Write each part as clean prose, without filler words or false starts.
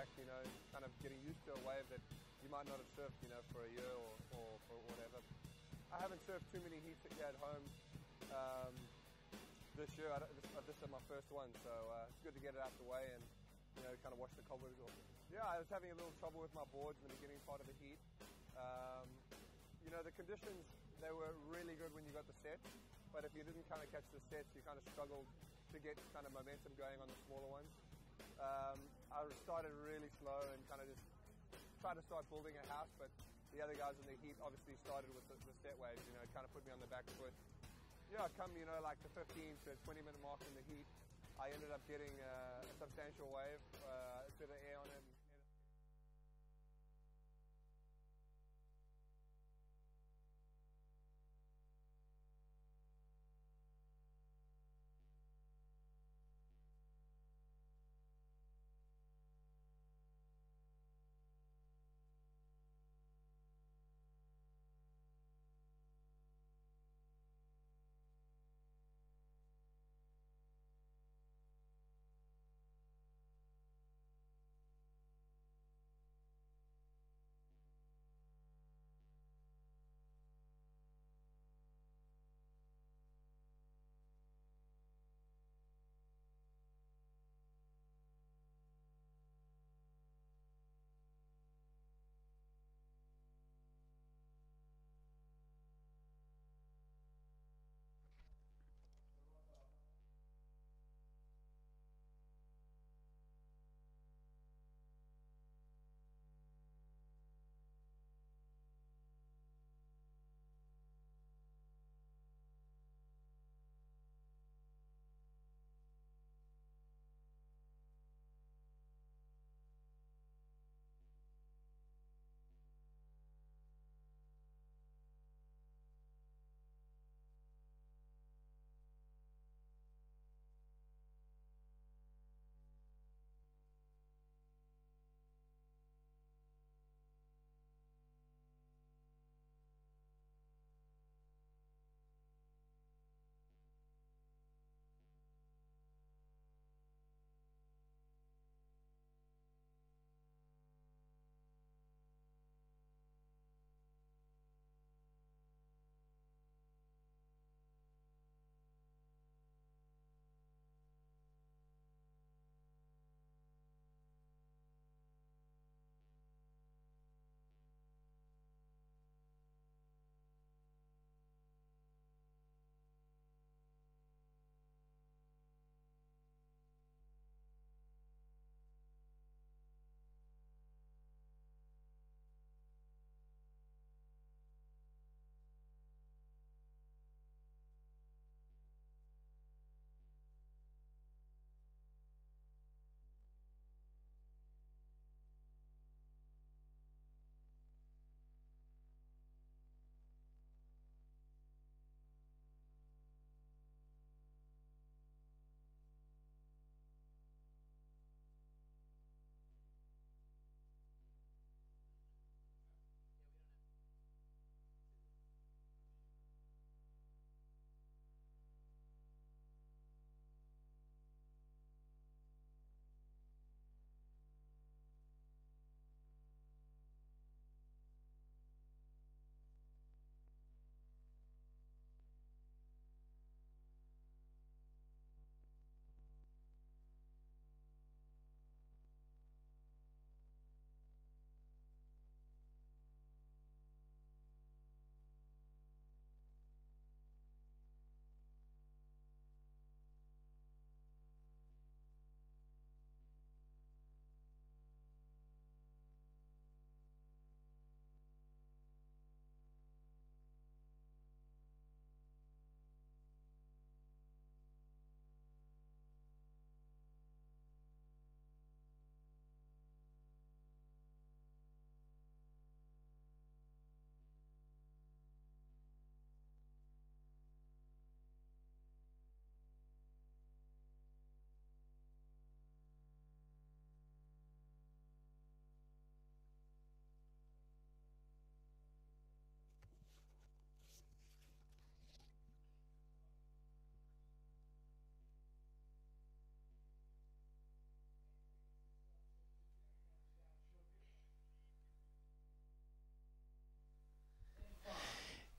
impact, you know, kind of getting used to a wave that you might not have surfed, you know, for a year or for whatever. I haven't surfed too many heats here at home this year. This is my first one, so it's good to get it out the way and, you know, kind of wash the cobwebs off. Yeah, I was having a little trouble with my boards in the beginning part of the heat. You know, the conditions, they were really good when you got the set, but if you didn't kind of catch the sets, you kind of struggled to get kind of momentum going on the smaller ones. I started really slow and kind of just tried to start building a house, but the other guys in the heat obviously started with the set waves, you know, it kind of put me on the back foot. Yeah, come, you know, like the 15 to 20 minute mark in the heat, I ended up getting a substantial wave, a bit of air on it.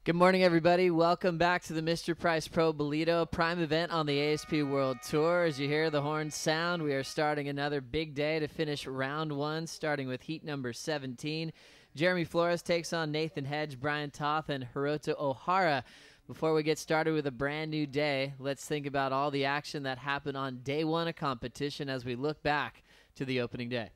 Good morning, everybody. Welcome back to the Mr. Price Pro Ballito prime event on the ASP World Tour. As you hear the horns sound, we are starting another big day to finish round one, starting with heat number 17. Jeremy Flores takes on Nathan Hedge, Brian Toth, and Hiroto Ohhara. Before we get started with a brand new day, let's think about all the action that happened on day one of competition as we look back to the opening day.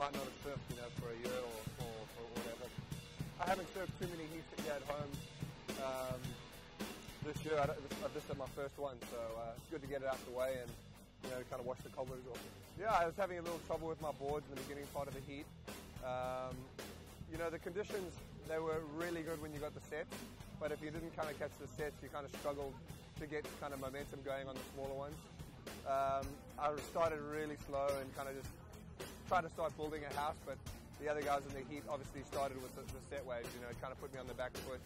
Might not have surfed, for a year or whatever. I haven't surfed too many heats here at home this year. This is my first one, so it's good to get it out of the way and kind of wash the cobwebs off. Yeah, I was having a little trouble with my boards in the beginning part of the heat. The conditions, they were really good when you got the sets, but if you didn't kind of catch the sets, you kind of struggled to get kind of momentum going on the smaller ones. I started really slow and kind of just trying to start building a house, but the other guys in the heat obviously started with the set waves, it kind of put me on the back foot.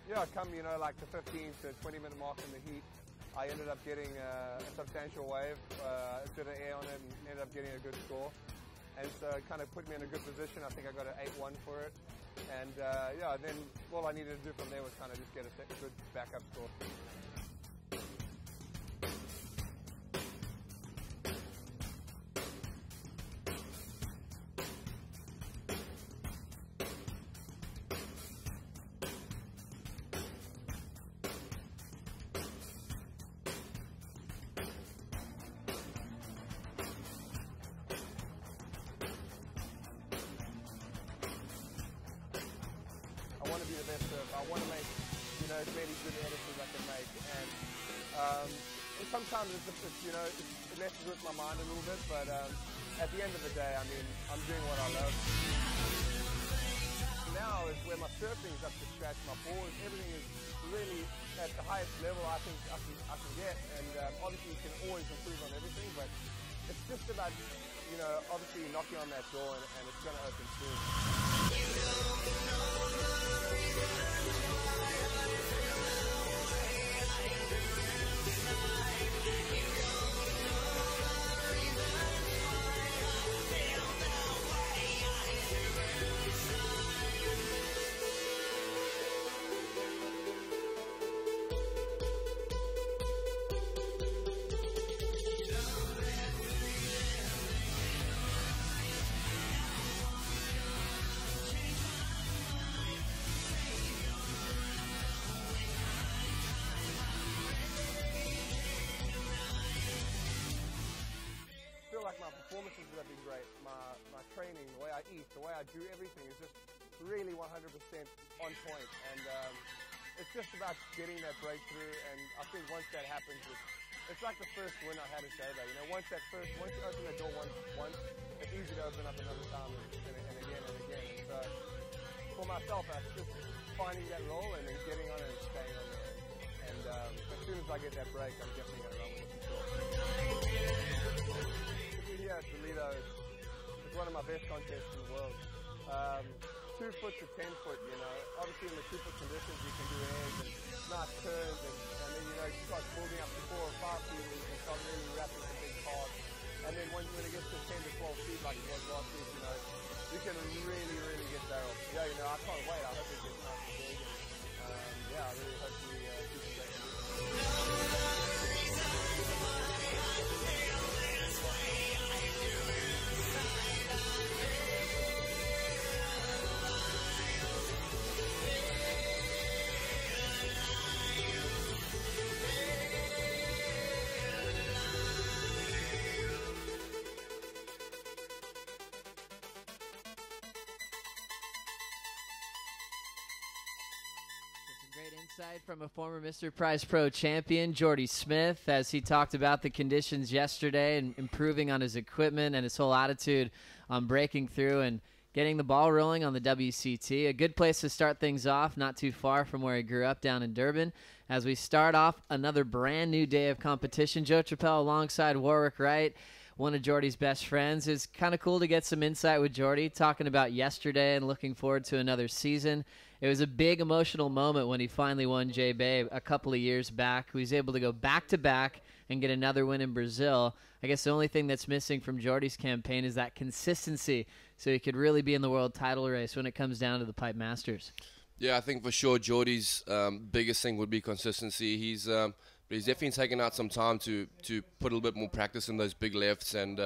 Yeah, come, like the 15 to 20 minute mark in the heat, I ended up getting a substantial wave, a bit of air on it, and ended up getting a good score. And so it kind of put me in a good position. I think I got an 8-1 for it. And then all I needed to do from there was kind of just get a good backup score. I want to make, as many good edits as I can make, and sometimes it's just, it messes with my mind a little bit, but at the end of the day, I mean, I'm doing what I love. Now is where my surfing is up to scratch, my boards, everything is really at the highest level I think I can get, and obviously you can always improve on everything, but it's just about, obviously knocking on that door, and it's going to open soon. Performances have been great. My training, the way I eat, the way I do everything is just really 100% on point. And it's just about getting that breakthrough. And I think once that happens, it's like the first win I had at Jabour. Once you open the door once, it's easy to open up another time and again and again. And so for myself, it's just finding that role and then getting on it and staying on there. And as soon as I get that break, I'm definitely going to run with it for sure. Yeah, Ballito is one of my best contests in the world. 2 foot to 10 foot, Obviously in the 2 foot conditions you can do airs and nice turns and then you start building up to 4 or 5 feet and you can start really wrapping the big part. And then when it gets to 10 to 12 feet like it was last week, you can really, really get barrel. Yeah, I can't wait. I hope it gets nice and big. And I really hope we keep it going. insight from a former Mr. Price Pro champion, Jordi Smith, as he talked about the conditions yesterday and improving on his equipment and his whole attitude on breaking through and getting the ball rolling on the WCT. A good place to start things off, not too far from where he grew up down in Durban. As we start off another brand new day of competition, Joe Chappelle alongside Warwick Wright, one of Jordi's best friends. It's kind of cool to get some insight with Jordi, talking about yesterday and looking forward to another season. It was a big emotional moment when he finally won Jabour a couple of years back. He was able to go back-to-back and get another win in Brazil. I guess the only thing that's missing from Jordi's campaign is that consistency, so he could really be in the world title race when it comes down to the Pipe Masters. Yeah, I think for sure Jordi's biggest thing would be consistency. He's definitely taken out some time to put a little bit more practice in those big lefts and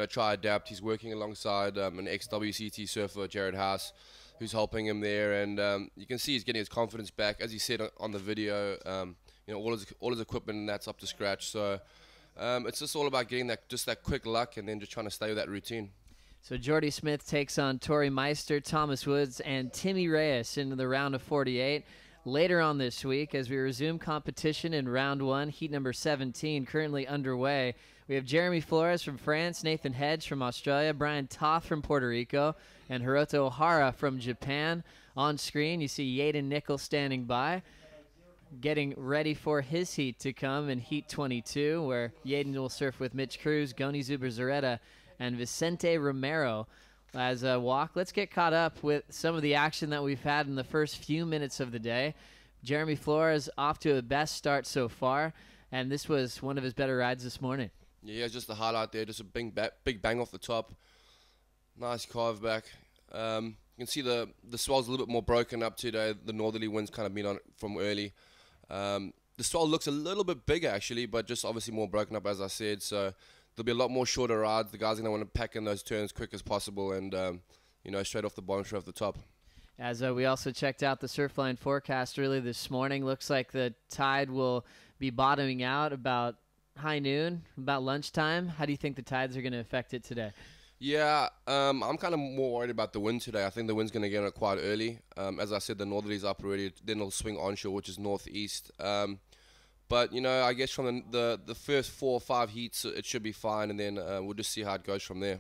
try adapt. He's working alongside an ex-WCT surfer, Jared House, who's helping him there, and you can see he's getting his confidence back. As he said on the video, all his equipment and that's up to scratch. So it's just all about getting that quick luck and then just trying to stay with that routine. So Jordi Smith takes on Tory Meister, Thomas Woods, and Timmy Reyes into the round of 48. Later on this week, as we resume competition in round 1, heat number 17, currently underway, we have Jeremy Flores from France, Nathan Hedge from Australia, Brian Toth from Puerto Rico, and Hiroto Ohhara from Japan. On screen, you see Yadin Nicoll standing by, getting ready for his heat to come in heat 22, where Yadin will surf with Mitch Cruz, Goni Zuber-Zareta, and Vicente Romero. As a walk, let's get caught up with some of the action that we've had in the first few minutes of the day. Jeremy Flores off to a best start so far, and this was one of his better rides this morning. Yeah, just the highlight there, just a big bang off the top. Nice carve back. You can see the swell's a little bit more broken up today. The northerly wind's kind of been on it from early. The swell looks a little bit bigger actually, but just obviously more broken up, as I said. So there'll be a lot more shorter rides. The guys are going to want to pack in those turns quick as possible and, straight off the bottom, straight off the top. As we also checked out the Surfline forecast early this morning, looks like the tide will be bottoming out about high noon, about lunchtime. How do you think the tides are going to affect it today? Yeah, I'm kind of more worried about the wind today. I think the wind's going to get on it quite early. As I said, the northerly's up already. Then it'll swing onshore, which is northeast. But, I guess from the first 4 or 5 heats, it should be fine, and then we'll just see how it goes from there.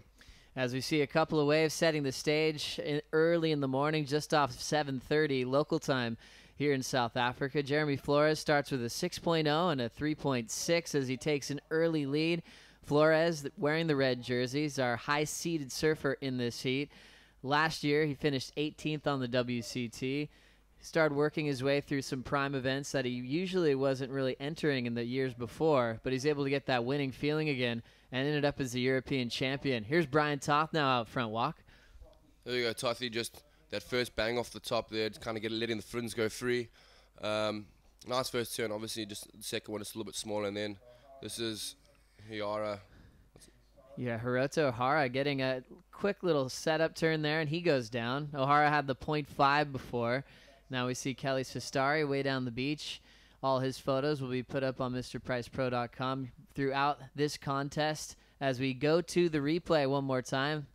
As we see a couple of waves setting the stage early in the morning, just off 7:30 local time here in South Africa. Jeremy Flores starts with a 6.0 and a 3.6 as he takes an early lead. Flores, wearing the red jerseys, our high-seeded surfer in this heat. Last year, he finished 18th on the WCT. Started working his way through some prime events that he usually wasn't really entering in the years before, but he's able to get that winning feeling again and ended up as the European champion. Here's Brian Toth now out front walk. There you go, Tothy, just that first bang off the top there, just kind of letting the friends go free. Nice first turn, obviously, just the second one is a little bit smaller, and then this is Ohhara. Yeah, Hiroto Ohhara getting a quick little setup turn there, and he goes down. Ohhara had the 0.5 before. Now we see Kelly Sestari way down the beach. All his photos will be put up on MrPricePro.com throughout this contest. As we go to the replay one more time,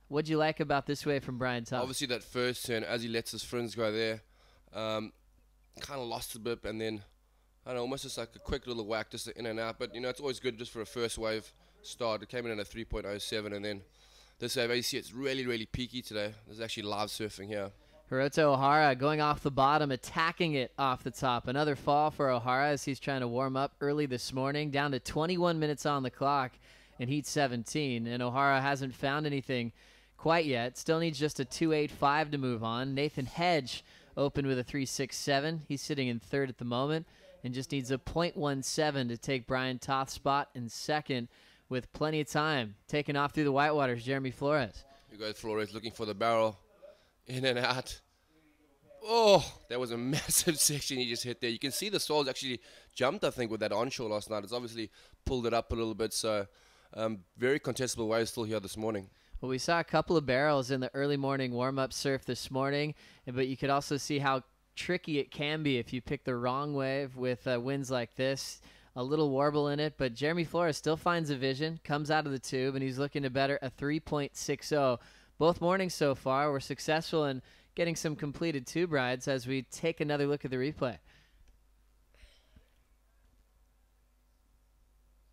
what'd you like about this wave from Brian Toth? Obviously that first turn, as he lets his friends go there, kind of lost a bit, and then, I don't know, almost just like a quick little whack just in and out. But, it's always good just for a first wave start. It came in at a 3.07, and then this wave, as you see, it's really, really peaky today. There's actually live surfing here. Hiroto Ohhara going off the bottom, attacking it off the top. Another fall for Ohhara as he's trying to warm up early this morning. Down to 21 minutes on the clock in heat 17. And Ohhara hasn't found anything quite yet. Still needs just a 2.85 to move on. Nathan Hedge opened with a 3.67. He's sitting in third at the moment and just needs a 0.17 to take Brian Toth's spot in second with plenty of time. Taking off through the whitewaters, Jeremy Flores. You go Flores looking for the barrel. In and out. Oh, that was a massive section he just hit there. You can see the swells actually jumped, I think, with that onshore last night. It's obviously pulled it up a little bit. So very contestable wave still here this morning. Well, we saw a couple of barrels in the early morning warm-up surf this morning, but you could also see how tricky it can be if you pick the wrong wave with winds like this. A little warble in it, but Jeremy Flores still finds a vision, comes out of the tube, and he's looking to better a 3.60. Both mornings so far were successful in getting some completed tube rides as we take another look at the replay.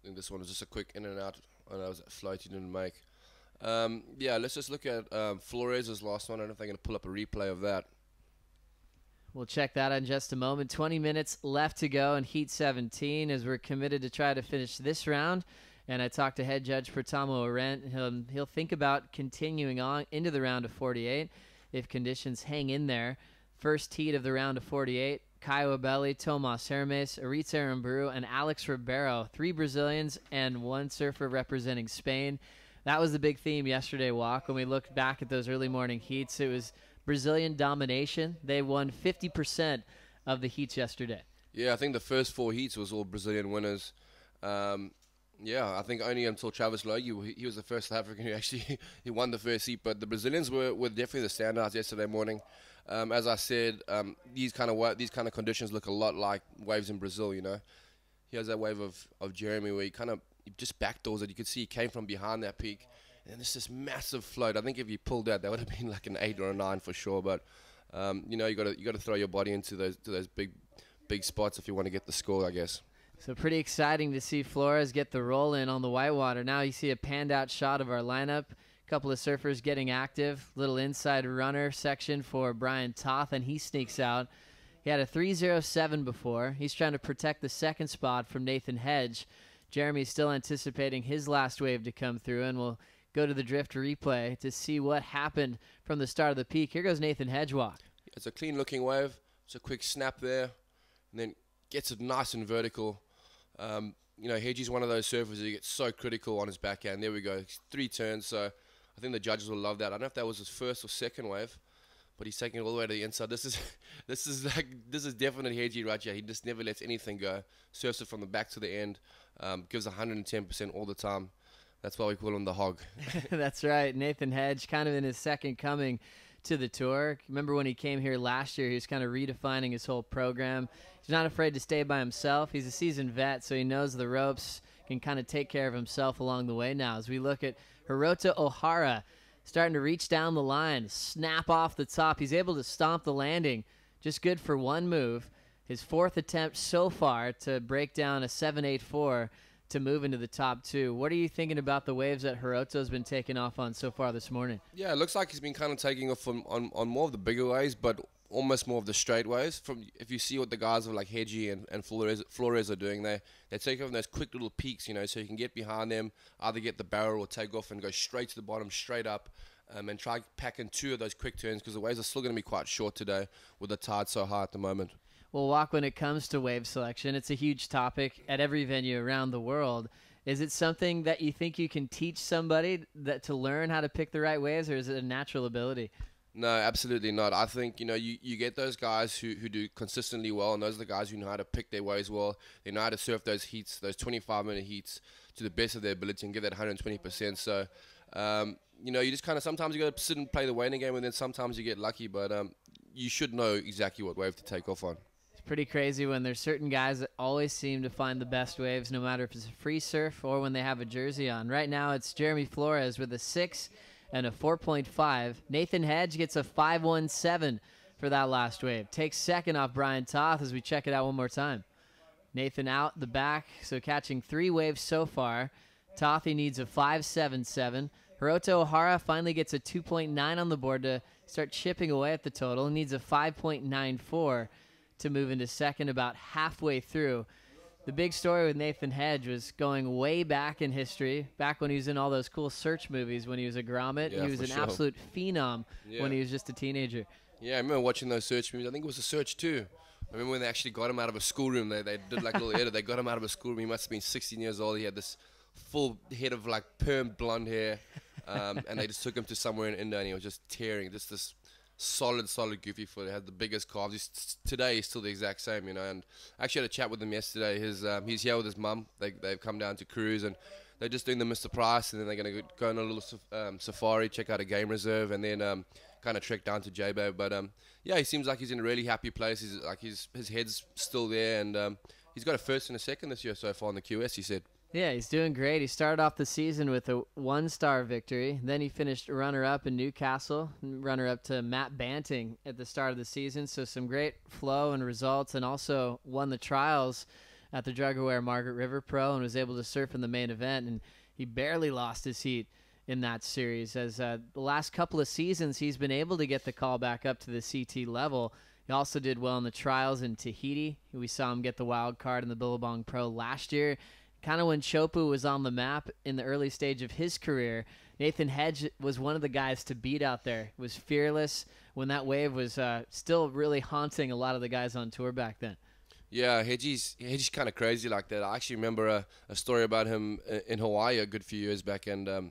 I think this one was just a quick in and out. And that was a flight he didn't make. Yeah, let's just look at Flores' last one. I don't know if they're going to pull up a replay of that. We'll check that out in just a moment. 20 minutes left to go in Heat 17 as we're committed to try to finish this round. And I talked to head judge Pratamo Arendt. He'll think about continuing on into the round of 48 if conditions hang in there. First heat of the round of 48, Caio Abelli, Tomas Hermes, Aritz Aramburu, and Alex Ribeiro. 3 Brazilians and 1 surfer representing Spain. That was the big theme yesterday, Walk. When we looked back at those early morning heats, it was Brazilian domination. They won 50% of the heats yesterday. Yeah, I think the first 4 heats was all Brazilian winners. Yeah, I think only until Travis Logie, he was the first South African who actually he won the first heat. But the Brazilians were definitely the standouts yesterday morning. As I said, these kind of conditions look a lot like waves in Brazil. You know, he has that wave of Jeremy where he just backdoors it. You could see he came from behind that peak, and there's this massive float. I think if he pulled that would have been like an 8 or a 9 for sure. But you know, you got to throw your body into those big spots if you want to get the score, I guess. So pretty exciting to see Flores get the roll in on the whitewater. Now you see a panned out shot of our lineup. A couple of surfers getting active. Little inside runner section for Brian Toth, and he sneaks out. He had a 3:07 before. He's trying to protect the second spot from Nathan Hedge. Jeremy's still anticipating his last wave to come through, and we'll go to the drift replay to see what happened from the start of the peak. Here goes Nathan Hedge walk. It's a clean-looking wave. It's a quick snap there, and then gets it nice and vertical. You know, Hedge is one of those surfers that gets so critical on his backhand. There we go, 3 turns. So I think the judges will love that. I don't know if that was his first or second wave, but he's taking it all the way to the inside. This is definitely Hedge right here. He just never lets anything go. Surfs it from the back to the end. Gives 110% all the time. That's why we call him the Hog. That's right. Nathan Hedge, kind of in his second coming to the tour. Remember when he came here last year, he was kind of redefining his whole program. He's not afraid to stay by himself. He's a seasoned vet, so he knows the ropes, can kind of take care of himself along the way now. As we look at Hiroto Ohhara, starting to reach down the line, snap off the top. He's able to stomp the landing, just good for 1 move. His 4th attempt so far to break down a 7.84 to move into the top 2. What are you thinking about the waves that Hiroto's been taking off on so far this morning? Yeah, it looks like he's been kind of taking off on more of the bigger waves, but almost more of the straight waves. If you see what the guys of like Hedge and Flores are doing, they take off those quick little peaks, you know, so you can get behind them, either get the barrel or take off and go straight to the bottom, straight up, and try pack in 2 of those quick turns because the waves are still going to be quite short today with the tide so high at the moment. Well, Walk, when it comes to wave selection, it's a huge topic at every venue around the world. Is it something that you think you can teach somebody to learn how to pick the right waves, or is it a natural ability? No, absolutely not. I think, you know, you get those guys who do consistently well, and those are the guys who know how to pick their waves well. They know how to surf those heats, those 25-minute heats, to the best of their ability and give that 120%. So, you know, you just kind of sometimes you got to sit and play the waiting game, and then sometimes you get lucky. But you should know exactly what wave to take off on. It's pretty crazy when there's certain guys that always seem to find the best waves, no matter if it's a free surf or when they have a jersey on. Right now, it's Jeremy Flores with a 6 and a 4.5. Nathan Hedge gets a 5.17 for that last wave. Takes second off Brian Toth as we check it out one more time. Nathan out the back, so catching 3 waves so far. Tothy needs a 5.77. Hiroto Ohhara finally gets a 2.9 on the board to start chipping away at the total. He needs a 5.94 to move into second about halfway through. The big story with Nathan Hedge was going way back in history, back when he was in all those cool search movies when he was a grommet. Yeah, he was an absolute phenom when he was just a teenager. Yeah, I remember watching those search movies. I think it was a search too. I remember when they actually got him out of a schoolroom. They did like a little edit. They got him out of a schoolroom. He must have been 16 years old. He had this full head of like perm blonde hair. And they just took him to somewhere in India, and he was just tearing. Just this solid goofy foot. He had the biggest calves. Today he's still the exact same, you know. And I actually had a chat with him yesterday. He's here with his mum. They've come down to cruise, and they're just doing the Mr Price, and then they're going to go on a little safari, check out a game reserve, and then kind of trek down to Jabour. But yeah, he seems like he's in a really happy place. He's like his head's still there, and he's got a first and a second this year so far in the QS, he said. Yeah, he's doing great. He started off the season with a 1-star victory. Then he finished runner-up in Newcastle, runner-up to Matt Banting at the start of the season. So some great flow and results, and also won the trials at the Drug-Aware Margaret River Pro and was able to surf in the main event, and he barely lost his heat in that series. As the last couple of seasons, he's been able to get the call back up to the CT level. He also did well in the trials in Tahiti. We saw him get the wild card in the Billabong Pro last year. Kind of when Chopu was on the map in the early stage of his career, Nathan Hedge was one of the guys to beat out there. Was fearless when that wave was still really haunting a lot of the guys on tour back then. Yeah, Hedge's kind of crazy like that. I actually remember a story about him in Hawaii a good few years back, and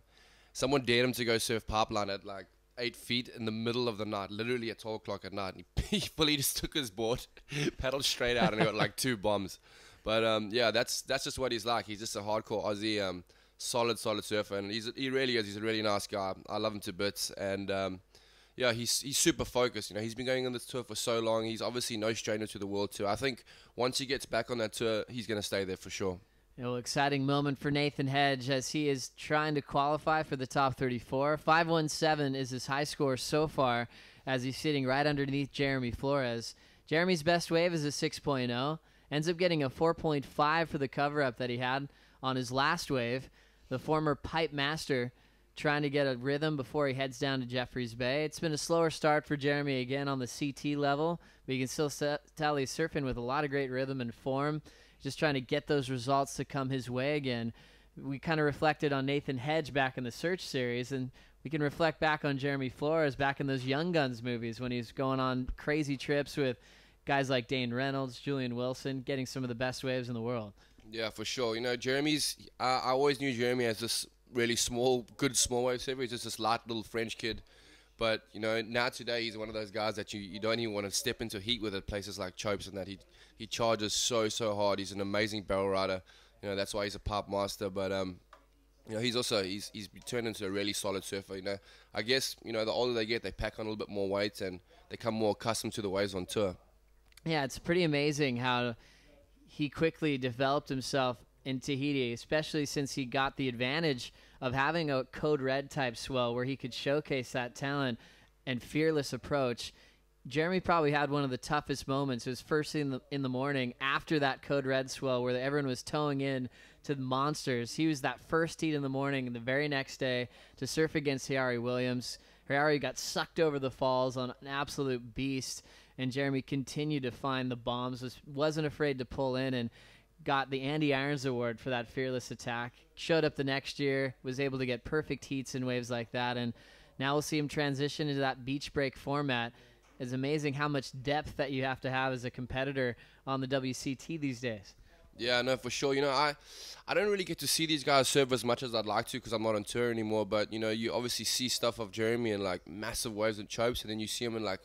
someone dared him to go surf pipeline at like 8 feet in the middle of the night, literally at 12 o'clock at night. And he fully just took his board, paddled straight out, and got like 2 bombs. But yeah, that's just what he's like. He's just a hardcore Aussie, solid surfer, and he really is. He's a really nice guy. I love him to bits, and yeah, he's super focused. You know, he's been going on this tour for so long. He's obviously no stranger to the world tour. I think once he gets back on that tour, he's going to stay there for sure. Exciting moment for Nathan Hedge as he is trying to qualify for the top 34. 517 is his high score so far, as he's sitting right underneath Jeremy Flores. Jeremy's best wave is a 6.0. Ends up getting a 4.5 for the cover-up that he had on his last wave. The former pipe master trying to get a rhythm before he heads down to Jeffreys Bay. It's been a slower start for Jeremy again on the CT level, but you can still tell he's surfing with a lot of great rhythm and form, just trying to get those results to come his way again. We kind of reflected on Nathan Hedge back in the Search series, and we can reflect back on Jeremy Flores back in those Young Guns movies when he's going on crazy trips with guys like Dane Reynolds, Julian Wilson, getting some of the best waves in the world. Yeah, for sure. You know, I always knew Jeremy as this really good small wave surfer. He's just this light little French kid. But, you know, now today he's one of those guys that you don't even want to step into heat with at places like Chopes and that. He charges so hard. He's an amazing barrel rider. You know, that's why he's a pipe master. But, you know, he's turned into a really solid surfer. You know, I guess, you know, the older they get, they pack on a little bit more weight and they become more accustomed to the waves on tour. Yeah, it's pretty amazing how he quickly developed himself in Tahiti, especially since he got the advantage of having a Code Red type swell where he could showcase that talent and fearless approach. Jeremy probably had one of the toughest moments. It was first thing in the morning after that Code Red swell where everyone was towing in to the monsters. He was that first heat in the morning and the very next day to surf against Hiari Williams. Hiari got sucked over the falls on an absolute beast, and Jeremy continued to find the bombs, wasn't afraid to pull in, and got the Andy Irons Award for that fearless attack. Showed up the next year, was able to get perfect heats in waves like that, and now we'll see him transition into that beach break format. It's amazing how much depth that you have to have as a competitor on the WCT these days. Yeah, no, for sure. You know, I don't really get to see these guys serve as much as I'd like to because I'm not on tour anymore, but, you know, you obviously see stuff of Jeremy in, like, massive waves and Chopes, and then you see him in, like,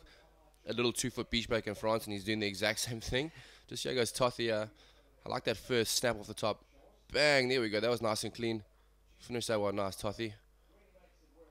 a little 2-foot beach break in France, and he's doing the exact same thing. Just here goes Toth here. I like that first snap off the top. Bang, there we go. That was nice and clean. Finish that one nice, Tothy.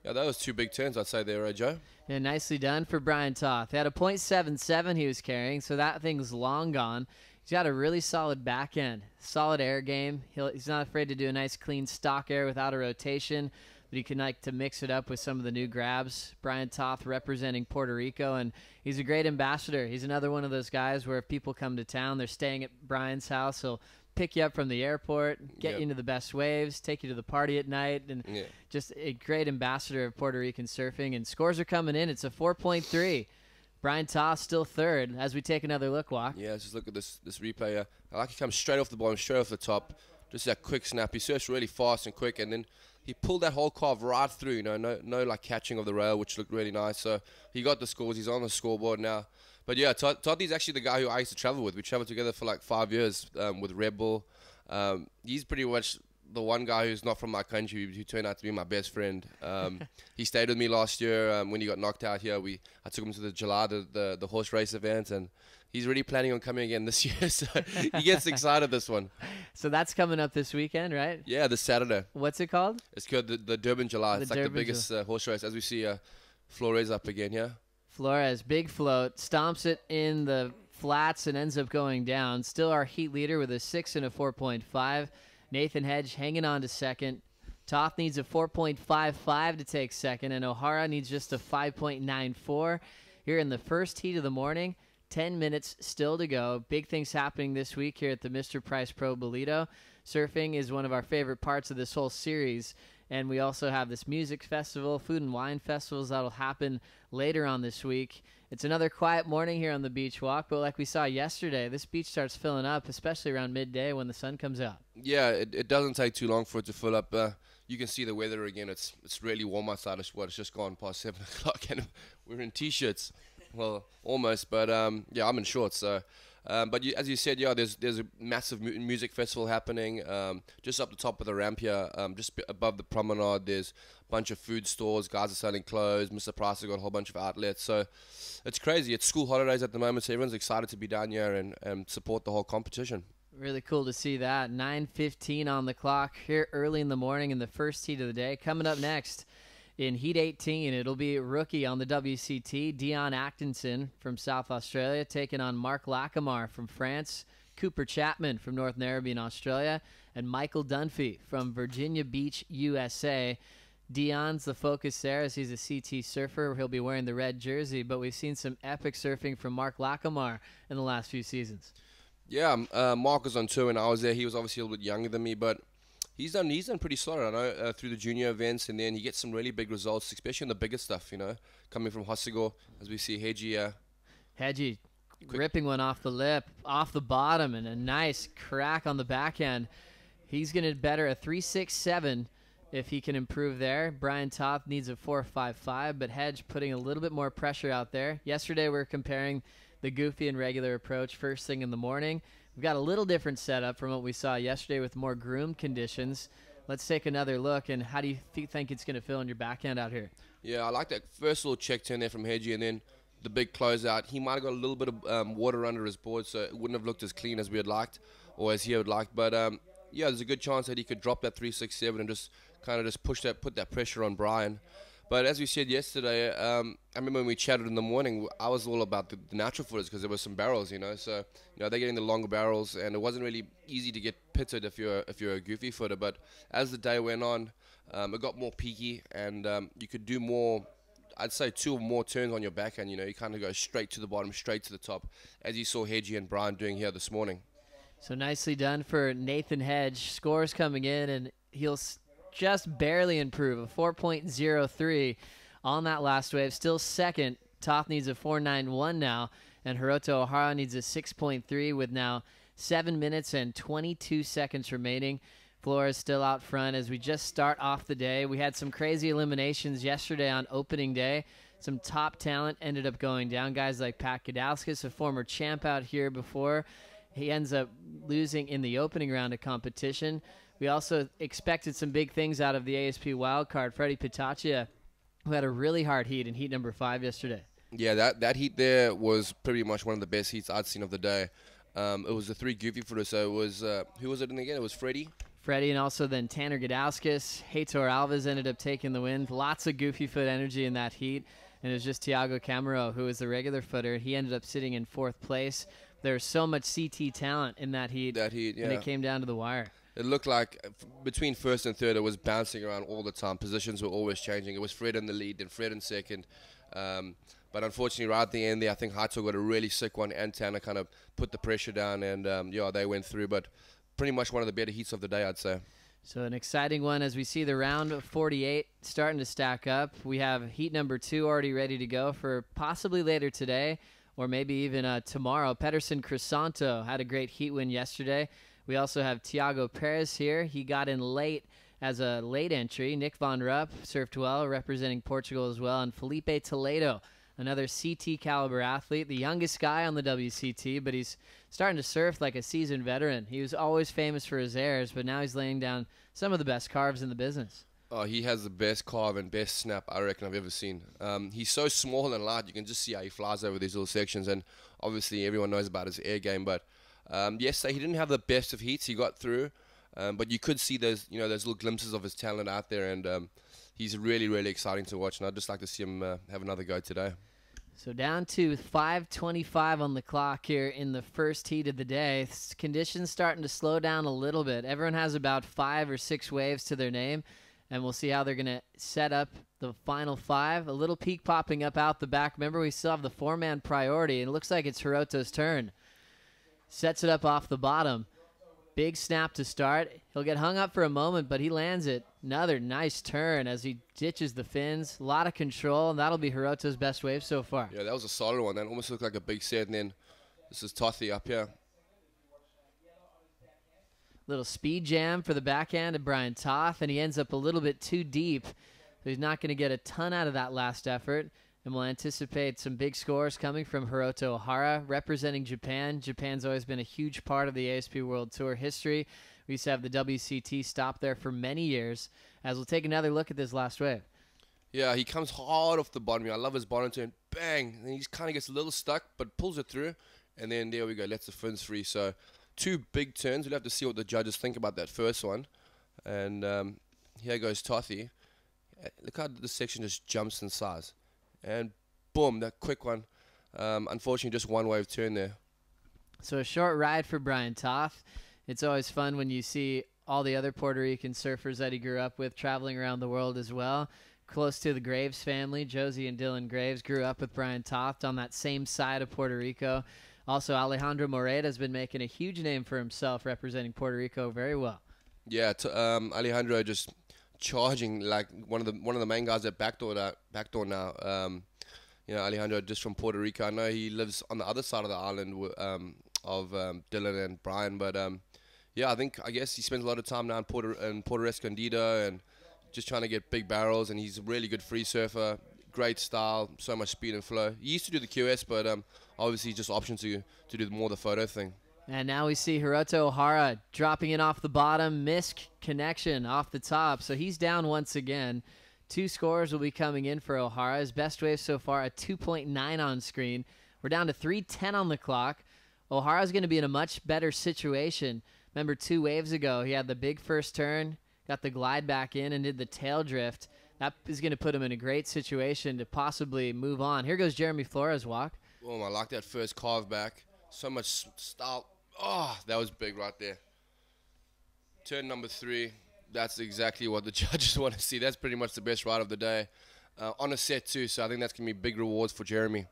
Yeah, that was 2 big turns, I'd say there, Joe. Yeah, nicely done for Brian Toth. He had a .77 he was carrying, so that thing's long gone. He's got a really solid back end, solid air game. He's not afraid to do a nice clean stock air without a rotation, but he can like to mix it up with some of the new grabs. Brian Toth representing Puerto Rico, and he's a great ambassador. He's another one of those guys where if people come to town, they're staying at Brian's house. He'll pick you up from the airport, get you into the best waves, take you to the party at night, and just a great ambassador of Puerto Rican surfing. And scores are coming in. It's a 4.3. Brian Toth still third as we take another look, Walk. Yeah, let's just look at this replay. I like he comes straight off the bottom, straight off the top. Just that quick snap. He surfs really fast and quick, and then he pulled that whole carve right through. You know, no like catching of the rail, which looked really nice. So he got the scores. He's on the scoreboard now. But yeah, Tothy's actually the guy who I used to travel with. We traveled together for like 5 years with Red Bull. He's pretty much the one guy who's not from my country who turned out to be my best friend. He stayed with me last year when he got knocked out here. I took him to the July, the horse race event, and he's really planning on coming again this year. So he gets excited this one. So that's coming up this weekend, right? Yeah, this Saturday. What's it called? It's called the Durban July. It's like the biggest horse race. As we see Flores up again here. Flores, big float, stomps it in the flats and ends up going down. Still our heat leader with a 6 and a 4.5. Nathan Hedge hanging on to second. Toth needs a 4.55 to take second, and Ohhara needs just a 5.94. Here in the first heat of the morning, 10 minutes still to go. Big things happening this week here at the Mr. Price Pro Ballito. Surfing is one of our favorite parts of this whole series. And we also have this music festival, food and wine festivals that'll happen later on this week. It's another quiet morning here on the beach walk, but like we saw yesterday, this beach starts filling up, especially around midday when the sun comes out. Yeah, it doesn't take too long for it to fill up. You can see the weather again. It's really warm outside. It's just gone past 7 o'clock, and we're in T-shirts. Well, almost, but yeah, I'm in shorts. So, but as you said, yeah, there's a massive music festival happening just up the top of the ramp here, just above the promenade. There's a bunch of food stores. Guys are selling clothes. Mr. Price has got a whole bunch of outlets. So it's crazy. It's school holidays at the moment, so everyone's excited to be down here and support the whole competition. Really cool to see that. 9:15 on the clock here early in the morning in the first heat of the day. Coming up next in Heat 18, it'll be rookie on the WCT, Dion Atkinson from South Australia, taking on Marc Lacomare from France, Cooper Chapman from North Narrabeen, Australia, and Michael Dunphy from Virginia Beach, USA. Dion's the focus there as he's a CT surfer. He'll be wearing the red jersey, but we've seen some epic surfing from Marc Lacomare in the last few seasons. Yeah, Marc was on tour when I was there. He was obviously a little bit younger than me, but he's done pretty solid, I know, through the junior events, and then he gets some really big results, especially in the bigger stuff, you know, coming from Hosego, as we see Hedge here. Hedge ripping one off the lip, off the bottom, and a nice crack on the backhand. He's going to better a 3.67 if he can improve there. Brian Toth needs a 4.55, but Hedge putting a little bit more pressure out there. Yesterday we were comparing the goofy and regular approach first thing in the morning. We've got a little different setup from what we saw yesterday with more groomed conditions. Let's take another look, and how do you think it's going to feel in your backhand out here? Yeah, I like that first little check turn there from Hedgie, and then the big closeout. He might have got a little bit of water under his board, so it wouldn't have looked as clean as we had liked, or as he would like. But yeah, there's a good chance that he could drop that 3.67 and just put that pressure on Brian. But as we said yesterday, I remember when we chatted in the morning, I was all about the natural footers because there were some barrels, you know. So, you know, they're getting the longer barrels, and it wasn't really easy to get pitted if you're a goofy footer. But as the day went on, it got more peaky, and you could do more. I'd say 2 or more turns on your backhand. You know, you kind of go straight to the bottom, straight to the top, as you saw Hedgie and Brian doing here this morning. So nicely done for Nathan Hedge. Scores coming in, and he'll just barely improve, a 4.03 on that last wave. Still second. Toth needs a 4.91 now, and Hiroto Ohhara needs a 6.3 with now 7 minutes and 22 seconds remaining. Flores still out front as we just start off the day. We had some crazy eliminations yesterday on opening day. Some top talent ended up going down. Guys like Pat Gadowskis, a former champ out here before. He ends up losing in the opening round of competition. We also expected some big things out of the ASP wildcard. Freddie Pitaccia, who had a really hard heat in heat number 5 yesterday. Yeah, that heat there was pretty much one of the best heats I'd seen of the day. It was the 3 goofy footers, so it was, who was it in again? It was Freddie, and also then Tanner Gadowskis. Heitor Alves ended up taking the win. Lots of goofy foot energy in that heat. And it was just Tiago Camero, who was the regular footer. He ended up sitting in 4th place. There was so much CT talent in that heat. Yeah. And it came down to the wire. It looked like between first and third, it was bouncing around all the time. Positions were always changing. It was Fred in the lead, then Fred in second. But unfortunately, right at the end there, I think Heitor got a really sick one, and Tanner kind of put the pressure down, and yeah, they went through. But pretty much one of the better heats of the day, I'd say. So an exciting one as we see the round of 48 starting to stack up. We have heat number 2 already ready to go for possibly later today or maybe even tomorrow. Pedersen Crisanto had a great heat win yesterday. We also have Tiago Perez here. He got in late as a late entry. Nick Von Rupp surfed well, representing Portugal as well. And Felipe Toledo, another CT caliber athlete, the youngest guy on the WCT, but he's starting to surf like a seasoned veteran. He was always famous for his airs, but now he's laying down some of the best carves in the business. Oh, he has the best carve and best snap I reckon I've ever seen. He's so small and light, you can just see how he flies over these little sections, and obviously everyone knows about his air game, but yes, he didn't have the best of heats. He got through, but you could see those little glimpses of his talent out there, and he's really, really exciting to watch, and I'd just like to see him have another go today. So down to 5:25 on the clock here in the first heat of the day. Conditions starting to slow down a little bit. Everyone has about 5 or 6 waves to their name, and we'll see how they're going to set up the final 5. A little peak popping up out the back. Remember, we still have the 4-man priority, and it looks like it's Hiroto's turn. Sets it up off the bottom. Big snap to start. He'll get hung up for a moment, but he lands it. Another nice turn as he ditches the fins. A lot of control, and that'll be Hiroto's best wave so far. Yeah, that was a solid one. That almost looked like a big set, and then this is Tothy up here. Little speed jam for the backhand of Brian Toth, and he ends up a little bit too deep. So he's not going to get a ton out of that last effort. And we'll anticipate some big scores coming from Hiroto Ohhara, representing Japan. Japan's always been a huge part of the ASP World Tour history. We used to have the WCT stop there for many years. As we'll take another look at this last wave. Yeah, he comes hard off the bottom. I love his bottom turn. Bang! And he kind of gets a little stuck, but pulls it through. And then there we go, lets the fins free. So 2 big turns. We'll have to see what the judges think about that first one. And here goes Tothy. Look how this section just jumps in size. And boom, that quick one. Unfortunately, just one wave turn there. So a short ride for Brian Toth. It's always fun when you see all the other Puerto Rican surfers that he grew up with traveling around the world as well. Close to the Graves family. Josie and Dylan Graves grew up with Brian Toth on that same side of Puerto Rico. Also, Alejandro Moreta has been making a huge name for himself representing Puerto Rico very well. Yeah, Alejandro just charging like one of the main guys at backdoor now. Alejandro just from Puerto Rico. I know he lives on the other side of the island of Dylan and Brian, but I guess he spends a lot of time now in Puerto Escondido and just trying to get big barrels. And he's a really good free surfer, great style, so much speed and flow. He used to do the QS, but obviously just option to do more the photo thing. And now we see Hiroto Ohhara dropping it off the bottom. Missed connection off the top. So he's down once again. 2 scores will be coming in for Ohhara. His best wave so far, a 2.9 on screen. We're down to 3:10 on the clock. Ohhara's going to be in a much better situation. Remember 2 waves ago, he had the big first turn, got the glide back in, and did the tail drift. That is going to put him in a great situation to possibly move on. Here goes Jeremy Flores' walk. Oh, I like that first carve back. So much style. Oh, that was big right there. Turn number 3. That's exactly what the judges want to see. That's pretty much the best ride of the day. On a set, too, so I think that's going to be big rewards for Jeremy.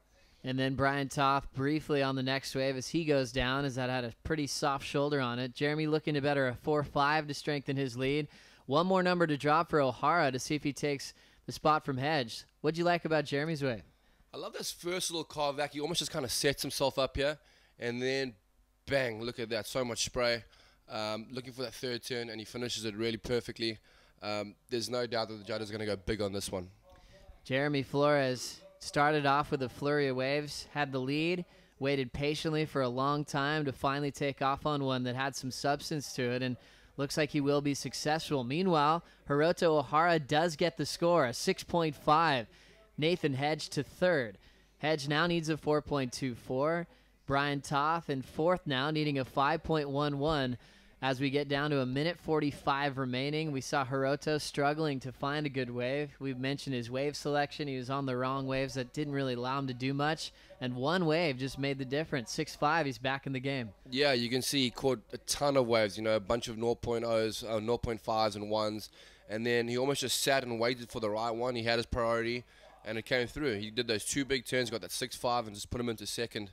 And then Brian Toth briefly on the next wave as he goes down, as that had a pretty soft shoulder on it. Jeremy looking to better a 4.5 to strengthen his lead. One more number to drop for Ohhara to see if he takes the spot from Hedge. What'd you like about Jeremy's wave? I love this first little carve back. He almost just kind of sets himself up here, and then bang, look at that, so much spray. Looking for that third turn, and he finishes it really perfectly. There's no doubt that the judge is going to go big on this one. Jeremy Flores started off with a flurry of waves, had the lead, waited patiently for a long time to finally take off on one that had some substance to it, and looks like he will be successful. Meanwhile, Hiroto Ohhara does get the score, a 6.5. Nathan Hedge to 3rd. Hedge now needs a 4.24. Brian Toth in 4th now, needing a 5.11. As we get down to a minute 45 remaining, we saw Hiroto struggling to find a good wave. We've mentioned his wave selection. He was on the wrong waves that didn't really allow him to do much. And one wave just made the difference. 6.5, he's back in the game. Yeah, you can see he caught a ton of waves, a bunch of 0.0s, 0.5s and 1s. And then he almost just sat and waited for the right one. He had his priority, and it came through. He did those 2 big turns, got that 6.5, and just put him into 2nd.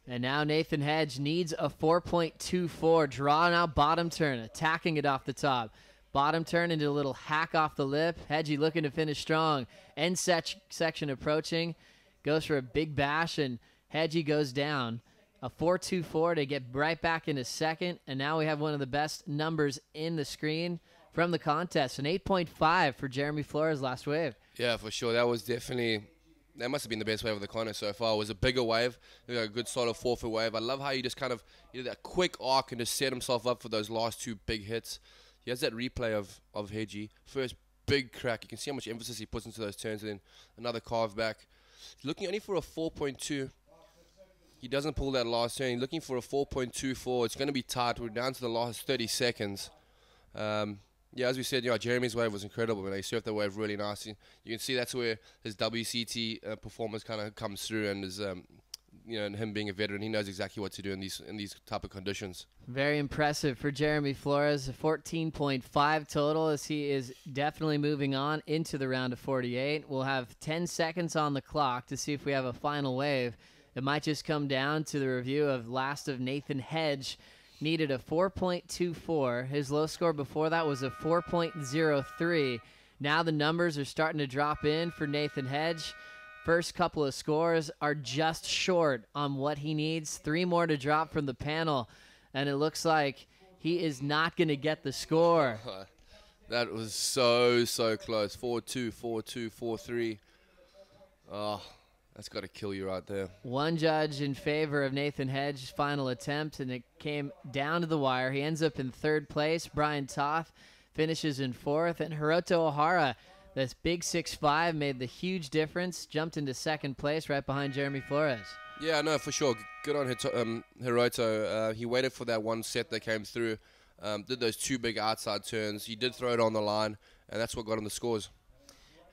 And now Nathan Hedge needs a 4.24, drawing out bottom turn, attacking it off the top. Bottom turn into a little hack off the lip. Hedgie looking to finish strong. End section approaching. Goes for a big bash, and Hedgie goes down. A 4.24 to get right back into 2nd. And now we have one of the best numbers in the screen from the contest. An 8.5 for Jeremy Flores last wave. Yeah, for sure. That was definitely... That must have been the best wave of the contest so far. It was a bigger wave, a good solid 4-foot wave. I love how he just kind of did that quick arc and just set himself up for those last 2 big hits. He has that replay of Hedgie. First big crack. You can see how much emphasis he puts into those turns, and then another carve back. He's looking only for a 4.2. He doesn't pull that last turn. He's looking for a 4.24. It's going to be tight. We're down to the last 30 seconds. Yeah, as we said, Jeremy's wave was incredible. He surfed that wave really nicely. You can see that's where his WCT performance kind of comes through, and his him being a veteran, he knows exactly what to do in these type of conditions. Very impressive for Jeremy Flores. 14.5 total, as he is definitely moving on into the round of 48. We'll have 10 seconds on the clock to see if we have a final wave. It might just come down to the review of last of Nathan Hedge. Needed a 4.24. His low score before that was a 4.03. Now the numbers are starting to drop in for Nathan Hedge. First couple of scores are just short on what he needs. 3 more to drop from the panel, and it looks like he is not going to get the score. That was so close. 4-2, 4-2, 4-3. Oh, that's got to kill you right there. One judge in favor of Nathan Hedge's final attempt, and it came down to the wire. He ends up in 3rd place. Brian Toth finishes in 4th, and Hiroto Ohhara, this big 6'5", made the huge difference, jumped into 2nd place right behind Jeremy Flores. Yeah, no, for sure. Good on Hiroto. He waited for that one set that came through, did those 2 big outside turns. He did throw it on the line, and that's what got him the scores.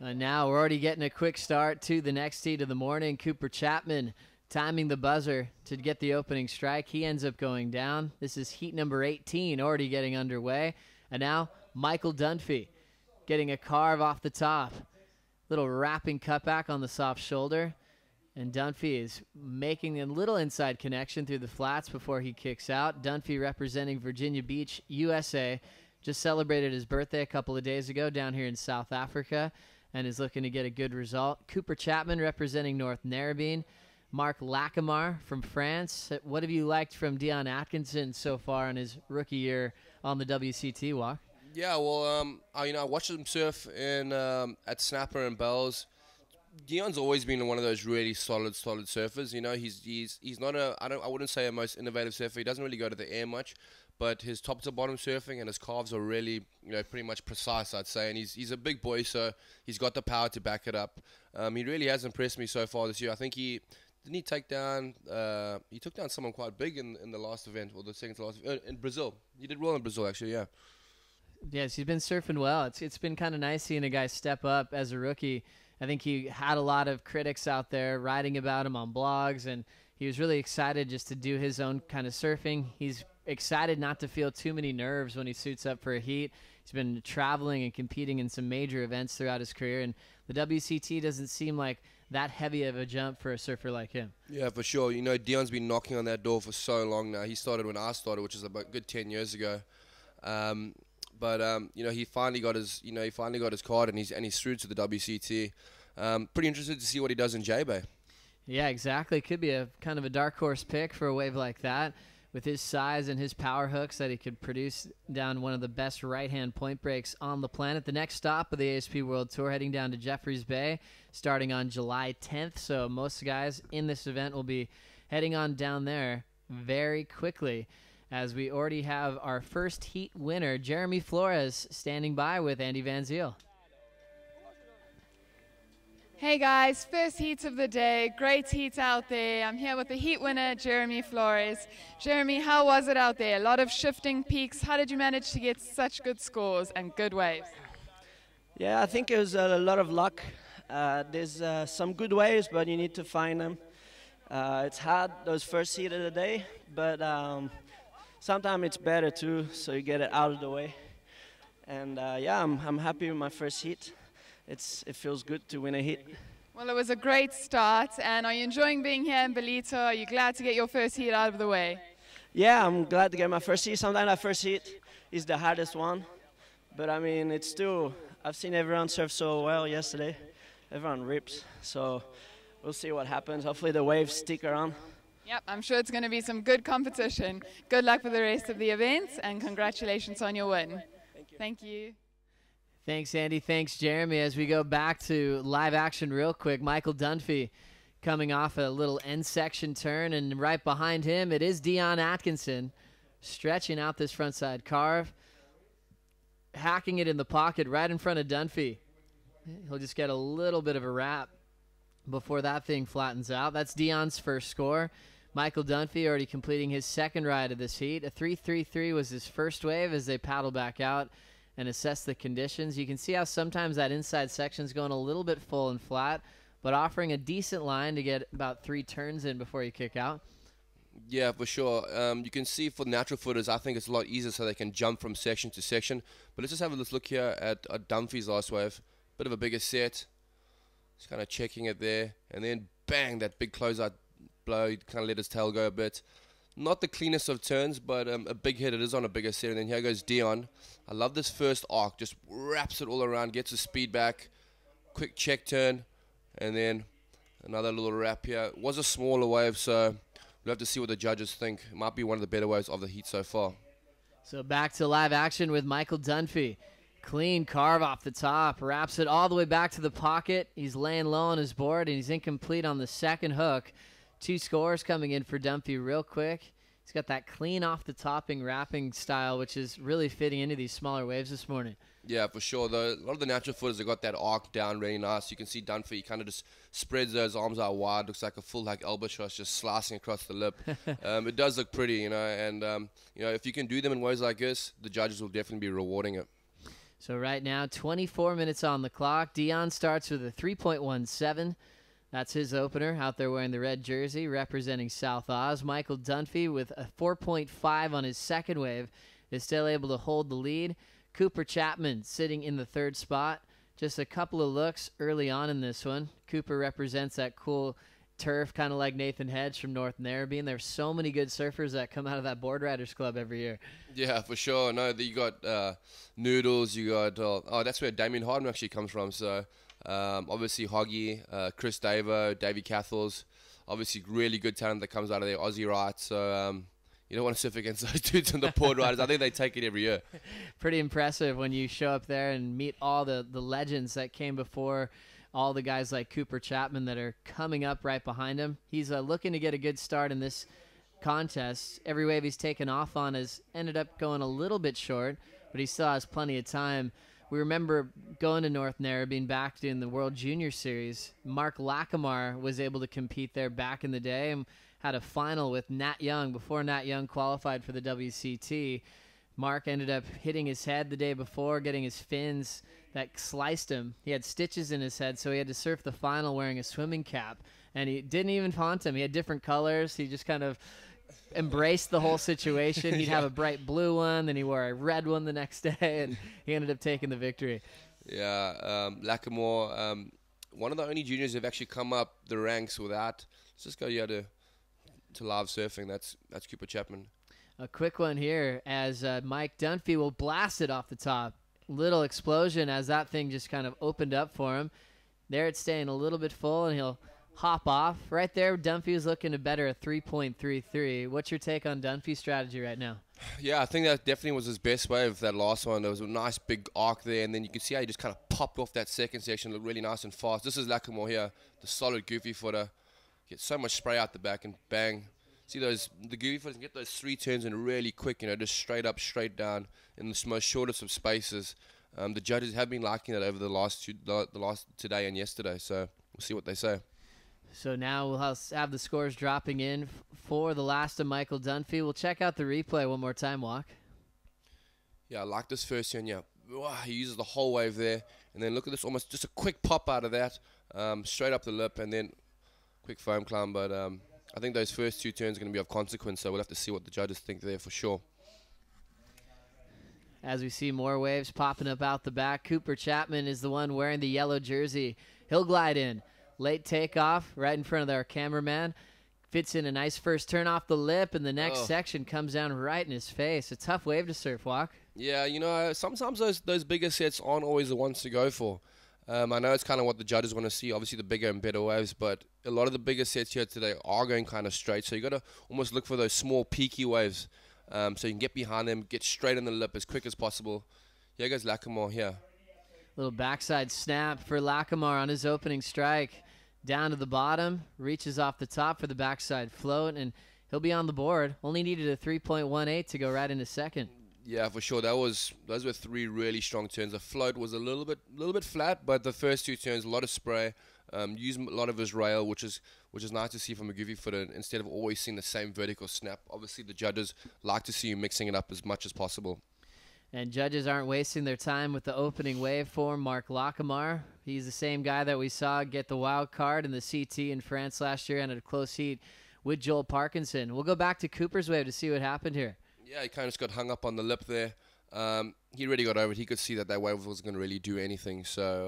Now we're already getting a quick start to the next heat of the morning. Cooper Chapman timing the buzzer to get the opening strike. He ends up going down. This is heat number 18 already getting underway. And now Michael Dunphy getting a carve off the top. Little wrapping cutback on the soft shoulder. And Dunphy is making a little inside connection through the flats before he kicks out. Dunphy representing Virginia Beach, USA. Just celebrated his birthday a couple of days ago down here in South Africa and is looking to get a good result. Cooper Chapman representing North Narrabeen. Marc Lacomare from France. What have you liked from Dion Atkinson so far in his rookie year on the WCT walk? Yeah, well, I watched him surf at Snapper and Bells. Dion's always been one of those really solid surfers. He's not I wouldn't say a most innovative surfer. He doesn't really go to the air much, but his top to bottom surfing and his carves are really, pretty much precise, I'd say. And he's a big boy, so he's got the power to back it up. He really has impressed me so far this year. I think he took down someone quite big in the last event, or the second to last in Brazil. He did well in Brazil, actually, yeah. Yes, he's been surfing well. It's been kind of nice seeing a guy step up as a rookie. I think he had a lot of critics out there writing about him on blogs, and he was really excited just to do his own kind of surfing. He's excited not to feel too many nerves when he suits up for a heat. He's been traveling and competing in some major events throughout his career, and the WCT doesn't seem like that heavy of a jump for a surfer like him. Yeah, for sure. Dion's been knocking on that door for so long now. He started when I started, which is about a good 10 years ago. But he finally got his card, and he's through to the WCT. Pretty interested to see what he does in Jabour. Yeah, exactly. Could be a kind of a dark horse pick for a wave like that, with his size and his power hooks that he could produce down one of the best right-hand point breaks on the planet. The next stop of the ASP World Tour, heading down to Jeffreys Bay, starting on July 10th. So most guys in this event will be heading on down there very quickly, as we already have our first heat winner, Jeremy Flores, standing by with Andy Van Ziel. Hey guys, first heat of the day, great heat out there. I'm here with the heat winner, Jeremy Flores. Jeremy, how was it out there? A lot of shifting peaks. How did you manage to get such good scores and good waves? Yeah, I think it was a lot of luck. There's some good waves, but you need to find them. It's hard, those first heat of the day, but sometimes it's better too, so you get it out of the way. And yeah, I'm happy with my first heat. It feels good to win a heat. Well, it was a great start, and are you enjoying being here in Ballito? Are you glad to get your first heat out of the way? Yeah, I'm glad to get my first heat. Sometimes that first heat is the hardest one, but I mean, it's still, I've seen everyone surf so well yesterday. Everyone rips, so we'll see what happens. Hopefully the waves stick around. Yep, I'm sure it's going to be some good competition. Good luck for the rest of the events, and congratulations on your win. Thank you. Thank you. Thanks, Andy. Thanks, Jeremy. As we go back to live action real quick, Michael Dunphy coming off a little end section turn, and right behind him it is Dion Atkinson stretching out this frontside carve, hacking it in the pocket right in front of Dunphy. He'll just get a little bit of a wrap before that thing flattens out. That's Dion's first score. Michael Dunphy already completing his second ride of this heat. A 3.33 was his first wave as they paddle back out and assess the conditions. You can see how sometimes that inside section is going a little bit full and flat, but offering a decent line to get about 3 turns in before you kick out. Yeah, for sure. You can see for natural footers, I think it's a lot easier so they can jump from section to section. But let's just have a look here at Dunphy's last wave. Bit of a bigger set. Just kind of checking it there. And then bang, that big closeout blow. He kind of let his tail go a bit. Not the cleanest of turns, but a big hit. It is on a bigger set. And then here goes Dion. I love this first arc. Just wraps it all around, gets his speed back. Quick check turn. And then another little wrap here. It was a smaller wave, so we'll have to see what the judges think. It might be one of the better waves of the heat so far. So back to live action with Michael Dunphy. Clean carve off the top. Wraps it all the way back to the pocket. He's laying low on his board, and he's incomplete on the second hook. 2 scores coming in for Dunphy real quick. He's got that clean off the topping wrapping style, which is really fitting into these smaller waves this morning. Yeah, for sure. A lot of the natural footers have got that arc down really nice. You can see Dunphy, he kind of just spreads those arms out wide. Looks like a full elbow shot just slicing across the lip. It does look pretty, you know. And, if you can do them in ways like this, the judges will definitely be rewarding it. So right now, 24 minutes on the clock. Dion starts with a 3.17. That's his opener, out there wearing the red jersey, representing South Oz. Michael Dunphy with a 4.5 on his second wave is still able to hold the lead. Cooper Chapman sitting in the 3rd spot. Just a couple of looks early on in this one. Cooper represents that cool turf, kind of like Nathan Hedge from North Narrabeen. There's so many good surfers that come out of that Board Riders Club every year. Yeah, for sure. No, you got Noodles, you got, that's where Damien Harden actually comes from, so... obviously Hoggy, Chris Davo, Davey Cathles, obviously really good talent that comes out of there, Aussie right, so you don't want to surf against those dudes in the Board Riders. I think they take it every year. Pretty impressive when you show up there and meet all the legends that came before, all the guys like Cooper Chapman that are coming up right behind him. He's looking to get a good start in this contest. Every wave he's taken off on has ended up going a little bit short, but he still has plenty of time. We remember going to North Narrabeen back in the World Junior Series. Marc Lacomare was able to compete there back in the day and had a final with Nat Young before Nat Young qualified for the WCT. Marc ended up hitting his head the day before, getting his fins that sliced him. He had stitches in his head, so he had to surf the final wearing a swimming cap. And he didn't even haunt him. He had different colors. He just kind of embraced the whole situation. He'd have a bright blue one, then he wore a red one the next day, and he ended up taking the victory. Yeah, Lacomare, one of the only juniors who've actually come up the ranks without. Let's just go here to live surfing. That's Cooper Chapman. A quick one here as Mike Dunphy will blast it off the top. Little explosion as that thing just kind of opened up for him. There it's staying a little bit full, and he'll hop off. Right there, Dunphy was looking to better a 3.33. What's your take on Dunphy's strategy right now? Yeah, I think that definitely was his best wave, that last one. There was a nice big arc there, and then you can see how he just kind of popped off that second section, looked really nice and fast. This is Lacomare here, the solid goofy footer. Gets so much spray out the back, and bang. See the goofy footers can get those 3 turns in really quick, just straight up, straight down in the most shortest of spaces. The judges have been liking that over the last today and yesterday, so we'll see what they say. So now we'll have the scores dropping in for the last of Michael Dunphy. We'll check out the replay one more time, Walk. Yeah, I like this first one, yeah. Wow, he uses the whole wave there. And then look at this, almost just a quick pop out of that, straight up the lip, and then quick foam climb. But I think those first 2 turns are going to be of consequence, so we'll have to see what the judges think there for sure. As we see more waves popping up out the back, Cooper Chapman is the one wearing the yellow jersey. He'll glide in. Late takeoff right in front of our cameraman. Fits in a nice first turn off the lip, and the next section comes down right in his face. A tough wave to surf, Walk. Yeah, sometimes those bigger sets aren't always the ones to go for. I know it's kind of what the judges want to see, obviously the bigger and better waves, but a lot of the bigger sets here today are going kind of straight, so you got to almost look for those small peaky waves so you can get behind them, get straight in the lip as quick as possible. Here goes Lacomare here. Little backside snap for Lacomare on his opening strike. Down to the bottom, reaches off the top for the backside float, and he'll be on the board. Only needed a 3.18 to go right into second. Yeah, for sure. Those were 3 really strong turns. The float was a little bit flat, but the first 2 turns, a lot of spray. Used a lot of his rail, which is nice to see from a goofy footer instead of always seeing the same vertical snap. Obviously, the judges like to see you mixing it up as much as possible. And judges aren't wasting their time with the opening wave for Marc Lacomare. He's the same guy that we saw get the wild card in the CT in France last year and a close heat with Joel Parkinson. We'll go back to Cooper's wave to see what happened here. Yeah, he kind of just got hung up on the lip there. He really got over it. He could see that wave wasn't going to really do anything. So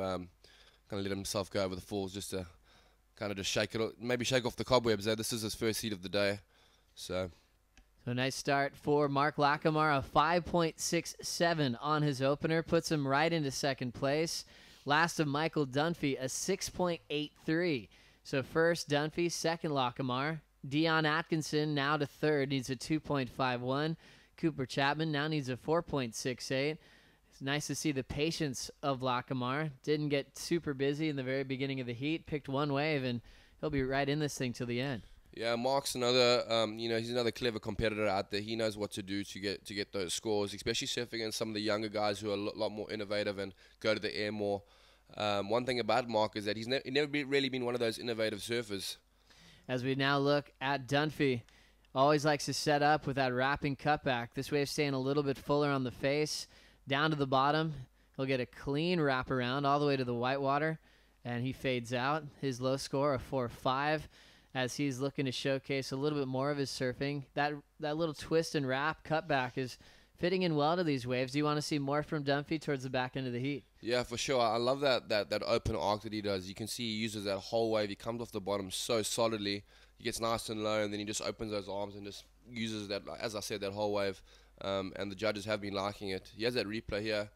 kind of let himself go over the falls just to kind of just shake it, maybe shake off the cobwebs there. This is his first heat of the day. So a nice start for Marc Lacomare, a 5.67 on his opener, puts him right into second place. Last of Michael Dunphy, a 6.83. So first Dunphy, second Lacomare. Dion Atkinson now to third, needs a 2.51. Cooper Chapman now needs a 4.68. It's nice to see the patience of Lacomare. Didn't get super busy in the very beginning of the heat, picked one wave, and he'll be right in this thing till the end. Yeah, Marc's another, he's another clever competitor out there. He knows what to do to get those scores, especially surfing against some of the younger guys who are a lot more innovative and go to the air more. One thing about Marc is that he's never really been one of those innovative surfers. As we now look at Dunphy, always likes to set up with that wrapping cutback. This wave staying a little bit fuller on the face. Down to the bottom, he'll get a clean wraparound all the way to the whitewater, and he fades out. His low score, a 4.5. As he's looking to showcase a little bit more of his surfing. That little twist and wrap cutback is fitting in well to these waves. Do you want to see more from Dunphy towards the back end of the heat? Yeah, for sure. I love that open arc that he does. You can see he uses that whole wave. He comes off the bottom so solidly. He gets nice and low, and then he just opens those arms and just uses that, as I said, that whole wave. And the judges have been liking it. He has that replay here.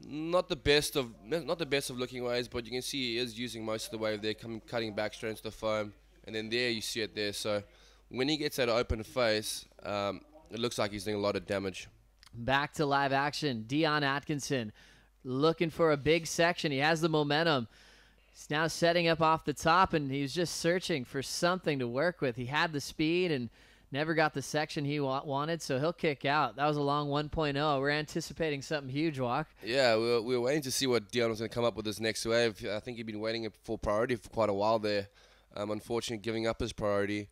Not the best of looking waves, but you can see he is using most of the wave there, cutting back straight into the foam. And then there you see it there. So when he gets that open face, it looks like he's doing a lot of damage. Back to live action. Dion Atkinson looking for a big section. He has the momentum. He's now setting up off the top, and he was just searching for something to work with. He had the speed and never got the section he wanted, so he'll kick out. That was a long 1.0. We're anticipating something huge, Walk. Yeah, we were waiting to see what Dion was going to come up with this next wave. I think he'd been waiting for priority for quite a while there. Unfortunately, giving up his priority.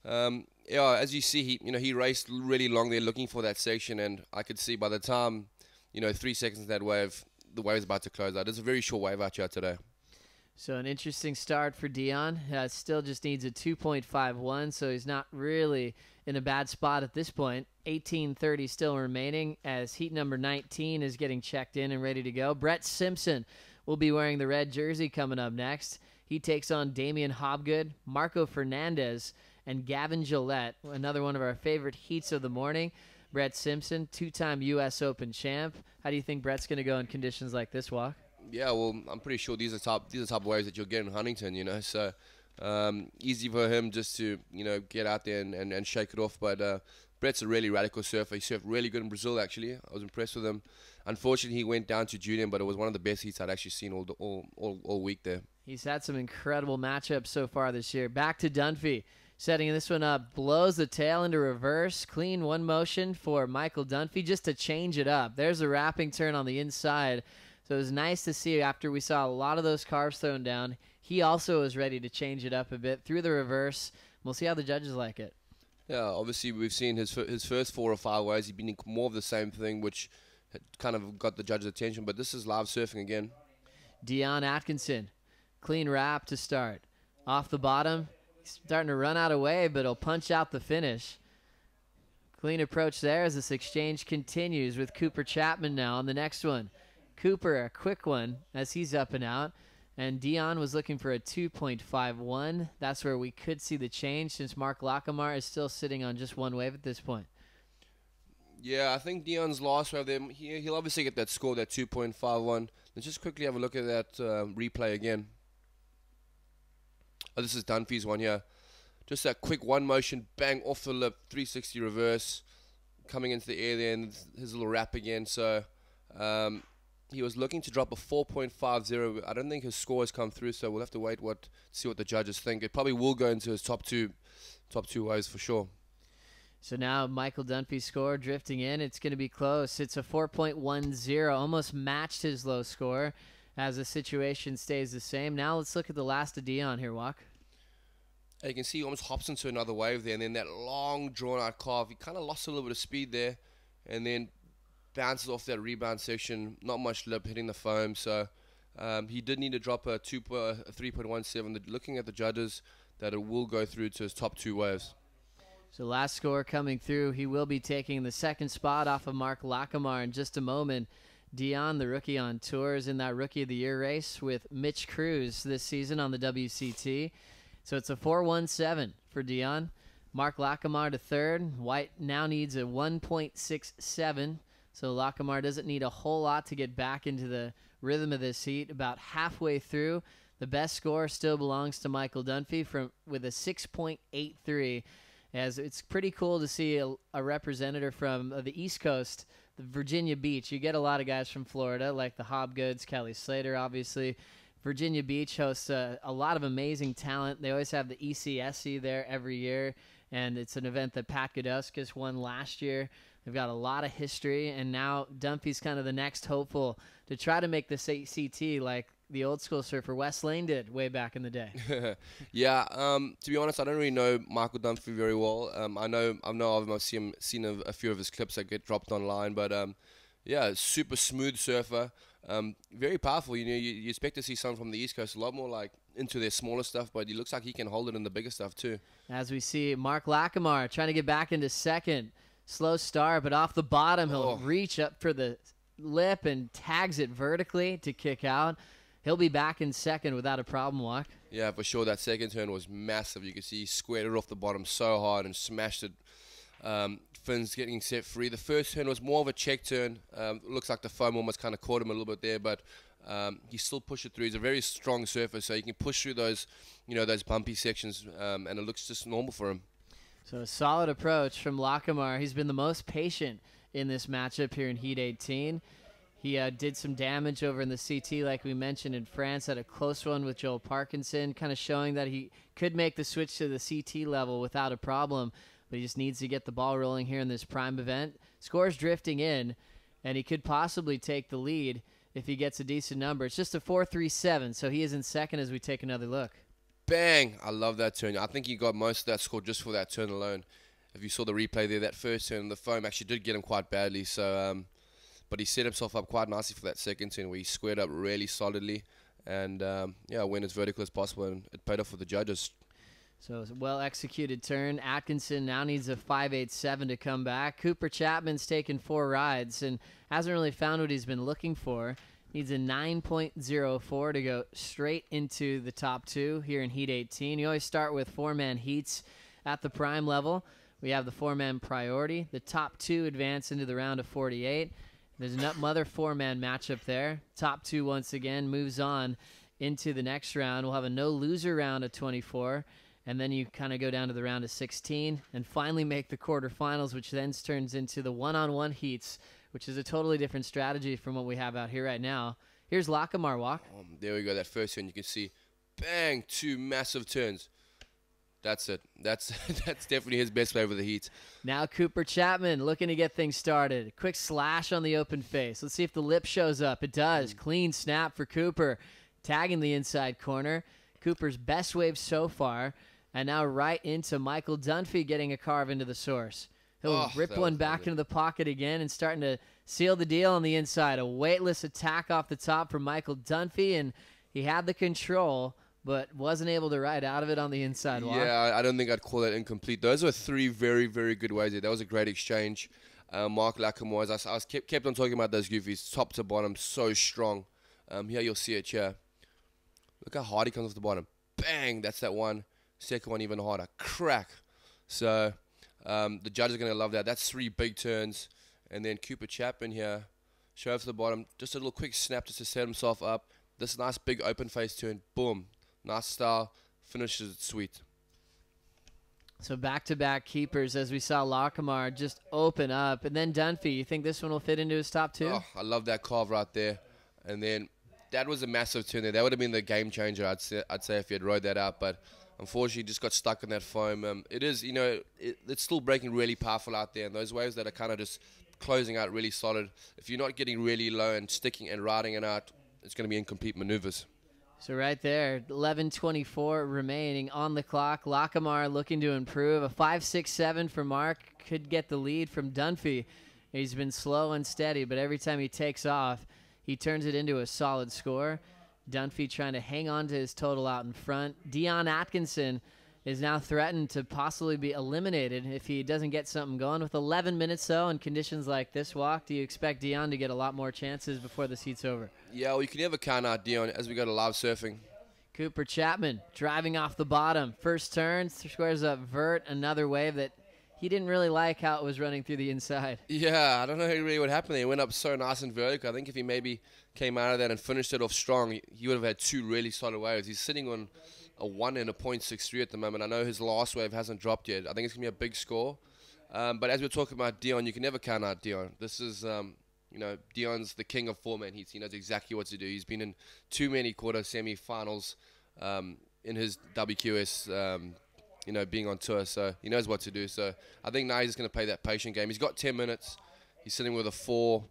Yeah, as you see, he raced really long there looking for that section, and I could see by the time, 3 seconds of that wave, the wave's about to close out. It's a very short wave out here today. So an interesting start for Dion. Still just needs a 2.51, so he's not really in a bad spot at this point. 18:30 still remaining as heat number 19 is getting checked in and ready to go. Brett Simpson will be wearing the red jersey coming up next. He takes on Damien Hobgood, Marco Fernandez, and Gavin Gillette, another one of our favorite heats of the morning. Brett Simpson, two-time U.S. Open champ. How do you think Brett's going to go in conditions like this, Walk? Yeah, well, I'm pretty sure these are type of waves that you'll get in Huntington, So easy for him just to, get out there and shake it off. But Brett's a really radical surfer. He surfed really good in Brazil, actually. I was impressed with him. Unfortunately, he went down to junior, but it was one of the best heats I'd actually seen all week there. He's had some incredible matchups so far this year. Back to Dunphy. Setting this one up, blows the tail into reverse. Clean one motion for Michael Dunphy just to change it up. There's a wrapping turn on the inside. So it was nice to see after we saw a lot of those carbs thrown down, he also was ready to change it up a bit through the reverse. We'll see how the judges like it. Yeah, obviously we've seen his first 4 or 5 waves. He's been in more of the same thing, which had kind of got the judges' attention. But this is live surfing again. Dion Atkinson, clean wrap to start. Off the bottom, he's starting to run out of wave, but he'll punch out the finish. Clean approach there as this exchange continues with Cooper Chapman now on the next one. Cooper, a quick one as he's up and out. And Dion was looking for a 2.51. That's where we could see the change since Marc Lacomare is still sitting on just one wave at this point. Yeah, I think Dion's last wave there, he'll obviously get that score, that 2.51. Let's just quickly have a look at that replay again. Oh, this is Dunphy's one here. Just that quick one motion, bang, off the lip, 360 reverse, coming into the air there, and his little wrap again. So he was looking to drop a 4.50. I don't think his score has come through, so we'll have to wait see what the judges think. It probably will go into his top two waves for sure. So now Michael Dunphy's score drifting in. It's going to be close. It's a 4.10, almost matched his low score as the situation stays the same. Now let's look at the last of Dion here, Walk. You can see he almost hops into another wave there, and then that long drawn-out carve. He kind of lost a little bit of speed there, and then bounces off that rebound section, not much lip, hitting the foam. So he did need to drop a 3.17. Looking at the judges, that it will go through to his top 2 waves. So last score coming through, he will be taking the second spot off of Marc Lacomare in just a moment. Dion, the rookie on tour, is in that Rookie of the Year race with Mitch Cruz this season on the WCT. So it's a 4.17 for Dion. Marc Lacomare to third. White now needs a 1.67. So Lacomare doesn't need a whole lot to get back into the rhythm of this heat. About halfway through, the best score still belongs to Michael Dunphy with a 6.83. As it's pretty cool to see a representative from the East Coast, the Virginia Beach. You get a lot of guys from Florida, like the Hobgoods, Kelly Slater, obviously. Virginia Beach hosts a lot of amazing talent. They always have the ECSC there every year, and it's an event that Pat Goduskas won last year. They've got a lot of history, and now Dunphy's kind of the next hopeful to try to make the CT like the old school surfer Wes Lane did way back in the day. Yeah, to be honest, I don't really know Michael Dunphy very well. I know of him. I've seen a few of his clips that get dropped online, but yeah, super smooth surfer, very powerful. You know, you expect to see someone from the East Coast a lot more like into their smaller stuff, but he looks like he can hold it in the bigger stuff too. As we see Marc Lacomare trying to get back into second, slow start, but off the bottom he'll reach up for the lip and tags it vertically to kick out. He'll be back in second without a problem, Walk. Yeah, for sure. That second turn was massive. You could see he squared it off the bottom so hard and smashed it. Fins getting set free. The first turn was more of a check turn. Looks like the foam almost kind of caught him a little bit there, but he still pushed it through. He's a very strong surfer, so he can push through those, those bumpy sections, and it looks just normal for him. So a solid approach from Lacomare. He's been the most patient in this matchup here in Heat 18. He did some damage over in the CT, like we mentioned, in France, had a close one with Joel Parkinson, kind of showing that he could make the switch to the CT level without a problem, but he just needs to get the ball rolling here in this prime event. Scores drifting in, and he could possibly take the lead if he gets a decent number. It's just a 4.37, so he is in second as we take another look. Bang! I love that turn. I think he got most of that score just for that turn alone. If you saw the replay there, that first turn, the foam actually did get him quite badly, so... but he set himself up quite nicely for that second turn where he squared up really solidly and, went as vertical as possible, and it paid off for the judges. So it's a well-executed turn. Atkinson now needs a 5.87 to come back. Cooper Chapman's taken 4 rides and hasn't really found what he's been looking for. Needs a 9.04 to go straight into the top 2 here in Heat 18. You always start with 4-man heats at the prime level. We have the 4-man priority. The top 2 advance into the round of 48. There's another 4-man matchup there. Top 2 once again moves on into the next round. We'll have a no-loser round of 24, and then you kind of go down to the round of 16 and finally make the quarterfinals, which then turns into the one-on-one heats, which is a totally different strategy from what we have out here right now. Here's Lacomare, Walk. There we go. That first turn, you can see, bang, 2 massive turns. That's it. That's definitely his best play with the heat. Now Cooper Chapman looking to get things started. Quick slash on the open face. Let's see if the lip shows up. It does. Clean snap for Cooper. Tagging the inside corner. Cooper's best wave so far. And now right into Michael Dunphy getting a carve into the source. He'll rip one back into the pocket again and starting to seal the deal on the inside. A weightless attack off the top from Michael Dunphy, and he had the control, but wasn't able to ride out of it on the inside. Walk. Yeah, I don't think I'd call that incomplete. Those were 3 very, very good waves there. That was a great exchange. Marc Lacomare, I kept on talking about those goofies, top to bottom, so strong. Here you'll see it here. Look how hard he comes off the bottom. Bang! That's that one. Second one even harder. Crack. So the judges are going to love that. That's 3 big turns. And then Cooper Chapman here, show to the bottom. Just a little quick snap just to set himself up. This nice big open face turn. Boom. Nice style. Finishes it sweet. So back-to-back keepers as we saw Lacomare just open up. And then Dunphy, you think this one will fit into his top 2? Oh, I love that carve right there. And then that was a massive turn there. That would have been the game changer, I'd say if he had rode that out. But unfortunately, he just got stuck in that foam. It is, it's still breaking really powerful out there. And those waves that are kind of just closing out really solid, if you're not getting really low and sticking and riding it out, it's going to be incomplete maneuvers. So right there, 11:24 remaining on the clock. Lacomare looking to improve. A 5.67 for Marc could get the lead from Dunphy He's been slow and steady, but every time he takes off, he turns it into a solid score. Dunphy trying to hang on to his total out in front. Dion Atkinson is now threatened to possibly be eliminated if he doesn't get something going. With 11 minutes, though, in conditions like this walk, do you expect Dion to get a lot more chances before this heat's over? Yeah, well, you can never count out Dion as we go to live surfing. Cooper Chapman driving off the bottom. First turn, squares up vert, another wave that he didn't really like how it was running through the inside. Yeah, I don't know really what happened there. He went up so nice and vertical. I think if he maybe came out of that and finished it off strong, he would have had 2 really solid waves. He's sitting on a 1 and a 0.63 at the moment. I know his last wave hasn't dropped yet. I think it's going to be a big score. But as we're talking about Dion, you can never count out Dion. This is, Dion's the king of 4-man heats. He knows exactly what to do. He's been in too many quarter semi-finals in his WQS, being on tour. So he knows what to do. So I think now he's going to play that patient game. He's got 10 minutes. He's sitting with a 4.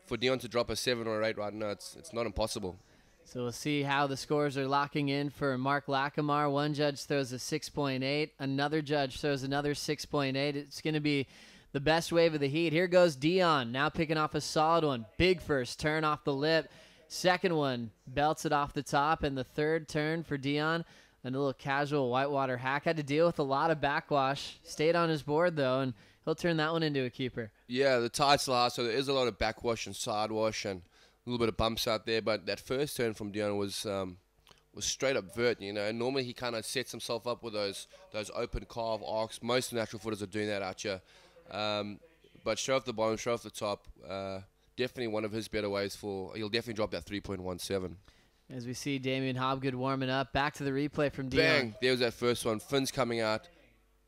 For Dion to drop a 7 or 8 right now, it's not impossible. So we'll see how the scores are locking in for Marc Lacomare. One judge throws a 6.8. Another judge throws another 6.8. It's going to be the best wave of the heat. Here goes Dion, now picking off a solid one. Big first turn off the lip. Second one belts it off the top. And the third turn for Dion, a little casual whitewater hack. Had to deal with a lot of backwash. Stayed on his board, though, and he'll turn that one into a keeper. Yeah, the tide's still high, so there is a lot of backwash and sidewash and a little bit of bumps out there, but that first turn from Dion was straight up vert, and normally he kind of sets himself up with those open carve arcs. Most natural footers are doing that out here. But show off the bottom, show off the top. Definitely one of his better ways he'll definitely drop that 3.17. As we see Damien Hobgood warming up. Back to the replay from Dion. Bang! There was that first one. Fins coming out.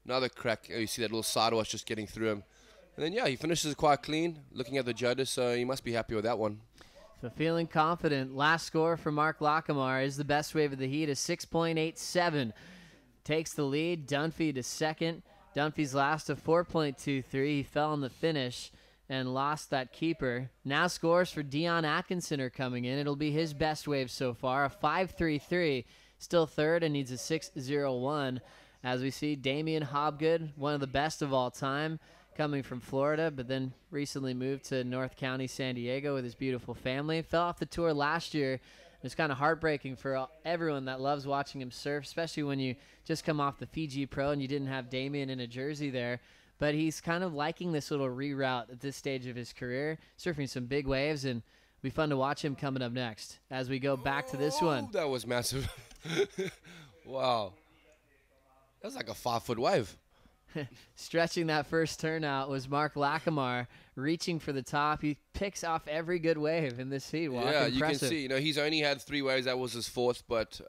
Another crack. You see that little sidewash just getting through him. And then, yeah, he finishes quite clean, looking at the judges, so he must be happy with that one. So feeling confident. Last score for Marc Lacomare is the best wave of the heat, a 6.87. Takes the lead. Dunphy to second. Dunphy's last, a 4.23. He fell on the finish and lost that keeper. Now scores for Dion Atkinson are coming in. It'll be his best wave so far, a 5.33. Still third and needs a 6.01. As we see Damien Hobgood, one of the best of all time, coming from Florida, but then recently moved to North County, San Diego with his beautiful family. Fell off the tour last year. It's kind of heartbreaking for everyone that loves watching him surf, especially when you just come off the Fiji Pro and you didn't have Damien in a jersey there. But he's kind of liking this little reroute at this stage of his career, surfing some big waves, and it'll be fun to watch him coming up next as we go back to this one. That was massive. Wow. That was like a 5-foot wave. Stretching that first turn out was Marc Lacomare, reaching for the top. He picks off every good wave in this heat. Yeah, you can see. He's only had 3 waves. That was his 4th, but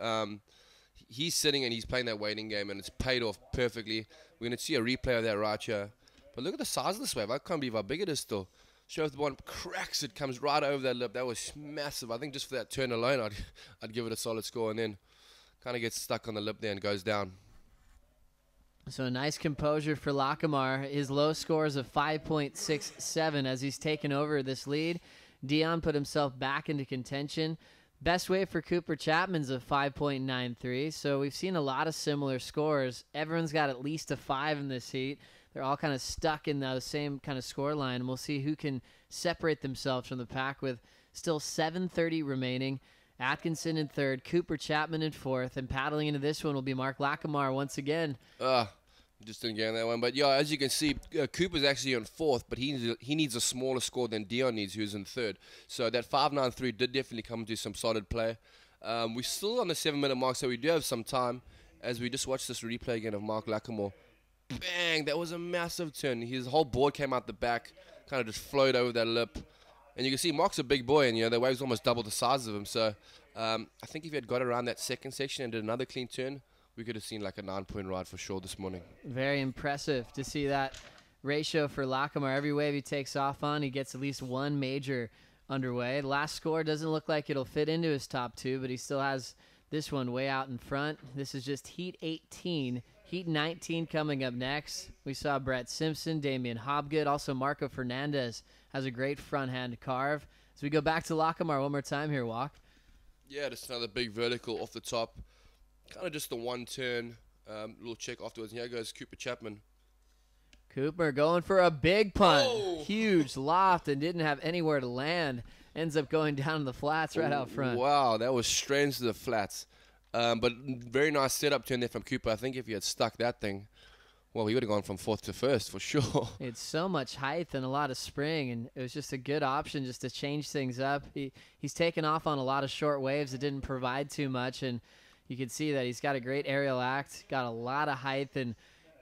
he's sitting and he's playing that waiting game, and it's paid off perfectly. We're going to see a replay of that right here. But look at the size of this wave. I can't believe how big it is still. Shows the bottom, cracks it, comes right over that lip. That was massive. I think just for that turn alone, I'd give it a solid score, and then kind of gets stuck on the lip there and goes down. So a nice composure for Lacomare. His low score is a 5.67 as he's taken over this lead. Dion put himself back into contention. Best wave for Cooper Chapman's a 5.93. So we've seen a lot of similar scores. Everyone's got at least a 5 in this heat. They're all kind of stuck in the same kind of score line. And we'll see who can separate themselves from the pack with still 7:30 remaining. Atkinson in third, Cooper Chapman in fourth, and paddling into this one will be Marc Lacomare once again. Just didn't get on that one. But, yeah, as you can see, Cooper's actually on 4th, but he needs a smaller score than Dion needs, who's in 3rd. So that 5.93 did definitely come to some solid play. We're still on the 7-minute mark, so we do have some time as we just watch this replay again of Marc Lacomare. Bang! That was a massive turn. His whole board came out the back, kind of just flowed over that lip. And you can see Marc's a big boy, and, the wave's almost double the size of him. So I think if he had got around that second section and did another clean turn, we could have seen like a 9-point ride for sure this morning. Very impressive to see that ratio for Lacomare. Every wave he takes off on, he gets at least one major underway. The last score doesn't look like it'll fit into his top 2, but he still has this one way out in front. This is just Heat 18. Heat 19 coming up next. We saw Brett Simpson, Damien Hobgood, also Marco Fernandez has a great front hand carve. As we go back to Lacomare one more time here, Walk. Yeah, just another big vertical off the top. Kind of just the one turn, little check afterwards. And here goes Cooper Chapman. Cooper going for a big punt. Oh. Huge loft and didn't have anywhere to land. Ends up going down the flats right out front. Wow, that was strange to the flats. But very nice setup turn there from Cooper. I think if he had stuck that thing, well, he would have gone from fourth to first for sure. It's so much height and a lot of spring, and it was just a good option just to change things up. He's taken off on a lot of short waves that didn't provide too much, and you can see that he's got a great aerial act, got a lot of height, and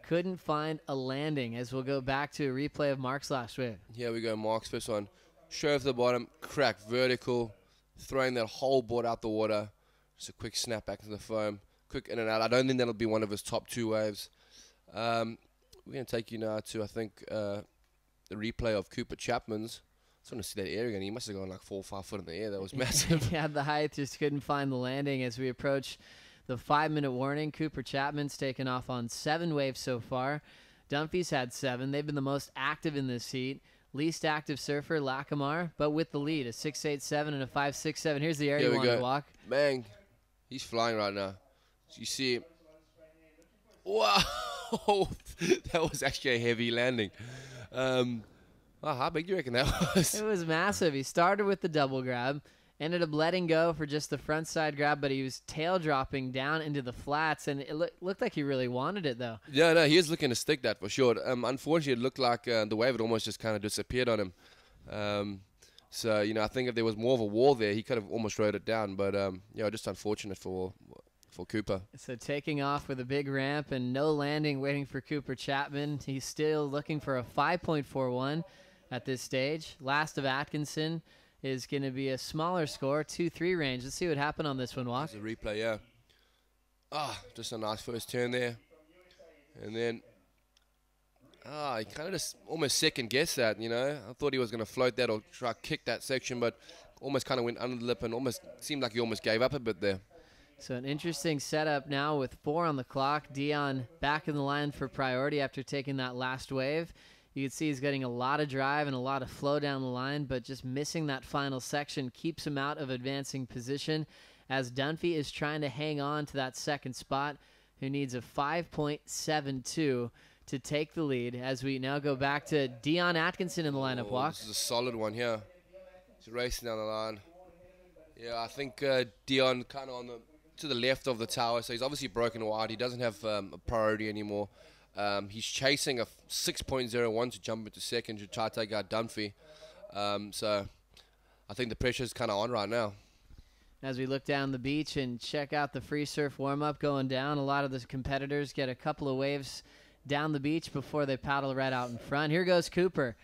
couldn't find a landing, as we'll go back to a replay of Marc's last wave. Here we go, Marc's first one. Shove to the bottom, crack, vertical, throwing that whole board out the water. Just a quick snap back into the foam, quick in and out. I don't think that'll be one of his top 2 waves. We're going to take you now to, I think, the replay of Cooper Chapman's. I just want to see that air again. He must have gone like 4 or 5 foot in the air. That was massive. He had the height, just couldn't find the landing. As we approach the 5-minute warning, Cooper Chapman's taken off on 7 waves so far. Dunphy's had 7. They've been the most active in this heat. Least active surfer, Lacomare, but with the lead, a 6.87 and a 5.67. Here's the air you want to walk. Bang. He's flying right now. You see, wow. That was actually a heavy landing. How big do you reckon that was? It was massive. He started with the double grab, ended up letting go for just the front side grab, but he was tail dropping down into the flats, and it looked like he really wanted it, though. Yeah, no, he was looking to stick that for sure. Unfortunately, it looked like the wave had almost just kind of disappeared on him. So, I think if there was more of a wall there, he could have almost rode it down. But, just unfortunate for Cooper. So taking off with a big ramp and no landing waiting for Cooper Chapman. He's still looking for a 5.41 at this stage. Last of Atkinson is going to be a smaller score, 2-3 range. Let's see what happened on this one, Walk. There's a replay, yeah. Just a nice first turn there. And then, he kind of just almost second-guessed that, I thought he was going to float that or try to kick that section, but almost kind of went under the lip and almost seemed like he almost gave up a bit there. So an interesting setup now with 4 on the clock. Dion back in the line for priority after taking that last wave. You can see he's getting a lot of drive and a lot of flow down the line, but just missing that final section keeps him out of advancing position as Dunphy is trying to hang on to that second spot, who needs a 5.72 to take the lead. As we now go back to Dion Atkinson in the lineup, Walk. This is a solid one here. He's racing down the line. Yeah, I think Dion kind of to the left of the tower, so he's obviously broken wide. He doesn't have a priority anymore. He's chasing a 6.01 to jump into second to try to take out Dunphy. So I think the pressure's kind of on right now. As we look down the beach and check out the free surf warm-up going down, a lot of the competitors get a couple of waves down the beach before they paddle right out in front. Here goes Cooper,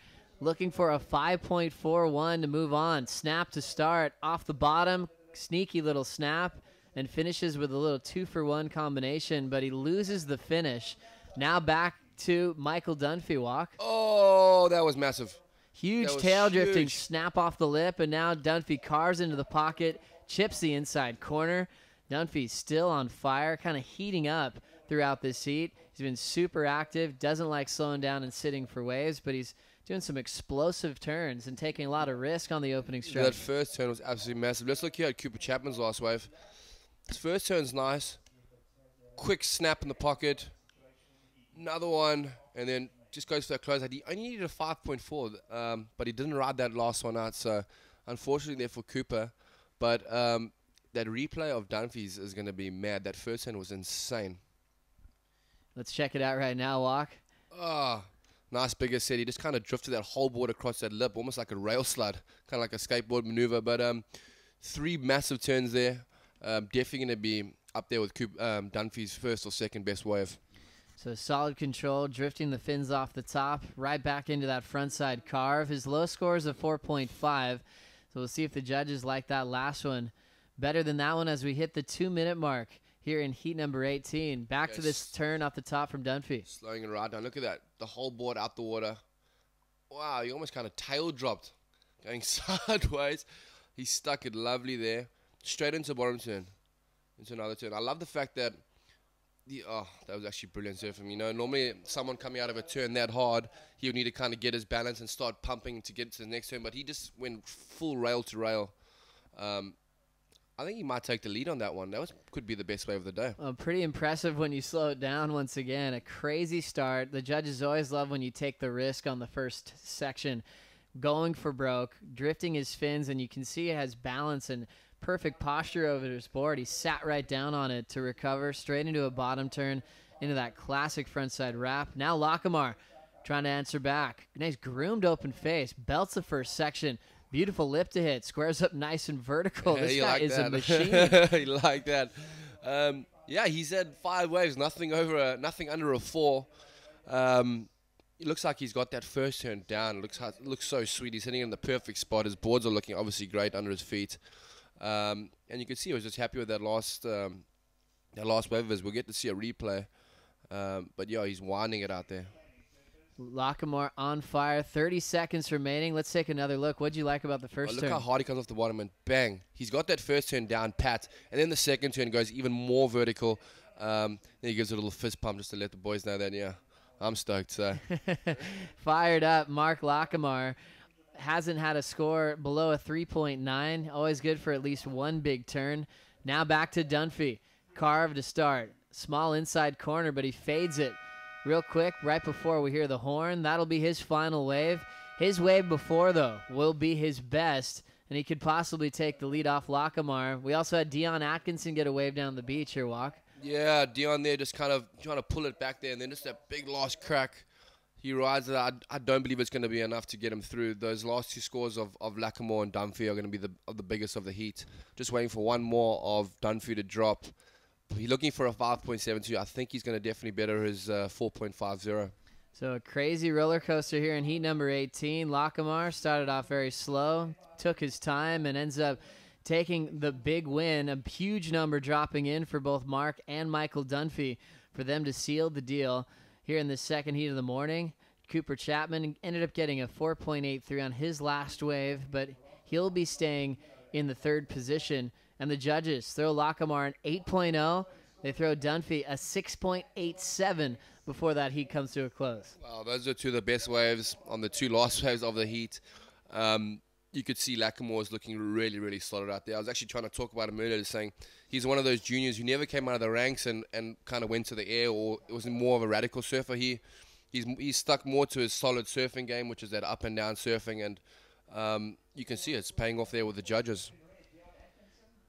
looking for a 5.41 to move on. Snap to start, off the bottom, sneaky little snap, and finishes with a little 2-for-1 combination, but he loses the finish. Now back to Michael Dunphy, Walk. Oh, that was massive. Huge tail drifting, snap off the lip, and now Dunphy carves into the pocket, chips the inside corner. Dunphy's still on fire, kind of heating up throughout this heat. He's been super active, doesn't like slowing down and sitting for waves, but he's doing some explosive turns and taking a lot of risk on the opening stretch. That first turn was absolutely massive. Let's look here at Cooper Chapman's last wave. His first turn's nice. Quick snap in the pocket. Another one, and then just goes for that close. He only needed a 5.4, but he didn't ride that last one out, so unfortunately there for Cooper. But that replay of Dunphy's is going to be mad. That first turn was insane. Let's check it out right now, Walk. Nice bigger set. He just kind of drifted that whole board across that lip, almost like a rail slide, kind of like a skateboard maneuver. But 3 massive turns there. Definitely going to be up there with Dunphy's first or second best wave. So solid control, drifting the fins off the top, right back into that front side carve. His low score is a 4.5. So we'll see if the judges like that last one better than that one as we hit the 2-minute mark here in heat number 18. Back to this turn off the top from Dunphy. Slowing it right down. Look at that. The whole board out the water. Wow, he almost kind of tail dropped. Going sideways. He stuck it lovely there. Straight into the bottom turn. Into another turn. I love the fact that that was actually brilliant surfing. Normally someone coming out of a turn that hard, he would need to kind of get his balance and start pumping to get to the next turn, but he just went full rail to rail. I think he might take the lead on that one. That could be the best wave of the day. Pretty impressive when you slow it down once again. A crazy start. The judges always love when you take the risk on the first section. Going for broke, drifting his fins, and you can see he has balance and perfect posture over his board. He sat right down on it to recover, straight into a bottom turn, into that classic frontside wrap. Now Lacomare trying to answer back. Nice groomed open face, belts the first section. Beautiful lip to hit, squares up nice and vertical. Yeah, this guy is that. a machine. He like that. Yeah, he's had 5 waves, nothing under a 4. It looks like he's got that first turn down. It looks so sweet. He's hitting in the perfect spot. His boards are looking obviously great under his feet. And you can see he was just happy with that last wave of his. We'll get to see a replay. But yeah, he's winding it out there. Lacomare on fire. 30 seconds remaining. Let's take another look. What'd you like about the first turn? Look how hard he comes off the bottom and bang. He's got that first turn down pat. And then the second turn goes even more vertical. Then he gives a little fist pump just to let the boys know that, yeah, I'm stoked. So. Fired up. Marc Lacomare hasn't had a score below a 3.9. Always good for at least one big turn. Now back to Dunphy. Carve to start. Small inside corner, but he fades it real quick right before we hear the horn. That'll be his final wave. His wave before, though, will be his best, and he could possibly take the lead off Lacomare. We also had Dion Atkinson get a wave down the beach here, Walk. Yeah, Dion there just kind of trying to pull it back there, and then just that big last crack. He rides it. I don't believe it's going to be enough to get him through. Those last 2 scores of Lacomare and Dunphy are going to be the biggest of the heat. Just waiting for one more of Dunphy to drop. He's looking for a 5.72. I think he's going to definitely better his 4.50. So a crazy roller coaster here in heat number 18. Lacomare started off very slow, took his time, and ends up taking the big win. A huge number dropping in for both Marc and Michael Dunphy for them to seal the deal here in the second heat of the morning. Cooper Chapman ended up getting a 4.83 on his last wave, but he'll be staying in the 3rd position. And the judges throw Lacomare an 8.0. They throw Dunphy a 6.87 before that heat comes to a close. Wow, those are 2 of the best waves on the 2 last waves of the heat. You could see Lacomare is looking really, really solid out there. I was actually trying to talk about him earlier, saying he's one of those juniors who never came out of the ranks and kind of went to the air, or it was more of a radical surfer. He's stuck more to his solid surfing game, which is that up and down surfing, and you can see it's paying off there with the judges.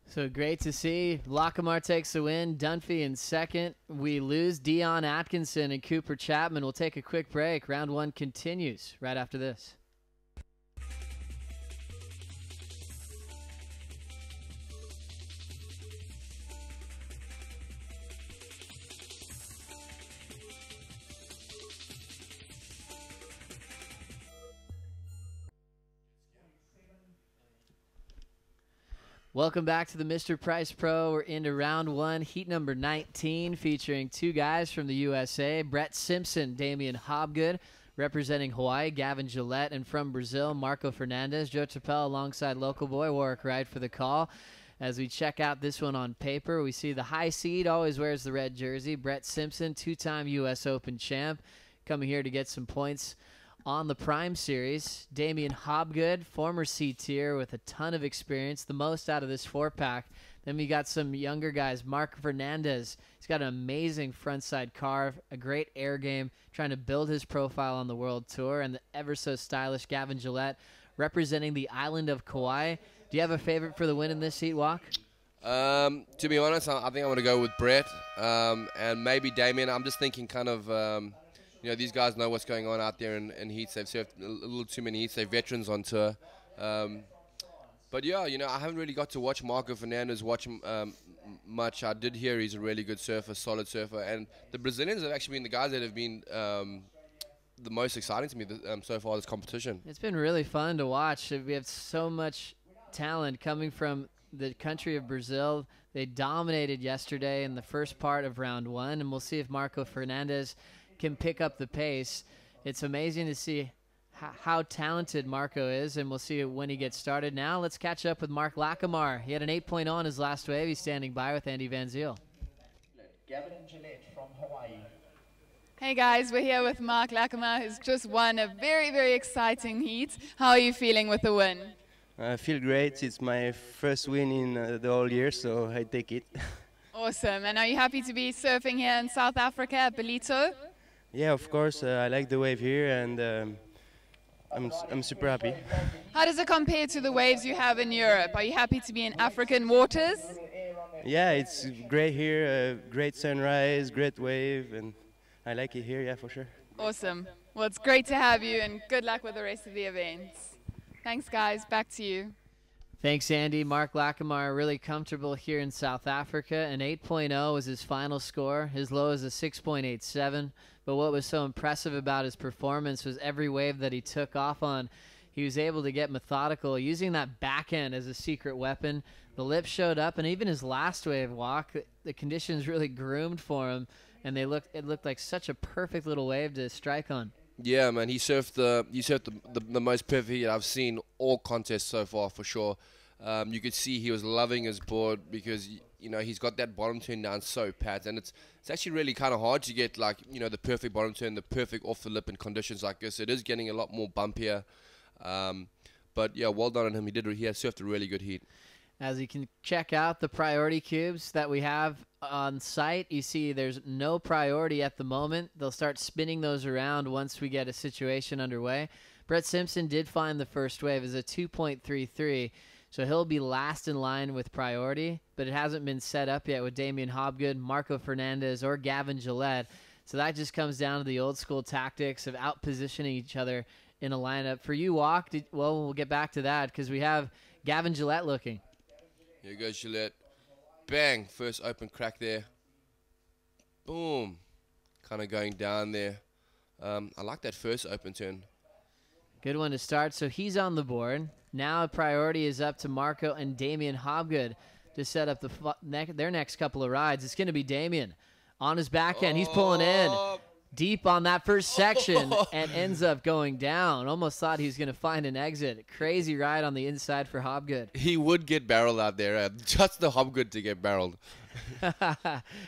So great to see. Lacomare takes the win. Dunphy in second. We lose Dion Atkinson and Cooper Chapman. We'll take a quick break. Round 1 continues right after this. Welcome back to the Mr. Price Pro. We're into round 1, heat number 19, featuring 2 guys from the USA. Brett Simpson, Damien Hobgood, representing Hawaii, Gavin Gillette, and from Brazil, Marco Fernandez. Joe Chappelle alongside local boy Warwick Wright for the call. As we check out this one on paper, we see the high seed always wears the red jersey. Brett Simpson, 2-time U.S. Open champ, coming here to get some points on the Prime Series. Damien Hobgood, former C-tier with a ton of experience, the most out of this 4-pack. Then we got some younger guys. Marc Fernandez, he's got an amazing frontside carve, a great air game, trying to build his profile on the World Tour. And the ever so stylish Gavin Gillette, representing the island of Kauai. Do you have a favorite for the win in this heat, Walk? To be honest, I think I'm going to go with Brett and maybe Damien. I'm just thinking kind of... you know, these guys know what's going on out there in heats. They've surfed a little too many heats. They're veterans on tour. But, yeah, you know, I haven't really got to watch Marco Fernandez much. I did hear he's a really good surfer, solid surfer. And the Brazilians have actually been the guys that have been the most exciting to me so far this competition. It's been really fun to watch. We have so much talent coming from the country of Brazil. They dominated yesterday in the first part of round 1. And we'll see if Marco Fernandez can pick up the pace. It's amazing to see how talented Marco is, and we'll see when he gets started. Now let's catch up with Marc Lacomare. He had an 8.0 on his last wave. He's standing by with Andy Van Zyl. Gavin and Gillette from Hawaii. Hey guys, we're here with Marc Lacomare, who's just won a very, very exciting heat. How are you feeling with the win? I feel great. It's my first win in the whole year, so I take it. Awesome. And are you happy to be surfing here in South Africa at Ballito? Yeah, of course. I like the wave here, and I'm super happy. How does it compare to the waves you have in Europe? Are you happy to be in African waters? Yeah, it's great here. Great sunrise, great wave, and I like it here. Yeah, for sure. Awesome. Well, it's great to have you, and good luck with the rest of the events. Thanks, guys. Back to you. Thanks, Andy. Marc Lacomare really comfortable here in South Africa. An 8.0 was his final score. His low is a 6.87. But what was so impressive about his performance was every wave that he took off on, he was able to get methodical, using that backhand as a secret weapon. The lip showed up, and even his last wave walk, the conditions really groomed for him, and it looked like such a perfect little wave to strike on. Yeah, man, he surfed the most perfect heat I've seen all contests so far, for sure. You could see he was loving his board because, you know, he's got that bottom turn down so pat, and it's actually really kind of hard to get, like, you know, the perfect bottom turn, the perfect off the lip in conditions like this. It is getting a lot more bumpier, but yeah, well done on him. He has surfed a really good heat. As you can check out the priority cubes that we have on site, you see there's no priority at the moment. They'll start spinning those around once we get a situation underway. Brett Simpson did find the first wave as a 2.33, so he'll be last in line with priority, but it hasn't been set up yet with Damien Hobgood, Marco Fernandez, or Gavin Gillette. So that just comes down to the old school tactics of out-positioning each other in a lineup. For you, Walk, well, we'll get back to that because we have Gavin Gillette looking. Here goes Gillette. Bang! First open crack there. Boom. Kind of going down there. I like that first open turn. Good one to start. So he's on the board. Now priority is up to Marco and Damien Hobgood to set up their next couple of rides. It's going to be Damien on his backhand. He's pulling in deep on that first section and ends up going down. Almost thought he was going to find an exit. Crazy ride on the inside for Hobgood. He would get barreled out there. Just the Hobgood to get barreled.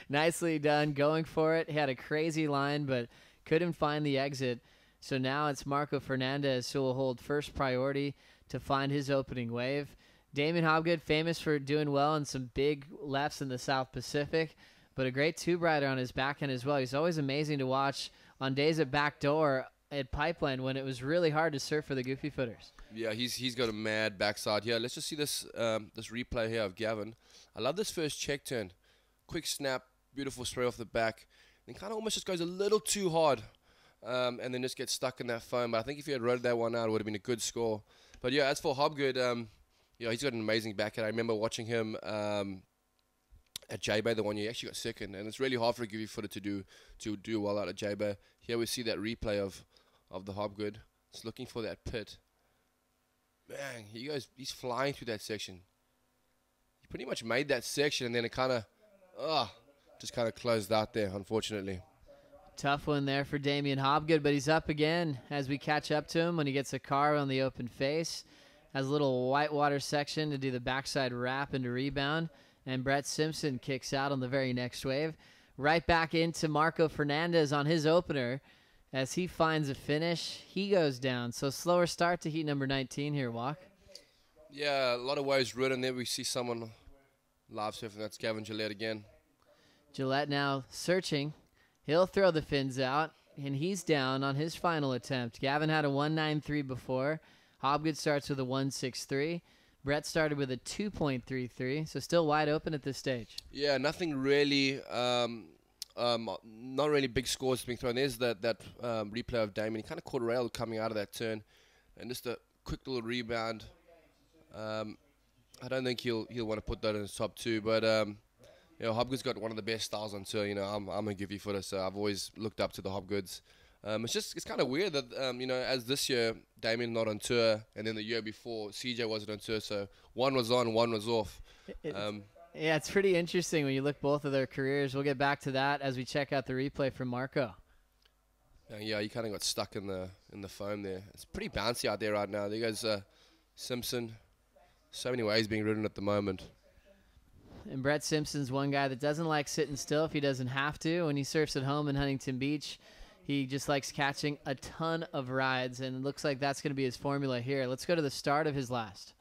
Nicely done. Going for it. He had a crazy line, but couldn't find the exit. So now it's Marco Fernandez who will hold first priority to find his opening wave. Damien Hobgood, famous for doing well in some big lefts in the South Pacific, but a great tube rider on his backhand as well. He's always amazing to watch on days at backdoor at Pipeline when it was really hard to surf for the goofy footers. Yeah, he's got a mad backside here. Let's just see this this replay here of Gavin. I love this first check turn. Quick snap, beautiful spray off the back. Then kind of almost just goes a little too hard and then just gets stuck in that foam. But I think if he had rode that one out, it would have been a good score. But yeah, as for Hobgood, yeah, he's got an amazing backhand. I remember watching him at Jabour, the one he actually got second, and it's really hard for a goofy footer to do well out of Jabour. Here we see that replay of the Hobgood. Just looking for that pit. Man, he's flying through that section. He pretty much made that section, and then it kind of, just kind of closed out there, unfortunately. Tough one there for Damien Hobgood, but he's up again as we catch up to him when he gets a car on the open face. Has a little whitewater section to do the backside wrap and to rebound. And Brett Simpson kicks out on the very next wave. Right back into Marco Fernandez on his opener. As he finds a finish, he goes down. So slower start to heat number 19 here, Walk. Yeah, a lot of waves ridden there. We see someone live surfing. That's Gavin Gillette again. Gillette now searching. He'll throw the fins out, and he's down on his final attempt. Gavin had a 1.93 before. Hobgood starts with a 1.63. Brett started with a 2.33, so still wide open at this stage. Yeah, nothing really, not really big scores being thrown. There's that replay of Damien. He kind of caught a rail coming out of that turn, and just a quick little rebound. I don't think he'll want to put that in his top two, but you know, Hobgood's got one of the best styles on tour. You know, I'm a goofy footer, so I've always looked up to the Hobgoods. It's kind of weird that you know, as this year Damien not on tour, and then the year before CJ wasn't on tour, so one was on, one was off. Yeah, it's pretty interesting when you look both of their careers. We'll get back to that as we check out the replay from Marco. Yeah, he kind of got stuck in the foam there. It's pretty bouncy out there right now. There goes Simpson. So many waves being ridden at the moment. And Brett Simpson's one guy that doesn't like sitting still if he doesn't have to. When he surfs at home in Huntington Beach, he just likes catching a ton of rides, and it looks like that's going to be his formula here. Let's go to the start of his last.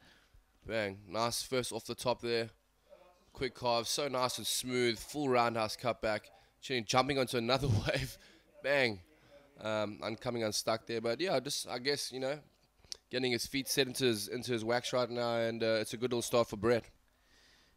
Bang. Nice first off the top there. Quick carve. So nice and smooth. Full roundhouse cutback. Jumping onto another wave. Bang. Coming unstuck there. But yeah, just, I guess, you know, getting his feet set into his wax right now. And it's a good little start for Brett.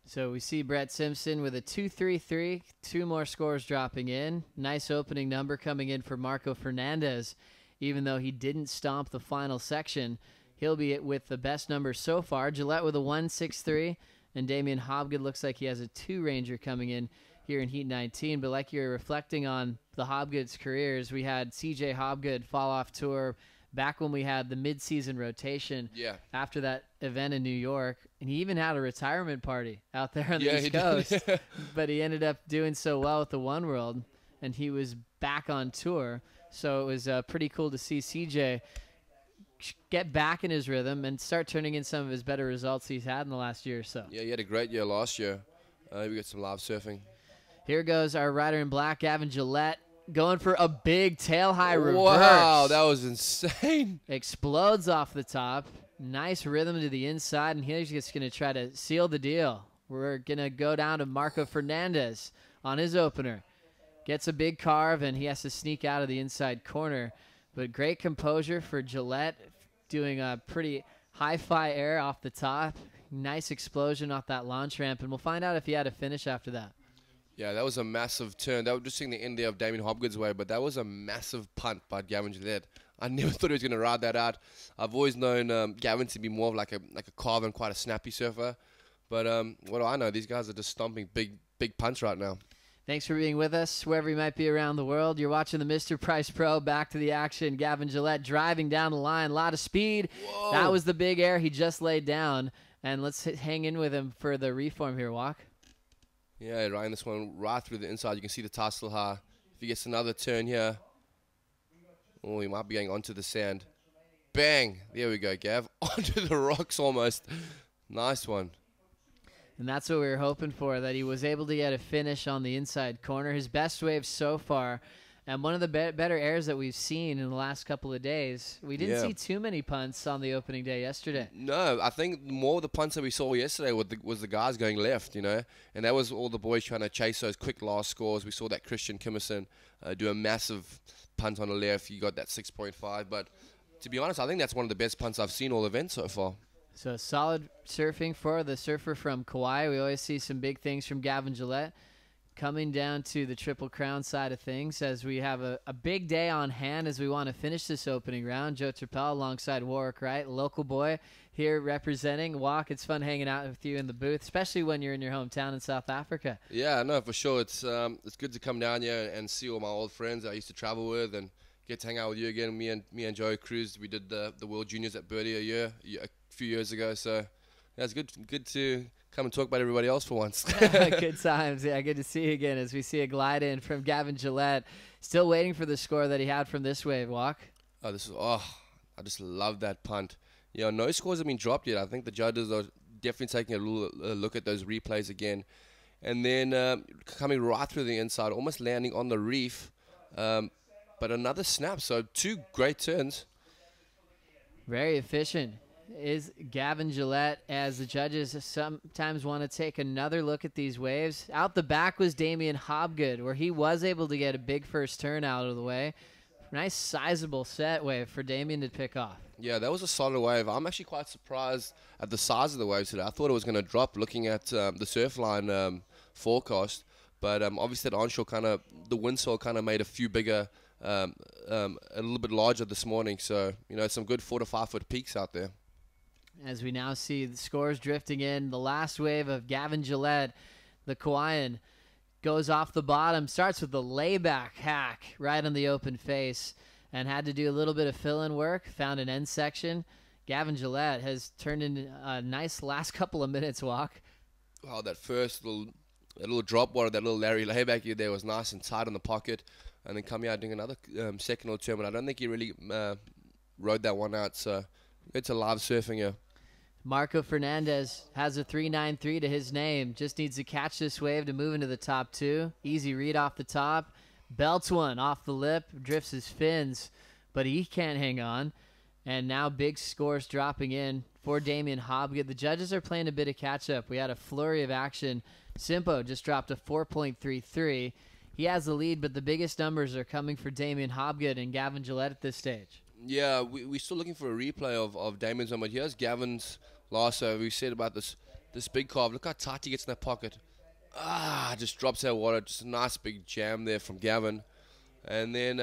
So we see Brett Simpson with a 2-3-3. 2 more scores dropping in. Nice opening number coming in for Marco Fernandez. Even though he didn't stomp the final section, he'll be with the best number so far. Gillette with a 1-6-3, and Damien Hobgood looks like he has a 2-ranger coming in here in Heat 19. But like you're reflecting on the Hobgood's careers, we had CJ Hobgood fall off tour back when we had the mid-season rotation after that event in New York. And he even had a retirement party out there on the East Coast. But he ended up doing so well with the One World, and he was back on tour. So it was pretty cool to see CJ get back in his rhythm and start turning in some of his better results he's had in the last year or so. Yeah, he had a great year last year. We got some live surfing. Here goes our rider in black, Gavin Gillette, going for a big tail-high reverse. Wow, that was insane. Explodes off the top. Nice rhythm to the inside, and he's just going to try to seal the deal. We're going to go down to Marco Fernandez on his opener. Gets a big carve, and he has to sneak out of the inside corner. But great composure for Gillette, doing a pretty high-fi air off the top. Nice explosion off that launch ramp, and we'll find out if he had a finish after that. Yeah, that was a massive turn. That was just seeing the end there of Damien Hobgood's way, but that was a massive punt by Gavin Gillette. I never thought he was going to ride that out. I've always known Gavin to be more of like a carver and quite a snappy surfer. But what do I know? These guys are just stomping big punts right now. Thanks for being with us, wherever you might be around the world. You're watching the Mr. Price Pro. Back to the action. Gavin Gillette driving down the line. A lot of speed. Whoa. That That was the big air he just laid down. And let's hang in with him for the reform here, Walk. Yeah, riding this one right through the inside. You can see the tie still high. If he gets another turn here, oh, he might be going onto the sand. Bang! There we go, Gav. Onto the rocks almost. Nice one. And that's what we were hoping for, that he was able to get a finish on the inside corner. His best wave so far, and one of the better airs that we've seen in the last couple of days. We didn't see too many punts on the opening day yesterday. No, I think more of the punts that we saw yesterday was the guys going left, you know, and that was all the boys trying to chase those quick last scores. We saw that Christian Kimmerson do a massive punt on the left. He got that 6.5, but to be honest, I think that's one of the best punts I've seen all event so far. So solid surfing for the surfer from Kauai. We always see some big things from Gavin Gillette. Coming down to the Triple Crown side of things, as we have a big day on hand as we want to finish this opening round. Joe Turpel alongside Warwick Wright, local boy here representing. Walk, it's fun hanging out with you in the booth, especially when you're in your hometown in South Africa. Yeah, no, for sure. It's good to come down here and see all my old friends I used to travel with and get to hang out with you again. Me and Joe cruised. We did the World Juniors at Birdie a few years ago. So yeah, it's good to come and talk about everybody else for once. Good times. Yeah, good to see you again as we see a glide in from Gavin Gillette. Still waiting for the score that he had from this wave, Walk. I just love that punt. Yeah, no scores have been dropped yet. I think the judges are definitely taking a look at those replays again. And then coming right through the inside, almost landing on the reef. But another snap, so 2 great turns. Very efficient is Gavin Gillette, as the judges sometimes want to take another look at these waves. Out the back was Damien Hobgood, where he was able to get a big first turn out of the way. Nice sizable set wave for Damien to pick off. Yeah, that was a solid wave. I'm actually quite surprised at the size of the waves today. I thought it was going to drop looking at the Surfline forecast. But obviously that onshore the windswell made a few bigger, a little bit larger this morning. So, you know, some good 4 to 5 foot peaks out there. As we now see the scores drifting in, the last wave of Gavin Gillette, the Kauaian, goes off the bottom, starts with the layback hack right on the open face, and had to do a little bit of fill-in work, found an end section. Gavin Gillette has turned in a nice last couple of minutes, Walk. Oh, that first little drop water, that little Larry layback here there was nice and tight on the pocket, and then coming out doing another second or two, but I don't think he really rode that one out, so it's a live surfing here. Marco Fernandez has a 393 to his name. Just needs to catch this wave to move into the top 2. Easy read off the top. Belts one off the lip. Drifts his fins, but he can't hang on. And now big scores dropping in for Damien Hobgood. The judges are playing a bit of catch-up. We had a flurry of action. Simpo just dropped a 4.33. He has the lead, but the biggest numbers are coming for Damien Hobgood and Gavin Gillette at this stage. Yeah, we're still looking for a replay of Damien's one, but here's Gavin's last over. We said about this big carve. Look how tight he gets in that pocket. Just drops that water. Just a nice big jam there from Gavin. And then,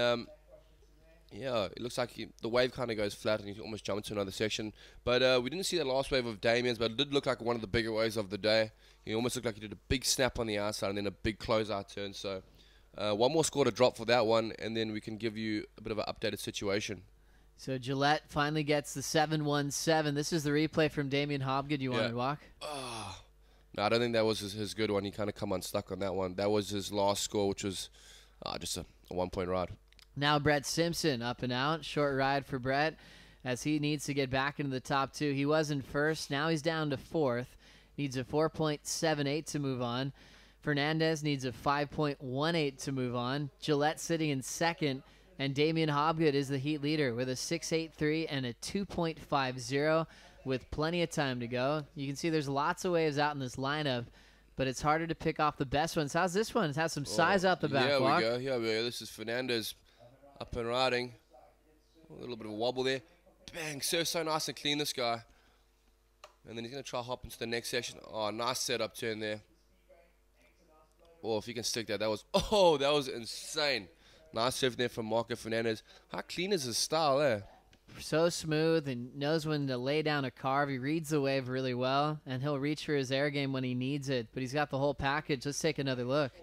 yeah, it looks like the wave kind of goes flat and he almost jumped to another section. But we didn't see that last wave of Damien's, but it did look like one of the bigger waves of the day. He almost looked like he did a big snap on the outside and then a big closeout turn. So one more score to drop for that one, and then we can give you a bit of an updated situation. So Gillette finally gets the 7-1-7. This is the replay from Damien Hobgood. You wanted to walk? No, I don't think that was his good one. He kind of come unstuck on that one. That was his last score, which was just a 1-point ride. Now Brett Simpson up and out. Short ride for Brett as he needs to get back into the top two. He was in first. Now he's down to fourth. Needs a 4.78 to move on. Fernandez needs a 5.18 to move on. Gillette sitting in second. And Damien Hobgood is the heat leader with a 6.83 and a 2.50 with plenty of time to go. You can see there's lots of waves out in this lineup, but it's harder to pick off the best ones. How's this one? It has some size out the back. Yeah, we go. Yeah, we go. This is Fernandez up and riding. A little bit of a wobble there. Bang. So nice and clean, this guy. And then he's going to try hop into the next section. Oh, nice setup turn there. Oh, if he can stick that, that was insane. Nice surf there from Marc Fernandez. How clean is his style there? So smooth and knows when to lay down a carve. He reads the wave really well, and he'll reach for his air game when he needs it. But he's got the whole package. Let's take another look.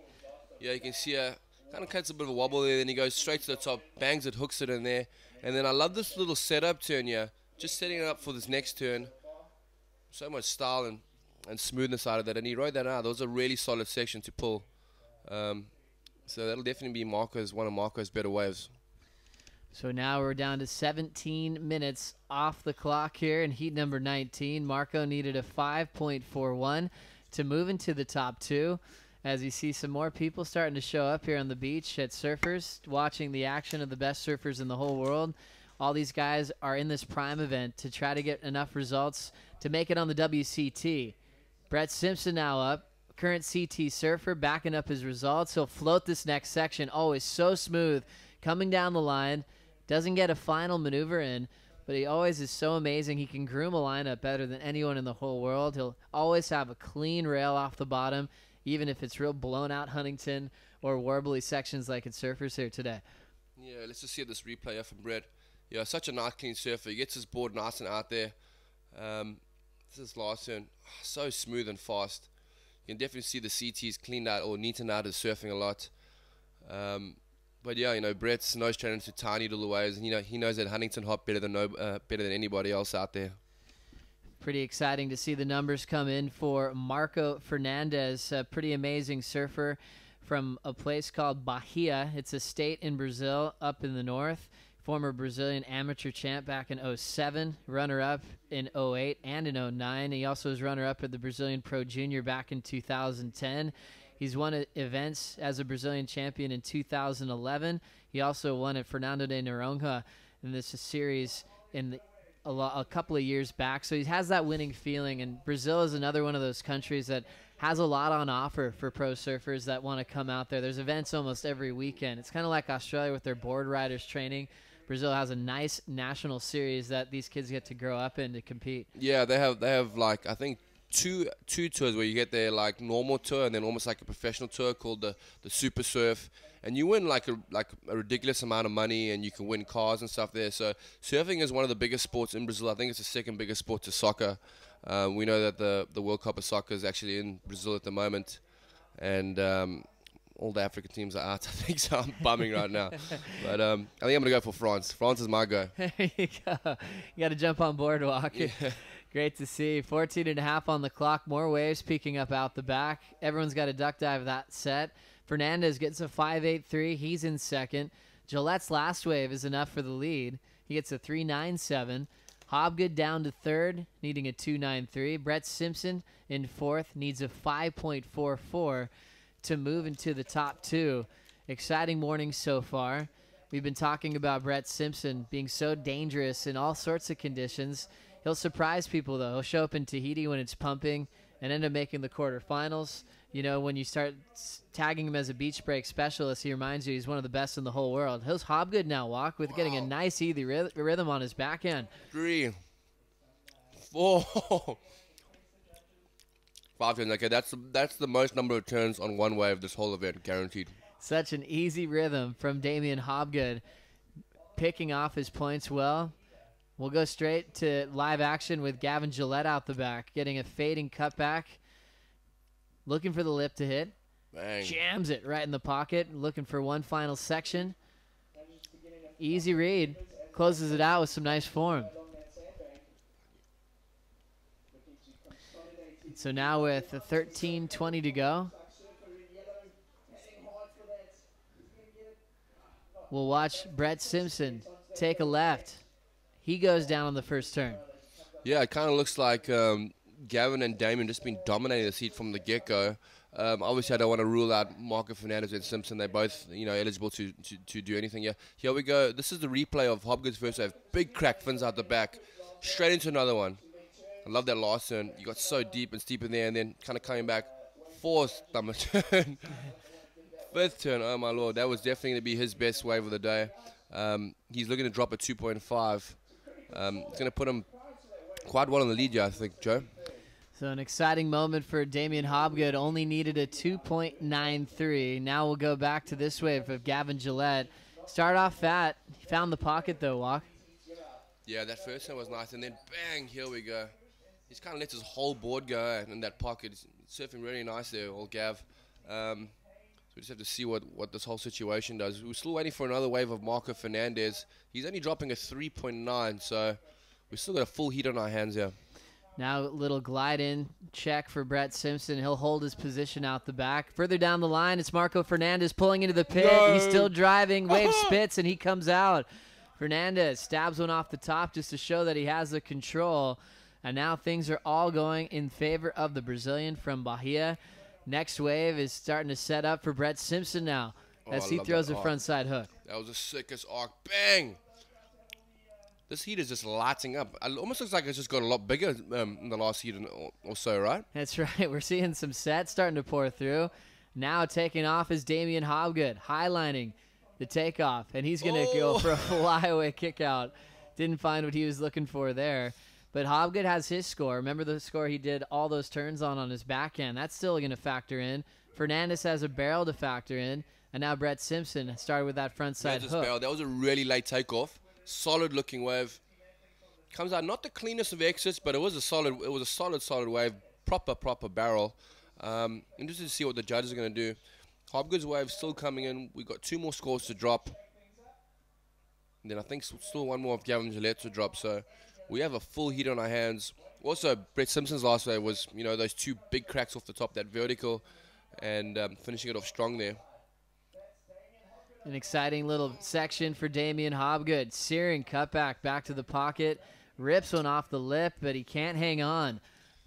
Yeah, you can see kind of cuts a bit of a wobble there. Then he goes straight to the top, bangs it, hooks it in there. And then I love this little setup turn here. Just setting it up for this next turn. So much style and smoothness out of that. And he rode that out. That was a really solid section to pull. So that'll definitely be one of Marco's better waves. So now we're down to 17 minutes off the clock here in heat number 19. Marco needed a 5.41 to move into the top two. As you see some more people starting to show up here on the beach at Surfers, watching the action of the best surfers in the whole world. All these guys are in this prime event to try to get enough results to make it on the WCT. Brett Simpson now up. Current CT surfer backing up his results. He'll float this next section. Always so smooth. Coming down the line. Doesn't get a final maneuver in, but he always is so amazing. He can groom a lineup better than anyone in the whole world. He'll always have a clean rail off the bottom, even if it's real blown out Huntington or warbly sections like at Surfers here today. Yeah, let's just see this replay here from Brett. Yeah, such a nice clean surfer. He gets his board nice and out there. This is last turn. So smooth and fast. You can definitely see the CT's cleaned out or neatened out his surfing a lot. But yeah, Brett's nose training into tiny little waves, and he knows that Huntington hop better than anybody else out there. Pretty exciting to see the numbers come in for Marco Fernandez, a pretty amazing surfer from a place called Bahia. It's a state in Brazil up in the north. Former Brazilian amateur champ back in 07, runner-up in 08 and in 09. He also was runner-up at the Brazilian Pro Junior back in 2010. He's won events as a Brazilian champion in 2011. He also won at Fernando de Noronha in this series in a couple of years back. So he has that winning feeling, and Brazil is another one of those countries that has a lot on offer for pro surfers that want to come out there. There's events almost every weekend. It's kind of like Australia with their board riders training. Brazil has a nice national series that these kids get to grow up in to compete. Yeah, they have like, I think, two tours where you get their like normal tour and then almost like a professional tour called the Super Surf, and you win like a ridiculous amount of money, and you can win cars and stuff there. So surfing is one of the biggest sports in Brazil. I think it's the second biggest sport to soccer. We know that the World Cup of Soccer is actually in Brazil at the moment, and all the African teams are out, I think, so I'm bumming right now. But I think I'm going to go for France. France is my go. There you go. You got to jump on boardwalk. Yeah. Great to see. 14.5 on the clock. More waves peeking up out the back. Everyone's got a duck dive that set. Fernandez gets a 5.83. He's in second. Gillette's last wave is enough for the lead. He gets a 3.97. Hobgood down to third, needing a 2.93. Brett Simpson in fourth, needs a 5.44 to move into the top two. Exciting morning so far. We've been talking about Brett Simpson being so dangerous in all sorts of conditions. He'll surprise people, though. He'll show up in Tahiti when it's pumping and end up making the quarterfinals. You know, when you start tagging him as a beach break specialist, he reminds you he's one of the best in the whole world. He's Hobgood now, Walk, with getting a nice, easy rhythm on his backhand. 3, 4, 5 turns. Okay, that's the most number of turns on one wave this whole event, guaranteed. Such an easy rhythm from Damien Hobgood, picking off his points well. We'll go straight to live action with Gavin Gillette out the back, getting a fading cutback, looking for the lip to hit. Bang. Jams it right in the pocket, looking for one final section. Easy read, closes it out with some nice form. So now with 13:20 to go, we'll watch Brett Simpson take a left. He goes down on the first turn. Yeah, it kind of looks like Gavin and Damien just been dominating the heat from the get-go. Obviously, I don't want to rule out Marc, Fernandez, and Simpson. They're both, eligible to do anything. Yeah, here we go. This is the replay of Hobgood's first wave. Big crack, fins out the back, straight into another one. I love that last turn. You got so deep and steep in there, and then kind of coming back. Fourth number turn. Fifth turn. Oh my lord, that was definitely going to be his best wave of the day. He's looking to drop a 2.5. It's going to put him quite well in the lead, yeah, I think, Joe. So an exciting moment for Damien Hobgood. Only needed a 2.93. Now we'll go back to this wave of Gavin Gillette. Start off fat. He found the pocket, though, Walk. Yeah, that first one was nice, and then bang, here we go. He's kind of let his whole board go in that pocket. He's surfing really nice there, old Gav. So we just have to see what this whole situation does. We're still waiting for another wave of Marco Fernandez. He's only dropping a 3.9, so we've still got a full heat on our hands here. Now a little glide-in check for Brett Simpson. He'll hold his position out the back. Further down the line, it's Marco Fernandez pulling into the pit. No. He's still driving. Wave spits, and he comes out. Fernandez stabs one off the top just to show that he has the control. And now things are all going in favor of the Brazilian from Bahia. Next wave is starting to set up for Brett Simpson now as he throws a frontside hook. That was the sickest arc. Bang! This heat is just lighting up. It almost looks like it's just got a lot bigger in the last heat or so, right? That's right. We're seeing some sets starting to pour through. Now taking off is Damien Hobgood, highlining the takeoff. And he's going to go for a flyaway kick out. Didn't find what he was looking for there. But Hobgood has his score. Remember the score he did all those turns on his backhand. That's still going to factor in. Fernandez has a barrel to factor in. And now Brett Simpson started with that frontside hook. Barrel. That was a really late takeoff. Solid-looking wave. Comes out not the cleanest of exits, but it was a solid wave. Proper barrel. Interested to see what the judges are going to do. Hobgood's wave still coming in. We've got 2 more scores to drop. And then I think still one more of Gavin Gillette to drop. So we have a full heat on our hands. Also, Brett Simpson's last wave was, those 2 big cracks off the top, that vertical, and finishing it off strong there. An exciting little section for Damien Hobgood. Searing cutback back to the pocket. Rips one off the lip, but he can't hang on.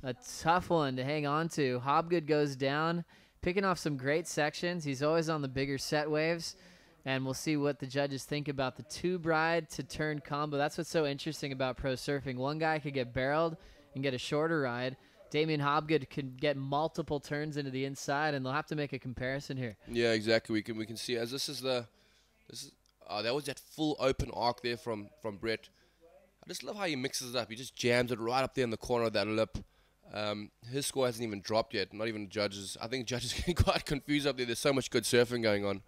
A tough one to hang on to. Hobgood goes down, picking off some great sections. He's always on the bigger set waves. And we'll see what the judges think about the 2 ride to turn combo. That's what's so interesting about pro surfing. One guy could get barreled and get a shorter ride. Damien Hobgood could get multiple turns into the inside, and they'll have to make a comparison here. Yeah, exactly. We can see as this is that was that full open arc there from Brett. I just love how he mixes it up. He just jams it right up there in the corner of that lip. His score hasn't even dropped yet. Not even the judges. I think judges are getting quite confused up there. There's so much good surfing going on.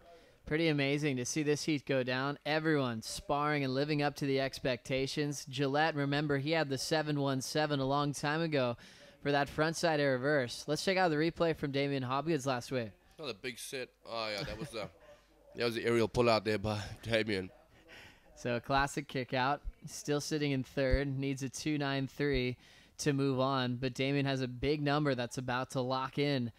Pretty amazing to see this heat go down. Everyone sparring and living up to the expectations. Gillette, remember, he had the 717 a long time ago for that frontside air reverse. Let's check out the replay from Damien Hobgood's last wave. Another big set. Oh, yeah, that was the aerial pull out there by Damien. So a classic kick out. Still sitting in third. Needs a 2.93 to move on. But Damien has a big number that's about to lock in.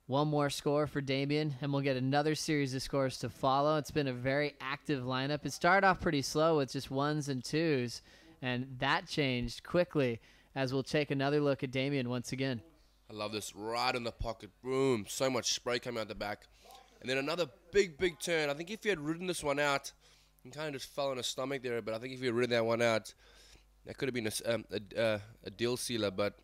One more score for Damien, and we'll get another series of scores to follow. It's been a very active lineup. It started off pretty slow with just 1s and 2s, and that changed quickly as we'll take another look at Damien once again. I love this. Right in the pocket. Boom. So much spray coming out the back. And then another big turn. I think if he had ridden this one out, he kind of just fell on his stomach there, but I think if he had ridden that one out, that could have been a deal sealer, but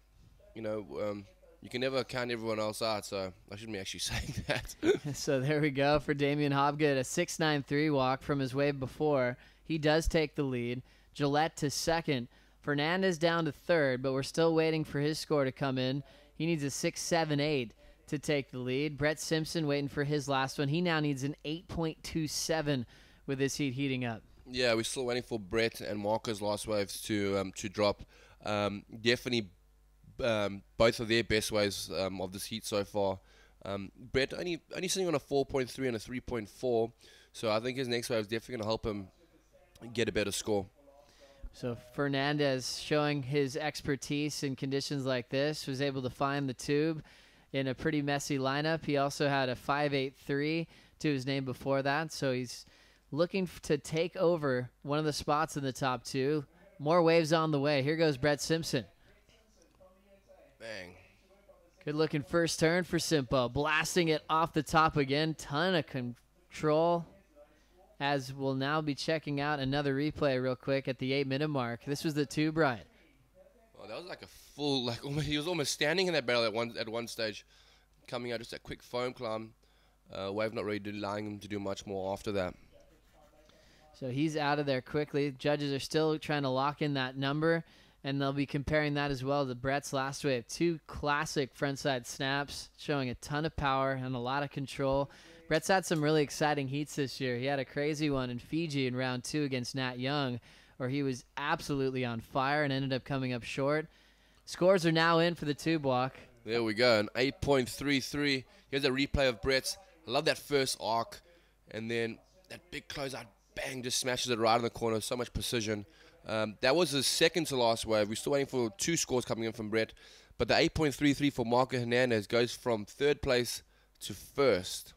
you know, you can never count everyone else out, so I shouldn't be actually saying that. So there we go for Damien Hobgood, a 6.93 walk from his wave before. He does take the lead. Gillette to second. Fernandez down to third, but we're still waiting for his score to come in. He needs a 6.78 to take the lead. Brett Simpson waiting for his last one. He now needs an 8.27 with his heat heating up. Yeah, we're still waiting for Brett and Marco's last waves to drop. Definitely both of their best waves of this heat so far. Brett only sitting on a 4.3 and a 3.4, so I think his next wave is definitely going to help him get a better score. So Fernandez, showing his expertise in conditions like this, was able to find the tube in a pretty messy lineup. He also had a 5.83 to his name before that, so he's looking to take over one of the spots in the top two. More waves on the way. Here goes Brett Simpson. Bang. Good looking first turn for Simpo. Blasting it off the top again. Ton of control. As we'll now be checking out another replay real quick at the 8-minute mark. This was the tube ride. Well, that was like a full, he was almost standing in that barrel at one stage. Coming out just a quick foam climb. Wave not really allowing him to do much more after that. So he's out of there quickly. Judges are still trying to lock in that number, and they'll be comparing that as well to Brett's last wave. Two classic frontside snaps showing a ton of power and a lot of control. Brett's had some really exciting heats this year. He had a crazy one in Fiji in round 2 against Nat Young, where he was absolutely on fire and ended up coming up short. Scores are now in for the tube walk. There we go, an 8.33. Here's a replay of Brett's. I love that first arc, and then that big closeout, bang, just smashes it right in the corner. So much precision. That was his second to last wave. We're still waiting for 2 scores coming in from Brett, but the 8.33 for Marco Hernandez goes from 3rd place to 1st.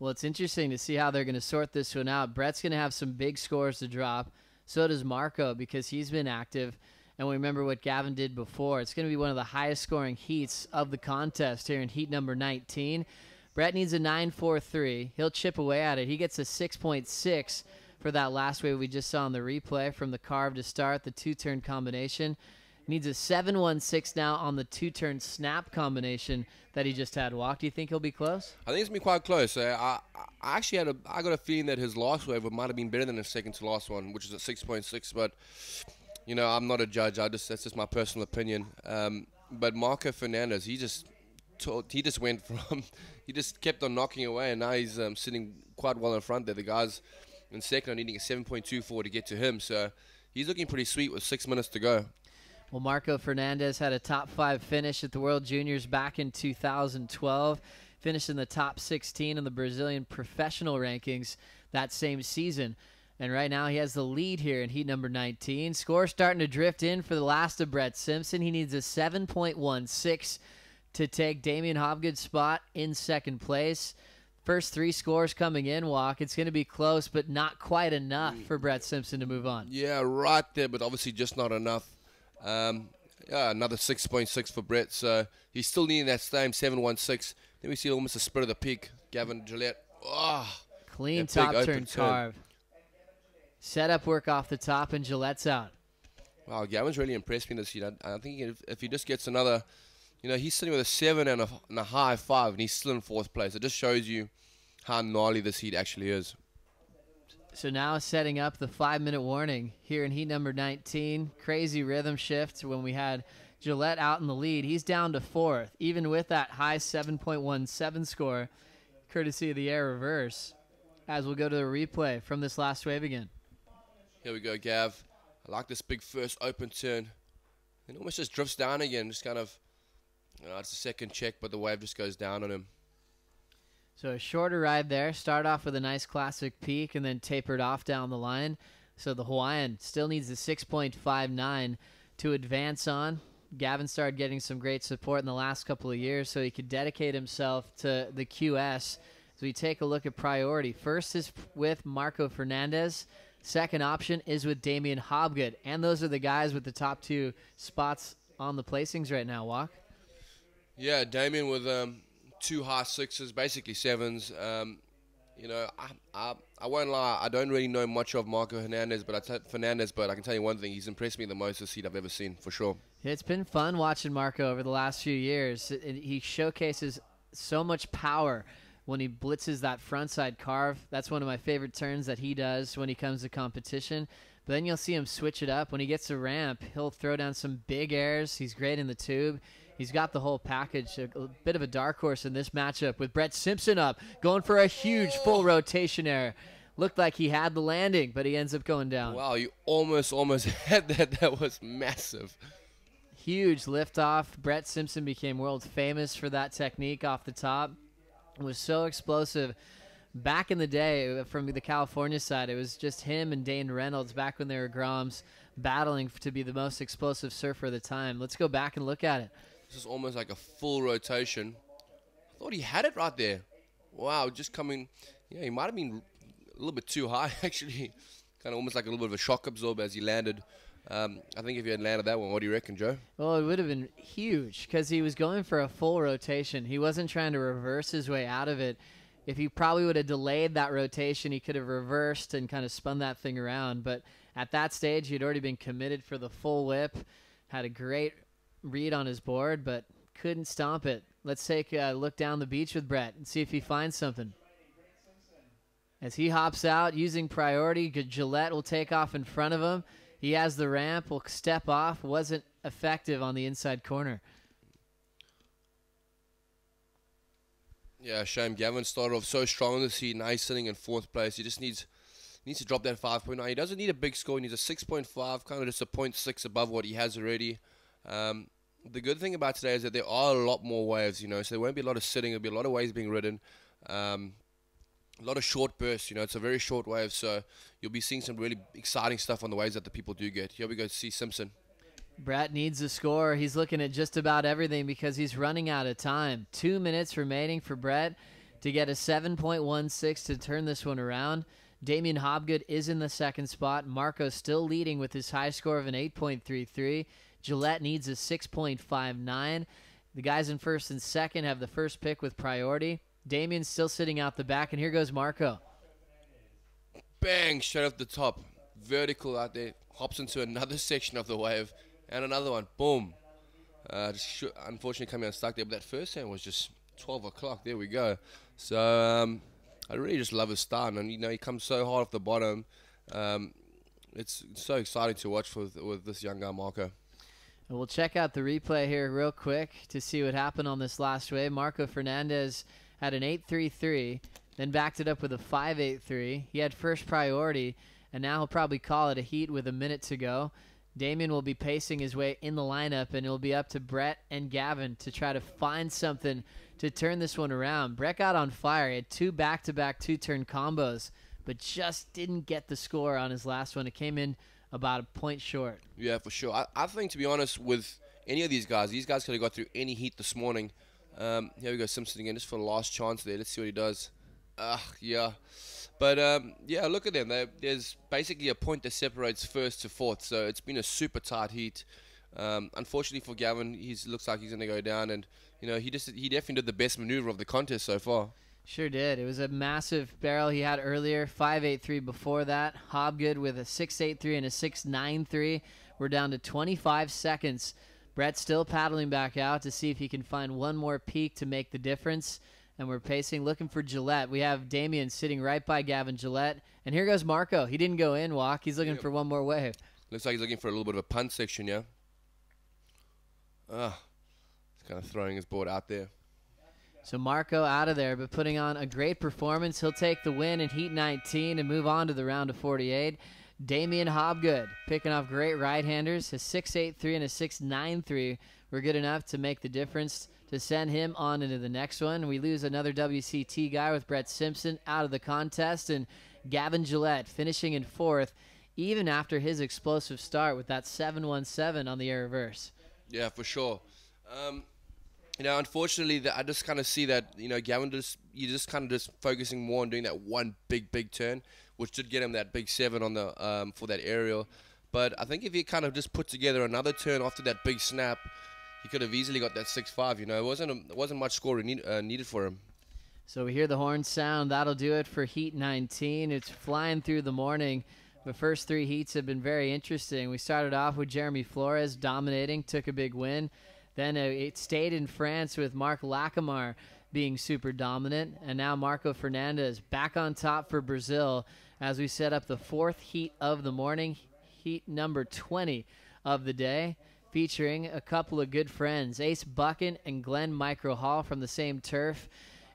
Well, it's interesting to see how they're going to sort this one out. Brett's going to have some big scores to drop. So does Marco, because he's been active. And we remember what Gavin did before. It's going to be one of the highest scoring heats of the contest here in heat number 19. Brett needs a 9.43. He'll chip away at it. He gets a 6.6 for that last wave we just saw in the replay from the carve to start, the 2-turn combination. He needs a 7.16 now on the 2-turn snap combination that he just had walk. Do you think he'll be close? I think it's going to be quite close. I actually I got a feeling that his last wave might have been better than his second to last one, which is a 6.6, but you know, I'm not a judge. That's just my personal opinion. But Marco Fernandez, he just kept on knocking away, and now he's sitting quite well in front there. The guys in second are needing a 7.24 to get to him, so he's looking pretty sweet with 6 minutes to go. Well, Marco Fernandez had a top 5 finish at the World Juniors back in 2012, finished in the top 16 in the Brazilian professional rankings that same season. And right now he has the lead here in heat number 19. Score starting to drift in for the last of Brett Simpson. He needs a 7.16 to take Damien Hobgood's spot in 2nd place. First 3 scores coming in, Walk. It's going to be close, but not quite enough for Brett Simpson to move on. Yeah, right there, but obviously just not enough. Yeah, another 6.6 for Brett, so he's still needing that same 7.16. Then we see almost the split of the peak. Gavin, Gillette. Oh, clean top turn carve. Setup work off the top, and Gillette's out. Wow, Gavin's really impressed me this year. I think if he just gets another, you know, he's sitting with a 7 and a high 5, and he's still in 4th place. It just shows you how gnarly this heat actually is. So now setting up the 5-minute warning here in heat number 19. Crazy rhythm shift when we had Gillette out in the lead. He's down to 4th, even with that high 7.17 score, courtesy of the air reverse, as we'll go to the replay from this last wave again. Here we go, Gav. I like this big first open turn. It almost just drifts down again, just kind of, you know, it's a second check, but the wave just goes down on him. So a shorter ride there. Start off with a nice classic peak and then tapered off down the line. So the Hawaiian still needs a 6.59 to advance on. Gavin started getting some great support in the last couple of years, so he could dedicate himself to the QS. So we take a look at priority. First is with Marco Fernandez. Second option is with Damien Hobgood. And those are the guys with the top 2 spots on the placings right now, Walk. Yeah, Damien with 2 high 6s, basically 7s. You know, I won't lie. I don't really know much of Fernandez, but I can tell you one thing: he's impressed me the most this heat I've ever seen, for sure. It's been fun watching Marco over the last few years. He showcases so much power when he blitzes that frontside carve. That's one of my favorite turns that he does when he comes to competition. But then you'll see him switch it up. When he gets a ramp, he'll throw down some big airs. He's great in the tube. He's got the whole package. A bit of a dark horse in this matchup with Brett Simpson up, going for a huge full rotation air. Looked like he had the landing, but he ends up going down. Wow, you almost had that. That was massive. Huge liftoff. Brett Simpson became world famous for that technique off the top. It was so explosive. Back in the day, from the California side, it was just him and Dane Reynolds back when they were Groms battling to be the most explosive surfer of the time. Let's go back and look at it. This is almost like a full rotation. I thought he had it right there. Wow, just coming. Yeah, he might have been a little bit too high, actually. Kind of almost like a little bit of a shock absorb as he landed. I think if he had landed that one, what do you reckon, Joe? Well, it would have been huge because he was going for a full rotation. He wasn't trying to reverse his way out of it. If he probably would have delayed that rotation, he could have reversed and kind of spun that thing around. But at that stage, he had already been committed for the full whip. Had a great read on his board, but couldn't stomp it. Let's take a look down the beach with Brett and see if he finds something. As he hops out using priority, Gillette will take off in front of him. He has the ramp, will step off. Wasn't effective on the inside corner. Yeah, shame. Gavin started off so strong in this heat. Now he's sitting in 4th place. He just needs to drop that 5.9. He doesn't need a big score. He needs a 6.5, kind of just a 0.6 above what he has already. The good thing about today is that there are a lot more waves, you know, so there won't be a lot of sitting. There'll be a lot of waves being ridden. A lot of short bursts, you know, it's a very short wave, so you'll be seeing some really exciting stuff on the waves that the people do get. Here we go to see Simpson. Brett needs a score. He's looking at just about everything because he's running out of time. 2 minutes remaining for Brett to get a 7.16 to turn this one around. Damien Hobgood is in the 2nd spot. Marco's still leading with his high score of an 8.33. Gillette needs a 6.59. The guys in 1st and 2nd have the first pick with priority. Damien's still sitting out the back, and here goes Marco. Bang, straight off the top. Vertical out there. Hops into another section of the wave. And another one. Boom. Unfortunately coming unstuck there, but that first hand was just 12 o'clock. There we go. So I really just love his start. And, you know, he comes so hard off the bottom. It's so exciting to watch with this young guy, Marco. And we'll check out the replay here real quick to see what happened on this last wave. Marco Fernandez had an 8.33, then backed it up with a 5.83. He had first priority, and now he'll probably call it a heat with a minute to go. Damien will be pacing his way in the lineup, and it'll be up to Brett and Gavin to try to find something to turn this one around. Brett got on fire. He had 2 back-to-back 2-turn combos, but just didn't get the score on his last one. It came in about a point short. Yeah, for sure. I think, to be honest, with any of these guys could have got through any heat this morning. Here we go, Simpson again, just for the last chance there. Let's see what he does. Yeah. But, yeah, look at them. There's basically a point that separates 1st to 4th, so it's been a super tight heat. Unfortunately for Gavin, he looks like he's going to go down, and, you know, he definitely did the best maneuver of the contest so far. Sure did. It was a massive barrel he had earlier, 5.83 before that. Hobgood with a 6.83 and a 6.93. We're down to 25 seconds. Brett's still paddling back out to see if he can find one more peak to make the difference. And we're pacing, looking for Gillette. We have Damien sitting right by Gavin Gillette. And here goes Marco. He didn't go in, Walk. He's looking for one more wave. Looks like he's looking for a little bit of a punt section, yeah? He's kind of throwing his board out there. So Marco out of there, but putting on a great performance. He'll take the win in Heat 19 and move on to the round of 48. Damien Hobgood picking off great right-handers. His 6.83 and a 6.93 were good enough to make the difference to send him on into the next one. We lose another WCT guy with Brett Simpson out of the contest, and Gavin Gillette finishing in 4th, even after his explosive start with that 7.17 on the air reverse. Yeah, for sure. You know, unfortunately, I just kind of see that, you know, Gavin you're just kind of just focusing more on doing that one big turn, which did get him that big 7 on the for that aerial. But I think if he kind of just put together another turn after that big snap, he could have easily got that 6.5. You know, it wasn't much scoring needed for him. So we hear the horn sound. That'll do it for Heat 19. It's flying through the morning. The first 3 heats have been very interesting. We started off with Jeremy Flores dominating, took a big win. Then it stayed in France with Marc Lacomare being super dominant. And now Marco Fernandez back on top for Brazil as we set up the 4th heat of the morning, heat number 20 of the day, featuring a couple of good friends, Ace Buchan and Glenn Micro Hall from the same turf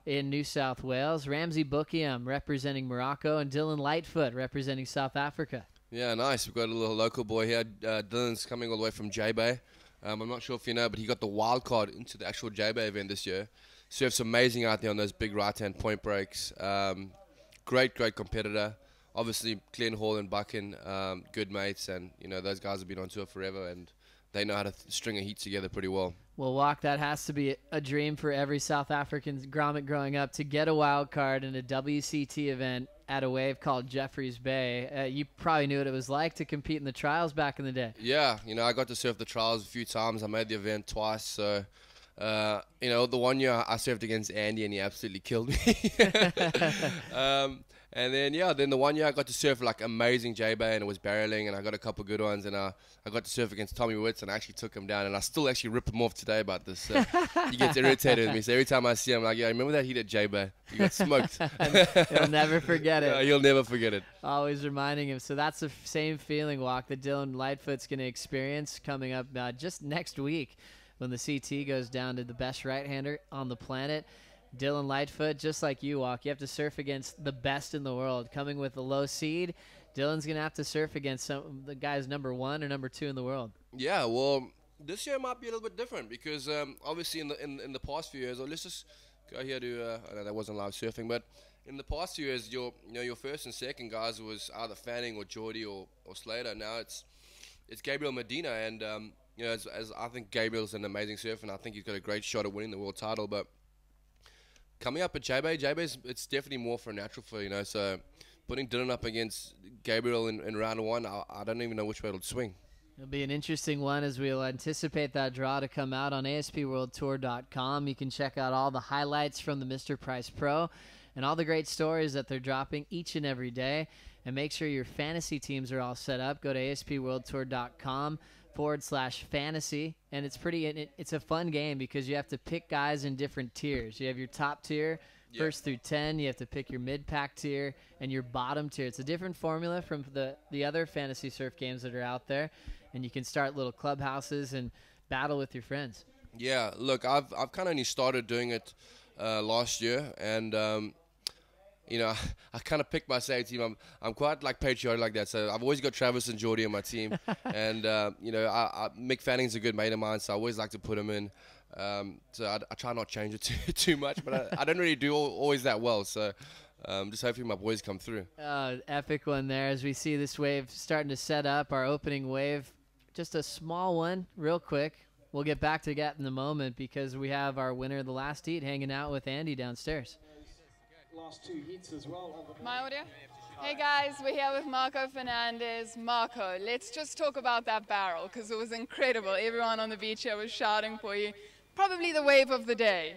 in New South Wales. Ramzi Boukhiam representing Morocco, and Dylan Lightfoot representing South Africa. Yeah, nice. We've got a little local boy here. Dylan's coming all the way from Jabour. I'm not sure if you know, but he got the wild card into the actual Jabour event this year. Surfs amazing out there on those big right-hand point breaks. Great competitor. Obviously, Glenn Hall and Buchan, good mates, and those guys have been on tour forever, and they know how to string a heat together pretty well. Well, Walk, that has to be a dream for every South African grommet growing up to get a wild card in a WCT event at a wave called Jeffreys Bay. You probably knew what it was like to compete in the trials back in the day. Yeah, I got to surf the trials a few times. I made the event twice, so the one year I surfed against Andy and he absolutely killed me. And then the one year I got to surf like amazing J-Bay, and it was barreling, and I got a couple good ones, and I got to surf against Tommy Witts, and I actually took him down, and I still actually rip him off today about this. He gets irritated with me, so every time I see him, I'm like, yeah, remember that heat at J-Bay? You got smoked. He'll never forget it. He'll never forget it. Always reminding him. So that's the same feeling, Walk, that Dylan Lightfoot's going to experience coming up just next week when the CT goes down to the best right-hander on the planet. Dylan Lightfoot, just like you, Walk, you have to surf against the best in the world. Coming with a low seed, Dylan's going to have to surf against the guys number 1 or number 2 in the world. Yeah, well, this year might be a little bit different because obviously in the past few years, or let's just go here to, I know that wasn't live surfing, but in the past few years, your first and second guys was either Fanning or Jordi or Slater. Now it's Gabriel Medina, and as I think Gabriel's an amazing surfer, and I think he's got a great shot at winning the world title, but coming up at J-Bay, it's definitely more for a natural for, so putting Dylan up against Gabriel in round 1, I don't even know which way it'll swing. It'll be an interesting one as we'll anticipate that draw to come out on ASPWorldTour.com. You can check out all the highlights from the Mr. Price Pro and all the great stories that they're dropping each and every day. And make sure your fantasy teams are all set up. Go to ASPWorldTour.com/fantasy, and it's a fun game because you have to pick guys in different tiers. You have your top tier, first through 10. You have to pick your mid-pack tier and your bottom tier. It's a different formula from the other fantasy surf games that are out there, and you can start little clubhouses and battle with your friends. Yeah, look, I've kind of only started doing it last year, and I kind of picked my same team. I'm quite patriotic like that. So I've always got Travis and Jordi on my team, and Mick Fanning's a good mate of mine, so I always like to put him in. So I try not to change it too much, but I don't really do always that well. So just hopefully my boys come through. Epic one there as we see this wave starting to set up. Our opening wave, just a small one, real quick. We'll get back to that in a moment because we have our winner of the last heat hanging out with Andy downstairs. Last 2 heats as well. My audio? Hey guys, we're here with Marco Fernandez. Marco, let's just talk about that barrel because it was incredible. Everyone on the beach here was shouting for you. Probably the wave of the day.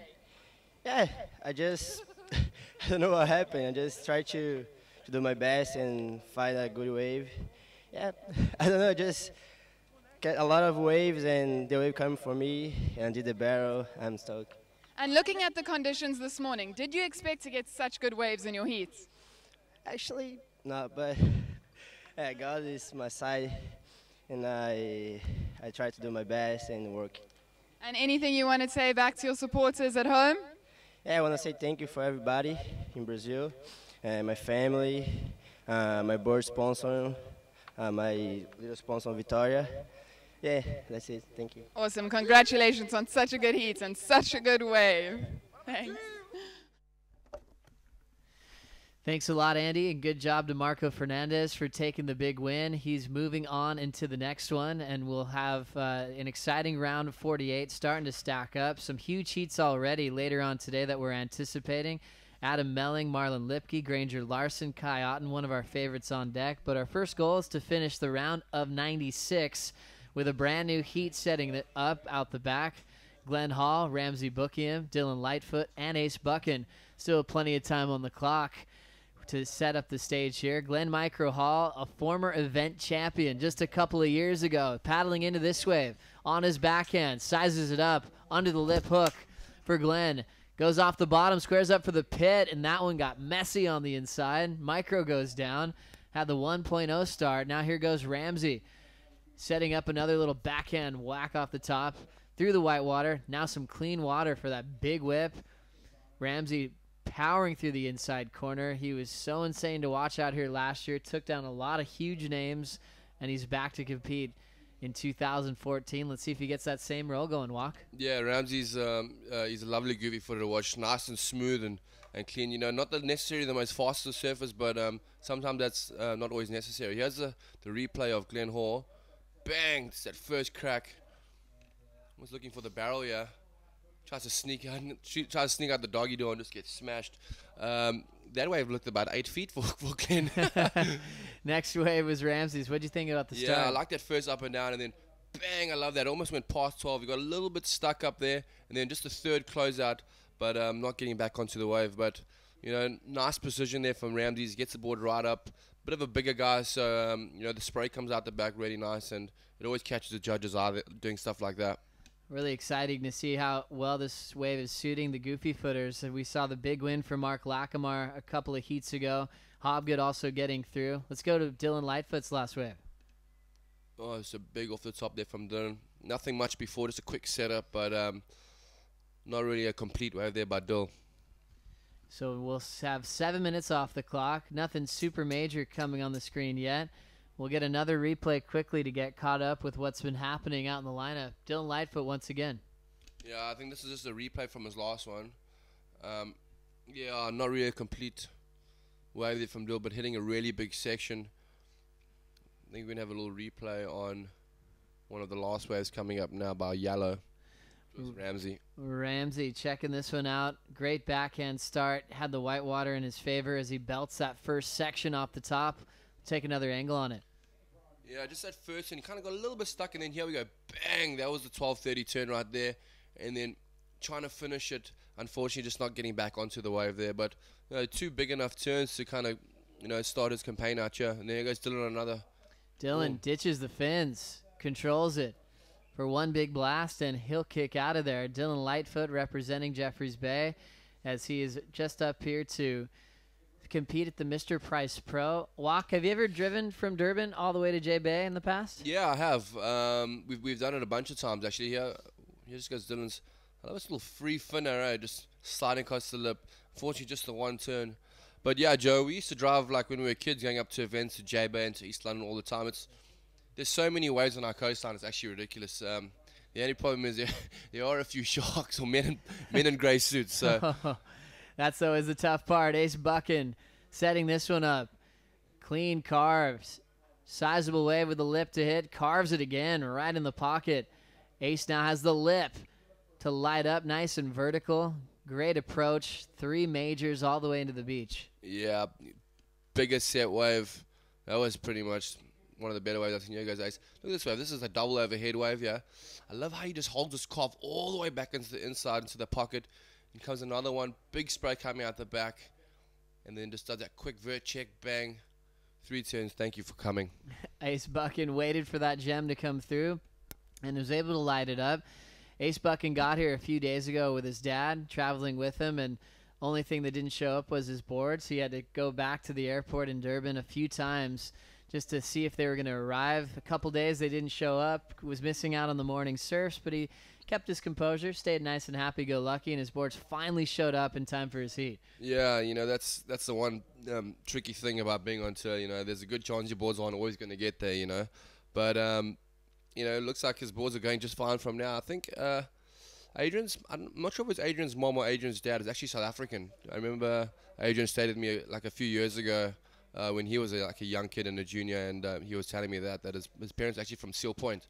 Yeah, I don't know what happened. I just tried to do my best and find a good wave. Yeah, I don't know, just get a lot of waves and the wave came for me and did the barrel. I'm stoked. And looking at the conditions this morning, did you expect to get such good waves in your heats? Actually, no, but yeah, God is my side, and I try to do my best and work. And anything you want to say back to your supporters at home? Yeah, I want to say thank you for everybody in Brazil, my family, my board sponsor, my little sponsor, Vitória. Yeah, that's it. Thank you. Awesome. Congratulations on such a good heat and such a good wave. Thanks. Thanks a lot, Andy, and good job to Marco Fernandez for taking the big win. He's moving on into the next one, and we'll have an exciting round of 48 starting to stack up. Some huge heats already later on today that we're anticipating. Adam Melling, Marlon Lipke, Granger Larson, Kai Otten, one of our favorites on deck. But our first goal is to finish the round of 96 with a brand new heat setting it up out the back. Glenn Hall, Ramzi Boukhiam, Dylan Lightfoot, and Ace Buchan. Still plenty of time on the clock to set up the stage here. Glenn Micro Hall, a former event champion just a couple of years ago, paddling into this wave on his backhand, sizes it up under the lip hook for Glenn. Goes off the bottom, squares up for the pit, and that one got messy on the inside. Micro goes down, had the 1.0 start. Now here goes Ramzi, setting up another little backhand whack off the top through the white water. Now some clean water for that big whip. Ramzi powering through the inside corner. He was so insane to watch out here last year. Took down a lot of huge names, and he's back to compete in 2014. Let's see if he gets that same roll going, Walk. Yeah, Ramzi's he's a lovely goofy footer to watch. Nice and smooth and clean. You know, not necessarily the most fastest surface, but sometimes that's not always necessary. Here's the replay of Glenn Hall. Bang! It's that first crack. Was looking for the barrel, yeah. Tries to sneak out the doggy door and just gets smashed. That wave looked about 8 feet for Glenn. Next wave was Ramzi's. What do you think about the start? Yeah, I like that first up and down, and then bang, I love that. Almost went past 12. He got a little bit stuck up there, and then just the third closeout, but not getting back onto the wave. But, you know, nice precision there from Ramzi's. Gets the board right up. Bit of a bigger guy, so, you know, the spray comes out the back really nice, and it always catches the judges' eye doing stuff like that. Really exciting to see how well this wave is suiting the goofy footers. And we saw the big win for Marc Lacomare a couple of heats ago. Hobgood also getting through. Let's go to Dylan Lightfoot's last wave. Oh, it's a big off the top there from Dylan. Nothing much before, just a quick setup, but not really a complete wave there by Dill. So we'll have 7 minutes off the clock. Nothing super major coming on the screen yet. We'll get another replay quickly to get caught up with what's been happening out in the lineup. Dylan Lightfoot once again. Yeah, I think this is just a replay from his last one. Yeah, not really a complete wave there from Dill, but hitting a really big section. I think we're going to have a little replay on one of the last waves coming up now by Yellow. It was Ramzi. Ramzi checking this one out. Great backhand start. Had the white water in his favor as he belts that first section off the top. Take another angle on it. Yeah, just that first one, he kind of got a little bit stuck, and then here we go, bang, that was the 12:30 turn right there, and then trying to finish it, unfortunately just not getting back onto the wave there, but you know, 2 big enough turns to kind of, you know, start his campaign out here, and there goes Dylan on another. Dylan ditches the fins, controls it for one big blast, and he'll kick out of there. Dylan Lightfoot representing Jeffreys Bay as he is just up here to compete at the Mr. Price Pro. Walk, have you ever driven from Durban all the way to J Bay in the past? Yeah, I have. We've done it a bunch of times actually. Here just goes Dylan's. I love this little free finner, just sliding across the lip. Unfortunately, just the one turn. But yeah, Joe, we used to drive like when we were kids, going up to events to J Bay and to East London all the time. There's so many waves on our coastline. It's actually ridiculous. The only problem is there are a few sharks or men in grey suits. So. That's always the tough part. Ace Buchan setting this one up. Clean carves. Sizable wave with the lip to hit. Carves it again right in the pocket. Ace now has the lip to light up nice and vertical. Great approach. 3 majors all the way into the beach. Yeah, biggest set wave. That was pretty much one of the better waves I've seen you guys. Ace. Look at this wave. This is a double overhead wave, yeah. I love how he just holds his calf all the way back into the inside, into the pocket. And comes another one, big spray coming out the back, and then just does that quick vert check, bang, 3 turns. Thank you for coming. Ace Buchan waited for that gem to come through and was able to light it up. Ace Buchan got here a few days ago with his dad, traveling with him, and only thing that didn't show up was his board, so he had to go back to the airport in Durban a few times just to see if they were going to arrive. A couple days they didn't show up, was missing out on the morning surfs, but he kept his composure, stayed nice and happy-go-lucky, and his boards finally showed up in time for his heat. Yeah, you know, that's the one tricky thing about being on tour. You know, there's a good chance your boards aren't always going to get there, you know. But, you know, it looks like his boards are going just fine from now. I think Adrian's, I'm not sure if it's Adrian's mom or Adrian's dad, is actually South African. I remember Adrian stayed with me like a few years ago when he was like a young kid and a junior, and he was telling me that his parents are actually from Seal Point.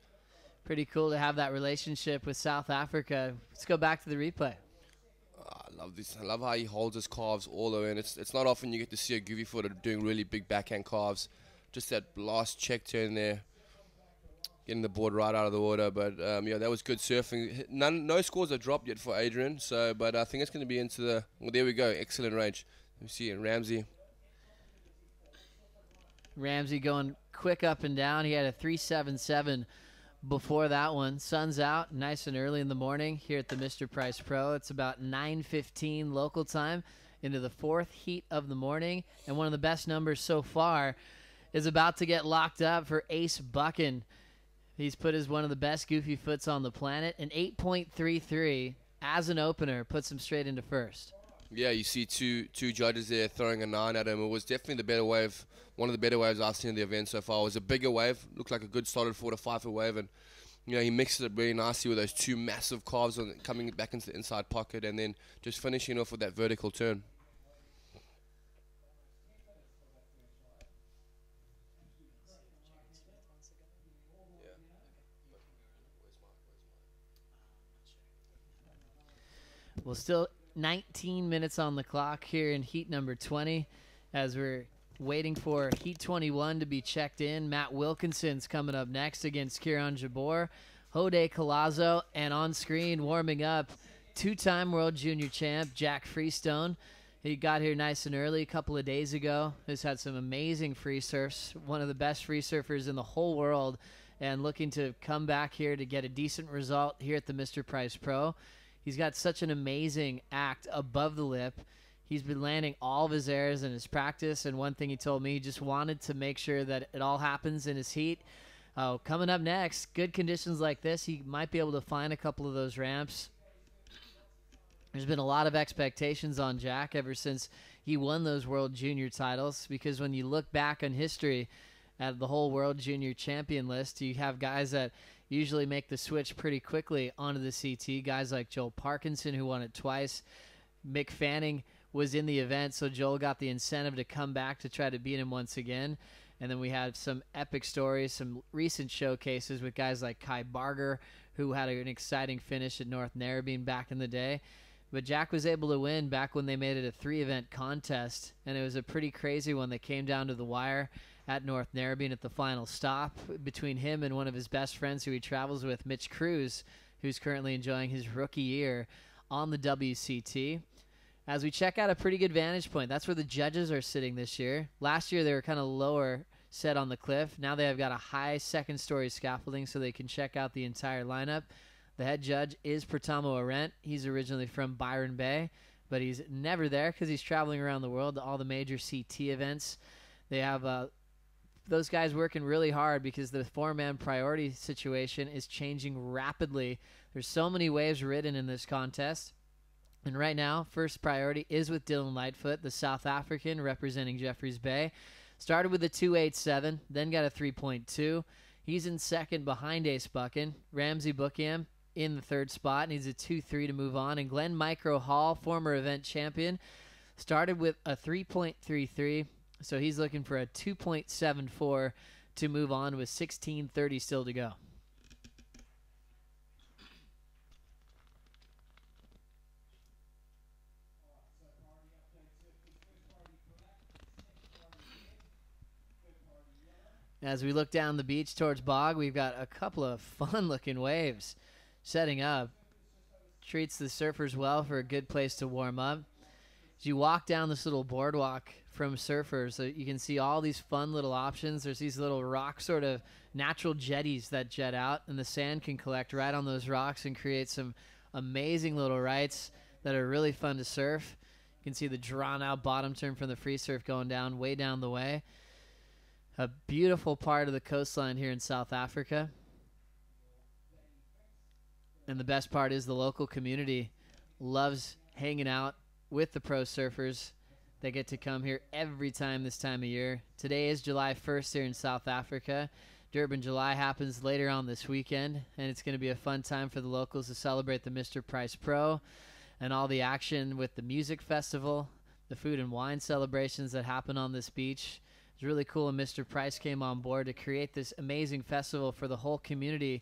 Pretty cool to have that relationship with South Africa. Let's go back to the replay. I love this. I love how he holds his calves all the way in. It's not often you get to see a goofy footer doing really big backhand calves. Just that last check turn there. getting the board right out of the water. But yeah, that was good surfing. No scores are dropped yet for Adrian. So, but I think it's going to be into the. Well, there we go. Excellent range. You see it, Ramzi. Ramzi going quick up and down. He had a 3.77 before that one. Sun's out nice and early in the morning here at the Mr. Price Pro. It's about 9:15 local time into the 4th heat of the morning. And one of the best numbers so far is about to get locked up for Ace Buchan. He's put as one of the best goofy foots on the planet. An 8.33 as an opener puts him straight into first. Yeah, you see two judges there throwing a 9 at him. It was definitely the better wave, one of the better waves I've seen in the event so far. It was a bigger wave, looked like a good solid 4 to 5 foot wave, and he mixed it really nicely with those 2 massive calves coming back into the inside pocket, and then just finishing off with that vertical turn. Well, still 19 minutes on the clock here in heat number 20 as we're waiting for heat 21 to be checked in. Matt Wilkinson's coming up next against Kiron Jabour, Hodeo Collazo, and on screen warming up 2-time world junior champ Jack Freestone. He got here nice and early a couple of days ago. He's had some amazing free surfs, one of the best free surfers in the whole world, and looking to come back here to get a decent result here at the Mr. Price Pro. He's got such an amazing act above the lip. He's been landing all of his airs in his practice, and one thing he told me, he just wanted to make sure that it all happens in his heat. Coming up next, good conditions like this, he might be able to find a couple of those ramps. There's been a lot of expectations on Jack ever since he won those World Junior titles, because when you look back on history at the whole World Junior champion list, you have guys that usually make the switch pretty quickly onto the CT. Guys like Joel Parkinson, who won it twice. Mick Fanning was in the event, so Joel got the incentive to come back to try to beat him once again. And then we had some epic stories, some recent showcases with guys like Kai Barger, who had an exciting finish at North Narrabeen back in the day. But Jack was able to win back when they made it a 3-event contest, and it was a pretty crazy one that came down to the wire at North Narrabeen at the final stop between him and one of his best friends who he travels with, Mitch Cruz, who's currently enjoying his rookie year on the WCT. As we check out a pretty good vantage point, that's where the judges are sitting this year. Last year they were kind of lower set on the cliff. Now they have got a high second-story scaffolding so they can check out the entire lineup. The head judge is Pratamo Arendt. He's originally from Byron Bay, but he's never there because he's traveling around the world to all the major CT events. They have those guys working really hard because the 4-man priority situation is changing rapidly. There's so many waves ridden in this contest. And right now, first priority is with Dylan Lightfoot, the South African representing Jeffreys Bay. Started with a 2.87, then got a 3.2. He's in second behind Ace Buchan. Ramzi Boukhiam in the third spot, needs a 2.3 to move on. And Glenn Micro Hall, former event champion, started with a 3.33. So he's looking for a 2.74 to move on with 16:30 still to go. As we look down the beach towards Bog, we've got a couple of fun-looking waves setting up. Treats the surfers well for a good place to warm up. As you walk down this little boardwalk from surfers, you can see all these fun little options. There's these little rock sort of natural jetties that jet out, and the sand can collect right on those rocks and create some amazing little rights that are really fun to surf. You can see the drawn-out bottom turn from the free surf going down way down the way. A beautiful part of the coastline here in South Africa. And the best part is the local community loves hanging out with the pro surfers. They get to come here every time this time of year. Today is July 1st here in South Africa. Durban July happens later on this weekend, and it's going to be a fun time for the locals to celebrate the Mr. Price Pro and all the action with the music festival, the food and wine celebrations that happen on this beach. It's really cool, and Mr. Price came on board to create this amazing festival for the whole community.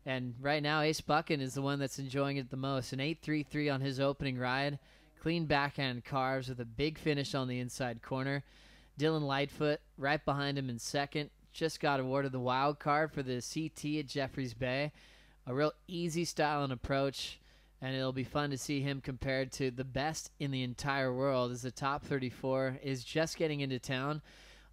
And right now, Ace Buchan is the one that's enjoying it the most. An 8.33 on his opening ride. Clean backhand carves with a big finish on the inside corner. Dylan Lightfoot right behind him in second. just got awarded the wild card for the CT at Jeffreys Bay. A real easy style and approach, and it'll be fun to see him compared to the best in the entire world as the top 34 is just getting into town.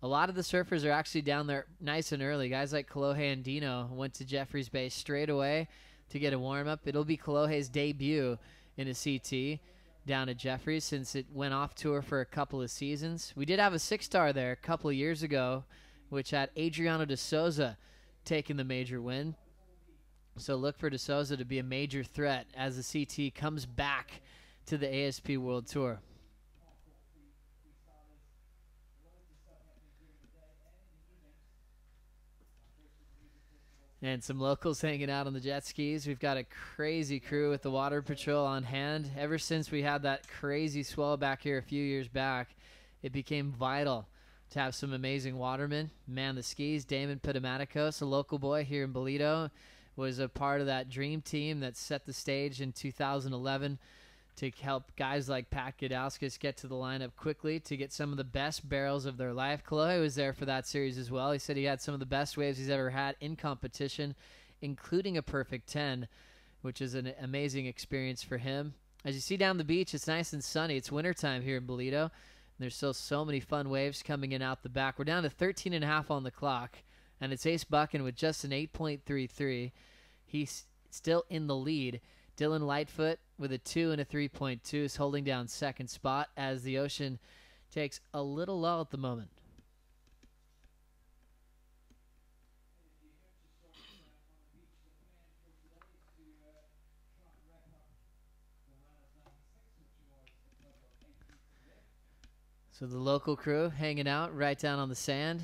A lot of the surfers are actually down there nice and early. Guys like Kolohe and Dino went to Jeffreys Bay straight away to get a warm-up. It'll be Kolohe's debut in a CT down at Jeffreys since it went off tour for a couple of seasons. We did have a 6-star there a couple of years ago, which had Adriano de Souza taking the major win. So look for de Souza to be a major threat as the CT comes back to the ASP World Tour. And some locals hanging out on the jet skis. We've got a crazy crew with the water patrol on hand. Ever since we had that crazy swell back here a few years back, it became vital to have some amazing watermen man the skis. Damon Pitamaticos, a local boy here in Ballito, was a part of that dream team that set the stage in 2011 to help guys like Pat Gudauskas get to the lineup quickly to get some of the best barrels of their life. Kolohe was there for that series as well. He said he had some of the best waves he's ever had in competition, including a perfect 10, which is an amazing experience for him. As you see down the beach, it's nice and sunny. It's wintertime here in Ballito. There's still so many fun waves coming in out the back. We're down to 13.5 on the clock, and it's Ace Buchan with just an 8.33. He's still in the lead. Dylan Lightfoot with a 2 and a 3.2 is holding down second spot as the ocean takes a little lull at the moment. So the local crew hanging out right down on the sand,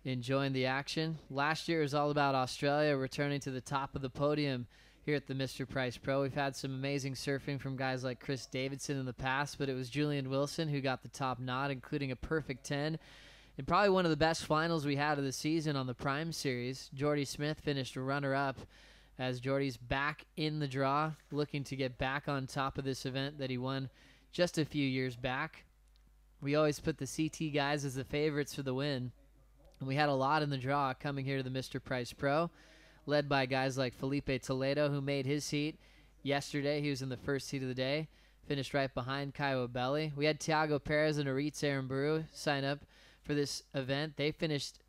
enjoying the action. Last year was all about Australia returning to the top of the podium here at the Mr. Price Pro. We've had some amazing surfing from guys like Chris Davidson in the past, but it was Julian Wilson who got the top nod, including a perfect 10. And probably one of the best finals we had of the season on the Prime Series. Jordi Smith finished runner-up as Jordi's back in the draw, looking to get back on top of this event that he won just a few years back. We always put the CT guys as the favorites for the win. And we had a lot in the draw coming here to the Mr. Price Pro, led by guys like Felipe Toledo, who made his heat yesterday. He was in the first heat of the day, finished right behind Kaiwa Belli. We had Tiago Perez and Aritz Aramburu sign up for this event. They finished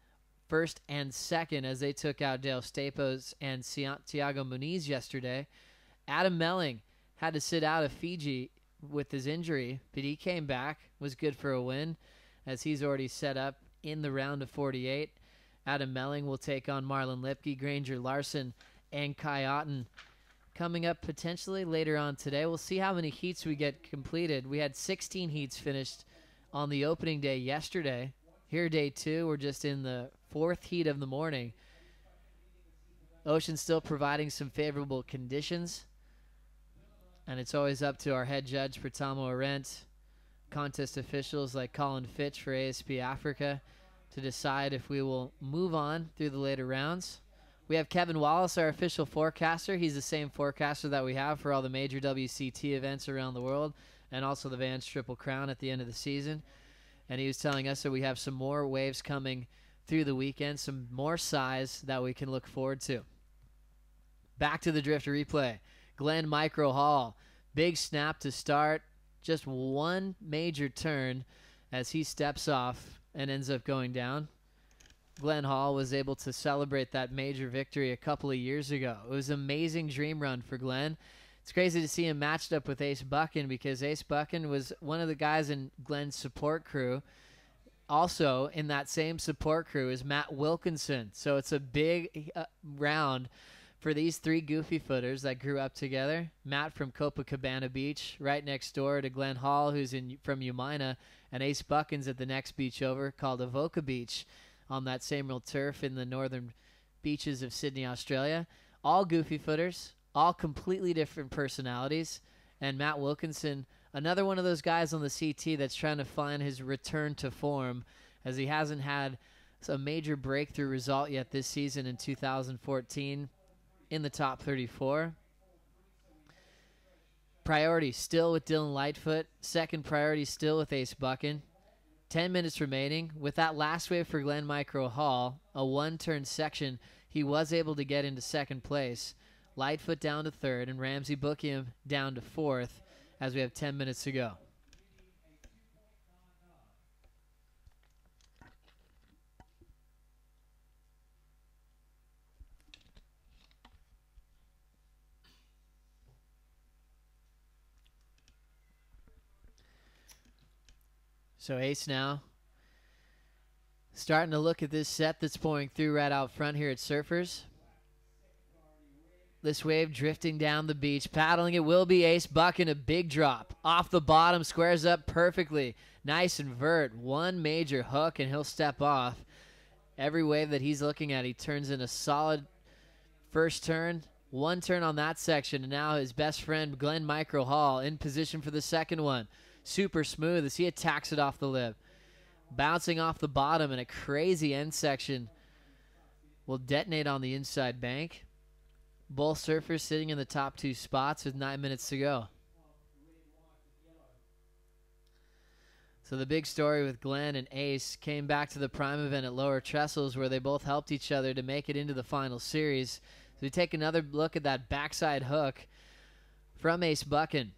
first and second as they took out Dale Stapos and Tiago Muniz yesterday. Adam Melling had to sit out of Fiji with his injury, but he came back, was good for a win, as he's already set up in the round of 48. Adam Melling will take on Marlon Lipke, Granger Larson, and Kai Otten coming up potentially later on today. We'll see how many heats we get completed. We had 16 heats finished on the opening day yesterday. Here, day 2, we're just in the 4th heat of the morning. Ocean still providing some favorable conditions, and it's always up to our head judge, Pratamo Arendt, contest officials like Colin Fitch for ASP Africa, to decide if we will move on through the later rounds. We have Kevin Wallace, our official forecaster. He's the same forecaster that we have for all the major WCT events around the world, and also the Vans Triple Crown at the end of the season. And he was telling us that we have some more waves coming through the weekend, some more size that we can look forward to. Back to the drift replay. Glenn Micro Hall, big snap to start, just one major turn as he steps off and ends up going down. Glenn Hall was able to celebrate that major victory a couple of years ago. It was an amazing dream run for Glenn. It's crazy to see him matched up with Ace Buchan because Ace Buchan was one of the guys in Glenn's support crew. Also in that same support crew is Matt Wilkinson. So it's a big round for these 3 goofy footers that grew up together. Matt from Copacabana Beach, right next door to Glenn Hall, who's from Umina, and Ace Buchan's at the next beach over called Avoca Beach on that same real turf in the northern beaches of Sydney, Australia. All goofy footers, all completely different personalities. And Matt Wilkinson, another one of those guys on the CT that's trying to find his return to form, as he hasn't had a major breakthrough result yet this season in 2014 in the top 34. Priority still with Dylan Lightfoot. Second priority still with Ace Buchan. 10 minutes remaining. With that last wave for Glenn Micro Hall, a one-turn section, he was able to get into second place. Lightfoot down to third, and Ramzi Boukhiam down to fourth as we have 10 minutes to go. So Ace now starting to look at this set that's pouring through right out front here at Surfers. This wave drifting down the beach. Paddling it will be Ace Buchan. A big drop. Off the bottom. Squares up perfectly. Nice invert. One major hook and he'll step off. Every wave that he's looking at, he turns in a solid first turn. One turn on that section. And now his best friend, Glenn Micro Hall, in position for the second one. Super smooth as he attacks it off the lip. Bouncing off the bottom, and a crazy end section will detonate on the inside bank. Both surfers sitting in the top two spots with 9 minutes to go. So the big story with Glenn and Ace came back to the Prime event at Lower Trestles, where they both helped each other to make it into the final series. So we take another look at that backside hook from Ace Buchan.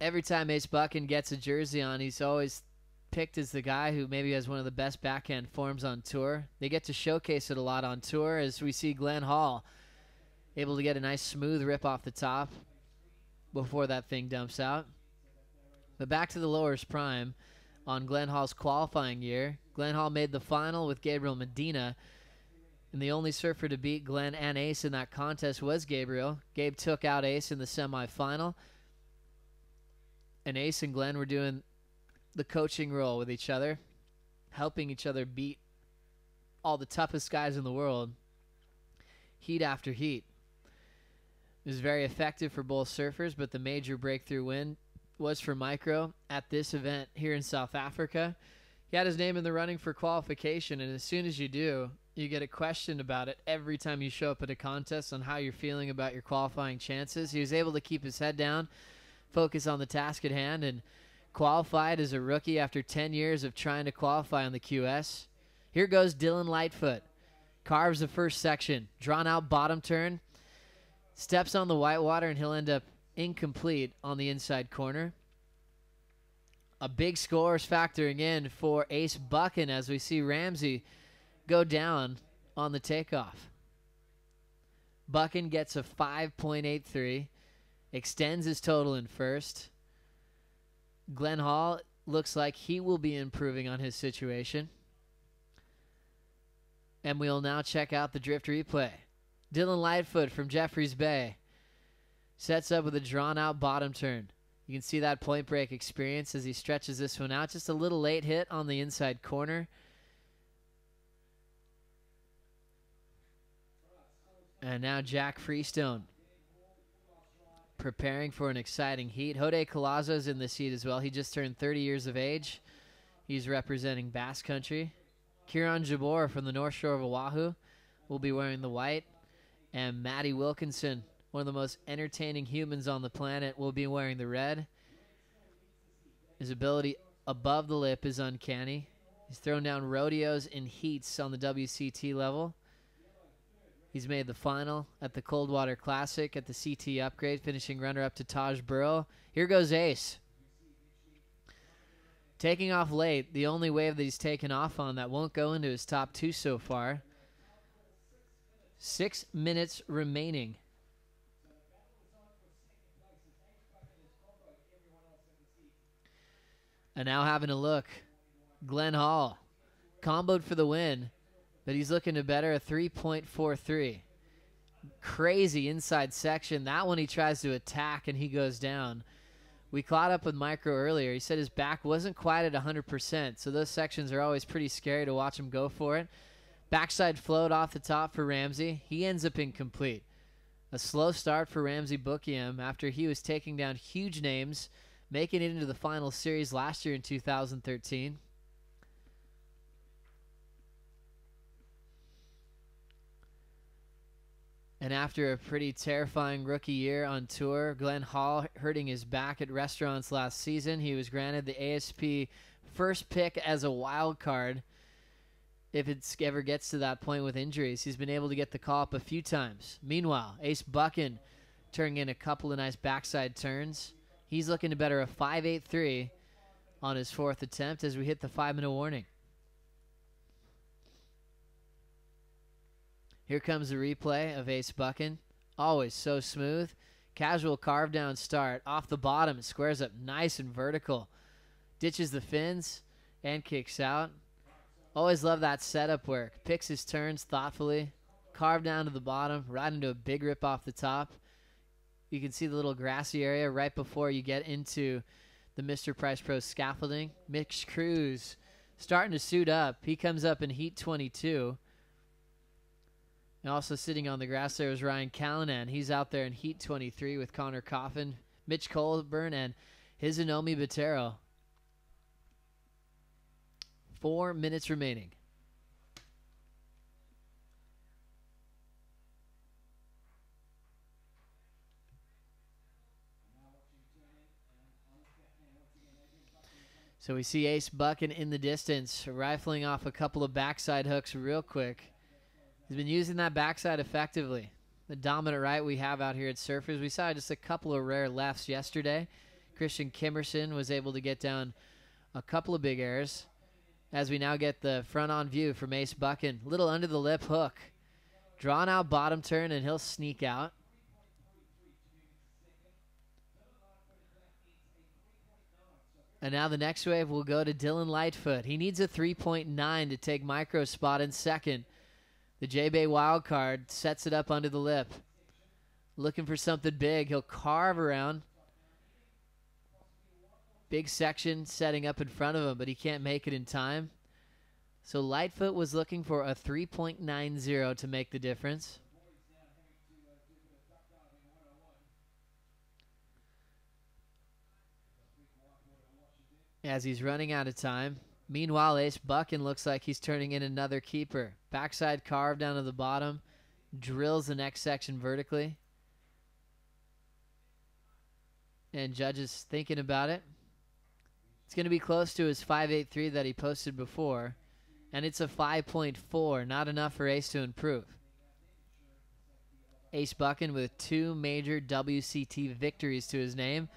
Every time Ace Buchan gets a jersey on, he's always picked as the guy who maybe has one of the best backhand forms on tour. They get to showcase it a lot on tour, as we see Glenn Hall able to get a nice smooth rip off the top before that thing dumps out. But back to the Lowers Prime on Glenn Hall's qualifying year. Glenn Hall made the final with Gabriel Medina, and the only surfer to beat Glenn and Ace in that contest was Gabriel. Gabe took out Ace in the semifinal, and Ace and Glenn were doing the coaching role with each other, helping each other beat all the toughest guys in the world, heat after heat. It was very effective for both surfers, but the major breakthrough win was for Micro at this event here in South Africa. He had his name in the running for qualification, and as soon as you do, you get a question about it every time you show up at a contest on how you're feeling about your qualifying chances. He was able to keep his head down, focus on the task at hand, and qualified as a rookie after 10 years of trying to qualify on the QS. Here goes Dylan Lightfoot. Carves the first section. Drawn out bottom turn. Steps on the whitewater, and he'll end up incomplete on the inside corner. A big score is factoring in for Ace Buchan as we see Ramzi go down on the takeoff. Buchan gets a 5.83. Extends his total in first. Glenn Hall looks like he will be improving on his situation. And we'll now check out the drift replay. Dylan Lightfoot from Jeffreys Bay sets up with a drawn-out bottom turn. You can see that point break experience as he stretches this one out. Just a little late hit on the inside corner. And now Jack Freestone preparing for an exciting heat. Hodeo Colazo's in this heat as well. He just turned 30 years of age. He's representing Basque Country. Kiron Jabour from the North Shore of Oahu will be wearing the white. And Matty Wilkinson, one of the most entertaining humans on the planet, will be wearing the red. His ability above the lip is uncanny. He's thrown down rodeos in heats on the WCT level. He's made the final at the Coldwater Classic at the CT Upgrade, finishing runner-up to Taj Burrow. Here goes Ace. Taking off late, the only wave that he's taken off on that won't go into his top two so far. 6 minutes remaining. And now having a look, Glenn Hall comboed for the win, but he's looking to better a 3.43. Crazy inside section. That one he tries to attack and he goes down. We caught up with Micro earlier. He said his back wasn't quite at 100%, so those sections are always pretty scary to watch him go for it. Backside float off the top for Ramzi. He ends up incomplete. A slow start for Ramzi Boukhiam after he was taking down huge names, making it into the final series last year in 2013. And after a pretty terrifying rookie year on tour, Glenn Hall hurting his back at restaurants last season, he was granted the ASP first pick as a wild card. If it ever gets to that point with injuries, he's been able to get the call up a few times. Meanwhile, Ace Buchan turning in a couple of nice backside turns. He's looking to better a 5.83 on his fourth attempt as we hit the 5-minute warning. Here comes the replay of Ace Buchan. Always so smooth. Casual carve down start. Off the bottom, it squares up nice and vertical. Ditches the fins and kicks out. Always love that setup work. Picks his turns thoughtfully. Carve down to the bottom, right into a big rip off the top. You can see the little grassy area right before you get into the Mr. Price Pro scaffolding. Mitch Cruz starting to suit up. He comes up in heat 22. And also sitting on the grass there was Ryan Callanan. He's out there in heat 23 with Connor Coffin, Mitch Colburn, and Hizunomi Botero. 4 minutes remaining. So we see Ace Buchan in the distance, rifling off a couple of backside hooks real quick. He's been using that backside effectively. The dominant right we have out here at Surfers. We saw just a couple of rare lefts yesterday. Christian Kimmerson was able to get down a couple of big airs. As we now get the front on view from Ace Buchan. Little under the lip hook. Drawn out bottom turn and he'll sneak out. And now the next wave will go to Dylan Lightfoot. He needs a 3.9 to take micro spot in second. The J-Bay wild card sets it up under the lip. Looking for something big. He'll carve around. Big section setting up in front of him, but he can't make it in time. So Lightfoot was looking for a 3.90 to make the difference. As he's running out of time. Meanwhile, Ace Buchan looks like he's turning in another keeper. Backside carve down to the bottom. Drills the next section vertically. And judges thinking about it. It's going to be close to his 5.83 that he posted before. And it's a 5.4. Not enough for Ace to improve. Ace Buchan with 2 major WCT victories to his name.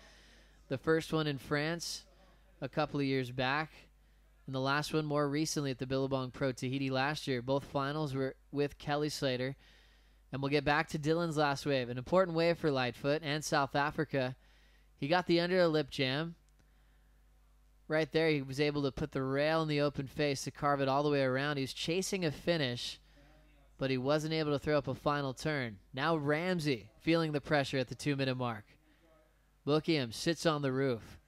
The first one in France a couple of years back. And the last one more recently at the Billabong Pro Tahiti last year. Both finals were with Kelly Slater. And we'll get back to Dylan's last wave. An important wave for Lightfoot and South Africa. He got the under the lip jam. Right there, he was able to put the rail in the open face to carve it all the way around. He was chasing a finish, but he wasn't able to throw up a final turn. Now Ramzi feeling the pressure at the 2-minute mark. Boukhiam sits on the roof.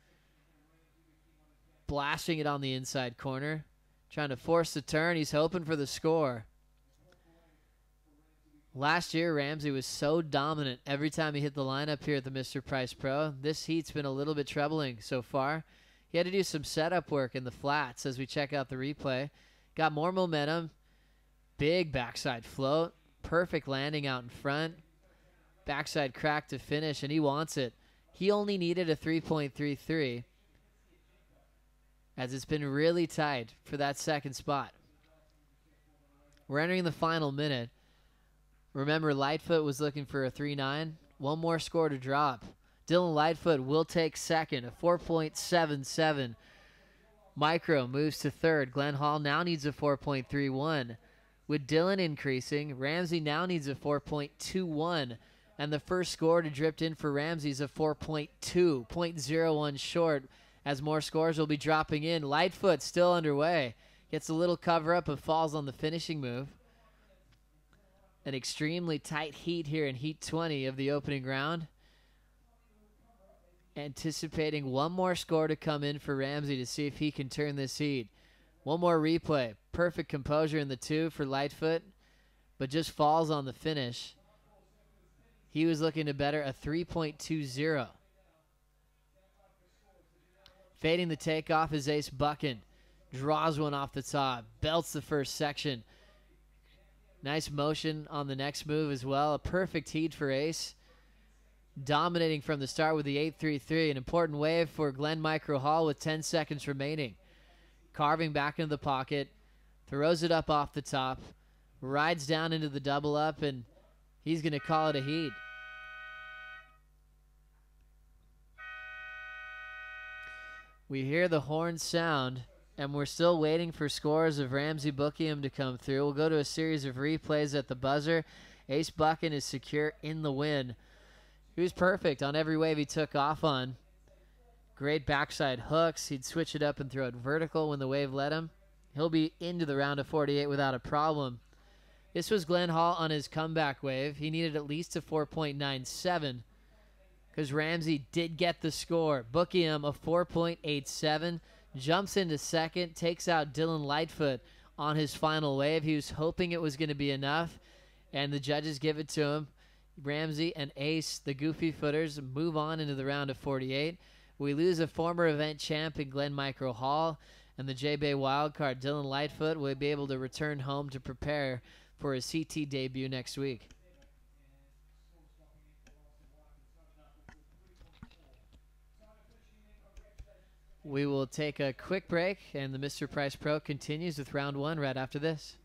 Blasting it on the inside corner. Trying to force the turn. He's hoping for the score. Last year, Ramzi was so dominant every time he hit the lineup here at the Mr. Price Pro. This heat's been a little bit troubling so far. He had to do some setup work in the flats as we check out the replay. Got more momentum. Big backside float. Perfect landing out in front. Backside crack to finish, and he wants it. He only needed a 3.33. As it's been really tight for that second spot. We're entering the final minute. Remember, Lightfoot was looking for a 3.9. One more score to drop. Dylan Lightfoot will take second, a 4.77. Micro moves to third. Glenn Hall now needs a 4.31. With Dylan increasing, Ramzi now needs a 4.21. And the first score to drift in for Ramzi is a 4.2, 0.01 short. As more scores will be dropping in. Lightfoot still underway. Gets a little cover up but falls on the finishing move. An extremely tight heat here in heat 20 of the opening round. Anticipating one more score to come in for Ramzi to see if he can turn this heat. One more replay. Perfect composure in the 2 for Lightfoot, but just falls on the finish. He was looking to better a 3.20. Fading the takeoff is Ace Buchan. Draws one off the top. Belts the first section. Nice motion on the next move as well. A perfect heat for Ace. Dominating from the start with the 8-3-3. An important wave for Glenn Micro Hall with 10 seconds remaining. Carving back into the pocket. Throws it up off the top. Rides down into the double up, and he's going to call it a heat. We hear the horn sound, and we're still waiting for scores of Ramzi Boukhiam to come through. We'll go to a series of replays at the buzzer. Ace Buchan is secure in the win. He was perfect on every wave he took off on. Great backside hooks. He'd switch it up and throw it vertical when the wave let him. He'll be into the round of 48 without a problem. This was Glenn Hall on his comeback wave. He needed at least a 4.97 because Ramzi did get the score. Boukhiam a 4.87, jumps into second, takes out Dylan Lightfoot on his final wave. He was hoping it was going to be enough, and the judges give it to him. Ramzi and Ace, the goofy footers, move on into the round of 48. We lose a former event champ in Glenn Micro Hall, and the J-Bay wildcard, Dylan Lightfoot, will be able to return home to prepare for his CT debut next week. We will take a quick break, and the Mr. Price Pro continues with round one right after this.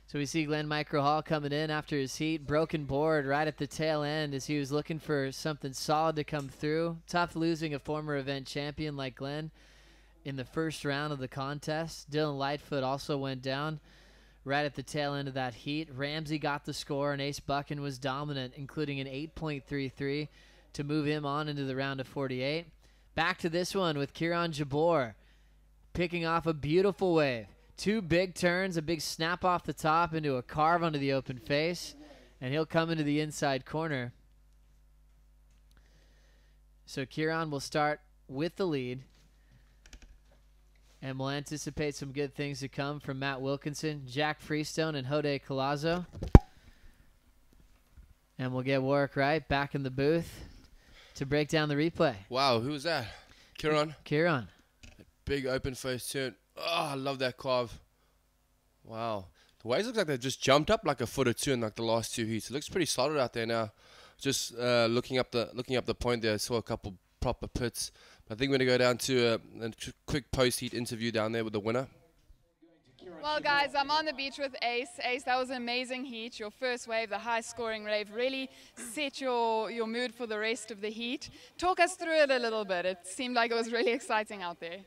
So we see Glenn Micro Hall coming in after his heat. Broken board right at the tail end as he was looking for something solid to come through. Tough losing a former event champion like Glenn in the first round of the contest. Dylan Lightfoot also went down right at the tail end of that heat. Ramzi got the score, and Ace Buchan was dominant, including an 8.33 to move him on into the round of 48. Back to this one with Kiron Jabour picking off a beautiful wave. Two big turns, a big snap off the top into a carve onto the open face, and he'll come into the inside corner. So Kiron will start with the lead, and we'll anticipate some good things to come from Matt Wilkinson, Jack Freestone, and Hodeo Colazo. And we'll get Warwick Wright back in the booth to break down the replay. Wow, who was that? Kiron? Kiron. That big open face turn. Oh, I love that carve. Wow. The waves look like they just jumped up like a foot or two in like the last two heats. It looks pretty solid out there now. Just looking up the point there, I saw a couple proper pits. But I think we're going to go down to a quick post-heat interview down there with the winner. Well, guys, I'm on the beach with Ace. Ace, that was an amazing heat. Your first wave, the high-scoring wave, really set your mood for the rest of the heat. Talk us through it a little bit. It seemed like it was really exciting out there.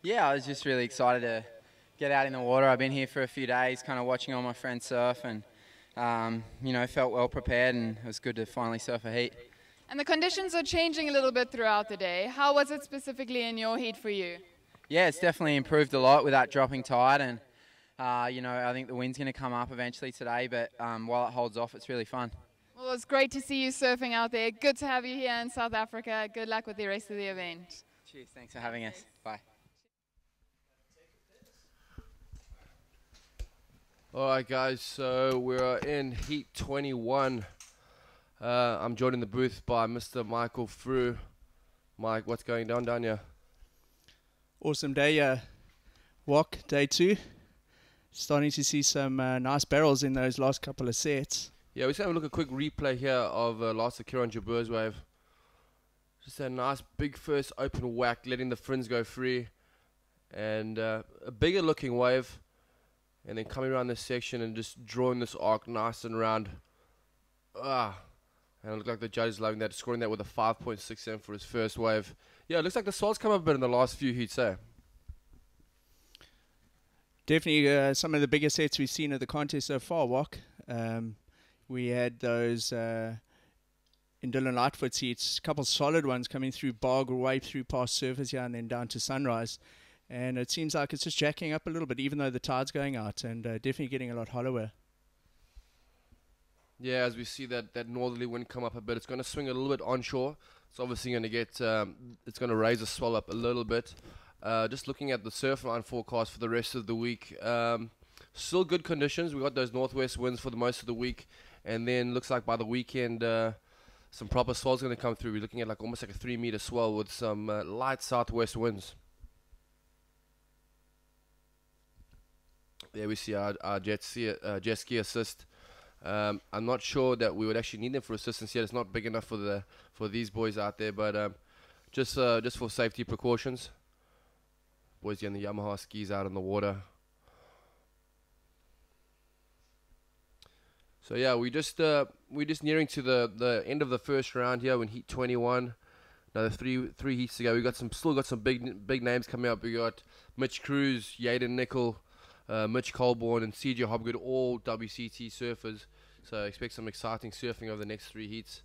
Yeah, I was just really excited to get out in the water. I've been here for a few days, kind of watching all my friends surf, and you know, felt well prepared, and it was good to finally surf a heat. And the conditions are changing a little bit throughout the day. How was it specifically in your heat for you? Yeah, it's definitely improved a lot with that dropping tide, and you know, I think the wind's going to come up eventually today, but while it holds off, it's really fun. Well, it was great to see you surfing out there. Good to have you here in South Africa. Good luck with the rest of the event. Cheers, thanks for having us. Bye. All right, guys, so we're in Heat 21. I'm joined in the booth by Mr. Michael Phew. Mike, what's going down here? Awesome day, walk, day 2. Starting to see some nice barrels in those last couple of sets. Yeah, we're just going to look at a quick replay here of last of Kiron Jabour's wave. Just a nice big first open whack, letting the fins go free. and a bigger looking wave, and then coming around this section and just drawing this arc nice and round. And it looked like the judge is loving that, scoring that with a 5.67 for his first wave. Yeah, it looks like the swell's come up a bit in the last few heats, eh? Definitely some of the biggest sets we've seen at the contest so far, Wok. We had those in Dylan Lightfoot's heats, a couple solid ones coming through Bog, right through past Surface here and then down to Sunrise. And it seems like it's just jacking up a little bit, even though the tide's going out, and definitely getting a lot hollower. Yeah, as we see that northerly wind come up a bit, it's going to swing a little bit onshore. It's obviously going to get, it's going to raise the swell up a little bit. Just looking at the surf line forecast for the rest of the week, still good conditions. We got those northwest winds for the most of the week, and then looks like by the weekend some proper swell's going to come through. We're looking at like almost like a 3-meter swell with some light southwest winds. There we see our jet ski assist. I'm not sure that we would actually need them for assistance yet. It's not big enough for these boys out there, but just for safety precautions. Boys getting the Yamaha skis out in the water. So yeah, we're just nearing to the end of the first round here in heat 21. Another three heats to go. We still got some big names coming up. We got Mitch Cruz, Yadin Nicoll, Mitch Colborn, and CJ Hobgood, all WCT surfers. So expect some exciting surfing over the next 3 heats.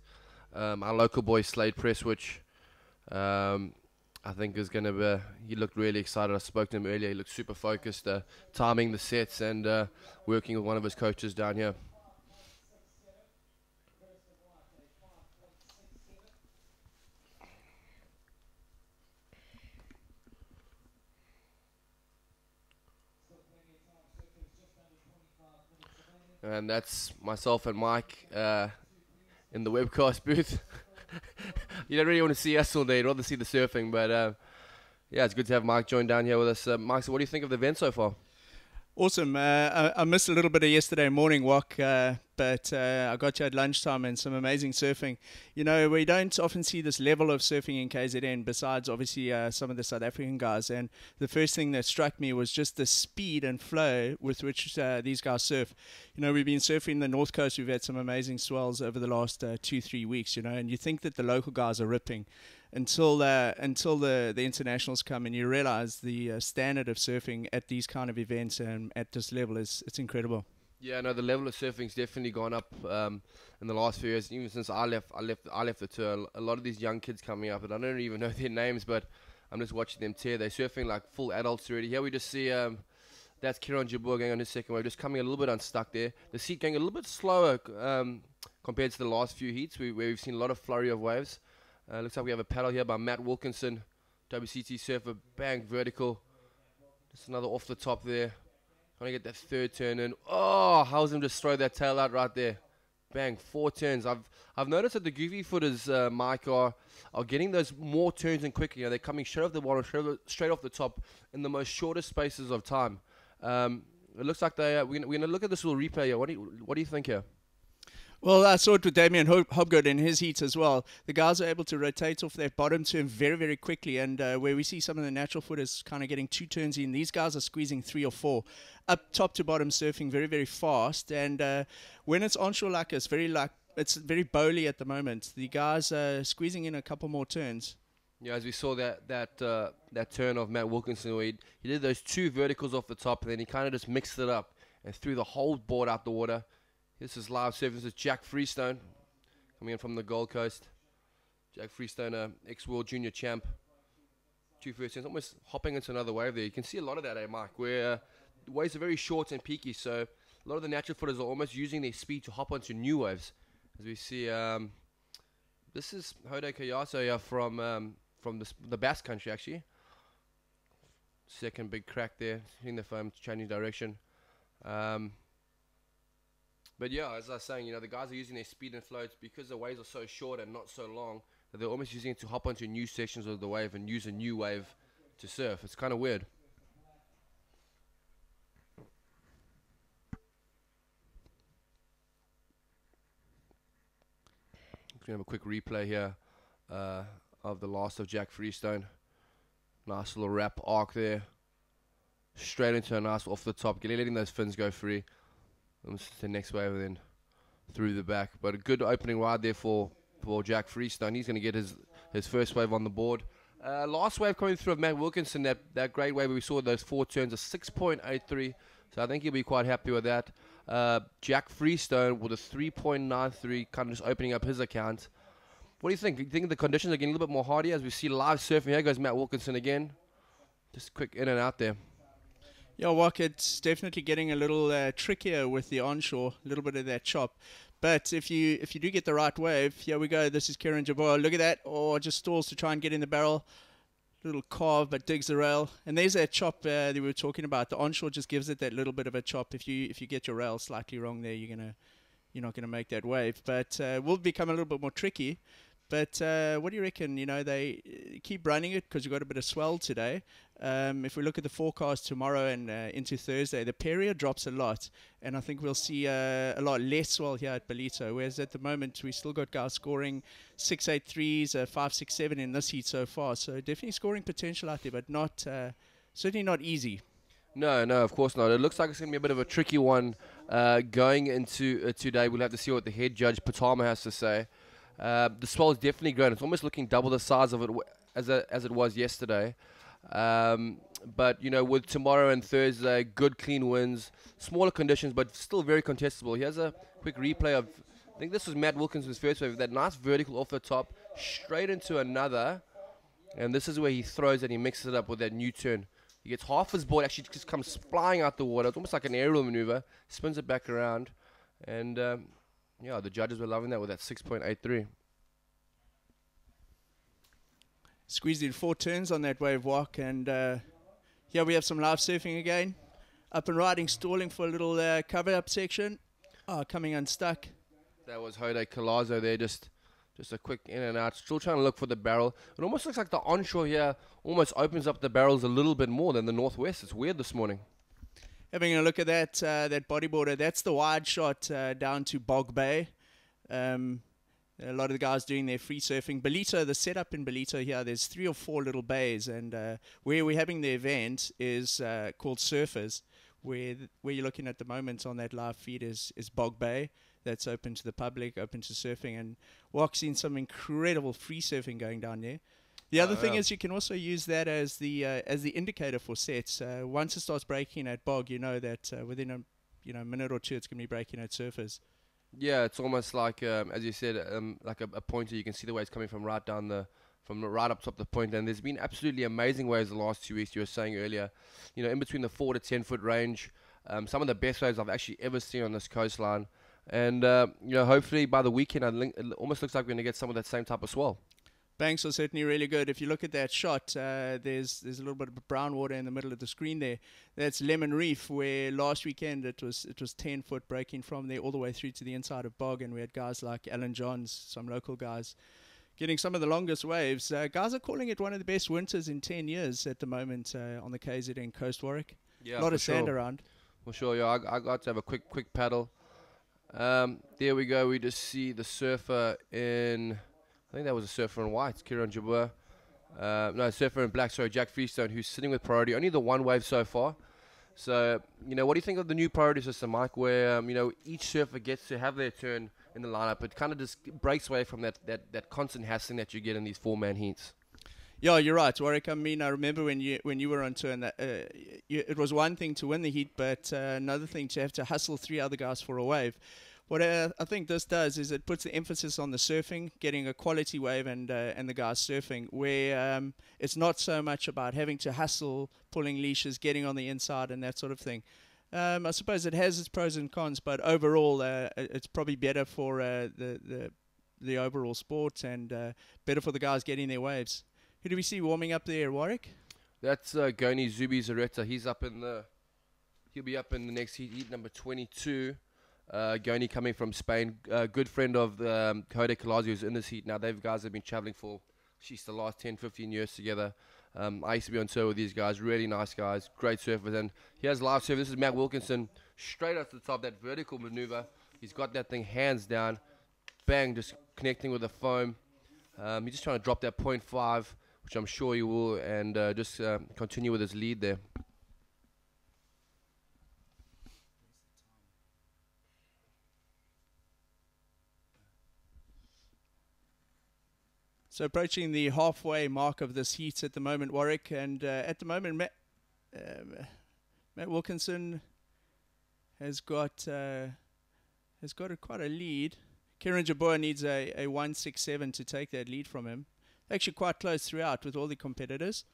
Our local boy Slade Presswich, I think is going to be, he looked really excited. I spoke to him earlier. He looked super focused, timing the sets and working with one of his coaches down here. And that's myself and Mike in the webcast booth. You don't really want to see us all day. You'd rather see the surfing. But yeah, it's good to have Marc join down here with us. Marc, so what do you think of the event so far? Awesome. I missed a little bit of yesterday morning walk, but I got you at lunchtime and some amazing surfing. You know, we don't often see this level of surfing in KZN besides obviously some of the South African guys. And the first thing that struck me was just the speed and flow with which these guys surf. You know, we've been surfing the North Coast. We've had some amazing swells over the last 2-3 weeks, you know, and you think that the local guys are ripping until the internationals come, and you realize the standard of surfing at these kind of events and at this level it's incredible. Yeah, no, the level of surfing's definitely gone up in the last few years. Even since I left the tour, a lot of these young kids coming up, and I don't even know their names, but I'm just watching them tear. They're surfing like full adults already. Here we just see that's Kiron Jabour going on his second wave, just coming a little bit unstuck there. The seat going a little bit slower compared to the last few heats where we've seen a lot of flurry of waves. Looks like we have a paddle here by Matt Wilkinson, WCT surfer, bang, vertical. Just another off the top there. Trying to get that third turn in. Oh, how's him just throw that tail out right there. Bang, 4 turns. I've noticed that the goofy footers, Mike, are getting those more turns and quicker. You know, they're coming straight off the bottom, straight off the top in the most shortest spaces of time. It looks like we're going to look at this little replay here. What do you think here? Well, I saw it with Damien Hobgood in his heats as well. The guys are able to rotate off their bottom turn very, very quickly. And where we see some of the natural footers kind of getting 2 turns in, these guys are squeezing 3 or 4. Up top to bottom surfing very, very fast. And when it's onshore like it's very bowly at the moment. The guys are squeezing in a couple more turns. Yeah, as we saw that turn of Matt Wilkinson, where he did those 2 verticals off the top, and then he kind of just mixed it up and threw the whole board out the water. This is live surfing. This is Jack Freestone coming in from the Gold Coast. Jack Freestone, ex-world junior champ. 2 first turns, almost hopping into another wave there. You can see a lot of that, Marc, where the waves are very short and peaky, so a lot of the natural footers are almost using their speed to hop onto new waves. As we see, this is Hodeo here from the Basque country, actually. Second big crack there, hitting the foam, changing direction. But yeah, as I was saying, you know, the guys are using their speed and floats because the waves are so short and not so long that they're almost using it to hop onto new sections of the wave and use a new wave to surf. It's kind of weird. We're going to have a quick replay here of the last of Jack Freestone. Nice little wrap arc there. straight into a nice off the top, letting those fins go free. And the next wave and then through the back. But a good opening ride there for Jack Freestone. He's going to get his first wave on the board. Last wave coming through of Matt Wilkinson, that great wave where we saw those 4 turns, a 6.83. So I think he'll be quite happy with that. Jack Freestone with a 3.93, kind of just opening up his account. What do you think? Do you think the conditions are getting a little bit more hardy as we see live surfing? Here goes Matt Wilkinson again. Just quick in and out there. Yeah, Walk, it's definitely getting a little trickier with the onshore, a little bit of that chop. But if you do get the right wave, here we go. This is Kiron Jabour. Look at that. Oh, just stalls to try and get in the barrel. Little carve, but digs the rail. And there's that chop that we were talking about. The onshore just gives it that little bit of a chop. If you get your rail slightly wrong there, you're not gonna make that wave. But will become a little bit more tricky. But what do you reckon? You know, they keep running it because you've got a bit of swell today. If we look at the forecast tomorrow and into Thursday, the period drops a lot. And I think we'll see a lot less swell here at Ballito. Whereas at the moment, we still got guys scoring 6.83s, 5.67 in this heat so far. So definitely scoring potential out there, but not certainly not easy. No, of course not. It looks like it's going to be a bit of a tricky one going into today. We'll have to see what the head judge, Patama, has to say. The swell is definitely grown. It's almost looking double the size of it as it was yesterday. But, you know, with tomorrow and Thursday, good clean winds, smaller conditions, but still very contestable. Here's a quick replay of, I think this was Matt Wilkinson's first wave, that nice vertical off the top, straight into another. And this is where he throws and he mixes it up with that new turn. He gets half his board, actually just comes flying out the water. It's almost like an aerial maneuver, spins it back around. And yeah, the judges were loving that with that 6.83. Squeezed in 4 turns on that wave walk, and here we have some live surfing again. Up and riding, stalling for a little cover-up section. Coming unstuck. That was Hodeo Colazo there, just a quick in and out. Still trying to look for the barrel. It almost looks like the onshore here almost opens up the barrels a little bit more than the northwest. It's weird this morning. Having a look at that bodyboarder, that's the wide shot down to Bog Bay. A lot of the guys doing their free surfing. Ballito, the setup in Ballito here, there's 3 or 4 little bays, and where we're having the event is called Surfers, where you're looking at the moment on that live feed is Bog Bay. That's open to the public, open to surfing, and Walk's seen some incredible free surfing going down there. The other thing is you can also use that as the indicator for sets. Once it starts breaking at Bog, you know that within a minute or two it's going to be breaking at Surfers. Yeah, it's almost like, as you said, like a pointer. You can see the waves coming from right up top of the point. And there's been absolutely amazing waves the last 2 weeks. You were saying earlier, you know, in between the 4 to 10 foot range. Some of the best waves I've actually ever seen on this coastline. And you know, hopefully by the weekend, it almost looks like we're going to get some of that same type of swell. Banks are certainly really good. If you look at that shot, there's a little bit of brown water in the middle of the screen there. That's Lemon Reef, where last weekend it was 10 foot breaking from there all the way through to the inside of Bog, and we had guys like Alan Johns, some local guys, getting some of the longest waves. Guys are calling it one of the best winters in 10 years at the moment on the KZN Coast, Warwick. Yeah, a lot of sand around. For sure, yeah. I got to have a quick paddle. There we go. We just see the surfer in... I think that was a surfer in white, Kiron Jabour. No, surfer in black, sorry, Jack Freestone, who's sitting with priority. Only the one wave so far. So, you know, what do you think of the new priority system, Mike, where, you know, each surfer gets to have their turn in the lineup? It kind of just breaks away from that constant hassling that you get in these 4-man heats. Yeah, you're right, Warwick. I mean, I remember when you were on tour, and it was one thing to win the heat, but another thing to have to hustle 3 other guys for a wave. What I think this does is it puts the emphasis on the surfing, getting a quality wave, and the guys surfing, where it's not so much about having to hustle, pulling leashes, getting on the inside, and that sort of thing. I suppose it has its pros and cons, but overall, it's probably better for the overall sport and better for the guys getting their waves. Who do we see warming up there, Warwick? That's Goni Zubi Zareta. He'll be up in the next heat number 22. Goni coming from Spain, good friend of Hodeo Colazo, who's in this heat now. They've guys have been traveling for the last 10-15 years together. I used to be on tour with these guys, really nice guys, great surfers. And he has live surf. This is Matt Wilkinson, straight up to the top, that vertical maneuver. He's got that thing hands down, bang, just connecting with the foam. He's just trying to drop that 0.5, which I'm sure he will, and just continue with his lead there. So approaching the halfway mark of this heat at the moment, Warwick, and at the moment, Matt Wilkinson has got quite a lead. Kiron Jabour needs a 1.67 to take that lead from him. Actually quite close throughout with all the competitors.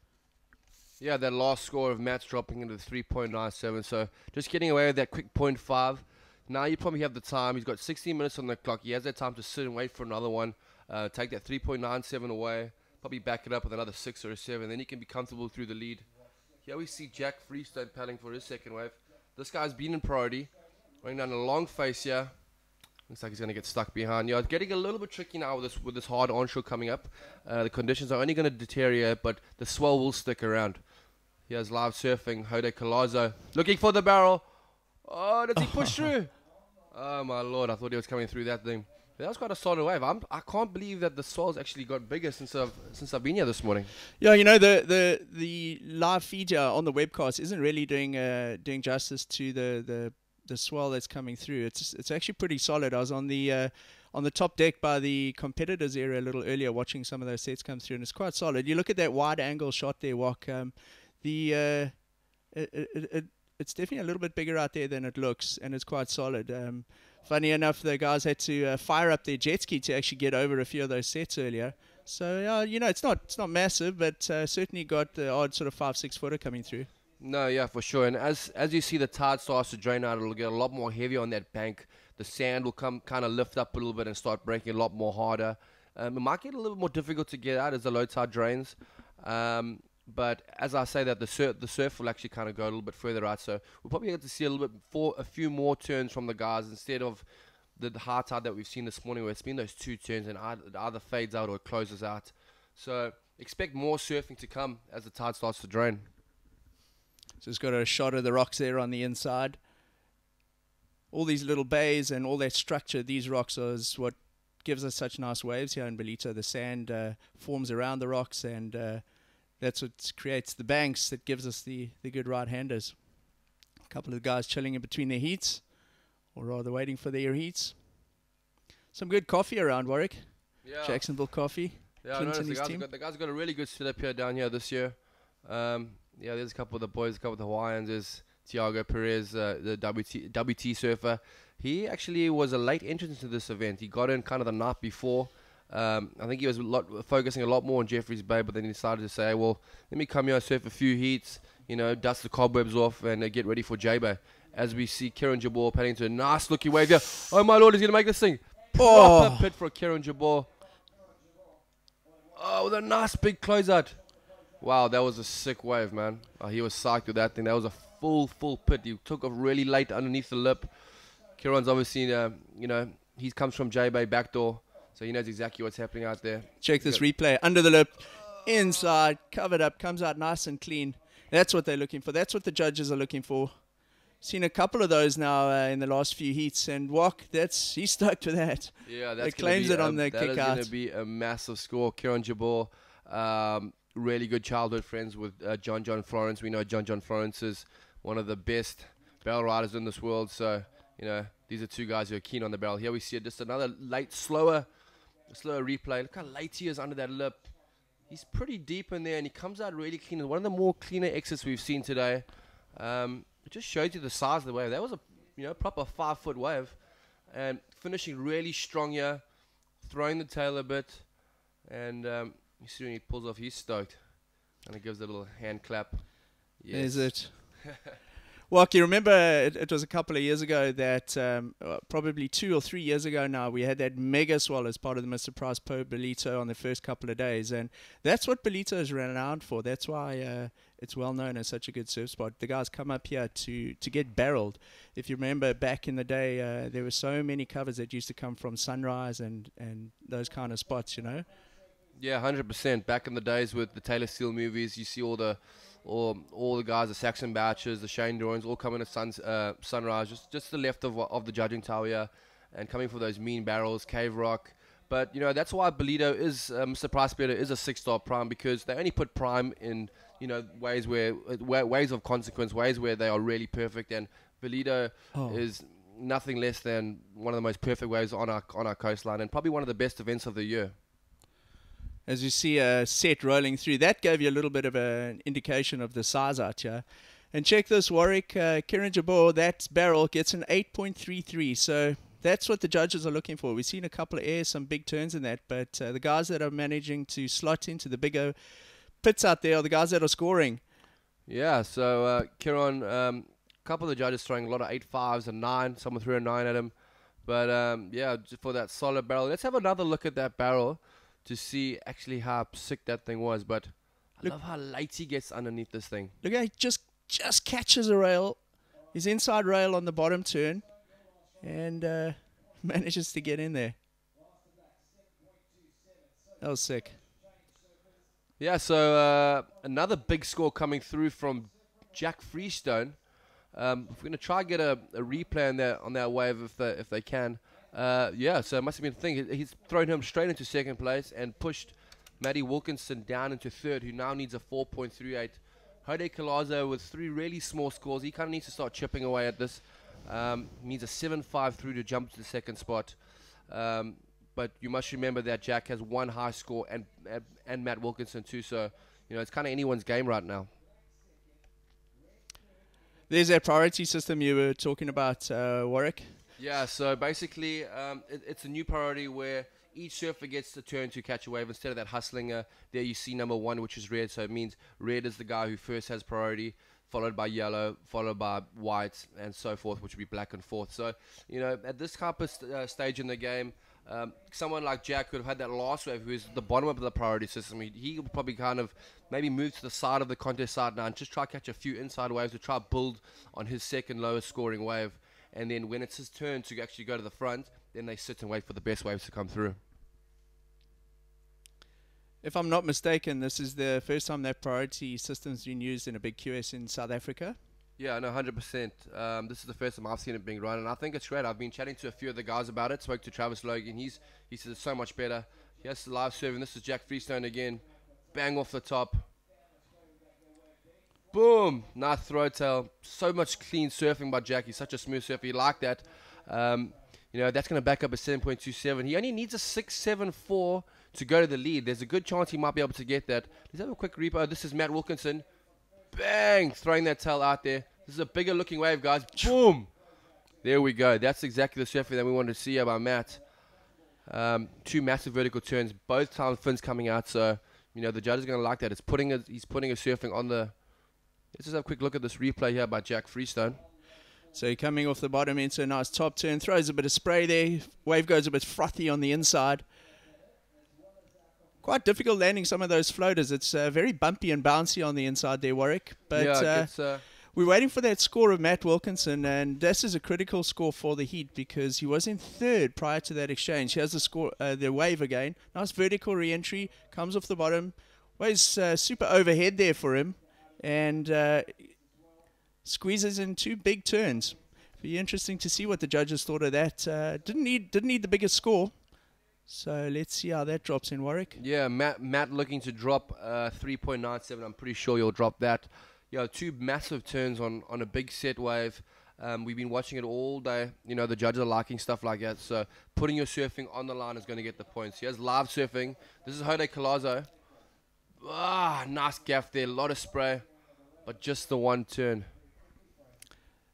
Yeah, that last score of Matt's dropping into 3.97, so just getting away with that quick 0.5. Now you probably have the time. He's got 16 minutes on the clock. He has that time to sit and wait for another one. Take that 3.97 away, probably back it up with another 6 or a 7, then he can be comfortable through the lead. Here we see Jack Freestone paddling for his second wave. This guy's been in priority, running down a long face here. Looks like he's going to get stuck behind. Yeah, it's getting a little bit tricky now with this hard onshore coming up. The conditions are only going to deteriorate, but the swell will stick around. Here's live surfing, Hodeo looking for the barrel. Oh, does he push through? Oh my lord, I thought he was coming through that thing. That was quite a solid wave. I can't believe that the swell's actually got bigger since I've been here this morning. Yeah, you know, the live feed here on the webcast isn't really doing justice to the swell that's coming through. It's actually pretty solid. I was on the top deck by the competitors area a little earlier watching some of those sets come through, and it's quite solid. You look at that wide angle shot there, Wok. It's definitely a little bit bigger out there than it looks, and it's quite solid. Funny enough, the guys had to fire up their jet ski to actually get over a few of those sets earlier. So, you know, it's not massive, but certainly got the odd sort of 5-6 footer coming through. No, yeah, for sure. And as you see the tide starts to drain out, it'll get a lot more heavier on that bank. The sand will come kind of lift up a little bit and start breaking a lot more harder. It might get a little more difficult to get out as the low tide drains. But as I say that, the surf will actually kind of go a little bit further out. So we'll probably get to see a few more turns from the guys instead of the high tide that we've seen this morning, where it's been those 2 turns and it either fades out or it closes out. So expect more surfing to come as the tide starts to drain. So it's got a shot of the rocks there on the inside. All these little bays and all that structure, these rocks is what gives us such nice waves here in Ballito. The sand forms around the rocks, and that's what creates the banks that gives us the good right-handers. A couple of guys chilling in between their heats, or rather waiting for their heats. Some good coffee around, Warwick. Yeah. Jacksonville coffee. Yeah, I noticed the guys got a really good setup here down here this year. Yeah, there's a couple of the boys, a couple of the Hawaiians. There's Tiago Perez, the WT surfer. He actually was a late entrant to this event. He got in kind of the night before. I think he was focusing a lot more on Jeffreys Bay, but then he decided to say, well, let me come here and surf a few heats, you know, dust the cobwebs off and get ready for Jabour. As we see Kiron Jabour paddling to a nice looking wave here. Oh my lord, he's going to make this thing. Proper pit for Kiron Jabour. Oh, with a nice big closeout. Wow, that was a sick wave, man. Oh, he was psyched with that thing. That was a full pit. He took off really late underneath the lip. Kiron's obviously, you know, he comes from J-Bay backdoor, so he knows exactly what's happening out there. Check this replay. Under the lip, inside, covered up, comes out nice and clean. That's what they're looking for. That's what the judges are looking for. Seen a couple of those now in the last few heats, and Wok, he's stoked with that. Yeah, that's claims it on the kick out. That is going to be a massive score. Kiron Jabour, really good childhood friends with John Florence. We know John Florence is one of the best barrel riders in this world. So, you know, these are two guys who are keen on the barrel. Here we see just another late, slower replay. Look how late he is under that lip. He's pretty deep in there, and he comes out really clean. One of the more cleaner exits we've seen today. It just shows you the size of the wave. That was a proper 5-foot wave, and finishing really strong here, throwing the tail a bit, and you see when he pulls off, he's stoked, and he gives a little hand clap. Yes. Is it? Well, you remember it was a couple of years ago that, probably 2 or 3 years ago now, we had that mega swell as part of the Mr Price Pro Ballito on the first couple of days, and that's what Ballito is renowned for. That's why it's well known as such a good surf spot. The guys come up here to get barreled. If you remember back in the day, there were so many covers that used to come from Sunrise and those kind of spots, you know. Yeah, 100%. Back in the days with the Taylor Steele movies, you see all the guys, the Saxon Batches, the Shane Dorans, all coming to Sunrise, just to the left of the judging tower here, and coming for those mean barrels, Cave Rock. But, you know, that's why Ballito is, Mr Price Ballito is a 6-star prime, because they only put prime in, you know, ways of consequence, ways where they are really perfect, and Ballito is nothing less than one of the most perfect waves on our coastline, and probably one of the best events of the year. As you see a set rolling through, that gave you a little bit of an indication of the size out here. And check this, Warwick, Kiron Jabour, that barrel gets an 8.33. So that's what the judges are looking for. We've seen a couple of airs, some big turns in that, but the guys that are managing to slot into the bigger pits out there are the guys that are scoring. Yeah, so Kiron, a couple of the judges throwing a lot of 8.5s and 9, some threw a 9 at him. But yeah, just for that solid barrel. Let's have another look at that barrel to see actually how sick that thing was. But I love how light he gets underneath this thing. Look how he just catches a rail, his inside rail on the bottom turn, and manages to get in there. That was sick. Yeah, so another big score coming through from Jack Freestone. We're going to try and get a replay on that wave if they can. Yeah, so it must have been a thing. He's thrown him straight into second place and pushed Matty Wilkinson down into third, who now needs a 4.38. Hodeo with 3 really small scores. He kind of needs to start chipping away at this. Needs a 7.5 through to jump to the second spot. But you must remember that Jack has 1 high score and Matt Wilkinson too. So, you know, it's kind of anyone's game right now. There's that priority system you were talking about, Warwick. Yeah, so basically it's a new priority where each surfer gets the turn to catch a wave. Instead of that hustling, there you see number 1, which is red. So it means red is the guy who first has priority, followed by yellow, followed by white, and so forth, which would be black and forth. So, you know, at this type of stage in the game, someone like Jack could have had that last wave who is the bottom of the priority system. He would probably kind of maybe move to the side of the contest side now and just try to catch a few inside waves to try to build on his second lowest scoring wave. And then when it's his turn to actually go to the front, then they sit and wait for the best waves to come through. If I'm not mistaken, this is the first time that priority system's been used in a big QS in South Africa. Yeah, no, 100%. This is the first time I've seen it being run, and I think it's great. I've been chatting to a few of the guys about it. Spoke to Travis Logan. He says it's so much better. He has the live serving. This is Jack Freestone again. Bang off the top. Boom! Nice throw tail. So much clean surfing by Jack. He's such a smooth surfer. You like that. You know, that's going to back up a 7.27. He only needs a 6.74 to go to the lead. There's a good chance he might be able to get that. Let's have a quick repo. This is Matt Wilkinson. Bang! Throwing that tail out there. This is a bigger looking wave, guys. Boom! There we go. That's exactly the surfing that we wanted to see about Matt. 2 massive vertical turns. Both times fins coming out. So, you know, the judge is going to like that. He's putting a surfing on the... Let's just have a quick look at this replay here by Jack Freestone. So coming off the bottom into a nice top turn. Throws a bit of spray there. Wave goes a bit frothy on the inside. Quite difficult landing some of those floaters. It's very bumpy and bouncy on the inside there, Warwick. But yeah, we're waiting for that score of Matt Wilkinson, and this is a critical score for the Heat because he was in third prior to that exchange. He has the score, the wave again. Nice vertical re-entry, comes off the bottom. Waves super overhead there for him, and squeezes in 2 big turns. Be interesting to see what the judges thought of that. Didn't need the biggest score. So let's see how that drops in, Warwick. Yeah, Matt looking to drop 3.97. I'm pretty sure you'll drop that. Yeah, 2 massive turns on a big set wave. We've been watching it all day. You know, the judges are liking stuff like that. So putting your surfing on the line is going to get the points. He has live surfing. This is Hodeo. Nice gaff there. A lot of spray, but just the 1 turn.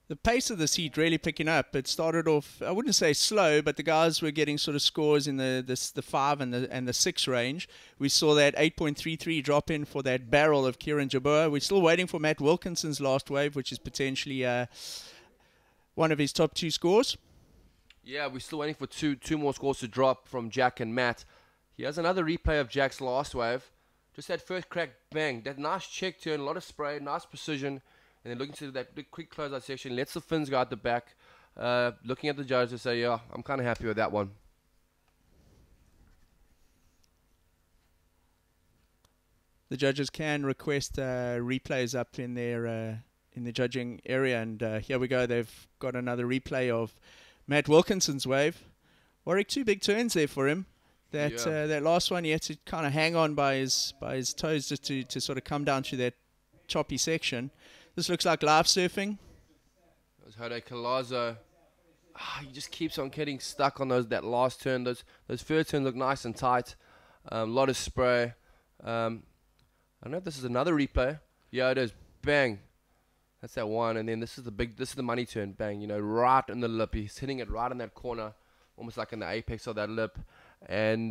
The pace of the Heat really picking up. It started off, I wouldn't say slow, but the guys were getting sort of scores in the 5 and the 6 range. We saw that 8.33 drop in for that barrel of Kiron Jabour. We're still waiting for Matt Wilkinson's last wave, which is potentially one of his top 2 scores. Yeah, we're still waiting for two more scores to drop from Jack and Matt. He has another replay of Jack's last wave. Just that first crack, bang. That nice check turn, a lot of spray, nice precision. And then looking to that quick closeout section, lets the fins go out the back. Looking at the judge to say, yeah, I'm kind of happy with that one. The judges can request replays up in their in the judging area, and here we go. They've got another replay of Matt Wilkinson's wave. Warwick, 2 big turns there for him. That last one, he had to kind of hang on by his toes just to sort of come down to that choppy section. This looks like live surfing. There's Hodeo. He just keeps on getting stuck on that last turn. Those first turns look nice and tight. A lot of spray. I don't know if this is another replay. Yeah, it is. Bang. That's that one. And then this is the money turn. Bang. You know, right in the lip. He's hitting it right in that corner, almost like in the apex of that lip. And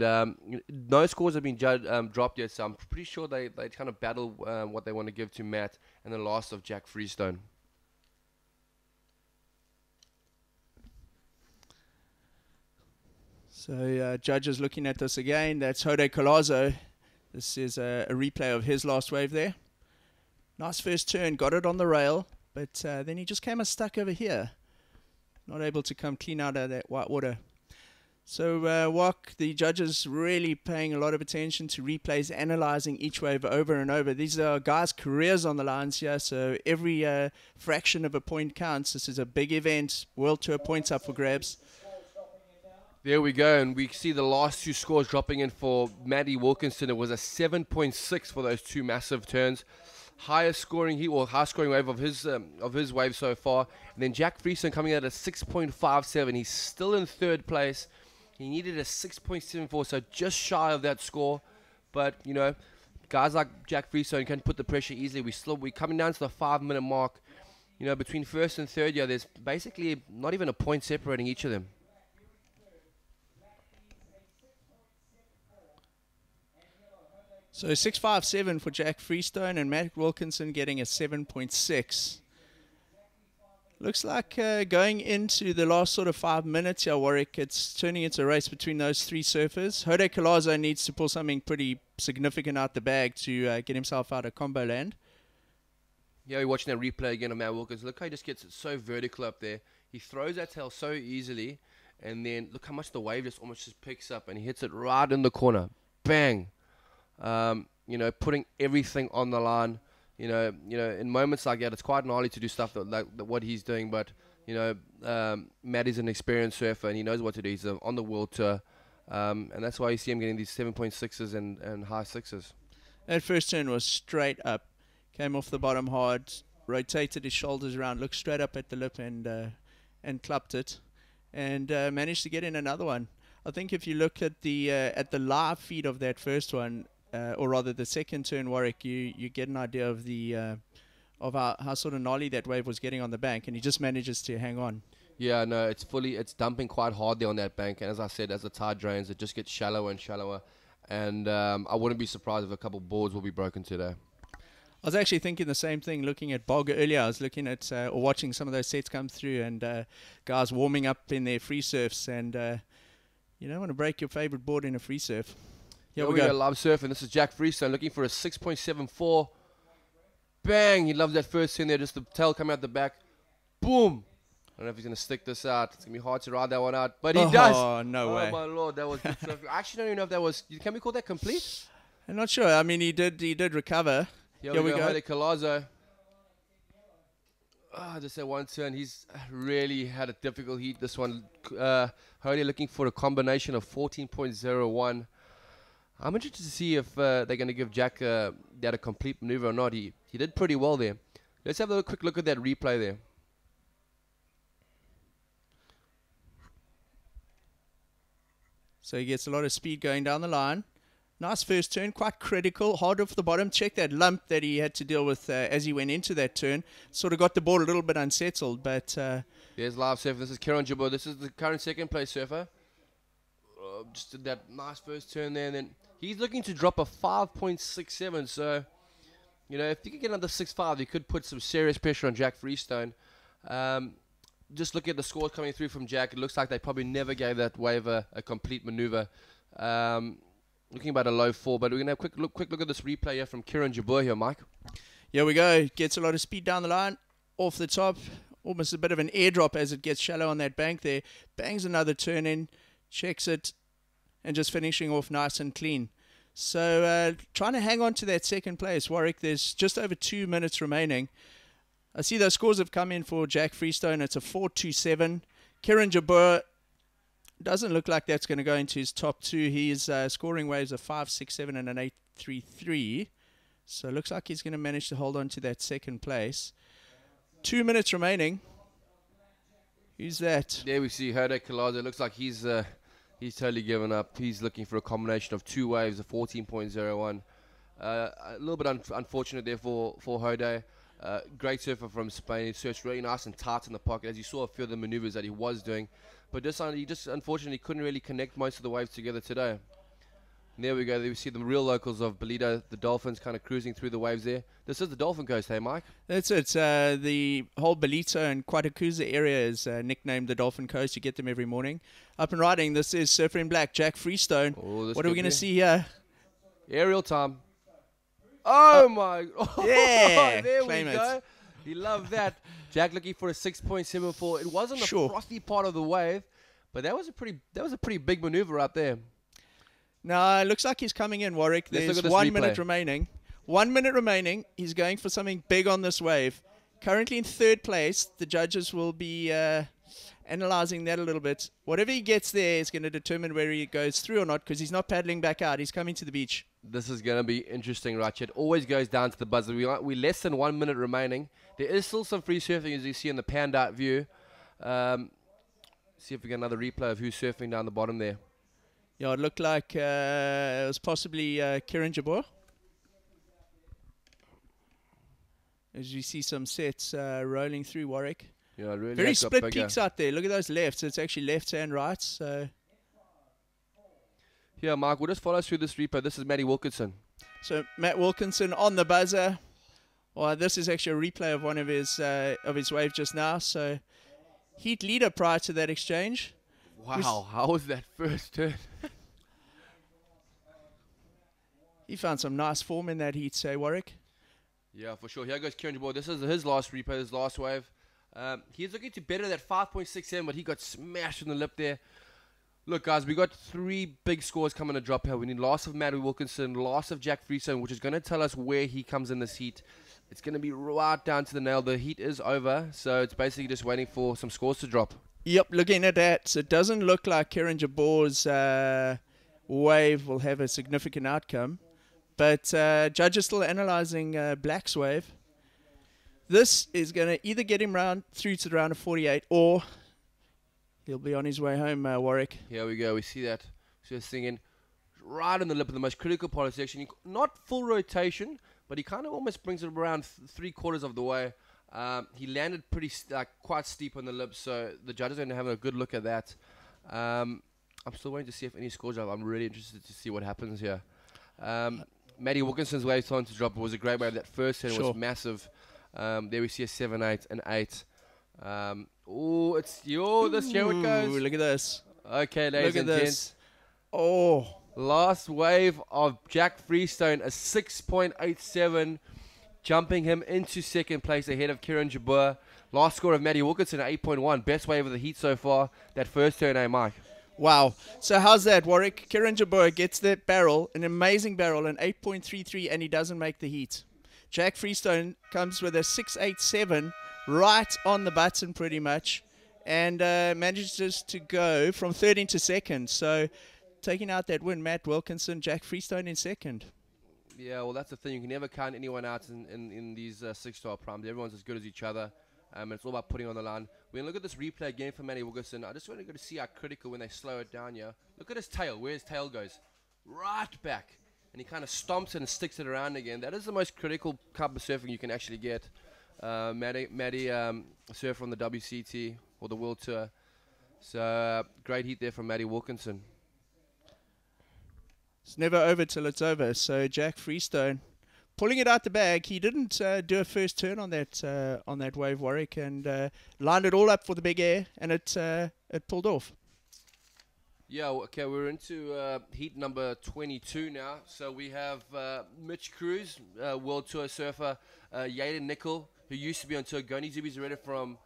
no scores have been dropped yet, so I'm pretty sure they kind of battle what they want to give to Matt and the loss of Jack Freestone. So judges looking at this again. That's Jordi Smith. This is a replay of his last wave there. Nice first turn, got it on the rail, but then he just came stuck over here. Not able to come clean out of that white water. So Wok, the judges really paying a lot of attention to replays, analyzing each wave over and over. These are guys' careers on the lines here, so every fraction of a point counts. This is a big event, World Tour points up for grabs. There we go, and we see the last two scores dropping in for Matty Wilkinson. It was a 7.6 for those two massive turns. Highest scoring high scoring wave of his wave so far. And then Jack Freestone coming out at 6.57. He's still in third place. He needed a 6.74, so just shy of that score. But, you know, guys like Jack Freestone can put the pressure easily. We're coming down to the 5-minute mark. You know, between first and third year, there's basically not even a point separating each of them. So 6.57 for Jack Freestone and Matt Wilkinson getting a 7.6. Looks like going into the last sort of 5 minutes here, Warwick, it's turning into a race between those three surfers. Jordi Smith needs to pull something pretty significant out the bag to get himself out of combo land. Yeah, we're watching that replay again of Matt Wilkinson. Look how he just gets it so vertical up there. He throws that tail so easily, and then look how much the wave just almost just picks up, and he hits it right in the corner. Bang! You know, putting everything on the line. You know, in moments like that, it's quite gnarly to do stuff like what he's doing. But you know, Matt is an experienced surfer, and he knows what to do. He's on the world tour, and that's why you see him getting these 7.6s and high 6s. That first turn was straight up, came off the bottom hard, rotated his shoulders around, looked straight up at the lip, and clubbed it, and managed to get in another one. I think if you look at the live feed of that first one, or rather the second turn, Warwick, you get an idea of the of how sort of gnarly that wave was getting on the bank, and he just manages to hang on. Yeah, no, it's dumping quite hard there on that bank, and as I said, as the tide drains, it just gets shallower and shallower, and I wouldn't be surprised if a couple boards will be broken today. I was actually thinking the same thing looking at Bog earlier. I was looking at or watching some of those sets come through, and guys warming up in their free surfs, and you don't want to break your favorite board in a free surf. Here we go. Love surfing. This is Jack Freestone looking for a 6.74. Bang! He loves that first turn there. Just the tail coming out the back. Boom! I don't know if he's going to stick this out. It's going to be hard to ride that one out. But he does. Oh, no way. Oh, my Lord. That was good surfing. I actually don't even know if that was... Can we call that complete? I'm not sure. I mean, he did recover. Here we go. Jordi Smith. Just that one turn. He's really had a difficult heat. This one. Hodeo looking for a combination of 14.01. I'm interested to see if they're going to give Jack that a complete maneuver or not. He did pretty well there. Let's have a quick look at that replay there. So he gets a lot of speed going down the line. Nice first turn, quite critical, hard off the bottom. Check that lump that he had to deal with as he went into that turn. Sort of got the board a little bit unsettled, but... There's live surfer. This is Kiron Jabour. This is the current second place surfer. Just did that nice first turn there, and then he's looking to drop a 5.67. So, you know, if you could get another 6.5, you could put some serious pressure on Jack Freestone. Just look at the scores coming through from Jack. It looks like they probably never gave that wave a complete maneuver. Looking about a low 4, but we're going to have a quick look at this replay here from Kiron Jabour here, Mike. Here we go. Gets a lot of speed down the line, off the top. Almost a bit of an airdrop as it gets shallow on that bank there. Bangs another turn in, checks it, and just finishing off nice and clean. So trying to hang on to that second place. Warwick, there's just over 2 minutes remaining. I see those scores have come in for Jack Freestone. It's a 4.27. Kiron Jabour doesn't look like that's going to go into his top two. He's scoring waves of 5.67 and an 8.33. So it looks like he's going to manage to hold on to that second place. 2 minutes remaining. Who's that? There we see Jordi Smith. It looks like he's He's totally given up. He's looking for a combination of 2 waves, a 14.01. A little bit unfortunate there for Hodeo. Great surfer from Spain. He surfed really nice and tight in the pocket, as you saw a few of the maneuvers that he was doing. But he just unfortunately couldn't really connect most of the waves together today. And there we go. There we see the real locals of Ballito, the Dolphins, kind of cruising through the waves there. This is the Dolphin Coast, hey, Mike? That's it. The whole Ballito and Quatacuza area is nicknamed the Dolphin Coast. You get them every morning. Up and riding, this is Surfer in Black, Jack Freestone. Oh, what are we going to see here? Aerial time. Oh, my. Oh, yeah. There Claim we it. go. He loved that. Jack looking for a 6.74. It wasn't the frothy part of the wave, but that was a pretty big maneuver up there. No, it looks like he's coming in, Warwick. There's 1 minute remaining. 1 minute remaining. He's going for something big on this wave. Currently in 3rd place. The judges will be analyzing that a little bit. Whatever he gets there is going to determine whether he goes through or not, because he's not paddling back out. He's coming to the beach. This is going to be interesting, right? It always goes down to the buzzer. We're less than 1 minute remaining. There is still some free surfing, as you see in the panned out view. See if we get another replay of who's surfing down the bottom there. Yeah, it looked like it was possibly Kiron Jabour. As you see some sets rolling through, Warwick. Yeah, really very split peaks out there. Look at those lefts. It's actually lefts and rights. So. Yeah, Marc, we'll just follow through this replay. This is Matty Wilkinson. So Matt Wilkinson on the buzzer. Well, this is actually a replay of one of his waves just now. So heat leader prior to that exchange. Wow, how was that first turn? He found some nice form in that heat, say, Warwick. Yeah, for sure. Here goes Kiron Jabour. This is his last replay, his last wave. He's looking to better that 5.67, but he got smashed in the lip there. Look, guys, we got 3 big scores coming to drop here. We need loss of Matty Wilkinson, loss of Jack Freestone, which is going to tell us where he comes in this heat. It's going to be right down to the nail. The heat is over, so it's basically just waiting for some scores to drop. Yep, looking at that, so it doesn't look like Kiron Jabour's wave will have a significant outcome. But judges still analysing Black's wave. This is going to either get him through to the round of 48, or he'll be on his way home, Warwick. Here we go. We see that. So he's singing right in the lip of the most critical part of the section. Not full rotation, but he kind of almost brings it around 3/4 of the way. He landed quite steep on the lip, so the judges are going to have a good look at that. I'm still waiting to see if any scores drop. I'm really interested to see what happens here. Matty Wilkinson's wave starting to drop. It was a great wave. That first turn was massive. There we see a 7-8 and 8. Here it goes. Look at this. Okay, ladies and gents. Oh. Last wave of Jack Freestone, a 6.87, jumping him into 2nd place ahead of Kiron Jabour. Last score of Matty Wilkinson at 8.1. Best wave of the heat so far. That first turn, Mike? Wow. So how's that, Warwick? Kiron Jabour gets that barrel, an amazing barrel, an 8.33, and he doesn't make the heat. Jack Freestone comes with a 6.87 right on the button pretty much, and manages to go from 3rd into 2nd. So taking out that win, Matt Wilkinson, Jack Freestone in 2nd. Yeah, well, that's the thing. You can never count anyone out in these 6-star primes. Everyone's as good as each other. And it's all about putting on the line. We're going to look at this replay again for Matty Wilkinson. I just want to go to see how critical when they slow it down here. Look at his tail, where his tail goes. Right back. And he kind of stomps it and sticks it around again. That is the most critical type of surfing you can actually get. Matty surfer on the WCT or the World Tour. So great heat there from Matty Wilkinson. It's never over till it's over. So Jack Freestone pulling it out the bag. He didn't do a first turn on that wave, Warwick, and lined it all up for the big air, and it pulled off. Yeah, okay, we're into heat number 22 now. So we have Mitch Cruz, World Tour surfer, Yadin Nicoll, who used to be on tour, Goni Zubizarreta from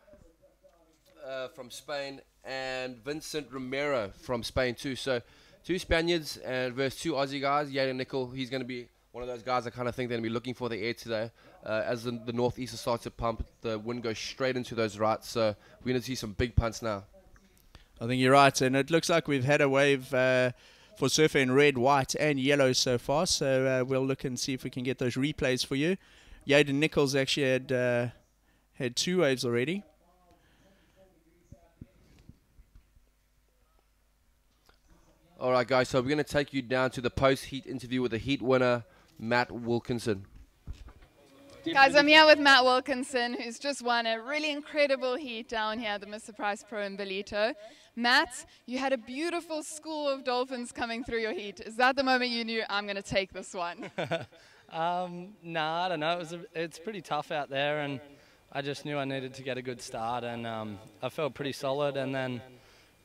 Spain, and Vincent Romero from Spain too. So 2 Spaniards and versus 2 Aussie guys. Yadin Nicoll, he's going to be one of those guys I kind of think they're going to be looking for the air today. As the northeaster starts to pump, the wind goes straight into those rights. So we're going to see some big punts now. I think you're right, and it looks like we've had a wave for surfer in red, white, and yellow so far. So we'll look and see if we can get those replays for you. Yadin Nichols actually had 2 waves already. All right, guys, so we're going to take you down to the post-heat interview with the heat winner, Matt Wilkinson. Guys, I'm here with Matt Wilkinson, who's just won a really incredible heat down here at the Mr Price Pro in Ballito. Matt, you had a beautiful school of dolphins coming through your heat. Is that the moment you knew, I'm going to take this one? Nah, I don't know. It's pretty tough out there, and I just knew I needed to get a good start, and I felt pretty solid, and then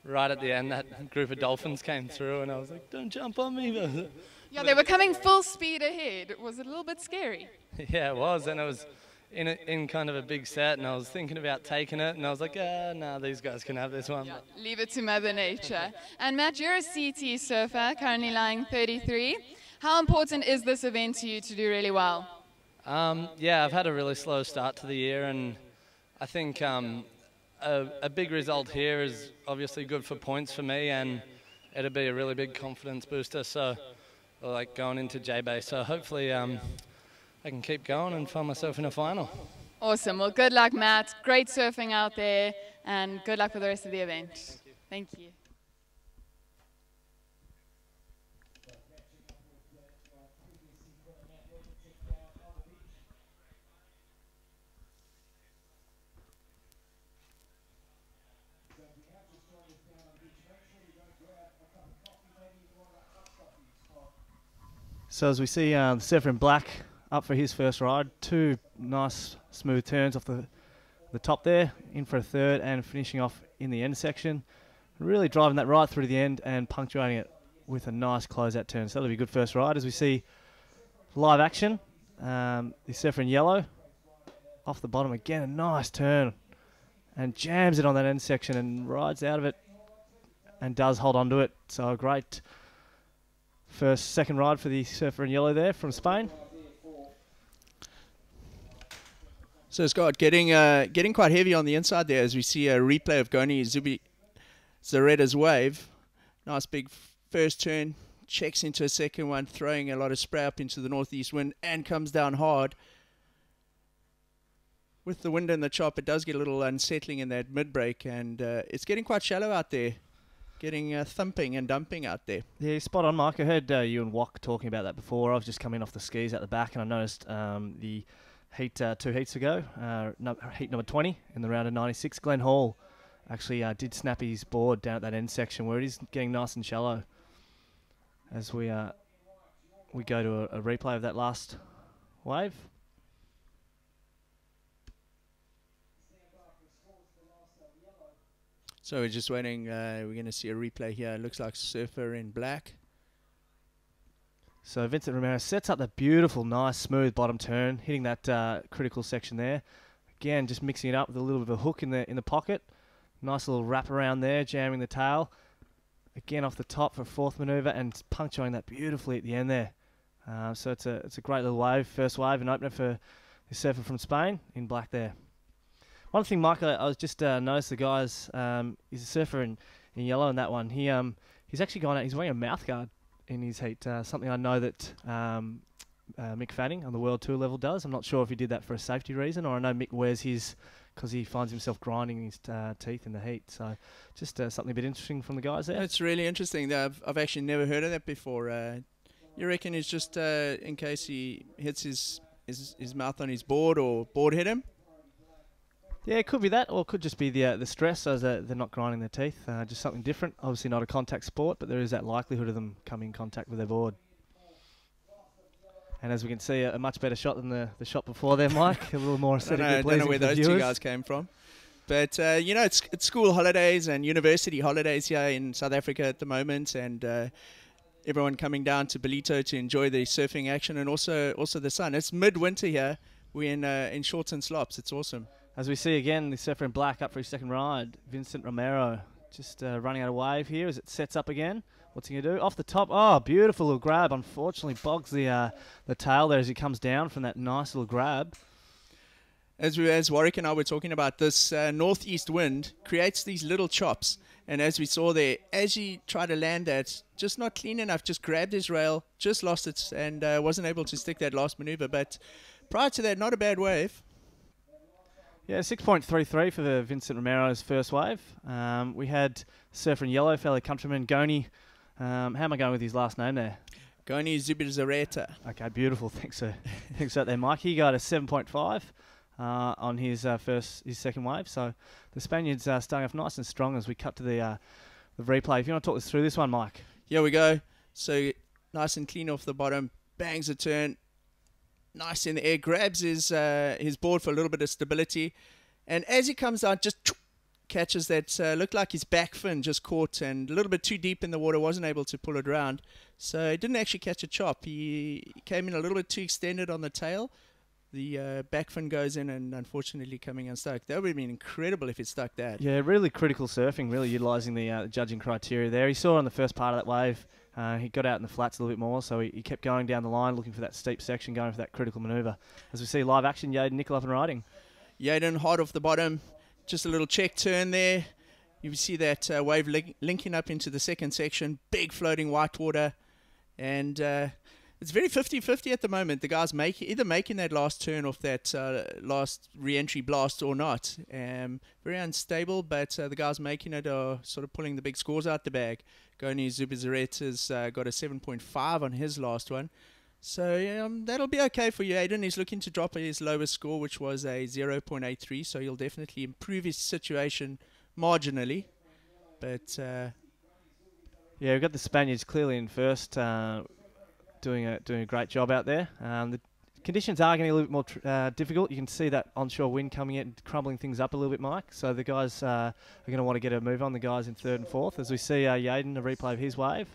right at the end, that group of dolphins came through, and I was like, don't jump on me. Yeah, they were coming full speed ahead. Was it a little bit scary? Yeah, it was, and it was in kind of a big set, and I was thinking about taking it, and I was like, nah, these guys can have this one. Yeah, leave it to Mother Nature. And Matt, you're a CT surfer, currently lying 33. How important is this event to you to do really well? Yeah, I've had a really slow start to the year, and I think a big result here is obviously good for points for me, and it'll be a really big confidence booster, so like going into Jabour. So hopefully I can keep going and find myself in a final. Awesome. Well, good luck, Matt. Great surfing out there, and good luck for the rest of the event. Thank you. So as we see the surfer in black up for his first ride, 2 nice smooth turns off the top there, in for a third and finishing off in the end section. Really driving that right through to the end and punctuating it with a nice closeout turn. So that'll be a good first ride. As we see live action, the surfer in yellow off the bottom again, a nice turn and jams it on that end section and rides out of it and does hold on to it. So a great second ride for the surfer in yellow there from Spain. So Scott, getting quite heavy on the inside there as we see a replay of Goni Zareda's wave. Nice big first turn, checks into a second one, throwing a lot of spray up into the northeast wind and comes down hard. With the wind in the chop, it does get a little unsettling in that mid-break, and it's getting quite shallow out there. Getting thumping and dumping out there. Yeah, spot on, Marc. I heard you and Wok talking about that before. I was just coming off the skis at the back, and I noticed the heat 2 heats ago, heat number 20 in the round of 96, Glenn Hall actually did snap his board down at that end section where it is getting nice and shallow. As we go to a replay of that last wave. So we're just waiting. We're going to see a replay here. It looks like surfer in black. So Vincent Romero sets up that beautiful, nice, smooth bottom turn, hitting that critical section there. Again, just mixing it up with a little bit of a hook in the pocket. Nice little wrap around there, jamming the tail. Again, off the top for a fourth maneuver and punctuating that beautifully at the end there. So it's a great little wave, first wave, and opener for the surfer from Spain in black there. One thing, Mike, I was just noticed the guys. He's a surfer in yellow in that one. He's actually gone out. He's wearing a mouth guard in his heat. Something I know that Mick Fanning on the World Tour level does. I'm not sure if he did that for a safety reason, or I know Mick wears his because he finds himself grinding his teeth in the heat. So just something a bit interesting from the guys there. It's really interesting. I've actually never heard of that before. You reckon it's just in case he hits his mouth on his board or board hit him? Yeah, it could be that, or it could just be the stress as they're not grinding their teeth. Just something different. Obviously not a contact sport, but there is that likelihood of them coming in contact with their board. And as we can see, a much better shot than the shot before there, Mike. A little more aesthetically pleasing. I don't know where those two guys came from. But, it's school holidays and university holidays here in South Africa at the moment, and everyone coming down to Ballito to enjoy the surfing action and also the sun. It's midwinter here. We're in shorts and slops. It's awesome. As we see again, the surfer in black up for his second ride. Vincent Romero just running out of wave here as it sets up again. What's he going to do? Off the top. Oh, beautiful little grab. Unfortunately, bogs the tail there as he comes down from that nice little grab. As Warwick and I were talking about, this northeast wind creates these little chops. And as we saw there, as he tried to land that, just not clean enough, just grabbed his rail, just lost it, and wasn't able to stick that last maneuver. But prior to that, not a bad wave. Yeah, 6.33 for the Vincent Romero's first wave. We had surfer in yellow, fellow countryman Goni How am I going with his last name there? Goni Zubizarreta. Okay, beautiful. Thanks for that there, Mike. He got a 7.5 on his second wave. So the Spaniard's starting off nice and strong as we cut to the replay. If you want to talk us through this one, Mike. Here we go. So nice and clean off the bottom. Bangs a turn. Nice in the air. Grabs his board for a little bit of stability. And as he comes out, just catches that, looked like his back fin just caught and a little bit too deep in the water, wasn't able to pull it around. So he didn't actually catch a chop. He came in a little bit too extended on the tail. The back fin goes in and unfortunately coming unstuck. That would have been incredible if it stuck that. Yeah, really critical surfing, really utilising the judging criteria there. He saw on the first part of that wave, he got out in the flats a little bit more, so he kept going down the line, looking for that steep section, going for that critical manoeuvre. As we see live action, Yadin Nicoll up and riding. Yadin hard off the bottom. Just a little check turn there. You see that wave linking up into the second section. Big floating white water. And it's very 50-50 at the moment. The guy's either making that last turn off that last re-entry blast or not. Very unstable, but the guys making it are sort of pulling the big scores out the bag. Goni Zubizarreta's got a 7.5 on his last one. So that'll be okay for Yadin. He's looking to drop his lowest score, which was a 0.83. So he'll definitely improve his situation marginally. But yeah, we've got the Spaniards clearly in first, doing a great job out there. The conditions are getting a little bit more difficult. You can see that onshore wind coming in, crumbling things up a little bit, Mike. So the guys are going to want to get a move on, the guys in third and fourth. As we see Yadin, a replay of his wave.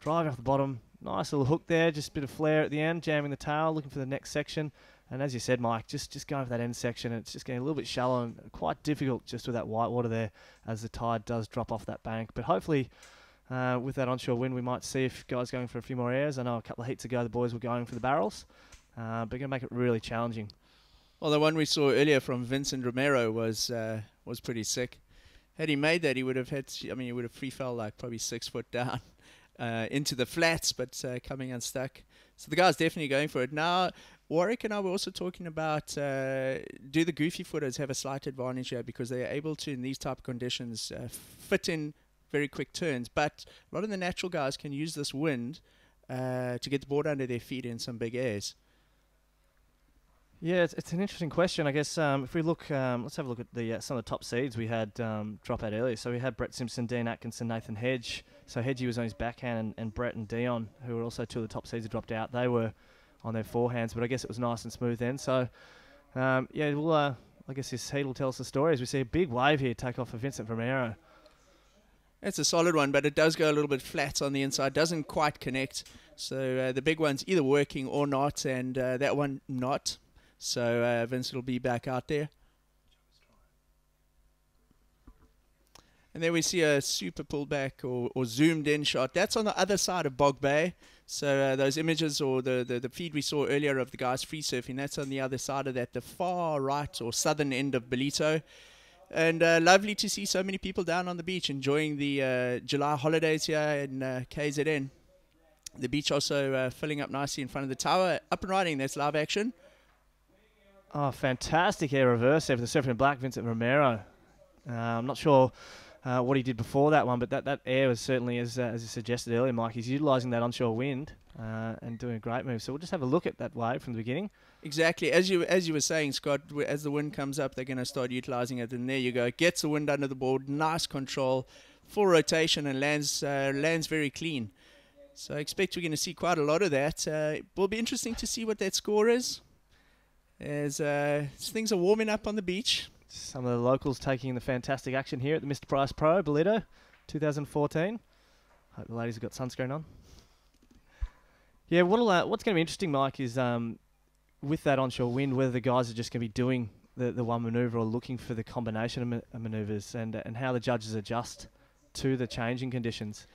Driving off the bottom. Nice little hook there, just a bit of flare at the end, jamming the tail, looking for the next section. And as you said, Mike, just going for that end section. It's just getting a little bit shallow and quite difficult just with that white water there as the tide does drop off that bank. But hopefully, with that onshore wind, we might see if guys going for a few more airs. I know a couple of heats ago the boys were going for the barrels, but going to make it really challenging. Well, the one we saw earlier from Vincent Romero was pretty sick. Had he made that, he would have he would have free fell like probably 6 foot down. Into the flats, but coming unstuck. So the guy's definitely going for it. Now, Warwick and I were also talking about do the goofy footers have a slight advantage here because they are able to, in these type of conditions, fit in very quick turns. But a lot of the natural guys can use this wind to get the board under their feet in some big airs. Yeah, it's an interesting question. I guess if we look, let's have a look at some of the top seeds we had drop out earlier. So we had Brett Simpson, Dean Atkinson, Nathan Hedge. So Hedge was on his backhand, and Brett and Dion, who were also two of the top seeds, that dropped out. They were on their forehands, but I guess it was nice and smooth then. So yeah, we'll, I guess this heat will tell us the story as we see a big wave here take off for Vincent Romero. It's a solid one, but it does go a little bit flat on the inside. Doesn't quite connect. So the big one's either working or not, and that one not. So Vincent will be back out there. And then we see a super pullback or zoomed in shot. That's on the other side of Bog Bay. So those images or the feed we saw earlier of the guys free surfing, that's on the other side of that, the far right or southern end of Ballito. And lovely to see so many people down on the beach enjoying the July holidays here in KZN. The beach also filling up nicely in front of the tower. Up and riding, that's live action. Oh, fantastic air reverse there for the surfer in black, Vincent Romero. I'm not sure what he did before that one, but that air was certainly, as you suggested earlier, Mike, he's utilising that onshore wind and doing a great move. So we'll just have a look at that wave from the beginning. Exactly. As you were saying, Scott, as the wind comes up, they're going to start utilising it. And there you go. Gets the wind under the board. Nice control. Full rotation and lands very clean. So I expect we're going to see quite a lot of that. It will be interesting to see what that score is as things are warming up on the beach. Some of the locals taking the fantastic action here at the Mr Price Pro Ballito 2014. Hope the ladies have got sunscreen on. Yeah, what's going to be interesting, Mike, is with that onshore wind, whether the guys are just going to be doing the one manoeuvre or looking for the combination of manoeuvres and how the judges adjust to the changing conditions.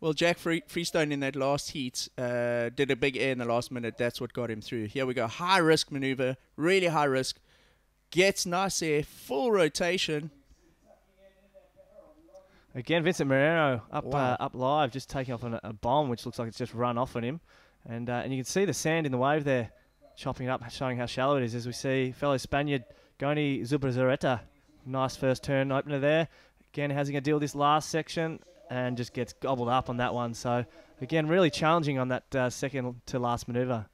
Well, Jack Freestone in that last heat did a big air in the last minute. That's what got him through. Here we go. High risk maneuver, really high risk. Gets nice air, full rotation. Again, Vincent Moreno up live, just taking off on a bomb, which looks like it's just run off on him. And you can see the sand in the wave there, chopping it up, showing how shallow it is, as we see fellow Spaniard Goni Zubizarreta. Nice first turn opener there. Again, how's he going to deal with this last section? and just gets gobbled up on that one. So, again, really challenging on that second to last manoeuvre.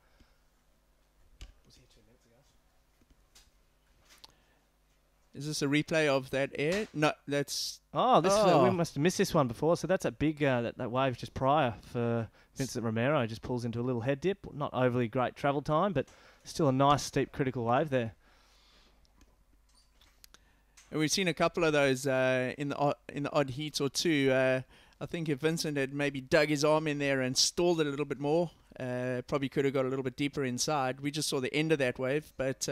Is this a replay of that air? No, that's... Oh, this we must have missed this one before. So that's a big, that wave just prior for Vincent Romero. Just pulls into a little head dip. Not overly great travel time, but still a nice, steep, critical wave there. And we've seen a couple of those in the odd heats or two. I think if Vincent had maybe dug his arm in there and stalled it a little bit more, probably could have got a little bit deeper inside. We just saw the end of that wave, but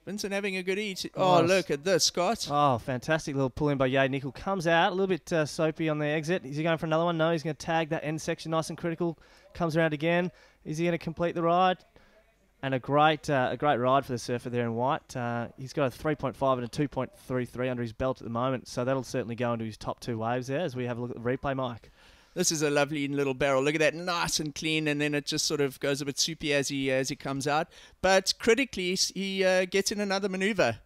Vincent having a good eat. Oh, look at this, Scott. Oh, fantastic little pull in by Yadin Nicoll. Comes out a little bit soapy on the exit. Is he going for another one? No, he's going to tag that end section nice and critical. Comes around again. Is he going to complete the ride? And a great ride for the surfer there in white. He's got a 3.5 and a 2.33 under his belt at the moment, so that'll certainly go into his top two waves there as we have a look at the replay, Mike. This is a lovely little barrel. Look at that, nice and clean, and then it just sort of goes a bit soupy as he comes out. But critically, he gets in another maneuver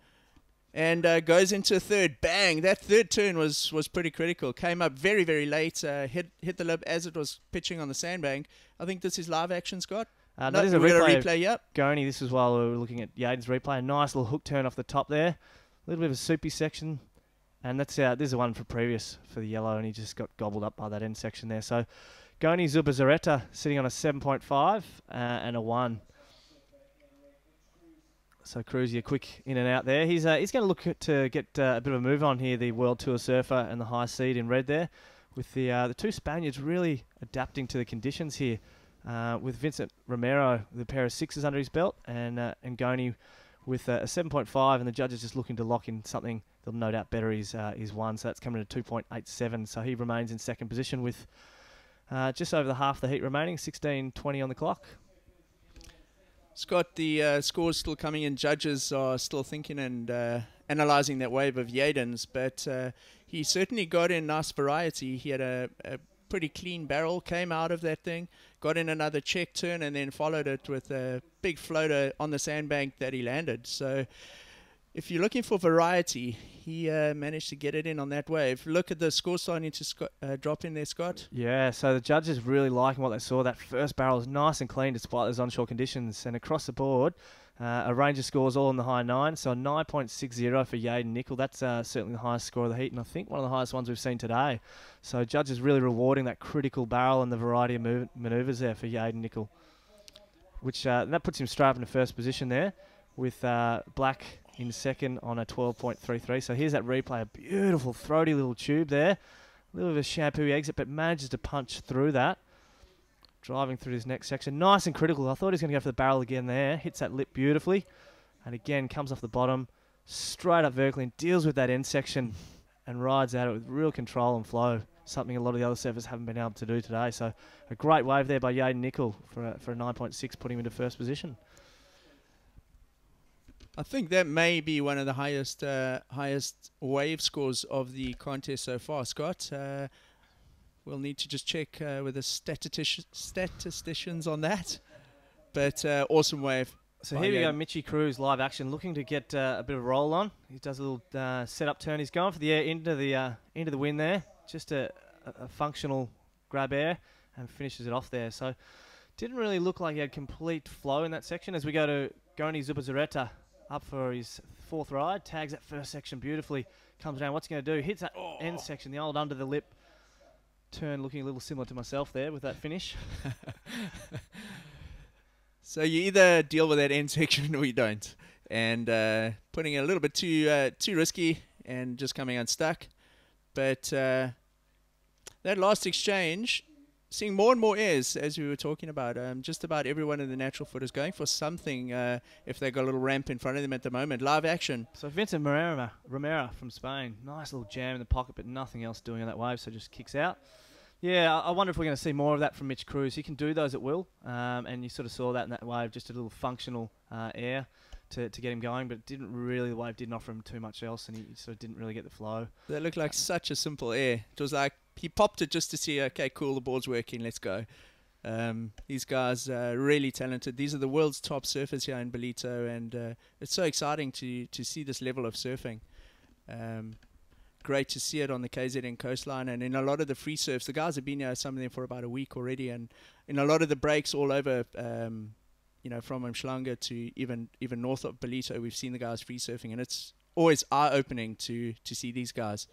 and goes into a third. Bang! That third turn was pretty critical. Came up very, very late, hit the lip as it was pitching on the sandbank. I think this is live action, Scott. That is a replay. Yep. Goni, this is while we were looking at Yadin's replay. A nice little hook turn off the top there. A little bit of a soupy section. And that's this is the one for previous for the yellow, and he just got gobbled up by that end section there. So Goni Zubizarreta sitting on a 7.5 and a 1. So Cruzy a quick in and out there. He's going to look to get a bit of a move on here, the World Tour surfer and the high seed in red there, with the two Spaniards really adapting to the conditions here. With Vincent Romero with a pair of 6s under his belt, and Goni with a 7.5, and the judges just looking to lock in something that'll no doubt better his 1, so that's coming to 2.87, so he remains in second position with just over the half the heat remaining, 16:20 on the clock. Scott, the scores still coming in. Judges are still thinking and analysing that wave of Yadin's, but he certainly got in nice variety. He had a pretty clean barrel, came out of that thing, got in another check turn, and then followed it with a big floater on the sandbank that he landed. So if you're looking for variety, he managed to get it in on that wave. Look at the score starting to drop in there, Scott. Yeah, so the judges really liking what they saw. That first barrel is nice and clean despite those onshore conditions, and across the board, a range of scores all in the high 9, so a 9.60 for Yadin Nicoll. That's certainly the highest score of the heat, and I think one of the highest ones we've seen today. So judges really rewarding that critical barrel and the variety of manoeuvres there for Yadin Nicoll, which that puts him straight up in the first position there, with Black in second on a 12.33. So here's that replay, a beautiful throaty little tube there, a little bit of a shampoo exit, but manages to punch through that. Driving through this next section. Nice and critical. I thought he was going to go for the barrel again there. Hits that lip beautifully. And again, comes off the bottom, straight up vertically, and deals with that end section and rides out it with real control and flow. Something a lot of the other surfers haven't been able to do today. So a great wave there by Yadin Nicoll for a 9.6, putting him into first position. I think that may be one of the highest wave scores of the contest so far, Scott. We'll need to just check with the statisticians on that. But awesome wave. So here we go, Mitchy Cruz live action, looking to get a bit of a roll on. He does a little setup turn. He's going for the air into the wind there. Just a functional grab air and finishes it off there. So didn't really look like he had complete flow in that section. As we go to Goni Zubizarreta up for his fourth ride, tags that first section beautifully, comes down. What's he going to do? Hits that end section, the old under the lip turn, looking a little similar to myself there with that finish. So you either deal with that end section or you don't, and putting it a little bit too risky and just coming unstuck. But that last exchange, seeing more and more airs, as we were talking about. Just about everyone in the natural foot is going for something if they got a little ramp in front of them at the moment. Live action. So Vincent Romero from Spain, nice little jam in the pocket, but nothing else doing on that wave, so just kicks out. Yeah, I wonder if we're going to see more of that from Mitch Cruz. He can do those at will, and you sort of saw that in that wave, just a little functional air to get him going, but the wave didn't offer him too much else, and he sort of didn't really get the flow. That looked like such a simple air. It was like he popped it just to see, okay, cool, the board's working, let's go. These guys are really talented. These are the world's top surfers here in Ballito, and it's so exciting to see this level of surfing. great to see it on the KZN coastline. And in a lot of the free surfs, the guys have been here, some of them for about a week already. And in a lot of the breaks all over, you know, from Umhlanga to even north of Ballito, we've seen the guys free surfing. And it's always eye-opening to see these guys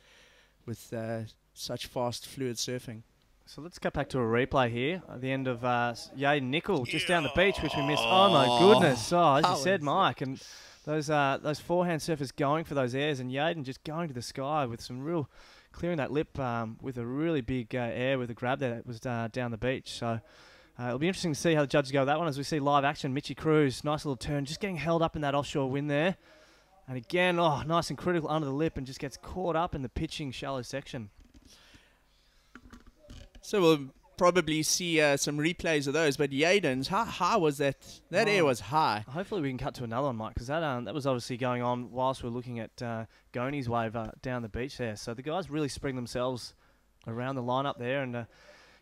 with such fast, fluid surfing. So let's get back to a replay here at the end of Yadin Nicoll just down the beach, which we missed. Oh my goodness! Oh, as you said, Mike, and those forehand surfers going for those airs, and Yadin just going to the sky with some real clearing that lip with a really big air with a grab there that was down the beach. So it'll be interesting to see how the judges go with that one as we see live action. Mitchy Cruz, nice little turn, just getting held up in that offshore wind there, and again, oh, nice and critical under the lip, and just gets caught up in the pitching shallow section. So we'll probably see some replays of those. But Yadin's, how high was that? That air was high. Hopefully we can cut to another one, Mike, because that was obviously going on whilst we're looking at Goni's wave down the beach there. So the guys really spring themselves around the lineup there and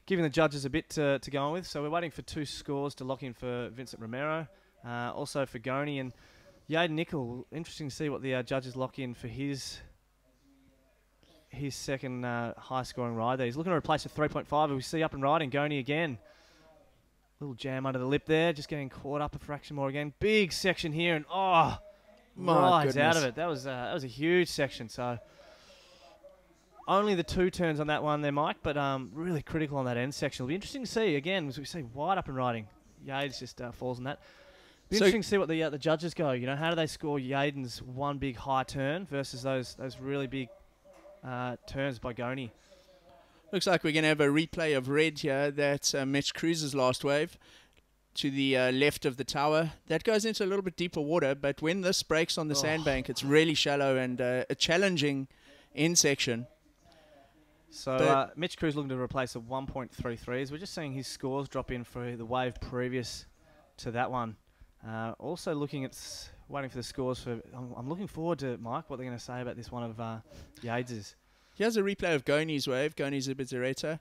giving the judges a bit to go on with. So we're waiting for 2 scores to lock in for Vincent Romero, also for Goni and Yadin Nicoll. Interesting to see what the judges lock in for his second high-scoring ride there. He's looking to replace a 3.5. We see up and riding Goni again. Little jam under the lip there, just getting caught up a fraction more again. Big section here, and rides out of it. That was a huge section. So only the 2 turns on that one there, Mike, but really critical on that end section. It'll be interesting to see again as we see wide up and riding. Yadin's just falls on that. Be interesting to see what the judges go. You know, how do they score Yadin's one big high turn versus those really big turns by Goni. Looks like we're going to have a replay of red here. That's Mitch Cruz's last wave to the left of the tower. That goes into a little bit deeper water, but when this breaks on the sandbank, it's really shallow and a challenging end section. So Mitch Cruz looking to replace a 1.33s. We're just seeing his scores drop in for the wave previous to that one. Also looking at waiting for the scores for. I'm looking forward to, Mike, what they're going to say about this one of Yades's. Here's a replay of Goni's wave. Goni's a Bizarreta.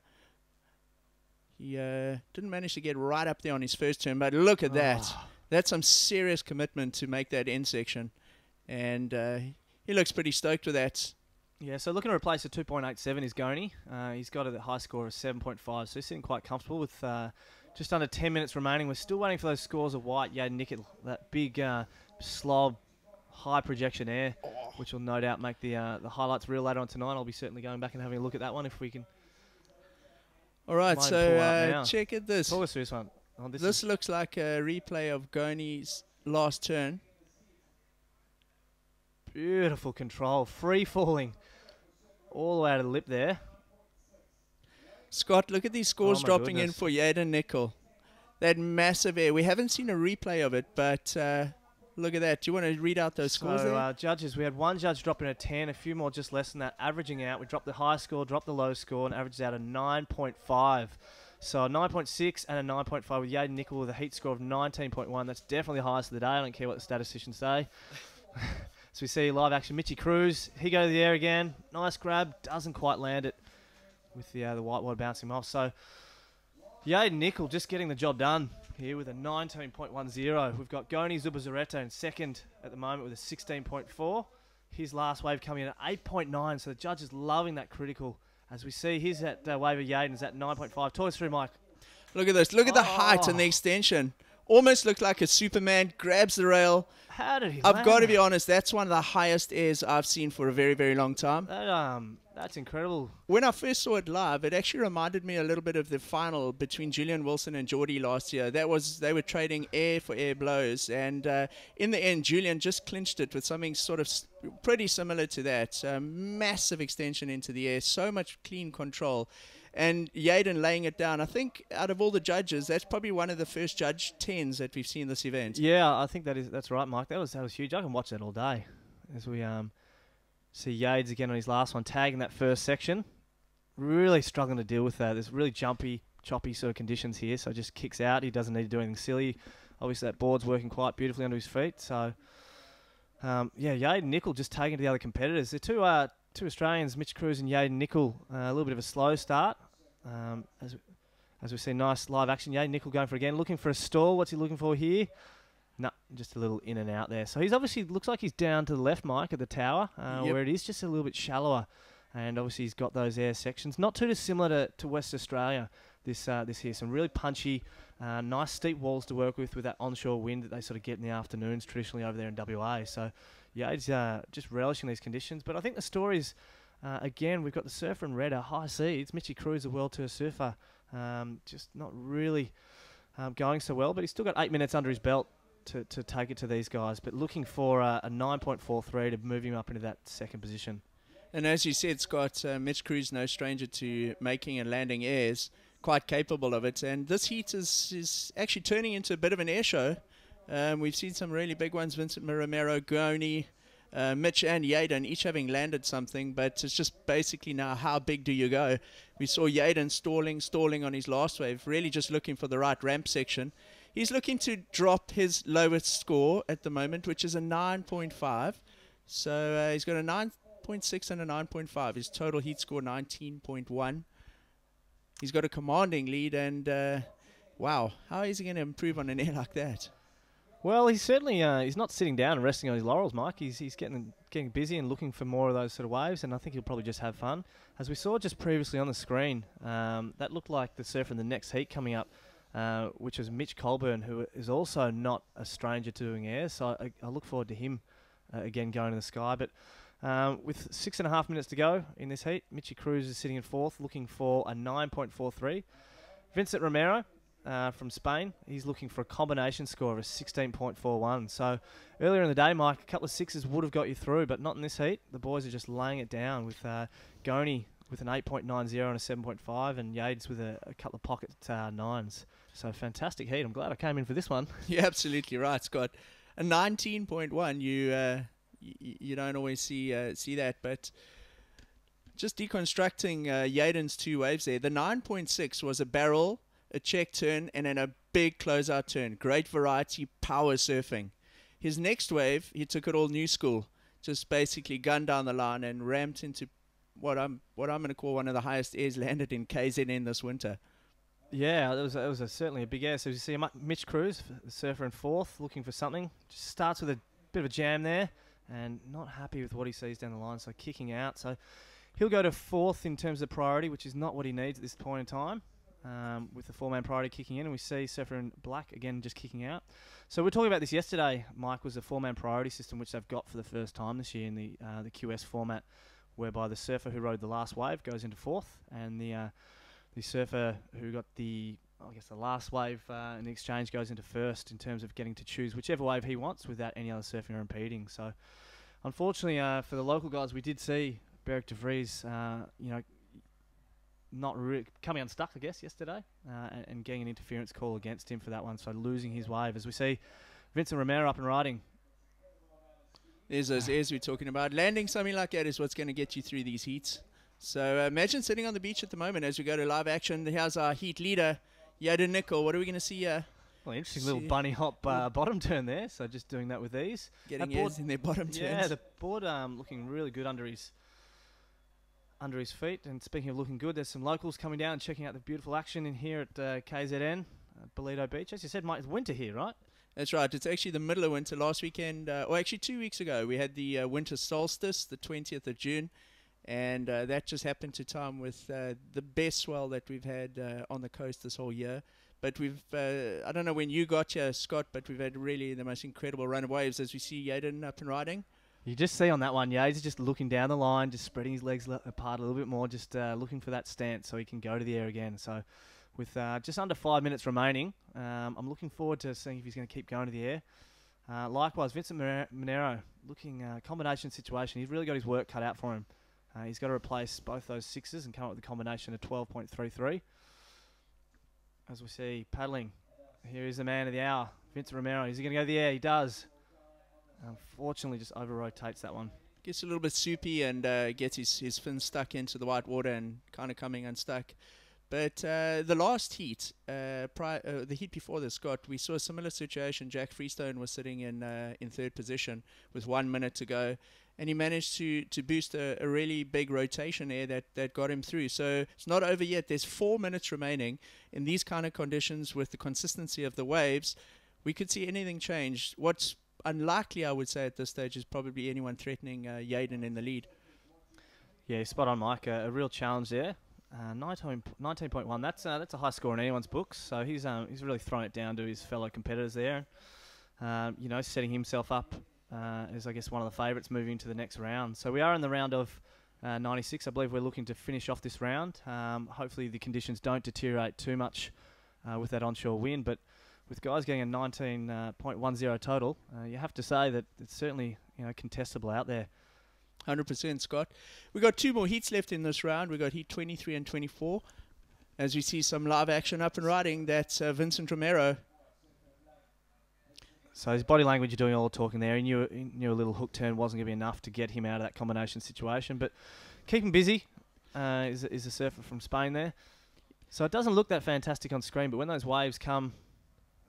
He didn't manage to get right up there on his first turn, but look at that. That's some serious commitment to make that end section. And he looks pretty stoked with that. Yeah, so looking to replace a 2.87 is Goni. He's got a high score of 7.5, so he's sitting quite comfortable with just under 10 minutes remaining. We're still waiting for those scores of White, Yadin Nicoll, that big slob, high projection air, which will no doubt make the highlights reel later on tonight. I'll be certainly going back and having a look at that one if we can. All right, so check at this. Talk us through this one. This looks like a replay of Goni's last turn. Beautiful control, free falling all the way out of the lip there. Scott, look at these scores dropping in for Yadin Nicoll. That massive air. We haven't seen a replay of it, but look at that. Do you want to read out those scores there? Judges, we had one judge dropping a 10, a few more just less than that, averaging out. We dropped the high score, dropped the low score, and averaged out a 9.5. So a 9.6 and a 9.5 with Yadin Nicoll with a heat score of 19.1. That's definitely the highest of the day. I don't care what the statisticians say. So we see live action, Mitchy Cruz. He goes to the air again. Nice grab. Doesn't quite land it with the whitewater bouncing him off. So Yadin Nicoll just getting the job done here with a 19.10. We've got Goni Zubizarreta in second at the moment with a 16.4. His last wave coming in at 8.9. So the judge is loving that critical. As we see, here's that wave of Yadin's at 9.5. Talk us through, Mike. Look at this. Look at the height and the extension. Almost looked like a Superman. Grabs the rail. How did he I've got to be honest, that's one of the highest airs I've seen for a very, very long time. That's incredible. When I first saw it live, it actually reminded me a little bit of the final between Julian Wilson and Jordi last year. They were trading air for air blows, and in the end, Julian just clinched it with something sort of pretty similar to that. Massive extension into the air, so much clean control. And Yadin laying it down. I think out of all the judges, that's probably one of the first judge 10s that we've seen this event. Yeah, I think that's right, Mike. That was huge. I can watch that all day as we see Yades again on his last one, tagging that first section. Really struggling to deal with that. There's really jumpy, choppy sort of conditions here, so just kicks out. He doesn't need to do anything silly. Obviously, that board's working quite beautifully under his feet. So, yeah, Yadin Nicoll just taking to the other competitors. They're two Australians, Mitch Cruz and Yadin Nicoll, a little bit of a slow start. As we see, nice live action. Yadin Nicoll going for it again, looking for a stall. What's he looking for here? No, just a little in and out there. So he's obviously looks like he's down to the left, Mike, at the tower, where it is just a little bit shallower and obviously he's got those air sections. Not too dissimilar to West Australia. This here, some really punchy, nice steep walls to work with that onshore wind that they sort of get in the afternoons traditionally over there in WA. So yeah, it's just relishing these conditions. But I think the stories, again, we've got the surfer in red, a high seeds. Mitchy Cruz, a World Tour surfer, just not really going so well, but he's still got 8 minutes under his belt to take it to these guys. But looking for a 9.43 to move him up into that second position. And as you said, Scott, Mitch Cruz, no stranger to making and landing airs, quite capable of it. And this heat is actually turning into a bit of an air show. We've seen some really big ones, Vincent Romero, Goni, Mitch and Yadin, each having landed something, but it's just basically now how big do you go? We saw Yadin stalling on his last wave, really just looking for the right ramp section. He's looking to drop his lowest score at the moment, which is a 9.5. So he's got a 9.6 and a 9.5. His total heat score 19.1. He's got a commanding lead, and wow, how is he going to improve on an air like that? Well, he's certainly he's not sitting down and resting on his laurels, Mike. He's getting busy and looking for more of those sort of waves, and I think he'll probably just have fun. As we saw just previously on the screen, that looked like the surfer in the next heat coming up, which was Mitch Colburn, who is also not a stranger to doing airs. So I look forward to him again going to the sky. But with 6.5 minutes to go in this heat, Mitchy Cruz is sitting in fourth, looking for a 9.43. Vincent Romero from Spain, he's looking for a combination score of a 16.41. So earlier in the day, Mike, a couple of sixes would have got you through, but not in this heat. The boys are just laying it down with Goni with an 8.90 and a 7.5, and Yades with a couple of pocket nines. So fantastic heat. I'm glad I came in for this one. You're absolutely right, Scott. A 19.1, you don't always see that, but just deconstructing Yadin's two waves there. The 9.6 was a barrel, a check turn, and then a big closeout turn. Great variety, power surfing. His next wave, he took it all new school. Just basically gunned down the line and ramped into what I'm going to call one of the highest airs landed in KZN this winter. Yeah, it was certainly a big air. So you see Mitch Cruz, the surfer in fourth, looking for something. Just starts with a bit of a jam there, and not happy with what he sees down the line, so kicking out. So he'll go to fourth in terms of priority, which is not what he needs at this point in time, with the four-man priority kicking in. And we see surfer in black, again, just kicking out. So we were talking about this yesterday, Mike, was a four-man priority system, which they've got for the first time this year in the QS format, whereby the surfer who rode the last wave goes into fourth, and the surfer who got the last wave in the exchange goes into first in terms of getting to choose whichever wave he wants without any other surfing or impeding. So unfortunately for the local guys, we did see Beric de Vries, not really coming unstuck, I guess, yesterday, and getting an interference call against him for that one, so losing his wave. As we see Vincent Romero up and riding. There's those airs we're talking about. Landing something like that is what's going to get you through these heats. So imagine sitting on the beach at the moment as we go to live action. Here's our heat leader, Yadin Nicoll. What are we going to see here? Well, interesting little bunny hop bottom turn there. So just doing that with ease. Getting airs in their bottom turns. Yeah, the board looking really good under his feet. And speaking of looking good, there's some locals coming down and checking out the beautiful action in here at KZN, Ballito Beach. As you said, Mike, it's winter here, right? That's right. It's actually the middle of winter. Last weekend, or actually 2 weeks ago, we had the winter solstice, the 20th of June. And that just happened to time with the best swell that we've had on the coast this whole year. But we've, I don't know when you got here, Scott, but we've had really the most incredible run of waves as we see Yadin up and riding. You just see on that one, Yates is just looking down the line, just spreading his legs apart a little bit more, just looking for that stance so he can go to the air again. So with just under 5 minutes remaining, I'm looking forward to seeing if he's going to keep going to the air. Likewise, Vincent Monero, looking combination situation. He's really got his work cut out for him. He's got to replace both those sixes and come up with a combination of 12.33. As we see paddling, here is the man of the hour, Vincent Romero. Is he going to go to the air? He does. Unfortunately, just over-rotates that one. Gets a little bit soupy and gets his fin stuck into the white water and kind of coming unstuck. But the last heat, the heat before this, Scott, we saw a similar situation. Jack Freestone was sitting in third position with 1 minute to go. And he managed to boost a really big rotation there that got him through. So it's not over yet. There's 4 minutes remaining. In these kind of conditions, with the consistency of the waves, we could see anything change. What's unlikely, I would say, at this stage is probably anyone threatening Yadin in the lead. Yeah, spot on, Mike. A real challenge there. 19.1. That's a high score in anyone's books. So he's really thrown it down to his fellow competitors there. You know, setting himself up as, I guess, one of the favourites moving into the next round. So we are in the round of 96. I believe we're looking to finish off this round. Hopefully the conditions don't deteriorate too much with that onshore wind. But with guys getting a 19.10 total, you have to say that it's certainly, you know, contestable out there. 100%, Scott. We've got 2 more heats left in this round. We've got heat 23 and 24. As we see some live action up and riding, that's Vincent Romero. So his body language, you're doing all the talking there. He knew a little hook turn wasn't going to be enough to get him out of that combination situation. But keep him busy is a surfer from Spain there. So it doesn't look that fantastic on screen, but when those waves come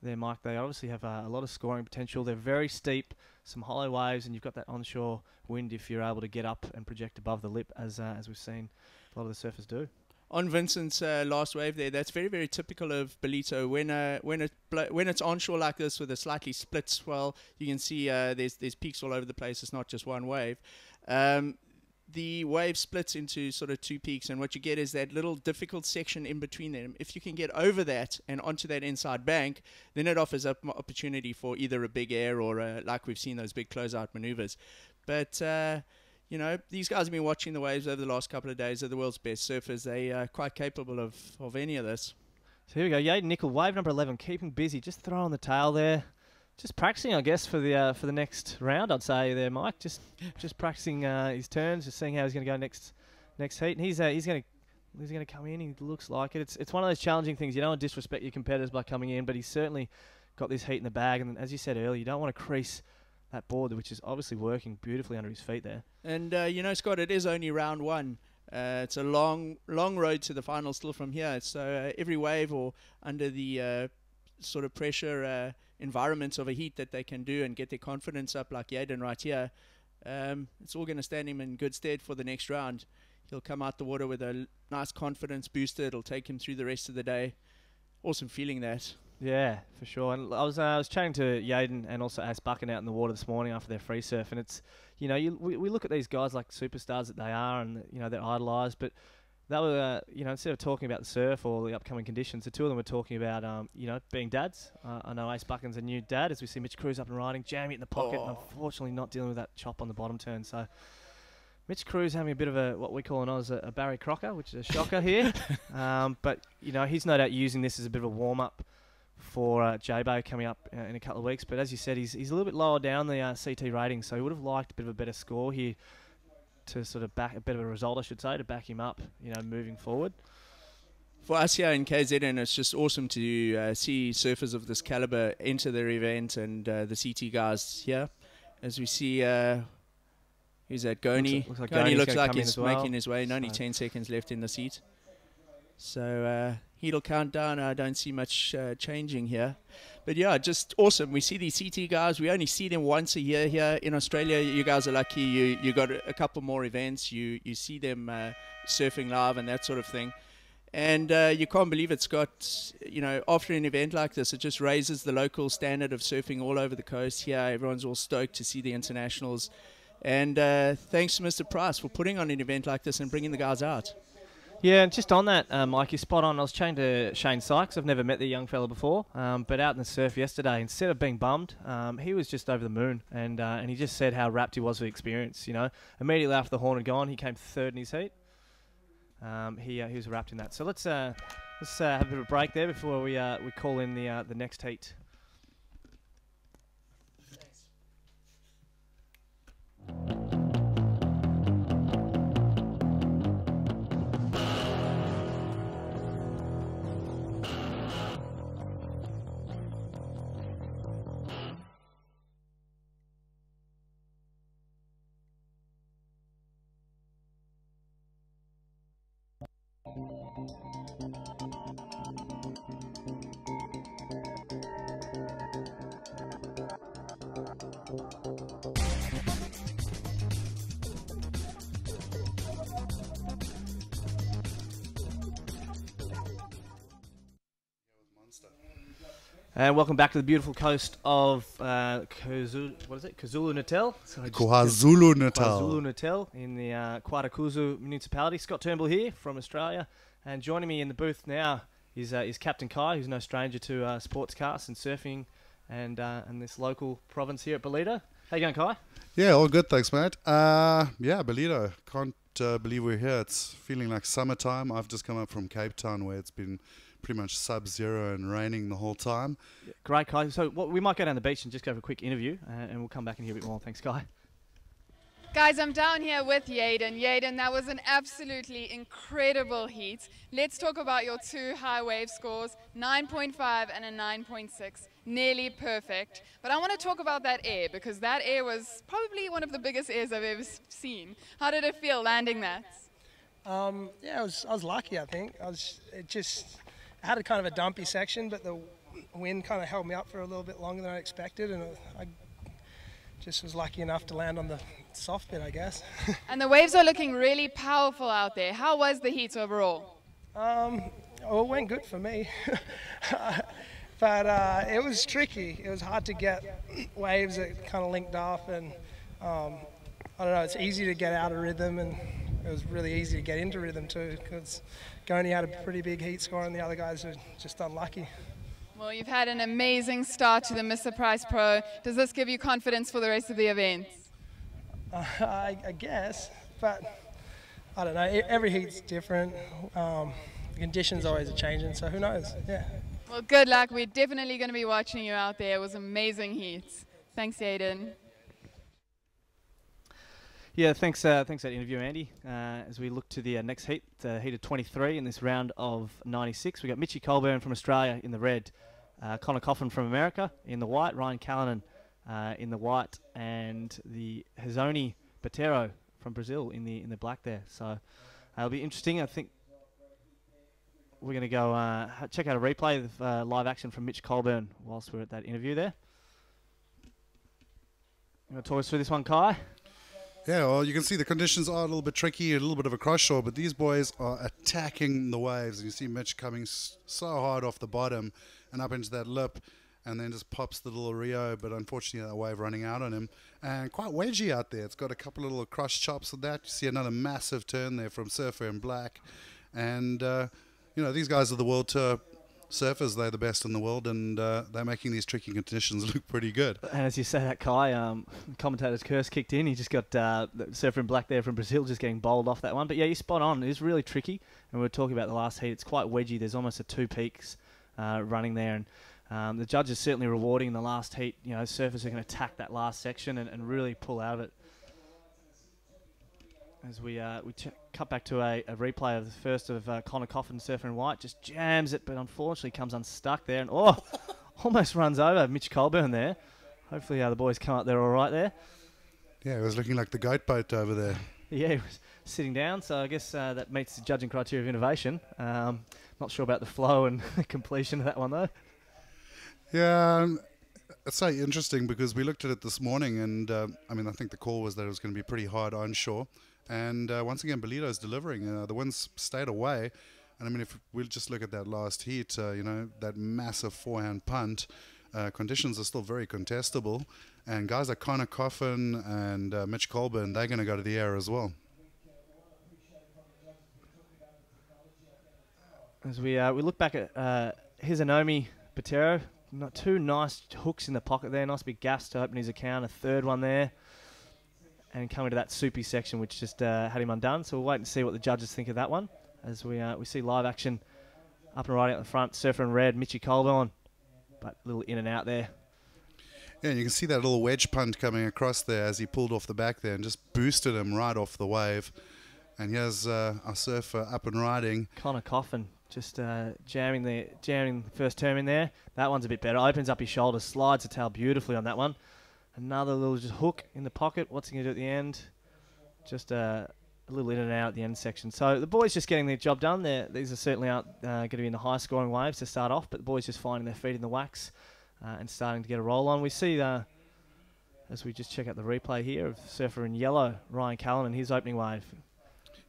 there, Mike, they obviously have a lot of scoring potential. They're very steep, some hollow waves, and you've got that onshore wind if you're able to get up and project above the lip, as we've seen a lot of the surfers do. On Vincent's last wave there, that's very, very typical of Ballito. When it's onshore like this with a slightly split swell, you can see there's peaks all over the place. It's not just one wave. The wave splits into sort of 2 peaks, and what you get is that little difficult section in between them. If you can get over that and onto that inside bank, then it offers up opportunity for either a big air or like we've seen those big closeout maneuvers. But you know, these guys have been watching the waves over the last couple of days. They're the world's best surfers. They are quite capable of any of this. So here we go, Yadin Nicoll, wave number 11, keeping busy, just throwing the tail there. Just practicing, I guess, for the next round, I'd say there, Mike. Just practicing his turns, just seeing how he's going to go next heat. And he's going to come in. He looks like it. It's one of those challenging things. You don't want to disrespect your competitors by coming in, but he's certainly got this heat in the bag. And as you said earlier, you don't want to crease that board, which is obviously working beautifully under his feet there. And you know, Scott, it is only round 1. It's a long road to the final still from here. So every wave or under the sort of pressure environments of a heat that they can do and get their confidence up like Yadin right here, it's all going to stand him in good stead for the next round. He'll come out the water with a nice confidence booster. It'll take him through the rest of the day. Awesome feeling that. Yeah, for sure. And I was chatting to Yadin and also Buchan out in the water this morning after their free surf, and it's, you know, we look at these guys like superstars that they are, and you know, they're idolised, but they were, you know, instead of talking about the surf or the upcoming conditions, the two of them were talking about, you know, being dads. I know Buchan's a new dad, as we see Mitch Cruz up and riding, jamming it in the pocket, and unfortunately not dealing with that chop on the bottom turn. So Mitch Cruz having a bit of what we call in Oz a Barry Crocker, which is a shocker here. But, you know, he's no doubt using this as a bit of a warm-up for Jabour coming up in a couple of weeks. But as you said, he's a little bit lower down the CT rating, so he would have liked a bit of a better score here to sort of back a bit of a result, I should say, to back him up, you know, moving forward. For us here in KZN, it's just awesome to see surfers of this caliber enter their event, and the CT guys here. As we see, who's that? Goni. Goni looks like he's making his way, and only 10 seconds left in the seat. So he'll count down. I don't see much changing here. But yeah, just awesome. We see these CT guys. We only see them once a year here in Australia. You guys are lucky. You got a couple more events. You see them surfing live and that sort of thing. And you can't believe it, Scott. You know, after an event like this, it just raises the local standard of surfing all over the coast here. Everyone's all stoked to see the internationals. And thanks to Mr. Price for putting on an event like this and bringing the guys out. Yeah, and just on that, Mike, you're spot on. I was chatting to Shane Sykes. I've never met the young fella before, but out in the surf yesterday, instead of being bummed, he was just over the moon, and he just said how wrapped he was with the experience. You know, immediately after the horn had gone, he came third in his heat. He was wrapped in that. So let's have a bit of a break there before we call in the next heat. And welcome back to the beautiful coast of KwaZulu-Natal. KwaZulu-Natal in the KwaZulu municipality. Scott Turnbull here from Australia. And joining me in the booth now is Captain Kai, who's no stranger to sportscasts and surfing and this local province here at Ballito. How you going, Kai? Yeah, all good, thanks, mate. Yeah, Ballito. Can't believe we're here. It's feeling like summertime. I've just come up from Cape Town where it's been pretty much sub-zero and raining the whole time. Yeah, great, Kai. So we might go down the beach and just go for a quick interview, and we'll come back and hear a bit more. Thanks, Kai. Guys, I'm down here with Yadin. Yadin, that was an absolutely incredible heat. Let's talk about your two high wave scores, 9.5 and a 9.6. Nearly perfect. But I want to talk about that air, because that air was probably one of the biggest airs I've ever seen. How did it feel landing that? Yeah, I was lucky, I think. I had a kind of a dumpy section, but the wind kind of held me up for a little bit longer than I expected, and I just was lucky enough to land on the soft bit, I guess. And the waves are looking really powerful out there. How was the heat overall? It went good for me. But it was tricky. It was hard to get waves that kind of linked off, and I don't know, it's easy to get out of rhythm, and it was really easy to get into rhythm too, because Goni had a pretty big heat score and the other guys are just unlucky. Well, you've had an amazing start to the Mr Price Pro. Does this give you confidence for the rest of the events? I guess, but I don't know. Every heat's different. The conditions always are changing, so who knows? Yeah. Well, good luck. We're definitely going to be watching you out there. It was amazing heats. Thanks, Yadin. Yeah, thanks for that interview, Andy. As we look to the next heat, heat of 23 in this round of 96, we got Mitchy Colburn from Australia in the red, Connor Coffin from America in the white, Ryan Callanan in the white, and the Hezoni Botero from Brazil in the black there. So it'll be interesting. I think we're going to go check out a replay of live action from Mitch Colburn whilst we're at that interview there. You want to talk us through this one, Kai? Yeah, well, you can see the conditions are a little bit tricky, a little bit of a cross shore, but these boys are attacking the waves. And you see Mitch coming so hard off the bottom and up into that lip, and then just pops the little Rio, but unfortunately that wave running out on him. And quite wedgy out there. It's got a couple of little cross chops of that. You see another massive turn there from Surfer in black. And, you know, these guys are the World Tour surfers. They're the best in the world, and they're making these tricky conditions look pretty good. And as you say that, Kai, the commentator's curse kicked in. He just got the surfer in black there from Brazil just getting bowled off that one. But yeah, you're spot on. It is really tricky. And we were talking about the last heat. It's quite wedgy. There's almost a two peaks running there. And the judge is certainly rewarding in the last heat. You know, surfers are going to attack that last section and really pull out of it. As we cut back to a replay of the first of Connor Coffin, surfer in white, just jams it, but unfortunately comes unstuck there, and almost runs over Mitch Colburn there. Hopefully the boys come up there all right there. Yeah, it was looking like the goat boat over there. Yeah, he was sitting down, so I guess that meets the judging criteria of innovation. Not sure about the flow and completion of that one, though. Yeah, it's so interesting because we looked at it this morning, and I mean, I think the call was that it was going to be pretty hard onshore. And once again, Ballito's delivering. The winds stayed away. And I mean, if we'll just look at that last heat, you know, that massive forehand punt, conditions are still very contestable. And guys like Connor Coffin and Mitch Colburn, they're going to go to the air as well. As we look back at Hezoni Botero, two nice hooks in the pocket there. Nice big gaps to open his account. A third one there. And coming to that soupy section, which just had him undone. So we'll wait and see what the judges think of that one. As we see live action up and right out the front. Surfer in red, Mitchy Colburn. But a little in and out there. Yeah, and you can see that little wedge punt coming across there as he pulled off the back there and just boosted him right off the wave. And here's our surfer up and riding. Connor Coffin just jamming the first term in there. That one's a bit better. Opens up his shoulders, slides the tail beautifully on that one. Another little just hook in the pocket. What's he going to do at the end? Just a little in and out at the end section. So the boys just getting their job done. These are certainly aren't going to be in the high scoring waves to start off, but the boys just finding their feet in the wax and starting to get a roll on. We see, as we just check out the replay here, of surfer in yellow, Ryan Callan, and his opening wave.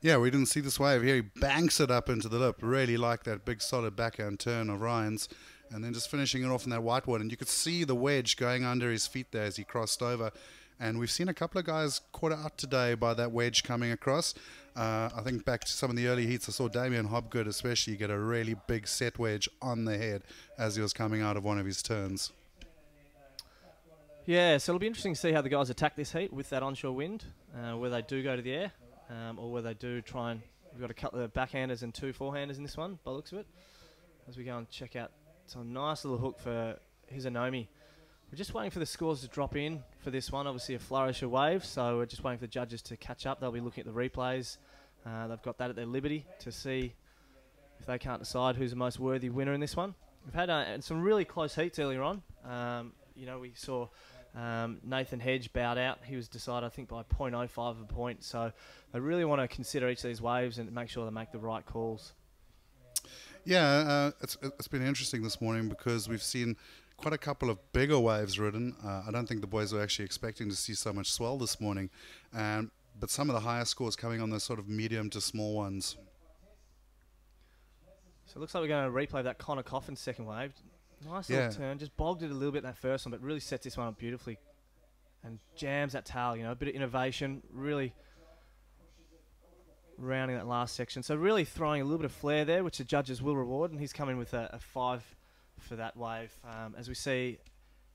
Yeah, we didn't see this wave here. He banks it up into the lip. Really like that big solid backhand turn of Ryan's. and then just finishing it off in that whitewater. And you could see the wedge going under his feet there as he crossed over. And we've seen a couple of guys caught out today by that wedge coming across. I think back to some of the early heats, I saw Damien Hobgood especially get a really big set wedge on the head as he was coming out of one of his turns. Yeah, so it'll be interesting to see how the guys attack this heat with that onshore wind, whether they do go to the air, or whether they do try and... We've got a couple of backhanders and 2 forehanders in this one, by the looks of it. As we go and check out some nice little hook for Hiroto. We're just waiting for the scores to drop in for this one. Obviously a flourish of wave, so we're just waiting for the judges to catch up. They'll be looking at the replays. They've got that at their liberty to see if they can't decide who's the most worthy winner in this one. We've had some really close heats earlier on. You know, we saw Nathan Hedge bowed out. He was decided, I think, by 0.05 of a point. So they really want to consider each of these waves and make sure they make the right calls. Yeah, it's been interesting this morning because we've seen quite a couple of bigger waves ridden. I don't think the boys were actually expecting to see so much swell this morning. But some of the higher scores coming on those sort of medium to small ones. So it looks like we're going to replay that Connor Coffin second wave. Nice little turn. Just bogged it a little bit in that first one, but really sets this one up beautifully. And jams that tail, you know, a bit of innovation. Really rounding that last section. So really throwing a little bit of flair there, which the judges will reward. And he's coming with a 5 for that wave. As we see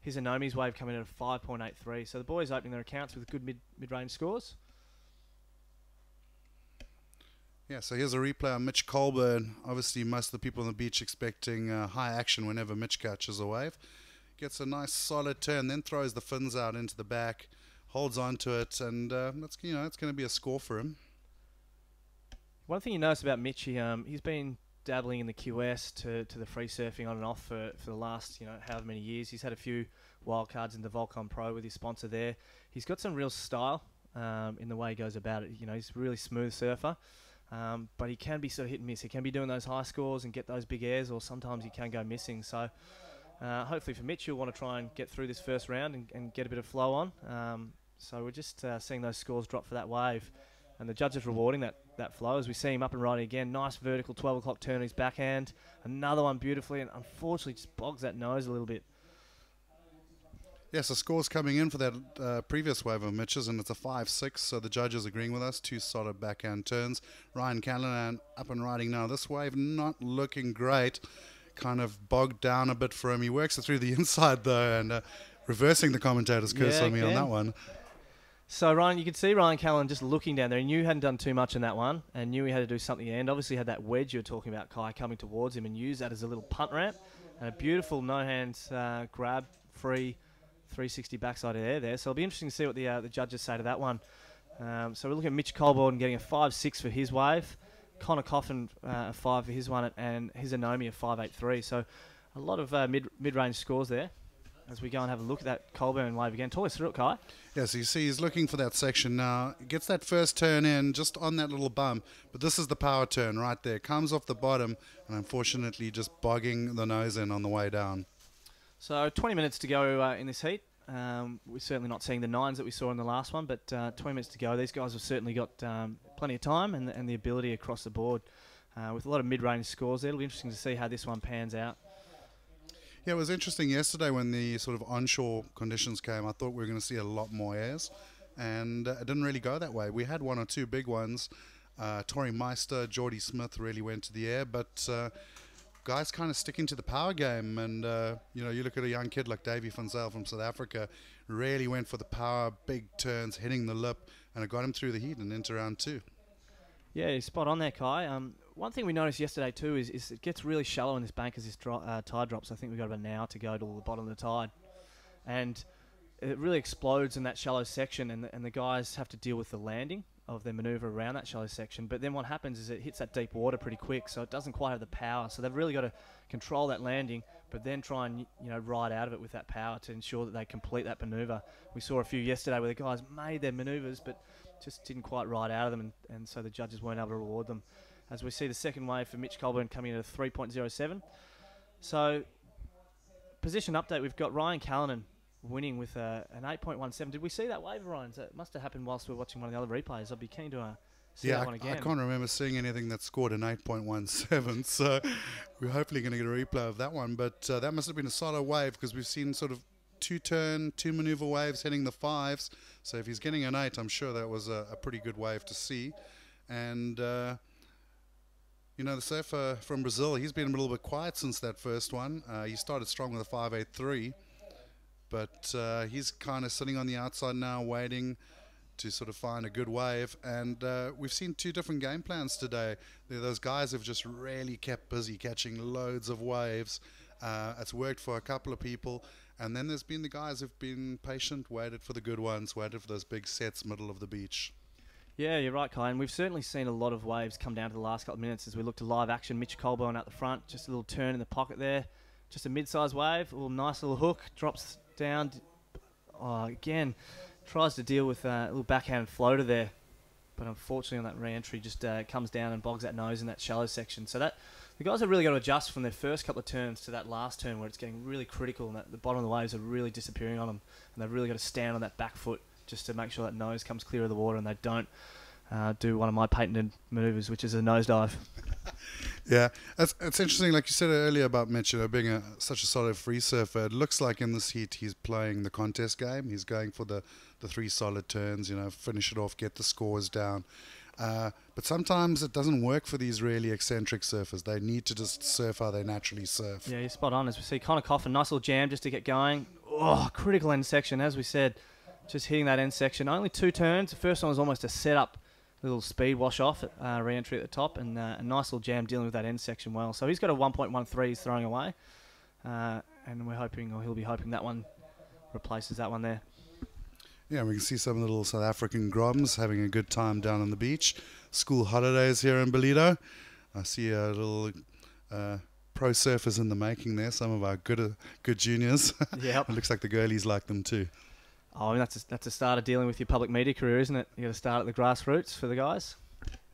Hiroto's wave coming in at a 5.83. So the boys opening their accounts with good mid-range scores. Yeah, so here's a replay on Mitch Colburn. Obviously, most of the people on the beach expecting high action whenever Mitch catches a wave. Gets a nice solid turn, then throws the fins out into the back, holds on to it, and that's, you know, it's going to be a score for him. One thing you notice about Mitch, he's been dabbling in the QS to the free surfing on and off for the last, you know, however many years. He's had a few wild cards in the Volcom Pro with his sponsor there. He's got some real style in the way he goes about it. You know, he's a really smooth surfer. But he can be sort of hit and miss. He can be doing those high scores and get those big airs, or sometimes he can go missing. So hopefully for Mitch, you'll want to try and get through this first round and get a bit of flow on. So we're just seeing those scores drop for that wave. And the judges rewarding that flow as we see him up and riding again. Nice vertical 12 o'clock turn on his backhand. Another one beautifully, and unfortunately just bogs that nose a little bit. Yes, the score's coming in for that previous wave of Mitch's, and it's a 5-6, so the judges agreeing with us. 2 solid backhand turns. Ryan Callanan up and riding now. This wave not looking great. Kind of bogged down a bit for him. He works it through the inside, though, and reversing the commentator's curse on me on that one. So, Ryan, you could see Ryan Callanan just looking down there. He knew he hadn't done too much in that one and knew he had to do something at the end. Obviously, had that wedge you were talking about, Kai, coming towards him, and used that as a little punt ramp. And a beautiful no-hands grab, free 360 backside of air there. So it'll be interesting to see what the judges say to that one. So we're looking at Mitch Colborn getting a 5-6 for his wave. Connor Coffin a 5 for his one, and Hiroto a 5.83. So a lot of mid-range scores there. As we go and have a look at that Colburn wave again. Talk us through it, Kai. Yeah, so you see he's looking for that section now. He gets that first turn in just on that little bump, but this is the power turn right there. Comes off the bottom, and unfortunately just bogging the nose in on the way down. So 20 minutes to go in this heat. We're certainly not seeing the 9s that we saw in the last one, but 20 minutes to go. These guys have certainly got plenty of time and the ability across the board. With a lot of mid-range scores there, it'll be interesting to see how this one pans out. Yeah, it was interesting yesterday when the sort of onshore conditions came. I thought we were going to see a lot more airs, and it didn't really go that way. We had 1 or 2 big ones. Tory Meister, Jordi Smith really went to the air, but guys kind of sticking to the power game. And, you know, you look at a young kid like Davy van Zyl from South Africa, really went for the power, big turns, hitting the lip, and it got him through the heat and into round 2. Yeah, you're spot on there, Kai. One thing we noticed yesterday too is it gets really shallow in this bank as this tide drops. I think we've got about an hour to go to the bottom of the tide. And it really explodes in that shallow section, and the guys have to deal with the landing of their manoeuvre around that shallow section. But then what happens is it hits that deep water pretty quick, so it doesn't quite have the power. So they've really got to control that landing, but then try and, you know, ride out of it with that power to ensure that they complete that manoeuvre. We saw a few yesterday where the guys made their manoeuvres, but just didn't quite ride out of them, and so the judges weren't able to reward them. As we see the second wave for Mitch Colburn coming in at a 3.07. So, position update, we've got Ryan Callanan winning with an 8.17. Did we see that wave, Ryan? So it must have happened whilst we were watching one of the other replays. I'd be keen to see that one again. I can't remember seeing anything that scored an 8.17, so we're hopefully going to get a replay of that one. But that must have been a solid wave, because we've seen sort of 2-turn, 2-maneuver waves hitting the 5s. So if he's getting an 8, I'm sure that was a pretty good wave to see. And you know, the surfer from Brazil, he's been a little bit quiet since that first one. He started strong with a 5.83, but he's kind of sitting on the outside now, waiting to sort of find a good wave. And we've seen 2 different game plans today. Those guys have just really kept busy catching loads of waves. It's worked for a couple of people. And then there's been the guys who've been patient, waited for the good ones, waited for those big sets middle of the beach. Yeah, you're right, Kai. And we've certainly seen a lot of waves come down to the last couple of minutes as we look to live action. Mitch Colburn out the front, just a little turn in the pocket there. Just a mid-sized wave, a little nice little hook, drops down. Again, tries to deal with a little backhand floater there. But unfortunately on that re-entry just comes down and bogs that nose in that shallow section. So that the guys have really got to adjust from their first couple of turns to that last turn where it's getting really critical and that the bottom of the waves are really disappearing on them. And they've really got to stand on that back foot just to make sure that nose comes clear of the water and they don't do one of my patented maneuvers, which is a nosedive. Yeah, it's interesting, like you said earlier about Mitch, you know, being such a solid free surfer. It looks like in this heat he's playing the contest game. He's going for the 3 solid turns, you know, finish it off, get the scores down. But sometimes it doesn't work for these really eccentric surfers. They need to just surf how they naturally surf. Yeah, you're spot on. As we see Connor Coffin, nice little jam just to get going. Oh, critical end section, as we said. Just hitting that end section. Only 2 turns. The first one was almost a setup, little speed wash off at re-entry at the top, and a nice little jam dealing with that end section well. So he's got a 1.13 he's throwing away, and we're hoping, or he'll be hoping, that one replaces that one there. Yeah, we can see some of the little South African groms having a good time down on the beach. School holidays here in Ballito. I see a little pro surfers in the making there. Some of our good juniors. Yep. It looks like the girlies like them too. Oh, I mean, that's a start of dealing with your public media career, isn't it? You got to start at the grassroots for the guys.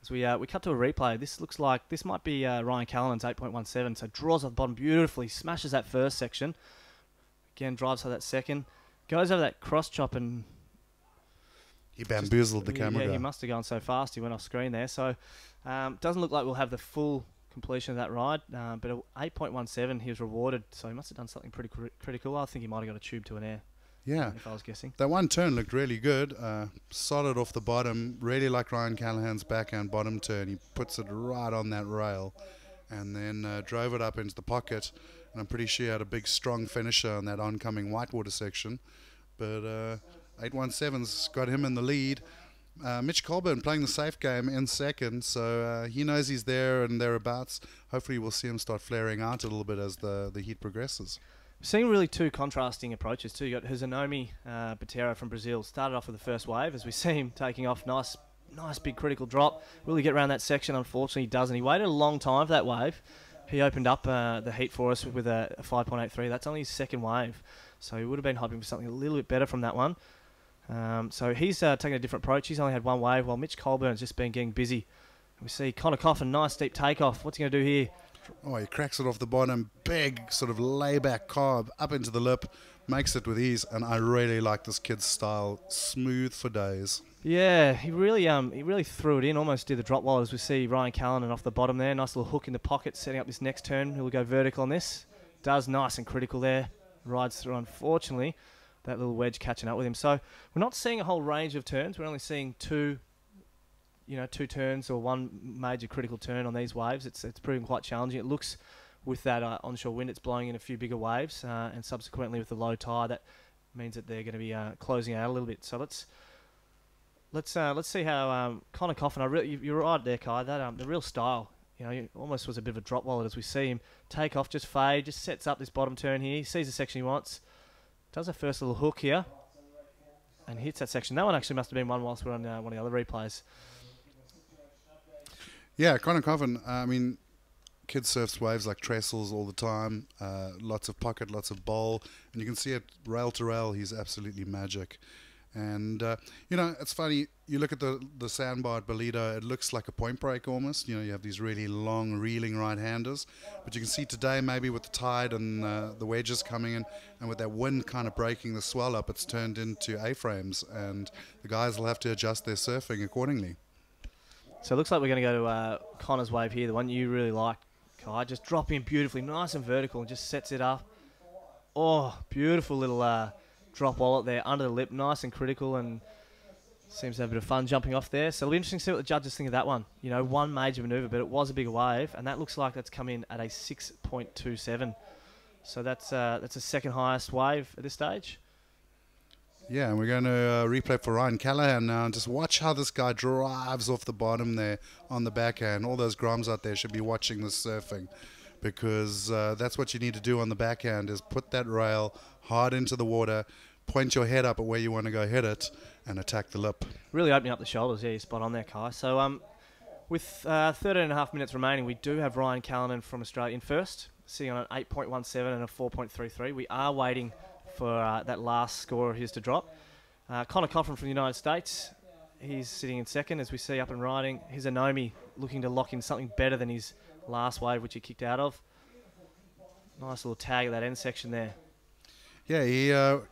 As we cut to a replay, this looks like this might be Ryan Callanan's 8.17. So draws off the bottom beautifully, smashes that first section. Again, drives for that second, goes over that cross chop and he bamboozled the camera. Yeah, guy. he must have gone so fast. He went off screen there. So doesn't look like we'll have the full completion of that ride. But at 8.17, he was rewarded. So he must have done something pretty critical. I think he might have got a tube to an air. Yeah, if I was guessing. That one turn looked really good. Solid off the bottom. Really like Ryan Callahan's backhand bottom turn. He puts it right on that rail and then drove it up into the pocket. And I'm pretty sure he had a big, strong finisher on that oncoming whitewater section. But 8.17's got him in the lead. Mitch Colburn playing the safe game in second, so he knows he's there and thereabouts. Hopefully we'll see him start flaring out a little bit as the heat progresses. Seeing really 2 contrasting approaches too. You got Hizanomi Botero from Brazil. Started off with the first wave as we see him taking off. Nice big critical drop. Really get around that section. Unfortunately, he doesn't. He waited a long time for that wave. He opened up the heat for us with a 5.83. That's only his second wave. So he would have been hoping for something a little bit better from that one. So he's taking a different approach. He's only had 1 wave while Mitch Colburn's just been getting busy. We see Connor Coffin, nice deep takeoff. What's he going to do here? Oh, he cracks it off the bottom. Big sort of layback carb up into the lip. Makes it with ease. And I really like this kid's style. Smooth for days. Yeah, he really threw it in. Almost did the drop wall as we see Ryan Callanan off the bottom there. Nice little hook in the pocket, setting up this next turn. He'll go vertical on this. Does nice and critical there. Rides through, unfortunately. That little wedge catching up with him. So we're not seeing a whole range of turns. We're only seeing 2 turns or 1 major critical turn on these waves. It's proving quite challenging. It looks with that onshore wind, it's blowing in a few bigger waves, and subsequently with the low tide, that means that they're going to be closing out a little bit. So let's see how Connor Coffin. You're right there, Kai. That the real style. You know, he almost was a bit of a drop wallet as we see him take off, just fade, just sets up this bottom turn here. He sees the section he wants. Does a first little hook here and hits that section. That one actually must have been one whilst we're on one of the other replays. Yeah, Connor Coffin, I mean, kid surfs waves like trestles all the time. Lots of pocket, lots of bowl. And you can see it rail to rail. He's absolutely magic. And, you know, it's funny. You look at the sandbar at Ballito, it looks like a point break almost. You know, you have these really long, reeling right-handers. But you can see today, maybe with the tide and the wedges coming in, and with that wind kind of breaking the swell up, it's turned into A-frames. And the guys will have to adjust their surfing accordingly. So it looks like we're going to go to Connor's wave here, the one you really like, Kai. Just drop in beautifully, nice and vertical, and just sets it up. Oh, beautiful little drop wallet there under the lip, nice and critical, and seems to have a bit of fun jumping off there. So it'll be interesting to see what the judges think of that one. You know, one major manoeuvre, but it was a bigger wave, and that looks like that's come in at a 6.27. So that's a second highest wave at this stage. Yeah, and we're going to replay for Ryan Callahan now, and just watch how this guy drives off the bottom there on the backhand. All those Groms out there should be watching this surfing, because that's what you need to do on the backhand, is put that rail hard into the water, point your head up at where you want to go hit it, and attack the lip. Really opening up the shoulders. Yeah, you're spot on there, Kai. So with 13.5 minutes remaining, we do have Ryan Callahan from Australia in first, sitting on an 8.17 and a 4.33. We are waiting for that last score of his to drop. Connor Coffin from the United States, he's sitting in second, as we see up and riding. Hiroto looking to lock in something better than his last wave, which he kicked out of. Nice little tag at that end section there. Yeah,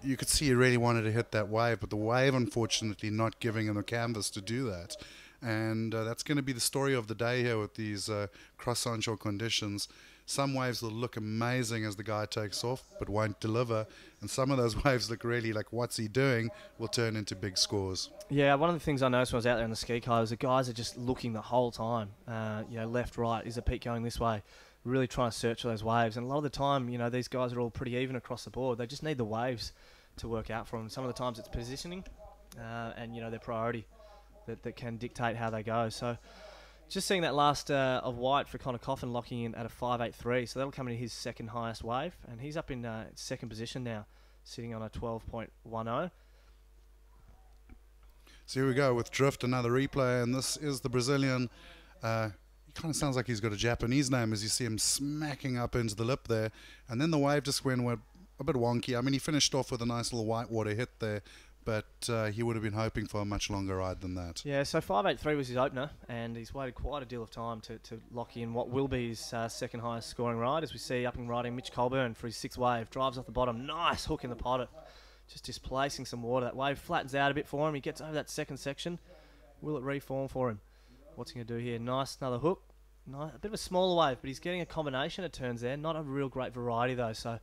you could see he really wanted to hit that wave, but the wave, unfortunately, not giving him the canvas to do that. And that's going to be the story of the day here with these cross-onshore conditions. Some waves will look amazing as the guy takes off, but won't deliver. And some of those waves look really like, what's he doing, will turn into big scores. Yeah, one of the things I noticed when I was out there on the ski car was the guys are just looking the whole time. You know, left, right, is the peak going this way? Really trying to search for those waves. And a lot of the time, you know, these guys are all pretty even across the board. They just need the waves to work out for them. Some of the times it's positioning and, you know, their priority that can dictate how they go. So just seeing that last of white for Connor Coffin locking in at a 5.83, so that'll come in his second highest wave, and he's up in second position now, sitting on a 12.10. So here we go with Drift, another replay, and this is the Brazilian. He kind of sounds like he's got a Japanese name as you see him smacking up into the lip there, and then the wave just went a bit wonky. I mean, he finished off with a nice little whitewater hit there, but he would have been hoping for a much longer ride than that. Yeah, so 5.83 was his opener, and he's waited quite a deal of time to lock in what will be his second highest scoring ride, as we see up and riding Mitch Colburn for his sixth wave. Drives off the bottom, nice hook in the pot, just displacing some water. That wave flattens out a bit for him. He gets over that second section. Will it reform for him? What's he going to do here? Nice, another hook. Nice, a bit of a smaller wave, but he's getting a combination of turns there. Not a real great variety, though. So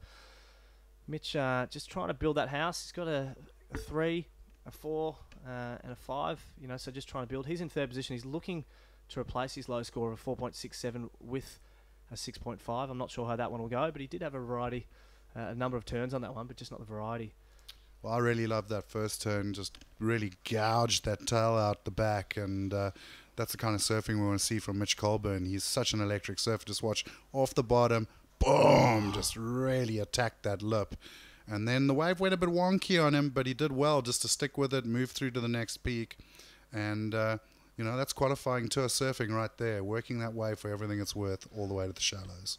Mitch just trying to build that house. He's got a 3, a 4, and a 5, you know, so just trying to build. He's in third position. He's looking to replace his low score of 4.67 with a 6.5. I'm not sure how that one will go, but he did have a variety, a number of turns on that one, but just not the variety. Well, I really loved that first turn, just really gouged that tail out the back, and that's the kind of surfing we want to see from Mitch Colburn. He's such an electric surfer. Just watch off the bottom, boom, just really attacked that lip. And then the wave went a bit wonky on him, but he did well just to stick with it, move through to the next peak. And, you know, that's qualifying tour surfing right there, working that wave for everything it's worth all the way to the shallows.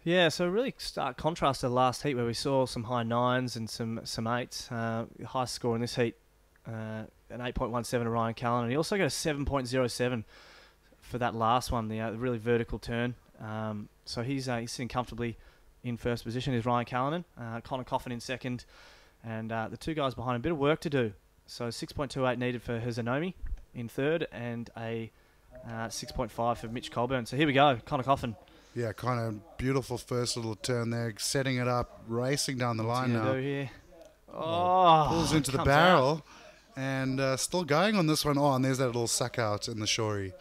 Yeah, so really stark contrast to the last heat where we saw some high 9s and some 8s. Highest score in this heat, an 8.17 to Ryan Callahan. And he also got a 7.07 for that last one, the really vertical turn. So he's sitting comfortably in first position is Ryan Callahan, Connor Coffin in second, and the two guys behind him, a bit of work to do. So 6.28 needed for Hiroto in third, and a 6.5 for Mitch Colburn. So here we go, Connor Coffin. Yeah, kind of beautiful first little turn there, setting it up, racing down the line now. Do here? Oh, pulls into the barrel, and still going on this one. Oh, and there's that little suck out in the shorey.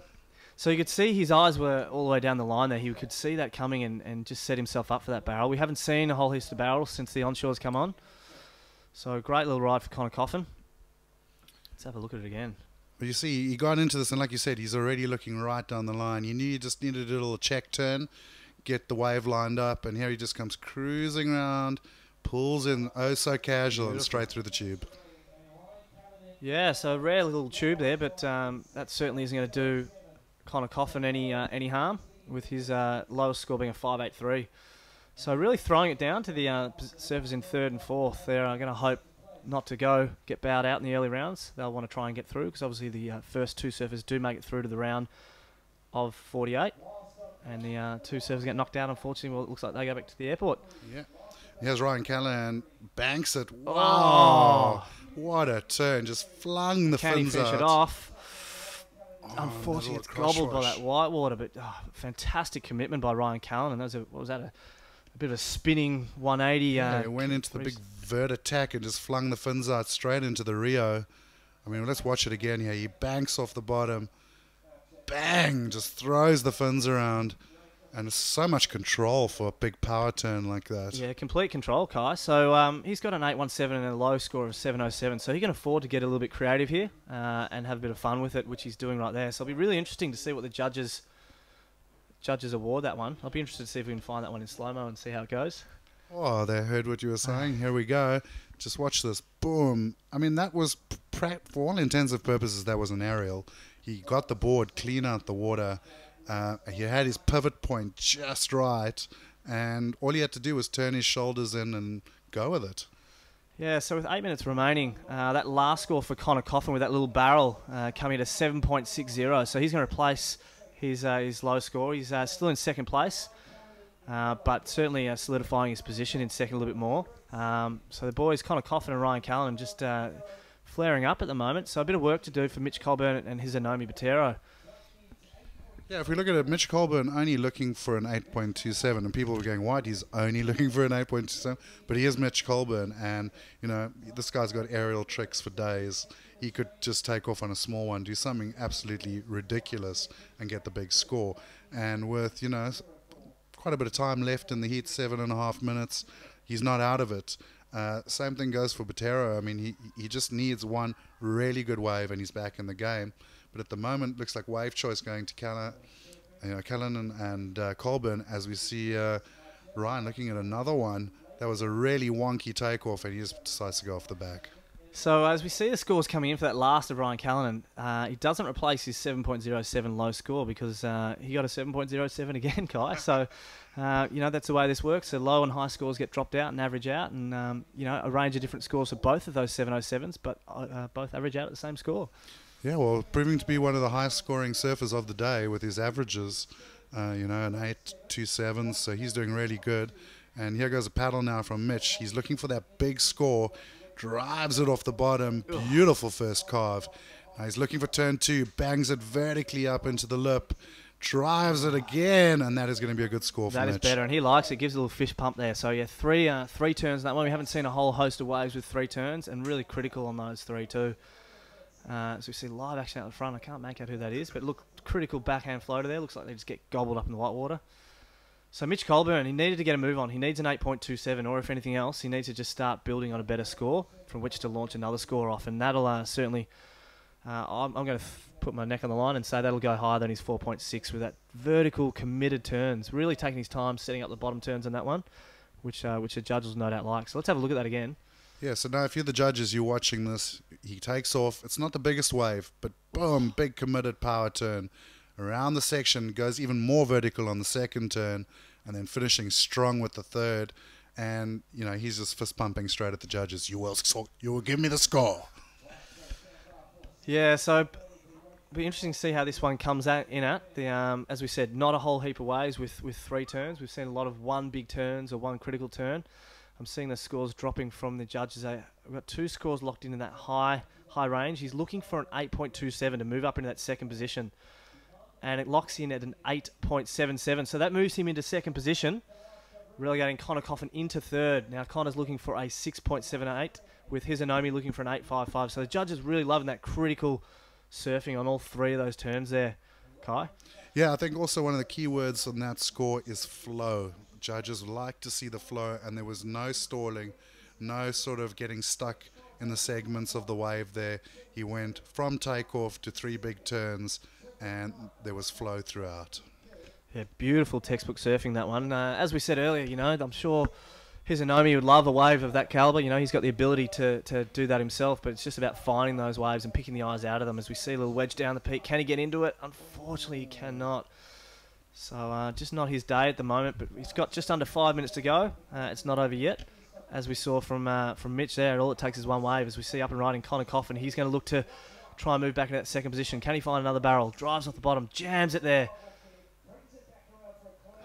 So you could see his eyes were all the way down the line there. He could see that coming and just set himself up for that barrel. We haven't seen a whole host of barrels since the onshores come on. So great little ride for Connor Coffin. Let's have a look at it again. Well, you see, he got into this, and like you said, he's already looking right down the line. You knew you just needed to do a little check turn, get the wave lined up, and here he just comes cruising around, pulls in oh so casual and straight through the tube. Yeah, so a rare little tube there, but that certainly isn't going to do Connor Coffin any harm, with his lowest score being a 5.83. So really throwing it down to the surfers in third and fourth. They're going to hope not to get bowed out in the early rounds. They'll want to try and get through, because obviously the first two surfers do make it through to the round of 48, and the two surfers get knocked out, unfortunately. Well, it looks like they go back to the airport. Yeah. Here's Ryan Callahan, banks it. Wow, what a turn, just flung the fins out. Can he finish it off? unfortunately little it's gobbled by crosswash. that whitewater, but fantastic commitment by Ryan Callan. And what was that, a bit of a spinning 180. Yeah, he went into the big vert attack and just flung the fins out straight into the Rio. I mean, let's watch it again here. He banks off the bottom. Bang! Just throws the fins around. And it's so much control for a big power turn like that. Yeah, complete control, Kai. So he's got an 817 and a low score of 707. So he can afford to get a little bit creative here and have a bit of fun with it, which he's doing right there. So it'll be really interesting to see what the judges award that one. I'll be interested to see if we can find that one in slow-mo and see how it goes. Oh, they heard what you were saying. Here we go. Just watch this. Boom. I mean, that was, for all intents and purposes, that was an aerial. He got the board clean out the water. He had his pivot point just right, and all he had to do was turn his shoulders in and go with it. Yeah, so with 8 minutes remaining, that last score for Connor Coffin with that little barrel coming to 7.60. So he's going to replace his low score. He's still in second place, but certainly solidifying his position in second a little bit more. So the boys, Connor Coffin and Ryan Callan, just flaring up at the moment. So a bit of work to do for Mitch Colburn and his Anomi Botero. Yeah, if we look at it, Mitch Colburn only looking for an 8.27, and people were going, what? He's only looking for an 8.27? But he is Mitch Colburn, and, you know, this guy's got aerial tricks for days. He could just take off on a small one, do something absolutely ridiculous, and get the big score. And with, you know, quite a bit of time left in the heat, 7.5 minutes, he's not out of it. Same thing goes for Botero. I mean, he just needs one really good wave, and he's back in the game. But at the moment, looks like wave choice going to Callan and Colburn, as we see Ryan looking at another one. That was a really wonky takeoff, and he just decides to go off the back. So as we see the scores coming in for that last of Ryan Callan, he doesn't replace his 7.07 low score because he got a 7.07 again, Kai. So, you know, that's the way this works. So low and high scores get dropped out and average out, and, you know, a range of different scores for both of those 707s, but both average out at the same score. Yeah, well, proving to be one of the highest scoring surfers of the day with his averages, you know, an 8.27, so he's doing really good. And here goes a paddle now from Mitch. He's looking for that big score, drives it off the bottom, beautiful first carve. Now he's looking for turn 2, bangs it vertically up into the lip, drives it again, and that is going to be a good score for Mitch. That is better, and he likes it. Gives a little fish pump there. So, yeah, three turns in that one. We haven't seen a whole host of waves with 3 turns, and really critical on those 3 too. So we see live action out the front. I can't make out who that is, but look, critical backhand floater there. Looks like they just get gobbled up in the white water. So Mitch Colburn, he needed to get a move on. He needs an 8.27, or if anything else, he needs to just start building on a better score from which to launch another score off, and that'll certainly. I'm going to put my neck on the line and say that'll go higher than his 4.6 with that vertical committed turns. Really taking his time setting up the bottom turns on that one, which the judges will no doubt like. So let's have a look at that again. Yeah, so now if you're the judges, you're watching this, he takes off. It's not the biggest wave, but boom, big committed power turn. Around the section, goes even more vertical on the second turn, and then finishing strong with the third. And, you know, he's just fist pumping straight at the judges. You will give me the score. Yeah, so it'll be interesting to see how this one comes in at. As we said, not a whole heap of waves with 3 turns. We've seen a lot of 1 big turns or 1 critical turn. I'm seeing the scores dropping from the judges. We've got 2 scores locked in that high range. He's looking for an 8.27 to move up into that second position. And it locks in at an 8.77. So that moves him into second position, relegating Connor Coffin into third. Now Connor's looking for a 6.78 with his Anomi looking for an 8.55. So the judges really loving that critical surfing on all 3 of those turns there, Kai. Yeah, I think also one of the key words on that score is flow. Judges like to see the flow, and there was no stalling, no sort of getting stuck in the segments of the wave there. He went from takeoff to 3 big turns, and there was flow throughout. Yeah, beautiful textbook surfing, that one. As we said earlier, you know, I'm sure his Anomi would love a wave of that caliber. You know, he's got the ability to do that himself, but it's just about finding those waves and picking the eyes out of them. As we see a little wedge down the peak, can he get into it? Unfortunately, he cannot. So just not his day at the moment, but he's got just under 5 minutes to go. It's not over yet. As we saw from Mitch there, all it takes is 1 wave. As we see up and riding Connor Coffin, he's going to look to try and move back into that second position. Can he find another barrel? Drives off the bottom, jams it there.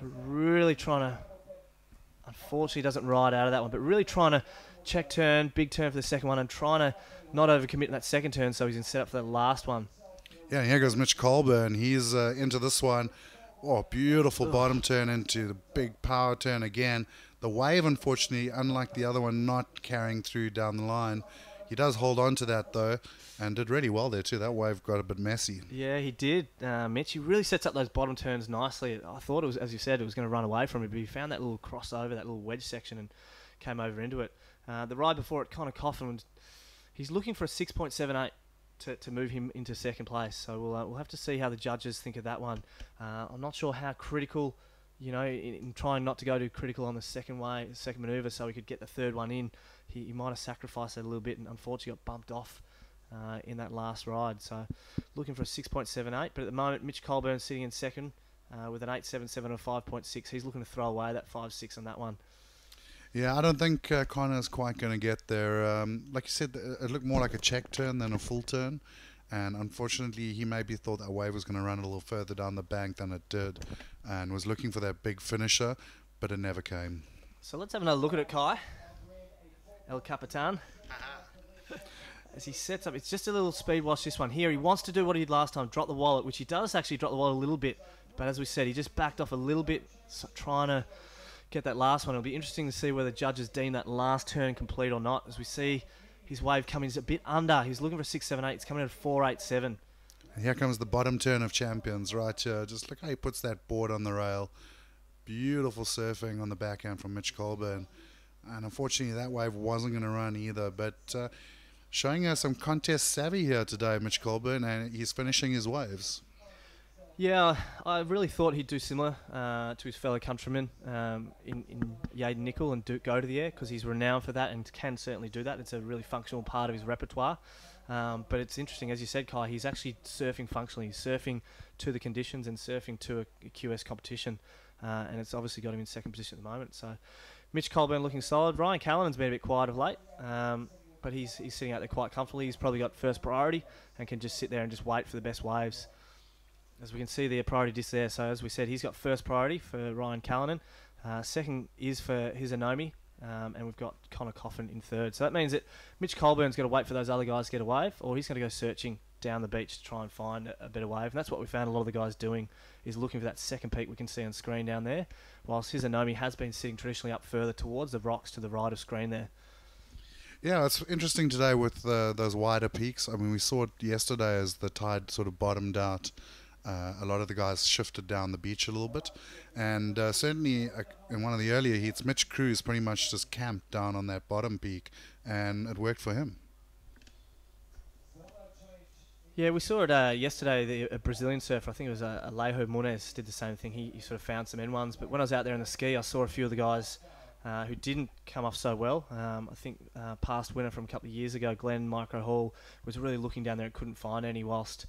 Really trying to, unfortunately doesn't ride out of that one, but really trying to check turn, big turn for the second one, and trying to not overcommit in that second turn so he's in set up for that last one. Yeah, here goes Mitch Colburn. He's into this one. Oh, beautiful bottom turn into the big power turn again. The wave, unfortunately, unlike the other one, not carrying through down the line. He does hold on to that, though, and did really well there, too. That wave got a bit messy. Yeah, he did, Mitch. He really sets up those bottom turns nicely. I thought it was, as you said, it was going to run away from him, but he found that little crossover, that little wedge section, and came over into it. The ride before it, Connor Coffin, he's looking for a 6.78 to move him into second place. So we'll have to see how the judges think of that one. I'm not sure how critical, in trying not to go too critical on the second manoeuvre, so he could get the third one in. He might have sacrificed it a little bit, and unfortunately got bumped off in that last ride. So looking for a 6.78, but at the moment Mitch Colburn's sitting in second with an 8.77 and a 5.6. He's looking to throw away that 5.6 on that one. Yeah, I don't think Connor's quite going to get there. Like you said, it looked more like a check turn than a full turn. And unfortunately, he maybe thought that wave was going to run a little further down the bank than it did. And was looking for that big finisher, but it never came. So let's have another look at it, Kai. El Capitan. As he sets up, it's just a little speed wash this one here. He wants to do what he did last time, drop the wallet, which he does actually drop the wallet a little bit. But as we said, he just backed off a little bit, so trying to get that last one. It'll be interesting to see whether judges deem that last turn complete or not. As we see his wave coming, he's a bit under. He's looking for a 6.78. It's coming in at 4.87. Here comes the bottom turn of champions right here. Just look how he puts that board on the rail. Beautiful surfing on the backhand from Mitch Colburn. And unfortunately, that wave wasn't going to run either. But showing us some contest savvy here today, Mitch Colburn, and he's finishing his waves. Yeah, I really thought he'd do similar to his fellow countrymen in Yadin Nicoll and go to the air, because he's renowned for that and can certainly do that. It's a really functional part of his repertoire. But it's interesting, as you said, Kai, he's actually surfing functionally. He's surfing to the conditions and surfing to a QS competition. And it's obviously got him in second position at the moment. So Mitch Colburn looking solid. Ryan Callanan's been a bit quiet of late, but he's sitting out there quite comfortably. He's probably got first priority and can just sit there and just wait for the best waves. As we can see, the priority disc there. So as we said, he's got first priority for Ryan Callanan. Second is for Hiroto, and we've got Connor Coffin in third. So that means that Mitch Colburn's got to wait for those other guys to get a wave, or he's going to go searching down the beach to try and find a better wave. And that's what we found a lot of the guys doing, is looking for that second peak we can see on screen down there, whilst Hiroto has been sitting traditionally up further towards the rocks to the right of screen there. Yeah, it's interesting today with those wider peaks. I mean, we saw it yesterday as the tide sort of bottomed out. A lot of the guys shifted down the beach a little bit, and certainly in one of the earlier heats, Mitch Cruz pretty much just camped down on that bottom peak, and it worked for him. Yeah, we saw it yesterday. A Brazilian surfer, I think it was Alejo Muniz, did the same thing. He sort of found some N1s, but when I was out there in the ski, I saw a few of the guys who didn't come off so well. I think past winner from a couple of years ago, Glenn Micro Hall, was really looking down there and couldn't find any, whilst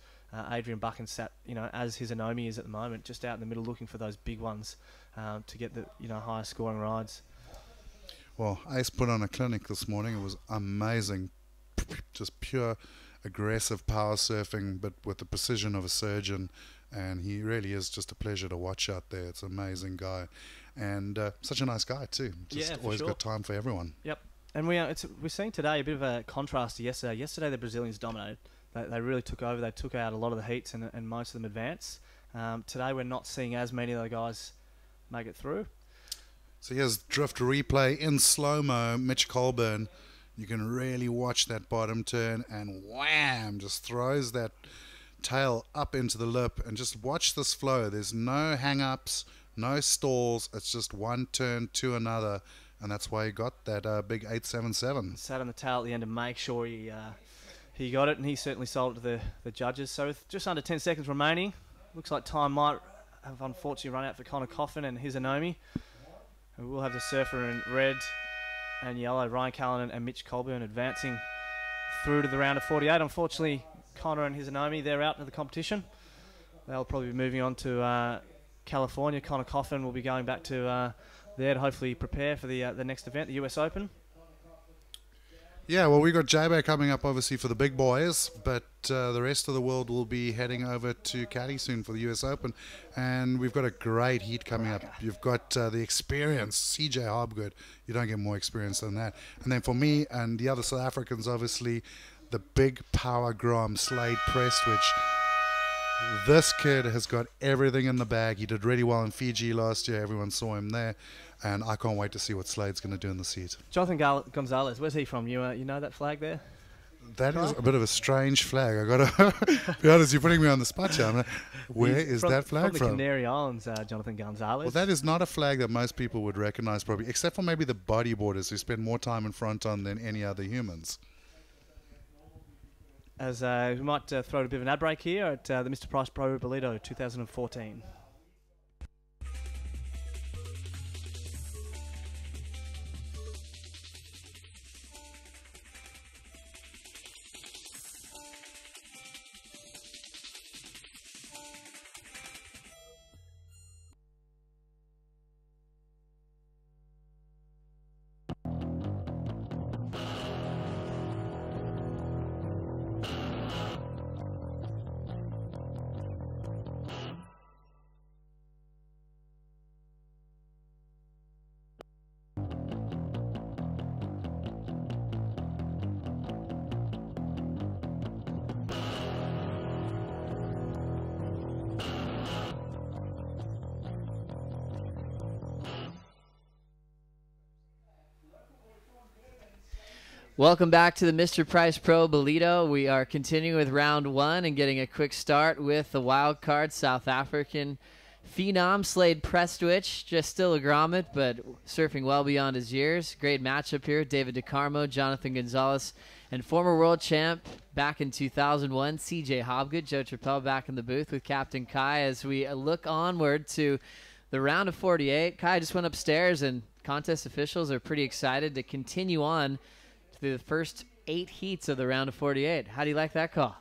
Adrian Buchan sat, as Hiroto is at the moment, just out in the middle looking for those big ones to get the higher scoring rides. Well, Ace put on a clinic this morning. It was amazing, just pure aggressive power surfing, but with the precision of a surgeon, and he really is just a pleasure to watch out there. It's an amazing guy, and such a nice guy too. Just always got time for everyone. Yep, and we're seeing today a bit of a contrast to yesterday. Yesterday the Brazilians dominated. They really took over. They took out a lot of the heats and most of them advanced. Today we're not seeing as many of the guys make it through. So here's drift replay in slow-mo. Mitch Colburn, you can really watch that bottom turn, and wham, just throws that tail up into the lip, and just watch this flow. There's no hang-ups, no stalls. It's just one turn to another, and that's why he got that big 8.77. Sat on the tail at the end to make sure he got it, and he certainly sold it to the judges. So with just under 10 seconds remaining, looks like time might have unfortunately run out for Connor Coffin and Hiroto. And we'll have the surfer in red and yellow, Ryan Callanan and Mitch Colburn, advancing through to the round of 48. Unfortunately, Connor and Hiroto, they're out of the competition. They'll probably be moving on to California. Connor Coffin will be going back to there to hopefully prepare for the next event, the US Open. Yeah, well, we've got Jabour coming up, obviously, for the big boys, but the rest of the world will be heading over to Cali soon for the US Open, and we've got a great heat coming up. You've got the experience, CJ Hobgood. You don't get more experience than that. And then for me and the other South Africans, obviously, the big power Grom Slade Prestwich. This kid has got everything in the bag. He did really well in Fiji last year. Everyone saw him there. And I can't wait to see what Slade's going to do in the seat. Jonathan Gonzalez, where's he from? You know that flag there? That is a bit of a strange flag. I got to be honest, you're putting me on the spot here. Where is that flag from? The Canary Islands, Jonathan Gonzalez. Well, that is not a flag that most people would recognize probably, except for maybe the bodyboarders who spend more time in front on than any other humans. As we might throw a bit of an ad break here at the Mr Price Pro Ballito 2014. Welcome back to the Mr. Price Pro Ballito. We are continuing with round one and getting a quick start with the wild card South African phenom Slade Prestwich. Just still a grommet, but surfing well beyond his years. Great matchup here. David DeCarmo, Jonathan Gonzalez, and former world champ back in 2001, CJ Hobgood. Joe Trappell back in the booth with Captain Kai as we look onward to the round of 48. Kai just went upstairs, and contest officials are pretty excited to continue on the first 8 heats of the round of 48. How do you like that call?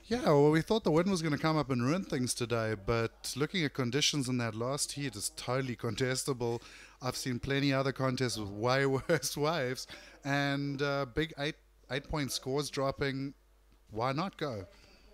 Yeah, well, we thought the wind was going to come up and ruin things today, but looking at conditions in that last heat is totally contestable. I've seen plenty other contests with way worse waves, and big 8-point scores dropping. Why not go?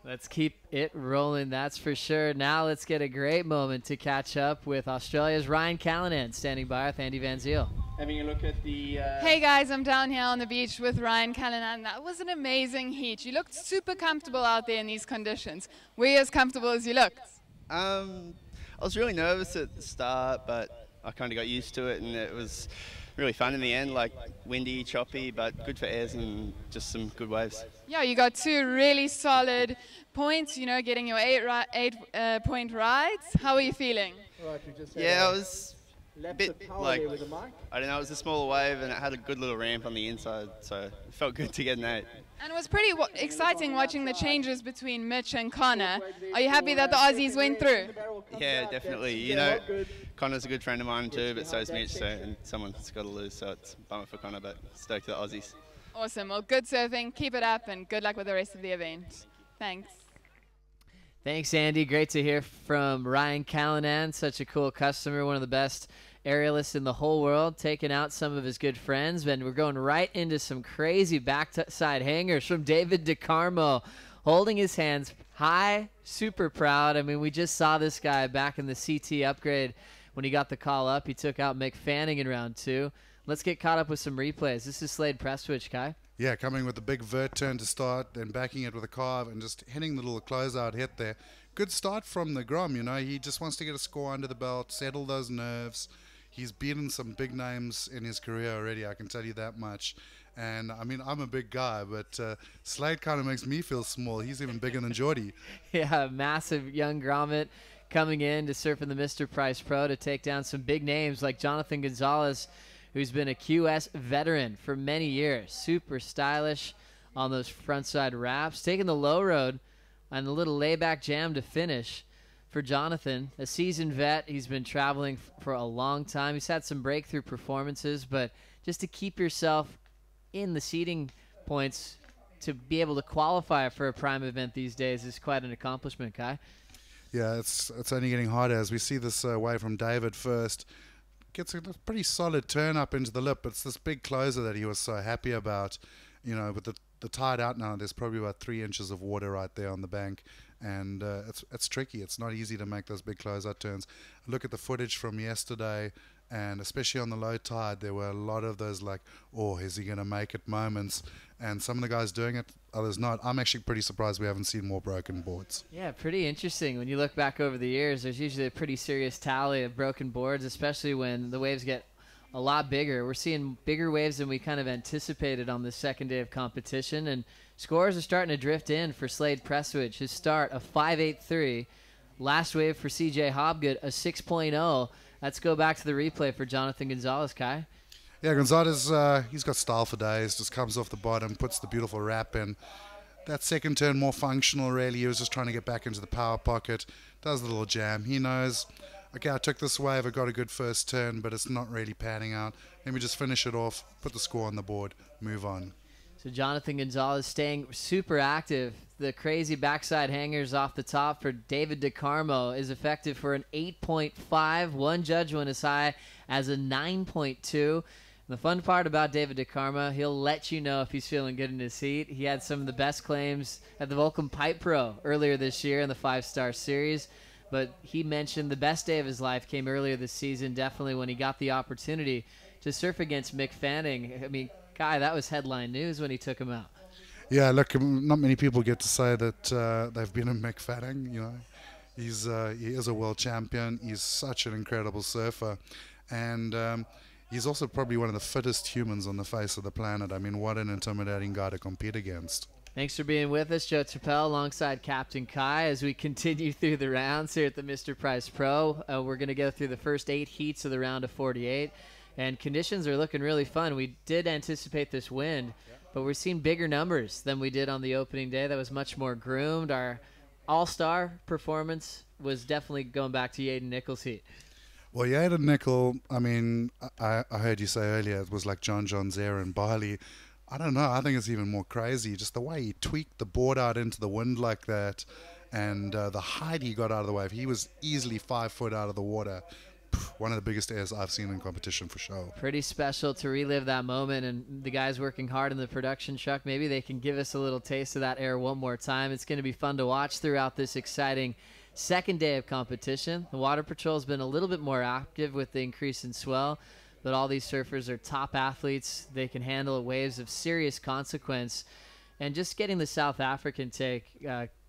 Let's keep it rolling, that's for sure. Now let's get a great moment to catch up with Australia's Ryan Callanan, standing by with Andy Van Ziel. Having a look at the... Hey guys, I'm down here on the beach with Ryan Callanan. That was an amazing heat. You looked super comfortable out there in these conditions. Were you as comfortable as you looked? I was really nervous at the start, but I kind of got used to it, and it was really fun in the end, like windy, choppy, but good for airs and just some good waves. Yeah, you got 2 really solid points, you know, getting your 8-point rides. How are you feeling? Yeah, I was a bit like, I don't know, it was a smaller wave and it had a good little ramp on the inside, so it felt good to get an 8. And it was pretty exciting watching the changes between Mitch and Connor. Are you happy that the Aussies went through? Yeah, definitely. You know, Connor's a good friend of mine too, but so is Mitch, so and someone's got to lose, so it's a bummer for Connor, but stoked to the Aussies. Awesome. Well, good surfing. Keep it up, and good luck with the rest of the event. Thanks. Thanks, Andy. Great to hear from Ryan Callanan, such a cool customer, one of the best aerialists in the whole world, taking out some of his good friends. And we're going right into some crazy backside hangers from David DeCarmo, holding his hands high, super proud. I mean, we just saw this guy back in the CT upgrade when he got the call up. He took out Mick Fanning in round 2. Let's get caught up with some replays. This is Slade Prestwich, Kai. Yeah, coming with the big vert turn to start, then backing it with a carve and just hitting the little closeout hit there. Good start from the Grom, you know. He just wants to get a score under the belt, settle those nerves. He's beaten some big names in his career already, I can tell you that much. And, I mean, I'm a big guy, but Slade kind of makes me feel small. He's even bigger than Jordi. Yeah, massive young grommet coming in to surf in the Mr. Price Pro to take down some big names like Jonathan Gonzalez, who's been a QS veteran for many years. Super stylish on those frontside wraps. Taking the low road and the little layback jam to finish for Jonathan. A seasoned vet. He's been traveling for a long time. He's had some breakthrough performances, but just to keep yourself in the seeding points to be able to qualify for a prime event these days is quite an accomplishment, Kai. Yeah, it's only getting harder as we see this wave from David first. Gets a pretty solid turn up into the lip. It's this big closer that he was so happy about. You know, with the tide out now, there's probably about 3 inches of water right there on the bank. And it's tricky. It's not easy to make those big closeout turns. Look at the footage from yesterday. And especially on the low tide, there were a lot of those like, oh, is he going to make it moments? And some of the guys doing it, others not. I'm actually pretty surprised we haven't seen more broken boards. Yeah, pretty interesting. When you look back over the years, there's usually a pretty serious tally of broken boards, especially when the waves get a lot bigger. We're seeing bigger waves than we kind of anticipated on the second day of competition, and scores are starting to drift in for Slade Prestwich. His start, a 5.83. Last wave for CJ Hobgood, a 6.0. Let's go back to the replay for Jonathan Gonzalez, Kai. Yeah, Gonzalez, he's got style for days. Just comes off the bottom, puts the beautiful wrap in. That second turn more functional, really. He was just trying to get back into the power pocket. Does the little jam. He knows, okay, I took this wave, I got a good first turn, but it's not really panning out. Let me just finish it off, put the score on the board, move on. So Jonathan Gonzalez staying super active. The crazy backside hangers off the top for David DeCarmo is effective for an 8.5. One judge went as high as a 9.2. The fun part about David DeCarmo, he'll let you know if he's feeling good in his heat. He had some of the best claims at the Vulcan Pipe Pro earlier this year in the 5-star series. But he mentioned the best day of his life came earlier this season, definitely when he got the opportunity to surf against Mick Fanning. I mean, Kai, that was headline news when he took him out. Yeah, look, not many people get to say that they've been in Mick Fanning. You know, he is a world champion. He's such an incredible surfer, and he's also probably one of the fittest humans on the face of the planet. I mean, what an intimidating guy to compete against. Thanks for being with us, Joe Chappelle, alongside Captain Kai, as we continue through the rounds here at the Mr. Price Pro. We're going to go through the first 8 heats of the round of 48, and conditions are looking really fun. We did anticipate this wind, but we're seeing bigger numbers than we did on the opening day. That was much more groomed. Our all-star performance was definitely going back to Yadin Nicoll's heat. Well, Yadin Nicoll, I mean, I heard you say earlier it was like John's air in Bali. I don't know. I think it's even more crazy. Just the way he tweaked the board out into the wind like that, and the height he got out of the wave. He was easily 5 foot out of the water. One of the biggest airs I've seen in competition for sure. Pretty special to relive that moment, and the guys working hard in the production truck, maybe they can give us a little taste of that air one more time. It's going to be fun to watch throughout this exciting second day of competition. The Water Patrol has been a little bit more active with the increase in swell, but all these surfers are top athletes. They can handle waves of serious consequence. And just getting the South African take,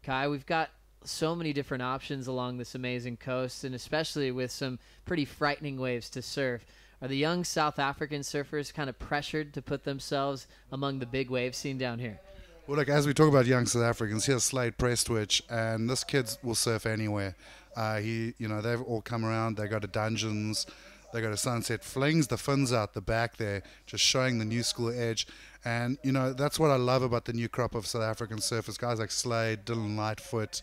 Kai, we've got so many different options along this amazing coast, and especially with some pretty frightening waves to surf. Are the young South African surfers kind of pressured to put themselves among the big wave scene down here? Well, look, as we talk about young South Africans, here's Slade Prestwich, and this kid will surf anywhere. They've all come around. They go to Dungeons, they go to Sunset, flings the fins out the back there, just showing the new school edge. And, you know, that's what I love about the new crop of South African surfers. Guys like Slade, Dylan Lightfoot,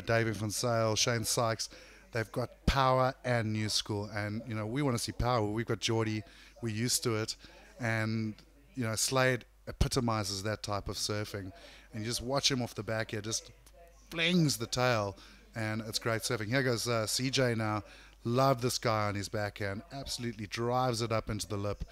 David Van Sale, Shane Sykes. They've got power and new school. And, you know, we want to see power. We've got Jordi. We're used to it. And, you know, Slade epitomizes that type of surfing. And you just watch him off the back here, just flings the tail. And it's great surfing. Here goes CJ now. Love this guy on his backhand. Absolutely drives it up into the lip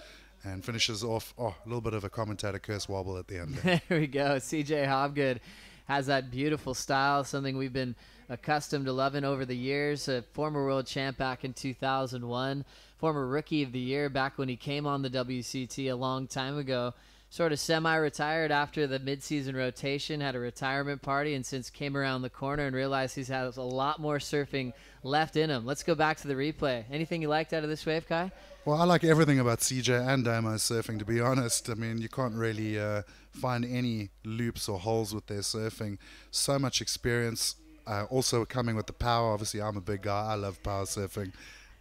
and finishes off, a little bit of a commentator curse wobble at the end there. There we go. CJ Hobgood has that beautiful style, something we've been accustomed to loving over the years. A former world champ back in 2001, former rookie of the year back when he came on the WCT a long time ago. Sort of semi-retired after the mid-season rotation, had a retirement party, and since came around the corner and realized he's had a lot more surfing left in him. Let's go back to the replay. Anything you liked out of this wave, Kai? Well, I like everything about CJ and Damo's surfing, to be honest. I mean, you can't really find any loops or holes with their surfing. So much experience. Also coming with the power. Obviously, I'm a big guy. I love power surfing.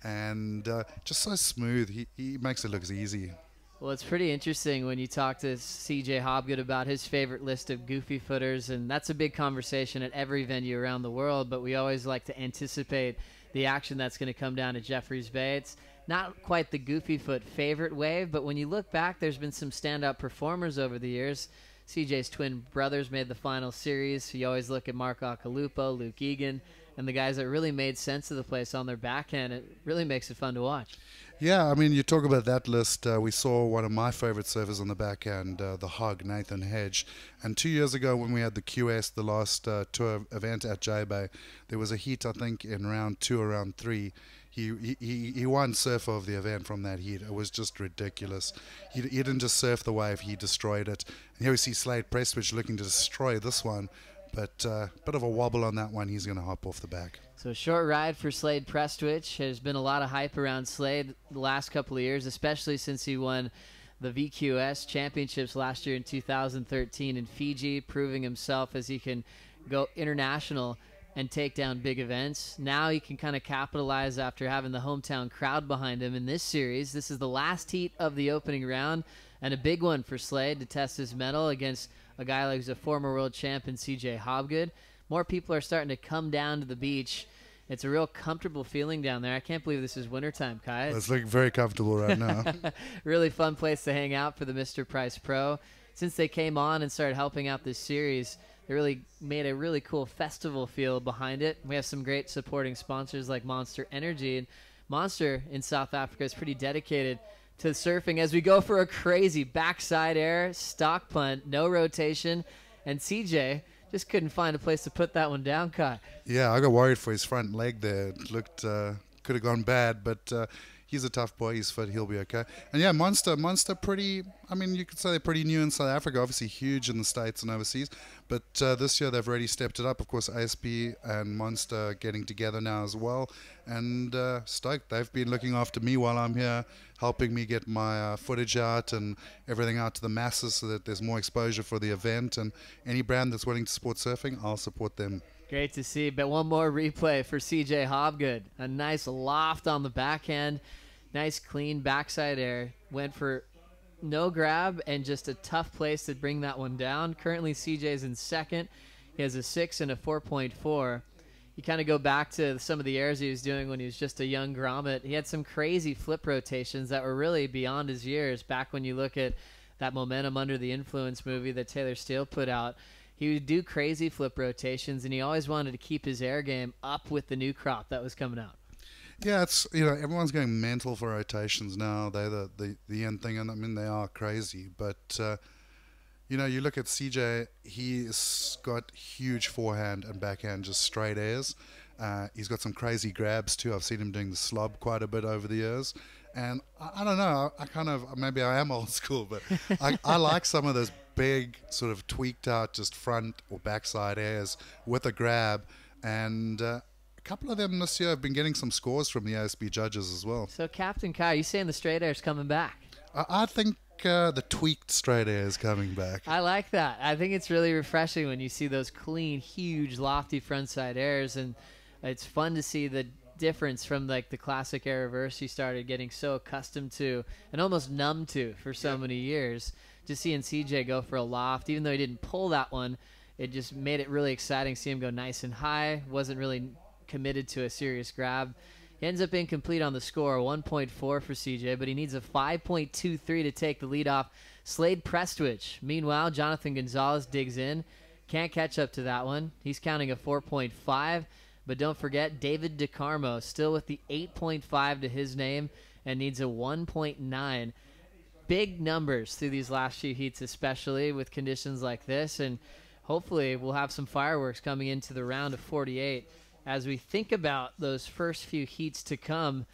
And just so smooth. He makes it look easy. Well, it's pretty interesting when you talk to CJ Hobgood about his favorite list of goofy footers, and that's a big conversation at every venue around the world, but we always like to anticipate the action that's going to come down at Jeffreys Bay. It's not quite the goofy foot favorite wave, but when you look back, there's been some standout performers over the years. CJ's twin brothers made the final series. You always look at Marc Akalupo, Luke Egan, and the guys that really made sense of the place on their backhand. It really makes it fun to watch. Yeah, I mean, you talk about that list. We saw one of my favorite surfers on the backhand, the Hog, Nathan Hedge. And 2 years ago when we had the QS, the last tour event at Jabour, there was a heat, I think, in round 2 or round 3. he won surfer of the event from that heat. It was just ridiculous. He didn't just surf the wave, he destroyed it. And here we see Slade Prestwich looking to destroy this one, but bit of a wobble on that one. He's going to hop off the back. So a short ride for Slade Prestwich. There's been a lot of hype around Slade the last couple of years, especially since he won the VQS championships last year in 2013 in Fiji, proving himself as he can go international and take down big events. Now he can kind of capitalize after having the hometown crowd behind him in this series. This is the last heat of the opening round, and a big one for Slade to test his mettle against a guy like who's a former world champion, CJ Hobgood. More people are starting to come down to the beach. It's a real comfortable feeling down there. I can't believe this is wintertime, Kai. It's looking very comfortable right now. Really fun place to hang out for the Mr. Price Pro. Since they came on and started helping out this series, they really made a really cool festival feel behind it. We have some great supporting sponsors like Monster Energy. And Monster in South Africa is pretty dedicated to surfing as we go for a crazy backside air, stock punt, no rotation. And CJ just couldn't find a place to put that one down, Kai. Yeah, I got worried for his front leg there. It looked, could have gone bad, but he's a tough boy. He's fit. He'll be okay. And yeah, Monster pretty, I mean, you could say they're pretty new in South Africa, obviously huge in the States and overseas. But this year they've already stepped it up. Of course, ASB and Monster getting together now as well. And stoked. They've been looking after me while I'm here, helping me get my footage out and everything out to the masses so that there's more exposure for the event. And any brand that's willing to support surfing, I'll support them. Great to see. But one more replay for CJ Hobgood. A nice loft on the backhand. Nice clean backside air. Went for no grab and just a tough place to bring that one down. Currently CJ's in second. He has a 6 and a 4.4. You kind of go back to some of the airs he was doing when he was just a young grommet. He had some crazy flip rotations that were really beyond his years. Back when you look at that Momentum Under the Influence movie that Taylor Steele put out, he would do crazy flip rotations, and he always wanted to keep his air game up with the new crop that was coming out. Yeah, it's, you know, everyone's going mental for rotations now. They're the end thing, and I mean, they are crazy. But, you know, you look at CJ, he's got huge forehand and backhand, just straight airs. He's got some crazy grabs, too. I've seen him doing the slob quite a bit over the years. And I don't know, I kind of, maybe I am old school, but I like some of those big sort of tweaked out just front or backside airs with a grab. And a couple of them this year have been getting some scores from the ASB judges as well. So Captain Kai, you saying the straight air's coming back? I think the tweaked straight air is coming back. I like that. I think it's really refreshing when you see those clean, huge, lofty frontside airs, and it's fun to see the difference from like the classic air reverse he started getting so accustomed to and almost numb to for so many years. Just seeing CJ go for a loft, even though he didn't pull that one, it just made it really exciting. See him go nice and high, wasn't really committed to a serious grab. He ends up incomplete on the score, 1.4 for CJ, but he needs a 5.23 to take the lead off Slade Prestwich. Meanwhile, Jonathan Gonzalez digs in. Can't catch up to that one. He's counting a 4.5, but don't forget David DeCarmo still with the 8.5 to his name and needs a 1.9. Big numbers through these last few heats, especially with conditions like this, and hopefully we'll have some fireworks coming into the round of 48 as we think about those first few heats to come.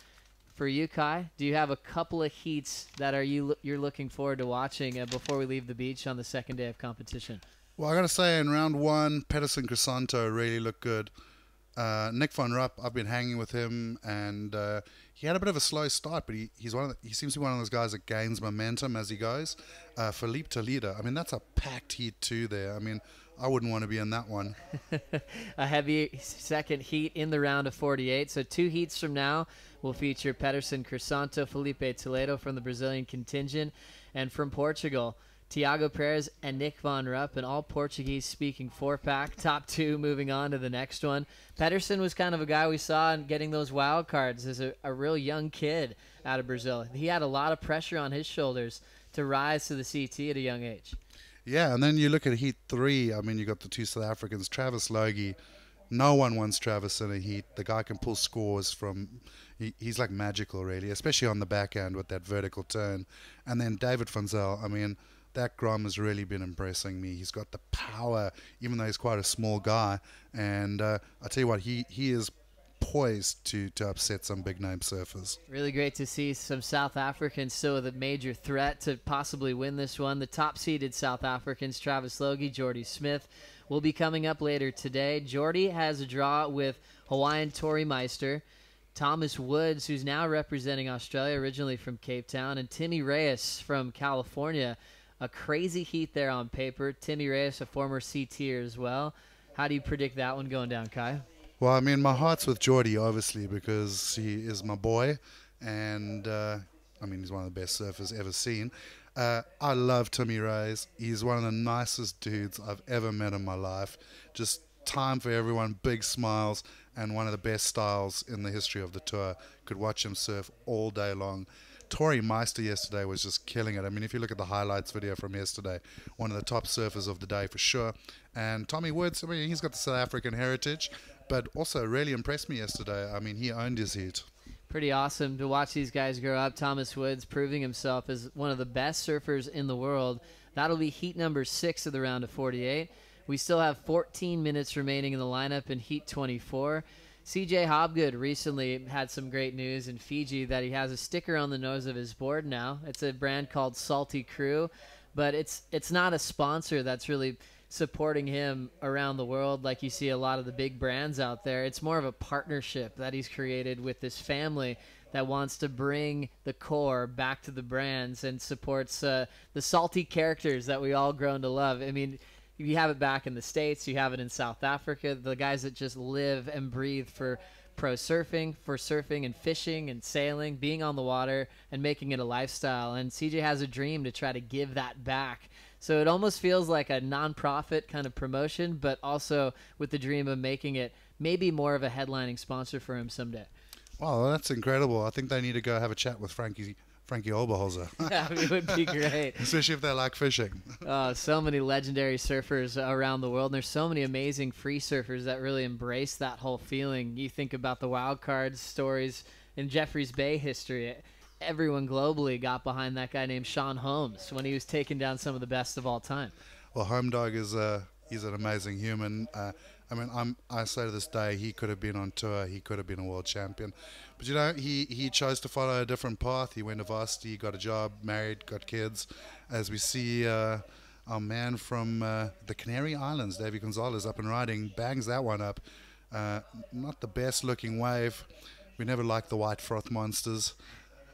For you, Kai, do you have a couple of heats that you're looking forward to watching before we leave the beach on the second day of competition? Well, I got to say, in round one, Pedersen Crisanto really looked good. Nick van Rupp, I've been hanging with him, and he had a bit of a slow start, but he seems to be one of those guys that gains momentum as he goes. Philippe Toledo, I mean, that's a packed heat too there. I mean, I wouldn't want to be in that one. A heavy second heat in the round of 48. So 2 heats from now will feature Pedersen Crisanto, Felipe Toledo from the Brazilian contingent, and from Portugal, Tiago Perez and Nick van Rupp, an all Portuguese-speaking 4-pack. Top 2 moving on to the next one. Pedersen was kind of a guy we saw in getting those wild cards as a real young kid out of Brazil. He had a lot of pressure on his shoulders to rise to the CT at a young age. Yeah, and then you look at Heat 3. I mean, you got the 2 South Africans, Travis Logie. No one wants Travis in a heat. The guy can pull scores from... He's like magical, really, especially on the backhand with that vertical turn. And then David van Zyl, I mean... That Grom has really been impressing me. He's got the power, even though he's quite a small guy. And I tell you what, he is poised to upset some big name surfers. Really great to see some South Africans still with a major threat to possibly win this one. The top-seeded South Africans, Travis Logie, Jordi Smith, will be coming up later today. Jordi has a draw with Hawaiian Tory Meister, Thomas Woods, who's now representing Australia, originally from Cape Town, and Timmy Reyes from California. A crazy heat there on paper. Timmy Reyes, a former C-tier as well. How do you predict that one going down, Kai? Well, I mean, my heart's with Jordi, obviously, because he is my boy, and I mean, he's one of the best surfers ever seen. I love Timmy Reyes. He's one of the nicest dudes I've ever met in my life. Just time for everyone, big smiles, and one of the best styles in the history of the tour. Could watch him surf all day long. Tory Meister yesterday was just killing it. I mean, if you look at the highlights video from yesterday, one of the top surfers of the day for sure. And Tommy Woods, I mean, he's got the South African heritage, but also really impressed me yesterday. I mean, he owned his heat. Pretty awesome to watch these guys grow up. Thomas Woods proving himself as one of the best surfers in the world. That'll be heat number 6 of the round of 48. We still have 14 minutes remaining in the lineup in heat 24. CJ Hobgood recently had some great news in Fiji that he has a sticker on the nose of his board now. It's a brand called Salty Crew, but it's not a sponsor that's really supporting him around the world like you see a lot of the big brands out there. It's more of a partnership that he's created with this family that wants to bring the core back to the brands and supports the salty characters that we all grown to love. I mean, you have it back in the States, you have it in South Africa, the guys that just live and breathe for pro surfing, for surfing and fishing and sailing, being on the water and making it a lifestyle. And CJ has a dream to try to give that back. So it almost feels like a non-profit kind of promotion, but also with the dream of making it maybe more of a headlining sponsor for him someday. Wow, that's incredible. I think they need to go have a chat with Frankie Oberholzer. Yeah, it would be great. Especially if they like fishing. So many legendary surfers around the world, and there's so many amazing free surfers that really embrace that whole feeling. You think about the wild cards stories in Jeffreys Bay history. Everyone globally got behind that guy named Sean Holmes when he was taking down some of the best of all time. Well, Home Dog is he's an amazing human. I mean, I say to this day, he could have been on tour. He could have been a world champion. But, you know, he chose to follow a different path. He went to varsity, got a job, married, got kids. As we see our man from the Canary Islands, Davey Gonzalez, up and riding, bangs that one up. Not the best-looking wave. We never liked the white froth monsters.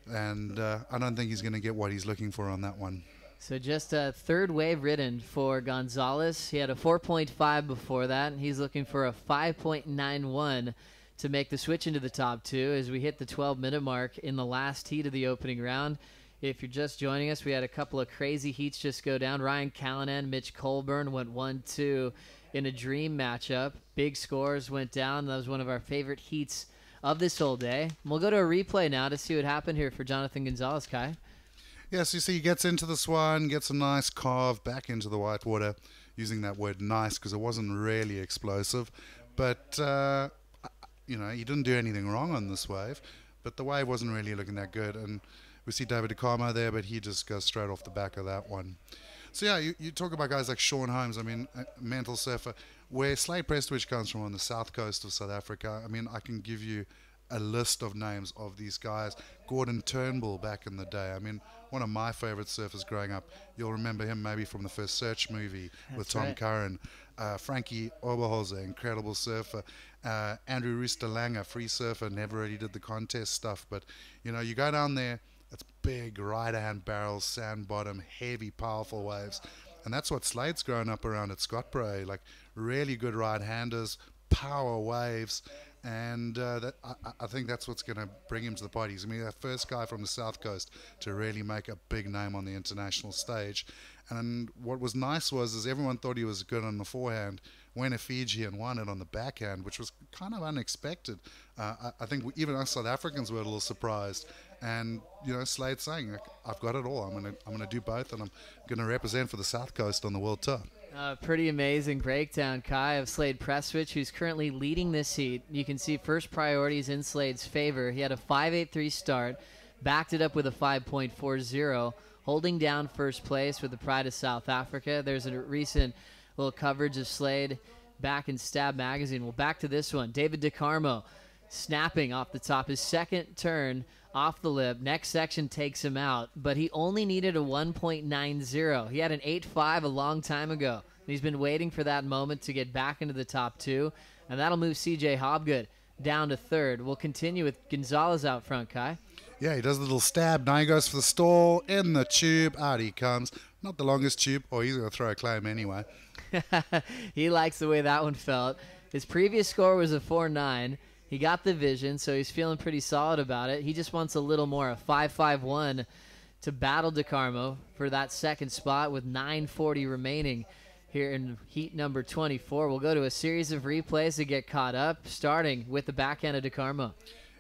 And I don't think he's going to get what he's looking for on that one. So just a third wave ridden for Gonzalez. He had a 4.5 before that, and he's looking for a 5.91 to make the switch into the top 2 as we hit the 12-minute mark in the last heat of the opening round. If you're just joining us, we had a couple of crazy heats just go down. Ryan Callanan, Mitch Colburn went 1-2 in a dream matchup. Big scores went down. That was one of our favorite heats of this whole day. We'll go to a replay now to see what happened here for Jonathan Gonzalez, Kai. Yes, you see he gets into the swan, gets a nice carve back into the white water, using that word nice because it wasn't really explosive. But, you know, he didn't do anything wrong on this wave, but the wave wasn't really looking that good. And we see David DeCarmo there, but he just goes straight off the back of that one. So, yeah, you talk about guys like Sean Holmes, I mean, a mental surfer. Where Slade Prestwich comes from on the south coast of South Africa, I mean, I can give you a list of names of these guys. Gordon Turnbull back in the day. I mean, one of my favorite surfers growing up. You'll remember him maybe from the first Search movie with Tom Curran. Frankie Oberholzer, incredible surfer. Andrew Rooster-Langer, free surfer, never really did the contest stuff. But, you know, you go down there, it's big right-hand barrels, sand bottom, heavy, powerful waves. And that's what Slade's grown up around at Scotbray. Like, really good right-handers, power waves. And I think that's what's going to bring him to the party. He's going to be the first guy from the South Coast to really make a big name on the international stage. And what was nice was everyone thought he was good on the forehand, went to Fiji and won it on the backhand, which was kind of unexpected. I think even us South Africans were a little surprised. And, you know, Slade saying, I've got it all. I'm going to do both, and I'm going to represent for the South Coast on the World Tour. Pretty amazing breakdown, Kai, of Slade Prestwich, who's currently leading this heat. You can see first priorities in Slade's favor. He had a 5.83 start, backed it up with a 5.40, holding down first place with the pride of South Africa. There's a recent little coverage of Slade back in Stab Magazine. Well, back to this one. David DeCarmo snapping off the top. His second turn off the lip. Next section takes him out, but he only needed a 1.90. He had an 8.5 a long time ago. He's been waiting for that moment to get back into the top 2, and that'll move CJ Hobgood down to 3rd. We'll continue with Gonzalez out front, Kai. Yeah, he does a little stab. Now he goes for the stall in the tube. Out he comes. Not the longest tube. Oh, he's going to throw a claim anyway. He likes the way that one felt. His previous score was a 4.9. He got the vision, so he's feeling pretty solid about it. He just wants a little more, a 5.51 to battle DeCarmo for that second spot with 9:40 remaining here in heat number 24. We'll go to a series of replays to get caught up, starting with the back end of DeCarmo.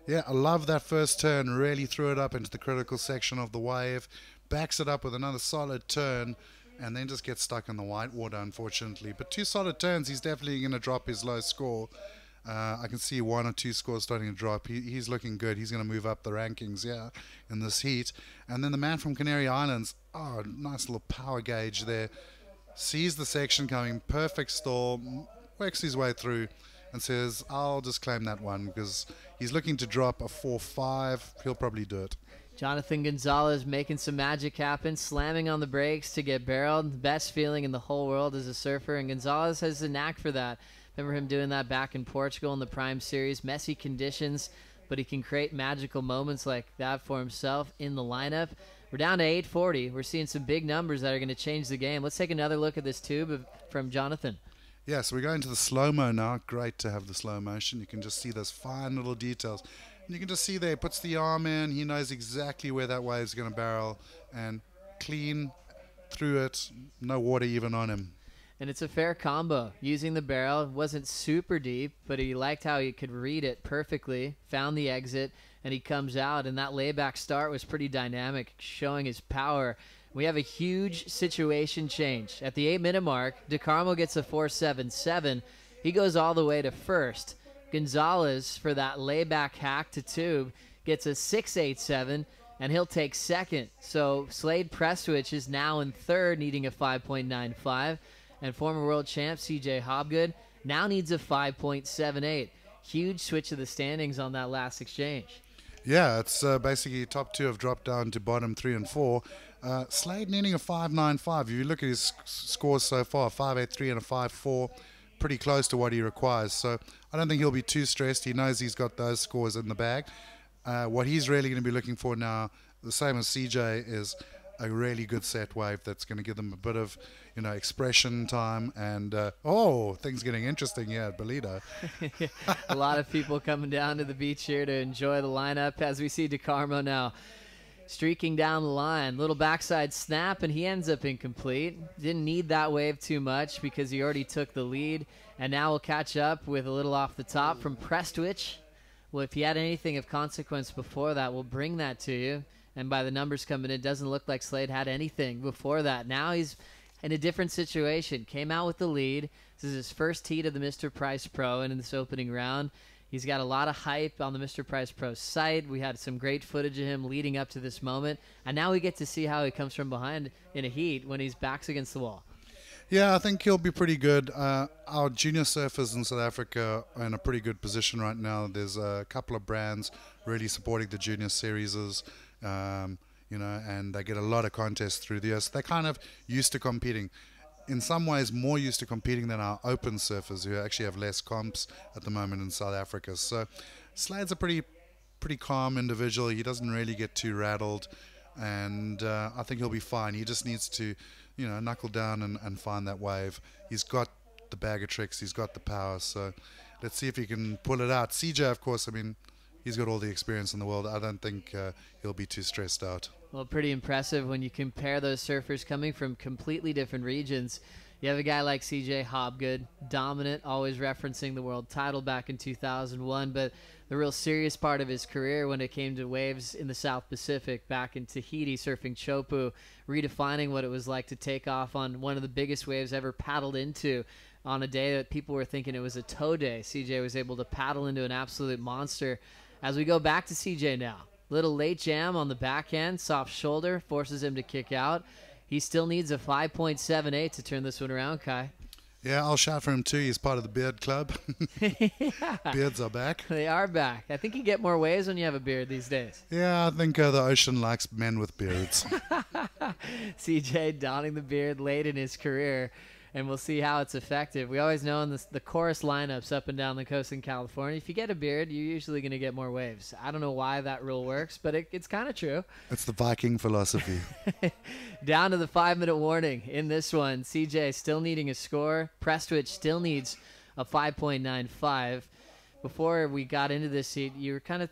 Yeah, I love that first turn. Really threw it up into the critical section of the wave. Backs it up with another solid turn, and then just gets stuck in the white water, unfortunately. But 2 solid turns, he's definitely going to drop his low score. I can see 1 or 2 scores starting to drop. He's looking good. He's going to move up the rankings, yeah, in this heat. And then the man from Canary Islands, oh, nice little power gauge there. Sees the section coming, perfect stall, works his way through, and says, I'll just claim that one, because he's looking to drop a 4.5. He'll probably do it. Jonathan Gonzalez making some magic happen, slamming on the brakes to get barreled. The best feeling in the whole world as a surfer, and Gonzalez has a knack for that. Remember him doing that back in Portugal in the Prime Series. Messy conditions, but he can create magical moments like that for himself in the lineup. We're down to 8:40. We're seeing some big numbers that are going to change the game. Let's take another look at this tube from Jonathan. Yeah, so we're going to the slow-mo now. Great to have the slow motion. You can just see those fine little details. And you can just see there, he puts the arm in. He knows exactly where that wave's going to barrel. And clean through it. No water even on him. And it's a fair combo. Using the barrel, it wasn't super deep, but he liked how he could read it perfectly, found the exit, and he comes out. And that layback start was pretty dynamic, showing his power. We have a huge situation change. At the 8-minute mark, DeCarmo gets a 4.77. He goes all the way to 1st. Gonzalez, for that layback hack to tube, gets a 6.87, and he'll take 2nd. So Slade Prestwich is now in 3rd, needing a 5.95. And former world champ CJ Hobgood now needs a 5.78. Huge switch of the standings on that last exchange. Yeah, it's basically top 2 have dropped down to bottom 3 and 4. Slade needing a 5.95. If you look at his scores so far, 5.83 and a 5.4, pretty close to what he requires. So I don't think he'll be too stressed. He knows he's got those scores in the bag. What he's really going to be looking for now, the same as CJ, is a really good set wave that's going to give them a bit of, expression time. And, things getting interesting here at Ballito. A lot of people coming down to the beach here to enjoy the lineup as we see DeCarmo now streaking down the line. Little backside snap, and he ends up incomplete. Didn't need that wave too much because he already took the lead. And now we'll catch up with a little off the top from Prestwich. Well, if you had anything of consequence before that, we'll bring that to you. And by the numbers coming in, it doesn't look like Slade had anything before that. Now he's in a different situation. Came out with the lead. This is his first heat of the Mr. Price Pro, and in this opening round, he's got a lot of hype on the Mr. Price Pro site. We had some great footage of him leading up to this moment, and now we get to see how he comes from behind in a heat when he's backs against the wall. Yeah, I think he'll be pretty good. Our junior surfers in South Africa are in a pretty good position right now. There's a couple of brands really supporting the junior series, and they get a lot of contests through the year. So they're kind of used to competing. In some ways, more used to competing than our open surfers, who actually have less comps at the moment in South Africa. So Slade's a pretty calm individual. He doesn't really get too rattled, and I think he'll be fine. He just needs to, knuckle down and find that wave. He's got the bag of tricks. He's got the power. So let's see if he can pull it out. CJ, of course, he's got all the experience in the world. I don't think he'll be too stressed out. Well, pretty impressive when you compare those surfers coming from completely different regions. You have a guy like CJ Hobgood, dominant, always referencing the world title back in 2001, but the real serious part of his career when it came to waves in the South Pacific, back in Tahiti surfing Chopu, redefining what it was like to take off on one of the biggest waves ever paddled into on a day that people were thinking it was a tow day. CJ was able to paddle into an absolute monster. As we go back to CJ now, little late jam on the backhand, soft shoulder, forces him to kick out. He still needs a 5.78 to turn this one around, Kai. Yeah, I'll shout for him too. He's part of the beard club. Beards are back. They are back. I think you get more waves when you have a beard these days. Yeah, I think the ocean likes men with beards. CJ donning the beard late in his career, and we'll see how it's effective. We always know in the chorus lineups up and down the coast in California, if you get a beard, you're usually going to get more waves. I don't know why that rule works, but it's kind of true. It's the Viking philosophy. Down to the 5-minute warning in this one. CJ still needing a score. Prestwich still needs a 5.95. Before we got into this heat, you were kind of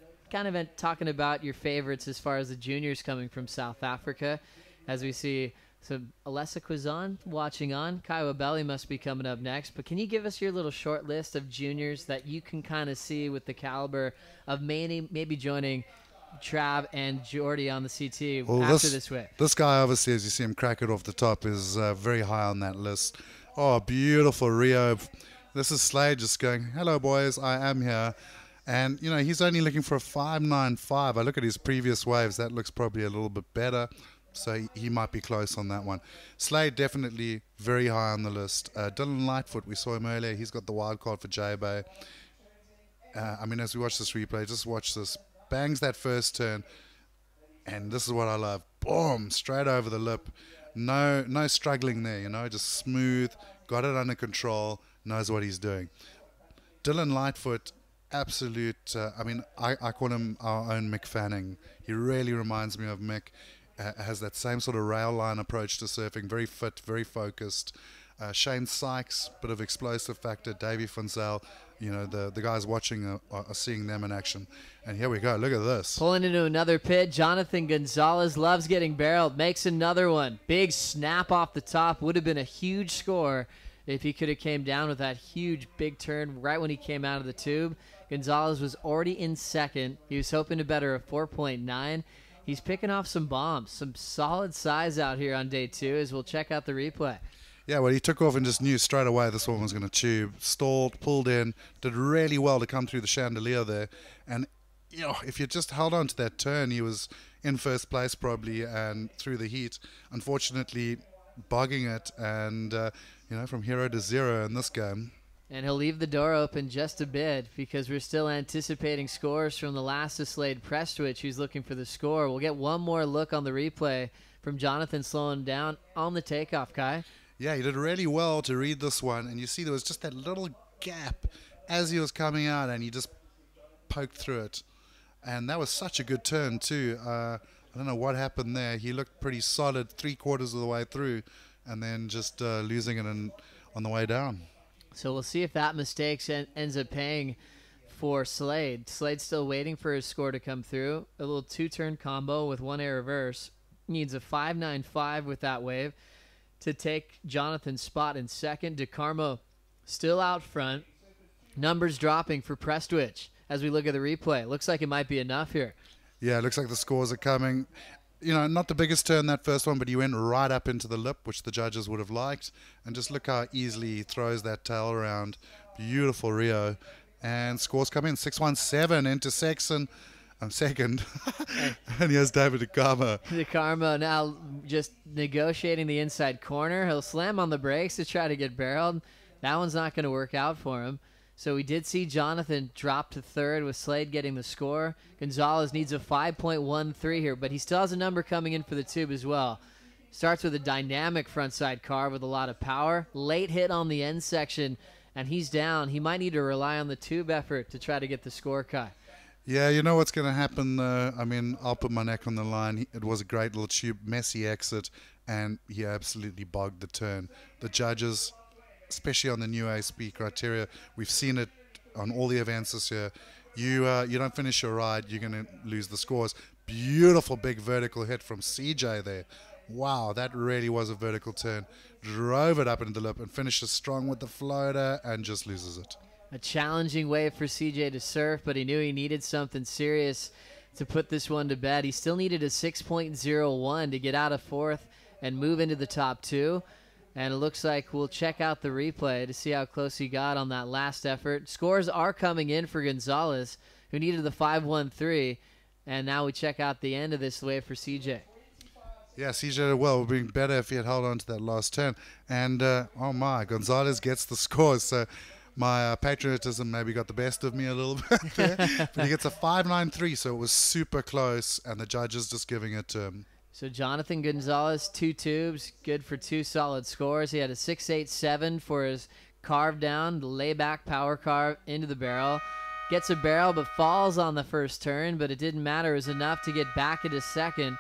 talking about your favorites as far as the juniors coming from South Africa. As we see some Alessa Quizon watching on. Kaiwa Belly must be coming up next. But can you give us your little short list of juniors that you can kind of see with the caliber of maybe joining Trav and Jordi on the CT after this way? This guy, obviously, as you see him crack it off the top, is very high on that list. Oh, beautiful Rio. This is Slade just going, hello, boys, I am here. And, you know, he's only looking for a 5.95. I look at his previous waves. That looks probably a little bit better. So he might be close on that one. Slade definitely very high on the list. Dylan Lightfoot, we saw him earlier. He's got the wild card for Jabour. I mean, as we watch this replay, just watch this. Bangs that first turn. And this is what I love. Boom, straight over the lip. No struggling there, you know, just smooth. Got it under control. Knows what he's doing. Dylan Lightfoot, absolute. I mean, I call him our own Mick Fanning. He really reminds me of Mick. Has that same sort of rail line approach to surfing, very fit, very focused. Shane Sykes, bit of explosive factor. Davey Funzel, you know, the guys watching are seeing them in action. And here we go, look at this. Pulling into another pit, Jonathan Gonzalez loves getting barreled, makes another one. Big snap off the top, would have been a huge score if he could have came down with that huge big turn right when he came out of the tube. Gonzalez was already in second. He was hoping to better a 4.9. He's picking off some bombs, some solid size out here on day two as we'll check out the replay. Yeah, well, he took off and just knew straight away this one was going to tube. Stalled, pulled in, did really well to come through the chandelier there. And, you know, if you just held on to that turn, he was in first place probably and through the heat. Unfortunately, bogging it and, you know, from hero to zero in this game. And he'll leave the door open just a bit because we're still anticipating scores from the last of Slade Prestwich, who's looking for the score. We'll get one more look on the replay from Jonathan slowing down on the takeoff, Kai. Yeah, he did really well to read this one. And you see there was just that little gap as he was coming out and he just poked through it. And that was such a good turn too. I don't know what happened there. He looked pretty solid 3/4 of the way through and then just losing it on the way down. So we'll see if that mistake ends up paying for Slade. Slade's still waiting for his score to come through. A little two-turn combo with one air reverse. Needs a 5.95 with that wave to take Jonathan's spot in second. DeCarmo still out front. Numbers dropping for Prestwich as we look at the replay. Looks like it might be enough here. Yeah, it looks like the scores are coming. You know, not the biggest turn that first one, but he went right up into the lip, which the judges would have liked. And just look how easily he throws that tail around. Beautiful Rio. And scores come in. 617 into second. And here's David DeCarmo. DeCarmo now just negotiating the inside corner. He'll slam on the brakes to try to get barreled. That one's not going to work out for him. So we did see Jonathan drop to third with Slade getting the score. Gonzalez needs a 5.13 here, but he still has a number coming in for the tube as well. Starts with a dynamic frontside carve with a lot of power. Late hit on the end section, and he's down. He might need to rely on the tube effort to try to get the score cut. Yeah, you know what's going to happen. I mean, I'll put my neck on the line. It was a great little tube, messy exit, and he absolutely bogged the turn. The judges, especially on the new ASP criteria, we've seen it on all the events this year. You don't finish your ride, you're going to lose the scores. Beautiful big vertical hit from CJ there. Wow, that really was a vertical turn. Drove it up into the lip and finishes strong with the floater and just loses it. A challenging wave for CJ to surf, but he knew he needed something serious to put this one to bed. He still needed a 6.01 to get out of fourth and move into the top two. And it looks like we'll check out the replay to see how close he got on that last effort. Scores are coming in for Gonzalez, who needed the 5.13. And now we check out the end of this wave for CJ. Yeah, CJ, well, it would have been better if he had held on to that last turn. And, oh my, Gonzalez gets the scores. So my patriotism maybe got the best of me a little bit there. But he gets a 5.93, so it was super close, and the judges just giving it to him. So Jonathan Gonzalez, 2 tubes, good for 2 solid scores. He had a 6.87 for his carve down, the layback power carve into the barrel. Gets a barrel but falls on the first turn, but it didn't matter. It was enough to get back into second.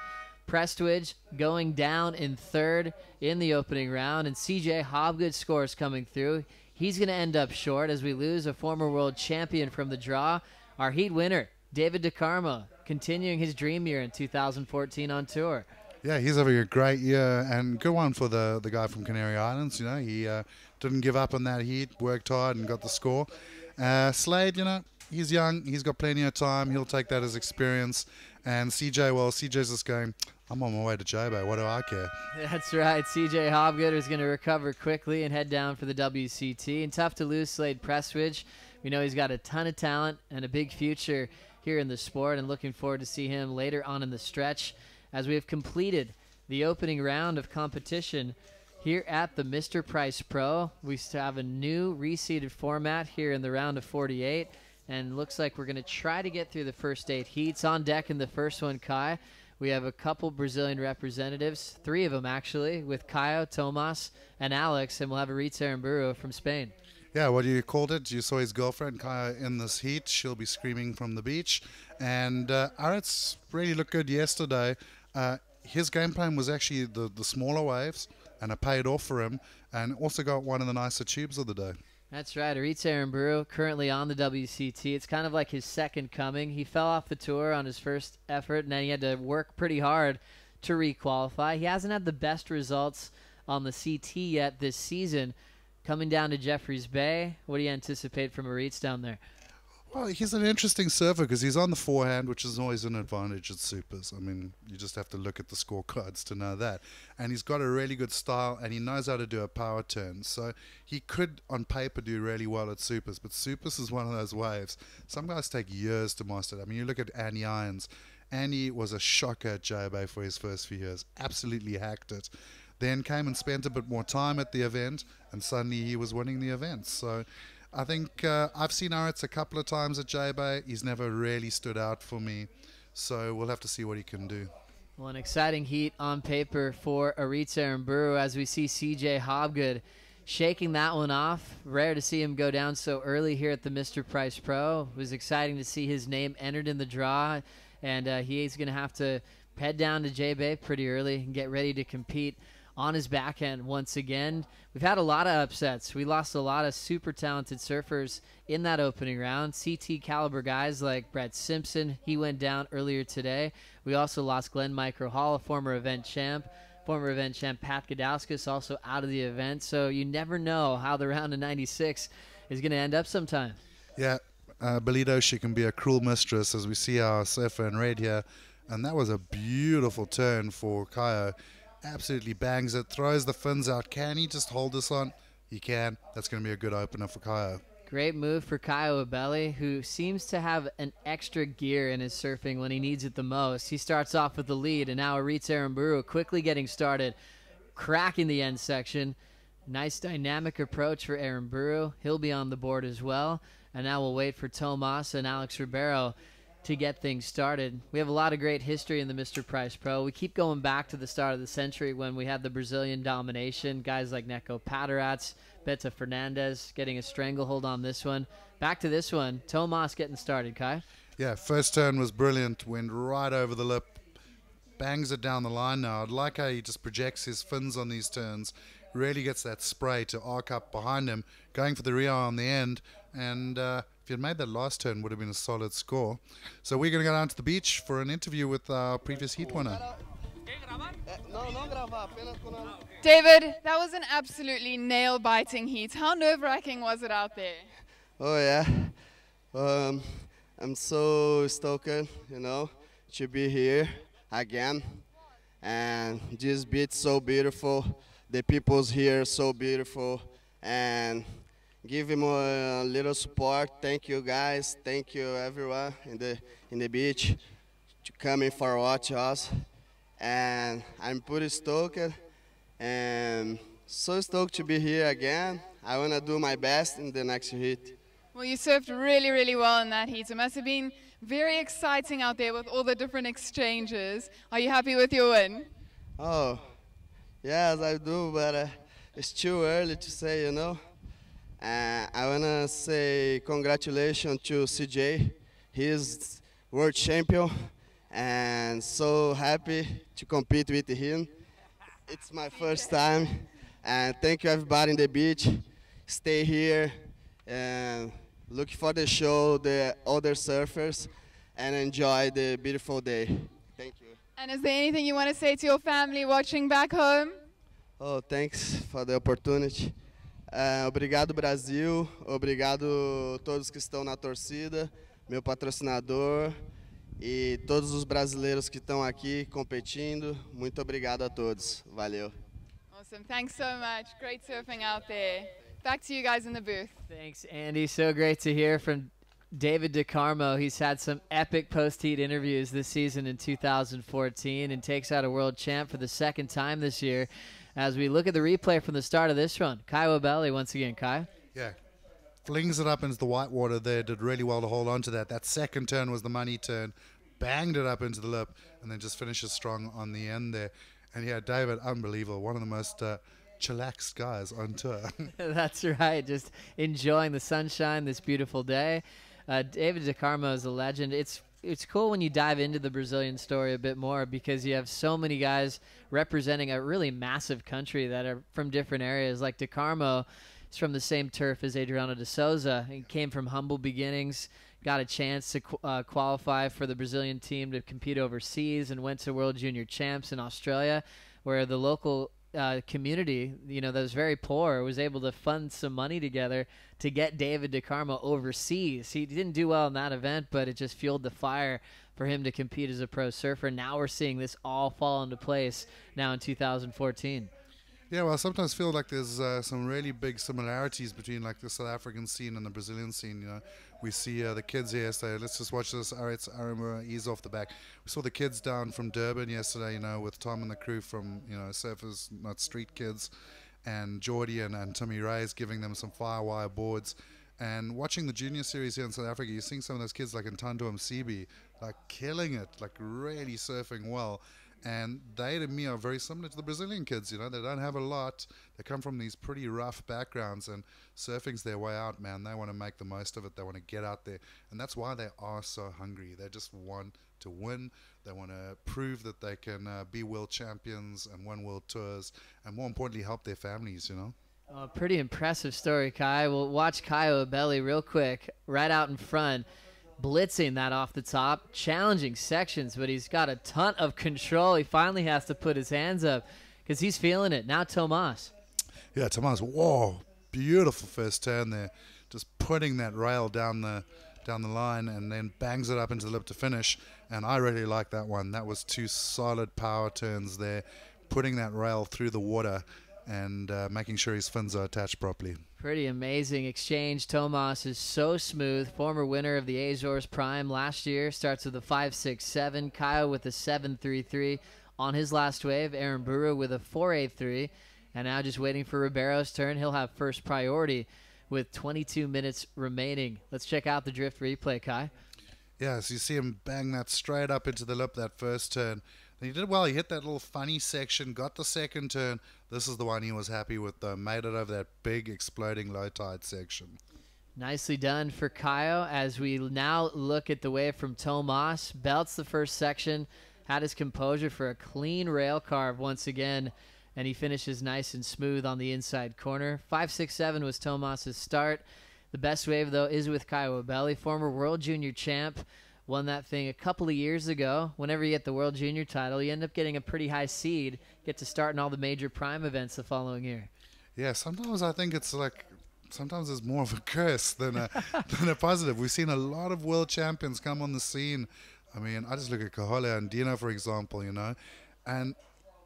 Prestwidge going down in third in the opening round, and CJ Hobgood scores coming through. He's going to end up short as we lose a former world champion from the draw. Our heat winner, David DeCarmo, continuing his dream year in 2014 on tour. Yeah, he's having a great year, and good one for the guy from Canary Islands. You know, he didn't give up on that heat, worked hard and got the score. Slade, you know, he's young, he's got plenty of time, he'll take that as experience. And CJ, well, CJ's just going, I'm on my way to Jabour, what do I care? That's right, CJ Hobgood is going to recover quickly and head down for the WCT. And tough to lose Slade Prestwidge. We know he's got a ton of talent and a big future here in the sport, and looking forward to see him later on in the stretch as we have completed the opening round of competition here at the Mr. Price Pro. We have a new reseeded format here in the round of 48, and looks like we're going to try to get through the first 8 heats. On deck in the first one, Kai, we have a couple Brazilian representatives, 3 of them actually, with Caio, Tomas, and Alex, and we'll have Aritz Aramburu from Spain. Yeah, what you called it? You saw his girlfriend, Kaya, in this heat. She'll be screaming from the beach. And Aritz really looked good yesterday. His game plan was actually the smaller waves, and it paid off for him, and also got one of the nicer tubes of the day. That's right. Aritz Aramburu currently on the WCT. It's kind of like his second coming. He fell off the tour on his first effort, and then he had to work pretty hard to re-qualify. He hasn't had the best results on the CT yet this season. Coming down to Jeffreys Bay, what do you anticipate from Aritz down there? Well, he's an interesting surfer because he's on the forehand, which is always an advantage at supers. I mean, you just have to look at the scorecards to know that. And he's got a really good style, and he knows how to do a power turn. So he could, on paper, do really well at supers, but supers is one of those waves. Some guys take years to master it. I mean, you look at Annie Irons. Annie was a shocker at Jabour for his first few years. Absolutely hacked it. Then came and spent a bit more time at the event, and suddenly he was winning the event. So I think I've seen Aritz a couple of times at Jabour. He's never really stood out for me, so we'll have to see what he can do. Well, an exciting heat on paper for Aritz Aramburu as we see CJ Hobgood shaking that one off. Rare to see him go down so early here at the Mr. Price Pro. It was exciting to see his name entered in the draw, and he's going to have to head down to Jabour pretty early and get ready to compete on his backhand once again. We've had a lot of upsets. We lost a lot of super talented surfers in that opening round. CT caliber guys like Brett Simpson, he went down earlier today. We also lost Glenn Microhall, a former event champ. Former event champ Pat Gadauskas also out of the event. So you never know how the round of 96 is going to end up sometime. Yeah, Ballito, she can be a cruel mistress, as we see our surfer in red here. And that was a beautiful turn for Caio. Absolutely bangs it, throws the fins out. Can he just hold this on? He can. That's going to be a good opener for Caio. Great move for Caio Abelli, who seems to have an extra gear in his surfing when he needs it the most. He starts off with the lead, and now Aritz Aramburu quickly getting started, cracking the end section. Nice dynamic approach for Aramburu. He'll be on the board as well. And now we'll wait for Tomas and Alex Ribeiro to get things started. We have a lot of great history in the Mr. Price Pro. We keep going back to the start of the century when we had the Brazilian domination. Guys like Neko Paterats, Beta Fernandez getting a stranglehold on this one. Back to this one. Tomas getting started, Kai. Yeah, first turn was brilliant. Went right over the lip. Bangs it down the line now. I like how he just projects his fins on these turns. Really gets that spray to arc up behind him. Going for the Rio on the end. And if he had made that last turn, would have been a solid score. So we're going to go down to the beach for an interview with our previous heat winner. David, that was an absolutely nail-biting heat. How nerve-wracking was it out there? Oh, yeah. I'm so stoked, you know, to be here again. And this beach so beautiful. The people's here so beautiful. And give him a little support. Thank you, guys. Thank you, everyone in the beach to coming for watch us. and I'm pretty stoked, and so stoked to be here again. I want to do my best in the next heat. Well, you surfed really, really well in that heat. It must have been very exciting out there with all the different exchanges. Are you happy with your win? Oh, yes, I do, but it's too early to say, you know. I want to say congratulations to CJ. He's world champion, and so happy to compete with him. It's my first time, and thank you everybody in the beach. Stay here and look for the show, the other surfers, and enjoy the beautiful day. Thank you. And is there anything you want to say to your family watching back home? Oh, thanks for the opportunity. Obrigado, Brasil. Obrigado todos que estão na torcida, meu patrocinador e todos os brasileiros que estão aqui competindo. Muito obrigado a todos. Valeu. Awesome. Thanks so much. Great surfing out there. Back to you guys in the booth. Thanks, Andy. So great to hear from David DeCarmo. He's had some epic post-heat interviews this season in 2014 and takes out a world champ for the second time this year. As we look at the replay from the start of this run, Kai Wabeli once again. Kai? Yeah. Flings it up into the white water there. Did really well to hold on to that. That second turn was the money turn. Banged it up into the lip and then just finishes strong on the end there. And yeah, David, unbelievable. One of the most chillaxed guys on tour. That's right. Just enjoying the sunshine this beautiful day. David DeCarmo is a legend. It's cool when you dive into the Brazilian story a bit more because you have so many guys representing a really massive country that are from different areas. Like DeCarmo is from the same turf as Adriano de Souza. He came from humble beginnings, got a chance to qualify for the Brazilian team to compete overseas, and went to World Junior Champs in Australia, where the local community, that was very poor, was able to fund some money together to get David DeCarmo overseas. He didn't do well in that event, but it just fueled the fire for him to compete as a pro surfer. Now we're seeing this all fall into place now in 2014. Yeah, well, I sometimes feel like there's some really big similarities between like the South African scene and the Brazilian scene. We see the kids here yesterday. Let's just watch this. It's Aramura, ease off the back. We saw the kids down from Durban yesterday, with Tom and the crew from, Surfers Not Street Kids, and Jordi and Timmy Reyes giving them some firewire boards. And watching the junior series here in South Africa, you're seeing some of those kids like in Thando Msibi, like killing it, like really surfing well. And they, to me, are very similar to the Brazilian kids. They don't have a lot. They come from these pretty rough backgrounds, and surfing's their way out, man. They want to make the most of it. They want to get out there. And that's why they are so hungry. They just want to win. They want to prove that they can be world champions and win world tours, and more importantly, help their families, Pretty impressive story, Kai. We'll watch Kai Wabeli real quick, right out in front. Blitzing that off the top, challenging sections, but he's got a ton of control. He finally has to put his hands up because he's feeling it. Now Tomas. Yeah, Tomas, whoa, beautiful first turn there. Just putting that rail down the line and then bangs it up into the lip to finish. And I really like that one. That was two solid power turns there, putting that rail through the water and making sure his fins are attached properly. Pretty amazing exchange. Tomas is so smooth. Former winner of the Azores Prime last year. Starts with a 5.67. Kyle with a 7.33 on his last wave. Aaron Brewer with a 4.83. And now just waiting for Ribeiro's turn. He'll have first priority with 22 minutes remaining. Let's check out the drift replay, Kai. Yeah, so you see him bang that straight up into the lip, that first turn. And he did well. He hit that little funny section, got the second turn. This is the one he was happy with, though. Made it over that big exploding low tide section. Nicely done for Kyle. As we now look at the wave from Tomas. Belts the first section, had his composure for a clean rail carve once again, and he finishes nice and smooth on the inside corner. 5.67 was Tomas's start. The best wave, though, is with Kai Wabeli, former World Junior champ. Won that thing a couple of years ago. Whenever you get the World Junior title, you end up getting a pretty high seed, get to start in all the major prime events the following year. Yeah, sometimes I think it's like, sometimes it's more of a curse than a, than a positive. We've seen a lot of world champions come on the scene. I mean, I just look at Kahola and Dino, for example, and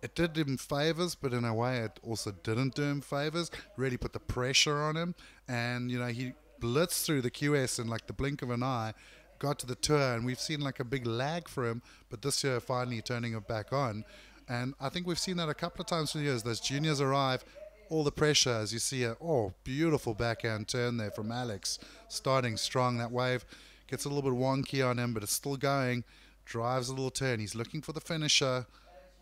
it did him favors, but in a way it also didn't do him favors. Really put the pressure on him, and he blitzed through the QS in like the blink of an eye, got to the tour, and we've seen like a big lag for him, but this year finally turning it back on. And I think we've seen that a couple of times for years. Those juniors arrive, all the pressure, as you see beautiful backhand turn there from Alex, starting strong. That wave gets a little bit wonky on him, but it's still going, drives a little turn. He's looking for the finisher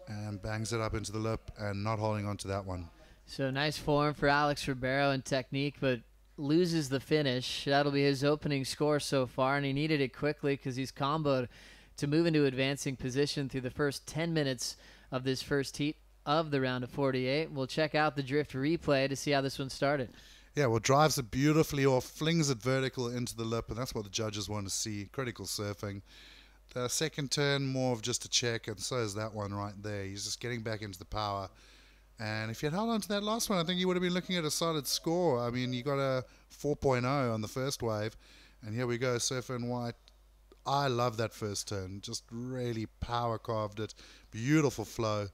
and bangs it up into the lip and not holding on to that one. So nice form for Alex Ribeiro and technique, but loses the finish. That'll be his opening score so far, and he needed it quickly because he's comboed to move into advancing position through the first 10 minutes of this first heat of the round of 48. We'll check out the drift replay to see how this one started. Yeah, well, drives it beautifully off, flings it vertical into the lip, and that's what the judges want to see. Critical surfing. The second turn, more of just a check, and so is that one right there. He's just getting back into the power. And if you had held on to that last one, I think you would have been looking at a solid score. I mean, you got a 4.0 on the first wave, and here we go, surfer in white. I love that first turn. Just really power carved it. Beautiful flow.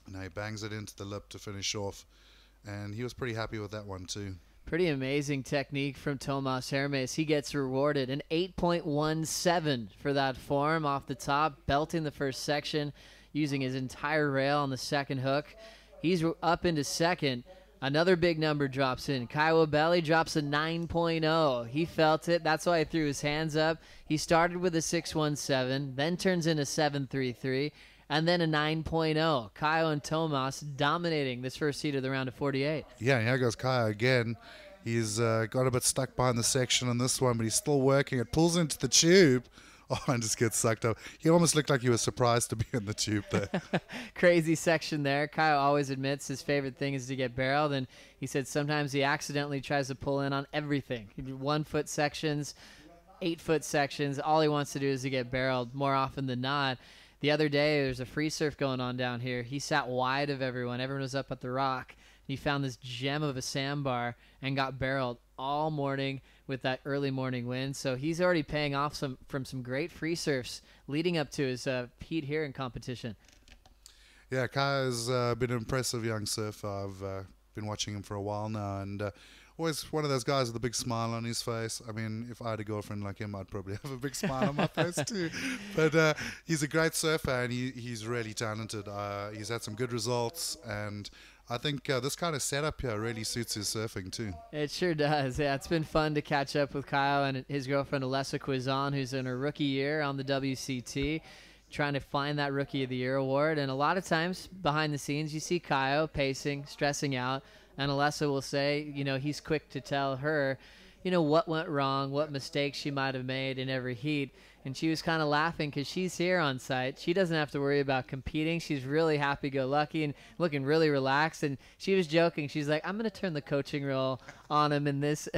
Now he bangs it into the lip to finish off, and he was pretty happy with that one too. Pretty amazing technique from Tomas Hermes. He gets rewarded an 8.17 for that form off the top, belting the first section, using his entire rail on the second hook. He's up into second. Another big number drops in. Kyle Belly drops a 9.0. He felt it. That's why he threw his hands up. He started with a 6.17, then turns in a 7.33. And then a 9.0. Kyle and Tomas dominating this first heat of the round of 48. Yeah, here goes Kyle again. He's got a bit stuck behind the section on this one, but he's still working. It pulls into the tube. Oh, and just gets sucked up. He almost looked like he was surprised to be in the tube there. Crazy section there. Kyle always admits his favorite thing is to get barreled, and he said sometimes he accidentally tries to pull in on everything. 1 foot sections, 8 foot sections. All he wants to do is to get barreled more often than not. The other day, there's a free surf going on down here. He sat wide of everyone. Everyone was up at the rock. He found this gem of a sandbar and got barreled all morning with that early morning wind. So he's already paying off from some great free surfs leading up to his heat here in competition. Yeah, Kai's been an impressive young surfer. I've been watching him for a while now, and always one of those guys with a big smile on his face. I mean, if I had a girlfriend like him, I'd probably have a big smile on my face too. But he's a great surfer, and he's really talented. He's had some good results, and I think this kind of setup here really suits his surfing too. It sure does. Yeah, it's been fun to catch up with Kyle and his girlfriend Alessa Quizon, who's in her rookie year on the WCT, trying to find that Rookie of the Year award. And a lot of times behind the scenes, you see Kyle pacing, stressing out, and Alessa will say, he's quick to tell her, what went wrong, what mistakes she might have made in every heat. And she was kind of laughing because she's here on site. She doesn't have to worry about competing. She's really happy-go-lucky and looking really relaxed. And she was joking. She's like, I'm going to turn the coaching role on him in this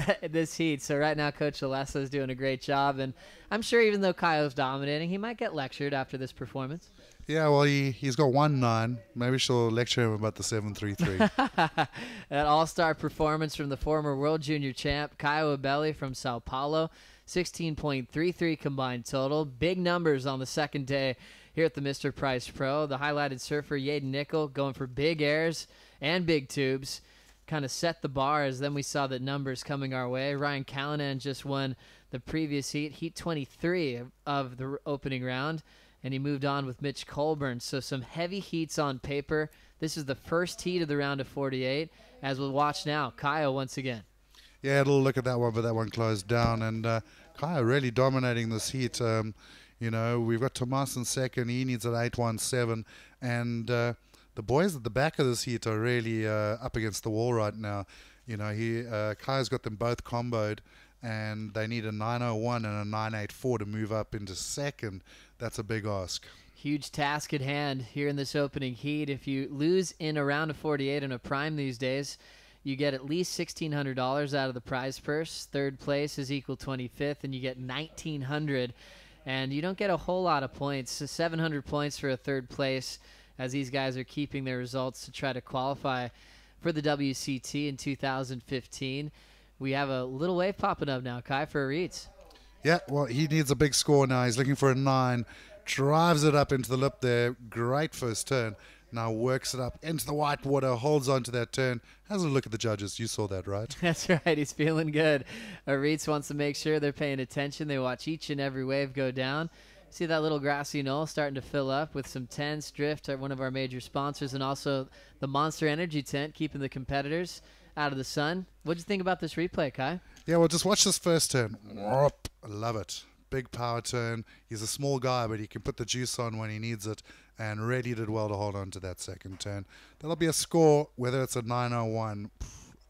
heat. So right now, Coach Alessa is doing a great job. And I'm sure even though Kyle's dominating, he might get lectured after this performance. Yeah, well, he's got 1.9. Maybe she'll lecture him about the 7.33. An all-star performance from the former World Junior champ, Kyle Abelli from Sao Paulo. 16.33 combined total. Big numbers on the second day here at the Mr. Price Pro. The highlighted surfer, Yadin Nicoll, going for big airs and big tubes. Kind of set the bar as then we saw the numbers coming our way. Ryan Callanan just won the previous heat, heat 23 of the opening round, and he moved on with Mitch Colburn. So some heavy heats on paper. This is the first heat of the round of 48. As we'll watch now, Kyle once again. Yeah, it'll look at that one, but that one closed down. And Kaya really dominating this heat. We've got Tomas in second. He needs an 8.17. And the boys at the back of this heat are really up against the wall right now. Kaya's got them both comboed, and they need a 9.01 and a 9.84 to move up into second. That's a big ask. Huge task at hand here in this opening heat. If you lose in a round of 48 in a prime these days, you get at least $1,600 out of the prize purse. Third place is equal 25th, and you get $1,900. And you don't get a whole lot of points. So 700 points for a third place, as these guys are keeping their results to try to qualify for the WCT in 2015. We have a little wave popping up now, Kai, for Reeds. Yeah, well, he needs a big score now. He's looking for a 9. Drives it up into the lip there. Great first turn. Now works it up into the white water, holds on to that turn. Has a look at the judges. You saw that, right? That's right. He's feeling good. Reitz wants to make sure they're paying attention. They watch each and every wave go down. See that little grassy knoll starting to fill up with some tents. Drift, one of our major sponsors, and also the Monster Energy tent, keeping the competitors out of the sun. What'd you think about this replay, Kai? Yeah, well, just watch this first turn. I love it. Big power turn. He's a small guy, but he can put the juice on when he needs it, and really did well to hold on to that second turn. That'll be a score, whether it's a 901.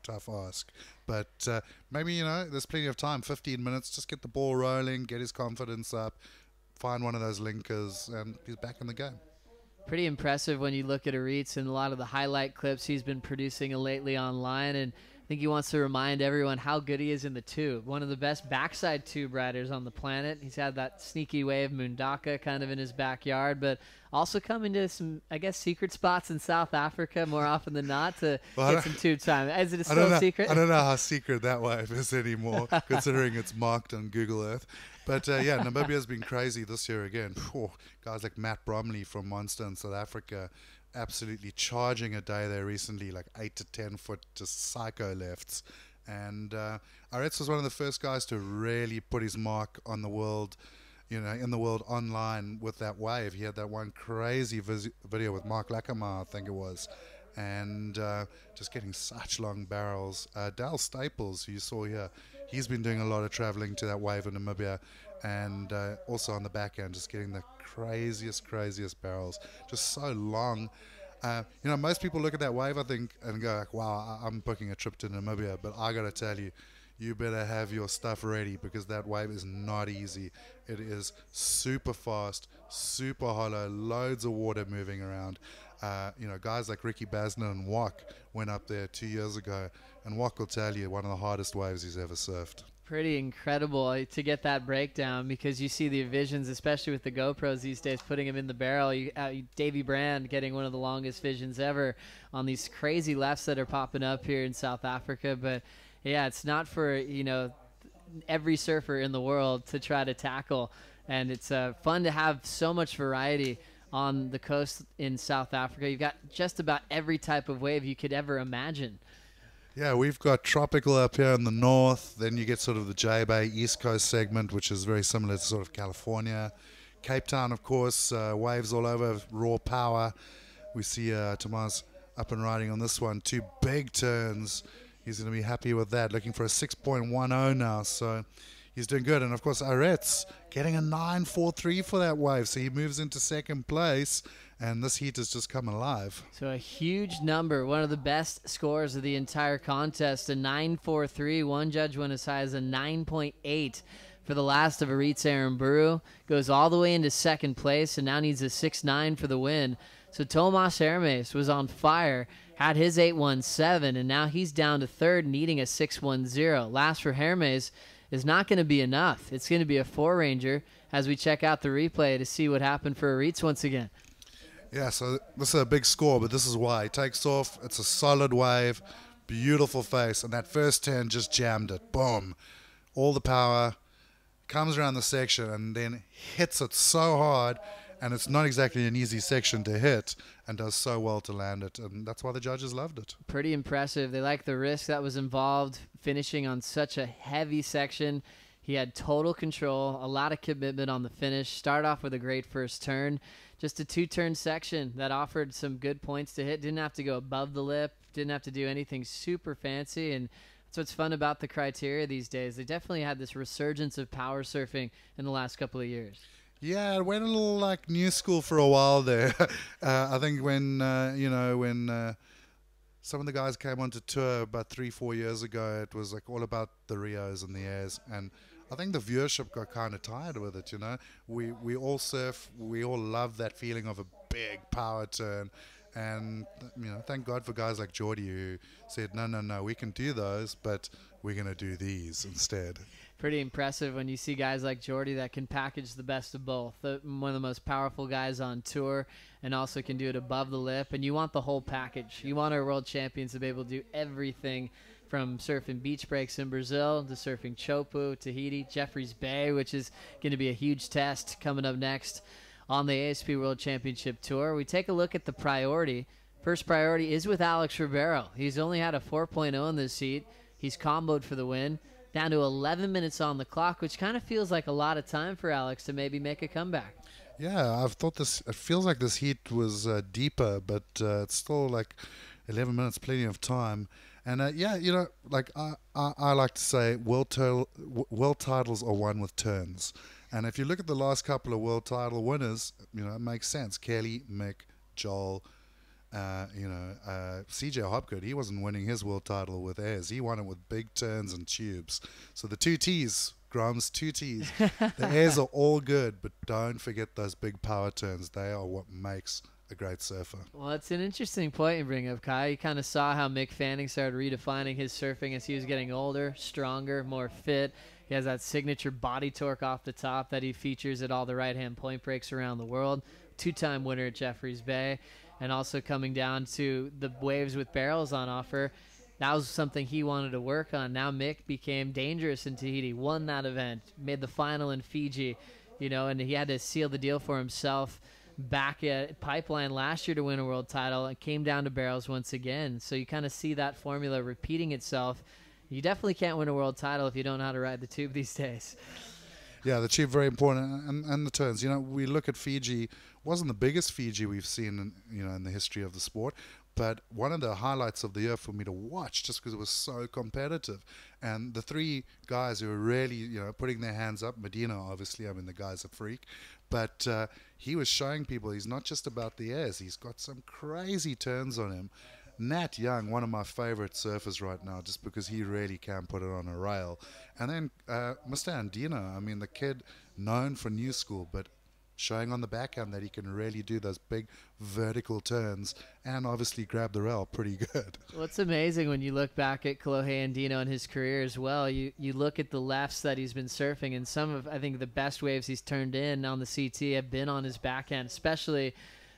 Tough ask. But maybe, you know, there's plenty of time. 15 minutes. Just get the ball rolling, get his confidence up, find one of those linkers, and he's back in the game. Pretty impressive when you look at Aritz and a lot of the highlight clips he's been producing lately online. And I think he wants to remind everyone how good he is in the tube. One of the best backside tube riders on the planet. He's had that sneaky wave Mundaka kind of in his backyard, but also coming to some, I guess, secret spots in South Africa more often than not to get some tube time. Is it still a secret? I don't know how secret that wave is anymore, considering it's marked on Google Earth. But yeah, Namibia's been crazy this year again. Guys like Matt Bromley from Monster in South Africa, absolutely charging a day there recently, like 8 to 10 foot just psycho lefts. And Aritz was one of the first guys to really put his mark on the world, you know, in the world online with that wave. He had that one crazy video with Marc Lacomare, I think it was, and just getting such long barrels. Dal Staples, who you saw here, he's been doing a lot of traveling to that wave in Namibia, and also on the back end, just getting the craziest barrels, just so long. You know, most people look at that wave, I think, and go like, wow, I'm booking a trip to Namibia, but I gotta tell you, you better have your stuff ready, because that wave is not easy. It is super fast, super hollow, loads of water moving around. You know, guys like Ricky Basner and Wok went up there 2 years ago, and Wok will tell you one of the hardest waves he's ever surfed. Pretty incredible to get that breakdown, because you see the visions, especially with the GoPros these days, putting them in the barrel. Davey Brand getting one of the longest visions ever on these crazy lefts that are popping up here in South Africa. But yeah, it's not for, you know, every surfer in the world to try to tackle, and it's fun to have so much variety on the coast in South Africa. You've got just about every type of wave you could ever imagine. Yeah, we've got tropical up here in the north. Then you get sort of the J-Bay East Coast segment, which is very similar to sort of California. Cape Town, of course, waves all over, raw power. We see Tomas up and riding on this one. 2 big turns. He's going to be happy with that, looking for a 6.10 now. So he's doing good. And, of course, Aritz getting a 9.43 for that wave. So he moves into second place. And this heat has just come alive. So a huge number, one of the best scores of the entire contest, a 9.43. One judge went as high as a 9.8 for the last of Aritz Aramburu. Goes all the way into second place and now needs a 6.9 for the win. So Tomas Hermes was on fire, had his 8.17, and now he's down to third, needing a 6.10. Last for Hermes is not going to be enough. It's going to be a 4-ranger as we check out the replay to see what happened for Aritz once again. Yeah, so this is a big score, but this is why. He takes off, it's a solid wave, beautiful face, and that first turn just jammed it. Boom. All the power, comes around the section, and then hits it so hard, and it's not exactly an easy section to hit, and does so well to land it, and that's why the judges loved it. Pretty impressive. They like the risk that was involved, finishing on such a heavy section. He had total control, a lot of commitment on the finish. Start off with a great first turn. Just a 2-turn section that offered some good points to hit. Didn't have to go above the lip. Didn't have to do anything super fancy. And that's what's fun about the criteria these days. They definitely had this resurgence of power surfing in the last couple of years. Yeah, it went a little like new school for a while there. I think when, when some of the guys came onto tour about 3-4 years ago, it was like all about the Rios and the Airs. And I think the viewership got kind of tired with it, you know. We all surf, we all love that feeling of a big power turn. And, you know, thank God for guys like Jordi who said, no, we can do those, but we're going to do these instead. Pretty impressive when you see guys like Jordi that can package the best of both. One of the most powerful guys on tour, and also can do it above the lip. And you want the whole package. You want our world champions to be able to do everything, from surfing beach breaks in Brazil to surfing Chopu, Tahiti, Jeffreys Bay, which is going to be a huge test coming up next on the ASP World Championship Tour. We take a look at the priority. First priority is with Alex Ribeiro. He's only had a 4.0 in this heat. He's comboed for the win. down to 11 minutes on the clock, which kind of feels like a lot of time for Alex to maybe make a comeback. Yeah, I've thought this. It feels like this heat was deeper, but it's still like 11 minutes, plenty of time. And yeah, you know, like I like to say, world titles are won with turns. And if you look at the last couple of world title winners, you know, it makes sense. Kelly, Mick, Joel, CJ Hobgood, he wasn't winning his world title with airs. He won it with big turns and tubes. So the 2 T's. Grums, 2 T's. The airs are all good, but don't forget those big power turns. They are what makes a great surfer. Well, it's an interesting point you bring up, Kai. You kind of saw how Mick Fanning started redefining his surfing as he was getting older, stronger, more fit. He has that signature body torque off the top that he features at all the right-hand point breaks around the world. 2-time winner at Jeffreys Bay, and also coming down to the waves with barrels on offer. That was something he wanted to work on. Now Mick became dangerous in Tahiti, won that event, made the final in Fiji, you know, and he had to seal the deal for himself back at Pipeline last year to win a world title, and came down to barrels once again. So you kind of see that formula repeating itself. You definitely can't win a world title if you don't know how to ride the tube these days. Yeah, the tube very important, and the turns. You know, we look at Fiji. Wasn't the biggest Fiji we've seen, in the history of the sport. But one of the highlights of the year for me to watch, just because it was so competitive. And the 3 guys who were really, putting their hands up, Medina, obviously, I mean, the guy's a freak. But he was showing people he's not just about the airs. He's got some crazy turns on him. Nat Young, one of my favorite surfers right now, just because he really can put it on a rail. And then Mr. Andino, I mean, the kid known for new school, but showing on the backhand that he can really do those big vertical turns and obviously grab the rail pretty good. Well, it's amazing when you look back at Kolohe Andino and his career as well. You look at the lefts that he's been surfing, and some of, I think, the best waves he's turned in on the CT have been on his backhand, especially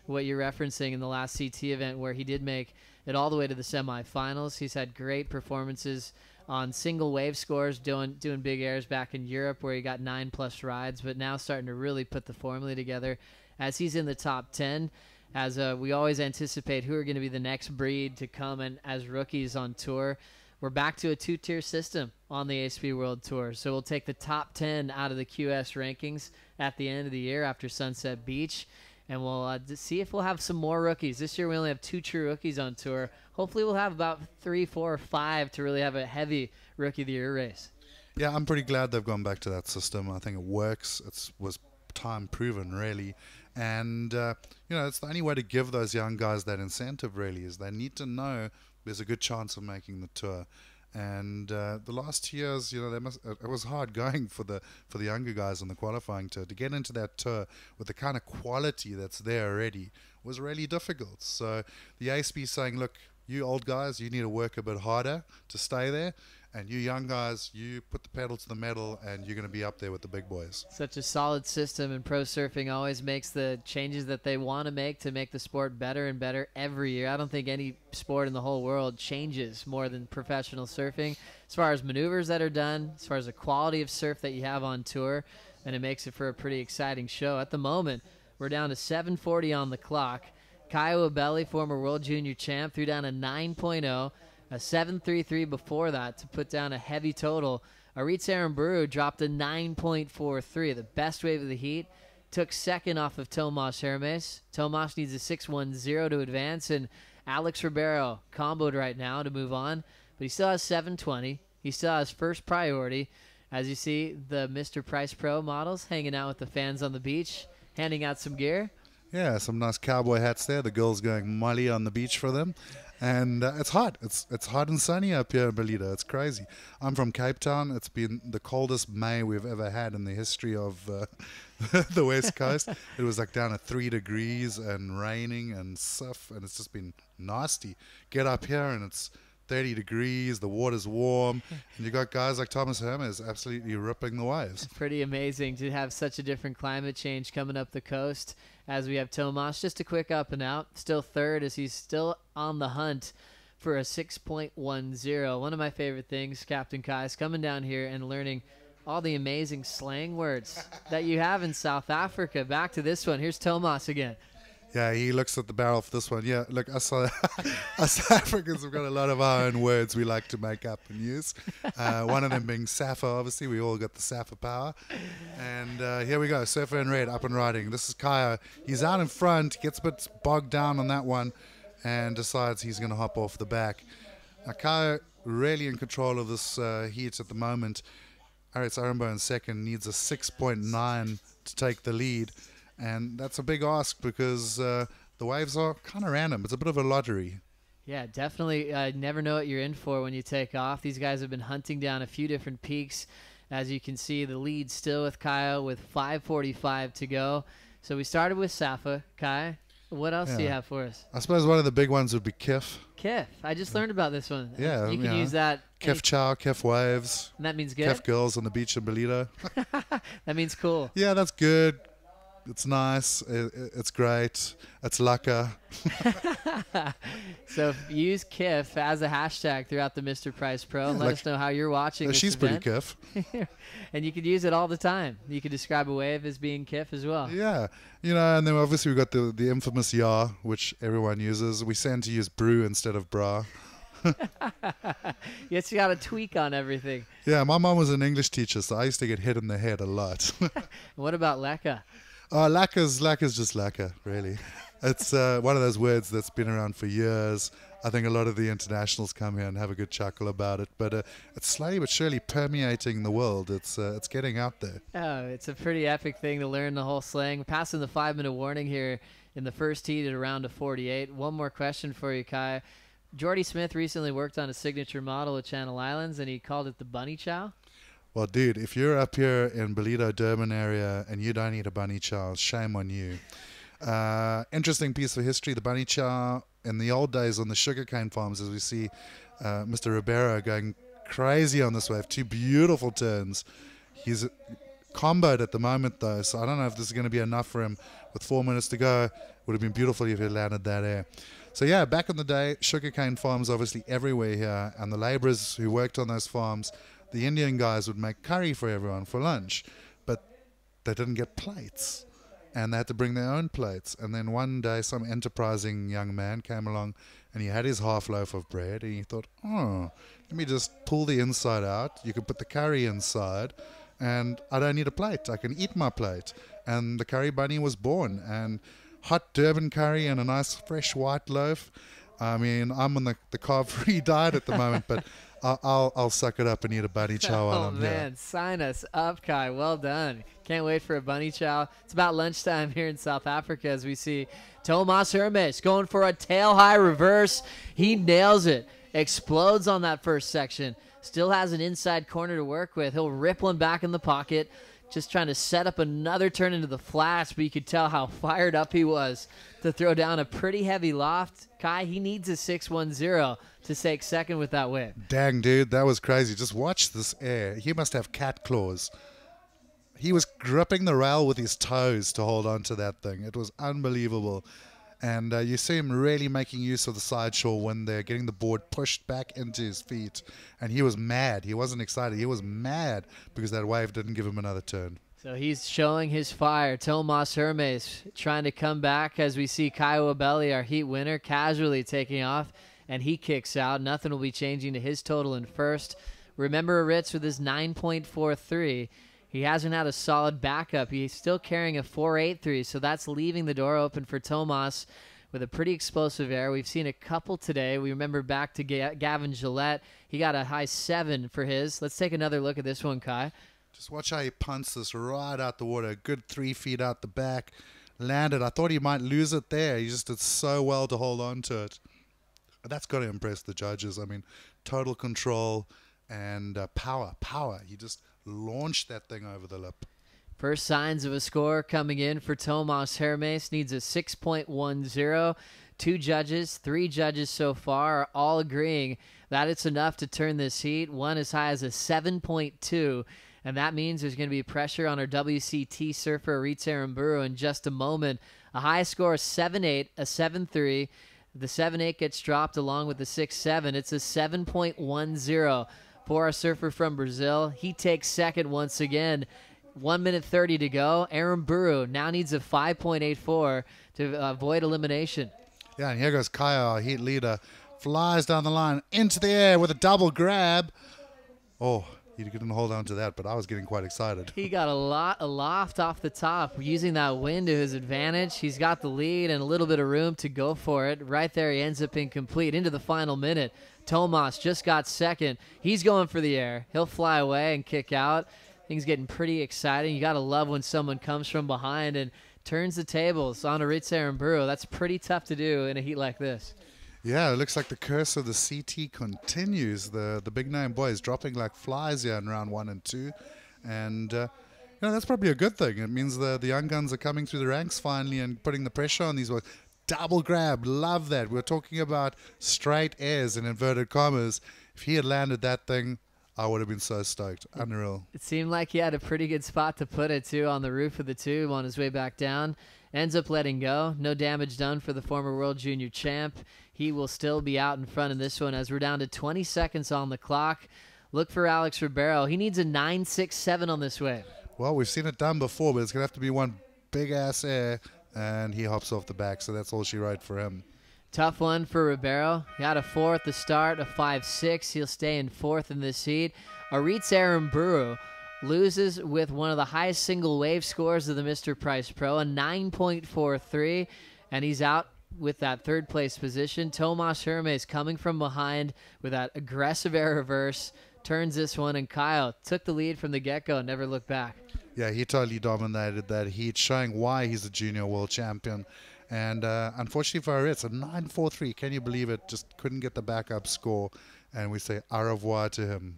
what you're referencing in the last CT event where he did make it all the way to the semifinals. He's had great performances on single wave scores, doing big airs back in Europe where he got 9+ rides, but now starting to really put the formula together as he's in the top 10, as we always anticipate who are going to be the next breed to come and as rookies on tour. We're back to a 2-tier system on the ASP World Tour, so we'll take the top 10 out of the QS rankings at the end of the year after Sunset Beach, and we'll see if we'll have some more rookies. This year we only have 2 true rookies on tour. Hopefully we'll have about 3, 4, or 5 to really have a heavy Rookie of the Year race. Yeah, I'm pretty glad they've gone back to that system. I think it works. It was time proven, really. And, it's the only way to give those young guys that incentive, really, is they need to know there's a good chance of making the tour. And the last 2 years, it was hard going for the younger guys on the qualifying tour. To get into that tour with the kind of quality that's there already was really difficult. So the ASP is saying, look, you old guys, you need to work a bit harder to stay there. And you young guys, you put the pedal to the metal and you're going to be up there with the big boys. Such a solid system, and pro surfing always makes the changes that they want to make the sport better and better every year. I don't think any sport in the whole world changes more than professional surfing as far as maneuvers that are done, as far as the quality of surf that you have on tour, and it makes it for a pretty exciting show. At the moment, we're down to 7:40 on the clock. Kaiwa Belly, former world junior champ, threw down a 9.0. A 7.33 before that to put down a heavy total. Aritz Aramburu dropped a 9.43, the best wave of the heat. Took second off of Tomas Hermes. Tomas needs a 6.10 to advance, and Alex Ribeiro comboed right now to move on. But he still has 7.20. He still has first priority. As you see, the Mr. Price Pro models hanging out with the fans on the beach, handing out some gear. Yeah, some nice cowboy hats there. The girls going molly on the beach for them. And it's hot. It's hot and sunny up here in Ballito. It's crazy. I'm from Cape Town. It's been the coldest May we've ever had in the history of the West Coast. It was like down at 3 degrees and raining and stuff, and it's just been nasty. Get up here and it's 30 degrees, the water's warm, and you got guys like Thomas Hermes absolutely ripping the waves. It's pretty amazing to have such a different climate change coming up the coast as we have Tomas. Just a quick up and out, still third as he's still on the hunt for a 6.10. One of my favorite things, Captain Kai, is coming down here and learning all the amazing slang words that you have in South Africa. Back to this one. Here's Tomas again. Yeah, he looks at the barrel for this one. Yeah, look, us Africans have got a lot of our own words we like to make up and use. One of them being Safa, obviously. We all got the Safa power. And here we go, Surfer in red, up and riding. This is Kaya. He's out in front, gets a bit bogged down on that one, and decides he's going to hop off the back. Now, Kaya really in control of this heat at the moment. Aritz Arambo in second, needs a 6.9 to take the lead. And that's a big ask because the waves are kind of random. It's a bit of a lottery. Yeah, definitely. Never know what you're in for when you take off. These guys have been hunting down a few different peaks. As you can see, the lead still with Kaya with 5:45 to go. So we started with Safa. Kai, what else do you have for us? I suppose one of the big ones would be Kif. Kif. I just learned about this one. Yeah. You can use that. Kif Chow, Kif Waves. And that means good? Kif Girls on the beach in Ballito. That means cool. Yeah, that's good. It's nice. It's great. It's lacquer. So use Kif as a hashtag throughout the Mr. Price Pro and let us know how you're watching this She's event. pretty Kif. And you could use it all the time. You could describe a wave as being Kif as well. Yeah. You know, and then obviously we've got the infamous Ya, which everyone uses. We tend to use brew instead of bra. Yes, you got a tweak on everything. Yeah, my mom was an English teacher, so I used to get hit in the head a lot. What about lacquer? Lacquer's just lacquer, really. It's one of those words that's been around for years. I think a lot of the internationals come here and have a good chuckle about it, but it's slowly but surely permeating the world. It's getting out there. Oh, it's a pretty epic thing to learn the whole slang. We're passing the 5-minute warning here in the first heat at around a 48. One more question for you, Kai. Jordi Smith recently worked on a signature model at Channel Islands, and he called it the bunny chow. Well, dude, if you're up here in Ballito, Durban area, and you don't eat a bunny chow, shame on you. Interesting piece of history. The bunny chow in the old days on the sugarcane farms, as we see Mr. Ribeiro going crazy on this wave. 2 beautiful turns. He's comboed at the moment, though, so I don't know if this is going to be enough for him. With 4 minutes to go, would have been beautiful if he landed that air. So, yeah, back in the day, sugarcane farms obviously everywhere here, and the laborers who worked on those farms, the Indian guys would make curry for everyone for lunch, but they didn't get plates, and they had to bring their own plates. And then one day some enterprising young man came along, and he had his half loaf of bread, and he thought, oh, let me just pull the inside out. You can put the curry inside, and I don't need a plate. I can eat my plate. And the curry bunny was born, and hot Durban curry and a nice fresh white loaf. I mean, I'm on the carb-free diet at the moment, but I'll suck it up and eat a bunny chow while I'm here. Oh, man, sign us up, Kai. Well done. Can't wait for a bunny chow. It's about lunchtime here in South Africa as we see Tomas Hermes going for a tail-high reverse. He nails it. Explodes on that first section. Still has an inside corner to work with. He'll rip one back in the pocket. Just trying to set up another turn into the flats, but you could tell how fired up he was to throw down a pretty heavy loft. Kai, he needs a 6-1-0 to take second with that wave. Dang, dude, that was crazy. Just watch this air. He must have cat claws. He was gripping the rail with his toes to hold on to that thing. It was unbelievable. And you see him really making use of the sideshore when they're getting the board pushed back into his feet. And he was mad. He wasn't excited. He was mad because that wave didn't give him another turn. So he's showing his fire. Tomas Hermes trying to come back as we see Kai Wabeli, our heat winner, casually taking off. And he kicks out. Nothing will be changing to his total in first. Remember Ritz with his 9.43. He hasn't had a solid backup. He's still carrying a 4.83, so that's leaving the door open for Tomas with a pretty explosive air. We've seen a couple today. We remember back to Gavin Gillette. He got a high 7 for his. Let's take another look at this one, Kai. Just watch how he punts this right out the water. A good 3 feet out the back. Landed. I thought he might lose it there. He just did so well to hold on to it. That's got to impress the judges. I mean, total control and power. He just launched that thing over the lip. First signs of a score coming in for Tomas Hermes. Needs a 6.10. 2 judges, 3 judges so far are all agreeing that it's enough to turn this heat. One as high as a 7.2. And that means there's going to be pressure on our WCT surfer Aritz Aramburu in just a moment. A high score of 7.8, a 7.3. The 7.8 gets dropped along with the 6.7. It's a 7.10 for our surfer from Brazil. He takes second once again. 1 minute 30 to go. Aaron Burrow now needs a 5.84 to avoid elimination. Yeah, and here goes Kaya, our heat leader. Flies down the line into the air with a double grab. Oh, he didn't hold on to that, but I was getting quite excited. He got a loft off the top, using that wind to his advantage. He's got the lead and a little bit of room to go for it. Right there, he ends up incomplete into the final minute. Tomas just got second. He's going for the air. He'll fly away and kick out. Things getting pretty exciting. You got to love when someone comes from behind and turns the tables on Aritz Aramburu. That's pretty tough to do in a heat like this. Yeah, it looks like the curse of the CT continues. The big name boys dropping like flies here in round 1 and 2. And, that's probably a good thing. It means the young guns are coming through the ranks finally and putting the pressure on these boys. Double grab, love that. We're talking about straight airs in inverted commas. If he had landed that thing, I would have been so stoked. Unreal. It seemed like he had a pretty good spot to put it, too, on the roof of the tube on his way back down. Ends up letting go. No damage done for the former World Junior champ. He will still be out in front in this one as we're down to 20 seconds on the clock. Look for Alex Ribeiro. He needs a 9.67 on this wave. Well, we've seen it done before, but it's going to have to be one big-ass air, and he hops off the back, so that's all she wrote for him. Tough one for Ribeiro. He had a 4 at the start, a 5.6. He'll stay in 4th in this heat. Aritz Aramburu loses with one of the highest single wave scores of the Mr. Price Pro, a 9.43, and he's out with that 3rd place position. Tomas Hermes coming from behind with that aggressive air reverse, turns this one, and Kyle took the lead from the get-go and never looked back. Yeah, he totally dominated that heat, showing why he's a junior world champion. And unfortunately for Aritz, a 9.43. Can you believe it? Just couldn't get the backup score. And we say au revoir to him.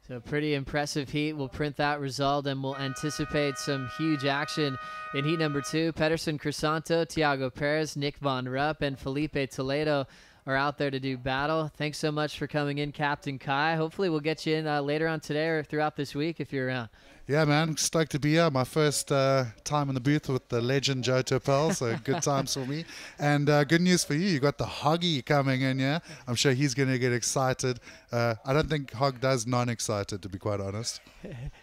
So pretty impressive heat. We'll print that result, and we'll anticipate some huge action in heat number 2. Pedersen Crisanto, Thiago Perez, Nick Von Rupp, and Felipe Toledo are out there to do battle. Thanks so much for coming in, Captain Kai. Hopefully we'll get you in later on today or throughout this week if you're around. Yeah, man, stoked to be here. My first time in the booth with the legend Joe Turpel, so good times for me. And good news for you, you got the Hoggy coming in here. I'm sure he's going to get excited. I don't think Hog does non-excited, to be quite honest.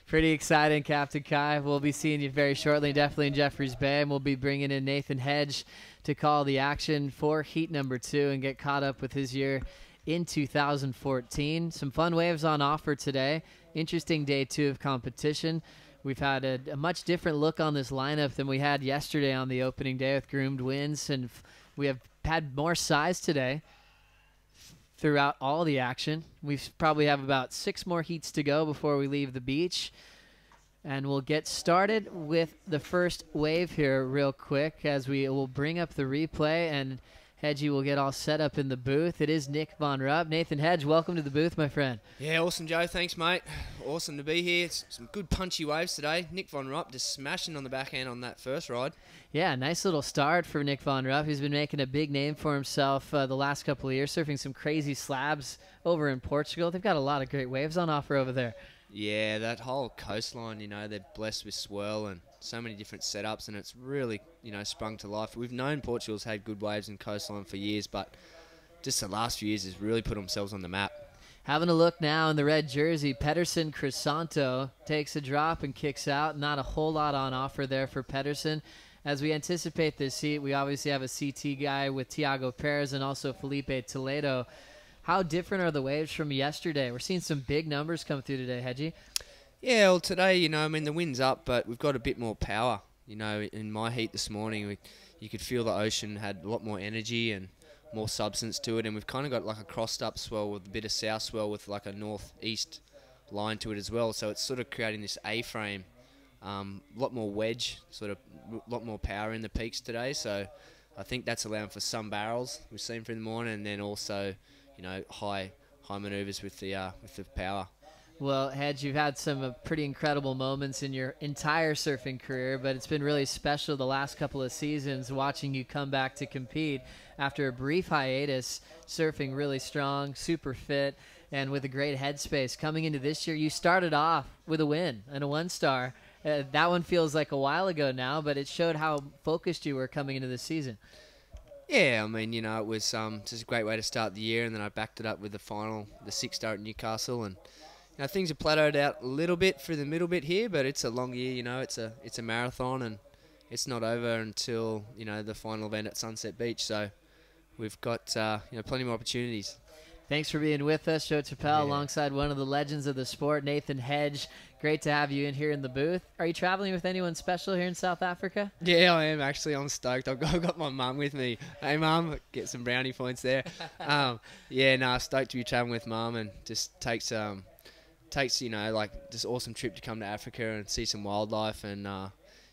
Pretty exciting, Captain Kai. We'll be seeing you very shortly, definitely in Jeffreys Bay, and we'll be bringing in Nathan Hedge to call the action for heat number 2 and get caught up with his year in 2014. Some fun waves on offer today. Interesting day 2 of competition. We've had a much different look on this lineup than we had yesterday on the opening day with groomed wins, and we have had more size today throughout all the action. We probably have about 6 more heats to go before we leave the beach. And we'll get started with the first wave here real quick as we will bring up the replay, and Hedgie will get all set up in the booth. It is Nick Von Rupp. Nathan Hedge, welcome to the booth, my friend. Yeah, awesome, Joe. Thanks, mate. Awesome to be here. It's some good punchy waves today. Nick Von Rupp just smashing on the backhand on that first ride. Yeah, nice little start for Nick Von Rupp. He's been making a big name for himself the last couple of years, surfing some crazy slabs over in Portugal. They've got a lot of great waves on offer over there. Yeah, that whole coastline, you know, they're blessed with swell and so many different setups, and it's really, you know, sprung to life. We've known Portugal's had good waves and coastline for years, but just the last few years has really put themselves on the map. Having a look now in the red jersey, Pedersen Crisanto takes a drop and kicks out. Not a whole lot on offer there for Pedersen. As we anticipate this heat, we obviously have a CT guy with Thiago Perez and also Felipe Toledo. How different are the waves from yesterday? We're seeing some big numbers come through today, Hedgie. Yeah, well, today, you know, I mean, the wind's up, but we've got a bit more power. You know, in my heat this morning, you could feel the ocean had a lot more energy and more substance to it, and we've kind of got like a crossed-up swell with a bit of south swell with like a northeast line to it as well. So it's sort of creating this A-frame, a lot more wedge, sort of a lot more power in the peaks today. So I think that's allowing for some barrels we've seen for the morning, and then also, you know, high manoeuvres with the power. Well, Hedge, you've had some pretty incredible moments in your entire surfing career, but it's been really special the last couple of seasons watching you come back to compete after a brief hiatus, surfing really strong, super fit, and with a great headspace. Coming into this year, you started off with a win and a 1-star. That one feels like a while ago now, but it showed how focused you were coming into this season. Yeah, I mean, you know, it was just a great way to start the year, and then I backed it up with the final, the 6-star at Newcastle, and know, things have plateaued out a little bit through the middle bit here, but it's a long year. You know, it's a marathon, and it's not over until, you know, the final event at Sunset Beach. So we've got you know, plenty more opportunities. Thanks for being with us, Joe Chappelle, alongside one of the legends of the sport, Nathan Hedge. Great to have you in here in the booth. Are you traveling with anyone special here in South Africa? Yeah, I am actually. I'm stoked. I've got my mum with me. Hey, Mum, get some brownie points there. Yeah, no, stoked to be traveling with Mum, and just takes you know, like, just awesome trip to come to Africa and see some wildlife. And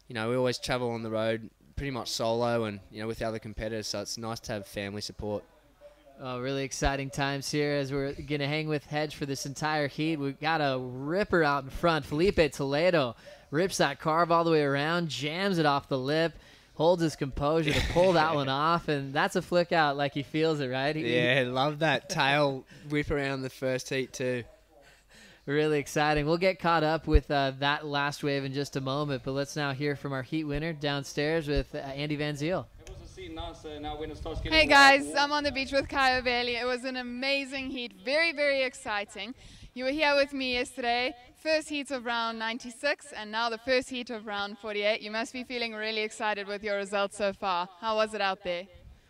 you know, we always travel on the road pretty much solo, and, you know, with the other competitors. So it's nice to have family support. Oh, really exciting times here as we're going to hang with Hedge for this entire heat. We've got a ripper out in front. Felipe Toledo rips that carve all the way around, jams it off the lip, holds his composure to pull that one off, and that's a flick out like he feels it, right? Yeah, love that tail whip around the first heat too. Really exciting. We'll get caught up with that last wave in just a moment, but let's now hear from our heat winner downstairs with Andy Van Ziel. Hey guys, I'm on the beach with Kaya Bailey. It was an amazing heat, very, very exciting. You were here with me yesterday, first heat of round 96 and now the first heat of round 48. You must be feeling really excited with your results so far. How was it out there?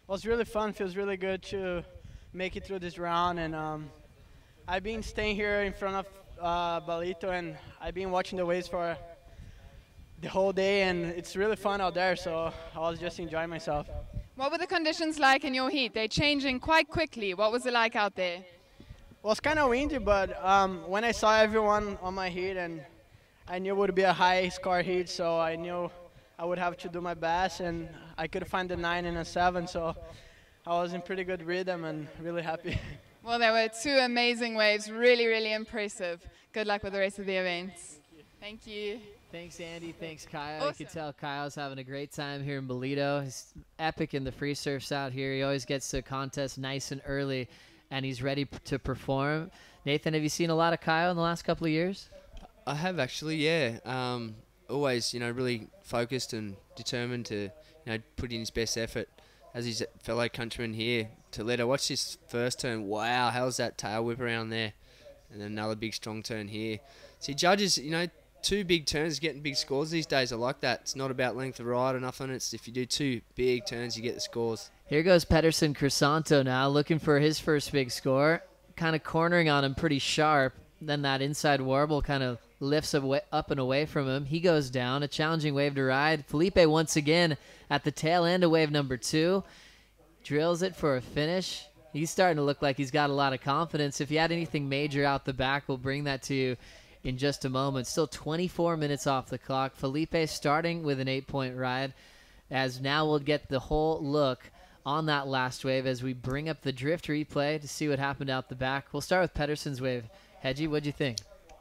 Well, it's really fun. Feels really good to make it through this round, and I've been staying here in front of Ballito, and I've been watching the waves for the whole day, and it's really fun out there, so I was just enjoying myself. What were the conditions like in your heat? They're changing quite quickly. What was it like out there? Well, it's kind of windy, but when I saw everyone on my heat, and I knew it would be a high score heat, so I knew I would have to do my best, and I could find the 9 and a 7, so I was in pretty good rhythm and really happy. Well, there were 2 amazing waves, really, really impressive. Good luck with the rest of the events. Thank you. Thanks, Andy. Thanks, Kyle. Awesome. You can tell Kyle's having a great time here in Ballito. He's epic in the free surfs out here. He always gets to contest nice and early, and he's ready to perform. Nathan, have you seen a lot of Kyle in the last couple of years? I have actually, yeah. Always, you know, really focused and determined to, you know, put in his best effort. As his fellow countryman here, Toledo, watch this first turn. Wow, how's that tail whip around there? And then another big strong turn here. See, judges, you know, 2 big turns getting big scores these days. I like that. It's not about length of ride or nothing. It's if you do 2 big turns, you get the scores. Here goes Pedersen Crisanto now, looking for his first big score. Kind of cornering on him pretty sharp. Then that inside warble kind of lifts up and away from him. He goes down. A challenging wave to ride. Felipe once again at the tail end of wave number 2. Drills it for a finish. He's starting to look like he's got a lot of confidence. If you had anything major out the back, we'll bring that to you in just a moment. Still 24 minutes off the clock. Felipe starting with an 8-point ride, as now we'll get the whole look on that last wave as we bring up the drift replay to see what happened out the back. We'll start with Pedersen's wave. Hedgie, what'd you think?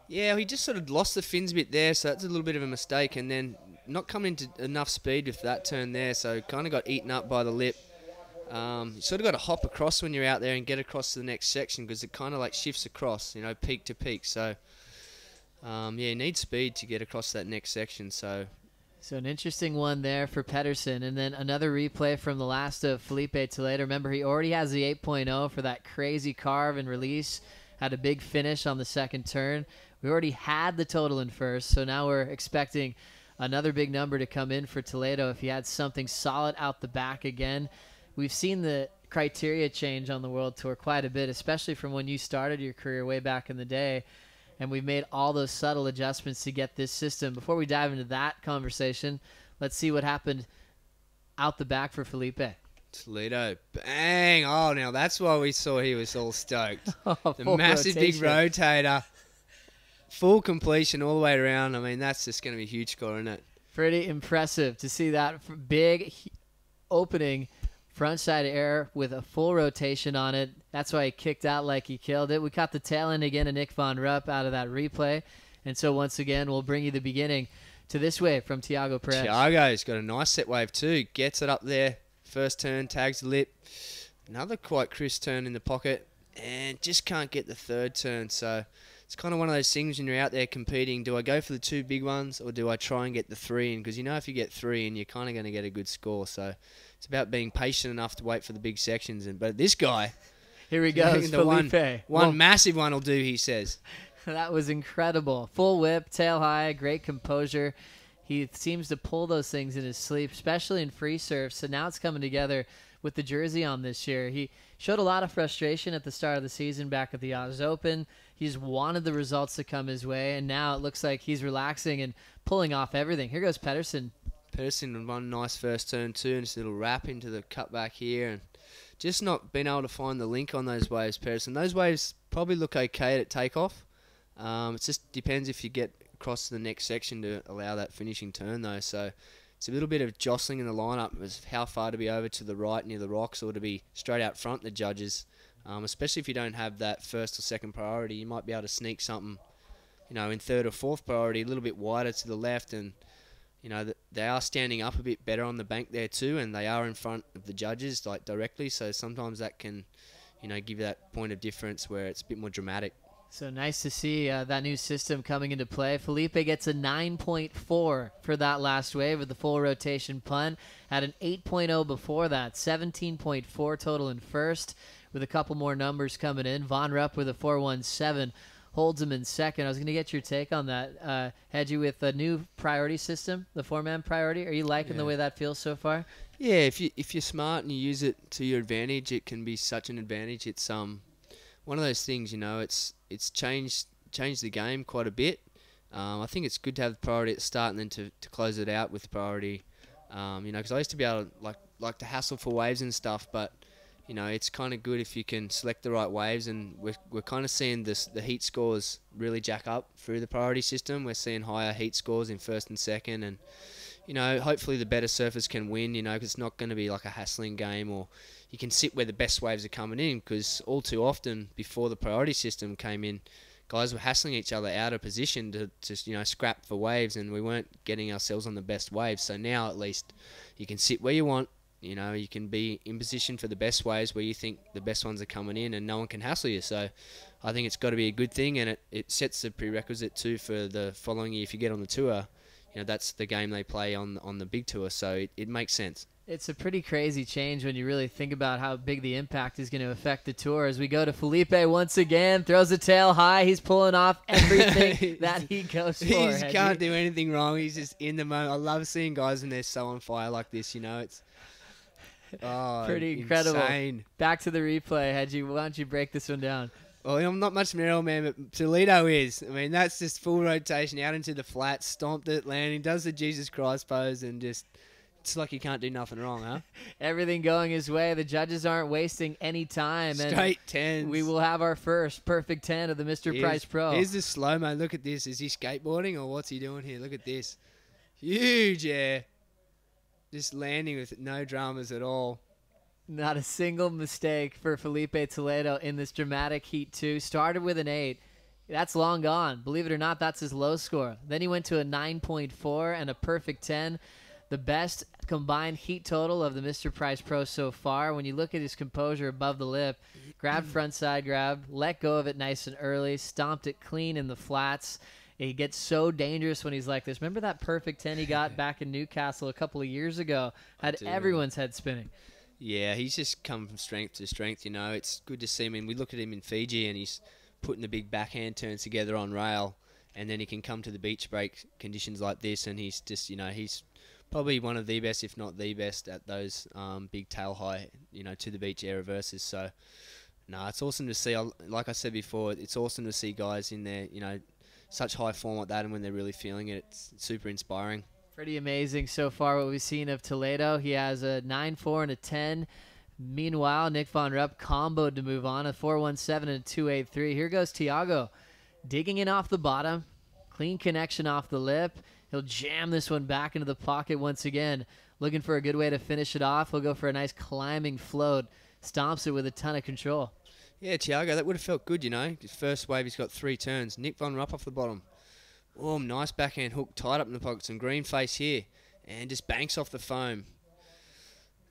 Yeah, he just sort of lost the fins a bit there, so that's a little bit of a mistake, and then not coming into enough speed with that turn there, so kind of got eaten up by the lip. You sort of got to hop across when you're out there and get across to the next section, because it kind of like shifts across, you know, peak to peak. So yeah, you need speed to get across that next section. So an interesting one there for Pedersen. And then another replay from the last of Felipe Toledo. Remember, he already has the 8.0 for that crazy carve and release. Had a big finish on the second turn. We already had the total in first, so now we're expecting another big number to come in for Toledo if he had something solid out the back again. We've seen the criteria change on the World Tour quite a bit, especially from when you started your career way back in the day. And we've made all those subtle adjustments to get this system. Before we dive into that conversation, let's see what happened out the back for Felipe. Toledo, bang! Oh, now that's why we saw he was all stoked. The massive rotation. big rotator. Full completion all the way around. I mean, that's just going to be a huge score, isn't it? Pretty impressive to see that big opening frontside air with a full rotation on it. That's why he kicked out like he killed it. We caught the tail end again of Nick Von Rupp out of that replay. And so once again, we'll bring you the beginning to this wave from Tiago Perez. Tiago's got a nice set wave too. Gets it up there. First turn, tags the lip. Another quite crisp turn in the pocket. And just can't get the third turn. So it's kind of one of those things when you're out there competing. Do I go for the 2 big ones or do I try and get the 3 in? Because you know if you get 3 in, you're kind of going to get a good score. So it's about being patient enough to wait for the big sections. But this guy, here he goes, the Felipe. one massive one will do, he says. That was incredible. Full whip, tail high, great composure. He seems to pull those things in his sleep, especially in free serve. So now it's coming together with the jersey on this year. He showed a lot of frustration at the start of the season back at the Oz Open. He's wanted the results to come his way, and now it looks like he's relaxing and pulling off everything. Here goes Pedersen. Pedersen with one nice first turn too, and just a little wrap into the cutback here, and just not being able to find the link on those waves, Pedersen. Those waves probably look okay at takeoff. It just depends if you get across to the next section to allow that finishing turn though. So it's a little bit of jostling in the lineup as how far to be over to the right near the rocks or to be straight out front the judges. Especially if you don't have that first or second priority, you might be able to sneak something, in third or fourth priority, a little bit wider to the left, and they are standing up a bit better on the bank there too, and they are in front of the judges like directly. So sometimes that can, give you that point of difference where it's a bit more dramatic. So nice to see that new system coming into play. Felipe gets a 9.4 for that last wave with the full rotation pun. Had an 8.0 before that, 17.4 total in first with a couple more numbers coming in. Von Rupp with a 4.17 holds him in second. I was going to get your take on that. Hedge, with a new priority system, the four-man priority. Are you liking the way that feels so far? Yeah, if you're smart and you use it to your advantage, it can be such an advantage. It's one of those things, it's changed the game quite a bit. I think it's good to have the priority at the start and then to close it out with the priority. Because I used to be able to like to hassle for waves and stuff, but it's kind of good if you can select the right waves, and we're kind of seeing the heat scores really jack up through the priority system. We're seeing higher heat scores in first and second, and hopefully the better surfers can win. Because it's not going to be like a hassling game, or you can sit where the best waves are coming in. Because all too often before the priority system came in, guys were hassling each other out of position to scrap for waves, and we weren't getting ourselves on the best waves. So now at least you can sit where you want. You can be in position for the best waves where you think the best ones are coming in, and no one can hassle you. So I think it's got to be a good thing, and it sets the prerequisite too for the following year. If you get on the tour, that's the game they play on the big tour, so it makes sense. It's a pretty crazy change when you really think about how big the impact is going to affect the tour. As we go to Felipe once again, throws a tail high. He's pulling off everything that he goes for. He can't do anything wrong. He's just in the moment. I love seeing guys when they're so on fire like this. It's pretty incredible. Insane. Back to the replay, Hedge. Why don't you break this one down? Well, I'm not much of an aerial man, but Toledo is. I mean, that's just full rotation out into the flat, stomped it, landing, does the Jesus Christ pose, and just, it's like he can't do nothing wrong, huh? Everything going his way. The judges aren't wasting any time. Straight tens. We will have our first perfect 10 of the Mr. Price Pro. Here's the slow-mo. Look at this. Is he skateboarding, or what's he doing here? Look at this. Huge air. Just landing with no dramas at all. Not a single mistake for Felipe Toledo in this dramatic Heat 2. Started with an 8. That's long gone. Believe it or not, that's his low score. Then he went to a 9.4 and a perfect 10. The best combined heat total of the Mr. Price Pro so far. When you look at his composure above the lip, grabbed front side grab, let go of it nice and early, stomped it clean in the flats. He gets so dangerous when he's like this. Remember that perfect 10 he got back in Newcastle a couple of years ago? Had everyone's head spinning. Yeah, he's just come from strength to strength, It's good to see him. And we look at him in Fiji, and he's putting the big backhand turns together on rail, and then he can come to the beach break conditions like this, and he's just, he's probably one of the best, if not the best, at those big tail high, to the beach air reverses. So, no, it's awesome to see. Like I said before, it's awesome to see guys in there, such high form like that, and when they're really feeling it, it's super inspiring. Pretty amazing so far what we've seen of Toledo. He has a 9.4 and a 10. Meanwhile, Nick Von Rupp comboed to move on, a 4.17 and a 2.83. Here goes Tiago, digging in off the bottom. Clean connection off the lip. He'll jam this one back into the pocket once again. Looking for a good way to finish it off. He'll go for a nice climbing float. Stomps it with a ton of control. Yeah, Tiago, that would have felt good, His first wave, he's got 3 turns. Nick Von Rupp off the bottom. Oh, nice backhand hook, tied up in the pocket. Some green face here. And just banks off the foam.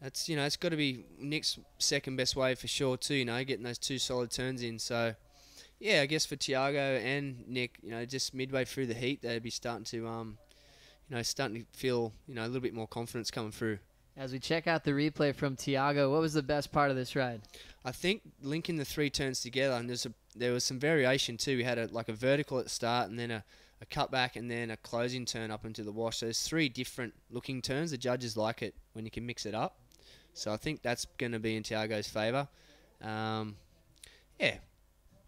That's, it's got to be Nick's second best wave for sure too, getting those 2 solid turns in. So, yeah, I guess for Tiago and Nick, just midway through the heat, they'd be starting to, starting to feel, a little bit more confidence coming through. As we check out the replay from Tiago, what was the best part of this ride? I think linking the 3 turns together, and there was some variation too. We had like a vertical at the start, and then a cutback, and then a closing turn up into the wash. So there's 3 different looking turns. The judges like it when you can mix it up. So I think that's going to be in Thiago's favour. Yeah.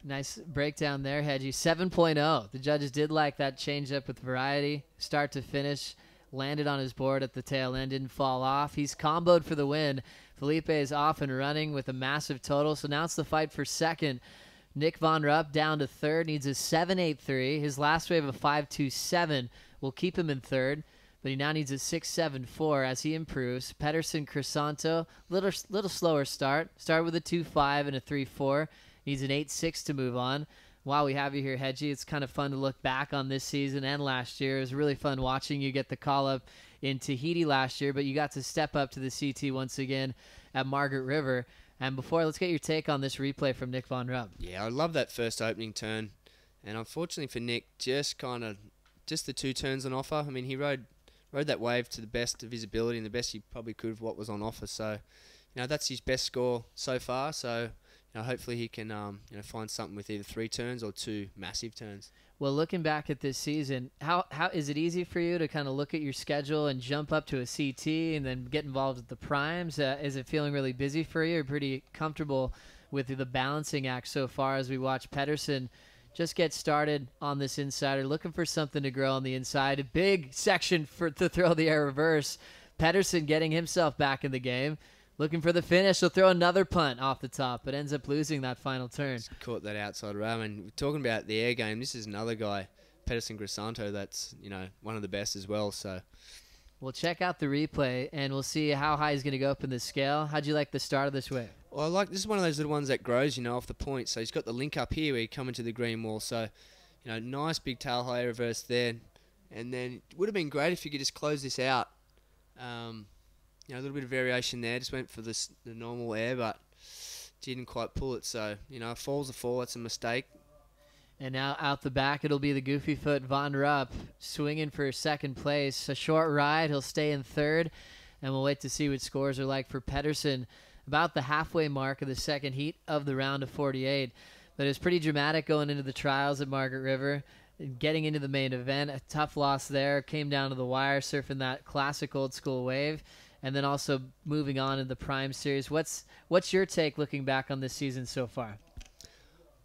Nice breakdown there, Hedgie. 7.0. The judges did like that change up with variety, start to finish. Landed on his board at the tail end, didn't fall off. He's comboed for the win. Felipe is off and running with a massive total. So now it's the fight for second. Nick Von Rupp down to third, needs a 7.83. His last wave of 5.27 will keep him in third, but he now needs a 6.74 as he improves. Pedersen Crisanto, little slower start. Started with a 2.5 and a 3.4. Needs an 8.6 to move on. While we have you here, Hedgie, it's kind of fun to look back on this season and last year. It was really fun watching you get the call-up in Tahiti last year, but you got to step up to the CT once again at Margaret River. And before, let's get your take on this replay from Nick Von Rupp. Yeah, I love that first opening turn. And unfortunately for Nick, just the 2 turns on offer. I mean, he rode that wave to the best of his ability and the best he probably could of what was on offer. So, that's his best score so far. So, hopefully he can find something with either 3 turns or 2 massive turns. Well, looking back at this season, how is it easy for you to kind of look at your schedule and jump up to a CT and then get involved with the primes? Is it feeling really busy for you, or pretty comfortable with the balancing act so far as we watch Pedersen just get started on this insider, looking for something to grow on the inside? A big section to throw the air reverse. Pedersen getting himself back in the game. Looking for the finish. He'll throw another punt off the top, but ends up losing that final turn. Just caught that outside ram. And we're talking about the air game. This is another guy, Pedersen Crisanto, that's one of the best as well. So we'll check out the replay, and we'll see how high he's going to go up in the scale. How'd you like the start of this wave? Well, this is one of those little ones that grows, off the point. So he's got the link up here where you come into the green wall. So, nice big tail high reverse there. And then it would have been great if you could just close this out. A little bit of variation there. Just went for the normal air, but didn't quite pull it. So, a fall's a fall. That's a mistake. And now out the back, it'll be the goofy foot Von Rupp swinging for second place. A short ride. He'll stay in third, and we'll wait to see what scores are like for Pedersen. About the halfway mark of the second heat of the round of 48. But it was pretty dramatic going into the trials at Margaret River. Getting into the main event, a tough loss there. Came down to the wire, surfing that classic old school wave. And then also moving on in the Prime Series. What's your take looking back on this season so far?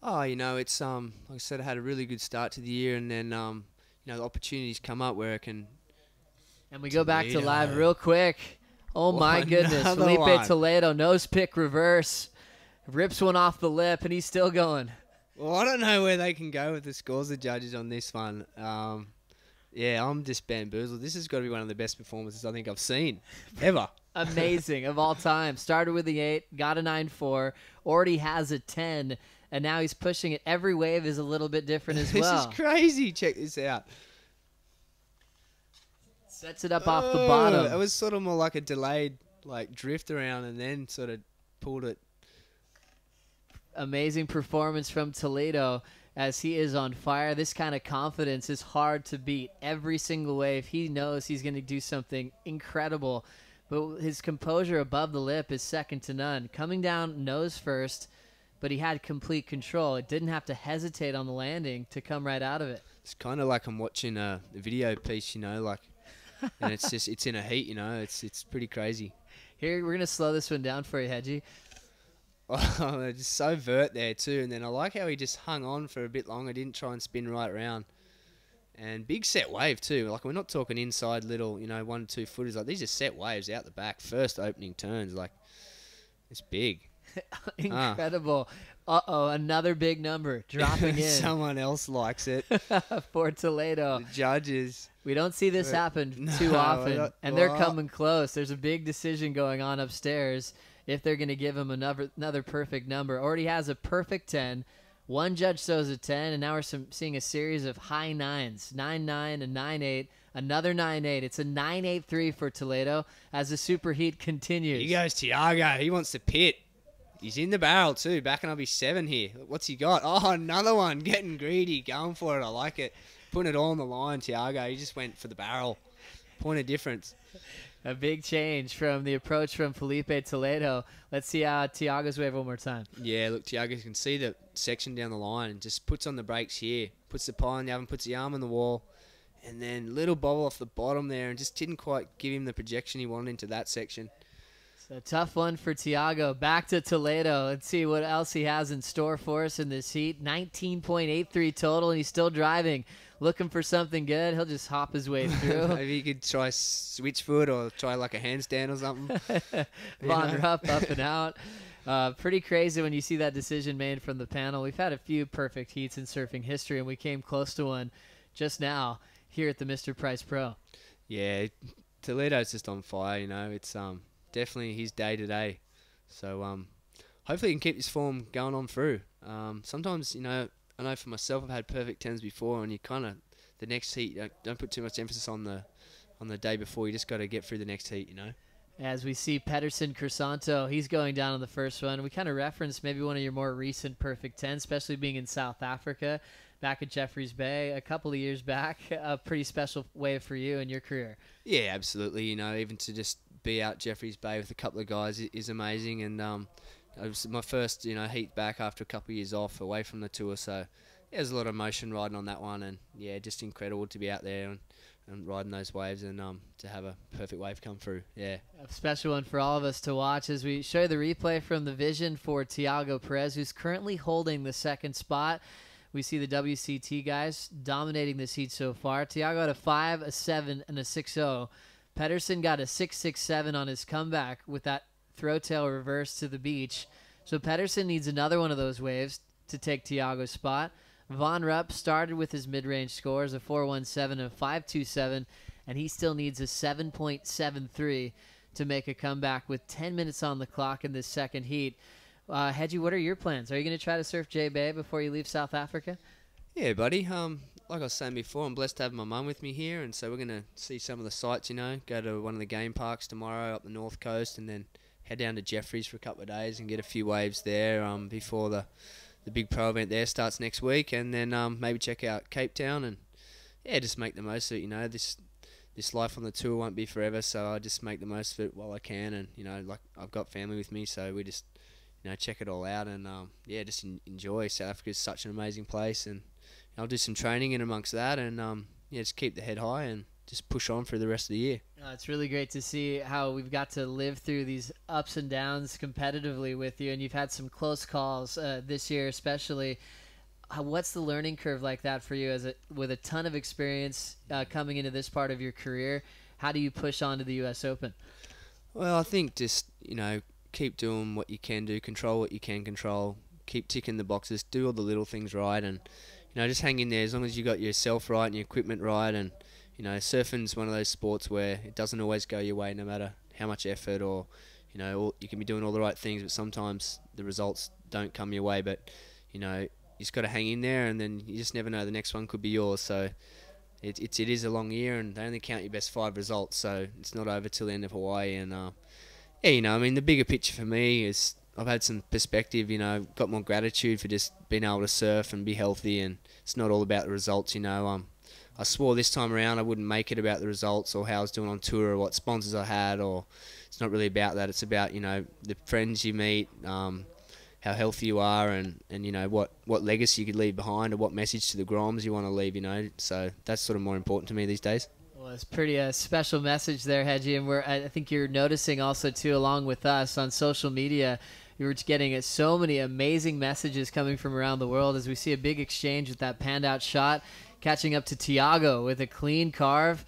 Oh, it's like I said, I had a really good start to the year, and then the opportunities come up where I can. And we go back to live real quick. Oh my goodness, Felipe Toledo nose pick reverse, rips one off the lip, and he's still going. Well, I don't know where they can go with the scores of judges on this one. Yeah, I'm just bamboozled. This has got to be one of the best performances I think I've seen ever. Amazing, of all time. Started with the 8, got a 9.4, already has a 10, and now he's pushing it. Every wave is a little bit different as well. This is crazy. Check this out. Sets it up off the bottom. It was sort of more like a delayed drift around and then sort of pulled it. Amazing performance from Toledo. As he is on fire. This kind of confidence is hard to beat. Every single wave, he knows he's going to do something incredible. But his composure above the lip is second to none. Coming down nose first, but he had complete control. It didn't have to hesitate on the landing to come right out of it. It's kind of like I'm watching a video piece, and it's in a heat, It's pretty crazy. Here, we're going to slow this one down for you, Hedgie. Oh, just so vert there too, and then I like how he just hung on for a bit longer, didn't try and spin right around. And big set wave too, we're not talking inside little, 1 2 footers, these are set waves out the back, first opening turns, it's big. Incredible. Uh-oh, another big number dropping in. Someone else likes it. For Toledo. The judges. We don't see this happen too often, and they're coming close. There's a big decision going on upstairs. If they're going to give him another perfect number. Already has a perfect 10. One judge shows a 10, and now we're seeing a series of high 9s. 9-9 and 9-8. Another 9-8. It's a 9-8-3 for Toledo as the superheat continues. Here goes Thiago. He wants to pit. He's in the barrel too, backing up his 7 here. What's he got? Oh, another one. Getting greedy. Going for it. I like it. Putting it all on the line, Thiago. He just went for the barrel. Point of difference. A big change from the approach from Felipe Toledo. Let's see Tiago's wave one more time. Yeah, look, Tiago can see the section down the line and just puts on the brakes here. Puts the pie on the oven, puts the arm on the wall, and then little bobble off the bottom there and just didn't quite give him the projection he wanted into that section. So a tough one for Tiago. Back to Toledo. Let's see what else he has in store for us in this heat. 19.83 total, and he's still driving. Looking for something good. He'll just hop his way through. Maybe he could try switch foot or try like a handstand or something. Von Rupp up and out. Pretty crazy when you see that decision made from the panel. We've had a few perfect heats in surfing history, and we came close to one just now here at the Mr. Price Pro. Yeah, Toledo's just on fire, you know. It's definitely his day today. So hopefully he can keep this form going on through. Sometimes, you know, I know for myself I've had perfect 10s before, and you kind of, the next heat, don't put too much emphasis on the day before. You just got to get through the next heat, you know. As we see Pedersen Crisanto, he's going down on the first one. We kind of referenced maybe one of your more recent perfect 10s, especially being in South Africa, back at Jeffreys Bay a couple of years back. A pretty special wave for you in your career. Yeah, absolutely. You know, even to just be out Jeffreys Bay with a couple of guys is amazing. And it was my first, you know, heat back after a couple of years off away from the tour. So yeah, there's a lot of emotion riding on that one. And yeah, just incredible to be out there and riding those waves and to have a perfect wave come through. Yeah. A special one for all of us to watch as we show the replay from the vision for Tiago Perez, who's currently holding the second spot. We see the WCT guys dominating this heat so far. Tiago had a 5, a 7, and a 6-0. Pedersen got a 6-6-7 on his comeback with that throw tail reverse to the beach. So Pedersen needs another one of those waves to take Tiago's spot. Von Rupp started with his mid-range scores, a 4.17 and a 5.27, and he still needs a 7.73 to make a comeback with 10 minutes on the clock in this second heat. Hedge, what are your plans? Are you going to try to surf J Bay before you leave South Africa? Yeah, buddy. Like I was saying before, I'm blessed to have my mum with me here, and so we're going to see some of the sights, you know, go to one of the game parks tomorrow up the north coast, and then head down to Jeffreys for a couple of days and get a few waves there before the big pro event there starts next week, and then maybe check out Cape Town and, yeah, just make the most of it, you know. This life on the tour won't be forever, so I just make the most of it while I can, and, you know, like I've got family with me, so we just, you know, check it all out and, yeah, just enjoy. South Africa is such an amazing place, and I'll do some training in amongst that and, yeah, just keep the head high and just push on for the rest of the year. It's really great to see how we've got to live through these ups and downs competitively with you, and you've had some close calls this year especially. What's the learning curve like that for you with a ton of experience coming into this part of your career? How do you push on to the U.S. Open? Well, I think just, you know, keep doing what you can do, control what you can control, keep ticking the boxes, do all the little things right, and, you know, just hang in there as long as you got yourself right and your equipment right. And, you know, surfing's one of those sports where it doesn't always go your way no matter how much effort or, you know, you can be doing all the right things, but sometimes the results don't come your way. But, you know, you just got to hang in there, and then you just never know, the next one could be yours. So it is a long year, and they only count your best 5 results, so it's not over till the end of Hawaii. And, yeah, you know, I mean, the bigger picture for me is I've had some perspective, you know, got more gratitude for just being able to surf and be healthy, and it's not all about the results, you know. I swore this time around I wouldn't make it about the results or how I was doing on tour or what sponsors I had, or it's not really about that. It's about, you know, the friends you meet, how healthy you are, and you know, what legacy you could leave behind or what message to the Groms you want to leave, you know. So that's sort of more important to me these days. Well, it's pretty special message there, Hedgie, and I think you're noticing also, too, along with us on social media, you're getting so many amazing messages coming from around the world as we see a big exchange with that panned-out shot, catching up to Tiago with a clean carve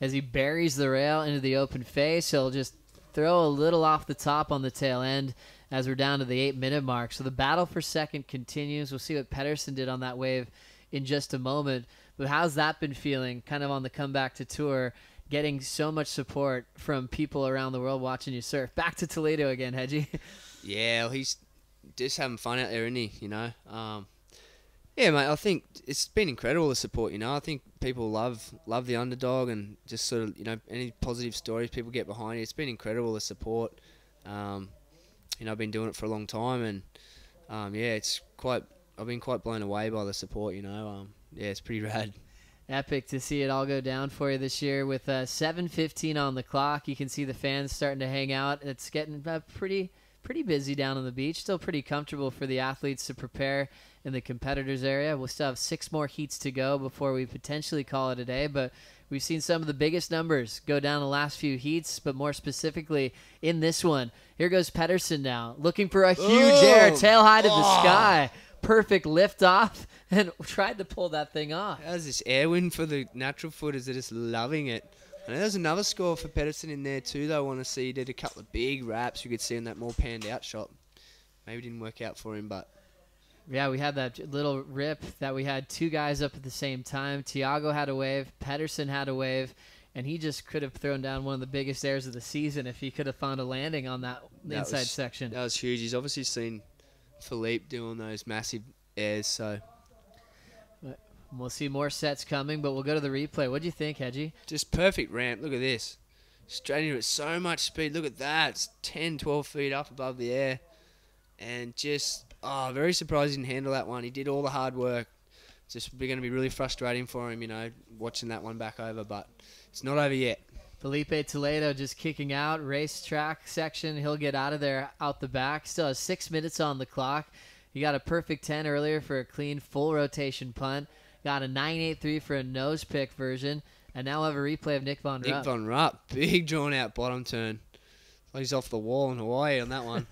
as he buries the rail into the open face. He'll just throw a little off the top on the tail end as we're down to the 8-minute mark. So the battle for second continues. We'll see what Pedersen did on that wave in just a moment. But how's that been feeling kind of on the comeback to tour, getting so much support from people around the world watching you surf? Back to Toledo again, Hedgie. Yeah, well, he's just having fun out there, isn't he? You know, yeah, mate. I think it's been incredible, the support. You know, I think people love the underdog, and just sort of, you know, any positive stories people get behind you. It's been incredible, the support. You know, I've been doing it for a long time, and yeah, I've been quite blown away by the support. You know, yeah, it's pretty rad. Epic to see it all go down for you this year with 7:15 on the clock. You can see the fans starting to hang out. It's getting pretty busy down on the beach. Still pretty comfortable for the athletes to prepare in the competitors area. We'll still have 6 more heats to go before we potentially call it a day, but we've seen some of the biggest numbers go down the last few heats, but more specifically in this one. Here goes Pedersen now, looking for a huge air, tail high to the sky. Perfect lift off, and tried to pull that thing off. How's this air win for the natural footers? They're just loving it. And there's another score for Pedersen in there too, though. I want to see. He did a couple of big wraps. You could see in that more panned out shot. Maybe didn't work out for him, but... Yeah, we had that little rip that we had 2 guys up at the same time. Thiago had a wave, Pedersen had a wave, and he just could have thrown down one of the biggest airs of the season if he could have found a landing on that inside section. That was huge. He's obviously seen Philippe doing those massive airs, so... We'll see more sets coming, but we'll go to the replay. What do you think, Hedgie? Just perfect ramp. Look at this. Straight into it. So much speed. Look at that. It's 10, 12 feet up above the air. And just, very surprised he didn't handle that one. He did all the hard work. It's just going to be really frustrating for him, watching that one back over. But it's not over yet. Felipe Toledo just kicking out. Racetrack section. He'll get out of there out the back. Still has 6 minutes on the clock. He got a perfect 10 earlier for a clean full rotation punt. Got a 9.83 for a nose pick version. And now we'll have a replay of Nick Von Rupp. Nick Von Rupp. Big drawn out bottom turn. Like he's off the wall in Hawaii on that one.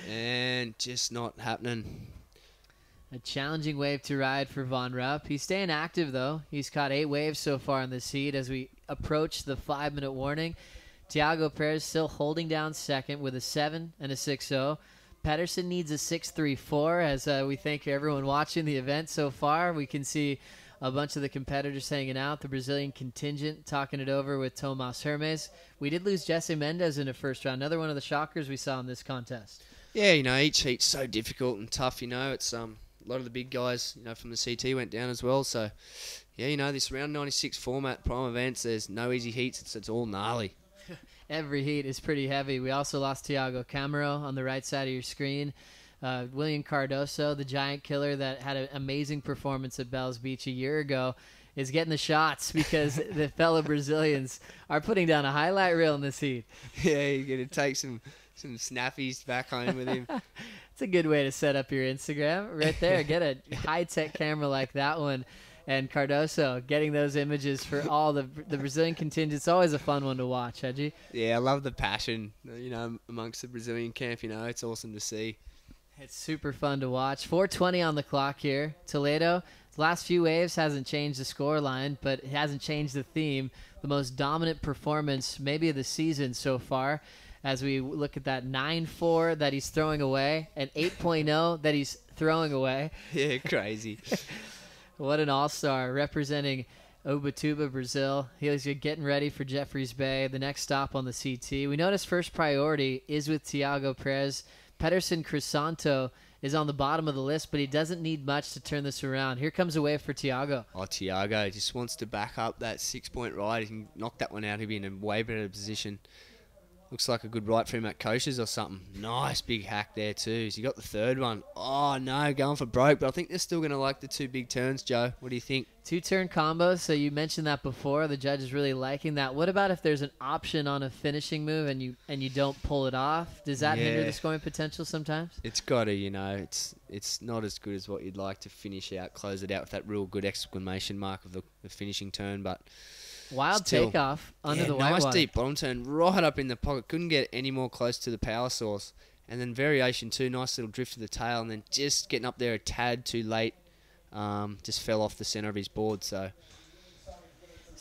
And just not happening. A challenging wave to ride for Von Rupp. He's staying active, though. He's caught 8 waves so far in this heat as we approach the 5-minute warning. Thiago Perez still holding down second with a 7 and a 6-0. Pedersen needs a 6.34 as we thank everyone watching the event so far. We can see a bunch of the competitors hanging out. The Brazilian contingent talking it over with Tomas Hermes. We did lose Jesse Mendez in the first round. Another one of the shockers we saw in this contest. Yeah, each heat's so difficult and tough, It's a lot of the big guys, from the CT went down as well. So, yeah, this round 96 format, prime events, there's no easy heats. It's all gnarly. Every heat is pretty heavy. We also lost Thiago Camero on the right side of your screen. William Cardoso, the giant killer that had an amazing performance at Bells Beach a year ago, is getting the shots because the fellow Brazilians are putting down a highlight reel in this heat. Yeah, you're going to take some snappies back home with him. It's a good way to set up your Instagram right there. Get a high-tech camera like that one. And Cardoso getting those images for all the Brazilian contingent. It's always a fun one to watch, Hedgie. Yeah, I love the passion, amongst the Brazilian camp. It's awesome to see. It's super fun to watch. 4:20 on the clock here. Toledo, his last few waves hasn't changed the score line, but it hasn't changed the theme. The most dominant performance maybe of the season so far as we look at that 9.4 that he's throwing away and 8.0 that he's throwing away. Yeah, crazy. What an all-star representing Ubatuba, Brazil. He's getting ready for Jeffreys Bay, the next stop on the CT. We notice first priority is with Thiago Perez. Pedersen Crisanto is on the bottom of the list, but he doesn't need much to turn this around. Here comes a wave for Thiago. Oh, Thiago just wants to back up that 6-point ride. He can knock that one out. He'll be in a way better position. Looks like a good right for him at Kosh's or something. Nice big hack there too. Has he got the third one? Oh no, going for broke, but I think they're still going to like the 2 big turns, Joe. What do you think? 2-turn combos, so you mentioned that before. The judge is really liking that. What about if there's an option on a finishing move and you don't pull it off? Does that hinder the scoring potential sometimes? It's got to, it's not as good as what you'd like to finish out, close it out with that real good exclamation mark of the finishing turn, but... Wild takeoff under the white nice wire. Deep bottom turn right up in the pocket. Couldn't get any more close to the power source. And then variation too. Nice little drift to the tail. And then just getting up there a tad too late. Just fell off the center of his board. So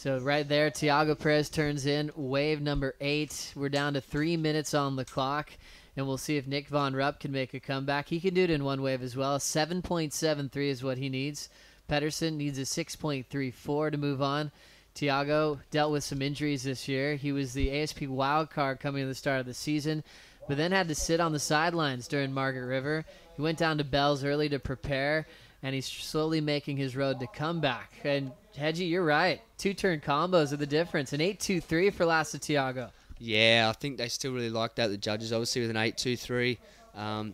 right there, Thiago Perez turns in. Wave number 8. We're down to 3 minutes on the clock. And we'll see if Nick Von Rupp can make a comeback. He can do it in one wave as well. 7.73 is what he needs. Pedersen needs a 6.34 to move on. Thiago dealt with some injuries this year. He was the ASP wild card coming to the start of the season, but then had to sit on the sidelines during Margaret River. He went down to Bells early to prepare, and he's slowly making his road to comeback. And, Hedgie, you're right. 2-turn combos are the difference. An 8.23 for Lassa Thiago. Yeah, I think they still really like that. The judges, obviously, with an 8.23.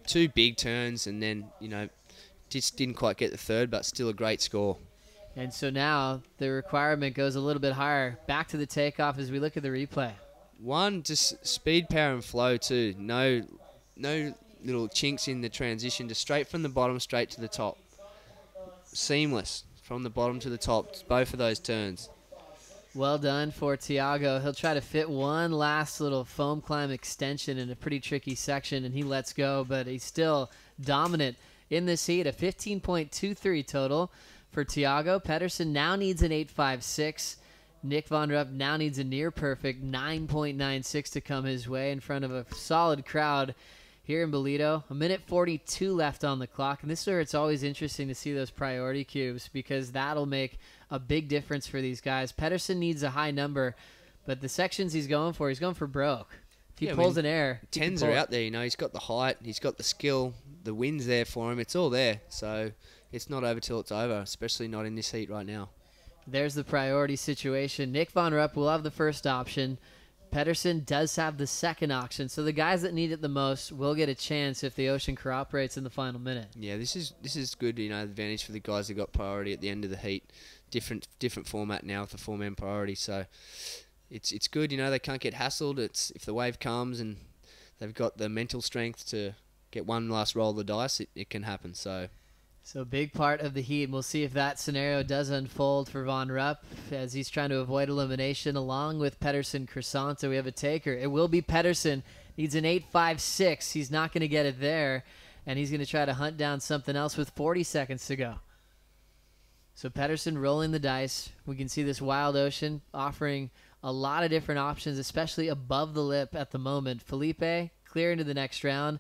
2 big turns, and then, just didn't quite get the third, but still a great score. And so now the requirement goes a little bit higher. Back to the takeoff as we look at the replay. One, just speed, power, and flow too. No little chinks in the transition. Just straight from the bottom, straight to the top. Seamless from the bottom to the top. Both of those turns. Well done for Tiago. He'll try to fit one last little foam climb extension in a pretty tricky section, and he lets go, but he's still dominant in this heat. A 15.23 total for Tiago. Pedersen now needs an 8.56. Nick Von Rupp now needs a near perfect 9.96 to come his way in front of a solid crowd here in Ballito. A minute 42 left on the clock, and this is where it's always interesting to see those priority cubes, because that'll make a big difference for these guys. Pedersen needs a high number, but the sections he's going for broke. If he pulls an air, tens are out there. You know, he's got the height, he's got the skill, the wind's there for him. It's all there, so it's not over till it's over, especially not in this heat right now. There's the priority situation. Nick Von Rupp will have the first option. Pedersen does have the second option, so the guys that need it the most will get a chance if the ocean cooperates in the final minute. Yeah, this is good. You know, advantage for the guys that got priority at the end of the heat. Different format now with the 4-man priority, so it's good. You know, they can't get hassled. It's if the wave comes and they've got the mental strength to get one last roll of the dice, it can happen. So big part of the heat, and we'll see if that scenario does unfold for Von Rupp as he's trying to avoid elimination along with Pedersen Crescento. We have a taker. It will be Pedersen. Needs an 8.56. He's not going to get it there, and he's going to try to hunt down something else with 40 seconds to go. So Pedersen rolling the dice. We can see this wild ocean offering a lot of different options, especially above the lip at the moment. Felipe clear into the next round.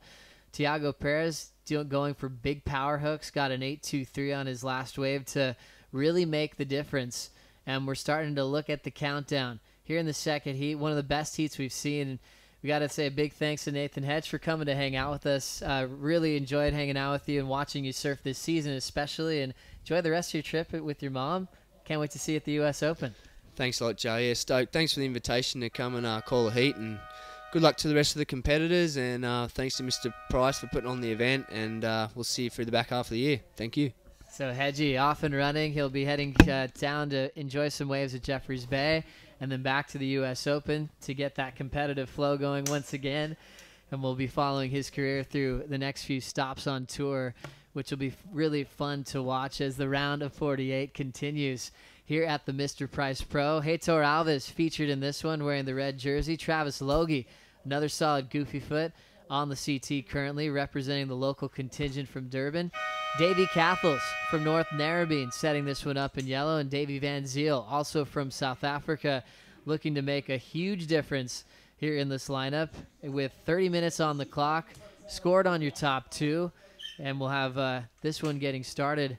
Tiago Perez going for big power hooks, got an 8.23 on his last wave to really make the difference. And we're starting to look at the countdown here in the second heat, one of the best heats we've seen. And we got to say a big thanks to Nathan Hedge for coming to hang out with us. Really enjoyed hanging out with you and watching you surf this season especially, and enjoy the rest of your trip with your mom. Can't wait to see you at the U.S. Open. Thanks a lot, Joe. Yeah, stoked. Thanks for the invitation to come and call a heat, and good luck to the rest of the competitors, and thanks to Mr. Price for putting on the event, and we'll see you through the back half of the year. Thank you. So Hedgie off and running. He'll be heading down to enjoy some waves at Jeffreys Bay, and then back to the U.S. Open to get that competitive flow going once again. And we'll be following his career through the next few stops on tour, which will be really fun to watch as the round of 48 continues here at the Mr. Price Pro. Heitor Alves featured in this one wearing the red jersey. Travis Logie, another solid goofy foot on the CT currently, representing the local contingent from Durban. Davy Cathles from North Narrabeen setting this one up in yellow, and Davy Van Ziel, also from South Africa, looking to make a huge difference here in this lineup with 30 minutes on the clock. Scored on your top two, and we'll have this one getting started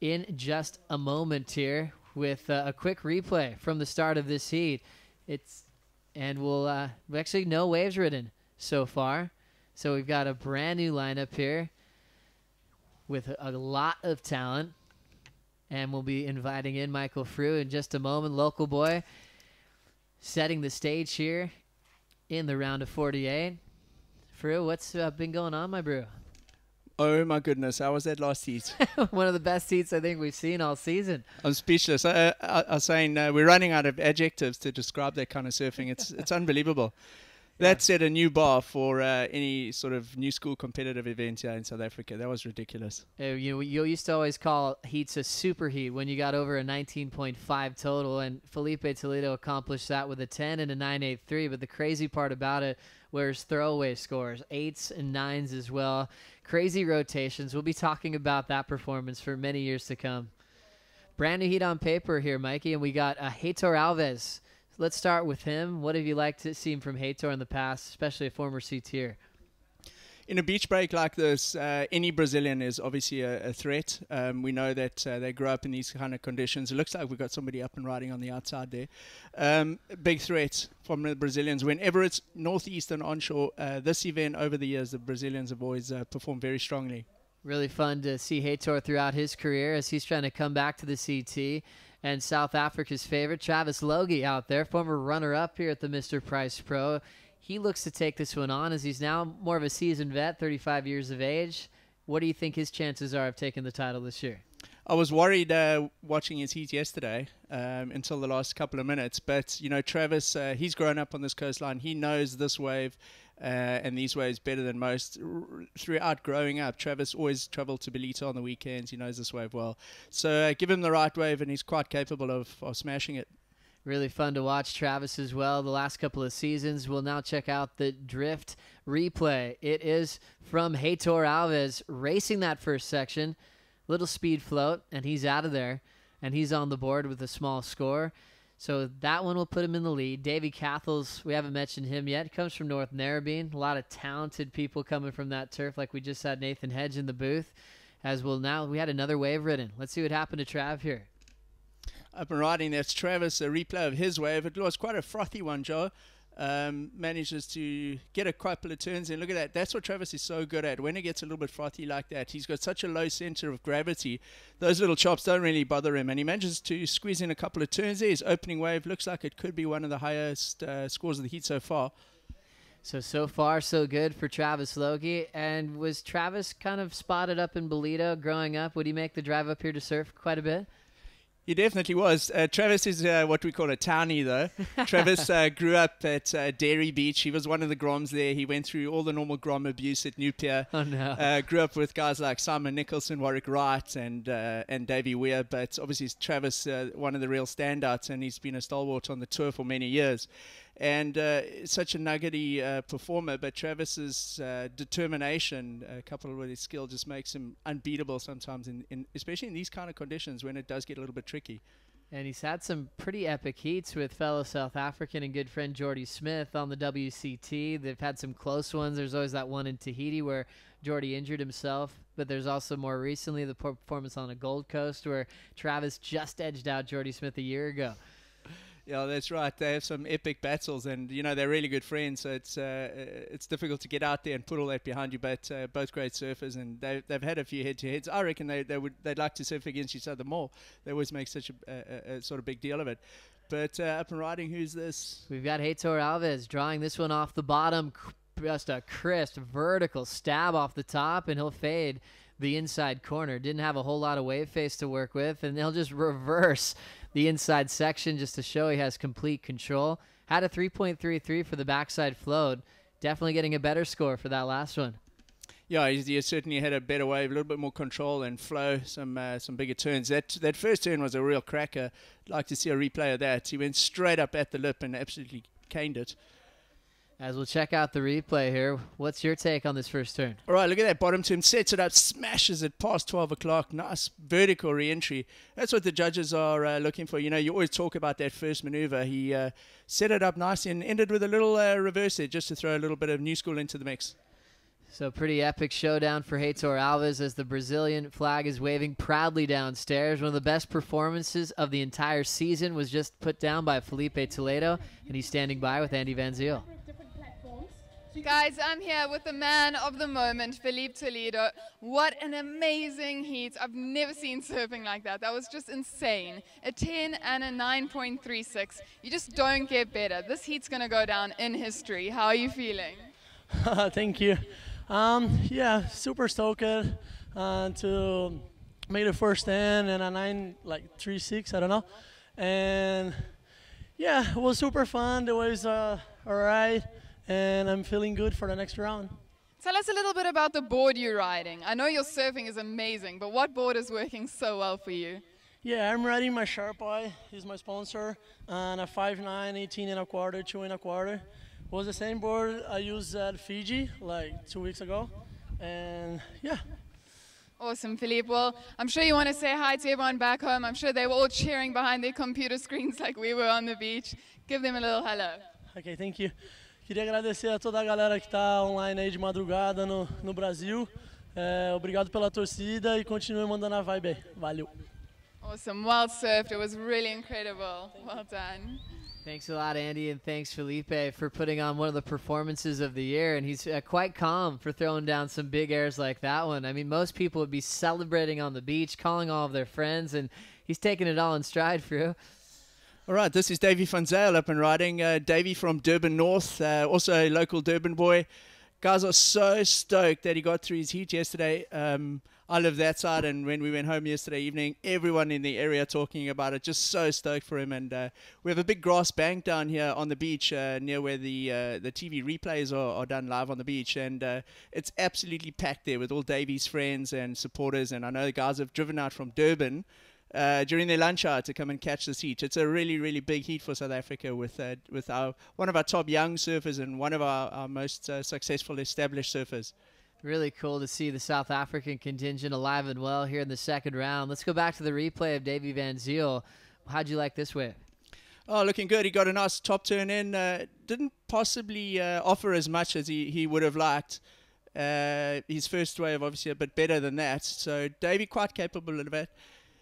in just a moment here with a quick replay from the start of this heat. We'll actually no waves ridden so far, so we've got a brand new lineup here with a lot of talent, and we'll be inviting in Michael Phew in just a moment. Local boy setting the stage here in the round of 48. Phew, what's been going on, my bro? Oh my goodness, how was that last heat? One of the best heats I think we've seen all season. I'm speechless. I was saying we're running out of adjectives to describe that kind of surfing. It's unbelievable. That set a new bar for any sort of new school competitive event here in South Africa. That was ridiculous. You used to always call heats a super heat when you got over a 19.5 total, and Felipe Toledo accomplished that with a 10 and a 9.83. But the crazy part about it was throwaway scores, 8s and 9s as well. Crazy rotations. We'll be talking about that performance for many years to come. Brand new heat on paper here, Mikey, and we got Heitor Alves. Let's start with him. What have you liked to see him from Heitor in the past, especially a former C-tier? In a beach break like this, any Brazilian is obviously a threat. We know that they grow up in these kind of conditions. It looks like we've got somebody up and riding on the outside there. Big threat from the Brazilians. Whenever it's northeast and onshore, this event over the years, the Brazilians have always performed very strongly. Really fun to see Heitor throughout his career as he's trying to come back to the CT. And South Africa's favorite, Travis Logie, out there, former runner-up here at the Mr. Price Pro. He looks to take this one on as he's now more of a seasoned vet, 35 years of age. What do you think his chances are of taking the title this year? I was worried watching his heat yesterday until the last couple of minutes. But, you know, Travis, he's grown up on this coastline. He knows this wave and these waves better than most. Throughout growing up, Travis always traveled to Ballito on the weekends. He knows this wave well. So give him the right wave, and he's quite capable of smashing it. Really fun to watch Travis as well the last couple of seasons. We'll now check out the drift replay. It is from Heitor Alves racing that first section. Little speed float, and he's out of there, and he's on the board with a small score. So that one will put him in the lead. Davey Cathles, we haven't mentioned him yet. He comes from North Narrabeen. A lot of talented people coming from that turf, like we just had Nathan Hedge in the booth. As well now, we had another wave ridden. Let's see what happened to Trav here. Up and riding, that's Travis, a replay of his wave. It was quite a frothy one, Joe. Manages to get a couple of turns in. Look at that. That's what Travis is so good at. When it gets a little bit frothy like that, he's got such a low center of gravity. Those little chops don't really bother him, and he manages to squeeze in a couple of turns there. His opening wave looks like it could be one of the highest scores of the heat so far. So far, so good for Travis Logie. And was Travis kind of spotted up in Ballito growing up? Would he make the drive up here to surf quite a bit? He definitely was. Travis is what we call a townie, though. Travis grew up at Dairy Beach. He was one of the Groms there. He went through all the normal Grom abuse at New Pier. Oh, no. Grew up with guys like Simon Nicholson, Warwick Wright, and Davey Weir. But obviously, Travis, one of the real standouts, and he's been a stalwart on the tour for many years. And such a nuggety performer, but Travis's determination, coupled with his skill, just makes him unbeatable sometimes, especially in these kind of conditions when it does get a little bit tricky. And he's had some pretty epic heats with fellow South African and good friend Jordi Smith on the WCT. They've had some close ones. There's always that one in Tahiti where Jordi injured himself, but there's also more recently the performance on the Gold Coast where Travis just edged out Jordi Smith a year ago. Yeah, that's right. They have some epic battles, and you know they're really good friends. So it's difficult to get out there and put all that behind you. But both great surfers, and they've had a few head-to-heads. I reckon they'd like to surf against each other more. They always make such a sort of big deal of it. But up and riding, who's this? We've got Heitor Alves drawing this one off the bottom, just a crisp vertical stab off the top, and he'll fade the inside corner. Didn't have a whole lot of wave face to work with, and they'll just reverse the inside section just to show he has complete control. Had a 3.33 for the backside float. Definitely getting a better score for that last one. Yeah, he certainly had a better wave, a little bit more control and flow, some bigger turns. That first turn was a real cracker. I'd like to see a replay of that. He went straight up at the lip and absolutely caned it. As we'll check out the replay here, what's your take on this first turn? All right, look at that bottom turn. Sets it up, smashes it past 12 o'clock. Nice vertical re-entry. That's what the judges are looking for. You know, you always talk about that first maneuver. He set it up nicely and ended with a little reverse there just to throw a little bit of new school into the mix. So pretty epic showdown for Heitor Alves as the Brazilian flag is waving proudly downstairs. One of the best performances of the entire season was just put down by Felipe Toledo, and he's standing by with Andy Van Ziel. Guys, I'm here with the man of the moment, Felipe Toledo. What an amazing heat. I've never seen surfing like that. That was just insane. A 10 and a 9.36. You just don't get better. This heat's going to go down in history. How are you feeling? Thank you. Yeah, super stoked to make the first 10 and a 9.36, I don't know. And yeah, it was super fun. The waves are all right. And I'm feeling good for the next round. Tell us a little bit about the board you're riding. I know your surfing is amazing, but what board is working so well for you? Yeah, I'm riding my Sharp Eye. He's my sponsor. And a 5.9, 18 and a quarter, 2 and a quarter. Was the same board I used at Fiji like 2 weeks ago. And yeah. Awesome, Philippe. Well, I'm sure you want to say hi to everyone back home. I'm sure they were all cheering behind their computer screens like we were on the beach. Give them a little hello. Okay, thank you. Queria agradecer a toda a galera que está online aí de madrugada no Brasil. Obrigado pela torcida e continue mandando a vibe aí. Valeu. Awesome. Well surfed. It was really incredible. Well done. Thanks a lot, Andy, and thanks, Felipe, for putting on one of the performances of the year. And he's quite calm for throwing down some big airs like that one. I mean, most people would be celebrating on the beach, calling all of their friends, and he's taking it all in stride, Phew. All right, this is Davey van Zyl up and riding. Davey from Durban North, also a local Durban boy. Guys are so stoked that he got through his heat yesterday. I live that side, and when we went home yesterday evening, everyone in the area talking about it, just so stoked for him. And we have a big grass bank down here on the beach near where the TV replays are done live on the beach, and it's absolutely packed there with all Davies friends and supporters. And I know the guys have driven out from Durban during their lunch hour to come and catch this heat. It's a really, really big heat for South Africa with one of our top young surfers and one of our most successful established surfers. Really cool to see the South African contingent alive and well here in the second round. Let's go back to the replay of Davy Van Zyl. How'd you like this wave? Oh, looking good. He got a nice top turn in. Didn't possibly offer as much as he would have liked. His first wave, obviously, a bit better than that. So Davy quite capable of it.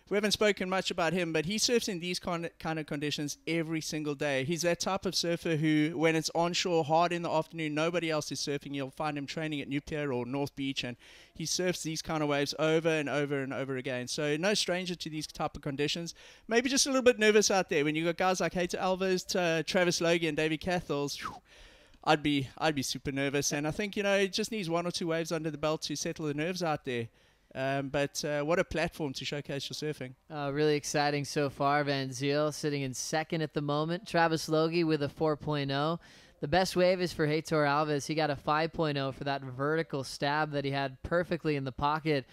We haven't spoken much about him, but he surfs in these kind of conditions every single day. He's that type of surfer who, when it's onshore hard in the afternoon, nobody else is surfing, you'll find him training at New Pier or North Beach, and he surfs these kind of waves over and over and over again. So no stranger to these type of conditions. Maybe just a little bit nervous out there when you got guys like Hayter Alves, Travis Logie, and Davy Cathels. I'd be super nervous, and I think it just needs one or two waves under the belt to settle the nerves out there. But what a platform to showcase your surfing. Really exciting so far. Van Zyl sitting in second at the moment. Travis Logie with a 4.0. The best wave is for Heitor Alves. He got a 5.0 for that vertical stab that he had perfectly in the pocket.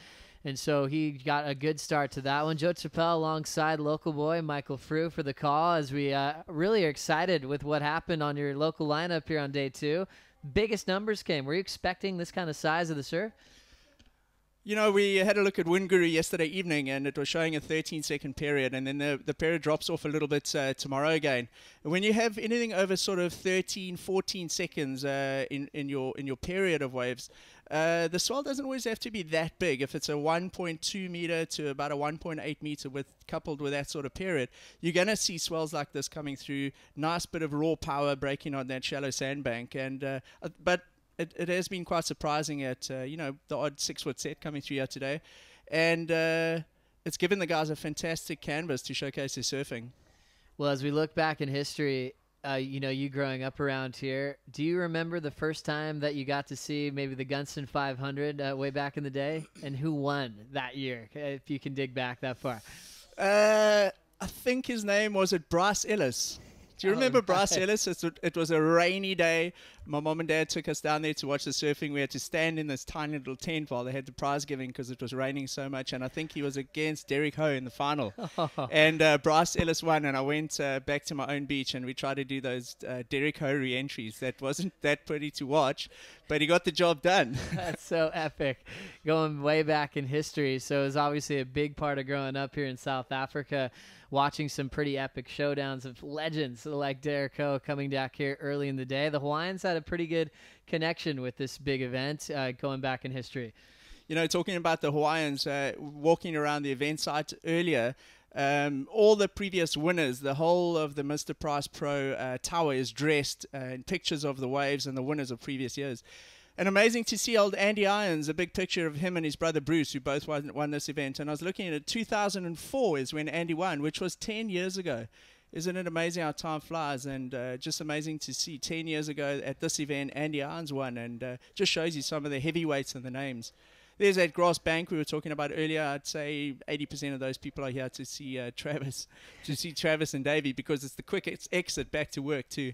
And so he got a good start to that one. Joe Chappelle alongside local boy Michael Frew for the call, as we really are excited with what happened on your local lineup here on day 2. Biggest numbers came. Were you expecting this kind of size of the surf? We had a look at Winguru yesterday evening, and it was showing a 13-second period, and then the period drops off a little bit tomorrow again. And when you have anything over sort of 13, 14 seconds in your period of waves, the swell doesn't always have to be that big. If it's a 1.2 meter to about a 1.8 meter coupled with that sort of period, you're going to see swells like this coming through. Nice bit of raw power breaking on that shallow sandbank, and but it has been quite surprising at, the odd 6-foot set coming through here today. And it's given the guys a fantastic canvas to showcase their surfing. Well, as we look back in history, you growing up around here, do you remember the first time that you got to see maybe the Gunston 500 way back in the day? And who won that year, if you can dig back that far? I think his name was Bryce Ellis. Do you remember Bryce Ellis? It was a rainy day. My mom and dad took us down there to watch the surfing. We had to stand in this tiny little tent while they had the prize giving because it was raining so much. And I think he was against Derek Ho in the final. And Bryce Ellis won. And I went back to my own beach and we tried to do those Derek Ho re-entries. That wasn't that pretty to watch, but he got the job done. That's so epic. Going way back in history. So it was obviously a big part of growing up here in South Africa, watching some pretty epic showdowns of legends like Derek Ho coming back here early in the day. The Hawaiians had a pretty good connection with this big event going back in history. Talking about the Hawaiians, walking around the event site earlier, all the previous winners, the whole of the Mr Price Pro tower is dressed in pictures of the waves and the winners of previous years. And amazing to see old Andy Irons, a big picture of him and his brother Bruce, who both won this event. And I was looking at it, 2004 is when Andy won, which was 10 years ago. Isn't it amazing how time flies? And just amazing to see 10 years ago at this event, Andy Irons won. And just shows you some of the heavyweights and the names. There's that grass bank we were talking about earlier. I'd say 80% of those people are here to see Travis and Davey, because it's the quickest exit back to work too.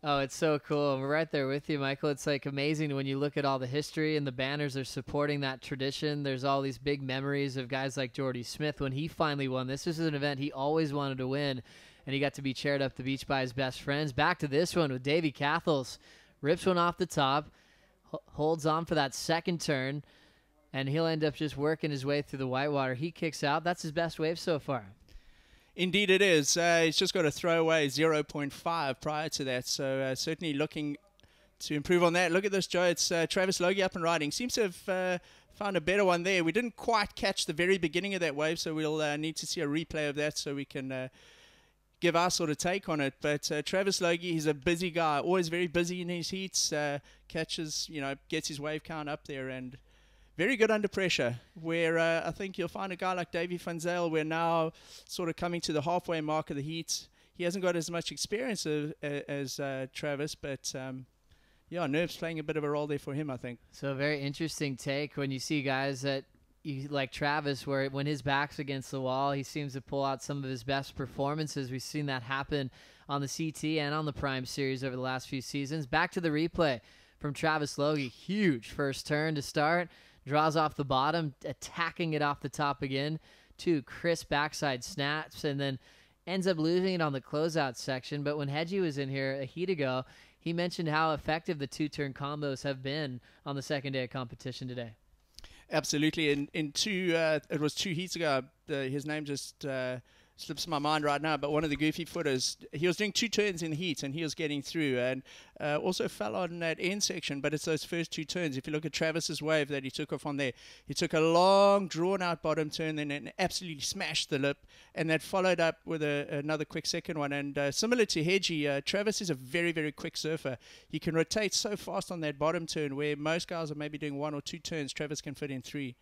Oh, it's so cool. We're right there with you, Michael. It's like amazing when you look at all the history and the banners are supporting that tradition. There's all these big memories of guys like Jordi Smith when he finally won. This was an event he always wanted to win, and he got to be chaired up the beach by his best friends. Back to this one with Davy Cathels. Rips one off the top, holds on for that second turn, and he'll end up just working his way through the whitewater. He kicks out. That's his best wave so far. Indeed it is. He's just got a throwaway 0.5 prior to that, so certainly looking to improve on that. Look at this, Joe. It's Travis Logie up and riding. Seems to have found a better one there. We didn't quite catch the very beginning of that wave, so we'll need to see a replay of that so we can give our sort of take on it. But Travis Logie, he's a busy guy, always very busy in his heats, catches, gets his wave count up there, and very good under pressure, where I think you'll find a guy like Davy Van Zyl, we're now sort of coming to the halfway mark of the heats. He hasn't got as much experience as Travis, but nerves playing a bit of a role there for him, I think. So a very interesting take when you see guys that like Travis, where when his back's against the wall, he seems to pull out some of his best performances. We've seen that happen on the CT and on the Prime Series over the last few seasons. Back to the replay from Travis Logie. Huge first turn to start. Draws off the bottom, attacking it off the top again. 2 crisp backside snaps, and then ends up losing it on the closeout section. But when Hedge was in here a heat ago, he mentioned how effective the 2-turn combos have been on the second day of competition today. Absolutely. It was 2 heats ago. His name just slips my mind right now, but one of the goofy footers, he was doing 2 turns in the heat and he was getting through, and also fell on that end section. But it's those first 2 turns. If you look at Travis's wave that he took off on there, he took a long drawn out bottom turn and absolutely smashed the lip, and that followed up with another quick second one. And similar to Hedge, Travis is a very, very quick surfer. He can rotate so fast on that bottom turn, where most guys are maybe doing 1 or 2 turns. Travis can fit in 3.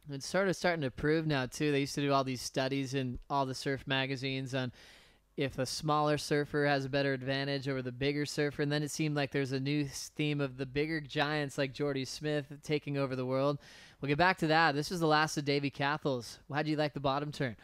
It's sort of starting to prove now, too. They used to do all these studies in all the surf magazines on if a smaller surfer has a better advantage over the bigger surfer. And then it seemed like there's a new theme of the bigger giants like Jordi Smith taking over the world. We'll get back to that. This was the last of Davy Cathell's. How do you like the bottom turn?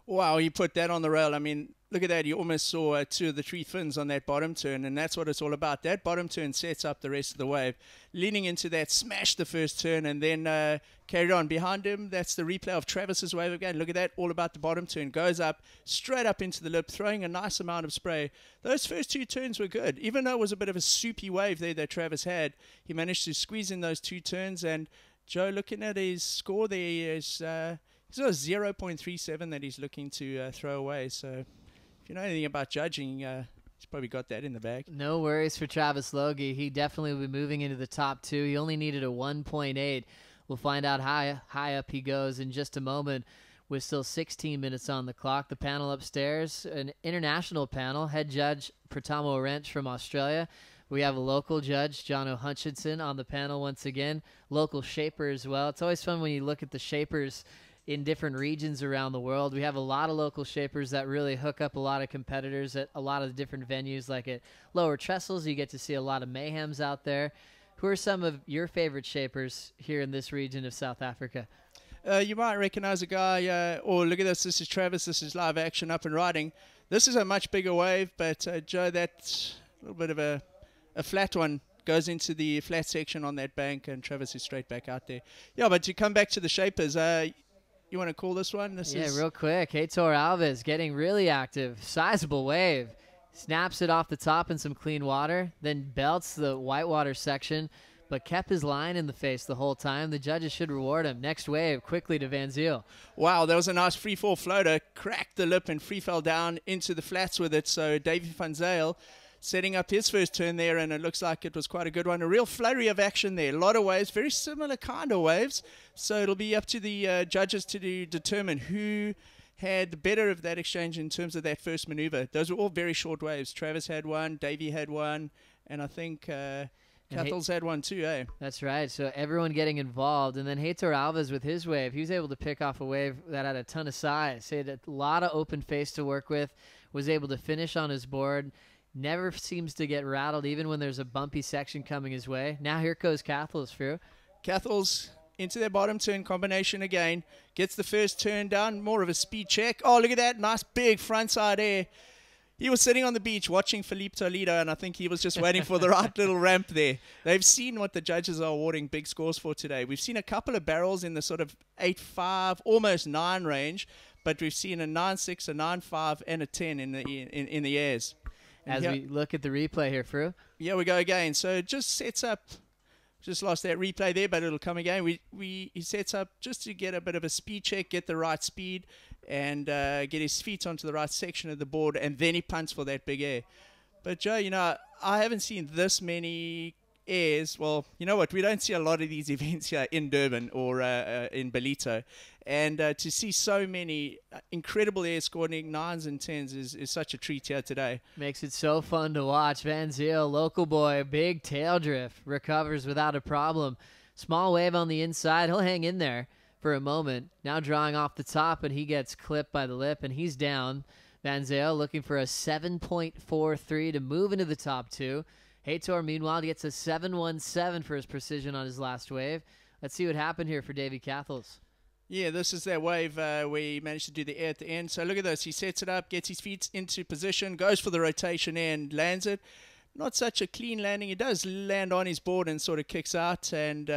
Wow, he put that on the rail. I mean, look at that. You almost saw 2 of the 3 fins on that bottom turn, and that's what it's all about. That bottom turn sets up the rest of the wave. Leaning into that, smashed the first turn, and then carried on. Behind him, that's the replay of Travis's wave again. Look at that, all about the bottom turn. Goes up, straight up into the lip, throwing a nice amount of spray. Those first 2 turns were good. Even though it was a bit of a soupy wave there that Travis had, he managed to squeeze in those 2 turns. And Joe, looking at his score there, is... he's got a 0.37 that he's looking to throw away. So if you know anything about judging, he's probably got that in the bag. No worries for Travis Logie. He definitely will be moving into the top 2. He only needed a 1.8. We'll find out how high up he goes in just a moment with still 16 minutes on the clock. The panel upstairs, an international panel. Head judge Pratamo Wrench from Australia. We have a local judge, Jono Hutchinson, on the panel once again. Local shaper as well. It's always fun when you look at the shapers in different regions around the world. We have a lot of local shapers that really hook up a lot of competitors at a lot of the different venues, like at Lower Trestles. You get to see a lot of mayhems out there. Who are some of your favorite shapers here in this region of South Africa? You might recognize a guy, or look at this. This is Travis. This is live action up and riding. This is a much bigger wave, but Joe, that's a little bit of a flat one. Goes into the flat section on that bank, and Travis is straight back out there. Yeah, but to come back to the shapers, you want to call this one? Real quick. Heitor Alves getting really active. Sizable wave. Snaps it off the top in some clean water, then belts the whitewater section, but kept his line in the face the whole time. The judges should reward him. Next wave, quickly to Van Zyl. Wow, that was a nice free fall floater. Cracked the lip and free fell down into the flats with it. So Davy Van Zyl setting up his first turn there, and it looks like it was quite a good one. A real flurry of action there. A lot of waves, very similar kind of waves. So it'll be up to the judges to determine who had the better of that exchange in terms of that first maneuver. Those were all very short waves. Travis had one, Davy had one, and I think Cathell's had one too, eh? That's right. So everyone getting involved. And then Heitor Alves with his wave, he was able to pick off a wave that had a ton of size. He had a lot of open face to work with, was able to finish on his board, never seems to get rattled even when there's a bumpy section coming his way. Now here goes Cathell's, Phew. Cathell's into their bottom turn combination again. Gets the first turn down, more of a speed check. Oh, look at that. Nice big frontside air. He was sitting on the beach watching Filipe Toledo, and I think he was just waiting for the right little ramp there. They've seen what the judges are awarding big scores for today. We've seen a couple of barrels in the sort of 8.5, almost 9 range, but we've seen a 9.6, a 9.5, and a 10 in the airs. And as we look at the replay here, Phew. Yeah, we go again. So it just sets up... Just lost that replay there, but it'll come again. He sets up just to get a bit of a speed check, get the right speed, and get his feet onto the right section of the board, and then he punts for that big air. But, Joe, you know, I haven't seen this many airs. Well, you know what? We don't see a lot of these events here in Durban or in Ballito. And to see so many incredible airs scoring 9s and 10s is such a treat here today. Makes it so fun to watch. Van Zyl, local boy, big tail drift, recovers without a problem. Small wave on the inside. He'll hang in there for a moment. Now drawing off the top, and he gets clipped by the lip, and he's down. Van Zyl looking for a 7.43 to move into the top 2. Heitor, meanwhile, gets a 7.17 for his precision on his last wave. Let's see what happened here for Davy Cathell's. Yeah, this is that wave where he managed to do the air at the end. So look at this. He sets it up, gets his feet into position, goes for the rotation and lands it. Not such a clean landing. He does land on his board and sort of kicks out. And,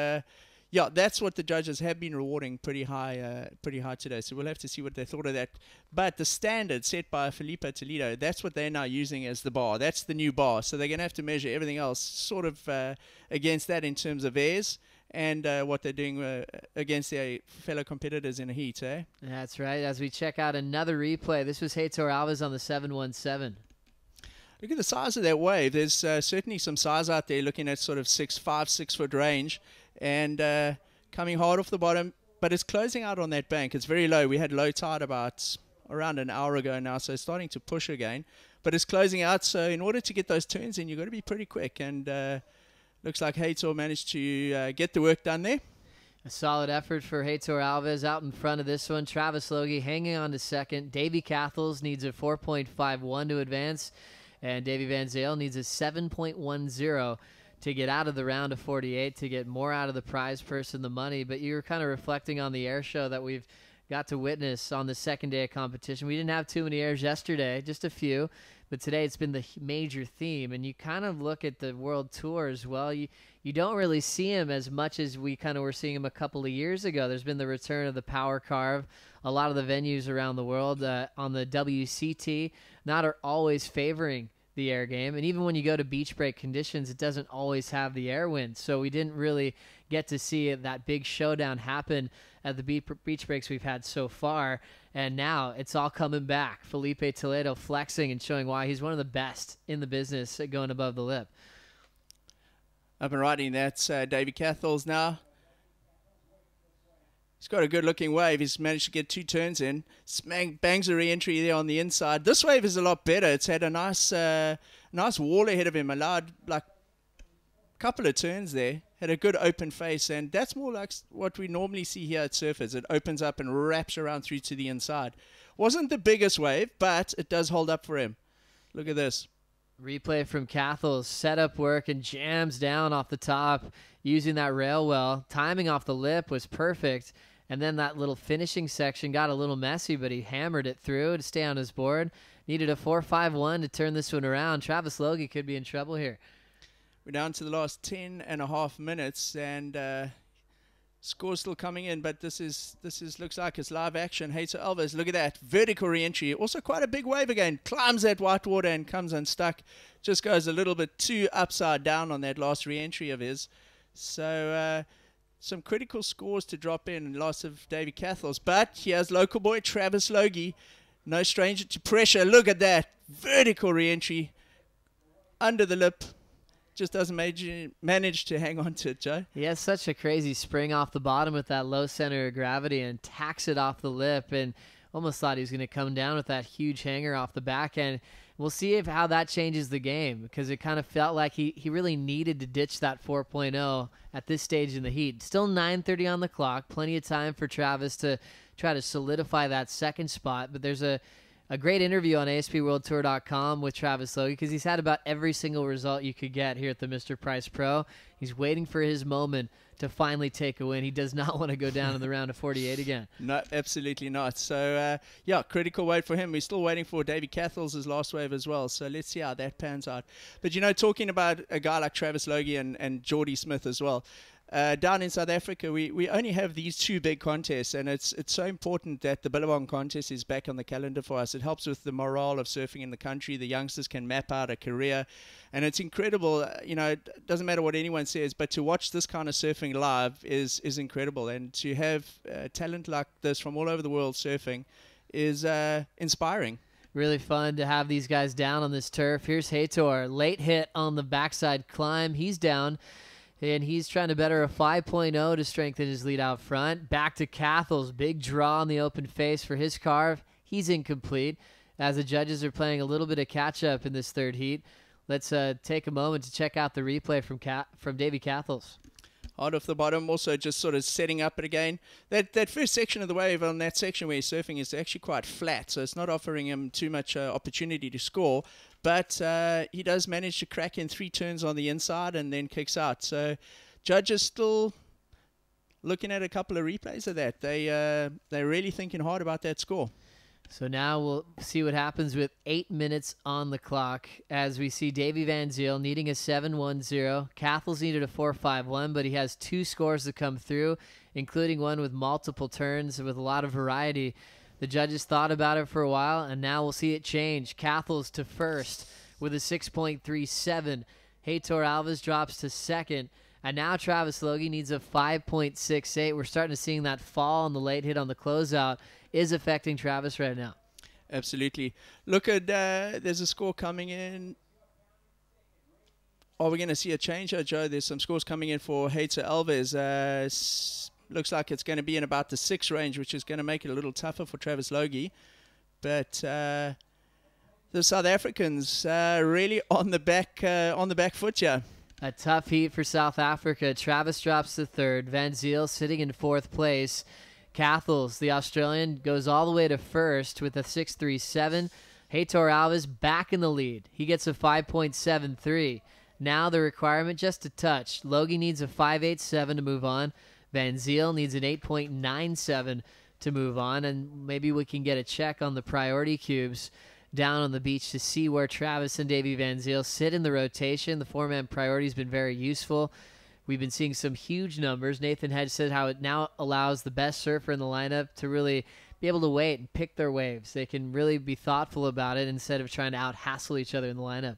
yeah, that's what the judges have been rewarding pretty high today. So we'll have to see what they thought of that. But the standard set by Felipe Toledo, that's what they're now using as the bar. That's the new bar. So they're going to have to measure everything else sort of against that in terms of airs. And what they're doing against their fellow competitors in a heat, eh? That's right. As we check out another replay, this was Heitor Alves on the 717. Look at the size of that wave. There's certainly some size out there looking at sort of 6 foot range and coming hard off the bottom, but it's closing out on that bank. It's very low. We had low tide about around an hour ago now, so it's starting to push again. But it's closing out, so in order to get those turns in, you've got to be pretty quick. And looks like Heitor managed to get the work done there. A solid effort for Heitor Alves out in front of this one. Travis Logie hanging on to second. Davy Cathles needs a 4.51 to advance. And Davy Van Zale needs a 7.10 to get out of the round of 48, to get more out of the prize purse and the money. But you were kind of reflecting on the air show that we've got to witness on the second day of competition. We didn't have too many airs yesterday, just a few. But today it's been the major theme. And you kind of look at the World Tour as well. You don't really see him as much as we kind of were seeing him a couple of years ago. There's been the return of the power carve. A lot of the venues around the world on the WCT not are always favoring the air game. And even when you go to beach break conditions, it doesn't always have the air wind. So we didn't really get to see that big showdown happen at the beach breaks we've had so far. And now it's all coming back. Felipe Toledo flexing and showing why he's one of the best in the business at going above the lip. Up and riding, that's Davy Cathles now. He's got a good-looking wave. He's managed to get 2 turns in. Bangs a re-entry there on the inside. This wave is a lot better. It's had a nice wall ahead of him. Allowed like a couple of turns there. Had a good open face, and that's more like what we normally see here at Surfers. It opens up and wraps around through to the inside. Wasn't the biggest wave, but it does hold up for him. Look at this. Replay from Cathles. Setup work and jams down off the top using that rail well. Timing off the lip was perfect. And then that little finishing section got a little messy, but he hammered it through to stay on his board. Needed a 4.51 to turn this one around. Travis Logie could be in trouble here. We're down to the last 10.5 minutes, and score's still coming in, but this is looks like it's live action. Heitor Alves, look at that. Vertical re-entry. Also quite a big wave again. Climbs that white water and comes unstuck. Just goes a little bit too upside down on that last re-entry of his. So some critical scores to drop in. Loss of Davy Cathles. But here's local boy Travis Logie. No stranger to pressure. Look at that. Vertical re-entry. Under the lip. Just doesn't manage to hang on to it, Joe. He has such a crazy spring off the bottom with that low center of gravity and tacks it off the lip, and almost thought he was going to come down with that huge hanger off the back end. We'll see how that changes the game, because it kind of felt like he really needed to ditch that 4.0 at this stage in the heat. Still 9:30 on the clock. Plenty of time for Travis to try to solidify that second spot, but there's a great interview on ASPWorldTour.com with Travis Logie, because he's had about every single result you could get here at the Mr. Price Pro. He's waiting for his moment to finally take a win. He does not want to go down in the round of 48 again. No, absolutely not. So, yeah, critical wave for him. We're still waiting for Davy Cathles' last wave as well. So let's see how that pans out. But, you know, talking about a guy like Travis Logie and Jordi Smith as well, down in South Africa, we only have these 2 big contests, and it's so important that the Billabong contest is back on the calendar for us. It helps with the morale of surfing in the country. The youngsters can map out a career, and it's incredible. You know, it doesn't matter what anyone says, but to watch this kind of surfing live is incredible, and to have talent like this from all over the world surfing is inspiring. Really fun to have these guys down on this turf. Here's Heitor, late hit on the backside climb. He's down. And he's trying to better a 5.0 to strengthen his lead out front. Back to Cathles. Big draw on the open face for his carve. He's incomplete, as the judges are playing a little bit of catch-up in this third heat. Let's take a moment to check out the replay from Davy Cathles. Hard off the bottom, also just sort of setting up it again. That first section of the wave on that section where he's surfing is actually quite flat, so it's not offering him too much opportunity to score. But he does manage to crack in 3 turns on the inside and then kicks out. So judges still looking at a couple of replays of that, they're really thinking hard about that score. So now we'll see what happens with 8 minutes on the clock as we see Davy Van Zyl needing a 7-1-0. Cathell's needed a 4-5-1, but he has 2 scores to come through, including one with multiple turns with a lot of variety. The judges thought about it for a while, and now we'll see it change. Cathell's to first with a 6.37. Heitor Alves drops to second. And now Travis Logie needs a 5.68. We're starting to see that fall on the late hit on the closeout is affecting Travis right now. Absolutely. Look at, there's a score coming in. Are we going to see a change, Joe? There's some scores coming in for Heitor Alves. Looks like it's going to be in about the 6 range, which is going to make it a little tougher for Travis Logie. But the South Africans really on the back foot here. A tough heat for South Africa. Travis drops to third. Van Zyl sitting in 4th place. Cathell's, the Australian, goes all the way to first with a 6.37. Heitor Alves back in the lead. He gets a 5.73. Now the requirement just a touch. Logie needs a 5.87 to move on. Van Zyl needs an 8.97 to move on. And maybe we can get a check on the priority cubes down on the beach to see where Travis and Davy Van Zyl sit in the rotation. The 4-man priority has been very useful. We've been seeing some huge numbers. Nathan Hedge said how it now allows the best surfer in the lineup to really be able to wait and pick their waves. They can really be thoughtful about it instead of trying to out-hassle each other in the lineup.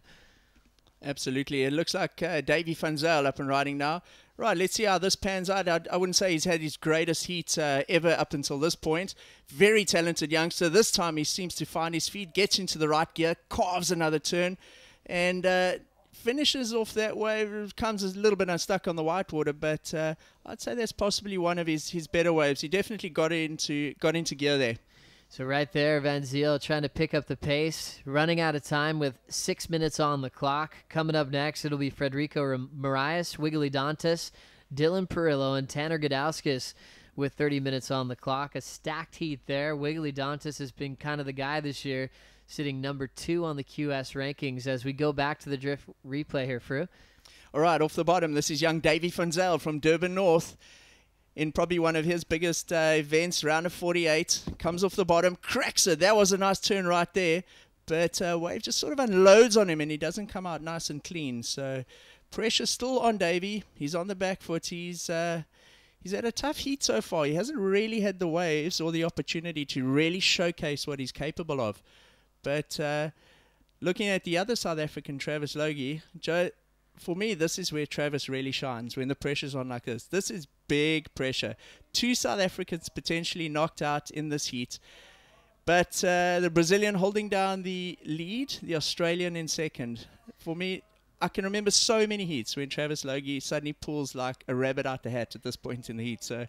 Absolutely. It looks like Davy Van Zyl up and riding now. Right, let's see how this pans out. I wouldn't say he's had his greatest heat ever up until this point. Very talented youngster. This time he seems to find his feet, gets into the right gear, carves another turn, and finishes off that wave. Comes a little bit unstuck on the whitewater, but I'd say that's possibly one of his better waves. He definitely got into gear there. So right there, Van Zyl trying to pick up the pace, running out of time with 6 minutes on the clock. Coming up next, it'll be Frederico Marias, Wiggly Dantas, Dylan Perillo, and Tanner Gudauskas with 30 minutes on the clock. A stacked heat there. Wiggly Dantas has been kind of the guy this year, sitting number 2 on the QS rankings as we go back to the drift replay here, Frew. All right, off the bottom, this is young Davy Van Zyl from Durban North. In probably one of his biggest events, round of 48. Comes off the bottom, cracks it. That was a nice turn right there. But wave just sort of unloads on him and he doesn't come out nice and clean. So pressure still on Davy. He's on the back foot. He's had a tough heat so far. He hasn't really had the waves or the opportunity to really showcase what he's capable of. But looking at the other South African, Travis Logie, Joe, for me, this is where Travis really shines, when the pressure's on like this. This is big pressure. 2 South Africans potentially knocked out in this heat. But the Brazilian holding down the lead, the Australian in second. For me, I can remember so many heats when Travis Logie suddenly pulls like a rabbit out the hat at this point in the heat. So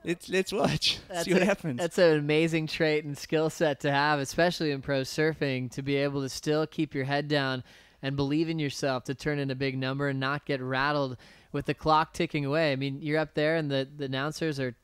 let's watch, see what happens. That's an amazing trait and skill set to have, especially in pro surfing, to be able to still keep your head down and believe in yourself to turn in a big number and not get rattled with the clock ticking away. I mean, you're up there and the announcers are,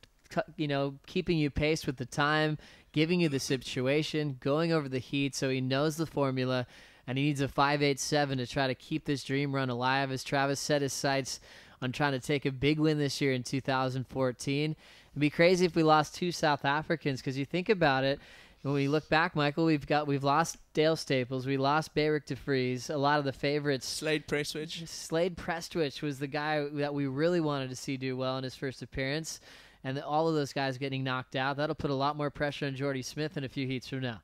keeping you paced with the time, giving you the situation, going over the heat, so he knows the formula, and he needs a 5.87 to try to keep this dream run alive as Travis set his sights on trying to take a big win this year in 2014. It'd be crazy if we lost 2 South Africans, because you think about it, when we look back, Michael, we've lost Dale Staples, we lost Bayrick de Vries, a lot of the favorites. Slade Prestwich. Slade Prestwich was the guy that we really wanted to see do well in his first appearance, and all of those guys getting knocked out. That'll put a lot more pressure on Jordi Smith in a few heats from now.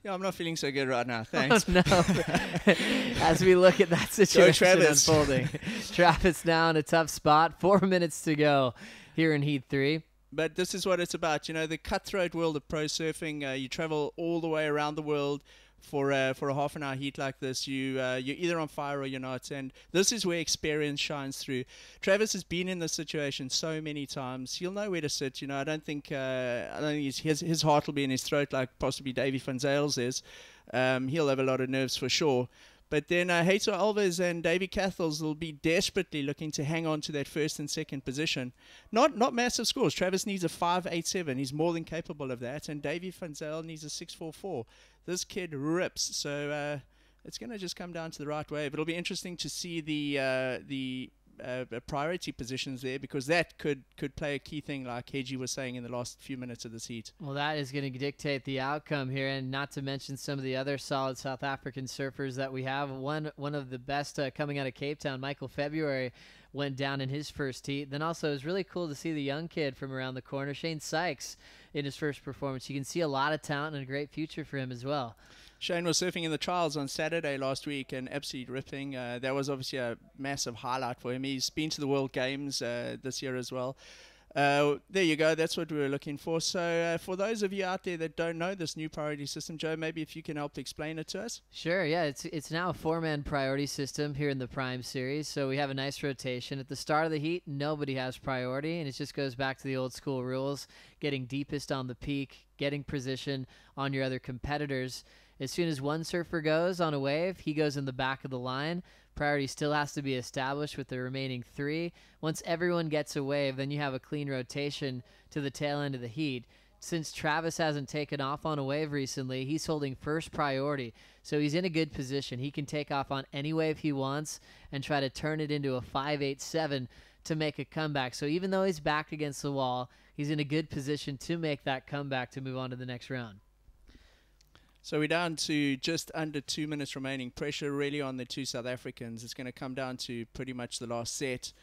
Yeah, I'm not feeling so good right now. Thanks. Oh, no. As we look at that situation unfolding. Travis now in a tough spot. 4 minutes to go here in Heat 3. But this is what it's about. The cutthroat world of pro surfing. You travel all the way around the world for a half an hour heat like this. You're either on fire or you're not. And this is where experience shines through. Travis has been in this situation so many times. He'll know where to sit. I don't think his heart will be in his throat like possibly Davy Van Zyl's is. He'll have a lot of nerves for sure. But then Heitor Alves and Davy Cathels will be desperately looking to hang on to that first and second position. Not massive scores. Travis needs a 5.87. He's more than capable of that. And Davy Van Zyl needs a 6.44. This kid rips. So it's going to just come down to the right wave. It'll be interesting to see the priority positions there, because that could play a key thing, like Hedge was saying in the last few minutes of this heat. Well, that is going to dictate the outcome here, and not to mention some of the other solid South African surfers that we have. One of the best coming out of Cape Town, Michael February, went down in his first heat. Then also it was really cool to see the young kid from around the corner, Shane Sykes, in his first performance. You can see a lot of talent and a great future for him as well. Shane was surfing in the trials on Saturday last week and absolutely ripping. That was obviously a massive highlight for him. He's been to the World Games this year as well. There you go. That's what we were looking for. So for those of you out there that don't know this new priority system, Joe, maybe if you can help explain it to us. Sure, yeah. It's now a 4-man priority system here in the Prime Series. So we have a nice rotation. At the start of the heat, nobody has priority, and it just goes back to the old school rules, getting deepest on the peak, getting position on your other competitors. As soon as one surfer goes on a wave, he goes in the back of the line. Priority still has to be established with the remaining 3. Once everyone gets a wave, then you have a clean rotation to the tail end of the heat. Since Travis hasn't taken off on a wave recently, he's holding first priority. So he's in a good position. He can take off on any wave he wants and try to turn it into a 5.87 to make a comeback. So even though he's backed against the wall, he's in a good position to make that comeback to move on to the next round. So we're down to just under 2 minutes remaining. Pressure really on the two South Africans. It's going to come down to pretty much the last set.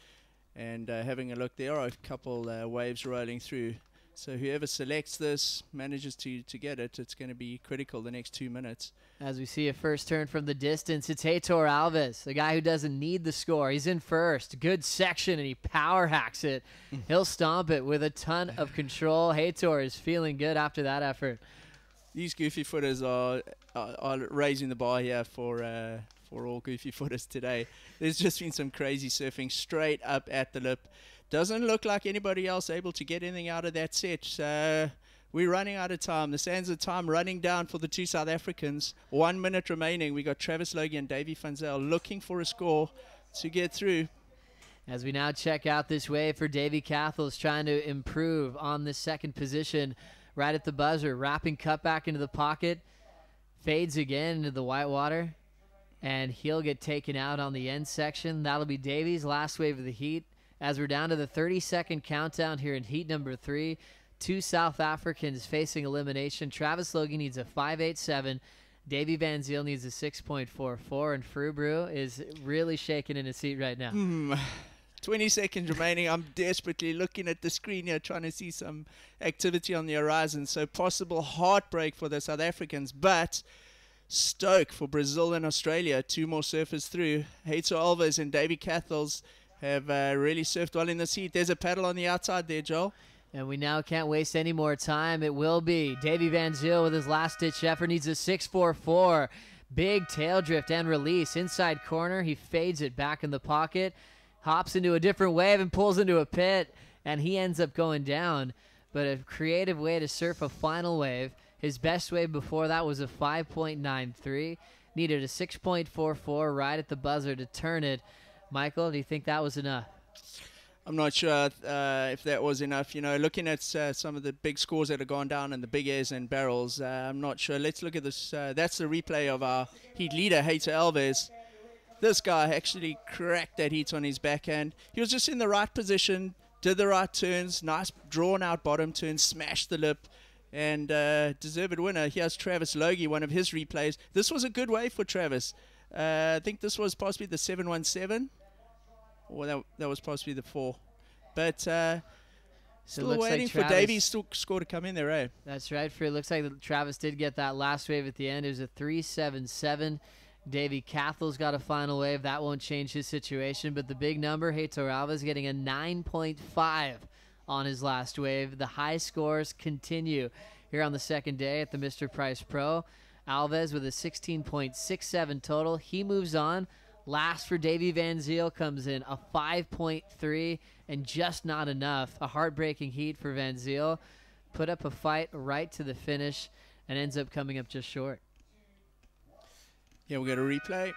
And having a look, there are a couple waves rolling through. So whoever selects this, manages to get it, it's going to be critical the next 2 minutes. As we see a first turn from the distance, it's Heitor Alves, the guy who doesn't need the score. He's in first. Good section, and he power hacks it. He'll stomp it with a ton of control. Heitor is feeling good after that effort. These goofy footers are raising the bar here for all goofy footers today. There's just been some crazy surfing straight up at the lip. Doesn't look like anybody else able to get anything out of that set. We're running out of time. The sands of time running down for the two South Africans. 1 minute remaining. We got Travis Logie and Davy Funzel looking for a score to get through. As we now check out this wave for Davy Cathles, trying to improve on this second position. Right at the buzzer, wrapping cutback into the pocket, fades again into the white water, and he'll get taken out on the end section. That'll be Davy's last wave of the heat. As we're down to the 30-second countdown here in heat number 3, two South Africans facing elimination. Travis Logie needs a 5.87. Davy Van Zyl needs a 6.44, and Frubru is really shaking in his seat right now. 20 seconds remaining. I'm desperately looking at the screen here, trying to see some activity on the horizon. So possible heartbreak for the South Africans, but stoke for Brazil and Australia. 2 more surfers through. Heitor Alves and Davy Cathles have really surfed well in this heat. There's a paddle on the outside there, Joel. And we now can't waste any more time. It will be Davy Van Zyl with his last-ditch effort. Needs a 6.44. Big tail drift and release. Inside corner, he fades it back in the pocket. Hops into a different wave and pulls into a pit, and he ends up going down. But a creative way to surf a final wave. His best wave before that was a 5.93. Needed a 6.44 right at the buzzer to turn it. Michael, do you think that was enough? I'm not sure if that was enough. You know, looking at some of the big scores that have gone down and the big airs and barrels, I'm not sure. Let's look at this. That's the replay of our heat leader, Heitor Alves. This guy actually cracked that heat on his backhand. He was just in the right position, did the right turns, nice drawn-out bottom turn, smashed the lip, and deserved winner. Here's Travis Logie, one of his replays. This was a good wave for Travis. I think this was possibly the 717, or that was possibly the 4. But still waiting for Davy's score to come in there, eh? That's right. It looks like Travis did get that last wave at the end. It was a 3.77. Davy Cathles got a final wave. That won't change his situation. But the big number, Heitor Alves getting a 9.5 on his last wave. The high scores continue here on the second day at the Mr. Price Pro. Alves with a 16.67 total. He moves on. Last for Davy Van Zyl comes in a 5.3 and just not enough. A heartbreaking heat for Van Zyl. Put up a fight right to the finish and ends up coming up just short. Yeah, we'll get a replay.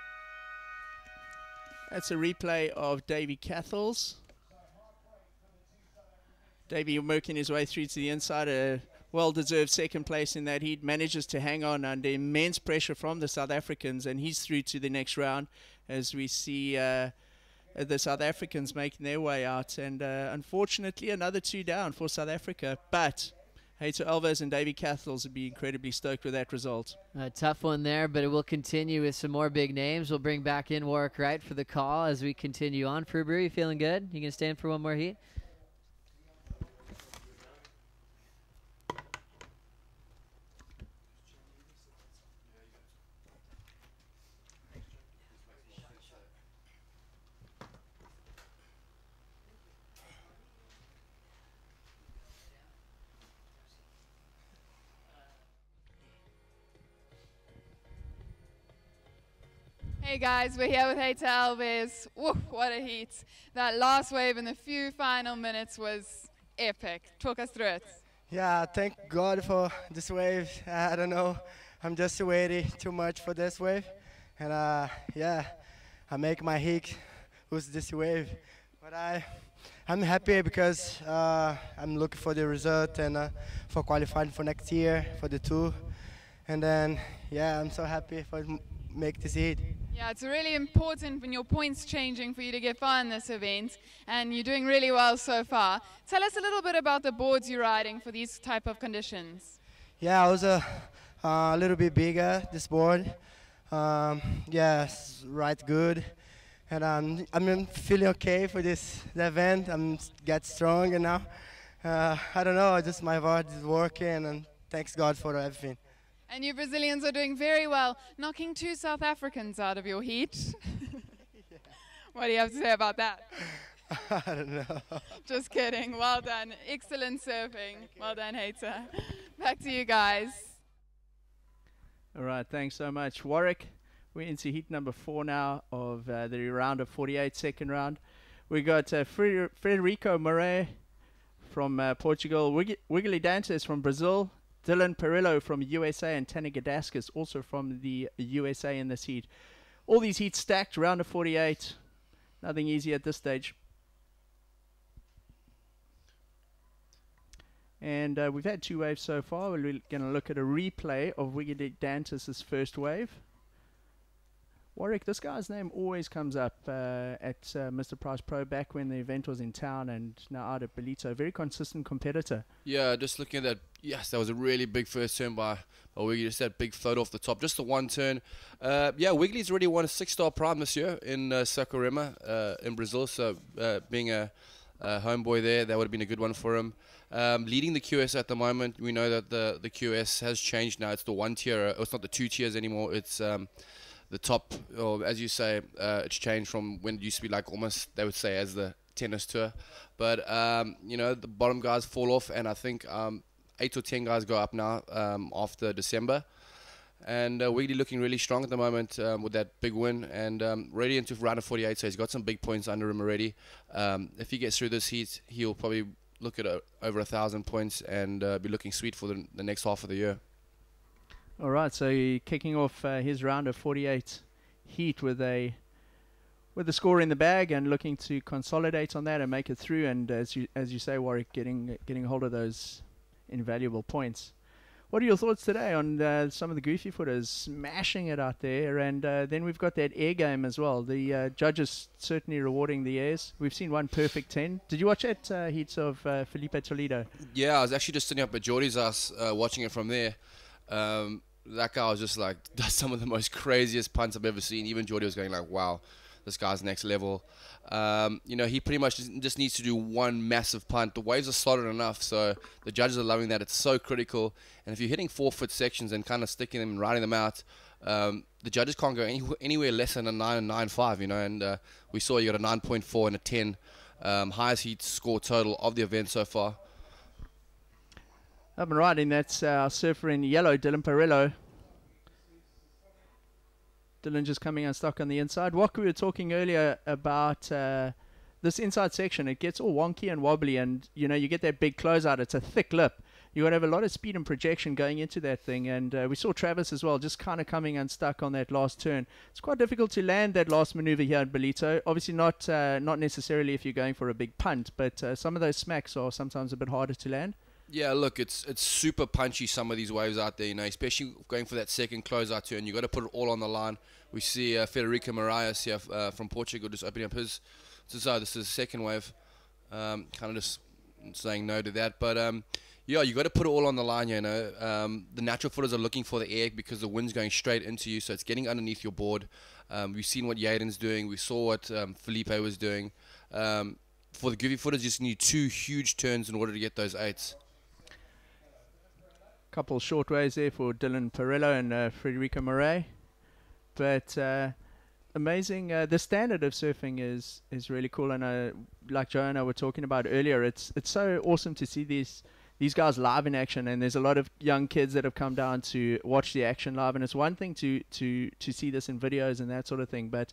That's a replay of Davy Cathles. Davy working his way through to the inside. A well-deserved second place in that heat. Manages to hang on under immense pressure from the South Africans, and he's through to the next round as we see the South Africans making their way out, and unfortunately another 2 down for South Africa, but Hayter Alves and Davy Cathles would be incredibly stoked with that result. A tough one there, but it will continue with some more big names. We'll bring back in Warwick Wright for the call as we continue on. Fruber, you feeling good? You going to stay in for one more heat? Hey guys, we're here with Hayter Alves. Woof, what a heat. That last wave in the few final minutes was epic. Talk us through it. Yeah, thank God for this wave. I don't know, I'm just waiting too much for this wave. And yeah, I make my heat with this wave. But I'm happy because I'm looking for the result and for qualifying for next year for the tour. And then, yeah, I'm so happy for make this heat. Yeah, it's really important when your points changing for you to get far in this event, and you're doing really well so far. Tell us a little bit about the boards you're riding for these type of conditions. Yeah, I was a little bit bigger, this board. Yeah, right good. And I'm feeling okay for this event. I'm get stronger now. I don't know, just my board is working, and thanks God for everything. And you Brazilians are doing very well, knocking 2 South Africans out of your heat. What do you have to say about that? I don't know. Just kidding. Well done. Excellent surfing. Well done, Hayter. Back to you guys. All right, thanks so much, Warwick. We're into heat number 4 now of the round of 48, second round. We got Frederico Morais from Portugal, Wiggly Dantes from Brazil, Dylan Perillo from USA, and Tanner Gadaskas also from the USA in this heat. All these heats stacked, round of 48. Nothing easy at this stage. And we've had 2 waves so far. We're going to look at a replay of Wiggly Dantes' first wave. Warwick, this guy's name always comes up at Mr Price Pro back when the event was in town, and now out at Ballito. Very consistent competitor. Yeah, just looking at that, yes, that was a really big first turn by Wiggly. Just that big float off the top, just the one turn. Yeah, Wiggly's already won a 6-star prime this year in Saquarema in Brazil, so being a homeboy there, that would have been a good one for him. Leading the QS at the moment, we know that the QS has changed now. It's the 1 tier, it's not the 2 tiers anymore, it's the top, or as you say, it's changed from when it used to be like almost, they would say, as the tennis tour. But, you know, the bottom guys fall off, and I think 8 or 10 guys go up now after December. And Wiggly looking really strong at the moment with that big win, and ready into round of 48, so he's got some big points under him already. If he gets through this heat, he'll probably look at over 1,000 points and be looking sweet for the next half of the year. All right, so kicking off his round of 48 heat with a score in the bag and looking to consolidate on that and make it through. And as you say, Warwick, getting hold of those invaluable points. What are your thoughts today on some of the goofy footers smashing it out there? And then we've got that air game as well. The judges certainly rewarding the airs. We've seen one perfect 10. Did you watch that heats of Felipe Toledo? Yeah, I was actually just sitting up at Jordi's house watching it from there. That guy was just like, does some of the most craziest punts I've ever seen. Even Jordi was going like, wow, this guy's next level. You know, he pretty much just needs to do one massive punt. The waves are solid enough, so the judges are loving that. It's so critical. And if you're hitting 4-foot sections and kind of sticking them and riding them out, the judges can't go anywhere less than a 9 and 9.5, you know. And we saw you got a 9.4 and a 10. Highest heat score total of the event so far. Up and riding, that's our surfer in yellow, Dylan Perillo. Dylan just coming unstuck on the inside. What we were talking earlier about this inside section, it gets all wonky and wobbly, and you know, you get that big closeout. It's a thick lip. You got to have a lot of speed and projection going into that thing, and we saw Travis as well, just kind of coming unstuck on that last turn. It's quite difficult to land that last maneuver here at Ballito. Obviously not necessarily if you're going for a big punt, but some of those smacks are sometimes a bit harder to land. Yeah, look, it's super punchy, some of these waves out there, you know, especially going for that second closeout turn. You got to put it all on the line. We see Federico Moraes here from Portugal just opening up his. This is the second wave. Kind of just saying no to that. But yeah, you got to put it all on the line, you know. The natural footers are looking for the air because the wind's going straight into you, so it's getting underneath your board. We've seen what Yadin's doing. We saw what Felipe was doing. For the goofy footers, you just need 2 huge turns in order to get those 8s. Couple short waves there for Dylan Perello and Federico Morais. But amazing. The standard of surfing is really cool. And like Joe and I were talking about earlier, it's so awesome to see these guys live in action. And there's a lot of young kids that have come down to watch the action live. And it's one thing to see this in videos and that sort of thing, but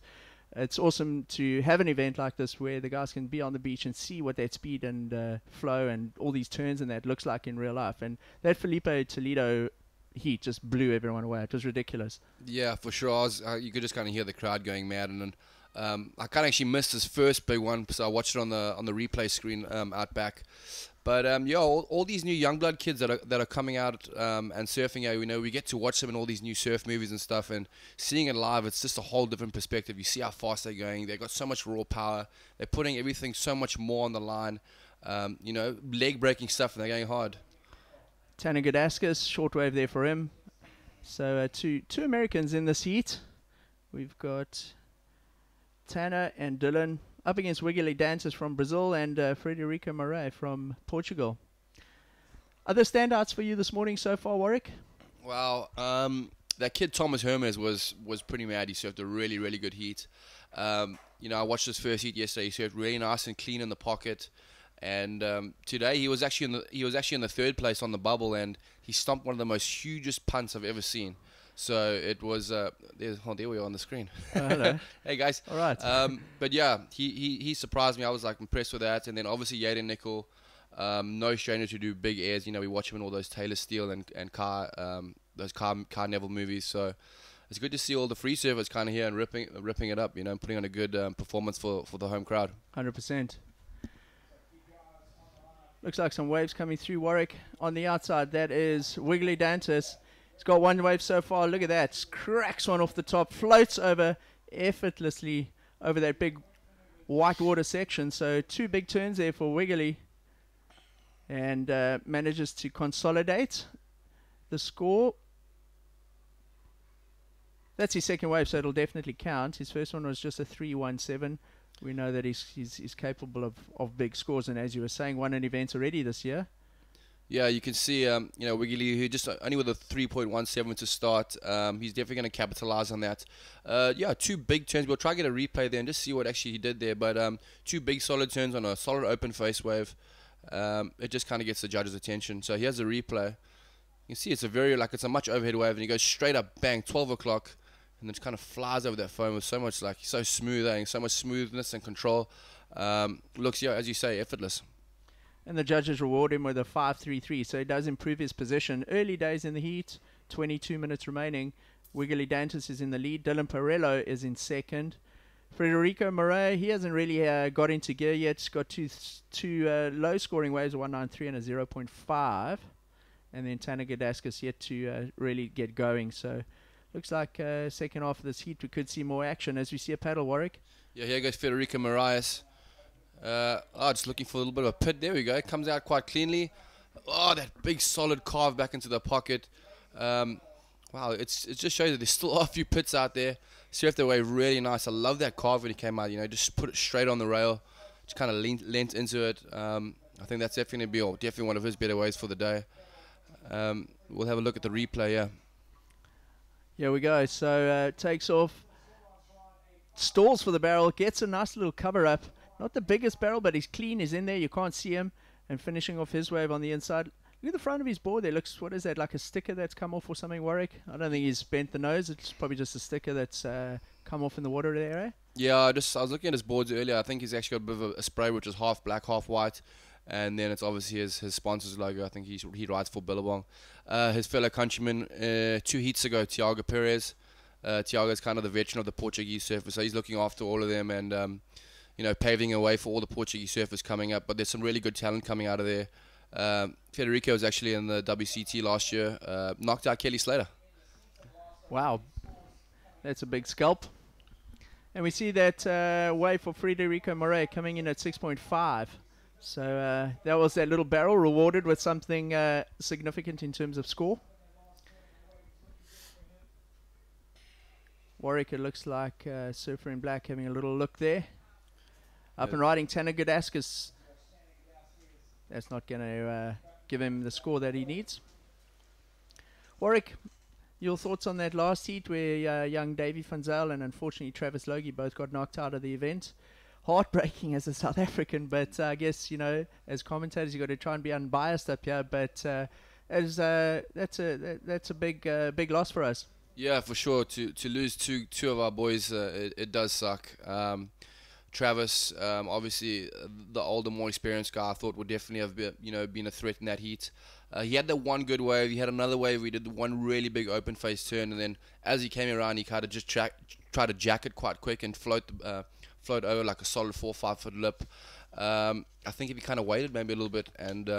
it's awesome to have an event like this where the guys can be on the beach and see what that speed and flow and all these turns and that looks like in real life. And that Felipe Toledo heat just blew everyone away. It was ridiculous. Yeah, for sure. You could just kind of hear the crowd going mad. And then I kind of actually missed his first big one, so I watched it on the replay screen out back. But yeah, all these new youngblood kids that are coming out and surfing, you know, we get to watch them in all these new surf movies and stuff, and seeing it live, it's just a whole different perspective. You see how fast they're going. They've got so much raw power. They're putting everything so much more on the line. You know, leg breaking stuff, and they're going hard. Tanner Gadaskas, short wave there for him. So two Americans in this heat. We've got Tanner and Dylan up against Wiggly Dancers from Brazil and Federico Morais from Portugal. Other standouts for you this morning so far, Warwick? Wow, that kid Thomas Hermes was pretty mad. He surfed a really, really good heat. You know, I watched his first heat yesterday. He surfed really nice and clean in the pocket. And today he was actually in the 3rd place on the bubble, and he stomped one of the most hugest punts I've ever seen. So it was there we are on the screen. Hello. Hey guys. All right. But yeah, he surprised me. I was like impressed with that. And then obviously Yadin Nicoll, no stranger to do big airs. You know, we watch him in all those Taylor Steele and Car Neville movies. So it's good to see all the free surfers kind of here and ripping it up. You know, and putting on a good performance for the home crowd. 100%. Looks like some waves coming through Warwick. On the outside, that is Wiggly Dantus. He's got one wave so far. Look at that. Cracks one off the top. Floats over effortlessly over that big white water section. So 2 big turns there for Wiggly. And manages to consolidate the score. That's his second wave, so it'll definitely count. His first one was just a 3.17. We know that he's capable of big scores, and as you were saying, won an event already this year. Yeah, you can see, you know, Wiggly, who just only with a 3.17 to start. He's definitely going to capitalize on that. Yeah, 2 big turns. We'll try to get a replay there and just see what actually he did there. But 2 big solid turns on a solid open face wave. It just kind of gets the judge's attention. So here's a replay. You can see it's a much overhead wave, and he goes straight up, bang, 12 o'clock. And then just kind of flies over that foam with so much, so smooth, and so much smoothness and control. Looks, yeah, as you say, effortless. And the judges reward him with a 5.33, so he does improve his position. Early days in the heat, 22 minutes remaining. Wiggly Dantus is in the lead. Dylan Perello is in second. Federico Morais, he hasn't really got into gear yet. He's got two low-scoring waves, a 1.93 and a 0.5. And then Tanner Gadaskas yet to really get going, so... Looks like second half of this heat we could see more action as we see a paddle, Warwick. Yeah, here goes Federico Morais. Just looking for a little bit of a pit. There we go. Comes out quite cleanly. Oh, that big solid carve back into the pocket. Wow, it just shows that there still are a few pits out there. Surfed their way really nice. I love that carve when he came out. You know, just put it straight on the rail. Just kind of leant into it. I think that's definitely one of his better ways for the day. We'll have a look at the replay, yeah. Here we go. So takes off, stalls for the barrel, gets a nice little cover up. Not the biggest barrel, but he's clean. He's in there. You can't see him. And finishing off his wave on the inside. Look at the front of his board there. Looks, what is that, like a sticker that's come off or something, Warwick? I don't think he's bent the nose. It's probably just a sticker that's come off in the water there, eh? Yeah, I was looking at his boards earlier. I think he's actually got a bit of a spray which is half black, half white. And then it's obviously his sponsor's logo. I think he rides for Billabong. His fellow countryman 2 heats ago, Tiago Perez. Tiago's kind of the veteran of the Portuguese surfer, so he's looking after all of them and you know, paving a way for all the Portuguese surfers coming up. But there's some really good talent coming out of there. Federico was actually in the WCT last year. Knocked out Kelly Slater. Wow. That's a big scalp. And we see that wave for Federico Moret coming in at 6.5. So that was that little barrel rewarded with something significant in terms of score. Warwick, it looks like Surfer in Black having a little look there. Up and riding Tanner Gudaskus. That's not going to give him the score that he needs. Warwick, your thoughts on that last heat where young Davy van Zyl and unfortunately Travis Logie both got knocked out of the event? Heartbreaking as a South African, but I guess, you know, as commentators, you've got to try and be unbiased up here, but that's a big loss for us. Yeah, for sure. To lose two of our boys, it does suck. Travis, obviously the older, more experienced guy, I thought would definitely have been a threat in that heat. He had that one good wave. He had another wave. He did one really big open face turn, and then as he came around, he kind of just tried to jack it quite quick and float over like a solid 4 or 5 foot lip. I think if he kind of waited maybe a little bit and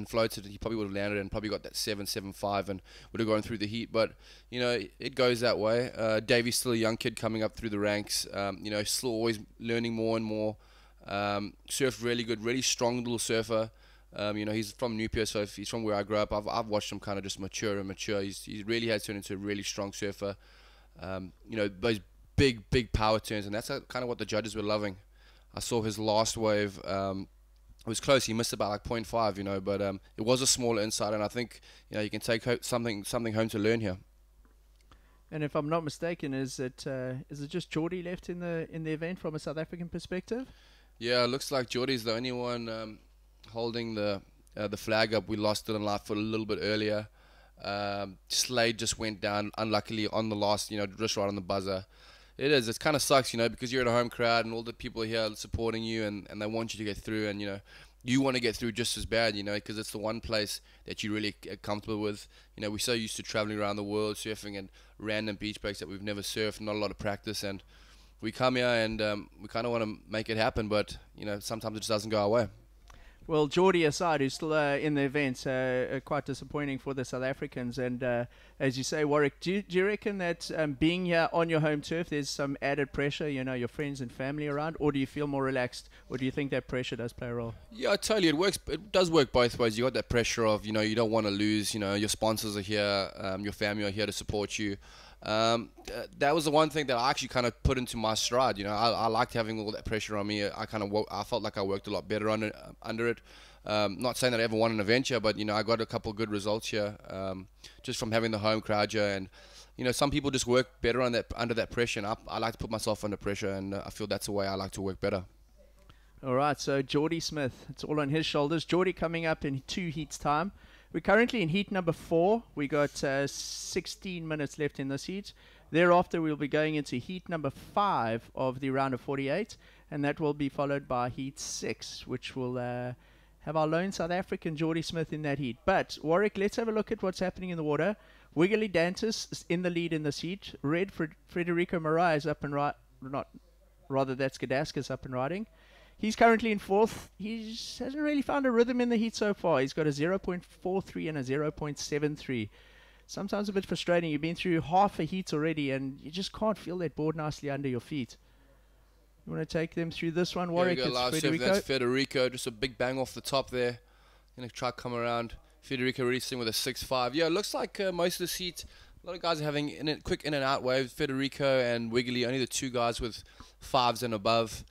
floated, he probably would have landed and probably got that 7.75 and would have gone through the heat. But you know, it goes that way. Davey's still a young kid coming up through the ranks. You know, still always learning more and more. Surfed really good, really strong little surfer. You know, he's from Nupia, so he's from where I grew up. I've watched him kind of just mature. He really has turned into a really strong surfer. You know, those big power turns, and that's kind of what the judges were loving. I saw his last wave. It was close. He missed about like 0.5, you know, but it was a smaller inside, and I think, you know, you can take something home to learn here. And if I'm not mistaken, is it just Jordi left in the event from a South African perspective? Yeah, it looks like Jordi's the only one holding the flag up. We lost Dylan Lightfoot a little bit earlier. Slade just went down unluckily on the last, you know, just right on the buzzer. It kind of sucks, you know, because you're in a home crowd and all the people here supporting you and they want you to get through, and, you know, you want to get through just as bad, you know, because it's the one place that you really get comfortable with. You know, we're so used to traveling around the world, surfing and random beach breaks that we've never surfed, not a lot of practice, and we come here and we kind of want to make it happen, but, you know, sometimes it just doesn't go our way. Well, Jordi aside, who's still in the event, quite disappointing for the South Africans. And as you say, Warwick, do you reckon that being here on your home turf, there's some added pressure, you know, your friends and family around, or do you feel more relaxed, or do you think that pressure does play a role? Yeah, totally. It does work both ways. You got that pressure of, you know, you don't want to lose, you know, your sponsors are here, your family are here to support you. That was the one thing that I actually kind of put into my stride. You know, I liked having all that pressure on me. I felt like I worked a lot better under it. Not saying that I ever won an event here, but, you know, I got a couple of good results here just from having the home crowd here. And, you know, some people just work better on that under that pressure, and I like to put myself under pressure, and I feel that's the way I like to work better. All right, so Jordi Smith, it's all on his shoulders. Jordi coming up in 2 heats time. We're currently in heat number 4. We got 16 minutes left in this heat. Thereafter, we'll be going into heat number 5 of the round of 48, and that will be followed by heat 6, which will have our lone South African Jordi Smith in that heat. But Warwick, let's have a look at what's happening in the water. Wiggly Dantis is in the lead in this heat. Red Federico Moret is up and that's Gudaskus up and riding. He's currently in 4th. He hasn't really found a rhythm in the heat so far. He's got a 0.43 and a 0.73. Sometimes a bit frustrating. You've been through half a heat already, and you just can't feel that board nicely under your feet. You want to take them through this one, Warwick? It's Federico. That's Federico. Just a big bang off the top there. Going to try to come around. Federico racing with a 6.5. Yeah, it looks like most of the heat, a lot of guys are having quick in and out waves. Federico and Wiggly, only the 2 guys with 5s and above.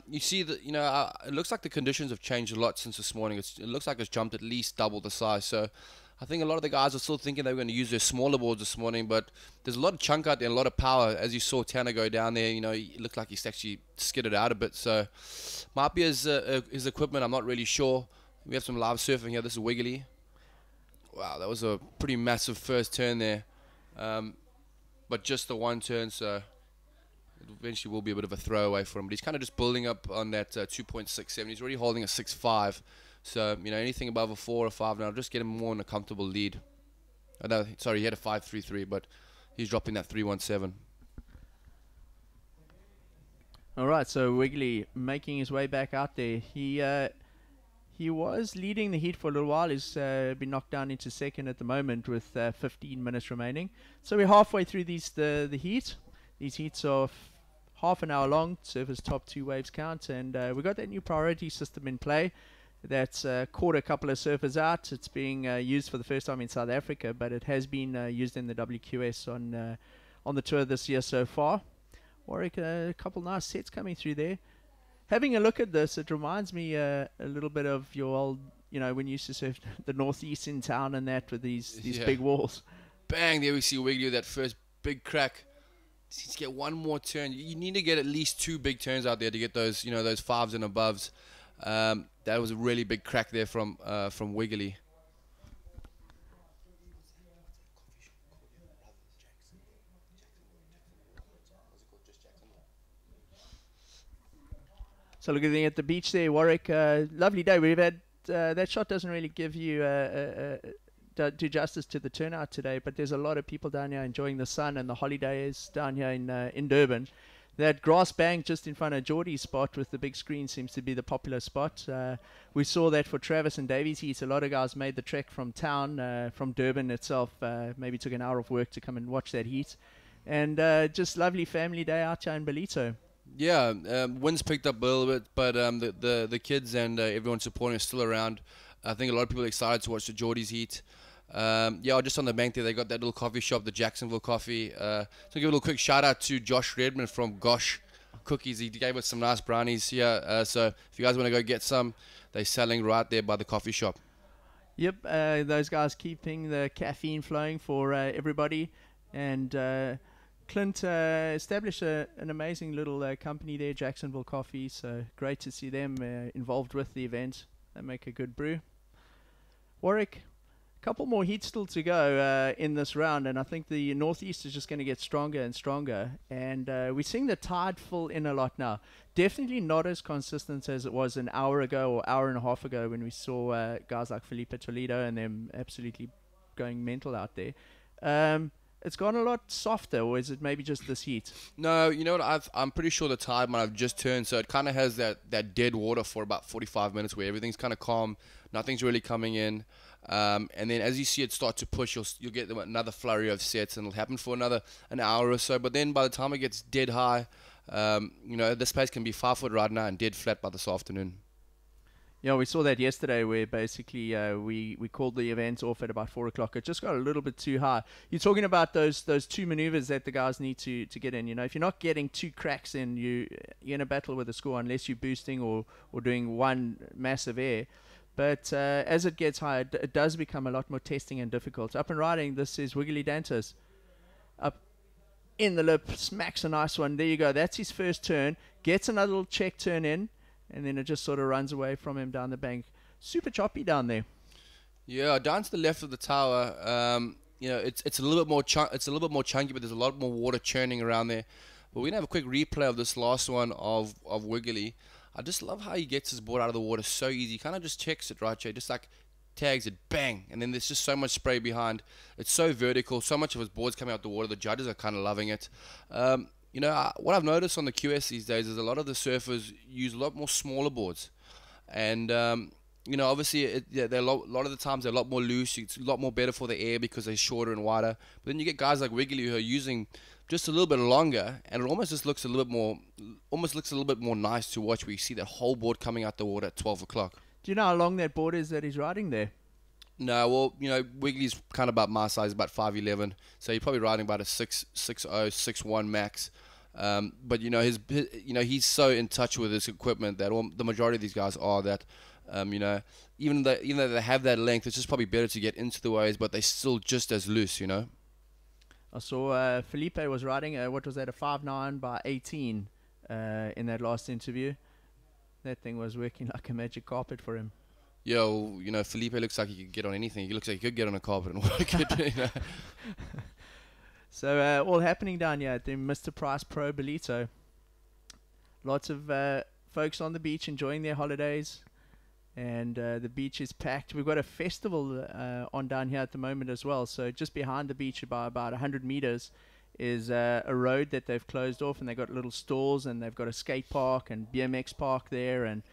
You see that, you know, it looks like the conditions have changed a lot since this morning. It looks like it's jumped at least double the size. So I think a lot of the guys are still thinking they were going to use their smaller boards this morning, but there's a lot of chunk out there and a lot of power. As you saw Tanner go down there, you know, it looked like he's actually skidded out a bit. So might be his equipment. I'm not really sure. We have some live surfing here. This is Wiggly. Wow, that was a pretty massive first turn there. But just the one turn, so it eventually will be a bit of a throwaway for him. But he's kind of just building up on that 2.67. He's already holding a 6.5. So, you know, anything above a 4 or 5 now, just get him more in a comfortable lead. Sorry, he had a 5.33, but he's dropping that 3.17. All right, so Wiggly making his way back out there. He was leading the heat for a little while. He's been knocked down into second at the moment with 15 minutes remaining. So we're halfway through the heat. These heats are half an hour long. Surfers top 2 waves count, and we got that new priority system in play. That's caught a couple of surfers out. It's being used for the first time in South Africa, but it has been used in the WQS on the tour this year so far. Warwick, a couple nice sets coming through there. Having a look at this, it reminds me a little bit of your old, when you used to surf the northeast in town and that with these big walls. Bang, there we see Wiggly with that first big crack. Just needs to get one more turn. You need to get at least 2 big turns out there to get those, those 5s and aboves. That was a really big crack there from Wiggly. So looking at the beach there, Warwick, lovely day. We've had, that shot doesn't really give you do justice to the turnout today, but there's a lot of people down here enjoying the sun and the holidays down here in Durban. That grass bank just in front of Jordi's spot with the big screen seems to be the popular spot. We saw that for Travis and Davies heats. A lot of guys made the trek from town, from Durban itself, maybe took an hour of work to come and watch that heat. And just lovely family day out here in Ballito. Yeah, wind's picked up a little bit, but the kids and everyone supporting are still around. I think a lot of people are excited to watch the Jordi's heat. Yeah, just on the bank there, they got that little coffee shop, the Jacksonville Coffee. So give a little quick shout out to Josh Redmond from Gosh Cookies. He gave us some nice brownies here. So if you guys want to go get some, they're selling right there by the coffee shop. Yep, those guys keeping the caffeine flowing for everybody. And Clint established an amazing little company there, Jacksonville Coffee. So great to see them involved with the event. They make a good brew. Warwick, a couple more heats still to go in this round, and I think the northeast is just going to get stronger and stronger. And we're seeing the tide full in a lot now. Definitely not as consistent as it was an hour ago or hour and a half ago when we saw guys like Felipe Toledo and them absolutely going mental out there. It's gone a lot softer, or is it maybe just this heat? No, you know what? I'm pretty sure the tide might have just turned, so it kind of has that dead water for about 45 minutes where everything's kind of calm, nothing's really coming in, and then as you see it start to push, you'll get another flurry of sets, and it'll happen for an hour or so. But then by the time it gets dead high, this place can be 5 foot right now and dead flat by this afternoon. Yeah, we saw that yesterday where basically we called the event off at about 4 o'clock. It just got a little bit too high. You're talking about those 2 maneuvers that the guys need to get in. If you're not getting 2 cracks in, you're in a battle with the score unless you're boosting or doing one massive air. But as it gets higher, it does become a lot more testing and difficult. Up and riding, this is Wiggly Dantas. Up in the lip, smacks a nice one. There you go. That's his first turn. Gets another little check turn in. And then it just sort of runs away from him down the bank. Super choppy down there. Yeah, down to the left of the tower. It's a little bit more chunky, but there's a lot more water churning around there. But we're gonna have a quick replay of this last one of Wiggly. I just love how he gets his board out of the water so easy. He kind of just checks it, right, Jay? Just like tags it, bang, and then there's just so much spray behind. It's so vertical. So much of his board's coming out the water. The judges are kind of loving it. What I've noticed on the QS these days is a lot of the surfers use a lot more smaller boards. And, obviously, a lot of the times they're a lot more loose. It's a lot more better for the air because they're shorter and wider. But then you get guys like Wiggly who are using just a little bit longer, and it almost just looks a little bit more nice to watch, where you see that whole board coming out the water at 12 o'clock. Do you know how long that board is that he's riding there? No, well, Wiggly's kind of about my size, about 5'11", so you're probably riding about a 6'0", 6'1" max. But he's so in touch with his equipment that the majority of these guys are that. Even though they have that length, it's just probably better to get into the waves, but they're still just as loose. I saw Felipe was riding a 5'9" by 18 in that last interview. That thing was working like a magic carpet for him. Yeah, well, Felipe looks like he could get on anything. He looks like he could get on a carpet and work it. So all happening down here at the Mr Price Pro Ballito. Lots of folks on the beach enjoying their holidays, and the beach is packed. We've got a festival on down here at the moment as well. So just behind the beach, by about 100 meters, is a road that they've closed off, and they've got little stalls, and they've got a skate park and BMX park there, and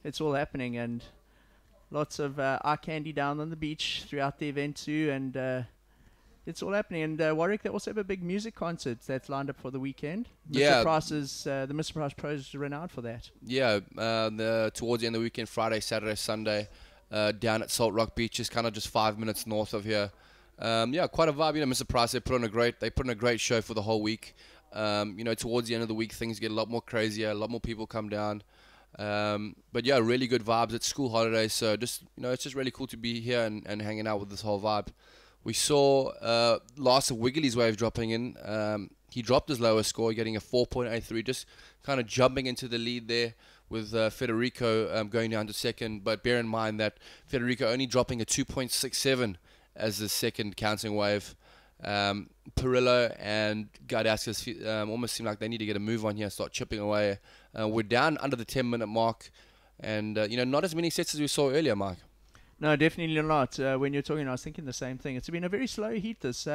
it's all happening. And Lots of eye candy down on the beach throughout the event too, and it's all happening. And Warwick, they also have a big music concert that's lined up for the weekend. Yeah. Mr. Price's, the Mr. Price Pro is renowned for that. Yeah, towards the end of the weekend, Friday, Saturday, Sunday, down at Salt Rock Beach, is kind of just 5 minutes north of here. Yeah, quite a vibe. You know, Mr. Price, they put on a great show for the whole week. You know, towards the end of the week, things get a lot more crazier. A lot more people come down. But yeah, really good vibes. It's school holidays, so just, you know, it's just really cool to be here and hanging out with this whole vibe. We saw Lars of Wiggly's wave dropping in. He dropped his lowest score, getting a 4.83, just kind of jumping into the lead there with Federico going down to second. But bear in mind that Federico only dropping a 2.67 as the second counting wave. Perillo and Gardaskas almost seem like they need to get a move on here, start chipping away. We're down under the 10-minute mark, and you know, not as many sets as we saw earlier, Marc. No, definitely not. When you're talking, I was thinking the same thing. It's been a very slow heat, this.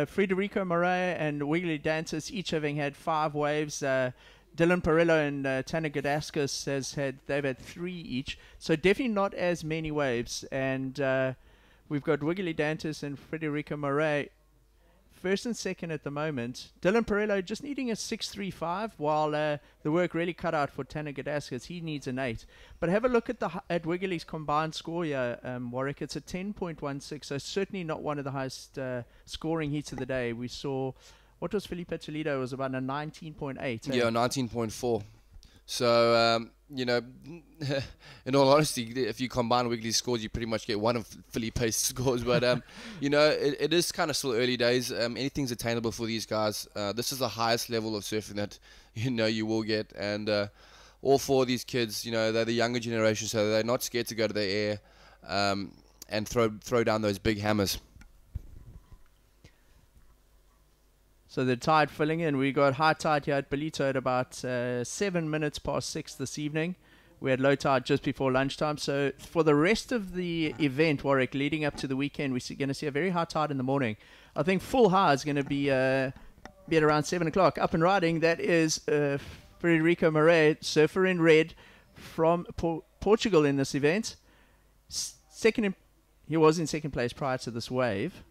Federico Moret and Wiggly Dantas each having had 5 waves. Dylan Perillo and Tanner Gadaskas they've had 3 each. So definitely not as many waves. And we've got Wiggly Dantas and Federico Moret first and second at the moment. Dylan Perillo just needing a 6.35, while the work really cut out for Tanner Gadaskas. He needs an 8. But have a look at Wiggly's combined score here, Warwick. It's a 10.16, so certainly not one of the highest scoring heats of the day. We saw, what was Felipe Toledo? It was about a 19.8. Yeah, 19.4. So, you know, in all honesty, if you combine Wiggly's scores, you pretty much get one of Felipe's scores. But, you know, it is kind of still early days. Anything's attainable for these guys. This is the highest level of surfing that, you know, you will get. And all 4 of these kids, you know, they're the younger generation, so they're not scared to go to the air and throw down those big hammers. So the tide filling in. We got high tide here at Ballito at about 7 minutes past 6 this evening. We had low tide just before lunchtime. So for the rest of the event, Warwick, leading up to the weekend, we're going to see a very high tide in the morning. I think full high is going to be at around 7 o'clock. Up and riding, that is Federico Moret, surfer in red from Portugal in this event. He was in second place prior to this wave.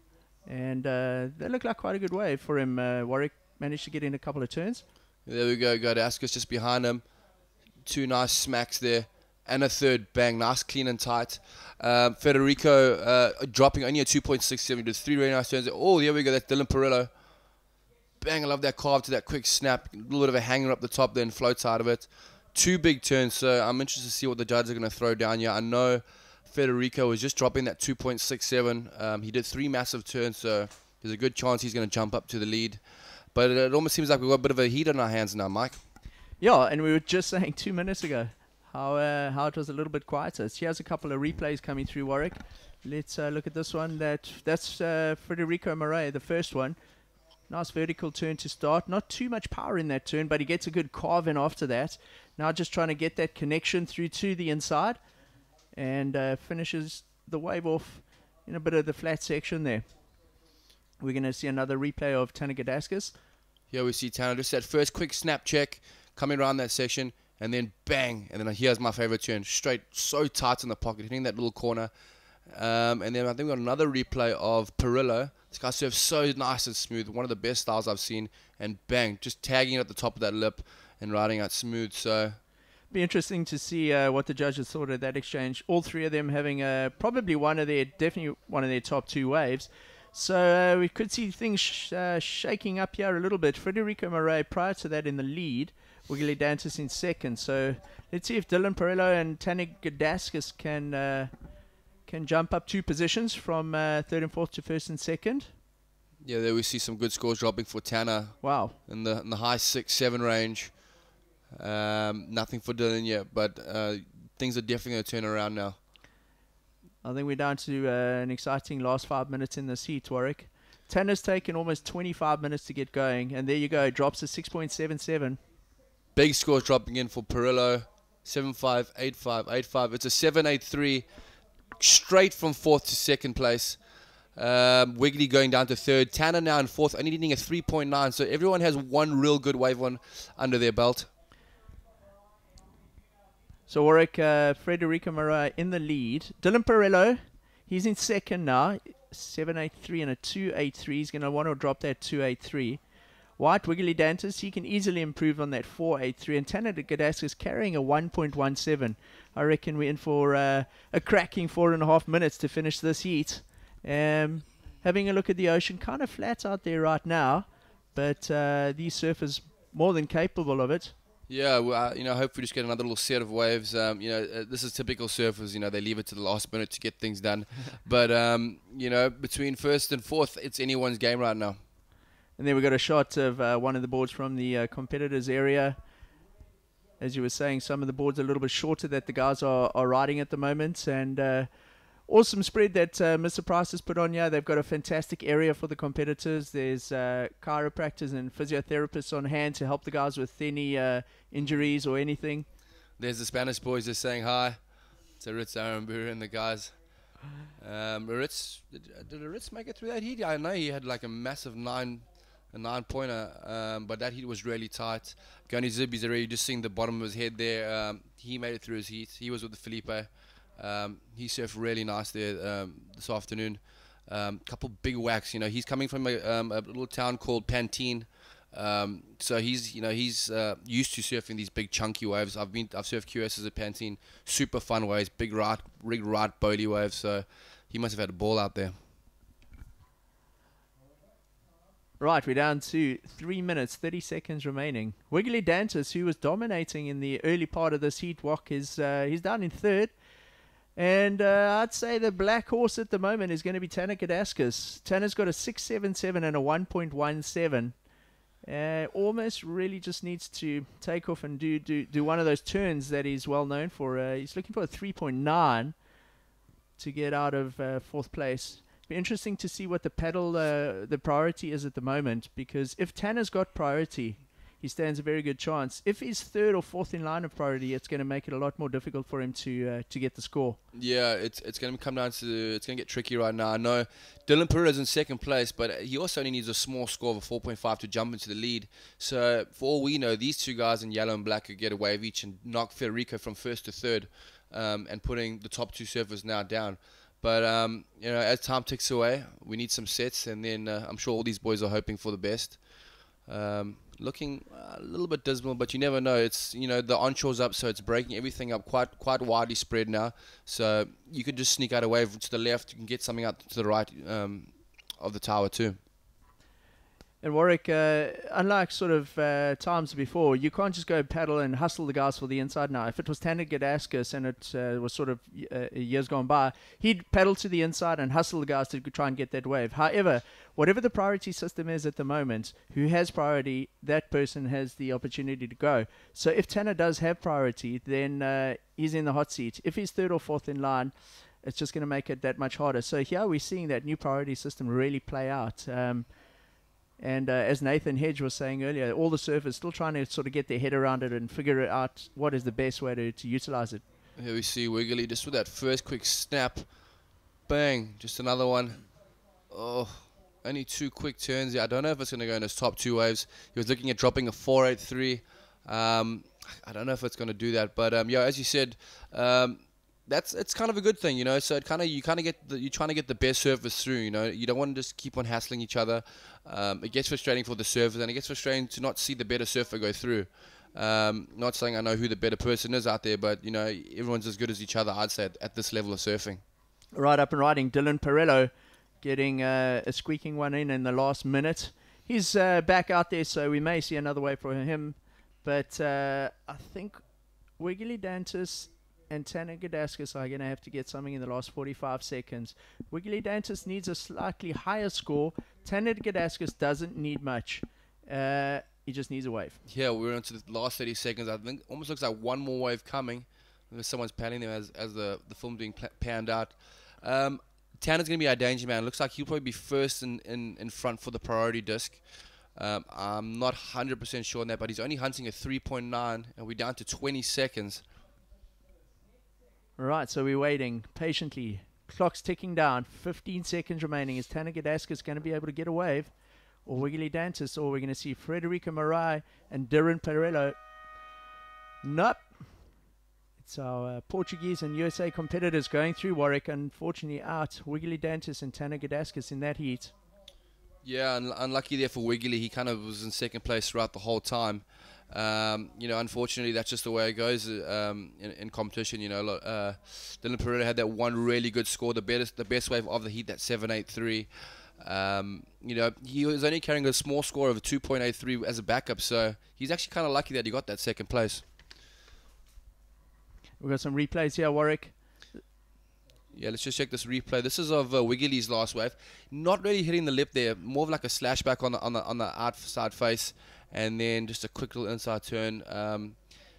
And that looked like quite a good wave for him. Warwick managed to get in a couple of turns. There we go. Gardaskas just behind him. 2 nice smacks there. And a third bang. Nice, clean and tight. Federico dropping only a 2.67. Did 3 really nice turns. Oh, there we go. That's Dylan Perillo. Bang, I love that carve to that quick snap. A little bit of a hanger up the top, then floats out of it. 2 big turns. So I'm interested to see what the judges are going to throw down here. I know Federico was just dropping that 2.67. He did 3 massive turns, so there's a good chance he's going to jump up to the lead. But it almost seems like we've got a bit of a heat on our hands now, Mike. Yeah, and we were just saying 2 minutes ago how it was a little bit quieter. She has a couple of replays coming through, Warwick. Let's look at this one. That's Federico Moret, the first one. Nice vertical turn to start. Not too much power in that turn, but he gets a good carve in after that. Now just trying to get that connection through to the inside. And finishes the wave off in a bit of the flat section there. We're going to see another replay of Tanner Gadaskas. Here we see Tanner, just that first quick snap check, coming around that section, and then bang. And then here's my favorite turn, straight, so tight in the pocket, hitting that little corner. And then I think we got another replay of Perillo. This guy surfs so nice and smooth, one of the best styles I've seen. And bang, just tagging it at the top of that lip and riding out smooth. So be interesting to see what the judges thought of that exchange. All 3 of them having definitely one of their top 2 waves. So we could see things shaking up here a little bit. Federico Moret prior to that in the lead. Wiggly Dantas in second. So let's see if Dylan Perillo and Tanner Gadaskas can jump up 2 positions from third and fourth to first and second. Yeah, there we see some good scores dropping for Tanner. Wow. In the high 6-7 range. Nothing for Dylan yet, but things are definitely going to turn around now. I think we're down to an exciting last 5 minutes in this heat, Warwick. Tanner's taken almost 25 minutes to get going, and there you go, drops to 6.77. Big scores dropping in for Perillo, 7.5, 8.5, 8.5. It's a 7.83, straight from fourth to second place. Wiggly going down to third. Tanner now in fourth, only needing a 3.9. So everyone has one real good wave one under their belt. So Warwick, Frederico Marais in the lead. Dylan Perello, he's in second now. 7.83 and a 2.83. He's going to want to drop that 2.83. White Wiggly Dantas, he can easily improve on that 4.83. And Tanner Gadaskas carrying a 1.17. I reckon we're in for a cracking 4.5 minutes to finish this heat. Having a look at the ocean, kind of flat out there right now. But these surfers more than capable of it. Yeah, well, hopefully just get another little set of waves. This is typical surfers. They leave it to the last minute to get things done. But, between first and fourth, it's anyone's game right now. And then we got a shot of one of the boards from the competitors area. As you were saying, some of the boards are a little bit shorter that the guys are riding at the moment. And awesome spread that Mr. Price has put on here. They've got a fantastic area for the competitors. There's chiropractors and physiotherapists on hand to help the guys with any injuries or anything. There's the Spanish boys just saying hi to Ritz Aramburu and the guys. Ritz, did Ritz make it through that heat? I know he had like a massive 9-pointer, but that heat was really tight. Goni Zib, he's already just seeing the bottom of his head there. He made it through his heat. He was with the Felipe. He surfed really nice there this afternoon. Couple big whacks. He's coming from a little town called Pantene, so he's used to surfing these big chunky waves. I've surfed QSs at Pantene, super fun waves, big rig right bowly waves. So he must have had a ball out there. Right, we're down to 3 minutes, 30 seconds remaining. Wiggly Dantas, who was dominating in the early part of this heat walk, is he's down in third. And I'd say the black horse at the moment is going to be Tanner Gadaskas. Tanner's got a 6.77 and a 1.17. Almost really just needs to take off and do one of those turns that he's well known for. He's looking for a 3.9 to get out of fourth place. Be interesting to see what the paddle, the priority is at the moment, because if Tanner's got priority, he stands a very good chance. If he's third or fourth in line of priority, it's going to make it a lot more difficult for him to get the score. Yeah, it's going to come down to, it's going to get tricky right now. I know Dylan Perez in second place, but he also only needs a small score of a 4.5 to jump into the lead. So for all we know, these two guys in yellow and black could get a wave each and knock Federico from first to third, and putting the top two surfers now down. But as time ticks away, we need some sets, and then I'm sure all these boys are hoping for the best. Looking a little bit dismal, but you never know. It's the onshore's up, so it's breaking everything up quite widely spread now. So you could just sneak out a wave to the left. You can get something out to the right of the tower too. And Warwick, unlike sort of times before, you can't just go paddle and hustle the guys for the inside now. If it was Tanner Gadaskas and it was sort of years gone by, he'd paddle to the inside and hustle the guys to try and get that wave. However, whatever the priority system is at the moment, who has priority, that person has the opportunity to go. So if Tanner does have priority, then he's in the hot seat. If he's third or fourth in line, it's just going to make it that much harder. So here we're seeing that new priority system really play out. And as Nathan Hedge was saying earlier, all the surfers still trying to sort of get their head around it and figure out what is the best way to utilize it. Here we see Wiggly just with that first quick snap. Bang, just another one. Oh, only two quick turns. Yeah, I don't know if it's going to go in his top two waves. He was looking at dropping a 4.83. I don't know if it's going to do that. But, yeah, as you said, it's kind of a good thing, So you're trying to get the best surfers through, You don't want to just keep on hassling each other. It gets frustrating for the surfers, and it gets frustrating to not see the better surfer go through. Not saying I know who the better person is out there, but everyone's as good as each other, I'd say, at this level of surfing. Right up and riding, Dylan Perello getting a squeaking one in the last minute. He's back out there, so we may see another wave for him. But I think Wiggly Dantas and Tanner Gadaskas are going to have to get something in the last 45 seconds. Wiggly Dantas needs a slightly higher score. Tanner Gadaskas doesn't need much. He just needs a wave. Yeah, we're into the last 30 seconds. I think almost looks like one more wave coming. Someone's paddling them as the film being panned out. Tanner's going to be our danger man. Looks like he'll probably be first in front for the priority disc. I'm not 100% sure on that, but he's only hunting a 3.9, and we're down to 20 seconds. Right, so we're waiting patiently. Clock's ticking down. 15 seconds remaining. Is Tanner Gadaskas going to be able to get a wave? Or Wiggly Dantas? Or we're going to see Frederico Marais and Dylan Perello. Nope. It's our Portuguese and USA competitors going through. Warwick unfortunately out. Wiggly Dantis and Tanner Gadaskas in that heat. Yeah, unlucky there for Wiggly. He kind of was in second place throughout the whole time. You know, unfortunately, that's just the way it goes in competition. You know, Dylan Pereira had that one really good score, the best wave of the heat, that 7.83. You know, he was only carrying a small score of a 2.83 as a backup, so he's actually kind of lucky that he got that second place. We've got some replays here, Warwick. Yeah, let's just check this replay. This is of Wiggly's last wave. Not really hitting the lip there, more of like a slashback on the outside face, and then just a quick little inside turn.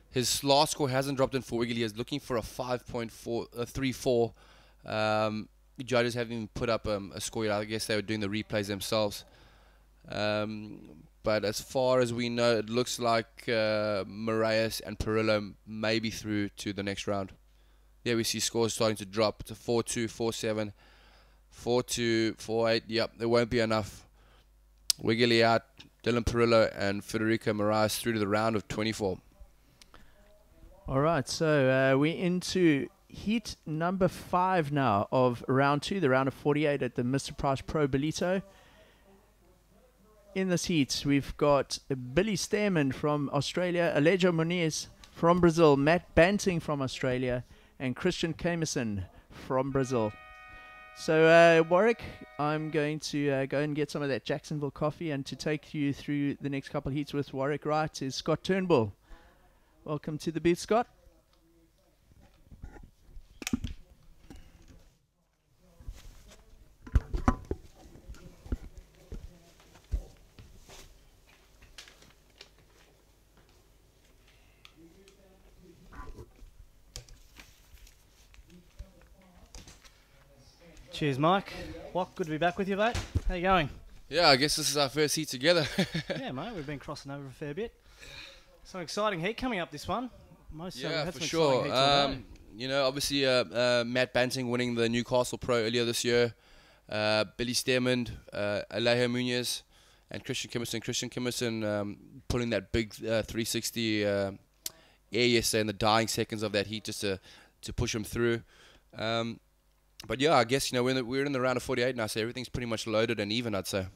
His last score hasn't dropped in for Wiggly. He's looking for a 5.34. Judges haven't even put up a score yet. I guess they were doing the replays themselves. But as far as we know, it looks like Moraes and Perillo may be through to the next round. There we see scores starting to drop to 4-2, 4-7, 4-2, 4-8. Yep, there won't be enough. Wiggly out, Dylan Perillo and Federico Moraes through to the round of 24. All right, so we're into heat number 5 now of round 2, the round of 48 at the Mr Price Pro Ballito. In this heat, we've got Billy Stearman from Australia, Alejo Muniz from Brazil, Matt Banting from Australia, and Christian Kamerson from Brazil. So, Warwick, I'm going to go and get some of that Jacksonville coffee, and to take you through the next couple of heats with Warwick Wright is Scott Turnbull. Welcome to the booth, Scott. Cheers, Mike. What? Good to be back with you, mate. How you going? Yeah, I guess this is our first heat together. Yeah, mate. We've been crossing over a fair bit. Some exciting heat coming up this one. Yeah, for sure. You know, obviously Matt Banting winning the Newcastle Pro earlier this year. Billy Stearman, Alejo Muniz, and Christian Kimmerson. Christian Kimmerson pulling that big 360 air yesterday in the dying seconds of that heat just to push him through. But yeah, I guess, you know, we're in the round of 48 now, so everything's pretty much loaded and even, I'd say.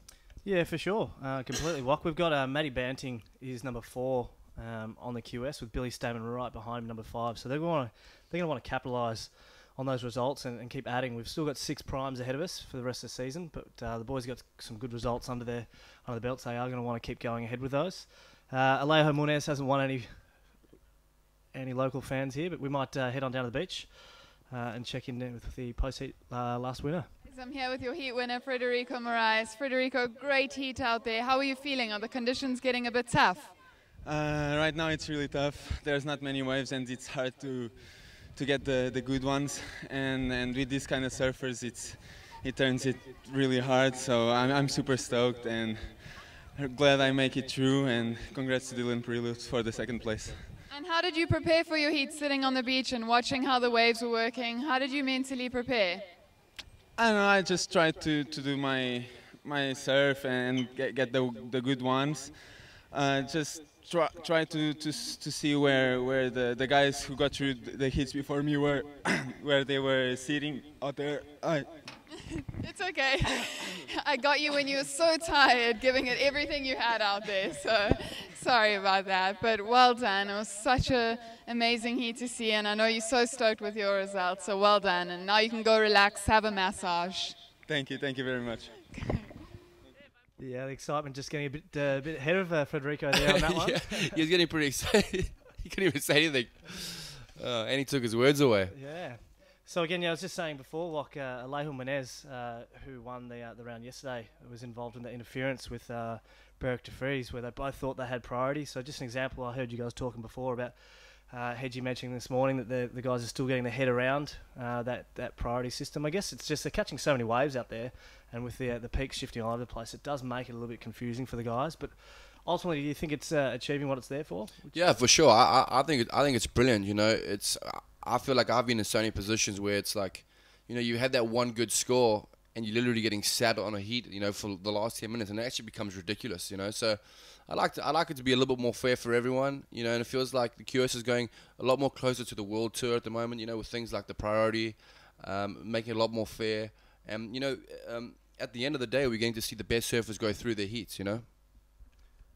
Yeah, for sure. Completely. We've got Matty Banting is number 4 on the QS, with Billy Stamen right behind him, number 5. So they're going to want to capitalise on those results and keep adding. We've still got 6 primes ahead of us for the rest of the season, but the boys got some good results under the belts. They are going to want to keep going ahead with those. Alejo Muniz hasn't won any local fans here, but we might head on down to the beach and check in with the post-heat last winner. I'm here with your heat winner, Federico Moraes. Federico, great heat out there. How are you feeling? Are the conditions getting a bit tough? Right now it's really tough. There's not many waves and it's hard to get the good ones. And with these kind of surfers, it turns it really hard. So I'm super stoked and glad I make it through. And congrats to Dylan Perillo for the 2nd place. And how did you prepare for your heat, sitting on the beach and watching how the waves were working? How did you mentally prepare? I don't know, I just tried to do my surf and get the good ones. Just try to see where the guys who got through the hits before me were, where they were sitting out there. It's okay. I got you when you were so tired, giving it everything you had out there. So sorry about that, but well done. It was such an amazing heat to see, and I know you're so stoked with your results. So well done, and now you can go relax, have a massage. Thank you very much. Yeah, the excitement just getting a bit ahead of Federico there on that one. Yeah, he was getting pretty excited. He couldn't even say anything, and he took his words away. Yeah. So again, I was just saying before, like Alejo Muniz, who won the round yesterday, was involved in the interference with Berg de Vries, where they both thought they had priority. So just an example, I heard you guys talking before about Hedge mentioning this morning that the guys are still getting their head around that priority system. I guess it's just they're catching so many waves out there, and with the peaks shifting all over the place, it does make it a little bit confusing for the guys. But ultimately, do you think it's achieving what it's there for? Yeah, for sure. I think it's brilliant. You know, I feel like I've been in so many positions where it's like, you know, you had that one good score and you're literally getting sat on a heat, you know, for the last 10 minutes, and it actually becomes ridiculous, you know. So I like it to be a little bit more fair for everyone, you know, and it feels like the QS is going a lot more closer to the World Tour at the moment, you know, with things like the priority, making it a lot more fair. And, you know, at the end of the day, we're going to see the best surfers go through their heats, you know.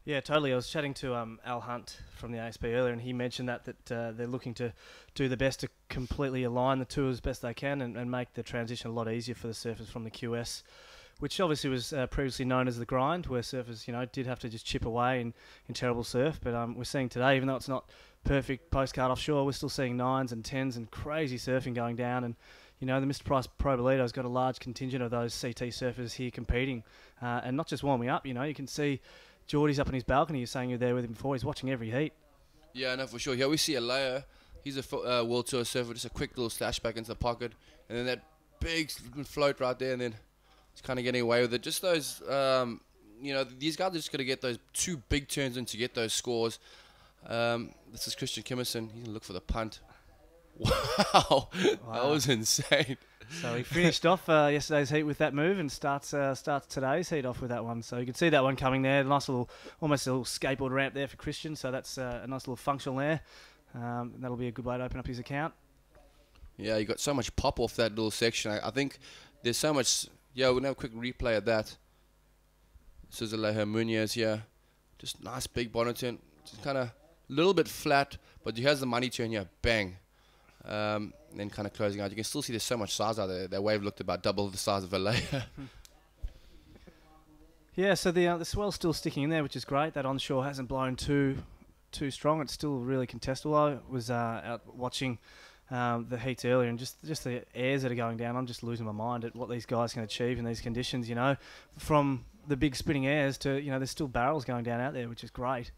Yeah, totally. I was chatting to Al Hunt from the ASP earlier, and he mentioned that they're looking to do the best to completely align the two as best they can and make the transition a lot easier for the surfers from the QS, which obviously was previously known as the grind, where surfers, you know, did have to just chip away in terrible surf. But we're seeing today, even though it's not perfect postcard offshore, we're still seeing 9s and 10s and crazy surfing going down. And, you know, the Mr Price Pro Ballito's got a large contingent of those CT surfers here competing, and not just warming up. You know, you can see Jordi's up on his balcony. You're saying you're there with him before. He's watching every heat. Yeah, no, for sure. Here we see a layer. He's a World Tour surfer, just a quick little slash back into the pocket, and then that big float right there, and then it's kind of getting away with it. Just those, you know, these guys are just going to get those 2 big turns in to get those scores. This is Christian Kimmerson. He's going to look for the punt. Wow. That was insane. So he finished off yesterday's heat with that move and starts today's heat off with that one. So you can see that one coming there. Nice little, almost a little skateboard ramp there for Christian. So that's a nice little functional there. That'll be a good way to open up his account. Yeah, you got so much pop off that little section. I think there's so much. Yeah, we'll have a quick replay of that. This is Alejo Munoz here. Just nice big bottom turn. Just kind of a little bit flat, but he has the money turn here. Bang. And then kind of closing out. You can still see there's so much size out there. That wave looked about double the size of a layer. Yeah, so the swell's still sticking in there, which is great. That onshore hasn't blown too strong. It's still really contestable. I was out watching the heats earlier, and just the airs that are going down, I'm just losing my mind at what these guys can achieve in these conditions, you know, from the big spinning airs to, you know, there's still barrels going down out there, which is great.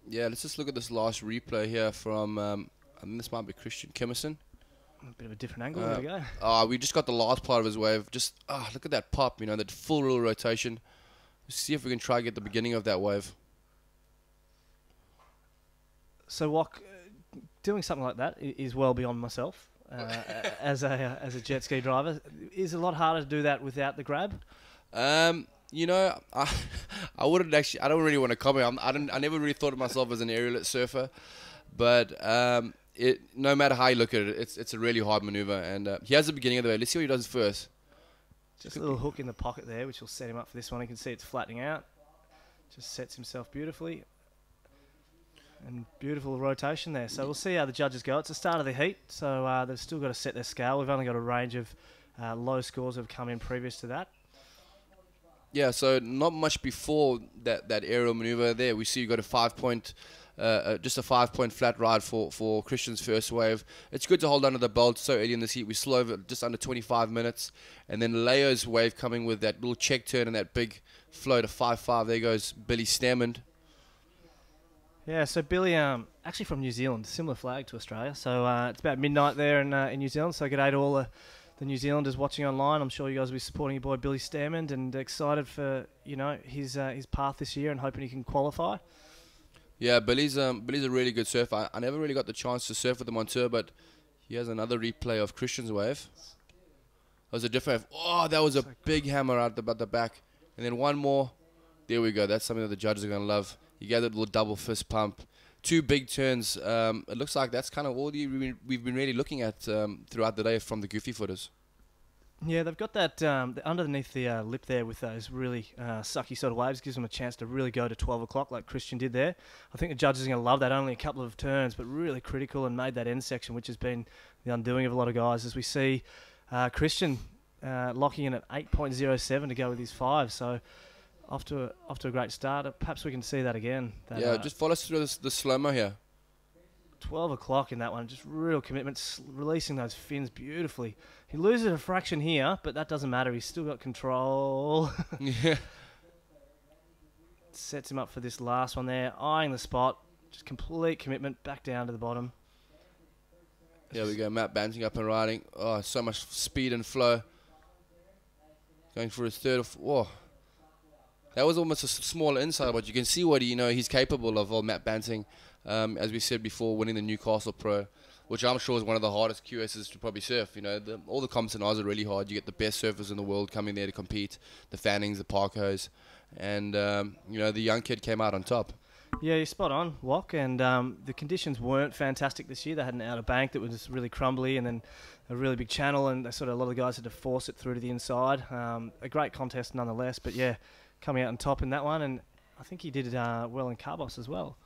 Yeah, let's just look at this last replay here from, I think this might be Christian Kimmerson. A bit of a different angle, there we go. We just got the last part of his wave. Just, look at that pop, you know, that full real rotation. Let's see if we can try to get the beginning of that wave. So, Wok, doing something like that is well beyond myself as a jet ski driver. Is it a lot harder to do that without the grab? You know, I wouldn't actually. I don't really want to comment. I never really thought of myself as an aerial surfer, but no matter how you look at it, it's a really hard maneuver. And he has the beginning of the wave. Let's see what he does first. Just a little hook in the pocket there, which will set him up for this one. You can see it's flattening out. Just sets himself beautifully. And beautiful rotation there. So we'll see how the judges go. It's the start of the heat, so they've still got to set their scale. We've only got a range of low scores that have come in previous to that. Yeah, so not much before that aerial maneuver there. We see you got a 5-point, just a 5-point flat ride for Christian's first wave. It's good to hold under the belt so early in this heat. We slow over just under 25 minutes. And then Leo's wave coming with that little check turn and that big float of 5.5. There goes Billy Stamond. Yeah, so Billy, actually from New Zealand, similar flag to Australia. So it's about midnight there in New Zealand. So g'day to all the New Zealanders watching online. I'm sure you guys will be supporting your boy Billy Stamond and excited for, you know, his path this year and hoping he can qualify. Yeah, Billy's a really good surfer. I never really got the chance to surf with him on tour, but he has another replay of Christian's wave. That was a different wave. Oh, that was a big hammer out the back. And then one more. There we go. That's something that the judges are going to love. You get that little double fist pump. 2 big turns. It looks like that's kind of all we've been really looking at throughout the day from the goofy footers. Yeah, they've got that underneath the lip there with those really sucky sort of waves. Gives them a chance to really go to 12 o'clock like Christian did there. I think the judges are going to love that. Only a couple of turns, but really critical and made that end section, which has been the undoing of a lot of guys. As we see Christian locking in at 8.07 to go with his 5. So off to a great start. Perhaps we can see that again. Yeah, just follow us through the slow-mo here. 12 o'clock in that one. Just real commitment, releasing those fins beautifully. He loses a fraction here, but that doesn't matter. He's still got control. Yeah. Sets him up for this last one there. Eyeing the spot. Just complete commitment back down to the bottom. There we go. Matt Banting up and riding. Oh, so much speed and flow. Going for his third. Whoa. That was almost a small inside, but you can see what he's capable of. Matt Banting, as we said before, winning the Newcastle Pro, which I'm sure is one of the hardest QSs to probably surf. You know, all the comps and Oz are really hard. You get the best surfers in the world coming there to compete, the Fannings, the Parkos, and you know, the young kid came out on top. Yeah, you're spot on, Wok. And the conditions weren't fantastic this year. They had an outer bank that was really crumbly, and then a really big channel, and a lot of the guys had to force it through to the inside. A great contest nonetheless, but yeah, coming out on top in that one, and I think he did well in Carbos as well.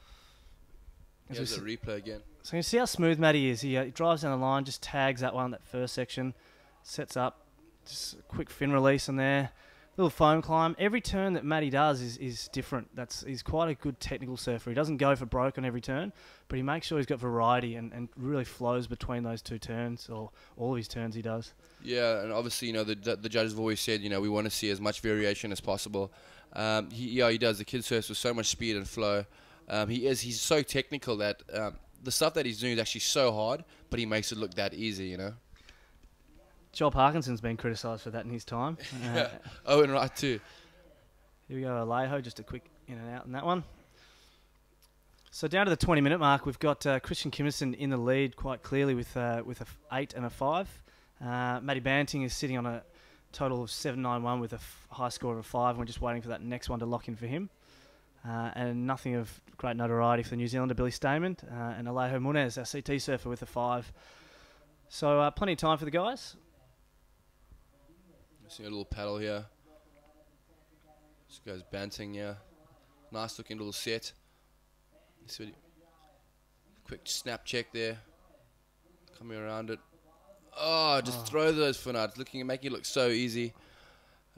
Here's a replay again. So you can see how smooth Matty is. He drives down the line, just tags that one, that first section, sets up, just a quick fin release in there. Little foam climb. Every turn that Matty does is different. He's quite a good technical surfer. He doesn't go for broke on every turn, but he makes sure he's got variety and really flows between those two turns, or all of his turns he does. Yeah, and obviously, you know, the judges have always said, you know, we want to see as much variation as possible. He does. The kid surfs with so much speed and flow. He's so technical that the stuff that he's doing is actually so hard, but he makes it look that easy, you know. Joel Parkinson's been criticised for that in his time. Yeah. Oh, and right too. Here we go, Alejo, just a quick in and out in that one. So down to the 20-minute mark, we've got Christian Kimmerson in the lead quite clearly with a 8 and a 5. Matty Banting is sitting on a total of 7.91 with a high score of a 5. We're just waiting for that next one to lock in for him. And nothing of great notoriety for the New Zealander, Billy Stamen, and Alejo Munez, our CT surfer, with a 5. So plenty of time for the guys. See a little paddle here. This guy's Banting, yeah. Nice looking little set. Quick snap check there. Coming around it. Oh, just throw those fin out, making it look so easy.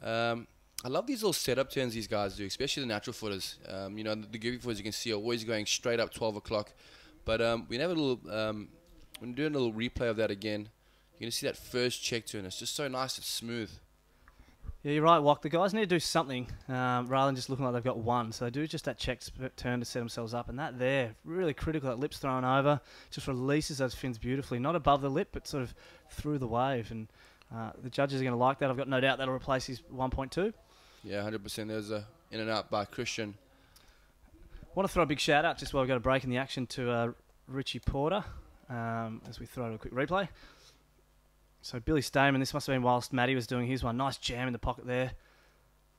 I love these little setup turns these guys do, especially the natural footers. You know, the goofy footers you can see are always going straight up 12 o'clock. But we have a little, when we're doing a little replay of that again, you're going to see that first check turn. It's just so nice and smooth. Yeah, you're right, Wok. The guys need to do something rather than just looking like they've got one. So they do just that check turn to set themselves up. And that there, really critical. That lip's thrown over, just releases those fins beautifully. Not above the lip, but sort of through the wave. And the judges are going to like that. I've got no doubt that'll replace his 1.2. Yeah, 100%. There's a in and out by Christian. Want to throw a big shout out just while we've got a break in the action to Richie Porter as we throw a quick replay. So Billy Stamen, this must have been whilst Matty was doing his one. Nice jam in the pocket there.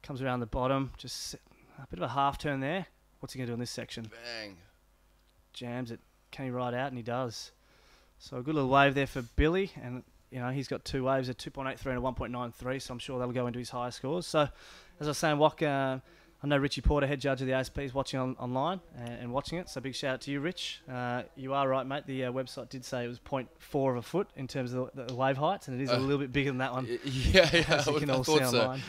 Comes around the bottom. Just a bit of a half turn there. What's he going to do in this section? Bang. Jams it. Can he ride out? And he does. So a good little wave there for Billy. And, you know, he's got two waves, a 2.83 and a 1.93. So I'm sure that'll go into his higher scores. So, as I was saying, Wok, I know Richie Porter, head judge of the ASP, is watching online and watching it. So big shout out to you, Rich. You are right, mate. The website did say it was 0.4 of a foot in terms of the wave heights, and it is a little bit bigger than that one. Yeah, as you can all see online.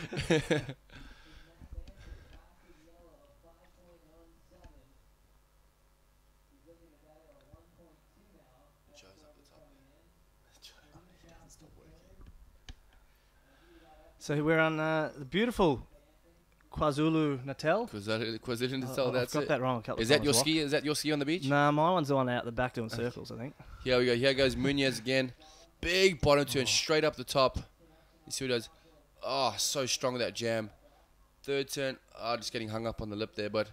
So we're on the beautiful KwaZulu-Natal. KwaZulu-Natal, that's it. I've got that wrong a couple of times. Is that your ski on the beach? Nah, my one's the one out the back doing circles, I think. Here we go. Here goes Munez again. Big bottom turn straight up the top. You see what he does? Oh, so strong with that jam. Third turn. Oh, just getting hung up on the lip there. But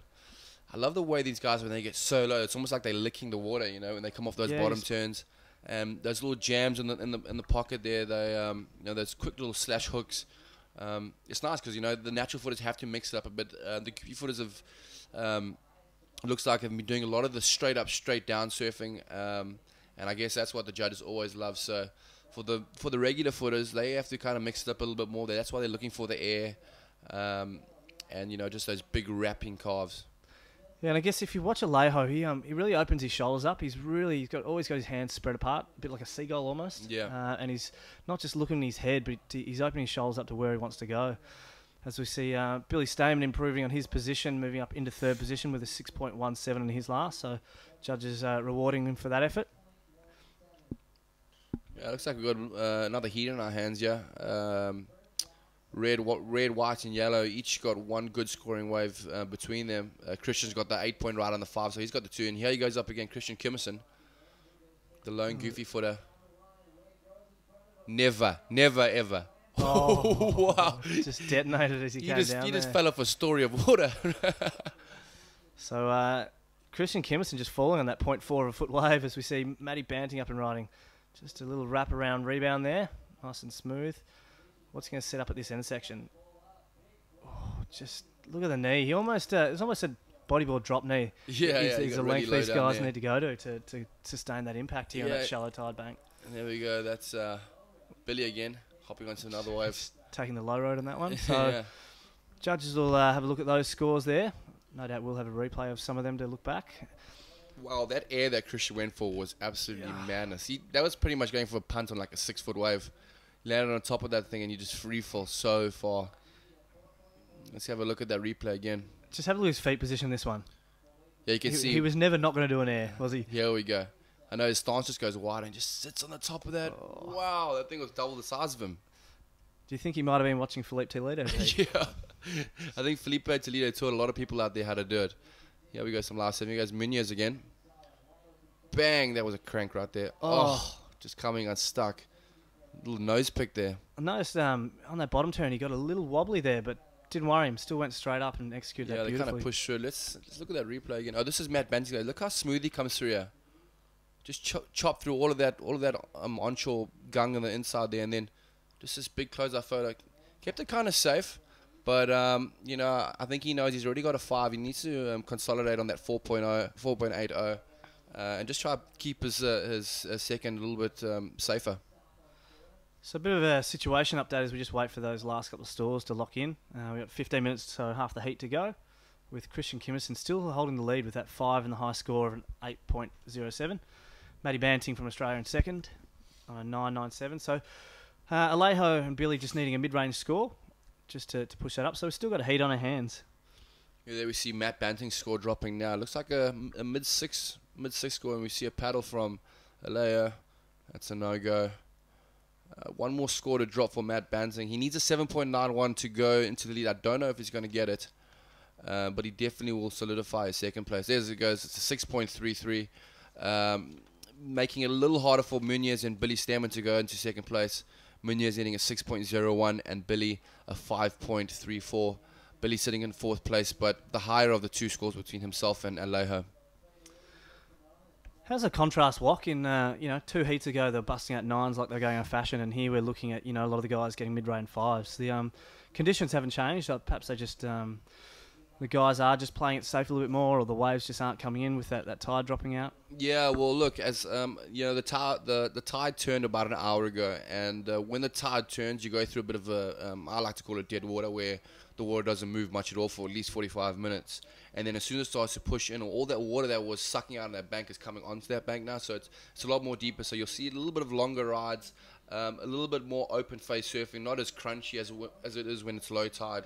I love the way these guys, when they get so low, it's almost like they're licking the water, you know, when they come off those bottom turns. Those little jams in the pocket there, they you know, those quick little slash hooks. It's nice because, you know, the natural footers have to mix it up a bit. The goofy footers have looks like have been doing a lot of the straight up, straight down surfing, and I guess that's what the judges always love. So for the regular footers, they have to kind of mix it up a little bit more. That's why they're looking for the air, and, you know, just those big wrapping calves. Yeah, and I guess if you watch Alejo, he really opens his shoulders up. He's always got his hands spread apart, a bit like a seagull almost. Yeah. And he's not just looking in his head, but he's opening his shoulders up to where he wants to go. As we see Billy Stamen improving on his position, moving up into third position with a 6.17 in his last. So judges rewarding him for that effort. Yeah, it looks like we've got another heat in our hands, yeah. Red, white, and yellow each got one good scoring wave between them. Christian's got the 8-point right on the 5, so he's got the 2. And here he goes up again, Christian Kimmerson, the lone goofy footer. Never, ever. Oh, wow. Just detonated as he came down. You just fell off a story of water. So Christian Kimmerson just falling on that 0.4 of a foot wave as we see Matty Banting up and riding. Just a little wrap-around rebound there. Nice and smooth. What's he going to set up at this end section? Oh, just look at the knee. He almost it's almost a bodyboard drop knee. Yeah, Is the length these guys need to go to sustain that impact here on that shallow tide bank. And there we go. That's Billy again, hopping onto another wave. Just taking the low road on that one. So judges will have a look at those scores there. No doubt we'll have a replay of some of them to look back. Wow, that air that Christian went for was absolutely madness. That was pretty much going for a punt on like a 6-foot wave. Landed on top of that thing and you just free fall so far. Let's have a look at that replay again. Just have a look at his feet position this one. Yeah, you can see. He was never not going to do an air, was he? Here we go. I know his stance just goes wide and just sits on the top of that. Oh. Wow, that thing was double the size of him. Do you think he might have been watching Felipe Toledo? Yeah. I think Felipe Toledo taught a lot of people out there how to do it. Here we go, some last 7. Here goes Munoz again. Bang, that was a crank right there. Oh, just coming unstuck. Little nose pick there. I noticed on that bottom turn he got a little wobbly there, but didn't worry him. Still went straight up and executed that beautifully. Yeah, they kind of pushed through. Let's look at that replay again. Oh, this is Matt Banting. Look how smooth he comes through here. Just chop through all of that onshore gung on the inside there, and then just this big close-up photo. Kept it kind of safe, but you know, I think he knows he's already got a 5. He needs to consolidate on that 4.80, and just try to keep his second a little bit safer. So a bit of a situation update as we just wait for those last couple of stores to lock in. We've got 15 minutes, so half the heat to go, with Christian Kimmerson still holding the lead with that 5 and the high score of an 8.07. Matty Banting from Australia in second on a 9.97. So Alejo and Billy just needing a mid-range score just to push that up. So we've still got a heat on our hands. Yeah, there we see Matt Banting's score dropping now. Looks like a mid-6 score, and we see a paddle from Alejo. That's a no-go. One more score to drop for Matt Banting. He needs a 7.91 to go into the lead. I don't know if he's going to get it, but he definitely will solidify his second place. There it goes. It's a 6.33, making it a little harder for Munoz and Billy Stammen to go into second place. Munoz getting a 6.01 and Billy a 5.34. Billy sitting in fourth place, but the higher of the two scores between himself and Alejo. How's the contrast walk in, 2 heats ago they're busting out 9s like they're going out of fashion, and here we're looking at, a lot of the guys getting mid-range 5s. The conditions haven't changed. Perhaps they just, the guys are just playing it safe a little bit more, or the waves just aren't coming in with that tide dropping out. Yeah, well, look, as the tide turned about an hour ago, and when the tide turns, you go through a bit of a, I like to call it dead water, where the water doesn't move much at all for at least 45 minutes. And then as soon as it starts to push in, all that water that was sucking out of that bank is coming onto that bank now. So it's a lot more deeper. So you'll see a little bit of longer rides, a little bit more open face surfing, not as crunchy as it is when it's low tide.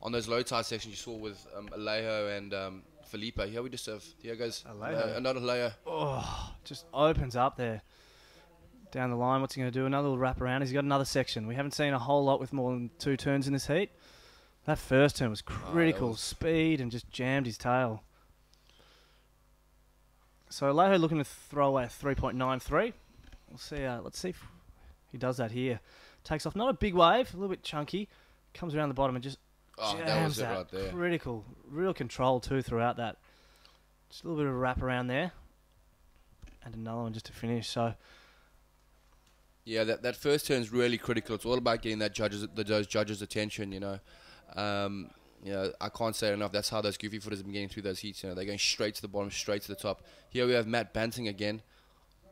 On those low tide sections you saw with Alejo and Felipe. Here we just have, here goes another Alejo. Oh, just opens up there. Down the line, what's he going to do? Another little wrap around. He's got another section. We haven't seen a whole lot with more than 2 turns in this heat. That first turn was critical speed and just jammed his tail. So Alejo looking to throw away a 3.93. We'll see. Let's see if he does that here. Takes off. Not a big wave, a little bit chunky. Comes around the bottom and just jams that. Right there. Critical, real control too throughout that. Just a little bit of a wrap around there, and another one just to finish. So. Yeah, that first turn is really critical. It's all about getting those judges' attention. I can't say it enough. That's how those goofy footers have been getting through those heats. They're going straight to the bottom, straight to the top. Here we have Matt Banting again.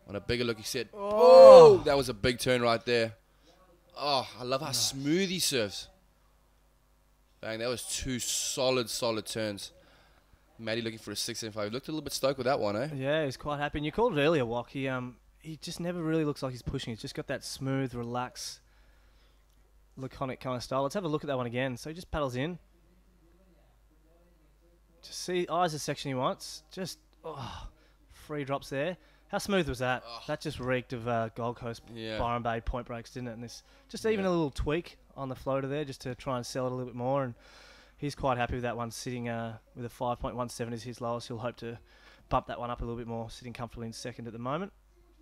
On a bigger look, he said, "Oh, that was a big turn right there." Oh, I love how smooth he surfs. Bang, that was 2 solid turns. Matty looking for a 6.5. He looked a little bit stoked with that one, eh? Yeah, he's quite happy. And you called it earlier, Wok. He just never really looks like he's pushing. He's just got that smooth, relaxed, laconic kind of style. Let's have a look at that one again. So he just paddles in. Just see, eyes the section he wants. Just, free drops there. How smooth was that? That just reeked of Gold Coast, Byron Bay point breaks, didn't it? And this, just even a little tweak on the floater there just to try and sell it a little bit more. And he's quite happy with that one, sitting with a 5.17 is his lowest. He'll hope to bump that one up a little bit more, sitting comfortably in second at the moment.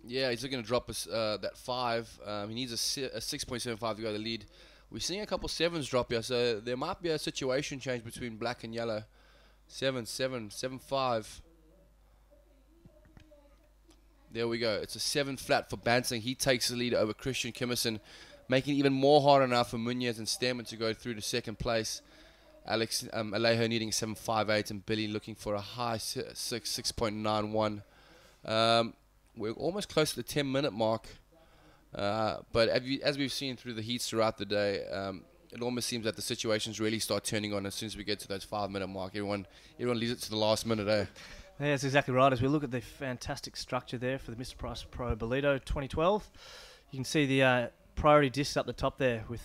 Yeah, he's looking to drop us that 5. He needs a 6.75 to go to the lead. We're seeing a couple 7s drop here, so there might be a situation change between black and yellow. 7, 7, 7, 5. There we go. It's a 7 flat for Banting. He takes the lead over Christian Kimmerson, making it even more harder now for Munoz and Stammen to go through to second place. Alejo needing 7.58, and Billy looking for a high 6.91. We're almost close to the 10-minute mark, but as we've seen through the heats throughout the day, it almost seems that the situations really start turning on as soon as we get to those 5-minute mark. Everyone leaves it to the last minute, eh? Yeah, that's exactly right. As we look at the fantastic structure there for the Mr Price Pro Ballito 2012, you can see the priority discs up the top there with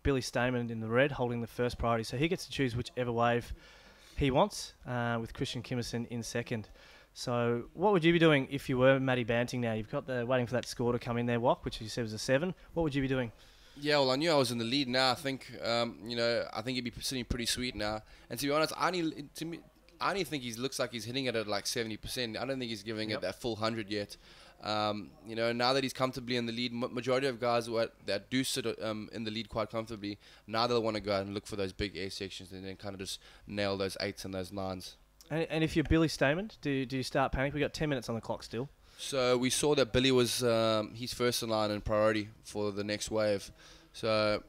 Billy Stamen in the red holding the first priority. So he gets to choose whichever wave he wants, with Christian Kimmerson in second. So what would you be doing if you were Matty Banting now? You've got waiting for that score to come in there, Wok, which you said was a 7. What would you be doing? Yeah, well, I knew I was in the lead now. I think, I think he'd be sitting pretty sweet now. And to be honest, I only think he looks like he's hitting it at like 70%. I don't think he's giving it that full 100 yet. Now that he's comfortably in the lead, majority of guys that do sit in the lead quite comfortably, now they'll want to go out and look for those big air sections and then kind of just nail those 8s and those 9s. And if you're Billy Stamen, do you start panic? We've got 10 minutes on the clock still. So we saw that Billy was he's first in line in priority for the next wave. So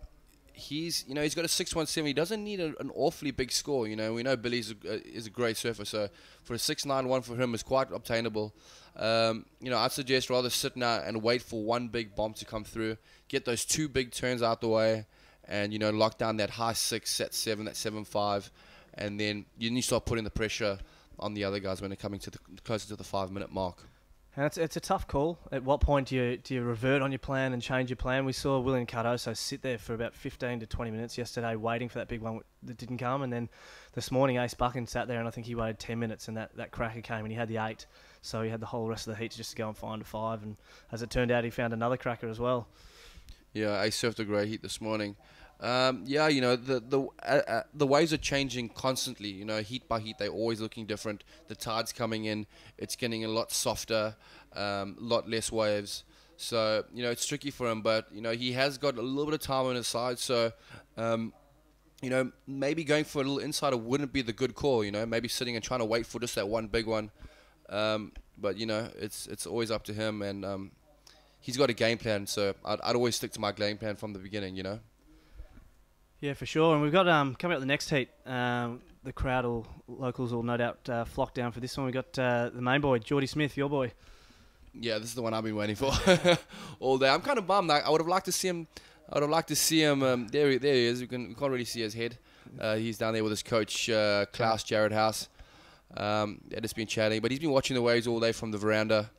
he's got a 6.17. He doesn't need an awfully big score. We know Billy is a great surfer. So for a 6.91 for him is quite obtainable. I'd suggest rather sit now and wait for one big bomb to come through, get those 2 big turns out the way, and lock down that high 6, that 7, that 7.5, and then you start putting the pressure on the other guys when they're coming to closer to the 5-minute mark. And it's a tough call. At what point do you revert on your plan and change your plan? We saw William Cardoso sit there for about 15 to 20 minutes yesterday waiting for that big one that didn't come. And then this morning, Ace Buchan sat there and I think he waited 10 minutes and that cracker came and he had the 8. So he had the whole rest of the heat just to go and find a 5. And as it turned out, he found another cracker as well. Yeah, Ace surfed a great heat this morning. The waves are changing constantly. Heat by heat, they're always looking different. The tide's coming in, it's getting a lot softer, lot less waves. So it's tricky for him, but he has got a little bit of time on his side. So maybe going for a little insider wouldn't be the good call. Maybe sitting and trying to wait for just that one big one. But it's always up to him, and he's got a game plan. So I'd always stick to my game plan from the beginning. Yeah, for sure. And we've got coming up the next heat. The locals will no doubt flock down for this one. We've got the main boy, Jordi Smith, your boy. Yeah, this is the one I've been waiting for all day. I'm kind of bummed. I would have liked to see him. There he is. We can't really see his head. He's down there with his coach, Klaus Jared House. They've just been chatting, but he's been watching the waves all day from the veranda.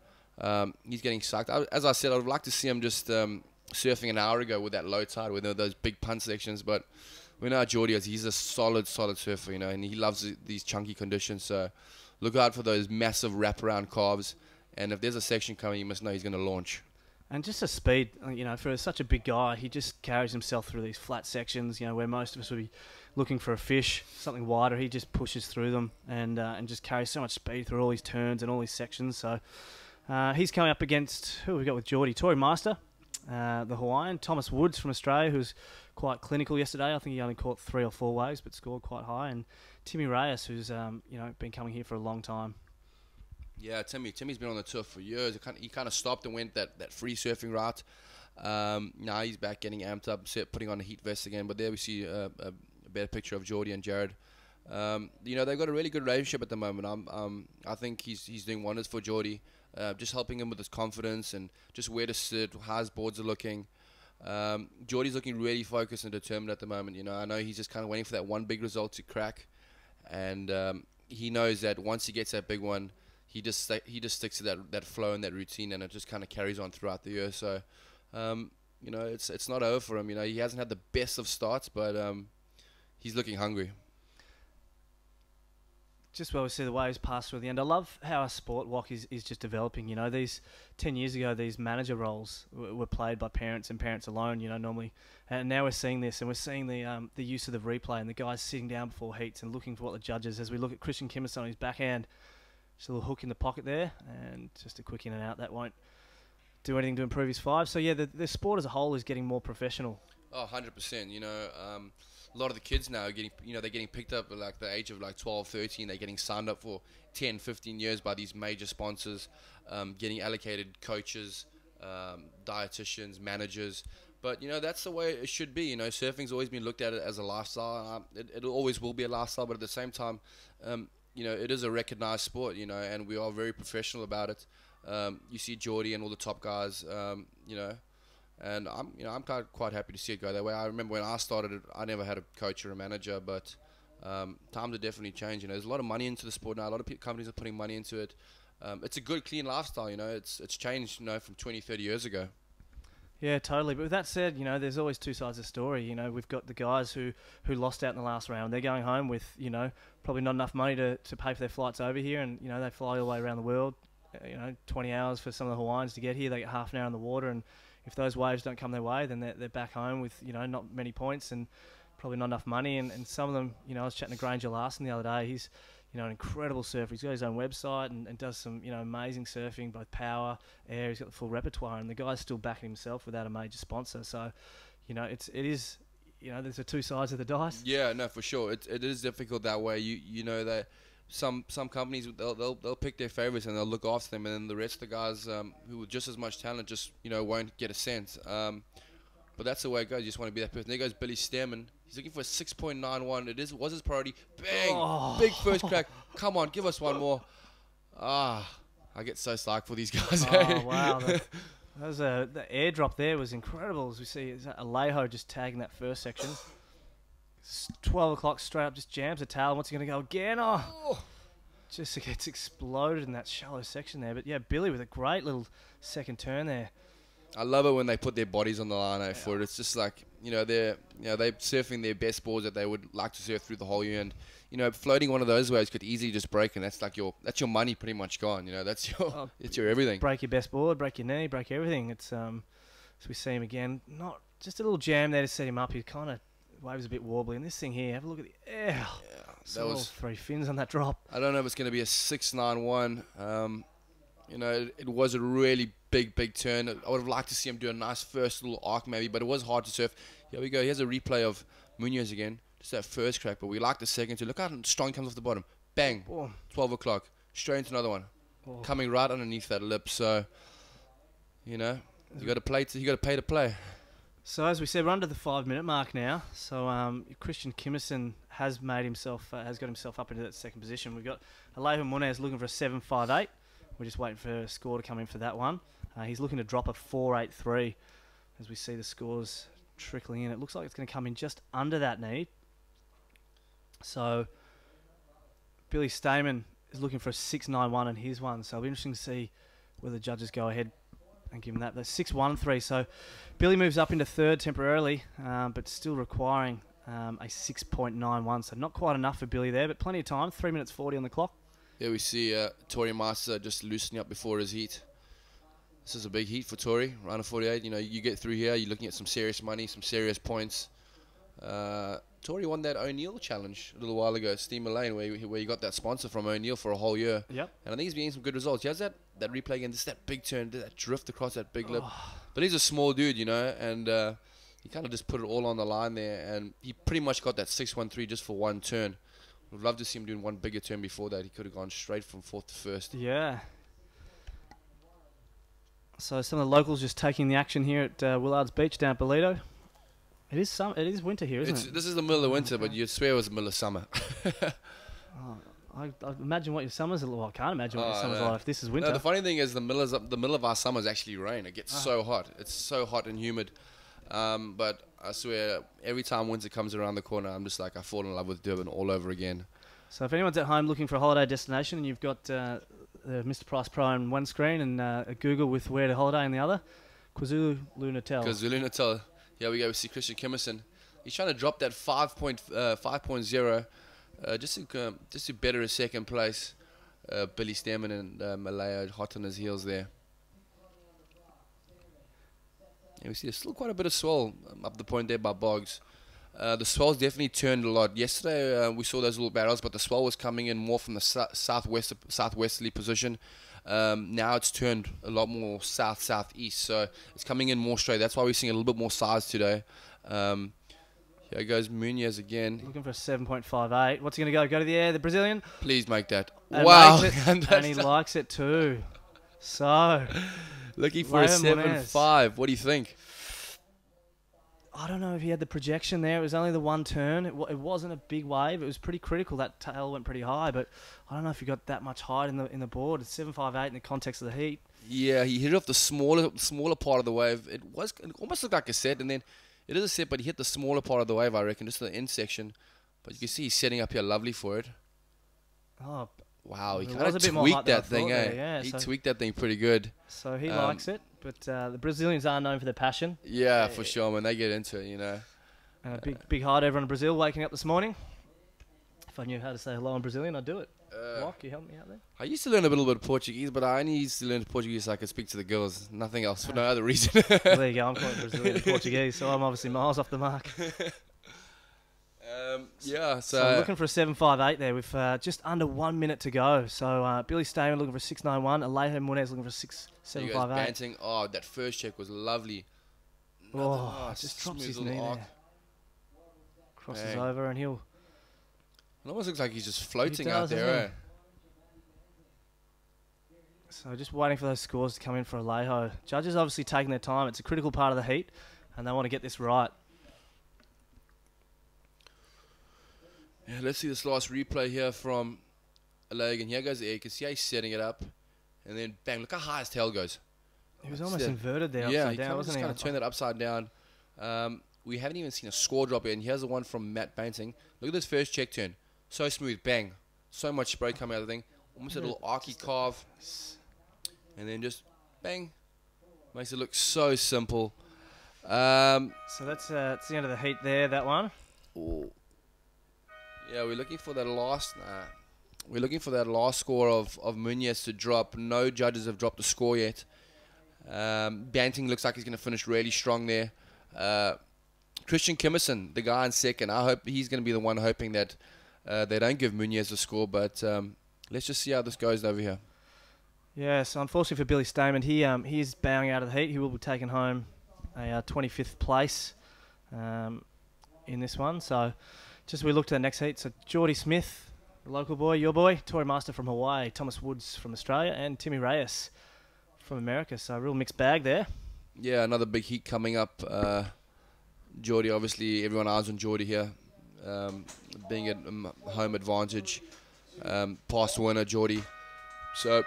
He's getting sucked. As I said, I would like to see him just surfing an hour ago with that low tide, with those big punt sections. But we know how Jordi is. He's a solid surfer, and he loves these chunky conditions. So look out for those massive wraparound calves. And if there's a section coming, you must know he's going to launch. And just the speed, for such a big guy, he just carries himself through these flat sections, where most of us would be looking for a fish, something wider. He just pushes through them and just carries so much speed through all these turns and all these sections. So he's coming up against, who have we got with Jordi? Tory Meister, the Hawaiian. Thomas Woods from Australia, who's quite clinical yesterday. I think he only caught 3 or 4 waves, but scored quite high. And Timmy Reyes, who's been coming here for a long time. Yeah, Timmy's been on the tour for years. He kind of stopped and went that free surfing route. Now he's back getting amped up, putting on a heat vest again. But there we see a better picture of Jordi and Jared. They've got a really good relationship at the moment. I think he's doing wonders for Jordi, just helping him with his confidence and just where to sit, how his boards are looking. Jordi's looking really focused and determined at the moment. I know he's just kind of waiting for that one big result to crack, and he knows that once he gets that big one, he just sticks to that flow and that routine, and it just kind of carries on throughout the year. So, it's not over for him. He hasn't had the best of starts, but he's looking hungry. Just where we see the waves pass through the end. I love how our sport walk is just developing. These 10 years ago, these manager roles were played by parents and parents alone. Normally, and now we're seeing this, and we're seeing the use of the replay and the guys sitting down before heats and looking for what the judges. As we look at Christian Kimmerson on his backhand. Just a little hook in the pocket there, and just a quick in and out. That won't do anything to improve his 5. So yeah, the sport as a whole is getting more professional. Oh, 100%. A lot of the kids now are getting, they're getting picked up at like the age of like 12, 13. They're getting signed up for 10, 15 years by these major sponsors, getting allocated coaches, dietitians, managers. But, you know, that's the way it should be. You know, surfing's always been looked at as a lifestyle. It always will be a lifestyle, but at the same time, you know, it is a recognized sport, you know, and we are very professional about it. You see Jordi and all the top guys, you know, and I'm quite happy to see it go that way. I remember when I started it, I never had a coach or a manager, but times are definitely changing. There's a lot of money into the sport now. A lot of companies are putting money into it. It's a good, clean lifestyle, you know. It's changed, you know, from 20, 30 years ago. Yeah, totally. But with that said, you know, there's always two sides of the story. You know, we've got the guys who lost out in the last round. They're going home with, you know, probably not enough money to pay for their flights over here. And, you know, they fly all the way around the world, you know, 20 hours for some of the Hawaiians to get here. They get half an hour in the water. And if those waves don't come their way, then they're back home with, you know, not many points and probably not enough money. And some of them, you know, I was chatting to Granger Larson the other day. He's, you know, an incredible surfer. He's got his own website and does some, you know, amazing surfing, both power, air. He's got the full repertoire, and the guy's still backing himself without a major sponsor. So, you know, it is, you know, there's the two sides of the dice. Yeah, no, for sure. It is difficult that way. You know that some companies they'll pick their favorites and they'll look after them, and then the rest of the guys who with just as much talent just, you know, won't get a cent. But that's the way it goes. You just want to be that person. There goes Billy Stemmen. He's looking for a 6.91. Was his priority. Bang! Oh. Big first crack. Come on, give us one more. I get so psyched for these guys. Oh, wow. The airdrop there was incredible. As we see, Alejo just tagging that first section. 12 o'clock straight up, just jams the tail. What's he going to go again? Oh! Just gets exploded in that shallow section there. But, yeah, Billy with a great little second turn there. I love it when they put their bodies on the line for it. It's just like, you know, they're surfing their best boards that they would like to surf through the whole year, and, you know, floating one of those waves could easily just break, and that's your money pretty much gone. You know, that's your everything. Break your best board, break your knee, break everything. It's as we see him again, not just a little jam there to set him up. He kind of waves a bit wobbly, and this thing here, have a look at the air. Yeah, that was 3 fins on that drop. I don't know if it's going to be a 6.91. You know, it was a really big turn. I would have liked to see him do a nice first little arc maybe, but it was hard to surf. Here we go. Here's a replay of Munoz again. Just that first crack, but we like the second too. Look how strong he comes off the bottom. Bang. Oh. 12 o'clock. Straight into another one. Oh. Coming right underneath that lip. So, you know, you got to pay to play. So as we said, we're under the 5-minute mark now. So Christian Kimmerson has got himself up into that second position. We've got Alejo Munoz looking for a 7.58. We're just waiting for a score to come in for that one. He's looking to drop a 4.83 as we see the scores trickling in. It looks like it's going to come in just under that need. So Billy Stamen is looking for a 6.91 in his one. So it'll be interesting to see whether the judges go ahead and give him that. The 6.13. So Billy moves up into third temporarily, but still requiring a 6.91. So not quite enough for Billy there, but plenty of time. 3 minutes 40 on the clock. Yeah, we see Tori Master just loosening up before his heat. This is a big heat for Tori, round of 48. You know, you get through here, you're looking at some serious money, some serious points. Tori won that O'Neill challenge a little while ago, Steamer Lane, where you got that sponsor from O'Neill for a whole year. Yep. And I think he's getting some good results. He has that replay again, just that big turn, that drift across that big lip. But he's a small dude, you know, and he kind of just put it all on the line there, and he pretty much got that 6.13 just for one turn. Would love to see him doing one bigger turn before that. He could have gone straight from fourth to first. Yeah. So some of the locals just taking the action here at Willard's Beach down at Ballito. It is winter here, isn't it? This is the middle of winter, but you'd swear it was the middle of summer. I imagine what your summers are like. Well, I can't imagine what your summers are like if this is winter. No, the funny thing is the middle of our summer is actually rain. It gets so hot. It's so hot and humid. But I swear, every time winter comes around the corner, I'm just like, I fall in love with Durban all over again. So if anyone's at home looking for a holiday destination and you've got the Mr Price Pro on one screen and a Google with where to holiday in the other, KwaZulu-Natal. KwaZulu-Natal. Here we go. We see Christian Kimmerson. He's trying to drop that 5.0 just to better his second place. Billy Stammen and Malaya hot on his heels there. Yeah, we see there's still quite a bit of swell up the point there by Boggs. The swell's definitely turned a lot. Yesterday we saw those little barrels, but the swell was coming in more from the southwesterly position. Now it's turned a lot more southeast, so it's coming in more straight. That's why we're seeing a little bit more size today. Here goes Munoz again. Looking for a 7.58. What's he going to go? Go to the air, the Brazilian? Please make that. And wow. And he likes it too. So, looking for a 7.5. What do you think? I don't know if he had the projection there. It was only the one turn. It wasn't a big wave. It was pretty critical. That tail went pretty high, but I don't know if he got that much height in the board. It's 7.58 in the context of the heat. Yeah, he hit it off the smaller part of the wave. It almost looked like a set, and then it is a set, but he hit the smaller part of the wave, I reckon, just the end section. But you can see he's setting up here lovely for it. Oh, wow, he there kind was of a bit more tweaked height than I that thing, thought eh? there, yeah, He so- tweaked that thing pretty good. So he likes it, but the Brazilians are known for their passion. Yeah, for sure, man. They get into it, you know. And a big hi to everyone in Brazil waking up this morning. If I knew how to say hello in Brazilian, I'd do it. Marc, you help me out there? I used to learn a little bit of Portuguese, but I only used to learn Portuguese so I could speak to the girls. Nothing else, for no other reason. Well, there you go. I'm quite Brazilian and Portuguese, so I'm obviously miles off the mark. Yeah, So we're looking for a 7.58 there with just under 1 minute to go. So Billy Stamen looking for a 6.91. Alejo Munez looking for a You guys 7.58. banting. Oh, that first check was lovely. Oh, just drops his knee there. Crosses over and he'll... It almost looks like he's just floating out does, there, doesn't eh? So just waiting for those scores to come in for Alejo. Judges obviously taking their time. It's a critical part of the heat, and they want to get this right. Yeah, let's see this last replay here from Alejo. Here goes the air. You can see how he's setting it up. And then, bang, look how high his tail goes. He was almost inverted there, yeah, upside down, wasn't he? kind of turned that upside down. We haven't even seen a score drop yet. And here's the one from Matt Banting. Look at this first check turn. So smooth, bang. So much spray coming out of the thing. Almost a little archy carve. And then just, bang. Makes it look so simple. So that's the end of the heat there, that one. Ooh. Yeah, we're looking for that last... we're looking for that last score of Munez to drop. No judges have dropped a score yet. Banting looks like he's going to finish really strong there. Christian Kimmerson, the guy in second. I hope he's going to be the one hoping that they don't give Munez a score. But let's just see how this goes over here. Yeah, so unfortunately for Billy Stamen, he is bowing out of the heat. He will be taking home a 25th place in this one. So just we look to the next heat. So Jordi Smith, the local boy, your boy, Tory Master from Hawaii, Thomas Woods from Australia, and Timmy Reyes from America. So a real mixed bag there. Yeah, another big heat coming up. Jordi, obviously, everyone eyes on Jordi here. Being at home advantage. Past winner, Jordi. So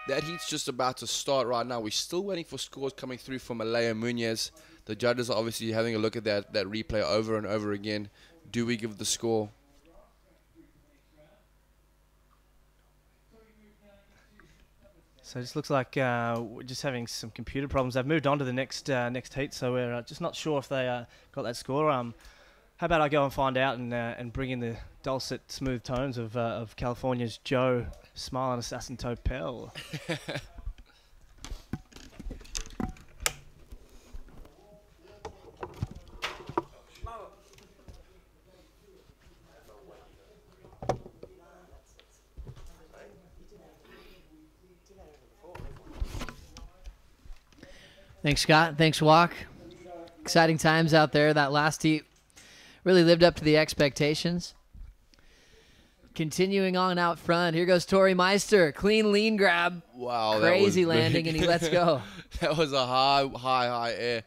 that heat's just about to start right now. We're still waiting for scores coming through from Alejo Munez. The judges are obviously having a look at that replay over and over again. Do we give the score? So it just looks like we're just having some computer problems. They've moved on to the next heat, so we're just not sure if they got that score. How about I go and find out and bring in the dulcet, smooth tones of California's Joe Smile and Assassin Topel. Thanks, Scott. Thanks, Walk. Exciting times out there. That last heat really lived up to the expectations. Continuing on out front, here goes Tory Meister. Clean lean grab. Wow, crazy that was landing, big. and he lets go. That was a high air.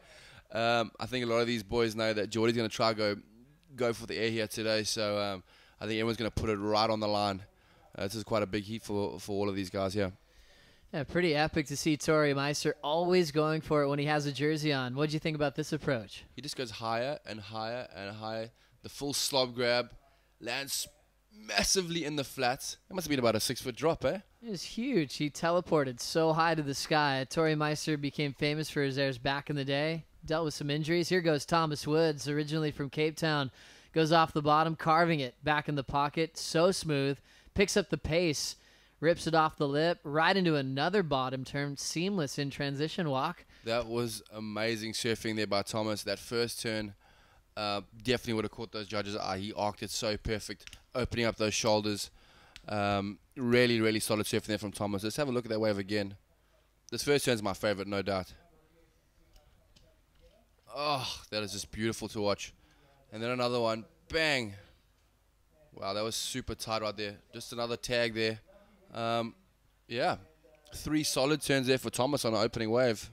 I think a lot of these boys know that Jordi's going to try go for the air here today. So I think everyone's going to put it right on the line. This is quite a big heat for all of these guys here. Yeah, pretty epic to see Tory Meister always going for it when he has a jersey on. What did you think about this approach? He just goes higher and higher and higher. The full slob grab lands massively in the flats. It must have been about a 6-foot drop, eh? It was huge. He teleported so high to the sky. Tory Meister became famous for his airs back in the day. Dealt with some injuries. Here goes Thomas Woods, originally from Cape Town. Goes off the bottom, carving it back in the pocket. So smooth. Picks up the pace. Rips it off the lip, right into another bottom turn. Seamless in transition, Walk. That was amazing surfing there by Thomas. That first turn definitely would have caught those judges' eye. He arced it so perfect, opening up those shoulders. Really, really solid surfing there from Thomas. Let's have a look at that wave again. This first turn's my favorite, no doubt. Oh, that is just beautiful to watch. And then another one. Bang. Wow, that was super tight right there. Just another tag there. Yeah, 3 solid turns there for Thomas on an opening wave.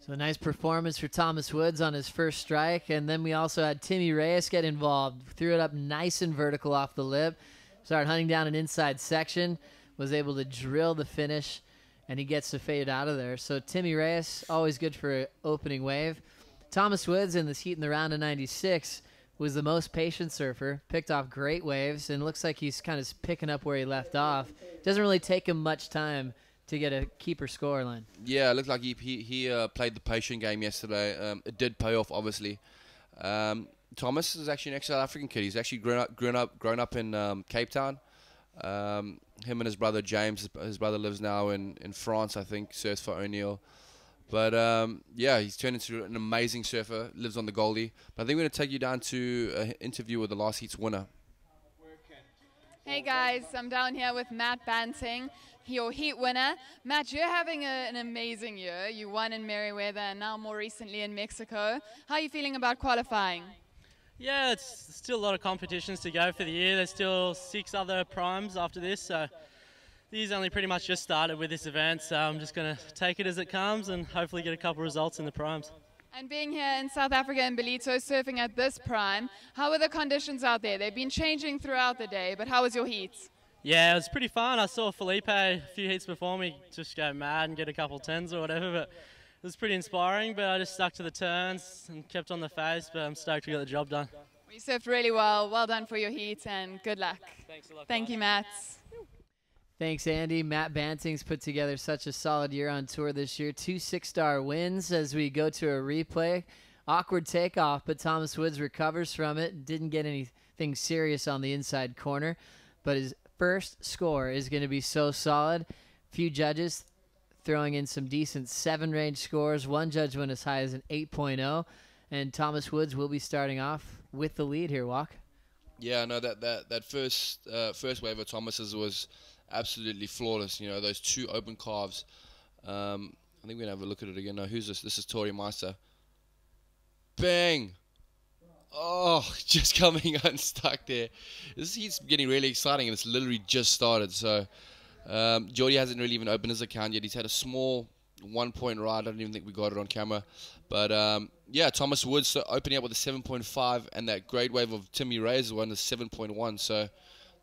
So a nice performance for Thomas Woods on his first strike. And then we also had Timmy Reyes get involved. Threw it up nice and vertical off the lip. Started hunting down an inside section. Was able to drill the finish. And he gets to fade out of there. So Timmy Reyes, always good for an opening wave. Thomas Woods in this heat in the round of 96 was the most patient surfer. Picked off great waves. And looks like he's kind of picking up where he left off. Doesn't really take him much time to get a keeper score line. Yeah, it looked like he played the patient game yesterday. It did pay off, obviously. Thomas is actually an ex-South African kid. He's actually grown up in Cape Town. Him and his brother James. His brother lives now in France, I think. Surfs for O'Neill. But yeah, he's turned into an amazing surfer. Lives on the Goldie. But I think we're going to take you down to an interview with the last heat's winner. Hey guys, I'm down here with Matt Banting, your heat winner. Matt, you're having an amazing year. You won in Merriweather and now more recently in Mexico. How are you feeling about qualifying? Yeah, it's still a lot of competitions to go for the year. There's still 6 other primes after this, so these only pretty much just started with this event, so I'm just going to take it as it comes and hopefully get a couple results in the primes. And being here in South Africa in Ballito, surfing at this prime, how are the conditions out there? They've been changing throughout the day, but how was your heat? Yeah, it was pretty fun. I saw Felipe a few heats before me just go mad and get a couple 10s or whatever, but it was pretty inspiring. But I just stuck to the turns and kept on the face, but I'm stoked to get the job done. You surfed really well. Well done for your heat and good luck. Thanks a lot. Thank you, Matt. Thanks, Andy. Matt Banting's put together such a solid year on tour this year. 2 6-star wins as we go to a replay. Awkward takeoff, but Thomas Woods recovers from it. Didn't get anything serious on the inside corner, but his first score is going to be so solid. Few judges throwing in some decent 7-range scores. One judge went as high as an 8.0, and Thomas Woods will be starting off with the lead here, Walk. Yeah, no, that first wave of Thomas's was absolutely flawless. You know, those 2 open calves. I think we're going to have a look at it again. No, who's this? This is Tori Meister. Bang! Oh, just coming unstuck there. This heat's getting really exciting, and it's literally just started. So, Jordi hasn't really even opened his account yet. He's had a small 1-point ride. I don't even think we got it on camera. But, yeah, Thomas Woods opening up with a 7.5, and that great wave of Timmy Reyes one is 7.1. So,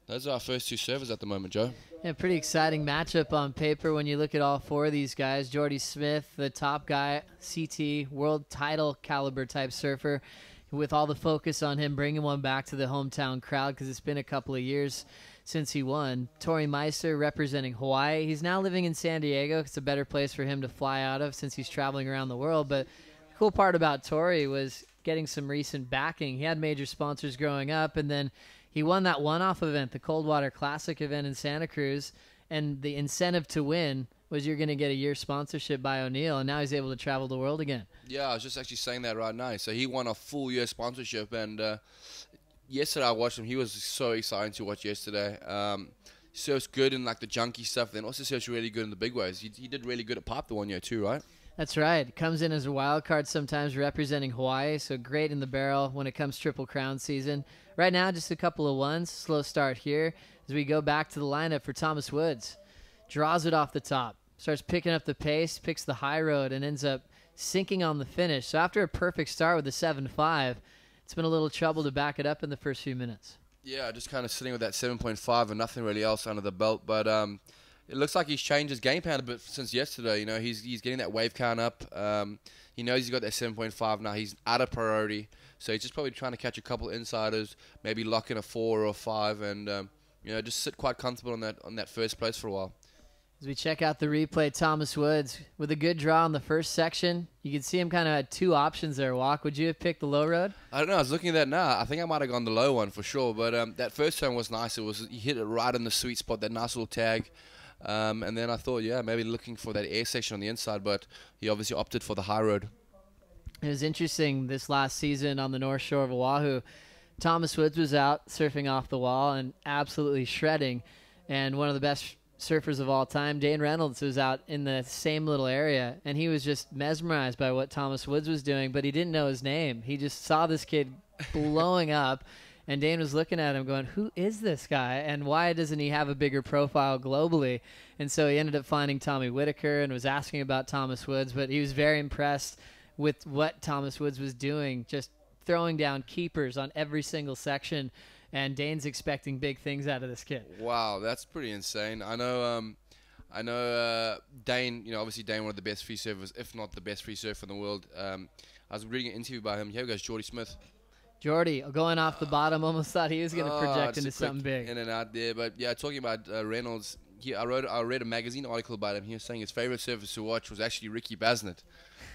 those are our first 2 servers at the moment, Joe. Yeah, pretty exciting matchup on paper when you look at all 4 of these guys. Jordi Smith, the top guy, CT, world title caliber type surfer, with all the focus on him bringing one back to the hometown crowd because it's been a couple of years since he won. Tori Meister representing Hawaii. He's now living in San Diego. It's a better place for him to fly out of since he's traveling around the world. But the cool part about Tori was getting some recent backing. He had major sponsors growing up, and then he won that one-off event, the Coldwater Classic event in Santa Cruz, and the incentive to win was you're going to get a year sponsorship by O'Neill, and now he's able to travel the world again. Yeah, I was just actually saying that right now. So he won a full year sponsorship, and yesterday I watched him. He was so exciting to watch yesterday. Surfs good in like the junky stuff, then also surfs really good in the big waves. He did really good at Pop the 1 year too, right? That's right. Comes in as a wild card sometimes representing Hawaii, so great in the barrel when it comes Triple Crown season. Right now, just a couple of 1s. Slow start here as we go back to the lineup for Thomas Woods. Draws it off the top. Starts picking up the pace, picks the high road, and ends up sinking on the finish. So after a perfect start with a 7.5, it's been a little trouble to back it up in the first few minutes. Yeah, just kind of sitting with that 7.5 and nothing really else under the belt. But it looks like he's changed his game plan a bit since yesterday. You know, he's getting that wave count up. He knows he's got that 7.5 now. He's out of priority. So he's just probably trying to catch a couple insiders, maybe lock in a 4 or a 5, and you know, just sit quite comfortable on that first place for a while. As we check out the replay, Thomas Woods with a good draw in the first section. You can see him kind of had 2 options there, Walk. Would you have picked the low road? I don't know. I was looking at that now. I think I might have gone the low one for sure. But that first turn was nice. He hit it right in the sweet spot, that nice little tag. And then I thought, yeah, maybe looking for that air section on the inside, but he obviously opted for the high road. It was interesting this last season on the North Shore of Oahu. Thomas Woods was out surfing off the wall and absolutely shredding. And one of the best surfers of all time, Dane Reynolds, was out in the same little area, and he was just mesmerized by what Thomas Woods was doing, but he didn't know his name. He just saw this kid blowing up, and Dane was looking at him going, who is this guy, and why doesn't he have a bigger profile globally? And so he ended up finding Tommy Whitaker and was asking about Thomas Woods, but he was very impressed with what Thomas Woods was doing, just throwing down keepers on every single section. And Dane's expecting big things out of this kid. Wow, that's pretty insane. I know Dane, obviously Dane, one of the best free surfers, if not the best free surfer in the world. I was reading an interview by him. Here goes Jordi Smith. Jordi, going off the bottom, almost thought he was going to project into something big. In and out there. But yeah, talking about Reynolds, I read a magazine article about him. He was saying his favorite surfer to watch was actually Ricky Basnett.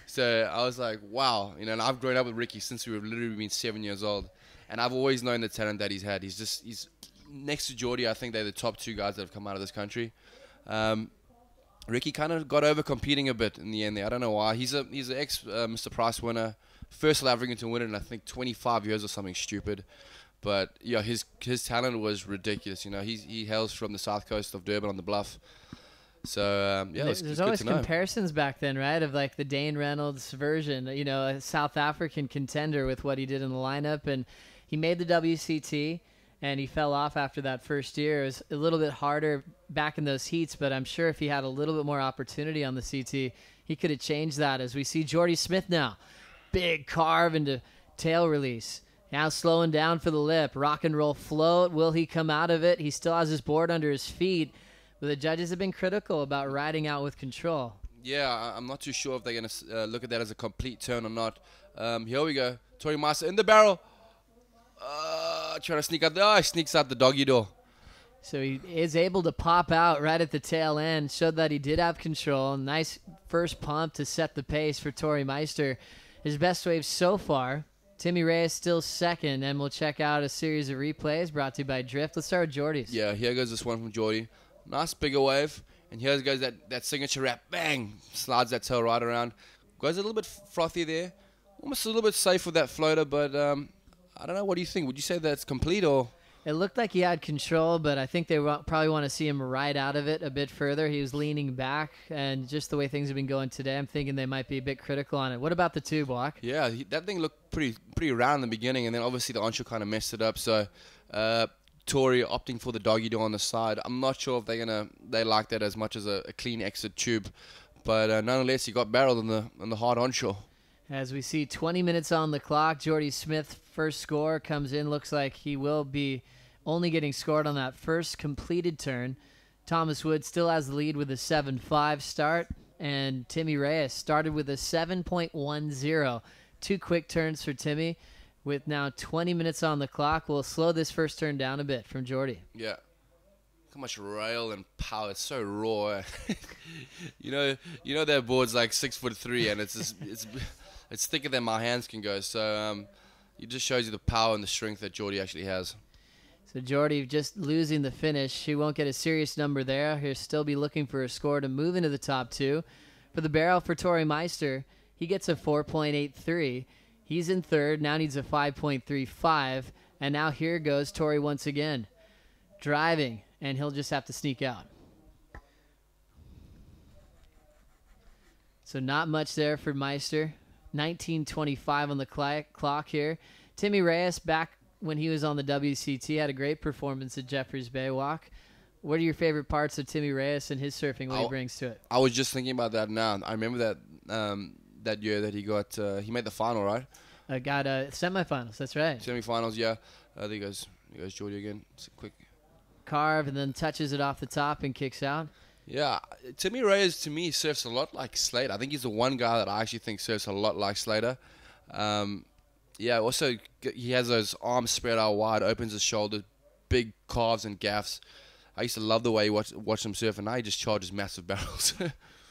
So I was like, wow. And I've grown up with Ricky since we were literally been 7 years old. And I've always known the talent that he's had. He's next to Jordi. I think they're the top two guys that have come out of this country. Ricky kind of got over competing a bit in the end there. I don't know why. He's an ex Mr Price winner, first South African to win it in I think 25 years or something stupid. But yeah, his talent was ridiculous. He hails from the south coast of Durban on the Bluff. So yeah, there's always comparisons back then, right? Of like the Dane Reynolds version, a South African contender with what he did in the lineup, and he made the WCT, and he fell off after that first year. It was a little bit harder back in those heats, but I'm sure if he had a little bit more opportunity on the CT, he could have changed that. As we see Jordi Smith now, big carve into tail release. Now slowing down for the lip, rock and roll float. Will he come out of it? He still has his board under his feet, but the judges have been critical about riding out with control. Yeah, I'm not too sure if they're going to look at that as a complete turn or not. Here we go. Tory Meister in the barrel. Trying to sneak out. He sneaks out the doggy door. So he is able to pop out right at the tail end. Showed that he did have control. Nice first pump to set the pace for Tory Meister. His best wave so far. Timmy Reyes still second, and we'll check out a series of replays brought to you by Drift. Let's start with Jordi's. Yeah, here goes this one from Jordi. Nice bigger wave. And here goes that signature wrap. Bang! Slides that tail right around. Goes a little bit frothy there. Almost a little bit safe with that floater, but I don't know. What do you think? Would you say that's complete or? It looked like he had control, but I think they probably want to see him ride out of it a bit further. He was leaning back, and just the way things have been going today, I'm thinking they might be a bit critical on it. What about the two, Block? Yeah, that thing looked pretty round in the beginning, and then obviously the onshore kind of messed it up. So Tory opting for the doggy door on the side. I'm not sure if they like that as much as a clean exit tube, but nonetheless, he got barreled on the hard onshore. As we see 20 minutes on the clock, Jordi Smith first score comes in. Looks like he will be only getting scored on that first completed turn. Thomas Wood still has the lead with a 7.5 start, and Timmy Reyes started with a 7.10. Two quick turns for Timmy. With now 20 minutes on the clock, we'll slow this first turn down a bit from Jordi. Yeah. Look how much rail and power. It's so raw. you know that board's like 6'3", and it's thicker than my hands can go. So it just shows you the power and the strength that Jordi actually has. So Jordi just losing the finish. He won't get a serious number there. He'll still be looking for a score to move into the top two. For the barrel for Tory Meister, he gets a 4.83. He's in third, now needs a 5.35. And now here goes Tory once again. Driving, and he'll just have to sneak out. So not much there for Meister. 19:25 on the clock here. Timmy Reyes, back when he was on the WCT, had a great performance at Jeffreys Bay Walk. What are your favorite parts of Timmy Reyes and his surfing, what he brings to it? I was just thinking about that now. I remember that year that he got, he made the final, right? Got semifinals, that's right. Semifinals, yeah. There goes Jordi again. It's a quick carve and then touches it off the top and kicks out. Yeah, Timmy Reyes to me surfs a lot like Slater. I think he's the one guy that I actually think surfs a lot like Slater. Yeah, also he has those arms spread out wide, opens his shoulders, big calves and gaffs. I used to love the way he watched him surf, and now he just charges massive barrels.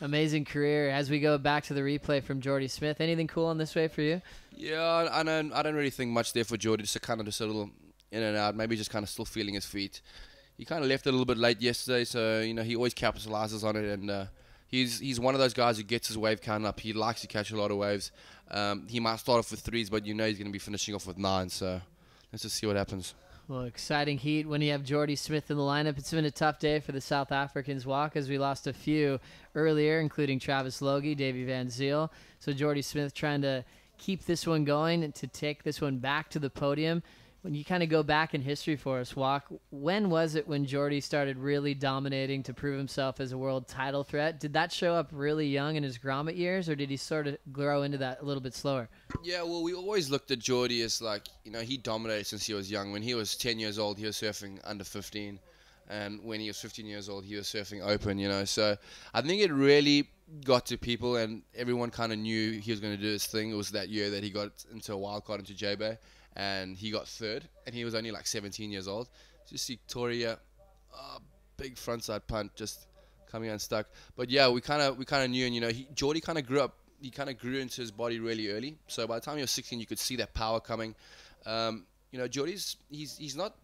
Amazing career. As we go back to the replay from Jordi Smith, anything cool on this wave for you? Yeah, I don't really think much there for Jordi. Just a little in and out. Maybe just kind of still feeling his feet. He kind of left it a little bit late yesterday, so he always capitalizes on it, and he's one of those guys who gets his wave count up. He likes to catch a lot of waves. He might start off with threes, but he's going to be finishing off with 9. So let's just see what happens. Well, exciting heat when you have Jordi Smith in the lineup. It's been a tough day for the South Africans walk, as we lost a few earlier, including Travis Logie, Davy Van Zyl. So Jordi Smith trying to keep this one going and to take this one back to the podium. When you kind of go back in history for us, Walk, when was it when Jordi started really dominating to prove himself as a world title threat? Did that show up really young in his grommet years, or did he sort of grow into that a little bit slower? Yeah, well, we always looked at Jordi as like, he dominated since he was young. When he was 10 years old, he was surfing under 15. And when he was 15 years old, he was surfing open, So I think it really got to people, and everyone kind of knew he was going to do his thing. It was that year that he got into a wild card into Jabour, and he got third, and he was only like 17 years old. Just see Tori, big frontside punt, just coming unstuck. But yeah, we kind of knew, and Jordi kind of grew up. He kind of grew into his body really early. So by the time he was 16, you could see that power coming. Jordi's he's not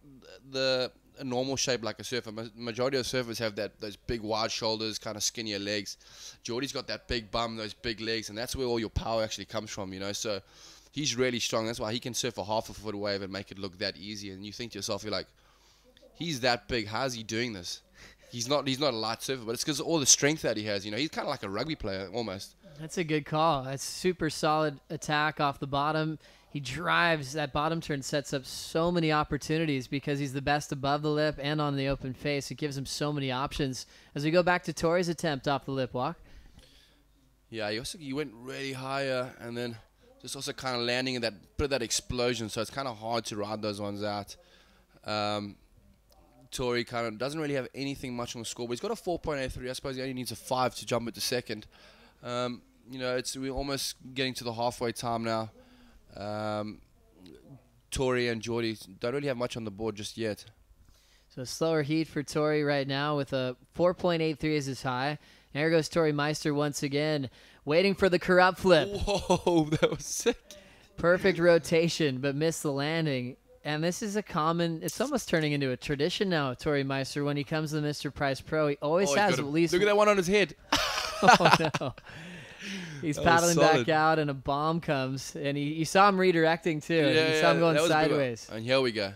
a normal shape like a surfer. Majority of surfers have those big wide shoulders, kind of skinnier legs. Jordi's got that big bum, those big legs, and that's where all your power actually comes from, So he's really strong. That's why he can surf a half a foot wave and make it look that easy. And you think to yourself, you're like, he's that big. How's he doing this? He's not a light surfer, but it's because of all the strength that he has. He's kind of like a rugby player almost. That's a good call. That's super solid attack off the bottom. He drives that bottom turn, sets up so many opportunities because he's the best above the lip and on the open face. It gives him so many options. As we go back to Tori's attempt off the lip walk. Yeah, he went really higher, and then just also kind of landing in that bit of that explosion. So it's kind of hard to ride those ones out. Tori kind of doesn't really have anything much on the score, but he's got a 4.83. I suppose he only needs a 5 to jump into second. We're almost getting to the halfway time now. Tori and Jordi don't really have much on the board just yet. So a slower heat for Tori right now with a 4.83 as his high. And there goes Tori Meister once again, waiting for the corrupt flip. Whoa, that was sick. Perfect rotation, but missed the landing. And this is it's almost turning into a tradition now, Tori Meister. When he comes to the Mr. Price Pro, he always has at least... Look at that one on his head. Oh, no. He's paddling back out, and a bomb comes. And you saw him redirecting, too. Yeah, you saw him going sideways. And here we go.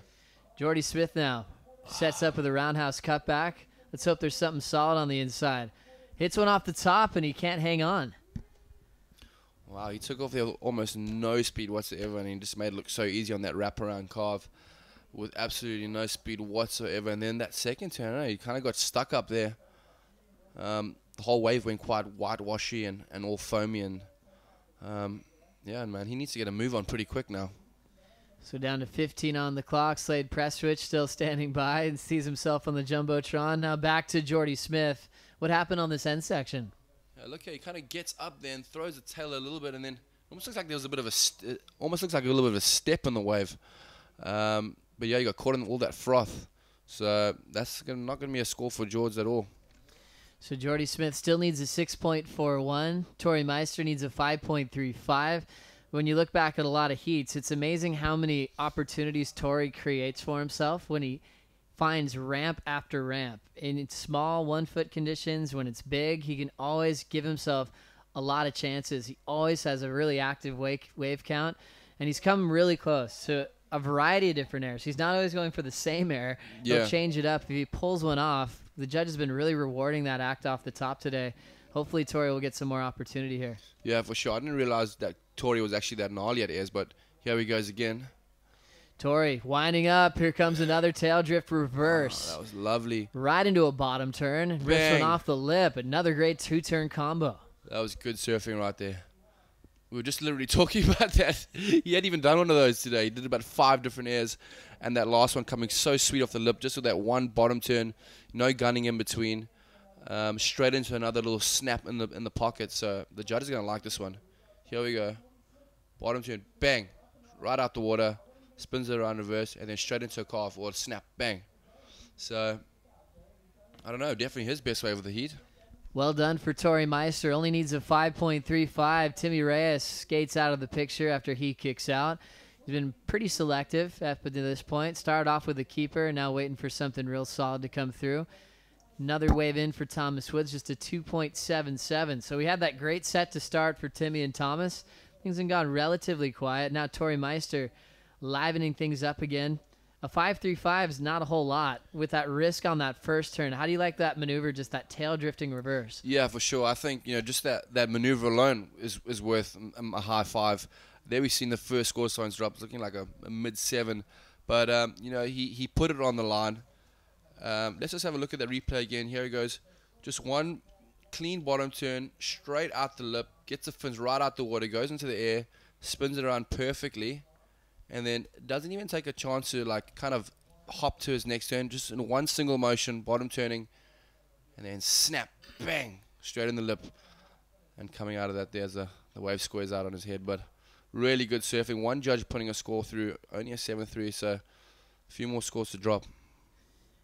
Jordi Smith now sets up with a roundhouse cutback. Let's hope there's something solid on the inside. Hits one off the top, and he can't hang on. Wow, he took off there with almost no speed whatsoever, and he just made it look so easy on that wraparound carve with absolutely no speed whatsoever. And then that second turn, he kind of got stuck up there. The whole wave went quite whitewashy and all foamy, and man, he needs to get a move on pretty quick now. So down to 15 on the clock. Slade Prestwich still standing by and sees himself on the Jumbotron. Now back to Jordi Smith. What happened on this end section? Yeah, look here, he kind of gets up there and throws the tail a little bit, and then almost looks like there was a bit of a little bit of a step in the wave. But yeah, he got caught in all that froth. So that's not going to be a score for George at all. So Jordi Smith still needs a 6.41. Tori Meister needs a 5.35. When you look back at a lot of heats, it's amazing how many opportunities Tori creates for himself when he finds ramp after ramp. In small 1-foot conditions, when it's big, he can always give himself a lot of chances. He always has a really active wave count, and he's come really close to a variety of different airs. He's not always going for the same air. Yeah. He'll change it up. If he pulls one off, the judge has been really rewarding that act off the top today. Hopefully Tori will get some more opportunity here. Yeah, for sure. I didn't realize that Tori was actually that gnarly at airs, but here he goes again. Tori winding up. Here comes another tail drift reverse. Oh, that was lovely. Right into a bottom turn. Rips one off the lip. Another great 2-turn combo. That was good surfing right there. We were just literally talking about that. He hadn't even done one of those today. He did about 5 different airs, and that last one coming so sweet off the lip, just with that one bottom turn, no gunning in between, straight into another little snap in the pocket. So the judge is going to like this one. Here we go. Bottom turn, bang, right out the water, spins it around reverse, and then straight into a calf or a snap, bang. So I don't know, definitely his best wave of the heat. Well done for Tori Meister. Only needs a 5.35. Timmy Reyes skates out of the picture after he kicks out. He's been pretty selective up to this point. Started off with a keeper, now waiting for something real solid to come through. Another wave in for Thomas Woods, just a 2.77. So we had that great set to start for Timmy and Thomas. Things have gone relatively quiet. Now Tori Meister livening things up again. A 5.35 is not a whole lot with that risk on that first turn. How do you like that maneuver, just that tail drifting reverse? Yeah, for sure. I think, just that maneuver alone is worth a high 5. There we've seen the first score signs drop. It's looking like a mid-7. But, you know, he put it on the line. Let's just have a look at the replay again. Here he goes. Just one clean bottom turn, straight out the lip, gets the fins right out the water, goes into the air, spins it around perfectly, and then doesn't even take a chance to, like, kind of hop to his next turn. Just in one single motion, bottom turning, and then snap, bang, straight in the lip. And coming out of that, there's the wave squares out on his head. But really good surfing. One judge putting a score through, only a 7-3, so a few more scores to drop.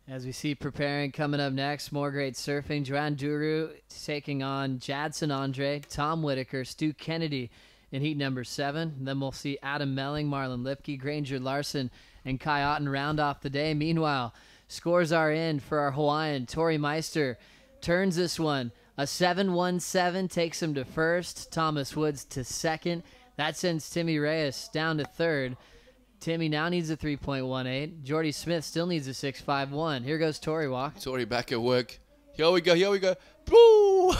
As we see preparing coming up next, more great surfing. Joanne Duru taking on Jadson Andre, Tom Whitaker, Stu Kennedy in heat number 7. Then we'll see Adam Melling, Marlon Lipke, Granger Larson, and Kai Otten round off the day. Meanwhile, scores are in for our Hawaiian. Tori Meister turns this one. A 7-1-7 takes him to first. Thomas Woods to second. That sends Timmy Reyes down to third. Timmy now needs a 3.18. Jordi Smith still needs a 6.51. Here goes Tori Walk. Tori back at work. Here we go, here we go. Boo!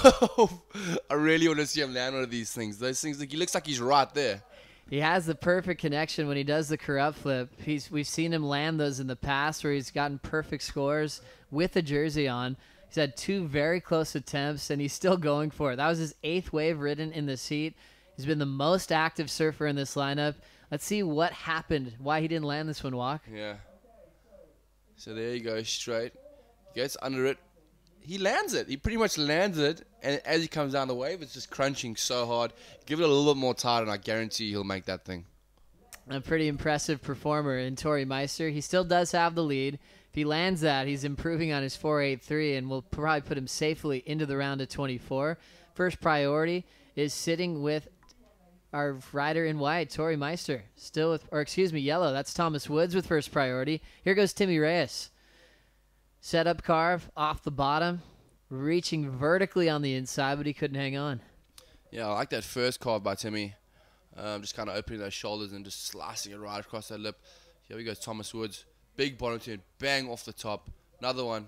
I really want to see him land one of these things. Those things, like, he looks like he's right there. He has the perfect connection when he does the corrupt flip. We've seen him land those in the past where he's gotten perfect scores with a jersey on. He's had 2 very close attempts, and he's still going for it. That was his 8th wave ridden in this heat. He's been the most active surfer in this lineup. Let's see what happened, why he didn't land this one, Walk. Yeah. So there you go, straight. He gets under it. He lands it. He pretty much lands it, and as he comes down the wave, it's just crunching so hard. Give it a little bit more tight, and I guarantee he'll make that thing. A pretty impressive performer in Tori Meister. He still does have the lead. If he lands that, he's improving on his 4.83 and will probably put him safely into the round of 24. First priority is sitting with our rider in white, Tori Meister. Still with, or excuse me, yellow. That's Thomas Woods with first priority. Here goes Timmy Reyes. Set up carve off the bottom, reaching vertically on the inside, but he couldn't hang on. Yeah, I like that first carve by Timmy. Just kind of opening those shoulders and just slicing it right across that lip. Here we go, Thomas Woods. Big bottom turn, bang off the top. Another one.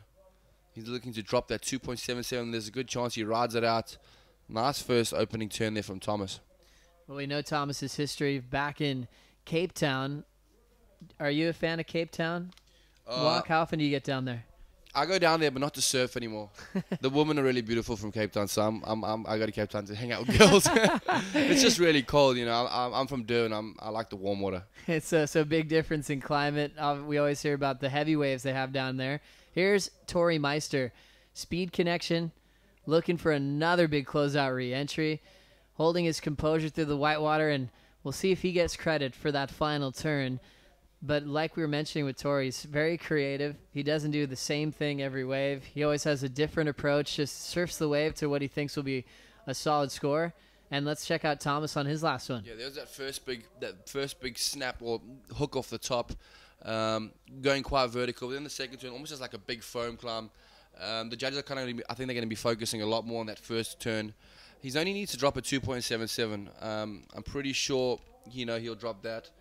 He's looking to drop that 2.77. There's a good chance he rides it out. Nice first opening turn there from Thomas. Well, we know Thomas's history back in Cape Town. Are you a fan of Cape Town? Walk, how often do you get down there? I go down there, but not to surf anymore. The women are really beautiful from Cape Town, so I go to Cape Town to hang out with girls. It's just really cold, you know. I'm from Durban. I like the warm water. It's so big difference in climate. We always hear about the heavy waves they have down there. Here's Tori Meister, speed connection, looking for another big closeout re-entry, holding his composure through the whitewater, and we'll see if he gets credit for that final turn. But like we were mentioning with Tori, he's very creative. He doesn't do the same thing every wave. He always has a different approach, just surfs the wave to what he thinks will be a solid score. And let's check out Thomas on his last one. Yeah, there's that first big snap or hook off the top, going quite vertical. Then the second turn, almost just like a big foam climb. The judges are I think they're going to be focusing a lot more on that first turn. He's only needs to drop a 2.77. I'm pretty sure he'll drop that.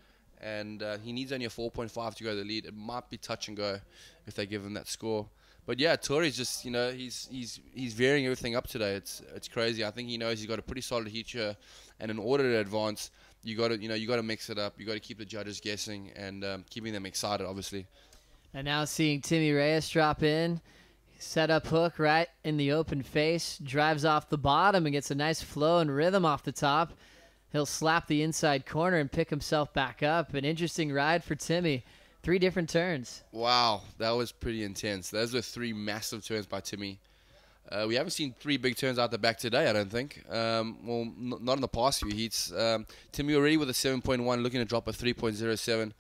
And he needs only a 4.5 to go to the lead. It might be touch and go if they give him that score. But yeah, Tori's just he's varying everything up today. It's crazy. I think he knows he's got a pretty solid heat here, and in order to advance, you got to mix it up. You got to keep the judges guessing and keeping them excited, obviously. And now seeing Timmy Reyes drop in, set up hook right in the open face, drives off the bottom and gets a nice flow and rhythm off the top. He'll slap the inside corner and pick himself back up. An interesting ride for Timmy. 3 different turns. Wow, that was pretty intense. Those were 3 massive turns by Timmy. We haven't seen 3 big turns out the back today, I don't think. Well, not in the past few heats. Timmy already with a 7.1, looking to drop a 3.07.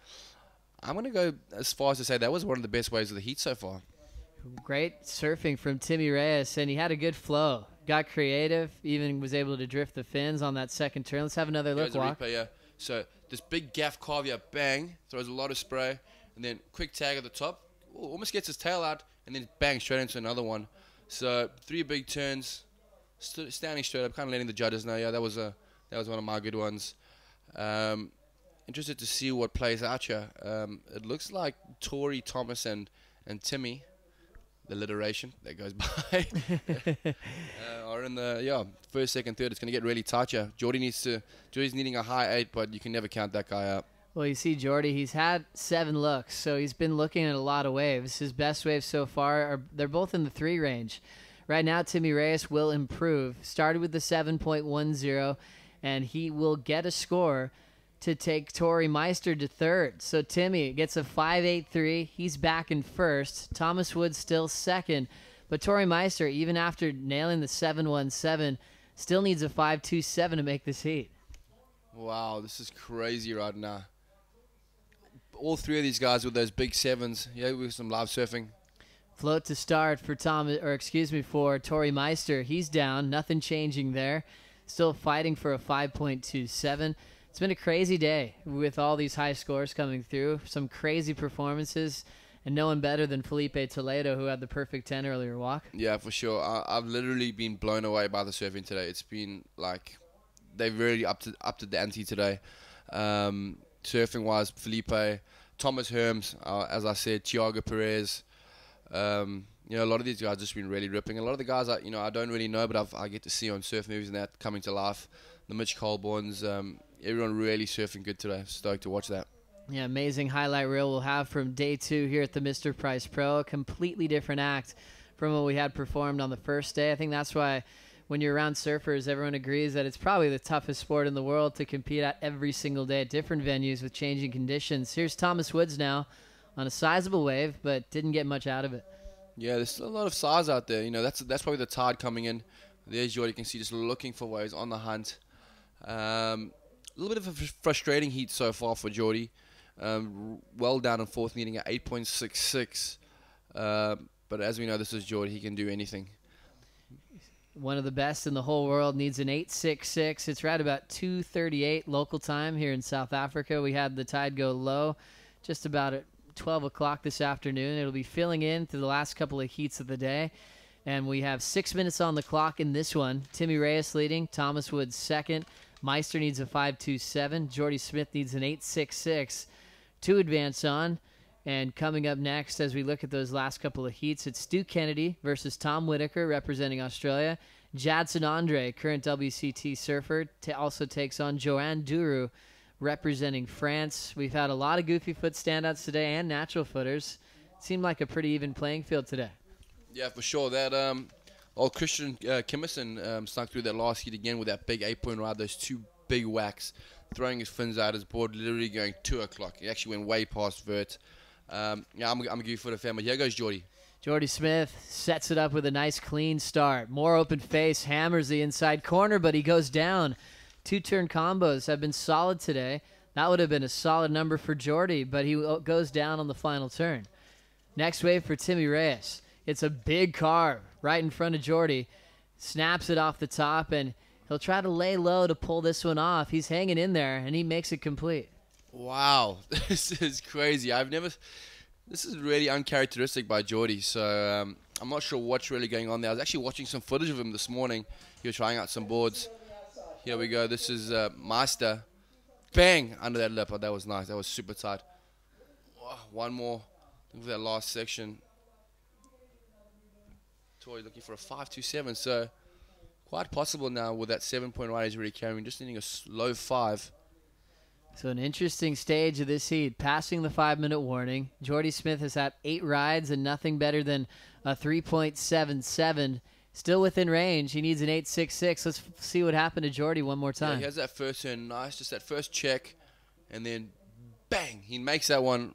I'm going to go as far as to say that was one of the best waves of the heat so far. Great surfing from Timmy Reyes, and he had a good flow. Got creative, even was able to drift the fins on that second turn. Let's have another look, Walk. Replay, yeah. So this big gaff carve here, bang, throws a lot of spray, and then quick tag at the top, almost gets his tail out, and then bang, straight into another one. So 3 big turns, standing straight up, kind of letting the judges know, yeah, that was one of my good ones. Interested to see what plays out here. It looks like Tori, Thomas, and Timmy, the alliteration that goes by, are in the first, second, third. It's going to get really tight here. Jordi's needing a high 8, but you can never count that guy out. Well, you see, Jordi, he's had 7 looks, so he's been looking at a lot of waves. His best waves so far they're both in the 3 range. Right now, Timmy Reyes will improve. Started with the 7.10, and he will get a score to take Tory Meister to 3rd. So Timmy gets a 5.83. He's back in 1st. Thomas Wood still 2nd. But Tory Meister, even after nailing the 7.17, still needs a 5.27 to make this heat. Wow, this is crazy right now. All 3 of these guys with those big 7s. Yeah, with some live surfing. Float to start for for Tory Meister. He's down. Nothing changing there. Still fighting for a 5.27. It's been a crazy day with all these high scores coming through. Some crazy performances, and no one better than Felipe Toledo, who had the perfect 10 earlier walk. Yeah, for sure. I've literally been blown away by the surfing today. It's been like they've really upped the ante today. Surfing wise, Felipe, Thomas Herms, as I said, Thiago Perez. You know, a lot of these guys just been really ripping. A lot of the guys I don't really know, but I get to see on surf movies and that coming to life. The Mitch Colborns, everyone really surfing good today. Stoked to watch that. Yeah, amazing highlight reel we'll have from day 2 here at the Mr. Price Pro. A completely different act from what we had performed on the first day. I think that's why when you're around surfers, everyone agrees that it's probably the toughest sport in the world to compete at every single day at different venues with changing conditions. Here's Thomas Woods now on a sizable wave, but didn't get much out of it. Yeah, there's still a lot of size out there. You know, that's probably the tide coming in. There's Jordi, you can see just looking for waves on the hunt. A little bit of a frustrating heat so far for Jordi. Well down in 4th, needing at 8.66. But as we know, this is Jordi. He can do anything. One of the best in the whole world, needs an 8.66. It's right about 2:38 local time here in South Africa. We had the tide go low just about at 12 o'clock this afternoon. It'll be filling in through the last couple of heats of the day. And we have 6 minutes on the clock in this one. Timmy Reyes leading, Thomas Woods 2nd. Meister needs a 5.27. Jordi Smith needs an 8.66 to advance on. And coming up next, as we look at those last couple of heats, it's Stu Kennedy versus Tom Whitaker representing Australia. Jadson Andre, current WCT surfer, also takes on Joanne Duru representing France. We've had a lot of goofy foot standouts today and natural footers. It seemed like a pretty even playing field today. Yeah, for sure. That old Christian Kimmerson snuck through that last heat again with that big 8-point ride, those 2 big whacks, throwing his fins out his board, literally going 2 o'clock. He actually went way past vert. Yeah, I'm a goofy footer fan, but here goes Jordi. Jordi Smith sets it up with a nice clean start. More open face, hammers the inside corner, but he goes down. 2-turn combos have been solid today. That would have been a solid number for Jordi, but he goes down on the final turn. Next wave for Timmy Reyes. It's a big carve right in front of Jordi. Snaps it off the top, and he'll try to lay low to pull this one off. He's hanging in there, and he makes it complete. Wow, this is crazy. This is really uncharacteristic by Jordi, so I'm not sure what's really going on there. I was actually watching some footage of him this morning. He was trying out some boards. Here we go. This is Meister. Bang! Under that lip. Oh, that was nice. That was super tight. Oh, one more. Look at that last section. Toy looking for a 5.27, so quite possible now with that 7-point ride he's really carrying. Just needing a low 5. So an interesting stage of this heat, passing the 5-minute warning. Jordi Smith has had 8 rides and nothing better than a 3.77. Still within range. He needs an 8.66. Let's see what happened to Jordi one more time. Yeah, he has that first turn, nice, just that first check, and then bang, he makes that one,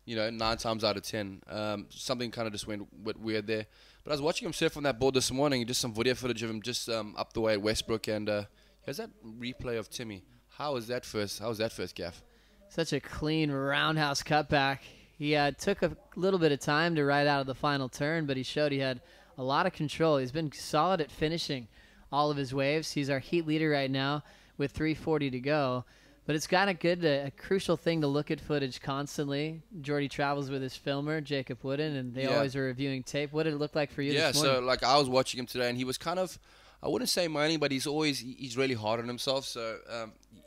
9 times out of 10. Something kind of just went weird there. But I was watching him surf on that board this morning, just some video footage of him just up the way at Westbrook, and he has that replay of Timmy. How was that first gaff? Such a clean roundhouse cutback. He took a little bit of time to ride out of the final turn, but he showed he had a lot of control. He's been solid at finishing all of his waves. He's our heat leader right now with 3:40 to go. But it's kind of good, a crucial thing to look at footage constantly. Jordi travels with his filmer, Jacob Wooden, and they always are reviewing tape. What did it look like for you this morning? Yeah, so like I was watching him today, and he was kind of, I wouldn't say moaning, but he's really hard on himself. So,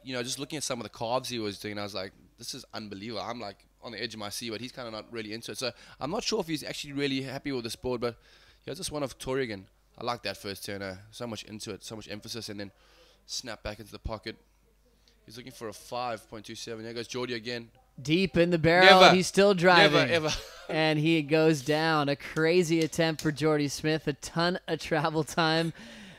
just looking at some of the carves he was doing, I was like, this is unbelievable. I'm like on the edge of my seat, but he's kind of not really into it. So I'm not sure if he's actually really happy with this board, but he has this one of Torigan. I like that first turn. So much into it, so much emphasis, and then snap back into the pocket. He's looking for a 5.27. There goes Jordi again. Deep in the barrel. Never. He's still driving. Never, ever. And he goes down. A crazy attempt for Jordi Smith. A ton of travel time.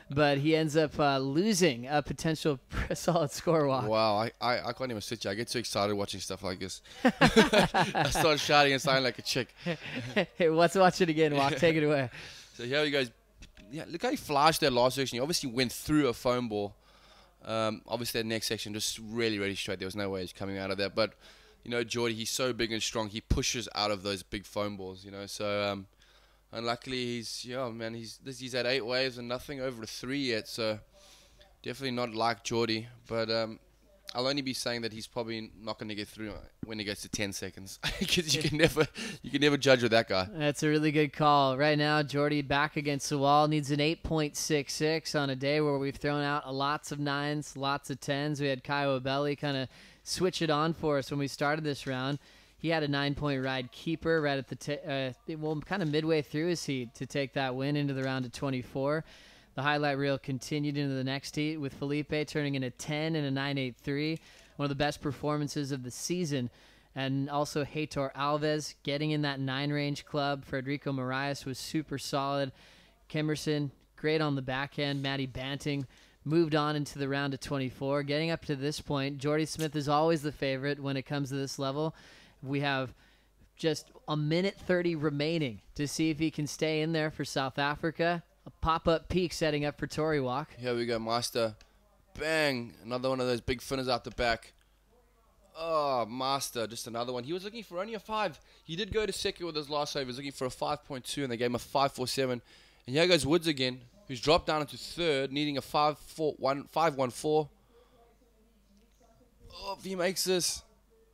But he ends up losing a potential solid score walk. Wow, I can't even sit here. I get too excited watching stuff like this. I start shouting and sounding like a chick. Hey, let's watch it again, Walk. Take it away. So here he goes. Yeah, look how he flashed that last section. He obviously went through a foam ball. Obviously that next section just really, really straight. There was no way he's coming out of that. But, you know, Jordi, he's so big and strong. He pushes out of those big foam balls, you know. So, and luckily he's at 8 waves and nothing over a 3 yet. So definitely not like Jordi. But I'll only be saying that he's probably not going to get through when he gets to 10 seconds. Because you can never judge with that guy. That's a really good call. Right now, Jordi back against the wall. Needs an 8.66 on a day where we've thrown out lots of 9s, lots of 10s. We had Kyle Abelli kind of switch it on for us when we started this round. He had a 9-point ride keeper right at the kind of midway through his heat to take that win into the round of 24. The highlight reel continued into the next heat with Felipe turning in a 10 and a 9.83, one of the best performances of the season. And also Heitor Alves getting in that 9 range club. Frederico Moraes was super solid. Kimmerson, great on the backhand. Matty Banting moved on into the round of 24. Getting up to this point, Jordi Smith is always the favorite when it comes to this level. We have just a minute 30 remaining to see if he can stay in there for South Africa. A pop-up peak setting up for Tory Walk. Here we go, Master. Bang! Another one of those big finners out the back. Oh, Master, just another one. He was looking for only a 5. He did go to second with his last save. He was looking for a 5.2, and they gave him a 5.47. And here goes Woods again, who's dropped down into third, needing a 5.14. Oh, if he makes this.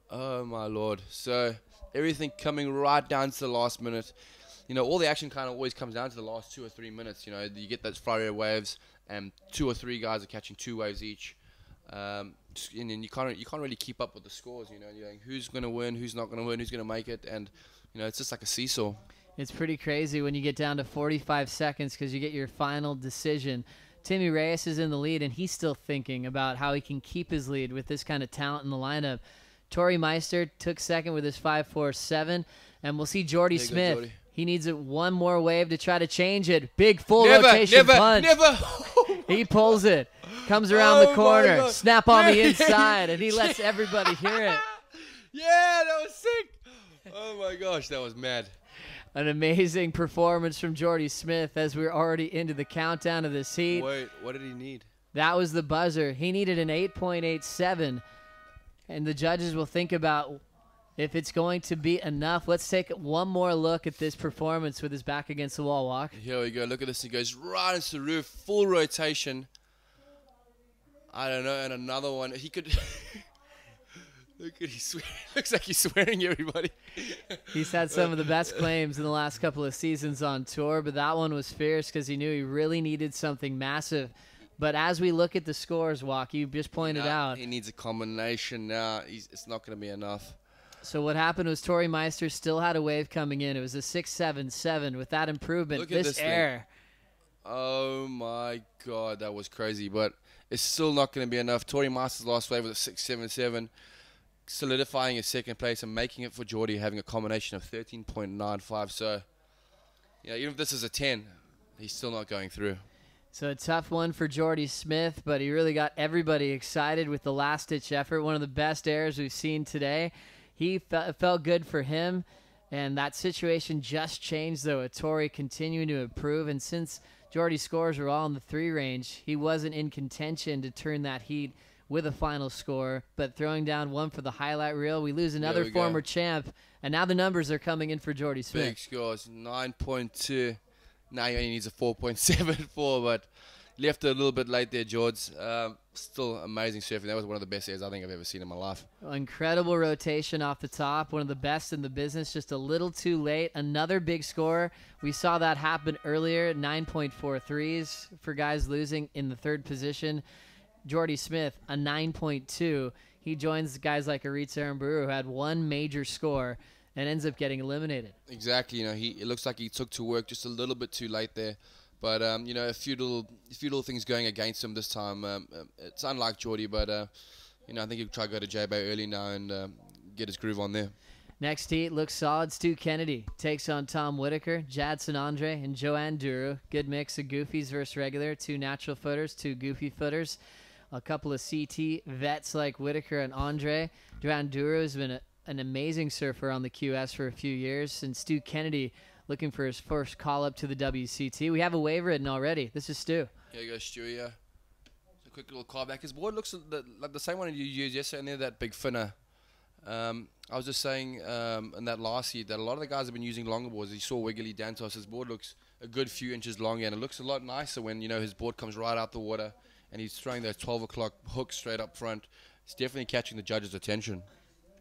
Oh, my Lord. So, everything coming right down to the last minute. You know, all the action kind of always comes down to the last 2 or 3 minutes. You know, you get those flurry of waves, and 2 or 3 guys are catching 2 waves each. And then you can't really keep up with the scores. You know, you're like, who's going to win, who's not going to win, who's going to make it, and you know, it's just like a seesaw. It's pretty crazy when you get down to 45 seconds because you get your final decision. Timmy Reyes is in the lead, and he's still thinking about how he can keep his lead with this kind of talent in the lineup. Tory Meister took second with his 5.47, and we'll see Jordi Smith. He needs one more wave to try to change it. Big full rotation punch. Never. He pulls it. Comes around the corner. Snap on the inside, and he lets everybody hear it. Yeah, that was sick. Oh, my gosh, that was mad. An amazing performance from Jordi Smith as we're already into the countdown of this heat. Wait, what did he need? That was the buzzer. He needed an 8.87, and the judges will think about if it's going to be enough. Let's take one more look at this performance with his back against the wall walk. Here we go. Look at this. He goes right into the roof. Full rotation. I don't know. And another one. He could... Look at he swear. Looks like he's swearing everybody. He's had some of the best claims in the last couple of seasons on tour, but that one was fierce because he knew he really needed something massive. But as we look at the scores, Walk, you just pointed out. He needs a combination now. It's not going to be enough. So what happened was Tory Meister still had a wave coming in. It was a 6.77. With that improvement, Look at this air. Thing. Oh, my God. That was crazy. But it's still not going to be enough. Tory Meister's last wave was a 6.77, solidifying his second place and making it for Jordi, having a combination of 13.95. So, you know, even if this is a 10, he's still not going through. So a tough one for Jordi Smith, but he really got everybody excited with the last-ditch effort. One of the best airs we've seen today. He felt good for him, and that situation just changed, though, with Tory continuing to improve. And since Jordi's scores were all in the 3 range, he wasn't in contention to turn that heat with a final score. But throwing down one for the highlight reel, we lose another former champ, and now the numbers are coming in for Jordi Smith. Big scores, 9.2. Now he only needs a 4.74, but left it a little bit late there, George. Still amazing surfing. That was one of the best airs I think I've ever seen in my life. Incredible rotation off the top. One of the best in the business. Just a little too late. Another big score. We saw that happen earlier. 9.43s for guys losing in the 3rd position. Jordi Smith, a 9.2. He joins guys like Aritz Aramburu, who had one major score and ends up getting eliminated. Exactly. You know, it looks like he took to work just a little bit too late there. But, you know, a few little things going against him this time. It's unlike Jordi, but you know, I think he'll try to go to Jabour early now and get his groove on there. Next heat looks solid. Stu Kennedy takes on Tom Whitaker, Jadson Andre, and Joanne Duru. Good mix of goofies versus regular. 2 natural footers, 2 goofy footers. A couple of CT vets like Whitaker and Andre. Joanne Duru has been an amazing surfer on the QS for a few years. And Stu Kennedy looking for his first call-up to the WCT. We have a wave written already. This is Stu. Here you go, Stu, yeah. So quick little car back. His board looks like the same one you used yesterday, and they're that big finner. I was just saying in that last heat that a lot of the guys have been using longer boards. You saw Wiggly Dantos, his board looks a good few inches longer, and it looks a lot nicer when, you know, his board comes right out the water and he's throwing those 12 o'clock hooks straight up front. It's definitely catching the judges' attention.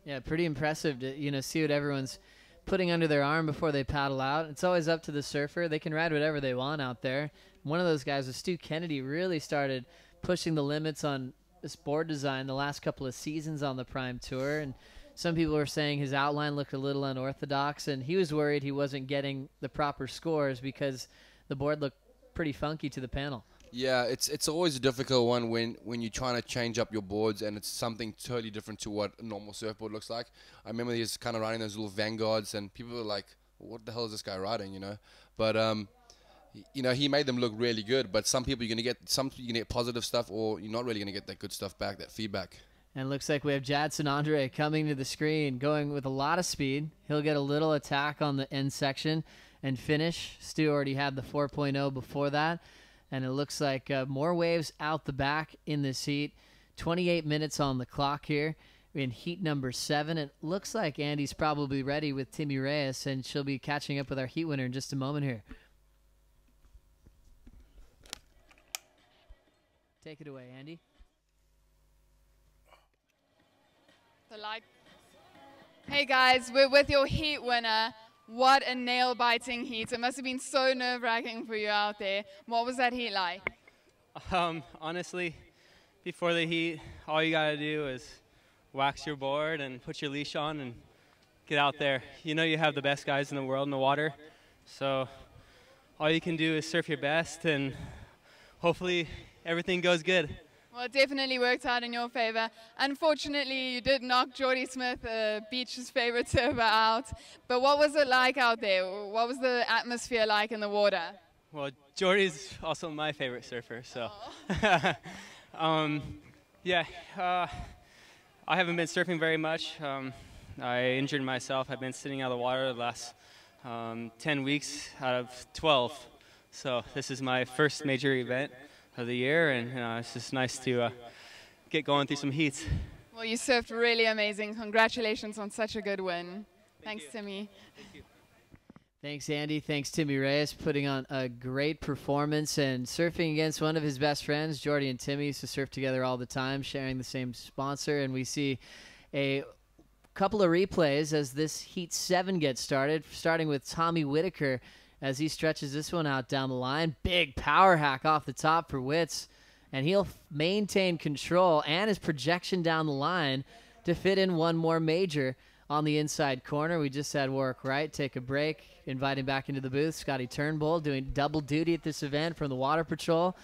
Yeah, pretty impressive to, you know, see what everyone's putting under their arm before they paddle out. It's always up to the surfer. They can ride whatever they want out there. One of those guys was Stu Kennedy, really started pushing the limits on this board design the last couple of seasons on the Prime Tour, and some people were saying his outline looked a little unorthodox, and he was worried he wasn't getting the proper scores because the board looked pretty funky to the panel. Yeah, it's always a difficult one when you're trying to change up your boards and it's something totally different to what a normal surfboard looks like. I remember he was kind of riding those little Vanguards, and people were like, what the hell is this guy riding, you know? But, you know, he made them look really good, but some people you're going to get positive stuff, or you're not really going to get that good stuff back, that feedback. And it looks like we have Jadson Andre coming to the screen, going with a lot of speed. He'll get a little attack on the end section and finish. Stu already had the 4.0 before that. And it looks like more waves out the back in this heat. 28 minutes on the clock here in heat number 7. It looks like Andy's probably ready with Timmy Reyes, and she'll be catching up with our heat winner in just a moment here. Take it away, Andy. Hey guys, we're with your heat winner. What a nail-biting heat. It must have been so nerve-wracking for you out there. What was that heat like? Honestly, before the heat, all you got to do is wax your board and put your leash on and get out there. You know you have the best guys in the world in the water, so all you can do is surf your best, and hopefully everything goes good. Well, it definitely worked out in your favor. Unfortunately, you did knock Jordi Smith, Beach's favorite surfer, out. But what was it like out there? What was the atmosphere like in the water? Well, Jordi's also my favorite surfer, so. Yeah, I haven't been surfing very much. I injured myself. I've been sitting out of the water the last 10 weeks out of 12. So this is my first major event of the year, and it's just nice to get going through some heats. Well, you surfed really amazing. Congratulations on such a good win. Thanks, Timmy. Thank you. Thanks, Andy. Thanks, Timmy Reyes, putting on a great performance and surfing against one of his best friends. Jordi and Timmy used to surf together all the time, sharing the same sponsor, and we see a couple of replays as this Heat 7 gets started, starting with Tommy Whitaker as he stretches this one out down the line. Big power hack off the top for Witz, and he'll maintain control and his projection down the line to fit in one more major on the inside corner. We just had Warwick Wright take a break, invite him back into the booth. Scotty Turnbull doing double duty at this event from the Water Patrol.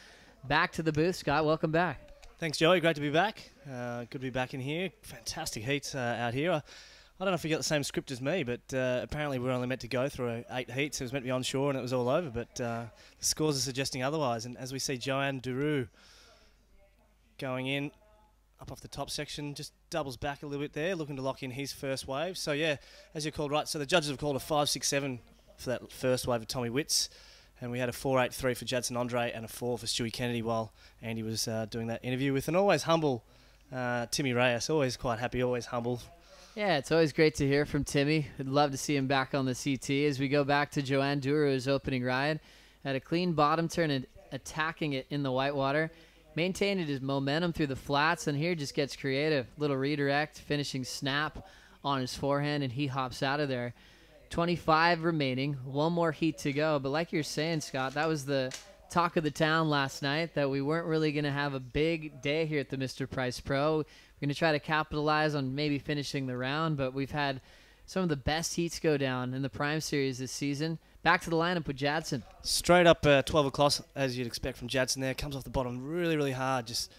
Back to the booth. Scott, welcome back. Thanks, Joey. Great to be back. Good to be back in here. Fantastic heats out here. I don't know if you got the same script as me, but apparently we're only meant to go through 8 heats. It was meant to be on shore and it was all over, but the scores are suggesting otherwise. And as we see Joanne Duru going in, up off the top section, just doubles back a little bit there, looking to lock in his first wave. So yeah, as you called right, so the judges have called a 5.67 for that first wave of Tommy Witz, and we had a 4.83 for Jadson Andre and a 4 for Stewie Kennedy while Andy was doing that interview with an always humble Timmy Reyes, always quite happy, always humble. Yeah, it's always great to hear from Timmy. I'd love to see him back on the CT as we go back to Joanne Duru's opening ride. Had a clean bottom turn and attacking it in the whitewater. Maintained his momentum through the flats, and here just gets creative. Little redirect, finishing snap on his forehand, and he hops out of there. 25 remaining, one more heat to go. But like you're saying, Scott, that was the talk of the town last night, that we weren't really going to have a big day here at the Mr. Price Pro. We're going to try to capitalize on maybe finishing the round, but we've had some of the best heats go down in the Prime Series this season. Back to the lineup with Jadson. Straight up 12 o'clock, as you'd expect from Jadson there. Comes off the bottom really, really hard. Just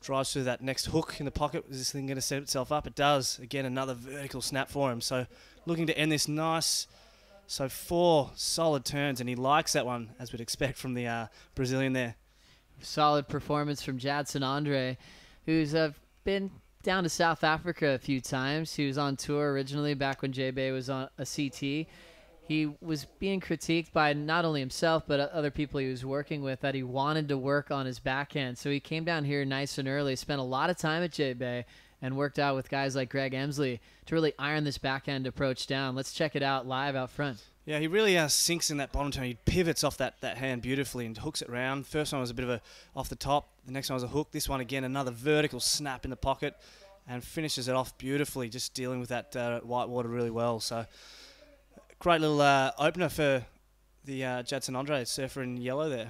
drives through that next hook in the pocket. Is this thing going to set itself up? It does. Again, another vertical snap for him. So looking to end this nice. So 4 solid turns, and he likes that one, as we'd expect from the Brazilian there. Solid performance from Jadson Andre, who's been down to South Africa a few times. He was on tour originally back when Jabour was on a CT. He was being critiqued by not only himself but other people he was working with that he wanted to work on his backhand. So he came down here nice and early, spent a lot of time at Jabour, and worked out with guys like Greg Emsley to really iron this backhand approach down. Let's check it out live out front. Yeah, he really sinks in that bottom turn. He pivots off that hand beautifully and hooks it round. First one was a bit of a off the top. The next one was a hook. This one, again, another vertical snap in the pocket and finishes it off beautifully, just dealing with that white water really well. So great little opener for the Jadson Andre, surfer in yellow there.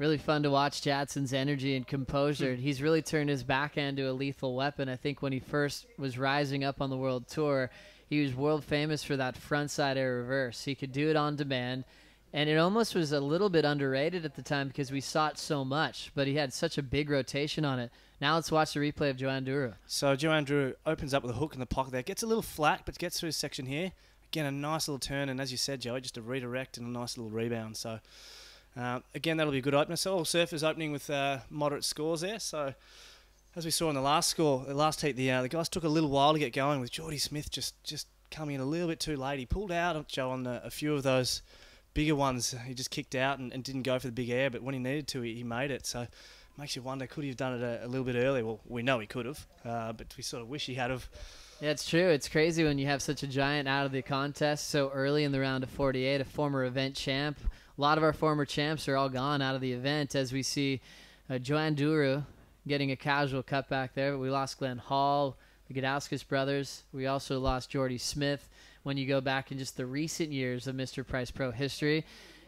Really fun to watch Jadson's energy and composure. He's really turned his backhand to a lethal weapon. I think when he first was rising up on the World Tour, he was world famous for that frontside air reverse. He could do it on demand, and it almost was a little bit underrated at the time because we saw it so much, but he had such a big rotation on it. Now let's watch the replay of Johan Duru. So Johan Duru opens up with a hook in the pocket there. Gets a little flat, but gets through his section here. Again, a nice little turn, and as you said, Joey, just a redirect and a nice little rebound. So again, that'll be a good opener. So all surfers opening with moderate scores there. So as we saw in the last heat, the guys took a little while to get going, with Jordi Smith just coming in a little bit too late. He pulled out, Joe, on a few of those bigger ones. He just kicked out and didn't go for the big air, but when he needed to, he made it. So makes you wonder, could he have done it a little bit earlier? Well, we know he could have, but we sort of wish he had have. Yeah, it's true. It's crazy when you have such a giant out of the contest so early in the round of 48, a former event champ. A lot of our former champs are all gone out of the event, as we see Johan Duru getting a casual cutback there. But we lost Glenn Hall, the Gudauskas brothers. We also lost Jordi Smith when you go back in just the recent years of Mr. Price Pro history.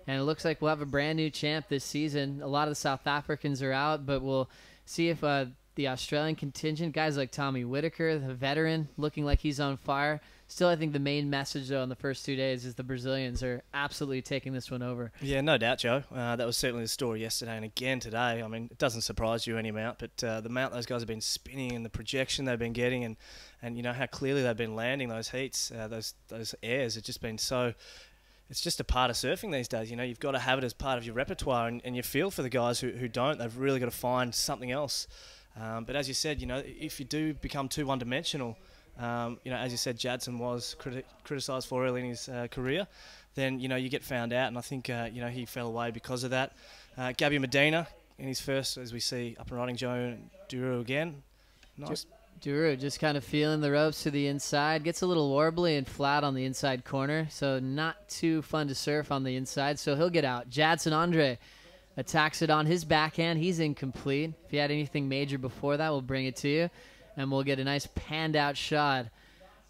And it looks like we'll have a brand new champ this season. A lot of the South Africans are out, but we'll see if the Australian contingent, guys like Tommy Whitaker, the veteran, looking like he's on fire. Still, I think the main message, though, in the first 2 days is the Brazilians are absolutely taking this one over. Yeah, no doubt, Joe. That was certainly the story yesterday and again today. I mean, it doesn't surprise you any amount, but the amount those guys have been spinning and the projection they've been getting and you know how clearly they've been landing those heats, those airs, it's just been so... It's just a part of surfing these days. You know, you've got to have it as part of your repertoire, and you feel for the guys who don't. They've really got to find something else. But as you said, you know, if you do become too one-dimensional, you know, as you said, Jadson was criticised for early in his career, then, you know, you get found out, and I think, you know, he fell away because of that. Gabby Medina in his first, as we see, up and riding Joe Duru again. Nice. Duru just kind of feeling the ropes to the inside. Gets a little warbly and flat on the inside corner, so not too fun to surf on the inside, so he'll get out. Jadson Andre attacks it on his backhand. He's incomplete. If you had anything major before that, we'll bring it to you, and we'll get a nice panned-out shot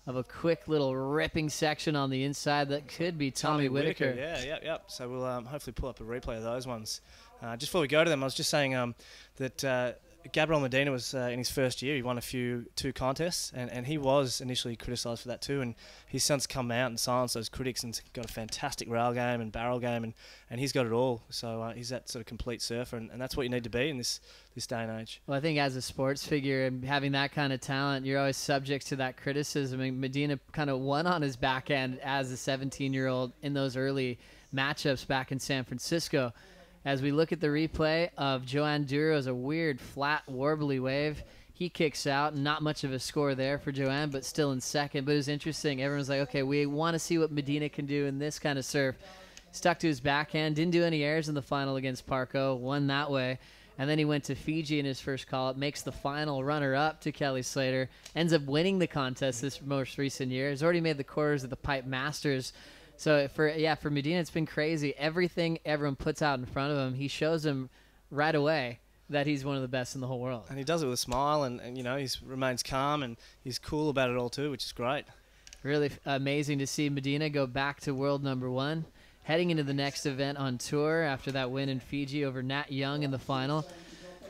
of a quick little ripping section on the inside that could be Tommy Whitaker. Yeah. So we'll hopefully pull up a replay of those ones. Just before we go to them, I was just saying that Gabriel Medina was in his first year. He won two contests, and he was initially criticised for that too. And he's since come out and silenced those critics and got a fantastic rail game and barrel game, and he's got it all. So he's that sort of complete surfer, and that's what you need to be in this day and age. Well, I think as a sports figure and having that kind of talent, you're always subject to that criticism. I mean, Medina kind of won on his backhand as a 17-year-old in those early matchups back in San Francisco. As we look at the replay of Johan Duru as a weird, flat, warbly wave, he kicks out. Not much of a score there for Johan, but still in second. But it was interesting. Everyone's like, okay, we want to see what Medina can do in this kind of surf. Stuck to his backhand. Didn't do any airs in the final against Parco. Won that way. And then he went to Fiji in his first call-up. Makes the final runner-up to Kelly Slater. Ends up winning the contest this most recent year. He's already made the quarters at the Pipe Masters. So for Medina, it's been crazy. Everything everyone puts out in front of him, he shows them right away that he's one of the best in the whole world. And he does it with a smile, and you know, he remains calm, and he's cool about it all too, which is great. Really amazing to see Medina go back to world #1, heading into the next event on tour after that win in Fiji over Nat Young in the final.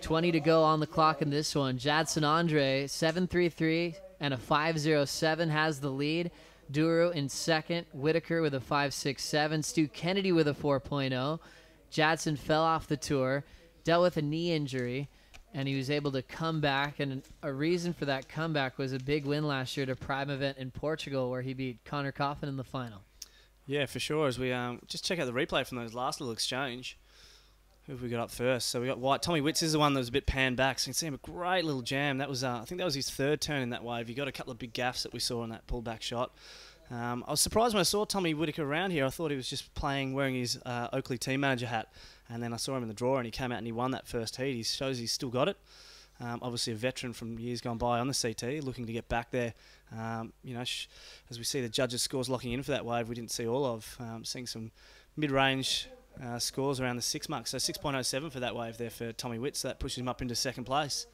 20 to go on the clock in this one. Jadson Andre, 7.33 and a 5.07 has the lead. Duru in second, Whitaker with a 5.67, Stu Kennedy with a 4.0. Jadson fell off the tour, dealt with a knee injury, and he was able to come back, and a reason for that comeback was a big win last year at a Prime event in Portugal where he beat Connor Coffin in the final. Yeah, for sure. As we just check out the replay from those last little exchange. Who have we got up first? So we got White. Tommy Witts is the one that was a bit panned back. So you can see him, a great little jam. That was, I think that was his third turn in that wave. He got a couple of big gaffes that we saw in that pullback shot. I was surprised when I saw Tommy Whitaker around here. I thought he was just playing, wearing his Oakley team manager hat. And then I saw him in the draw and he came out and he won that first heat. He shows he's still got it. Obviously a veteran from years gone by on the CT, looking to get back there. You know, as we see the judges' scores locking in for that wave, we didn't see all of. Seeing some mid-range scores around the 6 mark. So 6.07 for that wave there for Tommy Witt. So that pushes him up into second place.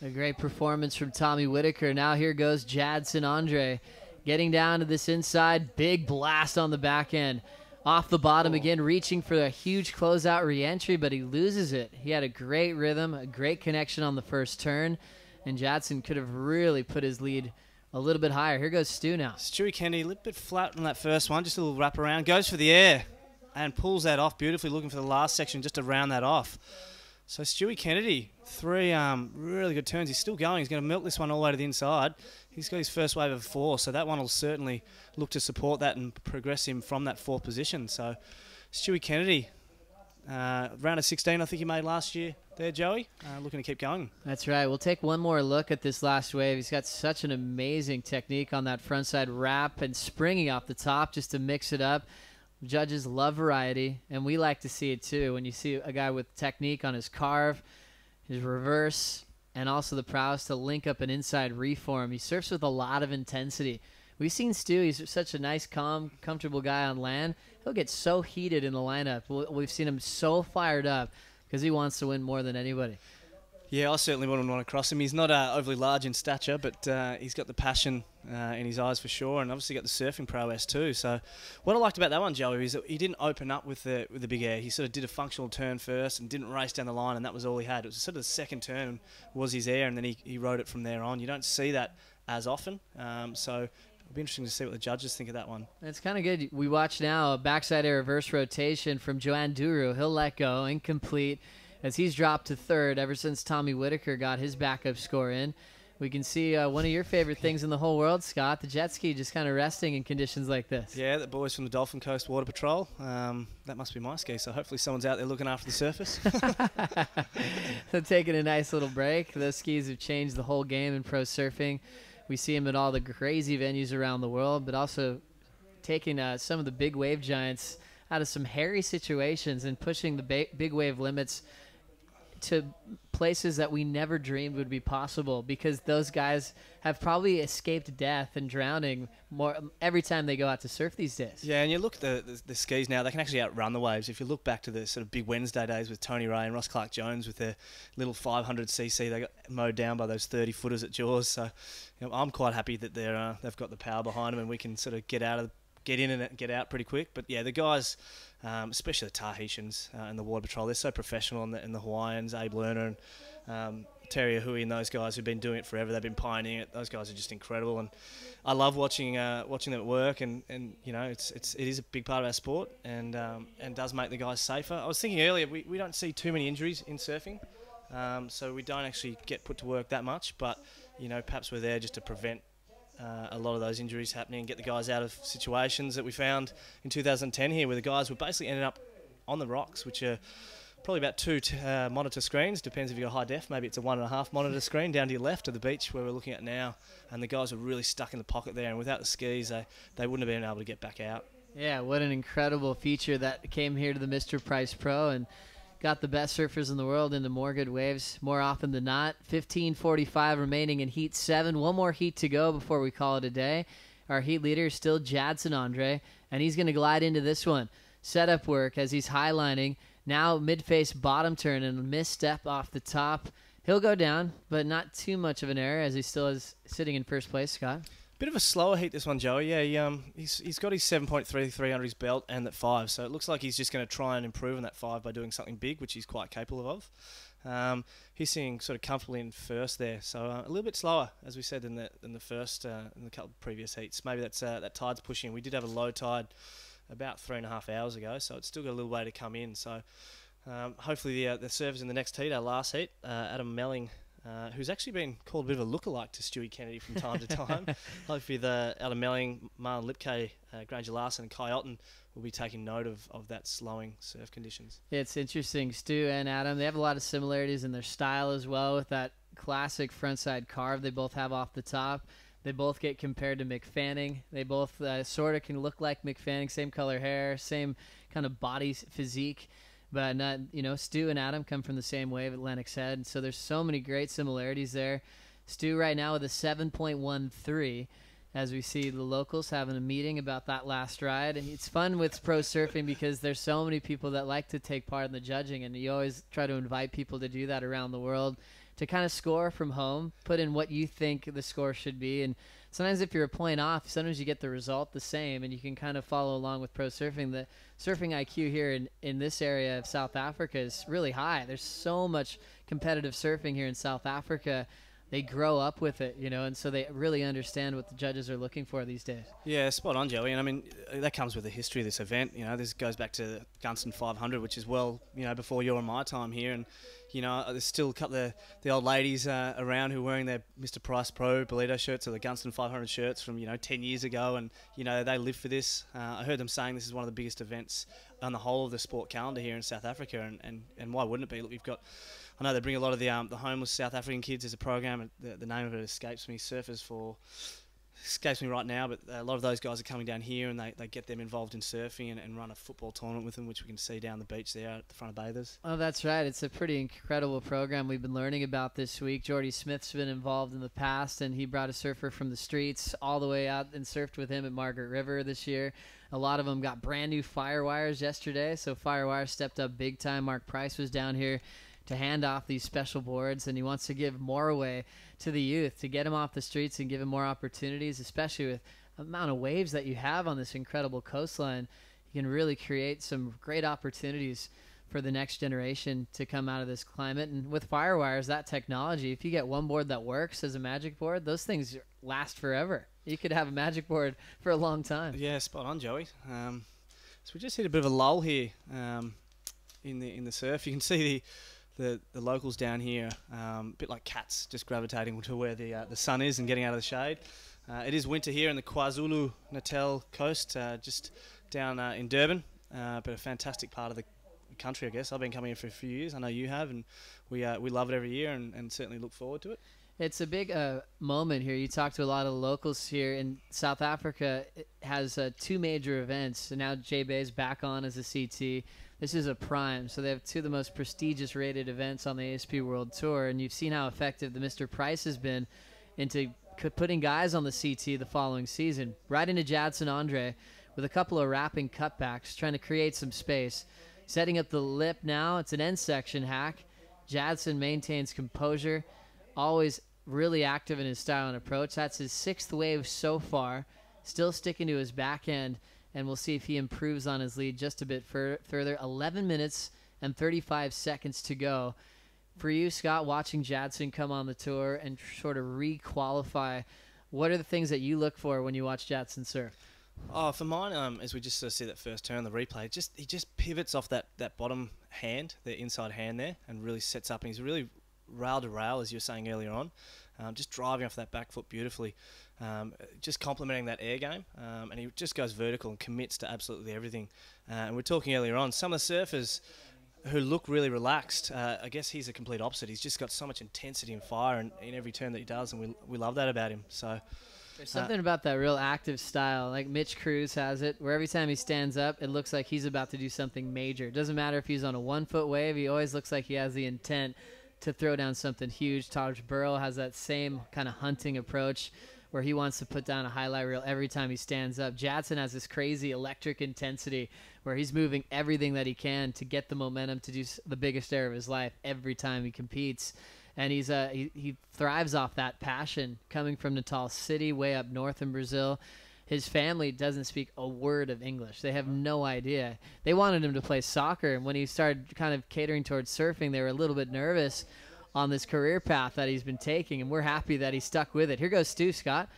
A great performance from Tommy Whitaker. Now here goes Jadson Andre getting down to this inside. Big blast on the back end. Off the bottom again, reaching for a huge closeout re-entry, but he loses it. He had a great rhythm, a great connection on the first turn, and Jadson could have really put his lead a little bit higher. Here goes Stu now. Stewie Kennedy, a little bit flat on that first one, just a little wrap around. Goes for the air and pulls that off beautifully, looking for the last section just to round that off. So Stewie Kennedy, 3 really good turns. He's still going. He's going to milk this one all the way to the inside. He's got his first wave of 4, so that one will certainly look to support that and progress him from that 4th position. So Stewie Kennedy, round of 16 I think he made last year there, Joey, looking to keep going. That's right. We'll take one more look at this last wave. He's got such an amazing technique on that frontside wrap and springing off the top just to mix it up. Judges love variety, and we like to see it too. When you see a guy with technique on his carve, his reverse, and also the prowess to link up an inside reform, he surfs with a lot of intensity. We've seen Stu. He's such a nice, calm, comfortable guy on land. He'll get so heated in the lineup. We've seen him so fired up because he wants to win more than anybody. Yeah, I certainly wouldn't want to cross him. He's not overly large in stature, but he's got the passion in his eyes for sure, and obviously got the surfing prowess too. So what I liked about that one, Joey, is that he didn't open up with the big air. He sort of did a functional turn first and didn't race down the line, and that was all he had. It was sort of the second turn was his air, and then he rode it from there on. You don't see that as often, so it'll be interesting to see what the judges think of that one. It's kind of good. We watch now a backside air reverse rotation from Joanne Duru. He'll let go, incomplete, as he's dropped to 3rd ever since Tommy Whitaker got his backup score in. We can see one of your favorite things in the whole world, Scott, the jet ski just kind of resting in conditions like this. Yeah, the boys from the Dolphin Coast Water Patrol. That must be my ski, so hopefully someone's out there looking after the surface. So taking a nice little break. Those skis have changed the whole game in pro surfing. We see them at all the crazy venues around the world, but also taking some of the big wave giants out of some hairy situations and pushing the big wave limits to places that we never dreamed would be possible, because those guys have probably escaped death and drowning more every time they go out to surf these days. Yeah, and you look at the skis now, they can actually outrun the waves. If you look back to the sort of big Wednesday days with Tony Ray and Ross Clark-Jones with their little 500cc, they got mowed down by those 30-footers at Jaws. So you know, I'm quite happy that they've got the power behind them and we can sort of get in and get out pretty quick. But yeah, the guys, especially the Tahitians and the Water Patrol, they're so professional, and the Hawaiians, Abe Lerner and Terry Ahui and those guys who've been doing it forever. They've been pioneering it. Those guys are just incredible, and I love watching them at work. And you know, it is a big part of our sport, and does make the guys safer. I was thinking earlier, we don't see too many injuries in surfing, so we don't actually get put to work that much. But you know, perhaps we're there just to prevent a lot of those injuries happening and get the guys out of situations that we found in 2010 here, where the guys were basically ended up on the rocks, which are probably about 2 monitor screens. Depends if you've got high def. Maybe it's a 1.5 monitor screen down to your left of the beach where we're looking at now. And the guys were really stuck in the pocket there, and without the skis, they wouldn't have been able to get back out. Yeah, what an incredible feature that came here to the Mr. Price Pro and got the best surfers in the world into more good waves more often than not. 15:45 remaining in Heat 7. One more heat to go before we call it a day. Our heat leader is still Jadson Andre, and he's going to glide into this one. Setup work as he's highlining. Now mid-face bottom turn and a misstep off the top. He'll go down, but not too much of an error as he still is sitting in first place, Scott. Bit of a slower heat, this one, Joey. Yeah, he's got his 7.33 under his belt and that 5, so it looks like he's just going to try and improve on that 5 by doing something big, which he's quite capable of. He's sitting sort of comfortably in first there, so a little bit slower, as we said, than the first in the couple of previous heats. Maybe that's that tide's pushing. We did have a low tide about 3.5 hours ago, so it's still got a little way to come in. So Hopefully the surfers in the next heat, our last heat, Adam Melling, who's actually been called a bit of a lookalike to Stewie Kennedy from time to time. Hopefully the Adam Melling, Marlon Lipke, Granger Larson and Kai Otten will be taking note of that slowing surf conditions. Yeah, it's interesting. Stu and Adam, they have a lot of similarities in their style as well, with that classic frontside carve they both have off the top. They both get compared to Mick Fanning. They both sort of can look like Mick Fanning, same color hair, same kind of body physique. But, Stu and Adam come from the same wave at Lennox Head, so there's so many great similarities there. Stu right now with a 7.13, as we see the locals having a meeting about that last ride. And it's fun with pro surfing because there's so many people that like to take part in the judging, and you always try to invite people to do that around the world, to kind of score from home, put in what you think the score should be. And sometimes if you're a point off, sometimes you get the result the same, and you can kind of follow along with pro surfing. The surfing IQ here in this area of South Africa is really high. There's so much competitive surfing here in South Africa. They grow up with it, and so they really understand what the judges are looking for these days. Yeah, spot on, Joey. And I mean, that comes with the history of this event. This goes back to the Gunston 500, which is before your and my time here. And there's still a couple of the old ladies around who are wearing their Mr Price Pro Ballito shirts or the Gunston 500 shirts from 10 years ago, and they live for this. I heard them saying this is one of the biggest events on the whole of the sport calendar here in South Africa, and why wouldn't it be? Look, we've got, I know they bring a lot of the homeless South African kids as a program, and the name of it escapes me. Escapes me right now, but a lot of those guys are coming down here, and they get them involved in surfing and run a football tournament with them, which we can see down the beach there at the front of Bathers. Oh, that's right. It's a pretty incredible program we've been learning about this week. Jordi Smith's been involved in the past, and he brought a surfer from the streets all the way out and surfed with him at Margaret River this year. A lot of them got brand new Firewires yesterday, so Firewire stepped up big time. Marc Price was down here to hand off these special boards, and he wants to give more away to the youth, to get them off the streets and give them more opportunities, especially with the amount of waves that you have on this incredible coastline. You can really create some great opportunities for the next generation to come out of this climate. And with Firewires, that technology, if you get one board that works as a magic board, those things last forever. You could have a magic board for a long time. Yeah, spot on, Joey. So we just hit a bit of a lull here in the surf. You can see the locals down here, a bit like cats, just gravitating to where the sun is and getting out of the shade. It is winter here in the KwaZulu-Natal coast, just down in Durban, but a fantastic part of the country, I guess. I've been coming here for a few years. I know you have, and we love it every year and certainly look forward to it. It's a big moment here. You talk to a lot of the locals here in South Africa. It has 2 major events, and now J-Bay's back on as a CT. This is a prime, so they have 2 of the most prestigious rated events on the ASP World Tour, and you've seen how effective the Mr. Price has been into putting guys on the CT the following season. Right into Jadson Andre with a couple of wrapping cutbacks, trying to create some space. Setting up the lip now, it's an end section hack. Jadson maintains composure, always really active in his style and approach. That's his 6th wave so far, still sticking to his backhand, and we'll see if he improves on his lead just a bit further. 11 minutes and 35 seconds to go. For you, Scott, watching Jadson come on the tour and sort of re-qualify, what are the things that you look for when you watch Jadson surf? Oh, for mine, as we just see that first turn, the replay, he just pivots off that bottom hand, the inside hand there, and really sets up. And he's really rail to rail, as you were saying earlier on, just driving off that back foot beautifully, just complementing that air game, and he just goes vertical and commits to absolutely everything. And we're talking earlier on, some of the surfers who look really relaxed, I guess he's a complete opposite. He's just got so much intensity and fire in every turn that he does, and we love that about him. So there's something about that real active style, like Mitch Cruz has it, where every time he stands up, it looks like he's about to do something major. It doesn't matter if he's on a 1-foot wave, he always looks like he has the intent to throw down something huge. Taj Burrow has that same kind of hunting approach where he wants to put down a highlight reel every time he stands up. Jadson has this crazy electric intensity where he's moving everything that he can to get the momentum to do the biggest air of his life every time he competes. And he thrives off that passion coming from Natal City, way up north in Brazil. His family doesn't speak a word of English. They have no idea. They wanted him to play soccer, and when he started kind of catering towards surfing, they were a little bit nervous on this career path that he's been taking, and we're happy that he stuck with it. Here goes Stu, Scott.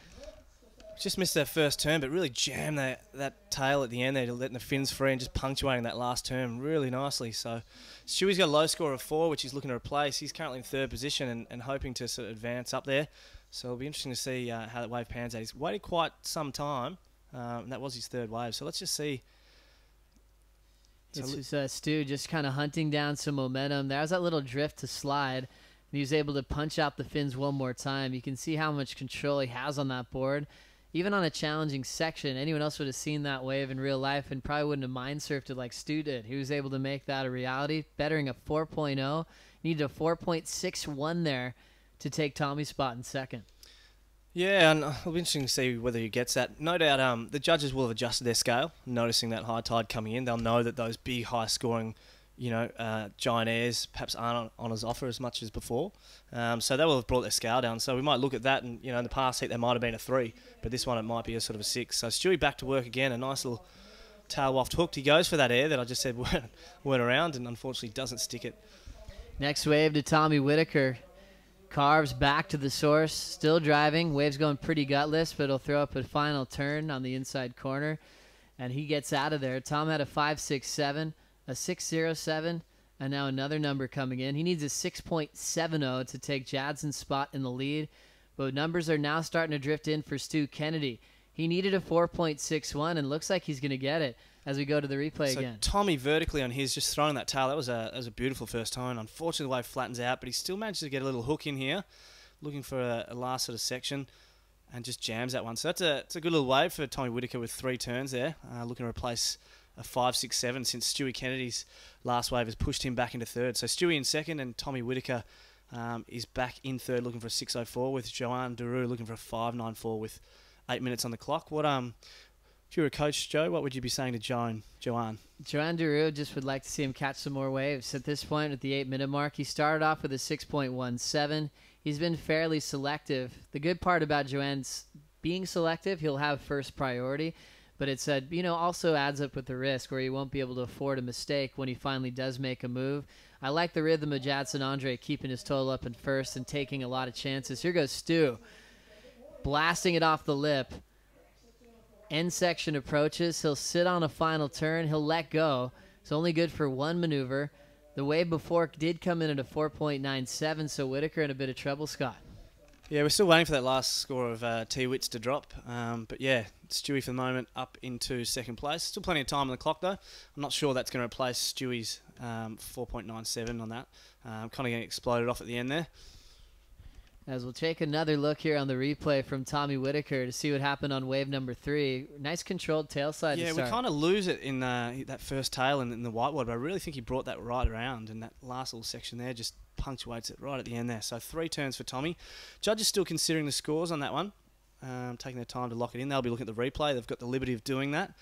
just missed that first turn, but really jammed that tail at the end there, letting the fins free and just punctuating that last turn really nicely. So Stewie's got a low score of 4, which he's looking to replace. He's currently in 3rd position and hoping to sort of advance up there. So it'll be interesting to see how that wave pans out. He's waited quite some time, and that was his 3rd wave. So let's just see. This is Stu just kind of hunting down some momentum. There was that little drift to slide. And he was able to punch out the fins one more time. You can see how much control he has on that board. Even on a challenging section, anyone else would have seen that wave in real life and probably wouldn't have mind surfed it like Stu did. He was able to make that a reality, bettering a 4.0. Needed a 4.61 there to take Tommy's spot in 2nd. Yeah, and it'll be interesting to see whether he gets that. No doubt the judges will have adjusted their scale, noticing that high tide coming in. They'll know that those big, high-scoring, giant airs perhaps aren't on his offer as much as before. So they will have brought their scale down. So we might look at that, and, in the past heat they might have been a 3, but this one it might be a sort of a 6. So Stewie back to work again, a nice little tail waft hooked. He goes for that air that I just said weren't around, and unfortunately doesn't stick it. Next wave to Tommy Whitaker. Carves back to the source, still driving. Wave's going pretty gutless, but he'll throw up a final turn on the inside corner, and he gets out of there. Tom had a 5.67, a 6.07, and now another number coming in. He needs a 6.70 to take Jadson's spot in the lead, but numbers are now starting to drift in for Stu Kennedy. He needed a 4.61, and looks like he's going to get it as we go to the replay again. Tommy vertically on his, just throwing that tail. That was a beautiful first tone. Unfortunately, the wave flattens out, but he still manages to get a little hook in here, looking for a last sort of section, and just jams that one. So that's a good little wave for Tommy Whitaker with 3 turns there, looking to replace a 5.67 since Stewie Kennedy's last wave has pushed him back into 3rd. So Stewie in 2nd, and Tommy Whitaker is back in 3rd, looking for a 6.04, with Joanne Daru looking for a 5.94 with 8 minutes on the clock. If you were a coach, Joe, what would you be saying to Joanne? Joanne Daru just would like to see him catch some more waves. At this point, at the 8-minute mark, he started off with a 6.17. He's been fairly selective. The good part about Joanne's being selective, he'll have first priority, but it's also adds up with the risk where he won't be able to afford a mistake when he finally does make a move. I like the rhythm of Jadson Andre keeping his total up in 1st and taking a lot of chances. Here goes Stu, blasting it off the lip. End section approaches. He'll sit on a final turn. He'll let go. It's only good for 1 maneuver. The wave before did come in at a 4.97, so Whitaker in a bit of trouble, Scott. Yeah, we're still waiting for that last score of T-Wits to drop. But yeah, Stewie for the moment up into 2nd place. Still plenty of time on the clock, though. I'm not sure that's going to replace Stewie's 4.97 on that. Kind of getting exploded off at the end there. As we'll take another look here on the replay from Tommy Whitaker to see what happened on wave number 3. Nice controlled tail side to start. Yeah, we kind of lose it in that first tail in the whitewater, but I really think he brought that right around, and that last little section there just punctuates it right at the end there. So 3 turns for Tommy. Judges still considering the scores on that one, taking their time to lock it in. They'll be looking at the replay. They've got the liberty of doing that.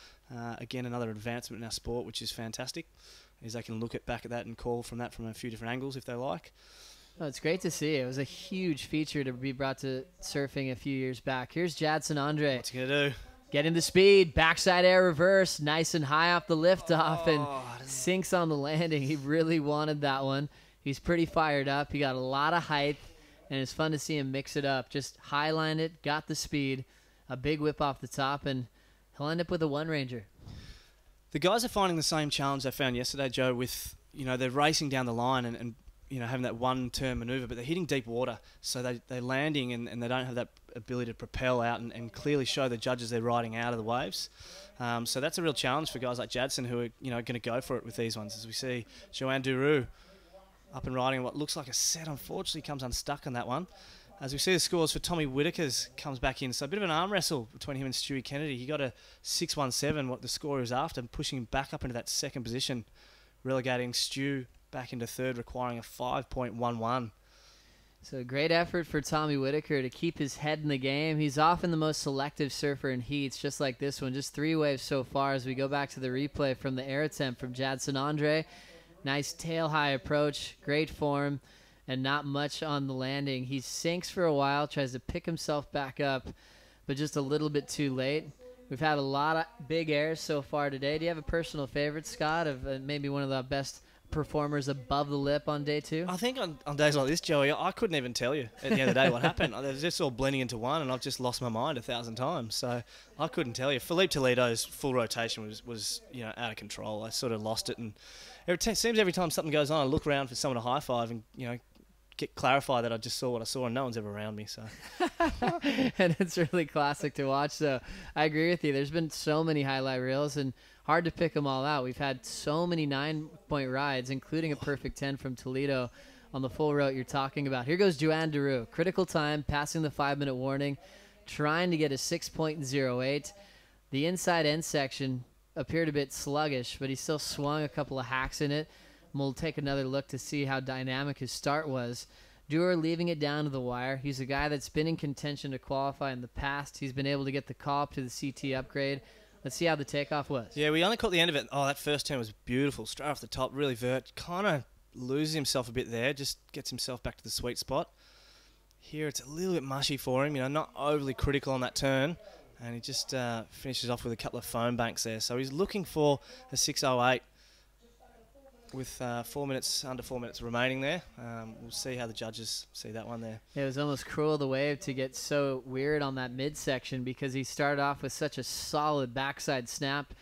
Again, another advancement in our sport, which is fantastic, is they can look back at that and call from that from a few different angles if they like. Oh, it's great to see. It was a huge feature to be brought to surfing a few years back. Here's Jadson Andre. What's he going to do? Getting the speed. Backside air reverse. Nice and high off the liftoff and sinks on the landing. He really wanted that one. He's pretty fired up. He got a lot of height, and it's fun to see him mix it up. Just highline it, got the speed, a big whip off the top, and he'll end up with a 1-ranger. The guys are finding the same challenge they found yesterday, Joe, with, they're racing down the line and having that 1-turn maneuver, but they're hitting deep water, so they're landing and they don't have that ability to propel out and clearly show the judges they're riding out of the waves. So that's a real challenge for guys like Jadson who are going to go for it with these ones. As we see Joanne Daru up and riding what looks like a set, unfortunately comes unstuck on that one. As we see the scores for Tommy Whitaker's comes back in, so a bit of an arm wrestle between him and Stewie Kennedy. He got a 6.17, what the score is after, pushing him back up into that 2nd position, relegating Stu back into 3rd, requiring a 5.11. So a great effort for Tommy Whitaker to keep his head in the game. He's often the most selective surfer in heats, just like this one. Just 3 waves so far as we go back to the replay from the air attempt from Jadson Andre. Nice tail-high approach, great form, and not much on the landing. He sinks for a while, tries to pick himself back up, but just a little bit too late. We've had a lot of big airs so far today. Do you have a personal favorite, Scott, of maybe one of the best performers above the lip on day 2? I think on days like this, Joey, I couldn't even tell you at the end of the day what happened. They're just all blending into one, and I've just lost my mind 1,000 times. So I couldn't tell you. Philippe Toledo's full rotation was out of control. I sort of lost it, and it seems every time something goes on, I look around for someone to high five and clarify that I just saw what I saw, and no one's ever around me. So, and it's really classic to watch. So I agree with you. There's been so many highlight reels, and hard to pick them all out. We've had so many 9-point rides, including a perfect 10 from Toledo on the full route you're talking about. Here goes Joanne Deroux. Critical time, passing the 5-minute warning, trying to get a 6.08. The inside end section appeared a bit sluggish, but he still swung a couple of hacks in it. And we'll take another look to see how dynamic his start was. Dewar leaving it down to the wire. He's a guy that's been in contention to qualify in the past. He's been able to get the call up to the CT upgrade. Let's see how the takeoff was. Yeah, we only caught the end of it. Oh, that first turn was beautiful. Straight off the top, really vert. Kind of loses himself a bit there. Just gets himself back to the sweet spot. Here it's a little bit mushy for him. Not overly critical on that turn. And he just finishes off with a couple of foam banks there. So he's looking for a 6.08 with under 4 minutes remaining there. We'll see how the judges see that one there. It was almost cruel of the wave to get so weird on that midsection because he started off with such a solid backside snap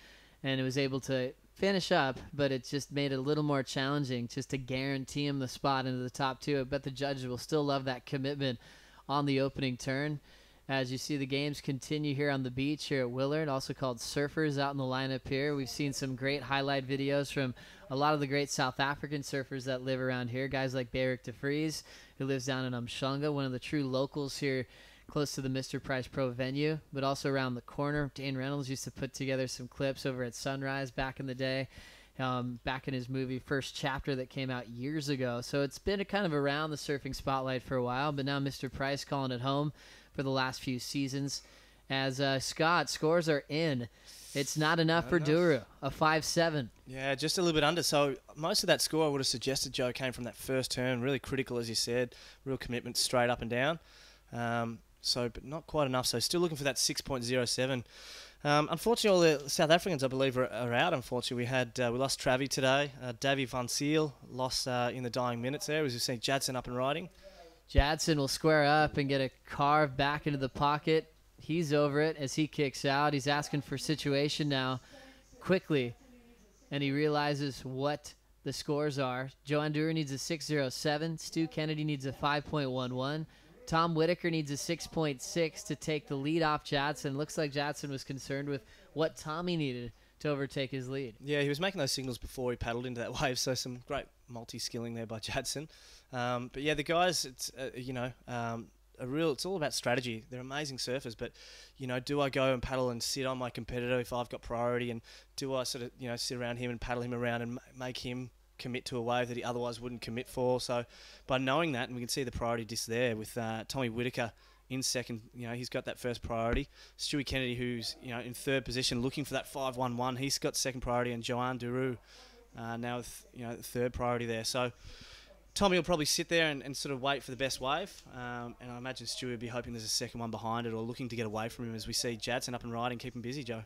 and it was able to finish up, but it just made it a little more challenging just to guarantee him the spot into the top 2. I bet the judges will still love that commitment on the opening turn. As you see the games continue here on the beach here at Willard, also called Surfers out in the lineup here. We've seen some great highlight videos from a lot of the great South African surfers that live around here. Guys like Beric de Vries, who lives down in Umhlanga, one of the true locals here close to the Mr. Price Pro venue, but also around the corner. Dane Reynolds used to put together some clips over at Sunrise back in the day, back in his movie First Chapter that came out years ago. So it's been kind of around the surfing spotlight for a while, but now Mr. Price calling it home for the last few seasons. As Scott, scores are in. It's not enough for Duru, a 5.7. Yeah, just a little bit under. So most of that score I would have suggested, Joe, came from that first turn. Really critical, as you said. Real commitment straight up and down. But not quite enough. So still looking for that 6.07. Unfortunately, all the South Africans, I believe, are out. Unfortunately, we lost Travi today. Davy Van Seal lost in the dying minutes there. As you've seen, Jadson up and riding. Jadson will square up and get a carve back into the pocket. He's over it as he kicks out. He's asking for situation now quickly, and he realizes what the scores are. Joanne Dewar needs a 6.07. Stu Kennedy needs a 5.11. Tom Whitaker needs a 6.6 to take the lead off Jadson. Looks like Jadson was concerned with what Tommy needed to overtake his lead. Yeah, he was making those signals before he paddled into that wave, so some great multi-skilling there by Jadson. But yeah, the guys, it's it's all about strategy. They're amazing surfers, but do I go and paddle and sit on my competitor if I've got priority, and do I sort of sit around him and paddle him around and make him commit to a wave that he otherwise wouldn't commit for? So by knowing that, and we can see the priority disc there with Tommy Whitaker in second, he's got that first priority. Stewie Kennedy, who's in third position, looking for that 5.11, he's got second priority, and Joanne Duru now with the third priority there. So Tommy will probably sit there and sort of wait for the best wave, and I imagine Stewie would be hoping there's a second one behind it or looking to get away from him as we see Jadson up and riding, keep him busy, Joe.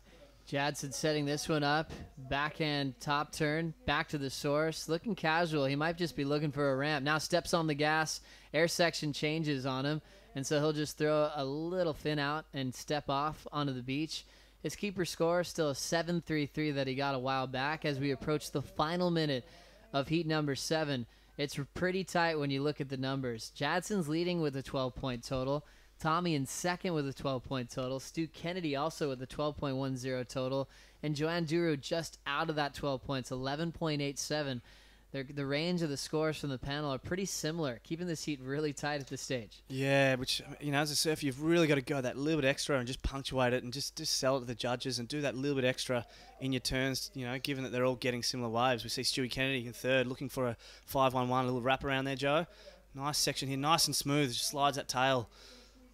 Jadson setting this one up, backhand top turn, back to the source, looking casual. He might just be looking for a ramp. Now steps on the gas, air section changes on him, and so he'll just throw a little fin out and step off onto the beach. His keeper score still a 7.33 that he got a while back as we approach the final minute of heat number 7. It's pretty tight when you look at the numbers. Jadson's leading with a 12-point total. Tommy in second with a 12-point total. Stu Kennedy also with a 12.10 total. And Joanne Duru just out of that 12 points, 11.87. The range of the scores from the panel are pretty similar, keeping this heat really tight at this stage. Yeah, which, as a surfer, you've really got to go that little bit extra and just punctuate it and just sell it to the judges and do that little bit extra in your turns, given that they're all getting similar waves. We see Stewie Kennedy in third, looking for a 5.11, a little wrap around there, Joe. Nice section here, nice and smooth, just slides that tail.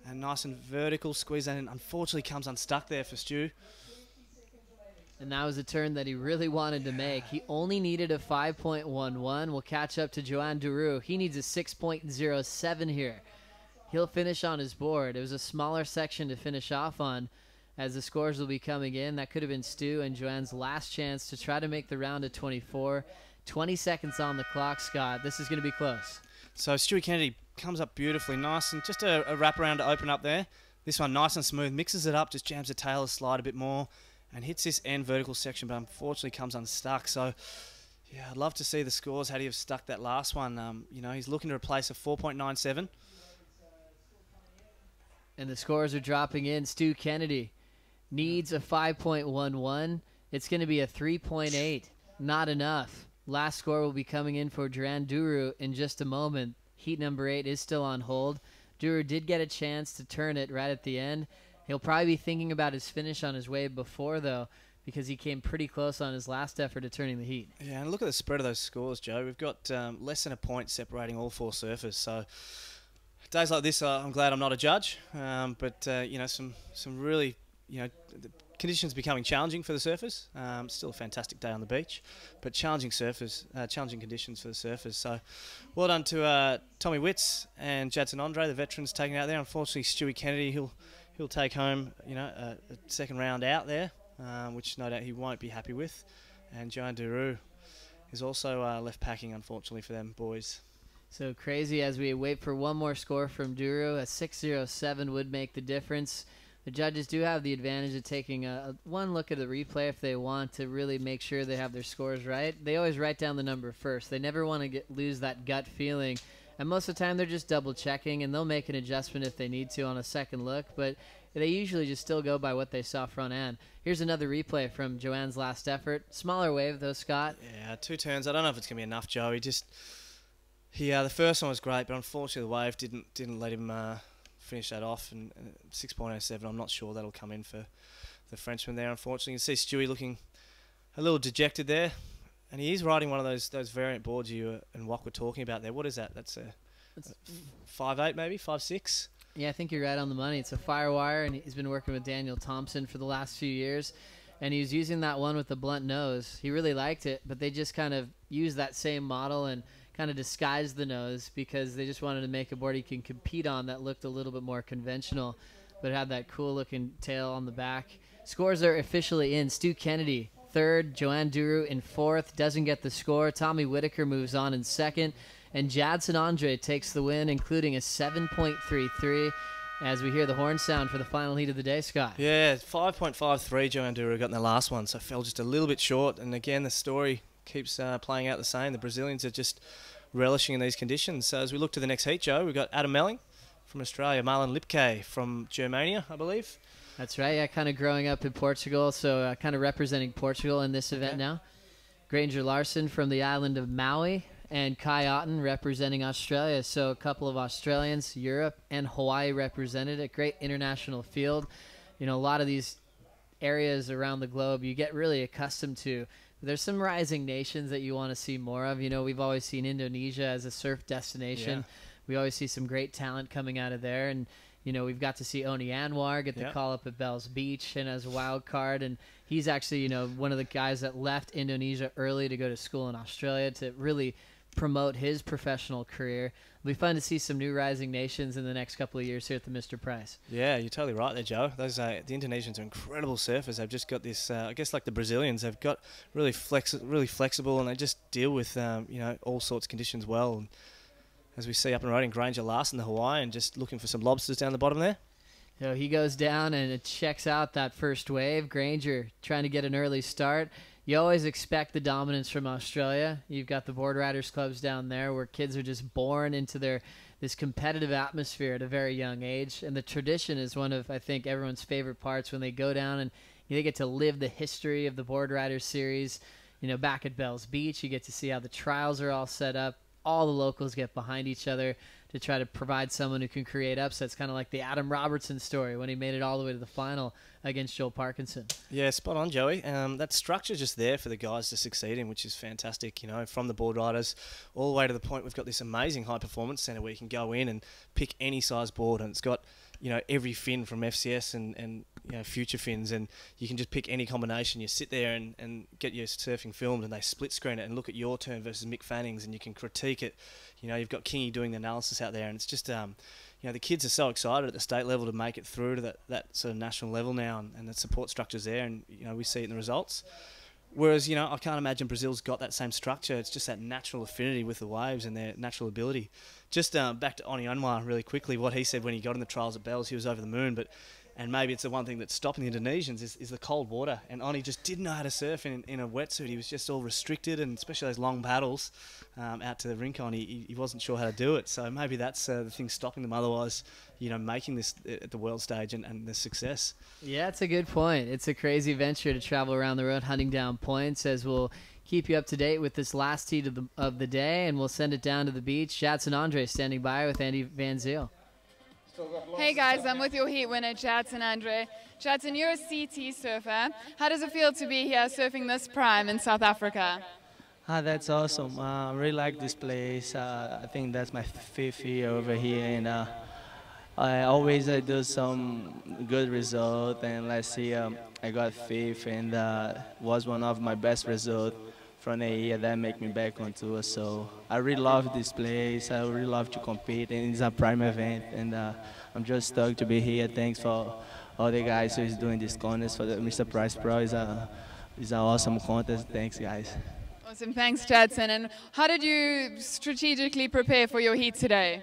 And nice and vertical, squeeze that in. Unfortunately, comes unstuck there for Stu. And that was a turn that he really wanted to make. He only needed a 5.11. We'll catch up to Joanne Duru. He needs a 6.07 here. He'll finish on his board. It was a smaller section to finish off on as the scores will be coming in. That could have been Stu and Joanne's last chance to try to make the round of 24. 20 seconds on the clock, Scott. This is going to be close. So Stewie Kennedy comes up beautifully, nice, and just a wraparound to open up there. This one nice and smooth, mixes it up, just jams the tail of the slide a bit more, and hits this end vertical section, but unfortunately comes unstuck. So, yeah, I'd love to see the scores had he have stuck that last one. You know, he's looking to replace a 4.97. And the scores are dropping in. Stu Kennedy needs a 5.11. It's going to be a 3.8. Not enough. Last score will be coming in for Duran Duru in just a moment. Heat number 8 is still on hold. Duru did get a chance to turn it right at the end. He'll probably be thinking about his finish on his wave before, though, because he came pretty close on his last effort at turning the heat. Yeah, and look at the spread of those scores, Joe. We've got less than a point separating all 4 surfers. So days like this, I'm glad I'm not a judge. But you know, some really, you know, the conditions becoming challenging for the surfers. Still a fantastic day on the beach, but challenging conditions for the surfers. So well done to Tommy Witts and Jadson Andre, the veterans, taking it out there. Unfortunately, Stewie Kennedy, he'll take home, you know, a second round out there, which no doubt he won't be happy with. And Joan Duru is also left packing, unfortunately, for them boys. So crazy as we wait for one more score from Duru. A 6.07 would make the difference. The judges do have the advantage of taking one look at the replay if they want to really make sure they have their scores right. They always write down the number first. They never want to lose that gut feeling. And most of the time they're just double checking, and they'll make an adjustment if they need to on a second look. But they usually just still go by what they saw front end. Here's another replay from Joanne's last effort. Smaller wave though, Scott. Yeah, 2 turns. I don't know if it's going to be enough, Joe. The first one was great, but unfortunately the wave didn't let him finish that off. And 6.07, I'm not sure that'll come in for the Frenchman there. Unfortunately, you can see Stewie looking a little dejected there, and he is riding one of those variant boards you and Wok were talking about there. What is that? That's a 5.8 maybe, 5.6. Yeah, I think you're right on the money. It's a Firewire, and he's been working with Daniel Thompson for the last few years. And he was using that one with the blunt nose. He really liked it, but they just kind of used that same model and kind of disguised the nose because they just wanted to make a board he can compete on that looked a little bit more conventional, but had that cool-looking tail on the back. Scores are officially in. Stu Kennedy, 3rd. Joanne Duru in 4th. Doesn't get the score. Tommy Whitaker moves on in 2nd. And Jadson Andre takes the win, including a 7.33, as we hear the horn sound for the final heat of the day, Scott. Yeah, 5.53 Joanne Duru got in the last one, so fell just a little bit short. And again, the story keeps playing out the same. The Brazilians are just relishing in these conditions. So as we look to the next heat, Joe, we've got Adam Melling from Australia, Marlon Lipke from Germania, I believe. That's right, yeah, kind of growing up in Portugal, so kind of representing Portugal in this event now. Granger Larson from the island of Maui, and Kai Otten representing Australia. So a couple of Australians, Europe, and Hawaii represented. A great international field. You know, a lot of these areas around the globe you get really accustomed to. There's some rising nations that you want to see more of. You know, we've always seen Indonesia as a surf destination. Yeah. We always see some great talent coming out of there. And, you know, we've got to see Oni Anwar get the call up at Bells Beach and as a wild card. And he's actually, you know, one of the guys that left Indonesia early to go to school in Australia to really promote his professional career. It'll be fun to see some new rising nations in the next couple of years here at the Mr. Price. Yeah, you're totally right there, Joe. Those the Indonesians are incredible surfers. They've just got this, I guess, like the Brazilians. They've got really flexible, and they just deal with you know, all sorts of conditions well. And as we see up and riding, Granger Larson, the Hawaiian, just looking for some lobsters down the bottom there. You know, he goes down and it checks out that first wave. Granger trying to get an early start. You always expect the dominance from Australia. You've got the board riders clubs down there where kids are just born into this competitive atmosphere at a very young age. And the tradition is one of, I think, everyone's favorite parts when they go down and they get to live the history of the board riders series. You know, back at Bells Beach, you get to see how the trials are all set up. All the locals get behind each other to try to provide someone who can create upsets, kind of like the Adam Robertson story when he made it all the way to the final against Joel Parkinson. Yeah, spot on, Joey. That structure just there for the guys to succeed in, which is fantastic, you know, from the board riders all the way to the point we've got this amazing high performance centre where you can go in and pick any size board, and it's got, you know, every fin from FCS and you know, future fins, and you can just pick any combination. You sit there and get your surfing filmed, and they split screen it and look at your turn versus Mick Fanning's, and you can critique it. You know, you've got Kingy doing the analysis out there, and it's just, you know, the kids are so excited at the state level to make it through to that sort of national level now, and the support structure's there, and, you know, we see it in the results. Whereas, you know, I can't imagine Brazil's got that same structure. It's just that natural affinity with the waves and their natural ability. Just back to Onianwa really quickly, what he said when he got in the trials at Bells, he was over the moon, and maybe it's the one thing that's stopping the Indonesians is the cold water. And Oni just didn't know how to surf in a wetsuit. He was just all restricted, and especially those long paddles out to the Rincon, he wasn't sure how to do it. So maybe that's the thing stopping them. Otherwise, you know, making this at the world stage and the success. Yeah, it's a good point. It's a crazy venture to travel around the world hunting down points, as we'll keep you up to date with this last heat of the day, and we'll send it down to the beach. Jadson Andre standing by with Andy Van Zyl. Hey guys, I'm with your heat winner, Jadson Andre. Jadson, you're a CT surfer. How does it feel to be here surfing this prime in South Africa? That's awesome. I really like this place. I think that's my 5th year over here, and I always do some good result. And last year I got 5th, and was one of my best results from a year that make me back on tour. So I really love this place. I really love to compete, and it's a prime event, and I'm just stoked to be here. Thanks for all the guys who's doing this contest. For the Mr. Price Pro is an awesome contest. Thanks, guys. Awesome, thanks Jadson. And how did you strategically prepare for your heat today?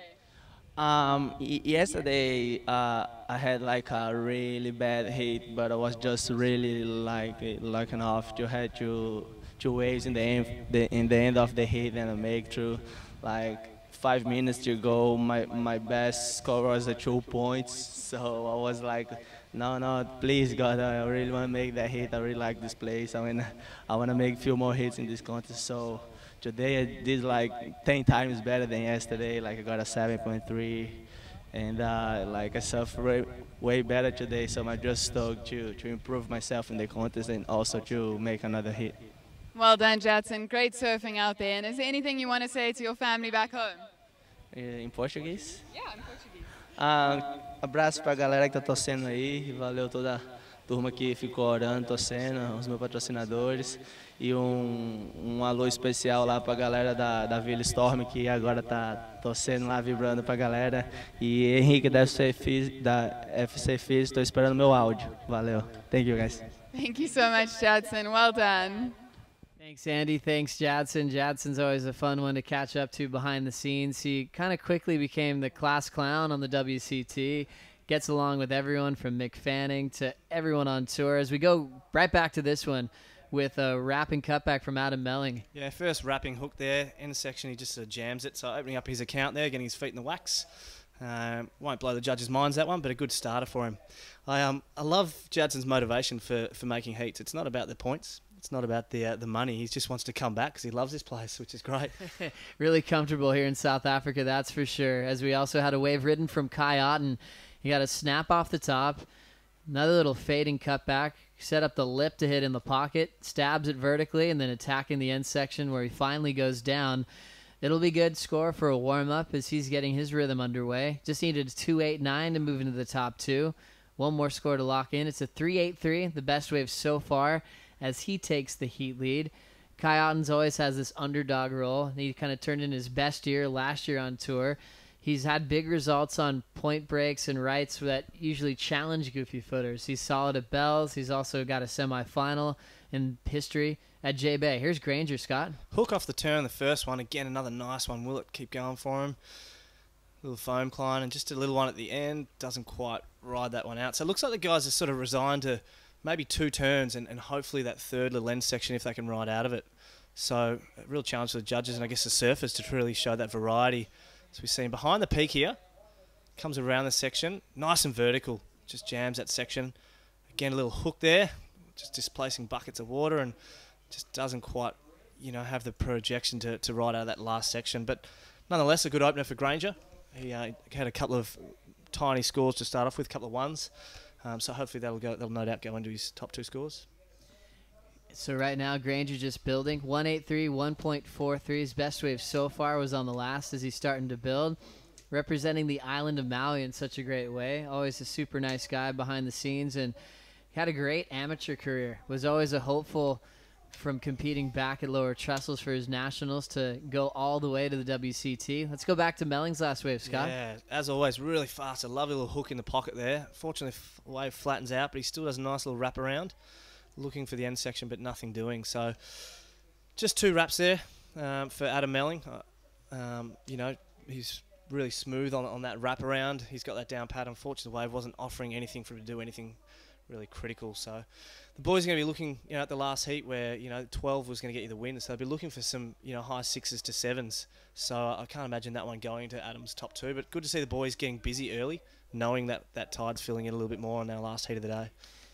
Yesterday I had like a really bad heat, but I was just really lucky enough to have two waves in the end of the heat, and I make through like 5 minutes to go. My best score was 2 points, so I was like, no, please God, I really want to make that hit. I really like this place. I want to make a few more hits in this contest. So today I did like 10 times better than yesterday. Like I got a 7.3, and like I suffered way better today. So I'm just stoked to improve myself in the contest and also to make another hit. Well done, Jadson. Great surfing out there. And is there anything you want to say to your family back home? Em português? Yeah, in Portuguese. Abraço pra galera que tá torcendo aí. Valeu toda a turma que ficou orando, torcendo, os meus patrocinadores. E um alô especial lá pra galera da Vila Storm, que agora tá torcendo lá, vibrando pra galera. E Henrique da FC Fizz, tô esperando meu áudio. Valeu. Thank you, guys. Thank you so much, Jadson. Well done. Thanks, Andy. Thanks, Jadson. Jadson's always a fun one to catch up to behind the scenes. He kind of quickly became the class clown on the WCT. Gets along with everyone from Mick Fanning to everyone on tour. As we go right back to this one with a wrapping cutback from Adam Melling. Yeah, first wrapping hook there. In the section, he just jams it. So opening up his account there, getting his feet in the wax. Won't blow the judges' minds, that one, but a good starter for him. I love Jadson's motivation for making heats. It's not about the points. It's not about the money. He just wants to come back because he loves this place, which is great. Really comfortable here in South Africa, that's for sure. As we also had a wave ridden from Kai Otten. He got a snap off the top, another little fading cutback, set up the lip to hit in the pocket, stabs it vertically, and then attacking the end section where he finally goes down. It'll be good score for a warm-up as he's getting his rhythm underway. Just needed a 2.89 to move into the top 2. One more score to lock in. It's a 3.83, the best wave so far, as he takes the heat lead. Kai Otten's always has this underdog role. He kind of turned in his best year last year on tour. He's had big results on point breaks and rights that usually challenge goofy footers. He's solid at Bells. He's also got a semifinal in history at J-Bay. Here's Granger, Scott. Hook off the turn, the first one. Again, another nice one. Will it keep going for him? Little foam climb and just a little one at the end. Doesn't quite ride that one out. So it looks like the guys are sort of resigned to maybe 2 turns and hopefully that third little end section if they can ride out of it. So a real challenge for the judges and I guess the surfers to really show that variety. As we've seen behind the peak here, comes around the section, nice and vertical, just jams that section. Again, a little hook there, just displacing buckets of water and just doesn't quite, have the projection to ride out of that last section. But nonetheless, a good opener for Granger. He had a couple of tiny scores to start off with, a couple of ones. So hopefully that'll no doubt go into his top 2 scores. So right now, Granger just building. 1.83, 1.43. His best wave so far was on the last as he's starting to build. Representing the island of Maui in such a great way. Always a super nice guy behind the scenes. And he had a great amateur career. Was always a hopeful from competing back at Lower Trestles for his nationals to go all the way to the WCT. Let's go back to Melling's last wave, Scott. Yeah, as always, really fast. A lovely little hook in the pocket there. Fortunately, the wave flattens out, but he still does a nice little wrap around. looking for the end section, but nothing doing. So just 2 wraps there for Adam Melling. You know, he's really smooth on that wraparound. He's got that down pat. Unfortunately, the wave wasn't offering anything for him to do anything really critical. So the boys are going to be looking, you know, at the last heat where, you know, 12 was going to get you the win. So they'll be looking for some, you know, high 6s to 7s. So I can't imagine that one going to Adam's top 2. But good to see the boys getting busy early, knowing that that tide's filling in a little bit more on our last heat of the day.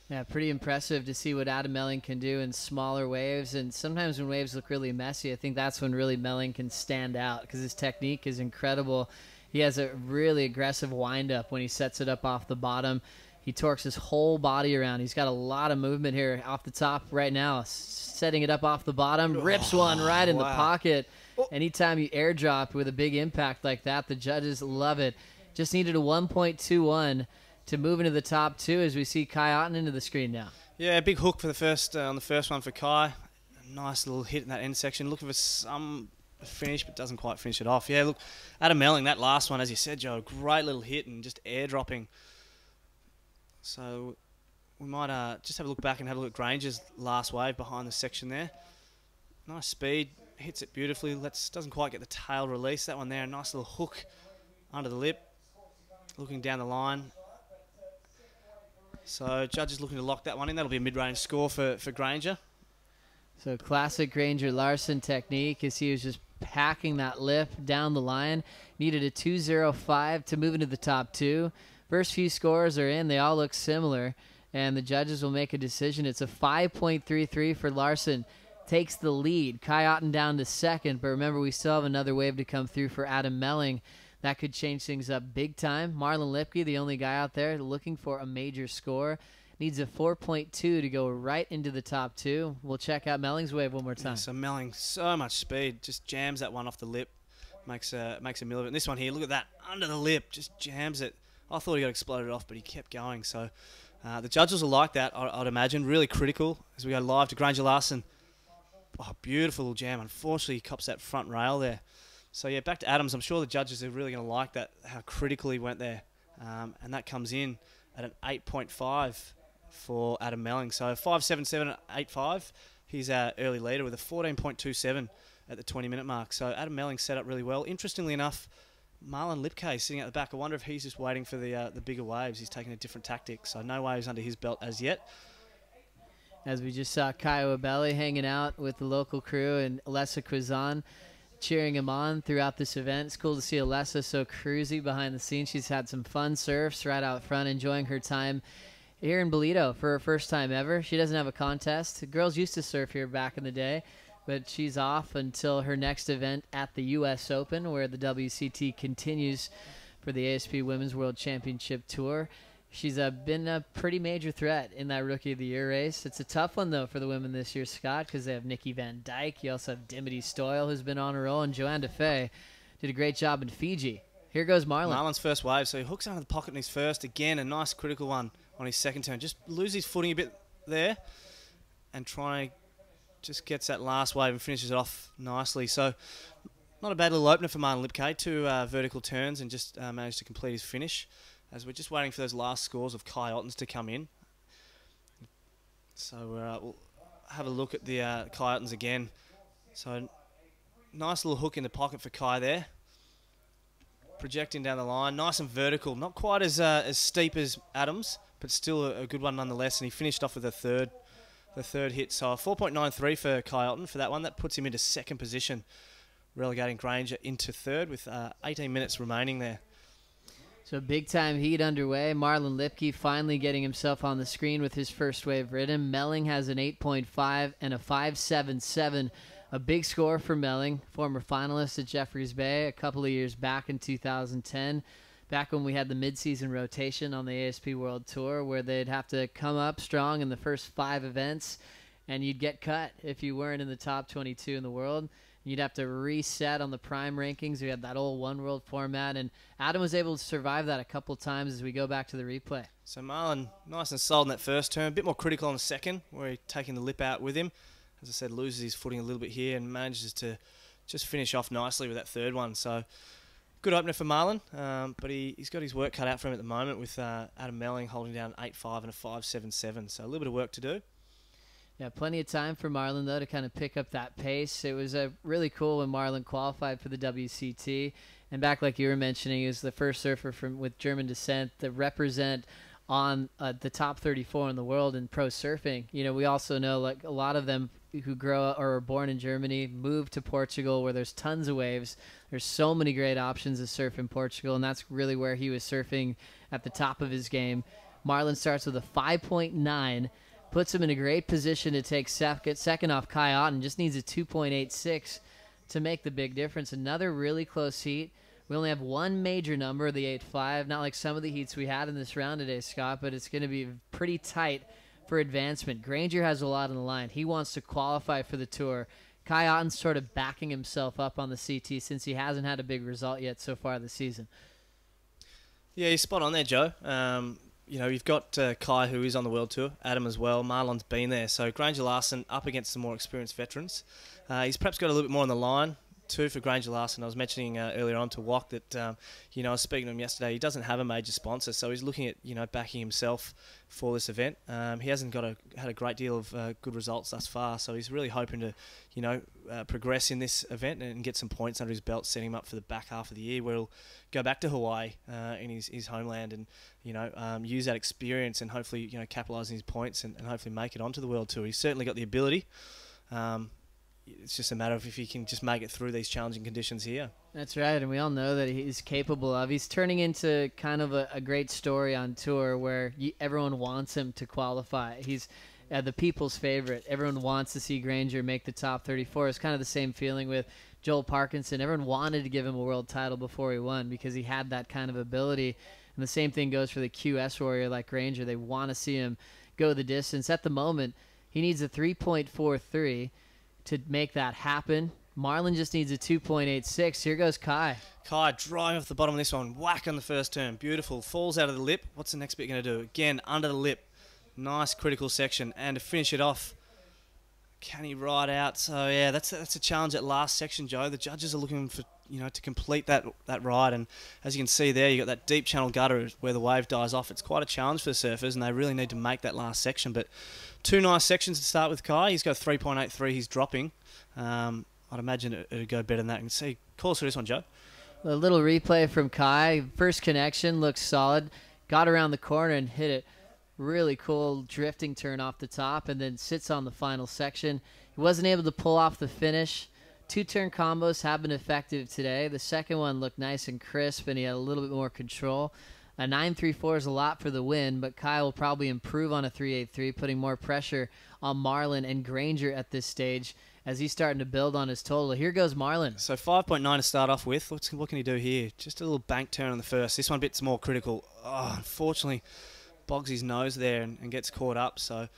Yeah, pretty impressive to see what Adam Melling can do in smaller waves. And sometimes when waves look really messy, I think that's when really Melling can stand out because his technique is incredible. He has a really aggressive wind-up when he sets it up off the bottom. He torques his whole body around. He's got a lot of movement here off the top right now. Setting it up off the bottom, rips one right in the pocket. Anytime you airdrop with a big impact like that, the judges love it. Just needed a 1.21 to move into the top 2 as we see Kai Otten into the screen now. Yeah, big hook for the first on the first one for Kai. A nice little hit in that end section. Looking for some finish, but doesn't quite finish it off. Yeah, look, Adam Melling, that last one, as you said, Joe, great little hit and just airdropping. So we might just have a look back and have a look at Granger's last wave behind the section there. Nice speed, hits it beautifully. Doesn't quite get the tail release. That one there, a nice little hook under the lip. Looking down the line. So judges looking to lock that one in. That'll be a mid-range score for Granger. So classic Granger Larson technique as he was just packing that lip down the line. Needed a 2.05 to move into the top 2. First few scores are in. They all look similar. And the judges will make a decision. It's a 5.33 for Larson. Takes the lead. Kai Otten down to second. But remember, we still have another wave to come through for Adam Melling. That could change things up big time. Marlon Lipke, the only guy out there looking for a major score, needs a 4.2 to go right into the top 2. We'll check out Melling's wave one more time. Yeah, so Melling, so much speed, just jams that one off the lip, makes a mill of it. And this one here, look at that, under the lip, just jams it. I thought he got exploded off, but he kept going. So the judges will like that, I'd imagine. Really critical as we go live to Granger Larson. Oh, beautiful little jam. Unfortunately, he cops that front rail there. So, yeah, back to Adams. I'm sure the judges are really going to like that, how critical he went there. And that comes in at an 8.5 for Adam Melling. So, 5.77.85. He's our early leader with a 14.27 at the 20-minute mark. So, Adam Melling set up really well. Interestingly enough, Marlon Lipke sitting at the back. I wonder if he's just waiting for the bigger waves. He's taking a different tactic. So, no waves under his belt as yet. As we just saw Kyle Abelli hanging out with the local crew and Alessa Quizan cheering him on throughout this event. It's cool to see Alessa so cruisy behind the scenes. She's had some fun surfs right out front, enjoying her time here in Ballito for her first time ever. She doesn't have a contest. The girls used to surf here back in the day, but she's off until her next event at the U.S. Open, where the WCT continues for the ASP Women's World Championship Tour. She's been a pretty major threat in that Rookie of the Year race. It's a tough one, though, for the women this year, Scott, because they have Nikki Van Dyke. You also have Dimity Stoyle, who's been on a roll, and Joanne DeFay did a great job in Fiji. Here goes Marlon. Marlon's first wave, so he hooks under the pocket in his first. Again, a nice critical one on his second turn. Just loses his footing a bit there and just gets that last wave and finishes it off nicely. So not a bad little opener for Marlon Lipke. 2 vertical turns and just managed to complete his finish. As we're just waiting for those last scores of Kai Otten's to come in. So we'll have a look at the Kai Otten's again. So nice little hook in the pocket for Kai there. Projecting down the line. Nice and vertical. Not quite as steep as Adams, but still a good one nonetheless. And he finished off with the third hit. So a 4.93 for Kai Otten for that one. That puts him into second position, relegating Granger into third with 18 minutes remaining there. So big-time heat underway. Marlon Lipke finally getting himself on the screen with his first wave ridden. Melling has an 8.5 and a 5.77. A big score for Melling, former finalist at Jeffreys Bay a couple of years back in 2010, back when we had the mid-season rotation on the ASP World Tour, where they'd have to come up strong in the first 5 events, and you'd get cut if you weren't in the top 22 in the world. You'd have to reset on the prime rankings. We had that old One World format, and Adam was able to survive that a couple times as we go back to the replay. So Marlon, nice and solid in that first turn. A bit more critical on the second, where he's taking the lip out with him. As I said, loses his footing a little bit here and manages to just finish off nicely with that third one. So good opener for Marlon, but he's got his work cut out for him at the moment with Adam Melling holding down 8.5 and a 5.77. So a little bit of work to do. Yeah, plenty of time for Marlon, though, to kind of pick up that pace. It was really cool when Marlon qualified for the WCT. And back like you were mentioning, he was the first surfer with German descent to represent on the top 34 in the world in pro surfing. You know, we also know like a lot of them who grow up or are born in Germany move to Portugal where there's tons of waves. There's so many great options to surf in Portugal, and that's really where he was surfing at the top of his game. Marlon starts with a 5.9, puts him in a great position to take second off Kai Otten, just needs a 2.86 to make the big difference. Another really close heat. We only have one major number, the 8.5, not like some of the heats we had in this round today, Scott, but it's going to be pretty tight for advancement. Granger has a lot on the line. He wants to qualify for the tour. Kai Otten's sort of backing himself up on the CT since he hasn't had a big result yet so far this season. Yeah, he's spot on there, Joe. You know, you've got Kai, who is on the World Tour, Adam as well. Marlon's been there. So Granger Larson up against some more experienced veterans. He's perhaps got a little bit more on the line, too, for Granger Larson. I was mentioning earlier on to Wok that, you know, I was speaking to him yesterday. He doesn't have a major sponsor, so he's looking at, you know, backing himself for this event. He hasn't had a great deal of good results thus far, so he's really hoping to, you know, progress in this event and get some points under his belt, setting him up for the back half of the year where he'll go back to Hawaii in his homeland and, you know, use that experience and hopefully, you know, capitalise on his points and hopefully make it onto the World Tour. He's certainly got the ability. It's just a matter of if he can just make it through these challenging conditions here. That's right, and we all know that he's capable of. He's turning into kind of a great story on tour where everyone wants him to qualify. He's the people's favorite. Everyone wants to see Granger make the top 34. It's kind of the same feeling with Joel Parkinson. Everyone wanted to give him a world title before he won because he had that kind of ability. And the same thing goes for the QS warrior like Granger. They want to see him go the distance. At the moment, he needs a 3.43 to make that happen. Marlon just needs a 2.86. Here goes Kai. Kai driving off the bottom of this one. Whack on the first turn. Beautiful. Falls out of the lip. What's the next bit going to do? Again, under the lip. Nice critical section. And to finish it off, can he ride out? So, yeah, that's a challenge at last section, Joe. The judges are looking for, you know, to complete that ride. And as you can see there, you've got that deep channel gutter where the wave dies off. It's quite a challenge for the surfers, and they really need to make that last section. But two nice sections to start with Kai. He's got 3.83. He's dropping. I'd imagine it would go better than that. You can see. Call us for this one, Joe. A little replay from Kai. First connection looks solid. Got around the corner and hit it. Really cool drifting turn off the top and then sits on the final section. He wasn't able to pull off the finish. Two-turn combos have been effective today. The second one looked nice and crisp, and he had a little bit more control. A 9.34 is a lot for the win, but Kai will probably improve on a 3.83, putting more pressure on Marlon and Granger at this stage as he's starting to build on his total. Here goes Marlon. So 5.9 to start off with. What can he do here? Just a little bank turn on the first. This one bit's more critical. Oh, unfortunately, bogs his nose there and gets caught up. So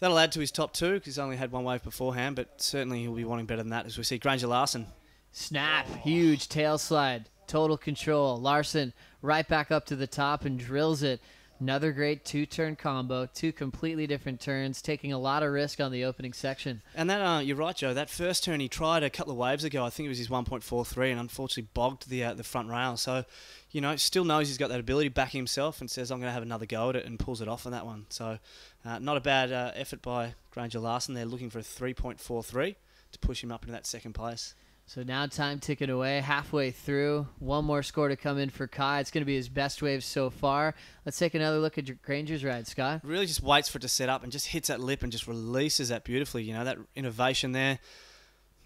that'll add to his top two because he's only had one wave beforehand, but certainly he'll be wanting better than that as we see Granger Larson. Snap. Huge tail slide. Total control. Larson right back up to the top and drills it. Another great two-turn combo, two completely different turns, taking a lot of risk on the opening section. And that, you're right, Joe. That first turn he tried a couple of waves ago. I think it was his 1.43, and unfortunately bogged the front rail. So, you know, still knows he's got that ability, backing himself, and says, I'm going to have another go at it, and pulls it off on that one. So, not a bad effort by Granger Larson. They're looking for a 3.43 to push him up into that second place. So now time ticking away, halfway through. One more score to come in for Kai. It's going to be his best wave so far. Let's take another look at Granger's ride, Scott. Really just waits for it to set up and just hits that lip and just releases that beautifully. You know, that innovation there.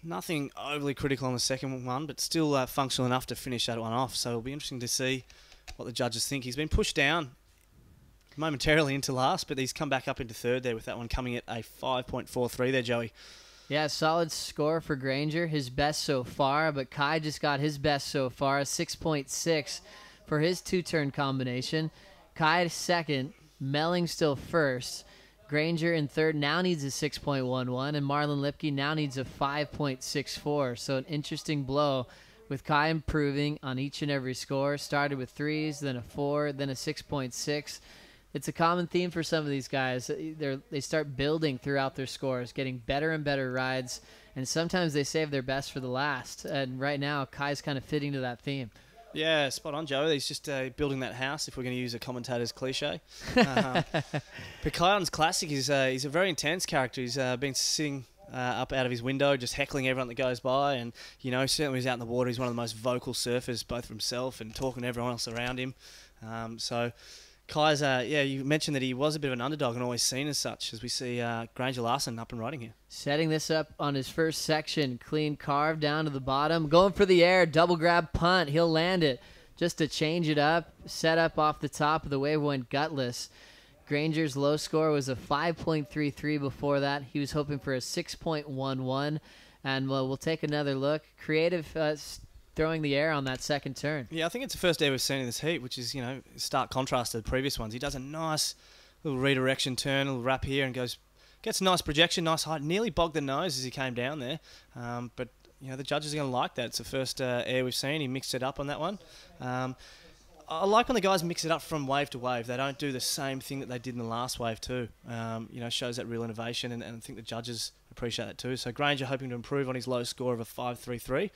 Nothing overly critical on the second one, but still functional enough to finish that one off. So it'll be interesting to see what the judges think. He's been pushed down momentarily into last, but he's come back up into third there with that one coming at a 5.43 there, Joey. Yeah, solid score for Granger, his best so far, but Kai just got his best so far, a 6.6 for his two-turn combination. Kai second, Melling still first. Granger in third now needs a 6.11, and Marlon Lipke now needs a 5.64. So an interesting blow with Kai improving on each and every score. Started with 3s, then a 4, then a 6.6. It's a common theme for some of these guys. They start building throughout their scores, getting better and better rides, and sometimes they save their best for the last. And right now, Kai's kind of fitting to that theme. Yeah, spot on, Joe. He's just building that house, if we're going to use a commentator's cliche. But Kiron's classic. He's a very intense character. He's been sitting up out of his window, just heckling everyone that goes by. And, you know, certainly when he's out in the water, he's one of the most vocal surfers, both for himself and talking to everyone else around him. So Kai's, you mentioned that he was a bit of an underdog and always seen as such, as we see Granger Larson up and riding here. Setting this up on his first section, clean carve down to the bottom, going for the air, double grab punt. He'll land it just to change it up, set up off the top of the wave, went gutless. Granger's low score was a 5.33 before that. He was hoping for a 6.11, and we'll take another look. Creative throwing the air on that second turn. Yeah, I think it's the first air we've seen in this heat, which is, you know, stark contrast to the previous ones. He does a nice little redirection turn, a little wrap here, and gets a nice projection, nice height. Nearly bogged the nose as he came down there, but you know the judges are going to like that. It's the first air we've seen. He mixed it up on that one. I like when the guys mix it up from wave to wave. They don't do the same thing that they did in the last wave too. You know, shows that real innovation, and I think the judges appreciate that too. So Granger hoping to improve on his low score of a 5.33,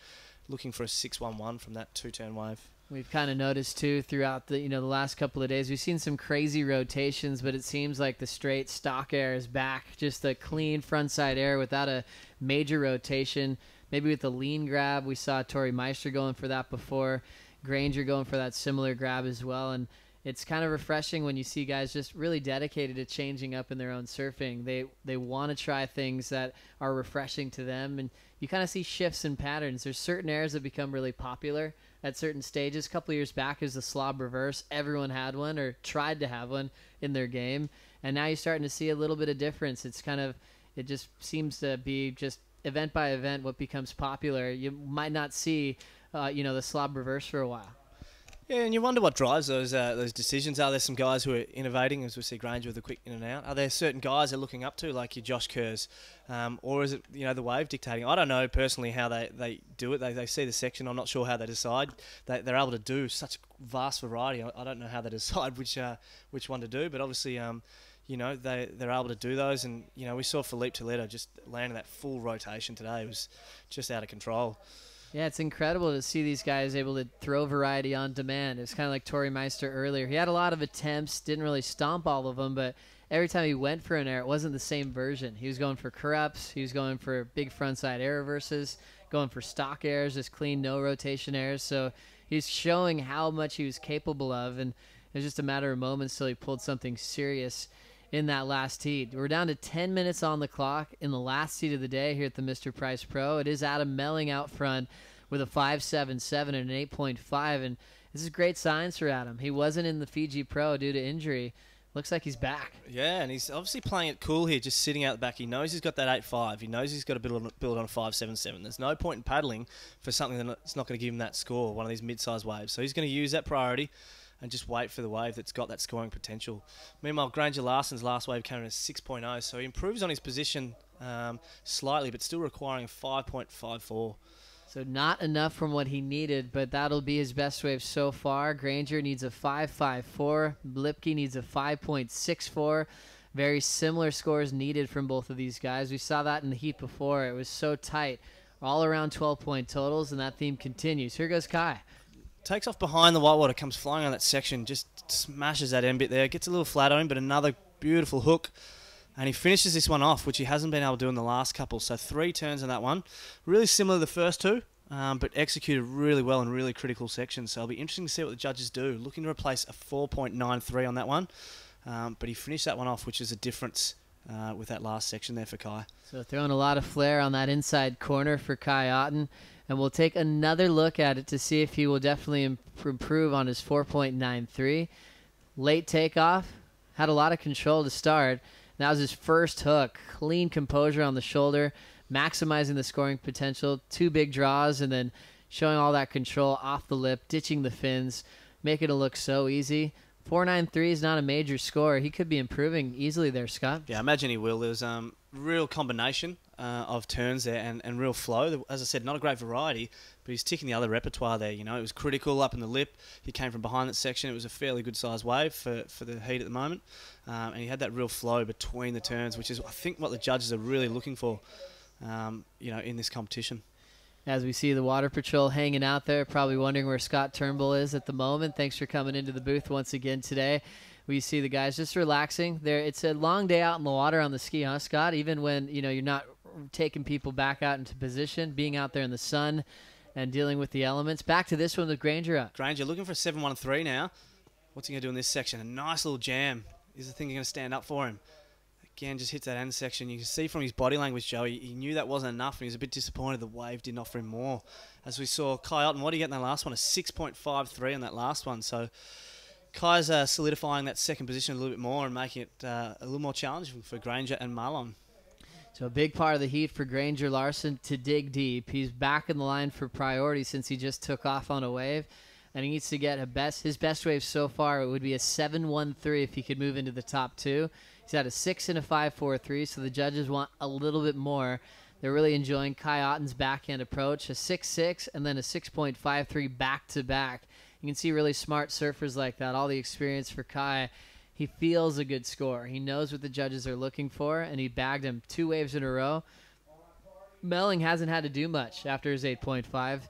looking for a 6.11 from that two-turn wave. We've kind of noticed too throughout the the last couple of days, we've seen some crazy rotations, but it seems like the straight stock air is back. Just a clean frontside air without a major rotation. Maybe with the lean grab, we saw Tory Meister going for that before. Granger going for that similar grab as well, and it's kind of refreshing when you see guys just really dedicated to changing up in their own surfing. They want to try things that are refreshing to them, and you kind of see shifts in patterns. There's certain airs that become really popular at certain stages. A couple of years back is the slob reverse. Everyone had one or tried to have one in their game, and now you're starting to see a little bit of difference. It just seems to be just event by event what becomes popular. You might not see the slob reverse for a while. Yeah, and you wonder what drives those decisions. Are there some guys who are innovating, as we see Granger with the quick in and out? Are there certain guys they're looking up to, like your Josh Kerrs? Or is it, the wave dictating? I don't know personally how they do it. They see the section. I'm not sure how they decide. They're able to do such vast variety. I don't know how they decide which one to do, but obviously, they're able to do those. And, we saw Filipe Toledo just landing that full rotation today. It was just out of control. Yeah, it's incredible to see these guys able to throw variety on demand. It's kind of like Tory Meister earlier. He had a lot of attempts, didn't really stomp all of them, but every time he went for an air, it wasn't the same version. He was going for curl-ups, he was going for big frontside air reverses, going for stock airs, just clean, no rotation airs. So he's showing how much he was capable of, and it was just a matter of moments till he pulled something serious in that last heat. We're down to 10 minutes on the clock in the last heat of the day here at the Mr. Price Pro. It is Adam Melling out front with a 5.77 and an 8.5, and this is great signs for Adam. He wasn't in the Fiji Pro due to injury. Looks like he's back. Yeah, and he's obviously playing it cool here, just sitting out the back. He knows he's got that 8.5. He knows he's got to build on a 5.77. There's no point in paddling for something that's not going to give him that score, one of these mid-sized waves. So he's going to use that priority and just wait for the wave that's got that scoring potential. Meanwhile, Granger Larson's last wave came in at 6.0, so he improves on his position slightly, but still requiring a 5.54. So not enough from what he needed, but that'll be his best wave so far. Granger needs a 5.54. Lipke needs a 5.64. Very similar scores needed from both of these guys. We saw that in the heat before. It was so tight. All around 12-point totals, and that theme continues. Here goes Kai. Takes off behind the whitewater, comes flying on that section, just smashes that end bit there. Gets a little flat on him, but another beautiful hook. And he finishes this one off, which he hasn't been able to do in the last couple. So 3 turns on that one. Really similar to the first two, but executed really well in really critical sections. So it'll be interesting to see what the judges do. Looking to replace a 4.93 on that one. But he finished that one off, which is a difference with that last section there for Kai. So throwing a lot of flair on that inside corner for Kai Otten. And we'll take another look at it to see if he will definitely improve on his 4.93. Late takeoff. Had a lot of control to start. That was his first hook. Clean composure on the shoulder, maximizing the scoring potential. 2 big draws, and then showing all that control off the lip, ditching the fins, making it look so easy. 4.93 is not a major score. He could be improving easily there, Scott. Yeah, I imagine he will. There's real combination of turns there and real flow. As I said, not a great variety, but he's ticking the other repertoire there. It was critical up in the lip. He came from behind that section. It was a fairly good sized wave for the heat at the moment. And he had that real flow between the turns, which is, I think, what the judges are really looking for, in this competition. As we see the water patrol hanging out there, probably wondering where Scott Turnbull is at the moment. Thanks for coming into the booth once again today. We see the guys just relaxing. It's a long day out in the water on the ski, huh, Scott? Even when you're not taking people back out into position, being out there in the sun and dealing with the elements. Back to this one with Granger up. Granger looking for a 7-1-3 now. What's he going to do in this section? A nice little jam. Is the thing going to stand up for him? Again, just hits that end section. You can see from his body language, Joe, he knew that wasn't enough, and he was a bit disappointed the wave didn't offer him more. As we saw, Kai Otten, what did he get in that last one? A 6.53 on that last one. So Kai's solidifying that second position a little bit more and making it a little more challenging for Granger and Marlon. So a big part of the heat for Granger Larson to dig deep. He's back in the line for priority since he just took off on a wave. And he needs to get his best wave so far. It would be a 7-1-3 if he could move into the top two. He's had a 6 and a 5-4-3, so the judges want a little bit more. They're really enjoying Kai Otten's backhand approach, a 6-6 and then a 6.53 back-to-back. You can see really smart surfers like that, all the experience for Kai. He feels a good score. He knows what the judges are looking for, and he bagged him 2 waves in a row. Melling hasn't had to do much after his 8.5.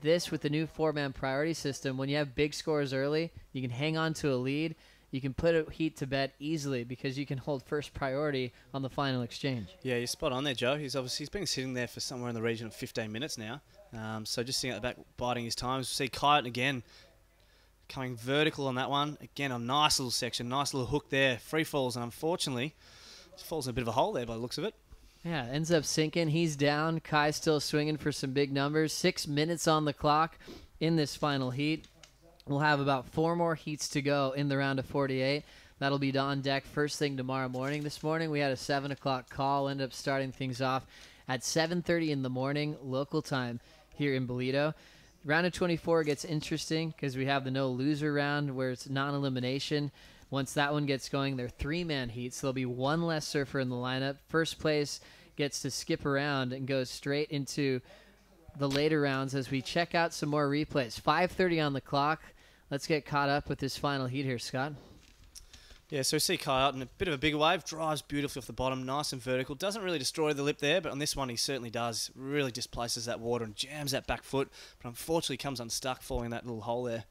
This with the new 4-man priority system, when you have big scores early, you can hang on to a lead. You can put a heat to bed easily because you can hold first priority on the final exchange. Yeah, you're spot on there, Joe. He's been sitting there for somewhere in the region of 15 minutes now. So just sitting at the back, biding his time. We see Kite again coming vertical on that one. Again, a nice little section, nice little hook there. Free falls, and unfortunately, just falls in a bit of a hole there by the looks of it. Yeah, ends up sinking. He's down. Kai's still swinging for some big numbers. 6 minutes on the clock in this final heat. We'll have about 4 more heats to go in the round of 48. That'll be on deck first thing tomorrow morning. This morning we had a 7 o'clock call. Ended up starting things off at 7:30 in the morning local time here in Ballito. Round of 24 gets interesting because we have the no loser round where it's non-elimination. Once that one gets going, they're 3-man heats. So there'll be 1 less surfer in the lineup. First place gets to skip around and goes straight into the later rounds as we check out some more replays. 5:30 on the clock. Let's get caught up with this final heat here, Scott. Yeah, so we see Kai out in a bit of a bigger wave, drives beautifully off the bottom, nice and vertical. Doesn't really destroy the lip there, but on this one he certainly does. Really displaces that water and jams that back foot, but unfortunately comes unstuck, falling that little hole there.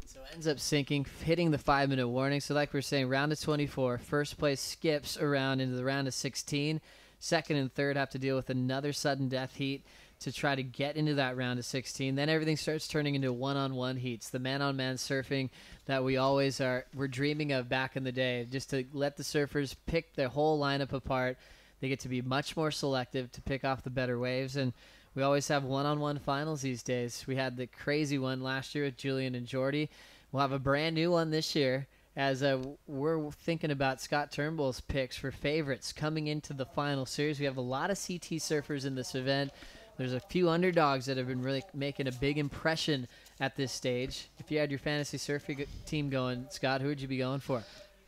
So ends up sinking, hitting the 5-minute warning. So like we were saying, round of 24, first place skips around into the round of 16. Second and third have to deal with another sudden death heat to try to get into that round of 16. Then everything starts turning into one-on-one heats, the man-on-man surfing that we're dreaming of back in the day, just to let the surfers pick their whole lineup apart. They get to be much more selective to pick off the better waves, and we always have one-on-one finals these days. We had the crazy one last year with Julian and Jordi. We'll have a brand new one this year as we're thinking about Scott Turnbull's picks for favorites coming into the final series. We have a lot of CT surfers in this event. There's a few underdogs that have been really making a big impression at this stage. If you had your fantasy surfing team going, Scott, who would you be going for?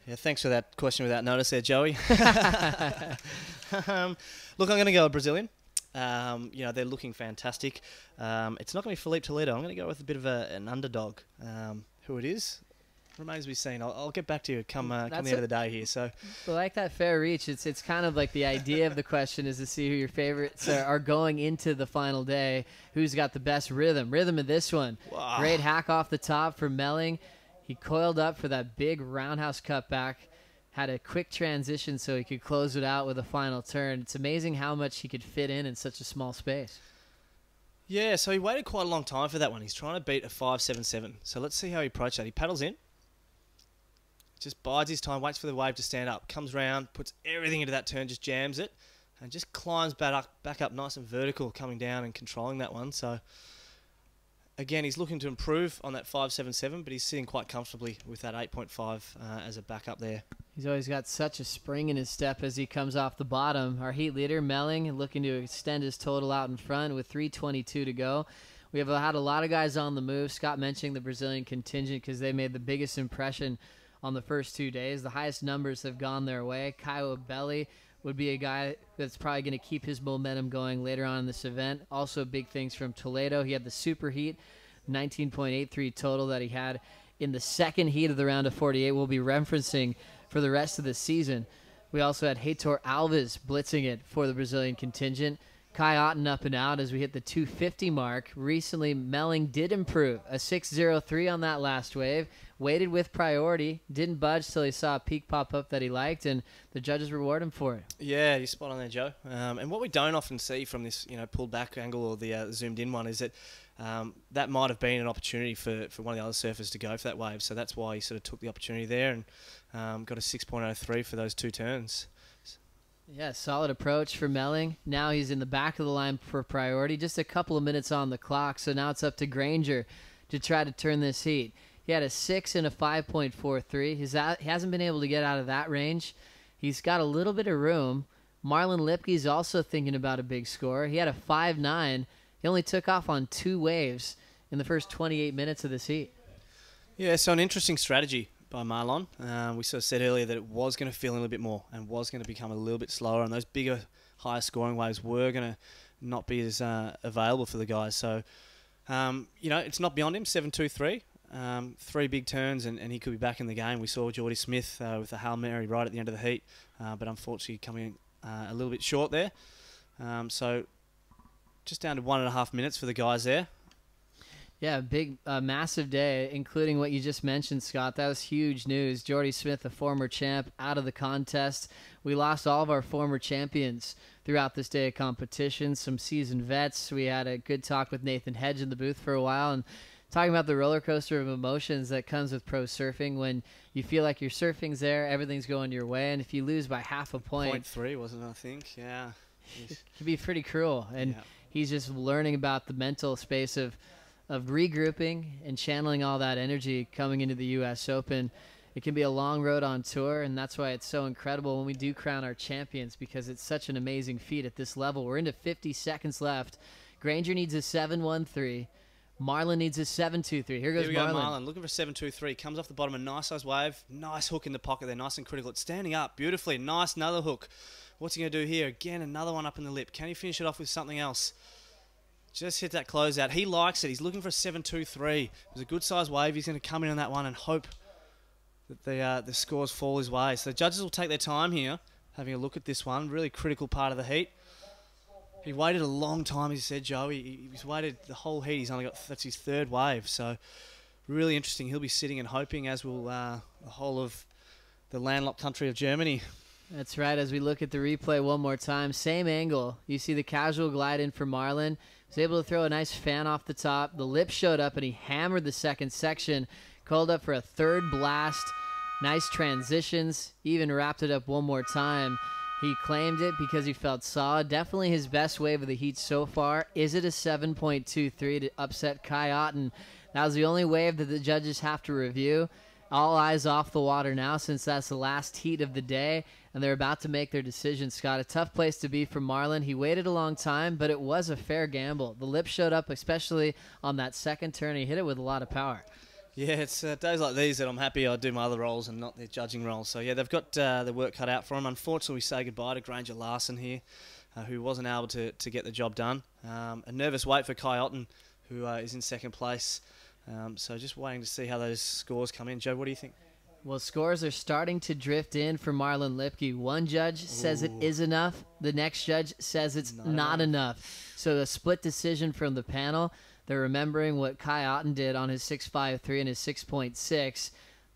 Yeah, thanks for that question without notice there, Joey. Look, I'm going to go a Brazilian. They're looking fantastic. It's not going to be Felipe Toledo. I'm going to go with a bit of an underdog. Who it is remains to be seen. I'll get back to you come the end of the day here. So, I like that fair reach. It's kind of like the idea of the question is to see who your favorites are going into the final day. Who's got the best rhythm? Rhythm of this one. Wow. Great hack off the top for Melling. He coiled up for that big roundhouse cutback. Had a quick transition so he could close it out with a final turn. It's amazing how much he could fit in such a small space. Yeah, so he waited quite a long time for that one. He's trying to beat a 5.77. So let's see how he approaches that. He paddles in. Just bides his time, waits for the wave to stand up, comes round, puts everything into that turn, just jams it, and just climbs back up nice and vertical, coming down and controlling that one. So, again, he's looking to improve on that 5.77, but he's sitting quite comfortably with that 8.5 as a backup there. He's always got such a spring in his step as he comes off the bottom. Our heat leader, Melling, looking to extend his total out in front with 3:22 to go. We have had a lot of guys on the move. Scott mentioning the Brazilian contingent because they made the biggest impression on the first 2 days. The highest numbers have gone their way. Caio Belli would be a guy that's probably going to keep his momentum going later on in this event. Also big things from Toledo. He had the super heat, 19.83 total that he had in the second heat of the round of 48. We'll be referencing for the rest of the season. We also had Heitor Alves blitzing it for the Brazilian contingent. Kai Otten up and out as we hit the 250 mark. Recently, Melling did improve. A 6.03 on that last wave. Waited with priority. Didn't budge till he saw a peak pop up that he liked, and the judges reward him for it. Yeah, you're spot on there, Joe. And what we don't often see from this, pulled back angle or the zoomed in one is that that might have been an opportunity for one of the other surfers to go for that wave. So that's why he sort of took the opportunity there and got a 6.03 for those 2 turns. Yeah, solid approach for Melling. Now he's in the back of the line for priority. Just a couple of minutes on the clock, so now it's up to Granger to try to turn this heat. He had a 6 and a 5.43. He hasn't been able to get out of that range. He's got a little bit of room. Marlon Lipke's also thinking about a big score. He had a 5.9. He only took off on 2 waves in the first 28 minutes of this heat. Yeah, so an interesting strategy by Marlon. We sort of said earlier that it was going to feel a little bit more and was going to become a little bit slower, and those bigger, higher scoring waves were going to not be as available for the guys. So, it's not beyond him, 7.23. 3 big turns and he could be back in the game. We saw Jordi Smith with a Hail Mary right at the end of the heat, but unfortunately coming a little bit short there. So just down to 1.5 minutes for the guys there. Yeah, massive day, including what you just mentioned, Scott. That was huge news. Jordi Smith, a former champ, out of the contest. We lost all of our former champions throughout this day of competition, some seasoned vets. We had a good talk with Nathan Hedge in the booth for a while, and talking about the roller coaster of emotions that comes with pro surfing when you feel like your surfing's there, everything's going your way, and if you lose by half a point... 0.3, wasn't it, I think? Yeah. It can be pretty cruel, and he's just learning about the mental space of regrouping and channeling all that energy coming into the U.S. Open. It can be a long road on tour, and that's why it's so incredible when we do crown our champions, because it's such an amazing feat at this level. We're into 50 seconds left. Granger needs a 7.13. Marlon needs a 7.23. Here goes Marlon. Looking for 7.23. Comes off the bottom, a nice size wave. Nice hook in the pocket there, nice and critical. It's standing up beautifully. Nice, another hook. What's he going to do here? Again, another one up in the lip. Can he finish it off with something else? Just hit that closeout. He likes it. He's looking for a 7.23. It was a good size wave. He's going to come in on that one and hope that the scores fall his way. So the judges will take their time here, having a look at this one. Really critical part of the heat. He waited a long time, as you said, Joe. He's waited the whole heat. That's his 3rd wave. So really interesting. He'll be sitting and hoping, as will the whole of the landlocked country of Germany. That's right. As we look at the replay one more time, same angle. You see the casual glide in for Marlon. Was able to throw a nice fan off the top. The lip showed up, and he hammered the second section. Called up for a 3rd blast. Nice transitions. Even wrapped it up one more time. He claimed it because he felt solid. Definitely his best wave of the heat so far. Is it a 7.23 to upset Kai Otten? That was the only wave that the judges have to review. All eyes off the water now, since that's the last heat of the day, and they're about to make their decision, Scott. A tough place to be for Marlon. He waited a long time, but it was a fair gamble. The lip showed up, especially on that second turn. He hit it with a lot of power. Yeah, it's days like these that I'm happy I do my other roles and not their judging roles. So, yeah, they've got the work cut out for them. Unfortunately, we say goodbye to Granger Larson here, who wasn't able to get the job done. A nervous wait for Kai Otten, who is in 2nd place. So just waiting to see how those scores come in. Joe, what do you think? Well, scores are starting to drift in for Marlon Lipke. One judge says it is enough. The next judge says it's not enough. So a split decision from the panel. They're remembering what Kai Otten did on his 6.53 and his 6.6.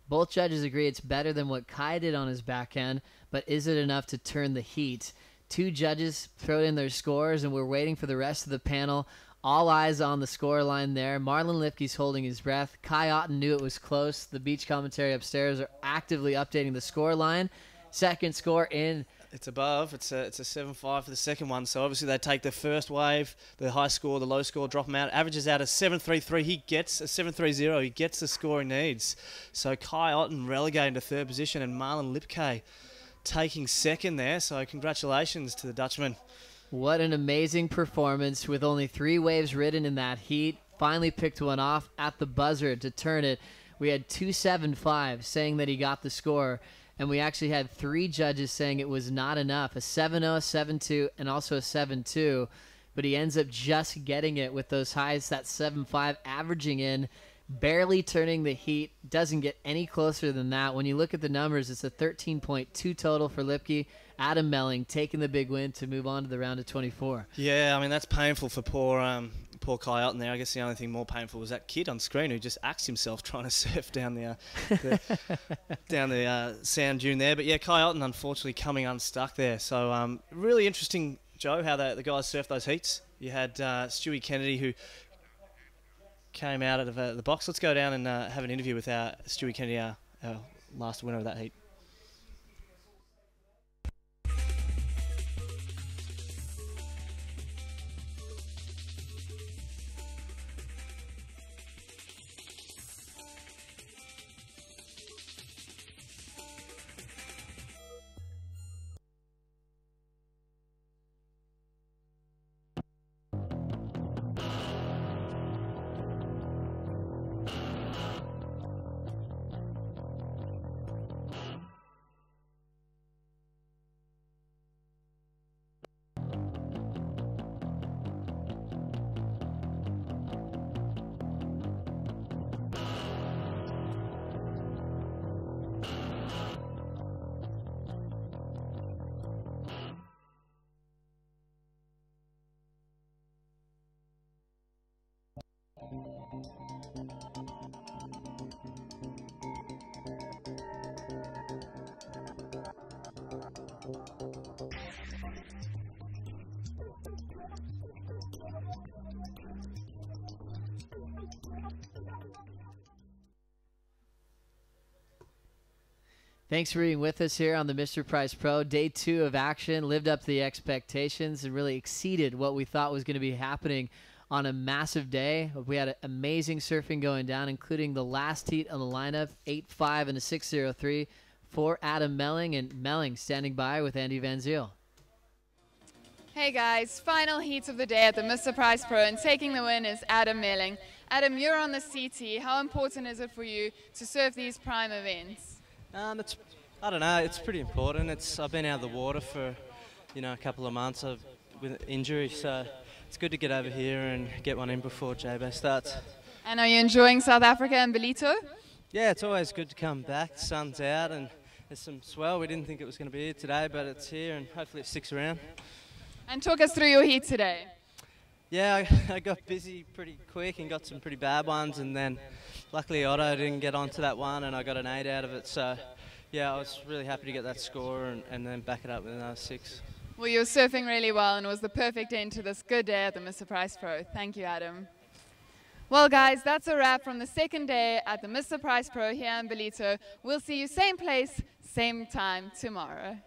Both judges agree it's better than what Kai did on his back end, but is it enough to turn the heat? 2 judges throw in their scores, and we're waiting for the rest of the panel. All eyes on the score line there. Marlon Lipke's holding his breath. Kai Otten knew it was close. The beach commentary upstairs are actively updating the score line. Second score in. It's above. It's a 7.5 for the second one. So obviously they take the first wave, the high score, the low score, drop them out. Averages out a 7.33. He gets a 7.30. He gets the score he needs. So Kai Otten relegating to 3rd position, and Marlon Lipke taking 2nd there. So congratulations to the Dutchman. What an amazing performance with only 3 waves ridden in that heat. Finally picked one off at the buzzer to turn it. We had 2.75 saying that he got the score. And we actually had 3 judges saying it was not enough. A 7.0, a 7.2, and also a 7.2. But he ends up just getting it with those highs, that 7.5, averaging in barely turning the heat. Doesn't get any closer than that. When you look at the numbers, it's a 13.2 total for Lipke. Adam Melling taking the big win to move on to the round of 24. Yeah, I mean, that's painful for poor Kai Elton there. I guess the only thing more painful was that kid on screen who just axed himself trying to surf down the sand dune there. But yeah, Kai Elton unfortunately coming unstuck there. So really interesting, Joe, how the guys surfed those heats. You had Stewie Kennedy who came out of the box. Let's go down and have an interview with our Stewie Kennedy, our last winner of that heat. Thanks for being with us here on the Mr. Price Pro. Day 2 of action, lived up to the expectations and really exceeded what we thought was going to be happening on a massive day. We had amazing surfing going down, including the last heat on the lineup, 8.5 and a 6.03 for Adam Melling, and Melling standing by with Andy Van Ziel. Hey guys, final heats of the day at the Mr. Price Pro, and taking the win is Adam Melling. Adam, you're on the CT. How important is it for you to surf these prime events? I don't know. It's pretty important. I've been out of the water for, a couple of months with injury, so it's good to get over here and get one in before Jabour starts. And are you enjoying South Africa and Ballito? Yeah, it's always good to come back. The sun's out and there's some swell. We didn't think it was going to be here today, but it's here and hopefully it sticks around. And talk us through your heat today. Yeah, I got busy pretty quick and got some pretty bad ones, and then luckily Otto didn't get onto that one and I got an 8 out of it. So yeah, I was really happy to get that score and then back it up with another 6. Well, you were surfing really well and it was the perfect end to this good day at the Mr. Price Pro. Thank you, Adam. Well, guys, that's a wrap from the second day at the Mr. Price Pro here in Ballito. We'll see you same place, same time tomorrow.